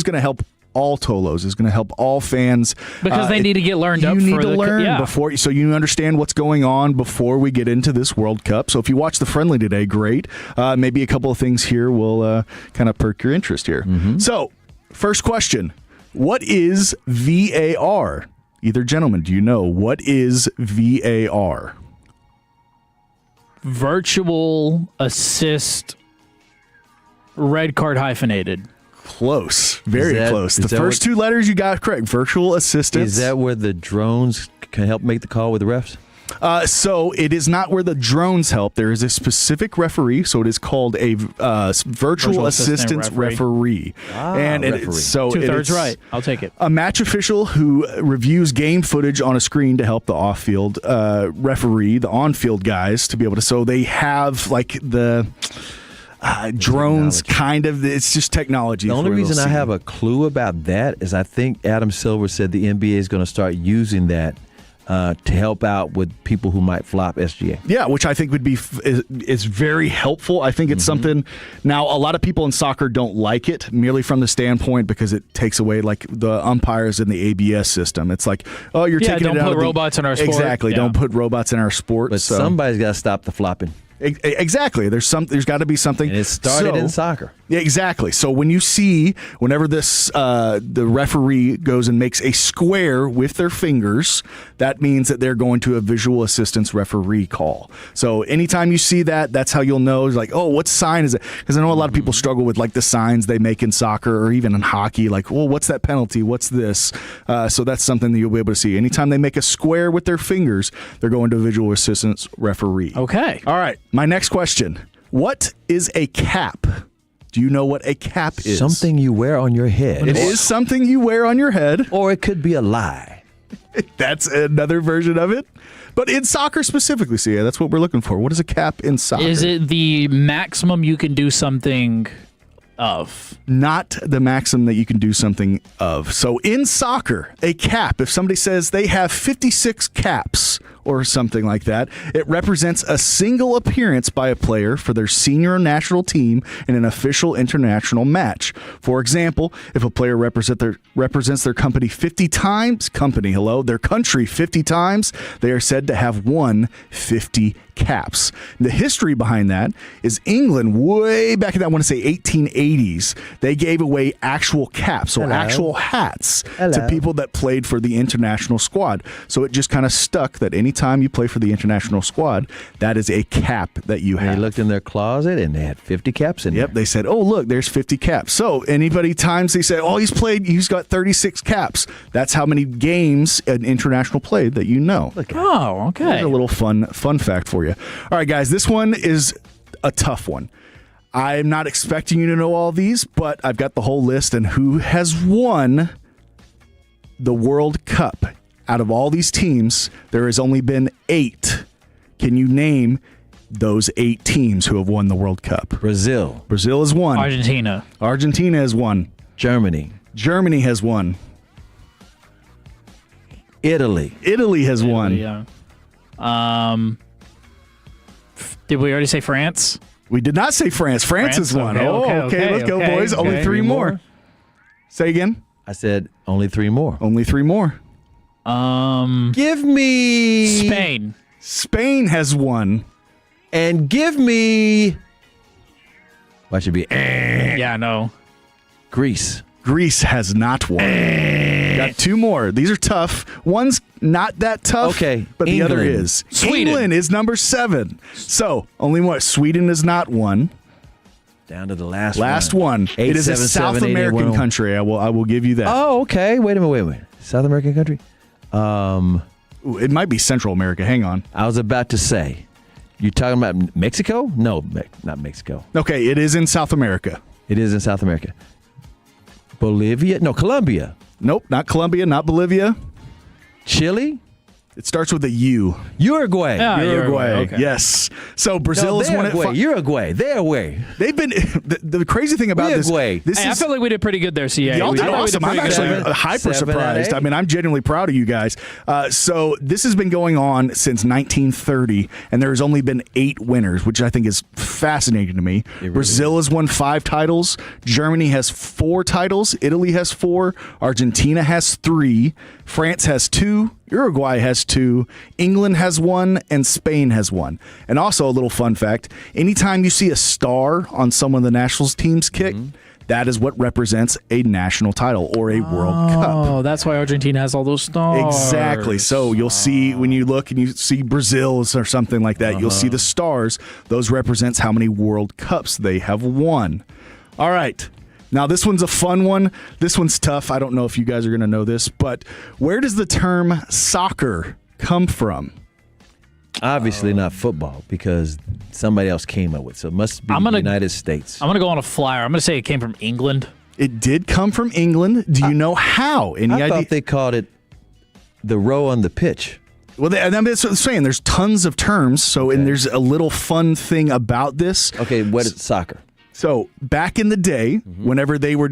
going to help all Tolos, is going to help all fans. Because they need to get learned up You need for to the learn before, so you understand what's going on before we get into this World Cup. So if you watch the friendly today, great. Maybe a couple of things here will kind of perk your interest here. So first question, what is VAR? Either gentleman, do you know what is VAR? Virtual assist, red card hyphenated. Close. Very Is that- close. is The that first two letters you got correct. Virtual assistance. Is that where the drones can help make the call with the refs? So it is not where the drones help. There is a specific referee, so it is called a virtual assistance referee. And referee. so Two-thirds it's right. I'll take it. a match official who reviews game footage on a screen to help the off-field referee, the on-field guys, to be able to. So they have like the drones, kind of. It's just technology. The only reason I have a clue about that is I think Adam Silver said the NBA is going to start using that to help out with people who might flop SGA. Yeah, which I think would be is very helpful. I think it's something. Now, a lot of people in soccer don't like it merely from the standpoint because it takes away like the umpires in the ABS system. It's like, oh, you're taking don't it out put of robots in our sport. Exactly, Yeah. don't put robots in our sport. But somebody's got to stop the flopping. Exactly. There's got to be something. And it started in soccer. Yeah, exactly. So whenever this the referee goes and makes a square with their fingers, that means that they're going to a visual assistance referee call. So anytime you see that, that's how you'll know. Like, oh, what sign is it? Because I know a lot of people struggle with like the signs they make in soccer or even in hockey. Like, well, what's that penalty? What's this? So that's something that you'll be able to see. Anytime they make a square with their fingers, they're going to a visual assistance referee. Okay. All right. My next question. What is a cap? Do you know what a cap is? Something you wear on your head. It is something you wear on your head. Or it could be a lie. That's another version of it. But in soccer specifically, so yeah, that's what we're looking for. What is a cap in soccer? Is it the maximum you can do something of? Not the maximum that you can do something of. So in soccer, a cap, if somebody says they have 56 caps or something like that, it represents a single appearance by a player for their senior national team in an official international match. For example, if a player represents their company 50 times, their country 50 times, they are said to have won 50 caps. The history behind that is England, way back in, I want to say 1880s, they gave away actual caps, or actual hats, to people that played for the international squad. So it just kind of stuck that anytime you play for the international squad, that is a cap that you have. They looked in their closet and they had 50 caps in there. Yep, they said, oh, look, there's 50 caps. So anybody times they say, oh, he's got 36 caps. That's how many games an international played that you know. Oh, okay. There's a little fun fact for you. All right, guys, this one is a tough one. I'm not expecting you to know all these, but I've got the whole list and who has won the World Cup out of all these teams, there has only been 8. Can you name those 8 teams who have won the World Cup? Brazil. Brazil has won. Argentina. Argentina has won. Germany. Germany has won. Italy. Italy has won. Yeah. Did we already say France? We did not say France. France has won. Okay, let's go, boys. Only 3 more. Say again. I said only 3 more. Only 3 more. Give me Spain. Spain has won. And give me. Why should be? Yeah, no. Greece. Greece has not won. Got 2 more. These are tough. One's not that tough. Okay, but England. the other is. Sweden. England is number 7. So only what? Sweden has not won. Down to the last one. Eight, It is seven, a South seven, 8, American 8, 1. country. I will give you that. Oh, okay. Wait a minute. South American country? Ooh, it might be Central America. Hang on. I was about to say. You talking about Mexico? No, not Mexico. Okay, it is in South America. It is in South America. Bolivia? No, Colombia. Nope, not Colombia, not Bolivia. Chile? It starts with a U. Uruguay. Yeah, Uruguay. okay. Yes. So Brazil has won it. Uruguay. They're away. They've been the crazy thing about Uruguay. this. Hey, I feel like we did pretty good there, CA. Y'all did awesome. I'm actually hyper 7 out of surprised. 8. I mean, I'm genuinely proud of you guys. So this has been going on since 1930, and there has only been 8 winners, which I think is fascinating to me. Really Brazil has won 5 titles. Germany has 4 titles. Italy has 4. Argentina has 3. France has 2. Uruguay has 2, England has 1, and Spain has 1. And also a little fun fact, anytime you see a star on some of the national team's kit, that is what represents a national title or a World Cup. Oh, that's why Argentina has all those stars. Exactly. So you'll see when you look and you see Brazil or something like that, you'll see the stars. Those represents how many World Cups they have won. All right. Now, this one's a fun one. This one's tough. I don't know if you guys are going to know this, but where does the term soccer come from? Obviously not football because somebody else came up with it. So it must be the United States. I'm going to go on a flyer. I'm going to say it came from England. It did come from England. Do you know how? Any I idea? thought they called it the row on the pitch. Well, that's what I'm saying. There's tons of terms. So, and there's a little fun thing about this. Okay, what is soccer? So back in the day, whenever they were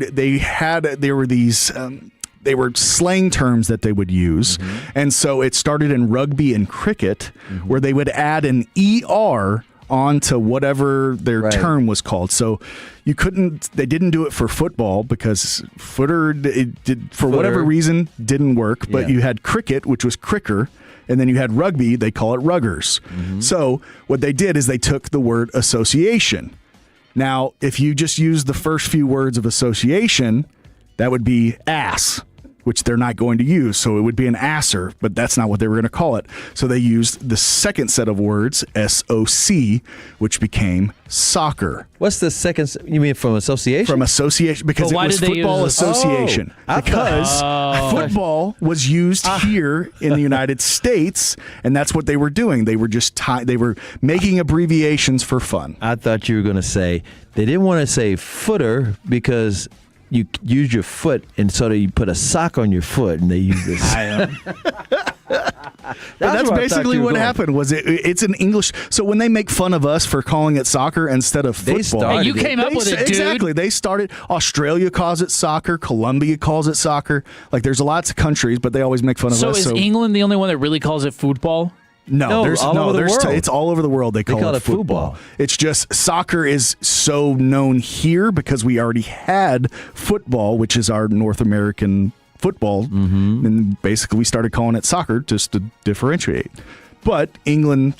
slang terms that they would use, and so it started in rugby and cricket, where they would add an ER onto whatever their term was called. So they didn't do it for football because for whatever reason didn't work. But you had cricket, which was cricker. And then you had rugby, they call it ruggers. So what they did is they took the word association. Now, if you just use the first few words of association, that would be ass, which they're not going to use. So it would be an asser, but that's not what they were going to call it. So they used the second set of words, SOC, which became soccer. What's the second? You mean from association? From association, because it was football association. Because football was used here in the United States, and that's what they were doing. They were just they were making abbreviations for fun. I thought you were going to say they didn't want to say footer because you use your foot, and so you put a sock on your foot, and they use this. That's basically what happened. Was it's an English? So when they make fun of us for calling it soccer instead of football, you came up with it, dude. Exactly. They started. Australia calls it soccer. Colombia calls it soccer. Like there's lots of countries, but they always make fun of us. So is England the only one that really calls it football? No, it's all over the world. It's all over the world. They call it football. It's just soccer is so known here because we already had football, which is our North American football, and basically we started calling it soccer just to differentiate. But England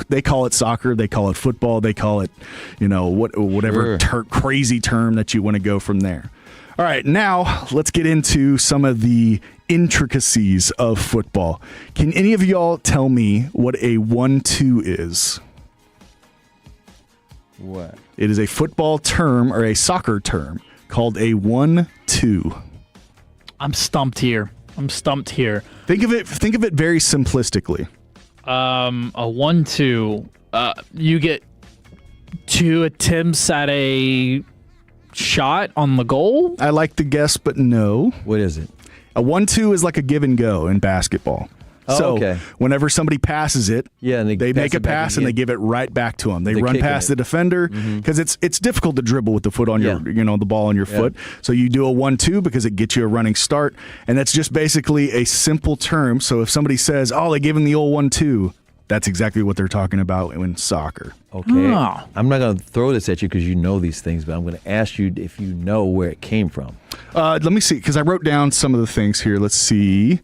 they call it soccer, they call it football, they call it, whatever crazy term that you want to go from there. All right, now let's get into some of the intricacies of football. Can any of y'all tell me what a 1-2 is? What? It is a football term or a soccer term called a 1-2. I'm stumped here. Think of it very simplistically. A 1-2. You get 2 attempts at a shot on the goal. I like the guess, but no. What is it? A 1-2 is like a give and go in basketball. So whenever somebody passes it, and they make a pass and they give it right back to them. They run past the defender because it's difficult to dribble with the foot on your, the ball on your foot. So you do a 1-2 because it gets you a running start, and that's just basically a simple term. So if somebody says, "Oh, they gave him the old 1-2," that's exactly what they're talking about in soccer. Okay. I'm not going to throw this at you because you know these things, but I'm going to ask you if you know where it came from. Let me see, because I wrote down some of the things here. Let's see.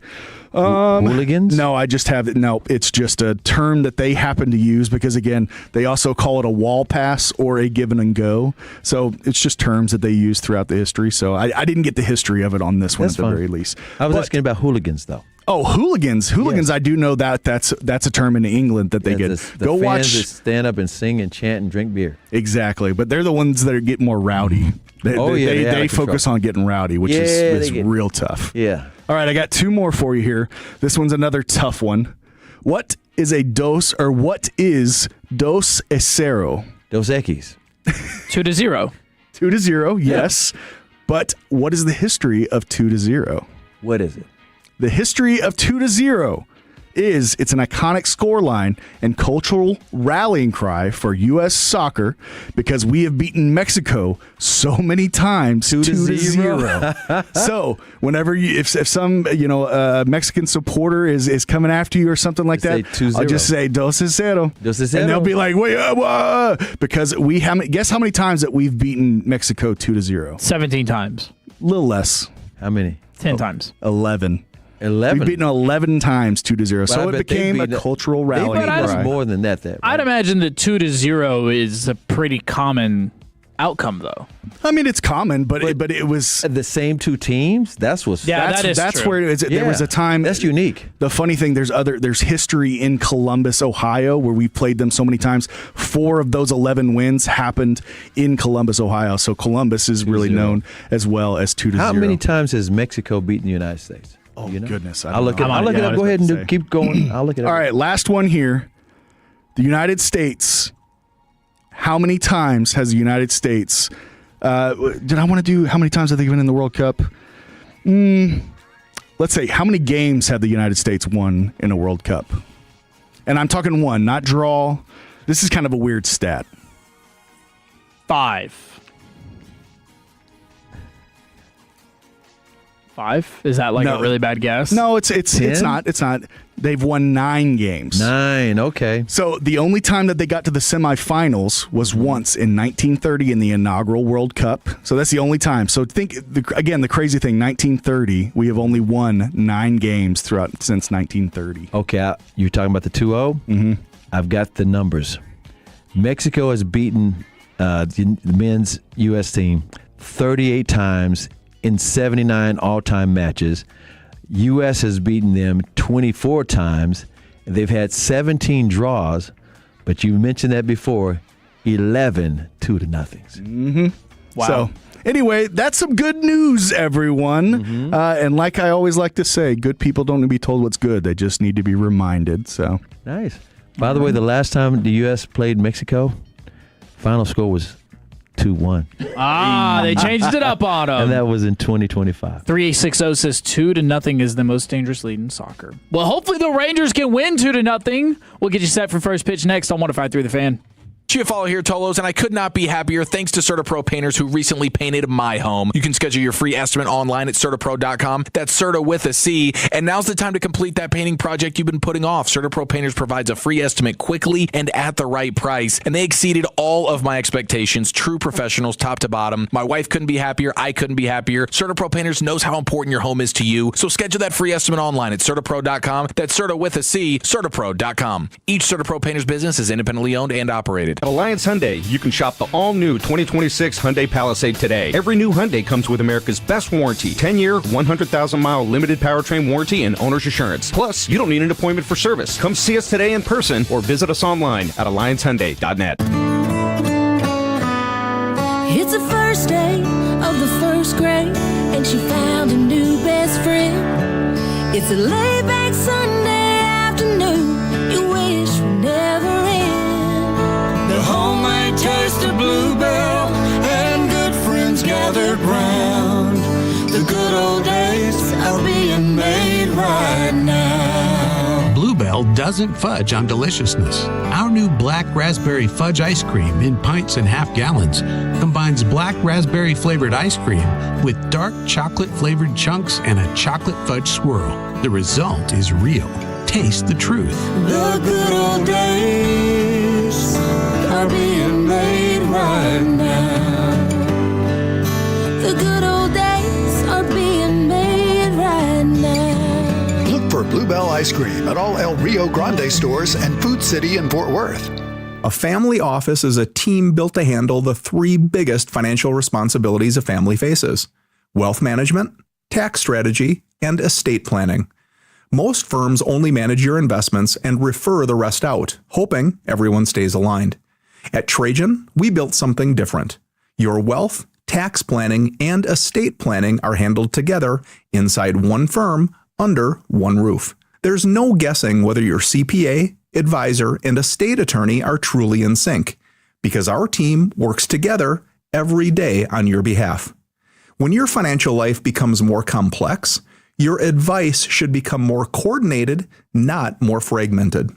Hooligans? No, I just have it. No, it's just a term that they happen to use because, again, they also call it a wall pass or a give and go. So it's just terms that they use throughout the history. So I didn't get the history of it on this one at the very least. I was asking about hooligans, though. Oh, hooligans! Hooligans! Yes. I do know that's a term in England that they get. The Go fans watch. That stand up and sing and chant and drink beer. Exactly, but they're the ones that get more rowdy. They focus on getting rowdy, which is real tough. Yeah. All right, I got 2 more for you here. This one's another tough one. What is dos Ecero? Dos Equis. 2-0. 2-0, yes. But what is the history of 2-0? What is it? The history of 2-0 is it's an iconic scoreline and cultural rallying cry for U.S. soccer because we have beaten Mexico so many times 2-0. So whenever if some Mexican supporter is coming after you or something like that, I'll just say 2-0. And they'll be like, wait, because guess how many times that we've beaten Mexico 2-0? 17 times. A little less. How many? 10 times. 11. We've beaten 11 times 2-0, so it became a cultural rally. It's more than that. I'd imagine that 2-0 is a pretty common outcome, though. I mean, it's common, but it was the same 2 teams. That's true. Where it is. There was a time that's unique. The funny thing, there's history in Columbus, Ohio, where we played them so many times. 4 of those 11 wins happened in Columbus, Ohio. So Columbus is really known as well as 2-0. How many times has Mexico beaten the United States? Oh, goodness. I'll look it up. Go ahead and keep going. I'll look it up. All right, last one here. The United States. How many times has the United States... did I want to do how many times have they been in the World Cup? Let's say, how many games have the United States won in a World Cup? And I'm talking one, not draw. This is kind of a weird stat. 5. 5? Is that a really bad guess? No, it's not. It's not. They've won 9 games. 9, okay. So the only time that they got to the semifinals was once in 1930 in the inaugural World Cup. So that's the only time. So think, again, the crazy thing, 1930, we have only won 9 games since 1930. Okay, you're talking about the 2-0? Mm-hmm. I've got the numbers. Mexico has beaten the men's U.S. team 38 times in 79 all-time matches. U.S. has beaten them 24 times. They've had 17 draws, but you mentioned that before, 11 2-0. Mm-hmm. Wow. So anyway, that's some good news, everyone. Mm-hmm. And like I always like to say, good people don't need to be told what's good. They just need to be reminded. So nice. By the way, the last time the U.S. played Mexico, final score was 2-1. They changed it up on them. And that was in 2025. 3860 says 2-0 is the most dangerous lead in soccer. Well, hopefully the Rangers can win 2-0. We'll get you set for first pitch next on 105.3 The Fan. Follow here, Tolos, and I could not be happier thanks to CertaPro Painters who recently painted my home. You can schedule your free estimate online at CertaPro.com. That's Certa with a C. And now's the time to complete that painting project you've been putting off. CertaPro Painters provides a free estimate quickly and at the right price. And they exceeded all of my expectations. True professionals, top to bottom. My wife couldn't be happier. I couldn't be happier. CertaPro Painters knows how important your home is to you. So schedule that free estimate online at CertaPro.com. That's Certa with a C. CertaPro.com. Each CertaPro Painters business is independently owned and operated. At Alliance Hyundai, you can shop the all-new 2026 Hyundai Palisade today. Every new Hyundai comes with America's best warranty, 10-year, 100,000-mile limited powertrain warranty and owner's assurance. Plus, you don't need an appointment for service. Come see us today in person or visit us online at alliancehyundai.net. It's the first day of the first grade, and she found a new best friend. It's a laid-back Sunday afternoon you wish would never end. The homemade taste of Bluebell and good friends gathered round. The good old days of being right now. Bluebell doesn't fudge on deliciousness. Our new black raspberry fudge ice cream in pints and half gallons combines black raspberry flavored ice cream with dark chocolate flavored chunks and a chocolate fudge swirl. The result is real. Taste the truth. The good old days are being made right now. The good old days are being made right now. Look for Bluebell ice cream at all El Rio Grande stores and Food City in Fort Worth. A family office is a team built to handle the three biggest financial responsibilities a family faces: wealth management, tax strategy, and estate planning. Most firms only manage your investments and refer the rest out, hoping everyone stays aligned. At Trajan, we built something different. Your wealth, tax planning, and estate planning are handled together inside one firm under one roof. There's no guessing whether your CPA, advisor, and estate attorney are truly in sync, because our team works together every day on your behalf. When your financial life becomes more complex, your advice should become more coordinated, not more fragmented.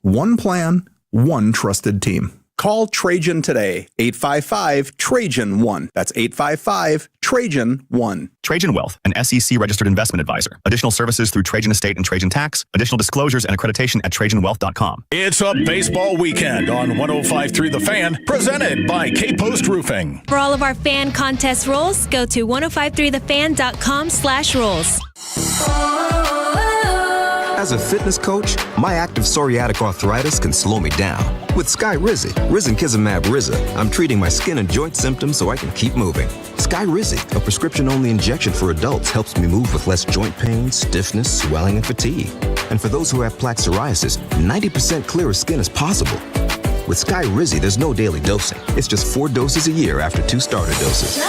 One plan, one trusted team. Call Trajan today, 855-TRAJAN-1. That's 855-TRAJAN-1. Trajan Wealth, an SEC-registered investment advisor. Additional services through Trajan Estate and Trajan Tax. Additional disclosures and accreditation at TrajanWealth.com. It's a baseball weekend on 105.3 The Fan, presented by K-Post Roofing. For all of our fan contest rules, go to 1053thefan.com/rules. As a fitness coach, my active psoriatic arthritis can slow me down. With Skyrizi, risankizumab Riza, I'm treating my skin and joint symptoms so I can keep moving. Skyrizi, a prescription-only injection for adults, helps me move with less joint pain, stiffness, swelling, and fatigue. And for those who have plaque psoriasis, 90% clearer skin is possible. With Skyrizi, there's no daily dosing. It's just 4 doses a year after 2 starter doses.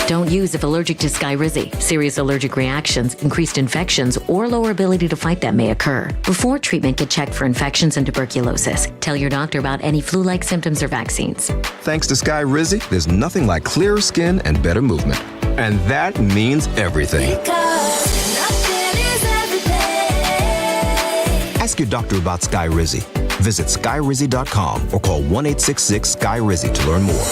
Don't use if allergic to Skyrizi. Serious allergic reactions, increased infections, or lower ability to fight them may occur. Before treatment, get checked for infections and tuberculosis. Tell your doctor about any flu-like symptoms or vaccines. Thanks to Skyrizi, there's nothing like clearer skin and better movement. And that means everything. Ask your doctor about Skyrizi. Visit Skyrizi.com or call 1-866-SKY-RIZI to learn more.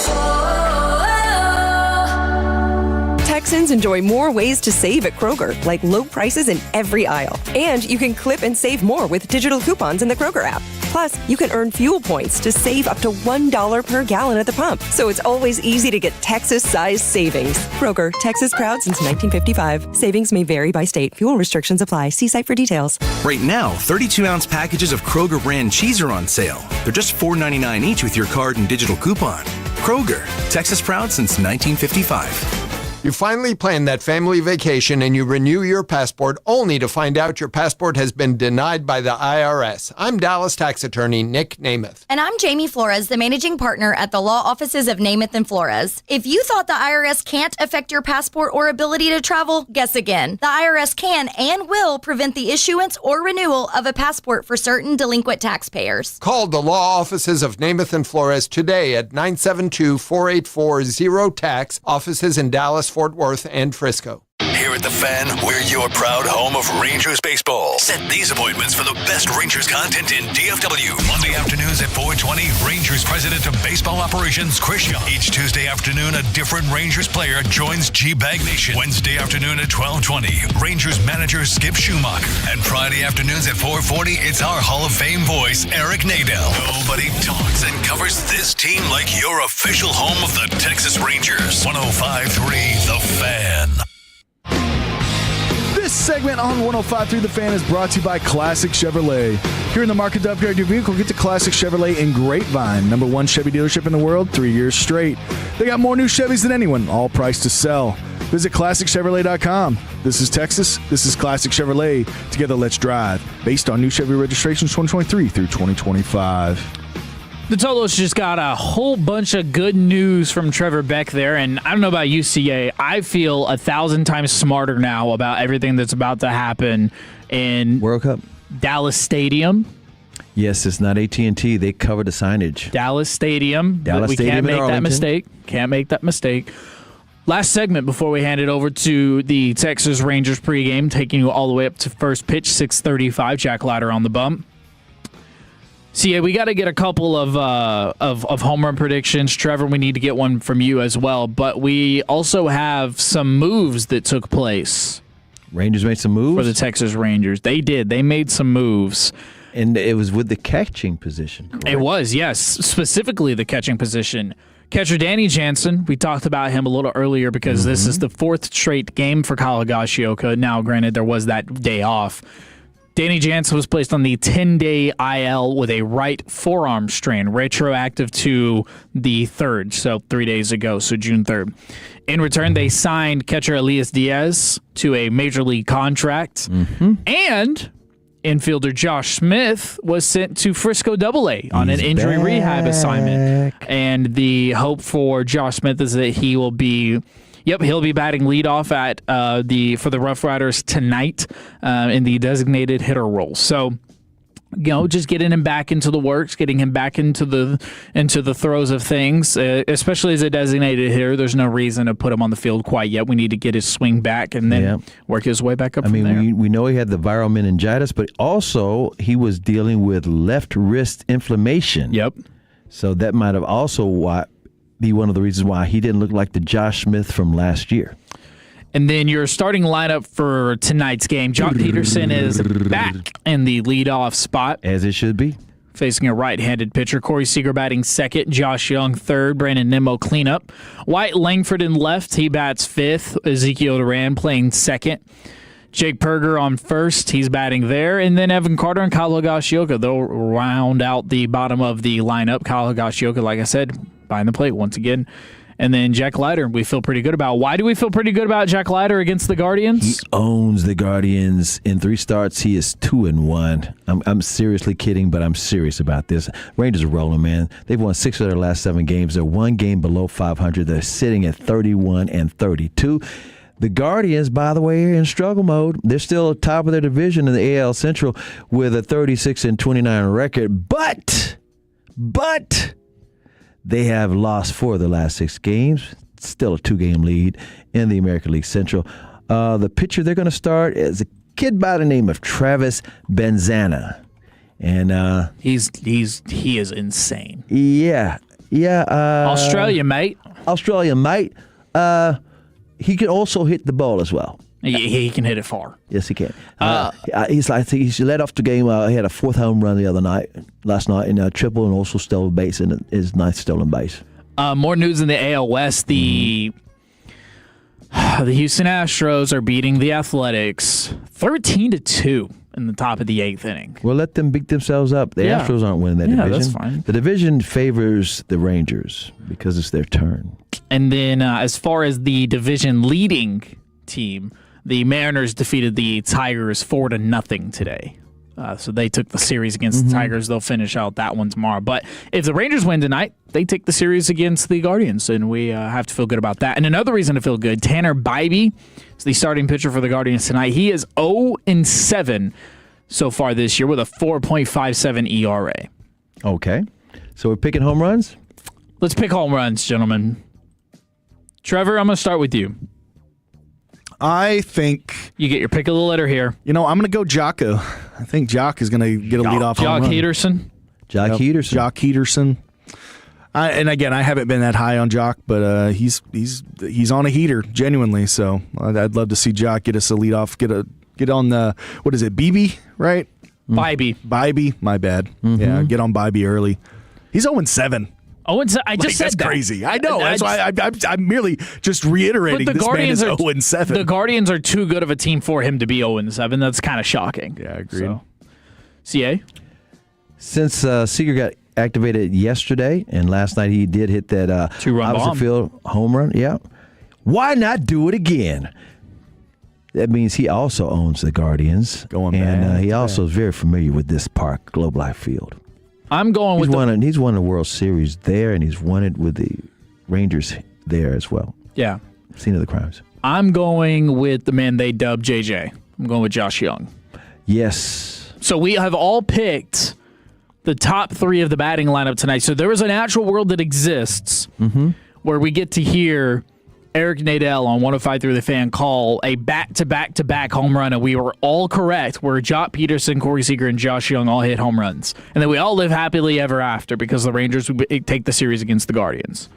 Texans enjoy more ways to save at Kroger, like low prices in every aisle. And you can clip and save more with digital coupons in the Kroger app. Plus, you can earn fuel points to save up to $1 per gallon at the pump. So it's always easy to get Texas-sized savings. Kroger, Texas proud since 1955. Savings may vary by state. Fuel restrictions apply. See site for details. Right now, 32-ounce packages of Kroger brand cheese are on sale. They're just $4.99 each with your card and digital coupon. Kroger, Texas proud since 1955. You finally plan that family vacation and you renew your passport only to find out your passport has been denied by the IRS. I'm Dallas tax attorney Nick Namath. And I'm Jamie Flores, the managing partner at the law offices of Namath and Flores. If you thought the IRS can't affect your passport or ability to travel, guess again. The IRS can and will prevent the issuance or renewal of a passport for certain delinquent taxpayers. Call the law offices of Namath and Flores today at 972-484-0TAX, offices in Dallas, Fort Worth, and Frisco. Here at The Fan, we're your proud home of Rangers baseball. Set these appointments for the best Rangers content in DFW. Monday afternoons at 4:20, Rangers President of Baseball Operations, Chris Young. Each Tuesday afternoon, a different Rangers player joins G-Bag Nation. Wednesday afternoon at 12:20, Rangers manager Skip Schumacher. And Friday afternoons at 4:40, it's our Hall of Fame voice, Eric Nadel. Nobody talks and covers this team like your official home of the Texas Rangers. 105.3 The Fan. This segment on 105.3 The Fan is brought to you by Classic Chevrolet. Here in the market to upgrade your vehicle, get to Classic Chevrolet in Grapevine, #1 Chevy dealership in the world, 3 years straight. They got more new Chevys than anyone, all priced to sell. Visit ClassicChevrolet.com. This is Texas. This is Classic Chevrolet. Together, let's drive. Based on new Chevy registrations 2023 through 2025. The Tolos just got a whole bunch of good news from Trevor Beck there, and I don't know about UCA. I feel 1,000 times smarter now about everything that's about to happen in World Cup Dallas Stadium. Yes, it's not AT&T. They cover the signage. Dallas Stadium. Dallas we Stadium can't in make that Arlington. mistake. Can't make that mistake. Last segment before we hand it over to the Texas Rangers pregame, taking you all the way up to first pitch, 6:35. Jack Leiter on the bump. So yeah, we got to get a couple of home run predictions. Trevor, we need to get one from you as well. But we also have some moves that took place. Rangers made some moves? For the Texas Rangers. They did. They made some moves. And it was with the catching position, correct? It was, yes. Specifically the catching position. Catcher Danny Jansen, we talked about him a little earlier because this is the fourth straight game for Kyle Higashioka. Now, granted, there was that day off. Danny Jansen was placed on the 10-day IL with a right forearm strain, retroactive to the 3rd, so 3 days ago, so June 3rd. In return, they signed catcher Elias Diaz to a major league contract, and infielder Josh Smith was sent to Frisco AA on an injury rehab assignment. And the hope for Josh Smith is that he will be... Yep, he'll be batting leadoff for the Rough Riders tonight in the designated hitter role. So, just getting him back into the works, getting him back into the throes of things, especially as a designated hitter. There's no reason to put him on the field quite yet. We need to get his swing back and then work his way back up from there. We know he had the viral meningitis, but also he was dealing with left wrist inflammation. Yep. So that might have also be one of the reasons why he didn't look like the Josh Smith from last year. And then your starting lineup for tonight's game, Jock Peterson is back in the leadoff spot. As it should be. Facing a right-handed pitcher. Corey Seager batting second, Josh Young third, Brandon Nimmo cleanup. White Langford in left, he bats fifth. Ezekiel Duran playing second. Jake Perger on first, he's batting there. And then Evan Carter and Kyle Higashioka, they'll round out the bottom of the lineup. Kyle Higashioka, like I said, behind the plate once again. And then Jack Leiter, we feel pretty good about. Why do we feel pretty good about Jack Leiter against the Guardians? He owns the Guardians. In 3 starts, he is 2-1. I'm seriously kidding, but I'm serious about this. Rangers are rolling, man. They've won 6 of their last 7 games. They're 1 game below 500. They're sitting at 31-32. The Guardians, by the way, are in struggle mode. They're still top of their division in the AL Central with a 36-29 record. But they have lost 4 of the last 6 games. Still a 2-game lead in the American League Central. The pitcher they're going to start is a kid by the name of Travis Benzana, and he is insane. Yeah. Australia, mate. He can also hit the ball as well. He can hit it far. Yes, he can. He's led off the game. He had a 4th home run last night, in a triple, and also stole a base in his 9th stolen base. More news in the AL West. The Houston Astros are beating the Athletics 13-2 in the top of the 8th inning. Well, let them beat themselves up. The Astros aren't winning that division. That's fine. The division favors the Rangers because it's their turn. And then as far as the division leading team, the Mariners defeated the Tigers 4-0 today. So they took the series against the Tigers. They'll finish out that one tomorrow. But if the Rangers win tonight, they take the series against the Guardians, and we have to feel good about that. And another reason to feel good, Tanner Bybee is the starting pitcher for the Guardians tonight. He is 0-7 so far this year with a 4.57 ERA. Okay. So we're picking home runs? Let's pick home runs, gentlemen. Trevor, I'm going to start with you. I think you get your pick of the litter here. I'm going to go Jocko. I think Jock is going to get a leadoff home run. Jock Heaterson. And again, I haven't been that high on Jock, but he's on a heater, genuinely. So I'd love to see Jock get us a leadoff, get on the, what is it, BB, right? Bybee. My bad. Yeah, get on Bybee early. He's 0-7. I just said that's that. crazy. I know. That's why I'm merely just reiterating. But this man is 0-7. The Guardians are too good of a team for him to be 0-7. That's kind of shocking. Yeah, agreed. So, CA? Since Seager got activated yesterday, and last night he did hit that two-run opposite field home run. Yeah. Why not do it again? That means he also owns the Guardians. He also is very familiar with this park, Globe Life Field. I'm going with he's won the World Series there, and he's won it with the Rangers there as well. Yeah. Scene of the crimes. I'm going with the man they dubbed JJ. I'm going with Josh Young. Yes. So we have all picked the top 3 of the batting lineup tonight. So there is an actual world that exists where we get to hear Eric Nadel on 105 Through the Fan call a back-to-back-to-back home run, and we were all correct, where Jock Peterson, Corey Seager, and Josh Young all hit home runs. And then we all live happily ever after because the Rangers would take the series against the Guardians.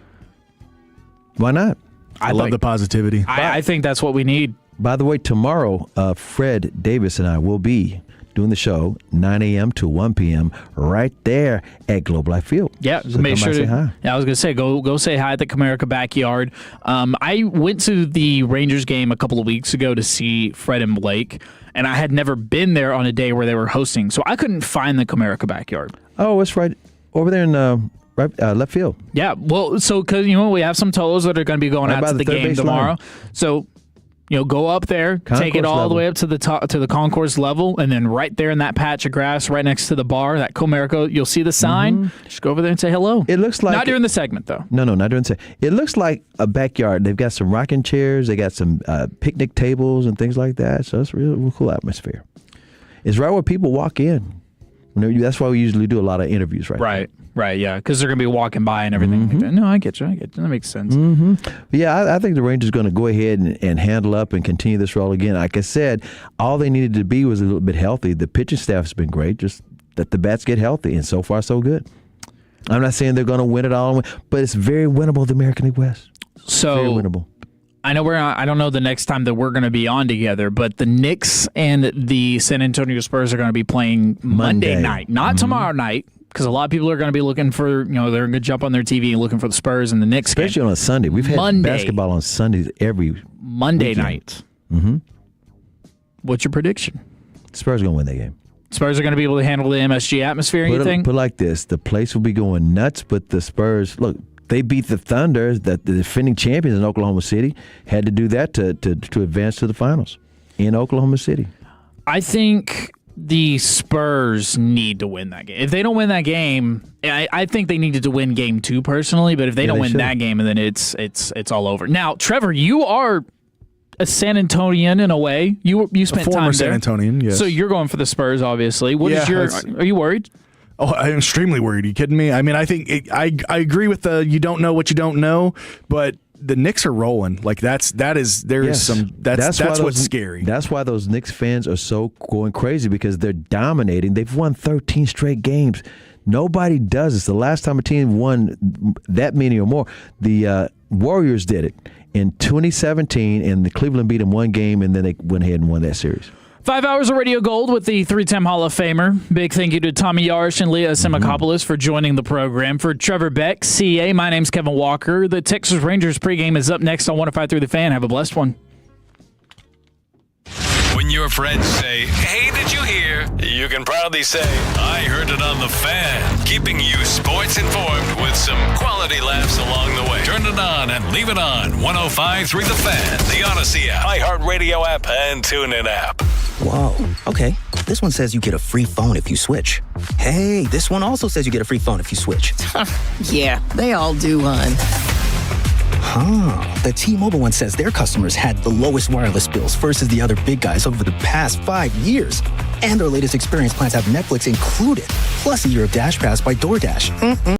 Why not? I love the positivity. I think that's what we need. By the way, tomorrow, Fred Davis and I will be doing the show 9 a.m. to 1 p.m. right there at Globe Life Field. Yeah, so make sure to say hi. Yeah, I was gonna say go say hi at the Comerica backyard. I went to the Rangers game a couple of weeks ago to see Fred and Blake, and I had never been there on a day where they were hosting, so I couldn't find the Comerica backyard. Oh, it's right over there in left field. Yeah, well, so because we have some tolos that are going to be going Right out by to the the third game base tomorrow. line. So go up there, take it Concourse all the level. way up to the top to the concourse level, and then right there in that patch of grass, right next to the bar, that Comerica, you'll see the sign. Just go over there and say hello. It looks like not during the segment though. No, not during the segment. It looks like a backyard. They've got some rocking chairs. They got some picnic tables and things like that. So it's a real cool atmosphere. It's right where people walk in. That's why we usually do a lot of interviews Right, yeah, because they're going to be walking by and everything like that. No, I get you. That makes sense. Yeah, I think the Rangers are going to go ahead and handle up and continue this role again. Like I said, all they needed to be was a little bit healthy. The pitching staff's been great. Just that the bats get healthy, and so far so good. I'm not saying they're going to win it all, but it's very winnable, the American League West. So very winnable. I know I don't know the next time that we're going to be on together, but the Knicks and the San Antonio Spurs are going to be playing Monday night, not tomorrow night, because a lot of people are going to be looking for, they're going to jump on their TV and looking for the Spurs and the Knicks Especially game. on a Sunday. We've had basketball on Sundays every Monday weekend. night. Mm-hmm. What's your prediction? Spurs are going to win that game. Spurs are going to be able to handle the MSG atmosphere, you think? Put it like this. The place will be going nuts, but the Spurs, look, they beat the Thunder, the defending champions in Oklahoma City, had to do that to advance to the finals in Oklahoma City. I think the Spurs need to win that game. If they don't win that game, I think they needed to win game 2 personally, but if they don't win that game, then it's all over. Now, Trevor, you are a San Antonian in a way. You spent time there. Former San Antonian, yes. So you're going for the Spurs, obviously. Are you worried? Oh, I'm extremely worried. Are you kidding me? I mean, I think I agree with the you don't know what you don't know, but the Knicks are rolling. Like that's what's scary. That's why those Knicks fans are so going crazy, because they're dominating. They've won 13 straight games. Nobody does this. The last time a team won that many or more, the Warriors did it in 2017, and the Cleveland beat them one game, and then they went ahead and won that series. 5 hours of Radio Gold with the 3-time Hall of Famer. Big thank you to Tommy Yarsh and Leah Simakopoulos for joining the program. For Trevor Beck, CA, my name's Kevin Walker. The Texas Rangers pregame is up next on 105 Through the Fan. Have a blessed one. When your friends say, "Hey, did you hear?" you can proudly say, "I heard it on the Fan," keeping you sports informed with some quality laughs along the way. Turn it on and leave it on. 105.3 The Fan, the Odyssey app, iHeartRadio app, and TuneIn app. Whoa, okay. This one says you get a free phone if you switch. Hey, this one also says you get a free phone if you switch. Yeah, they all do, hon. The T-Mobile one says their customers had the lowest wireless bills versus the other big guys over the past 5 years. And their latest experience plans have Netflix included, plus a year of Dash Pass by DoorDash.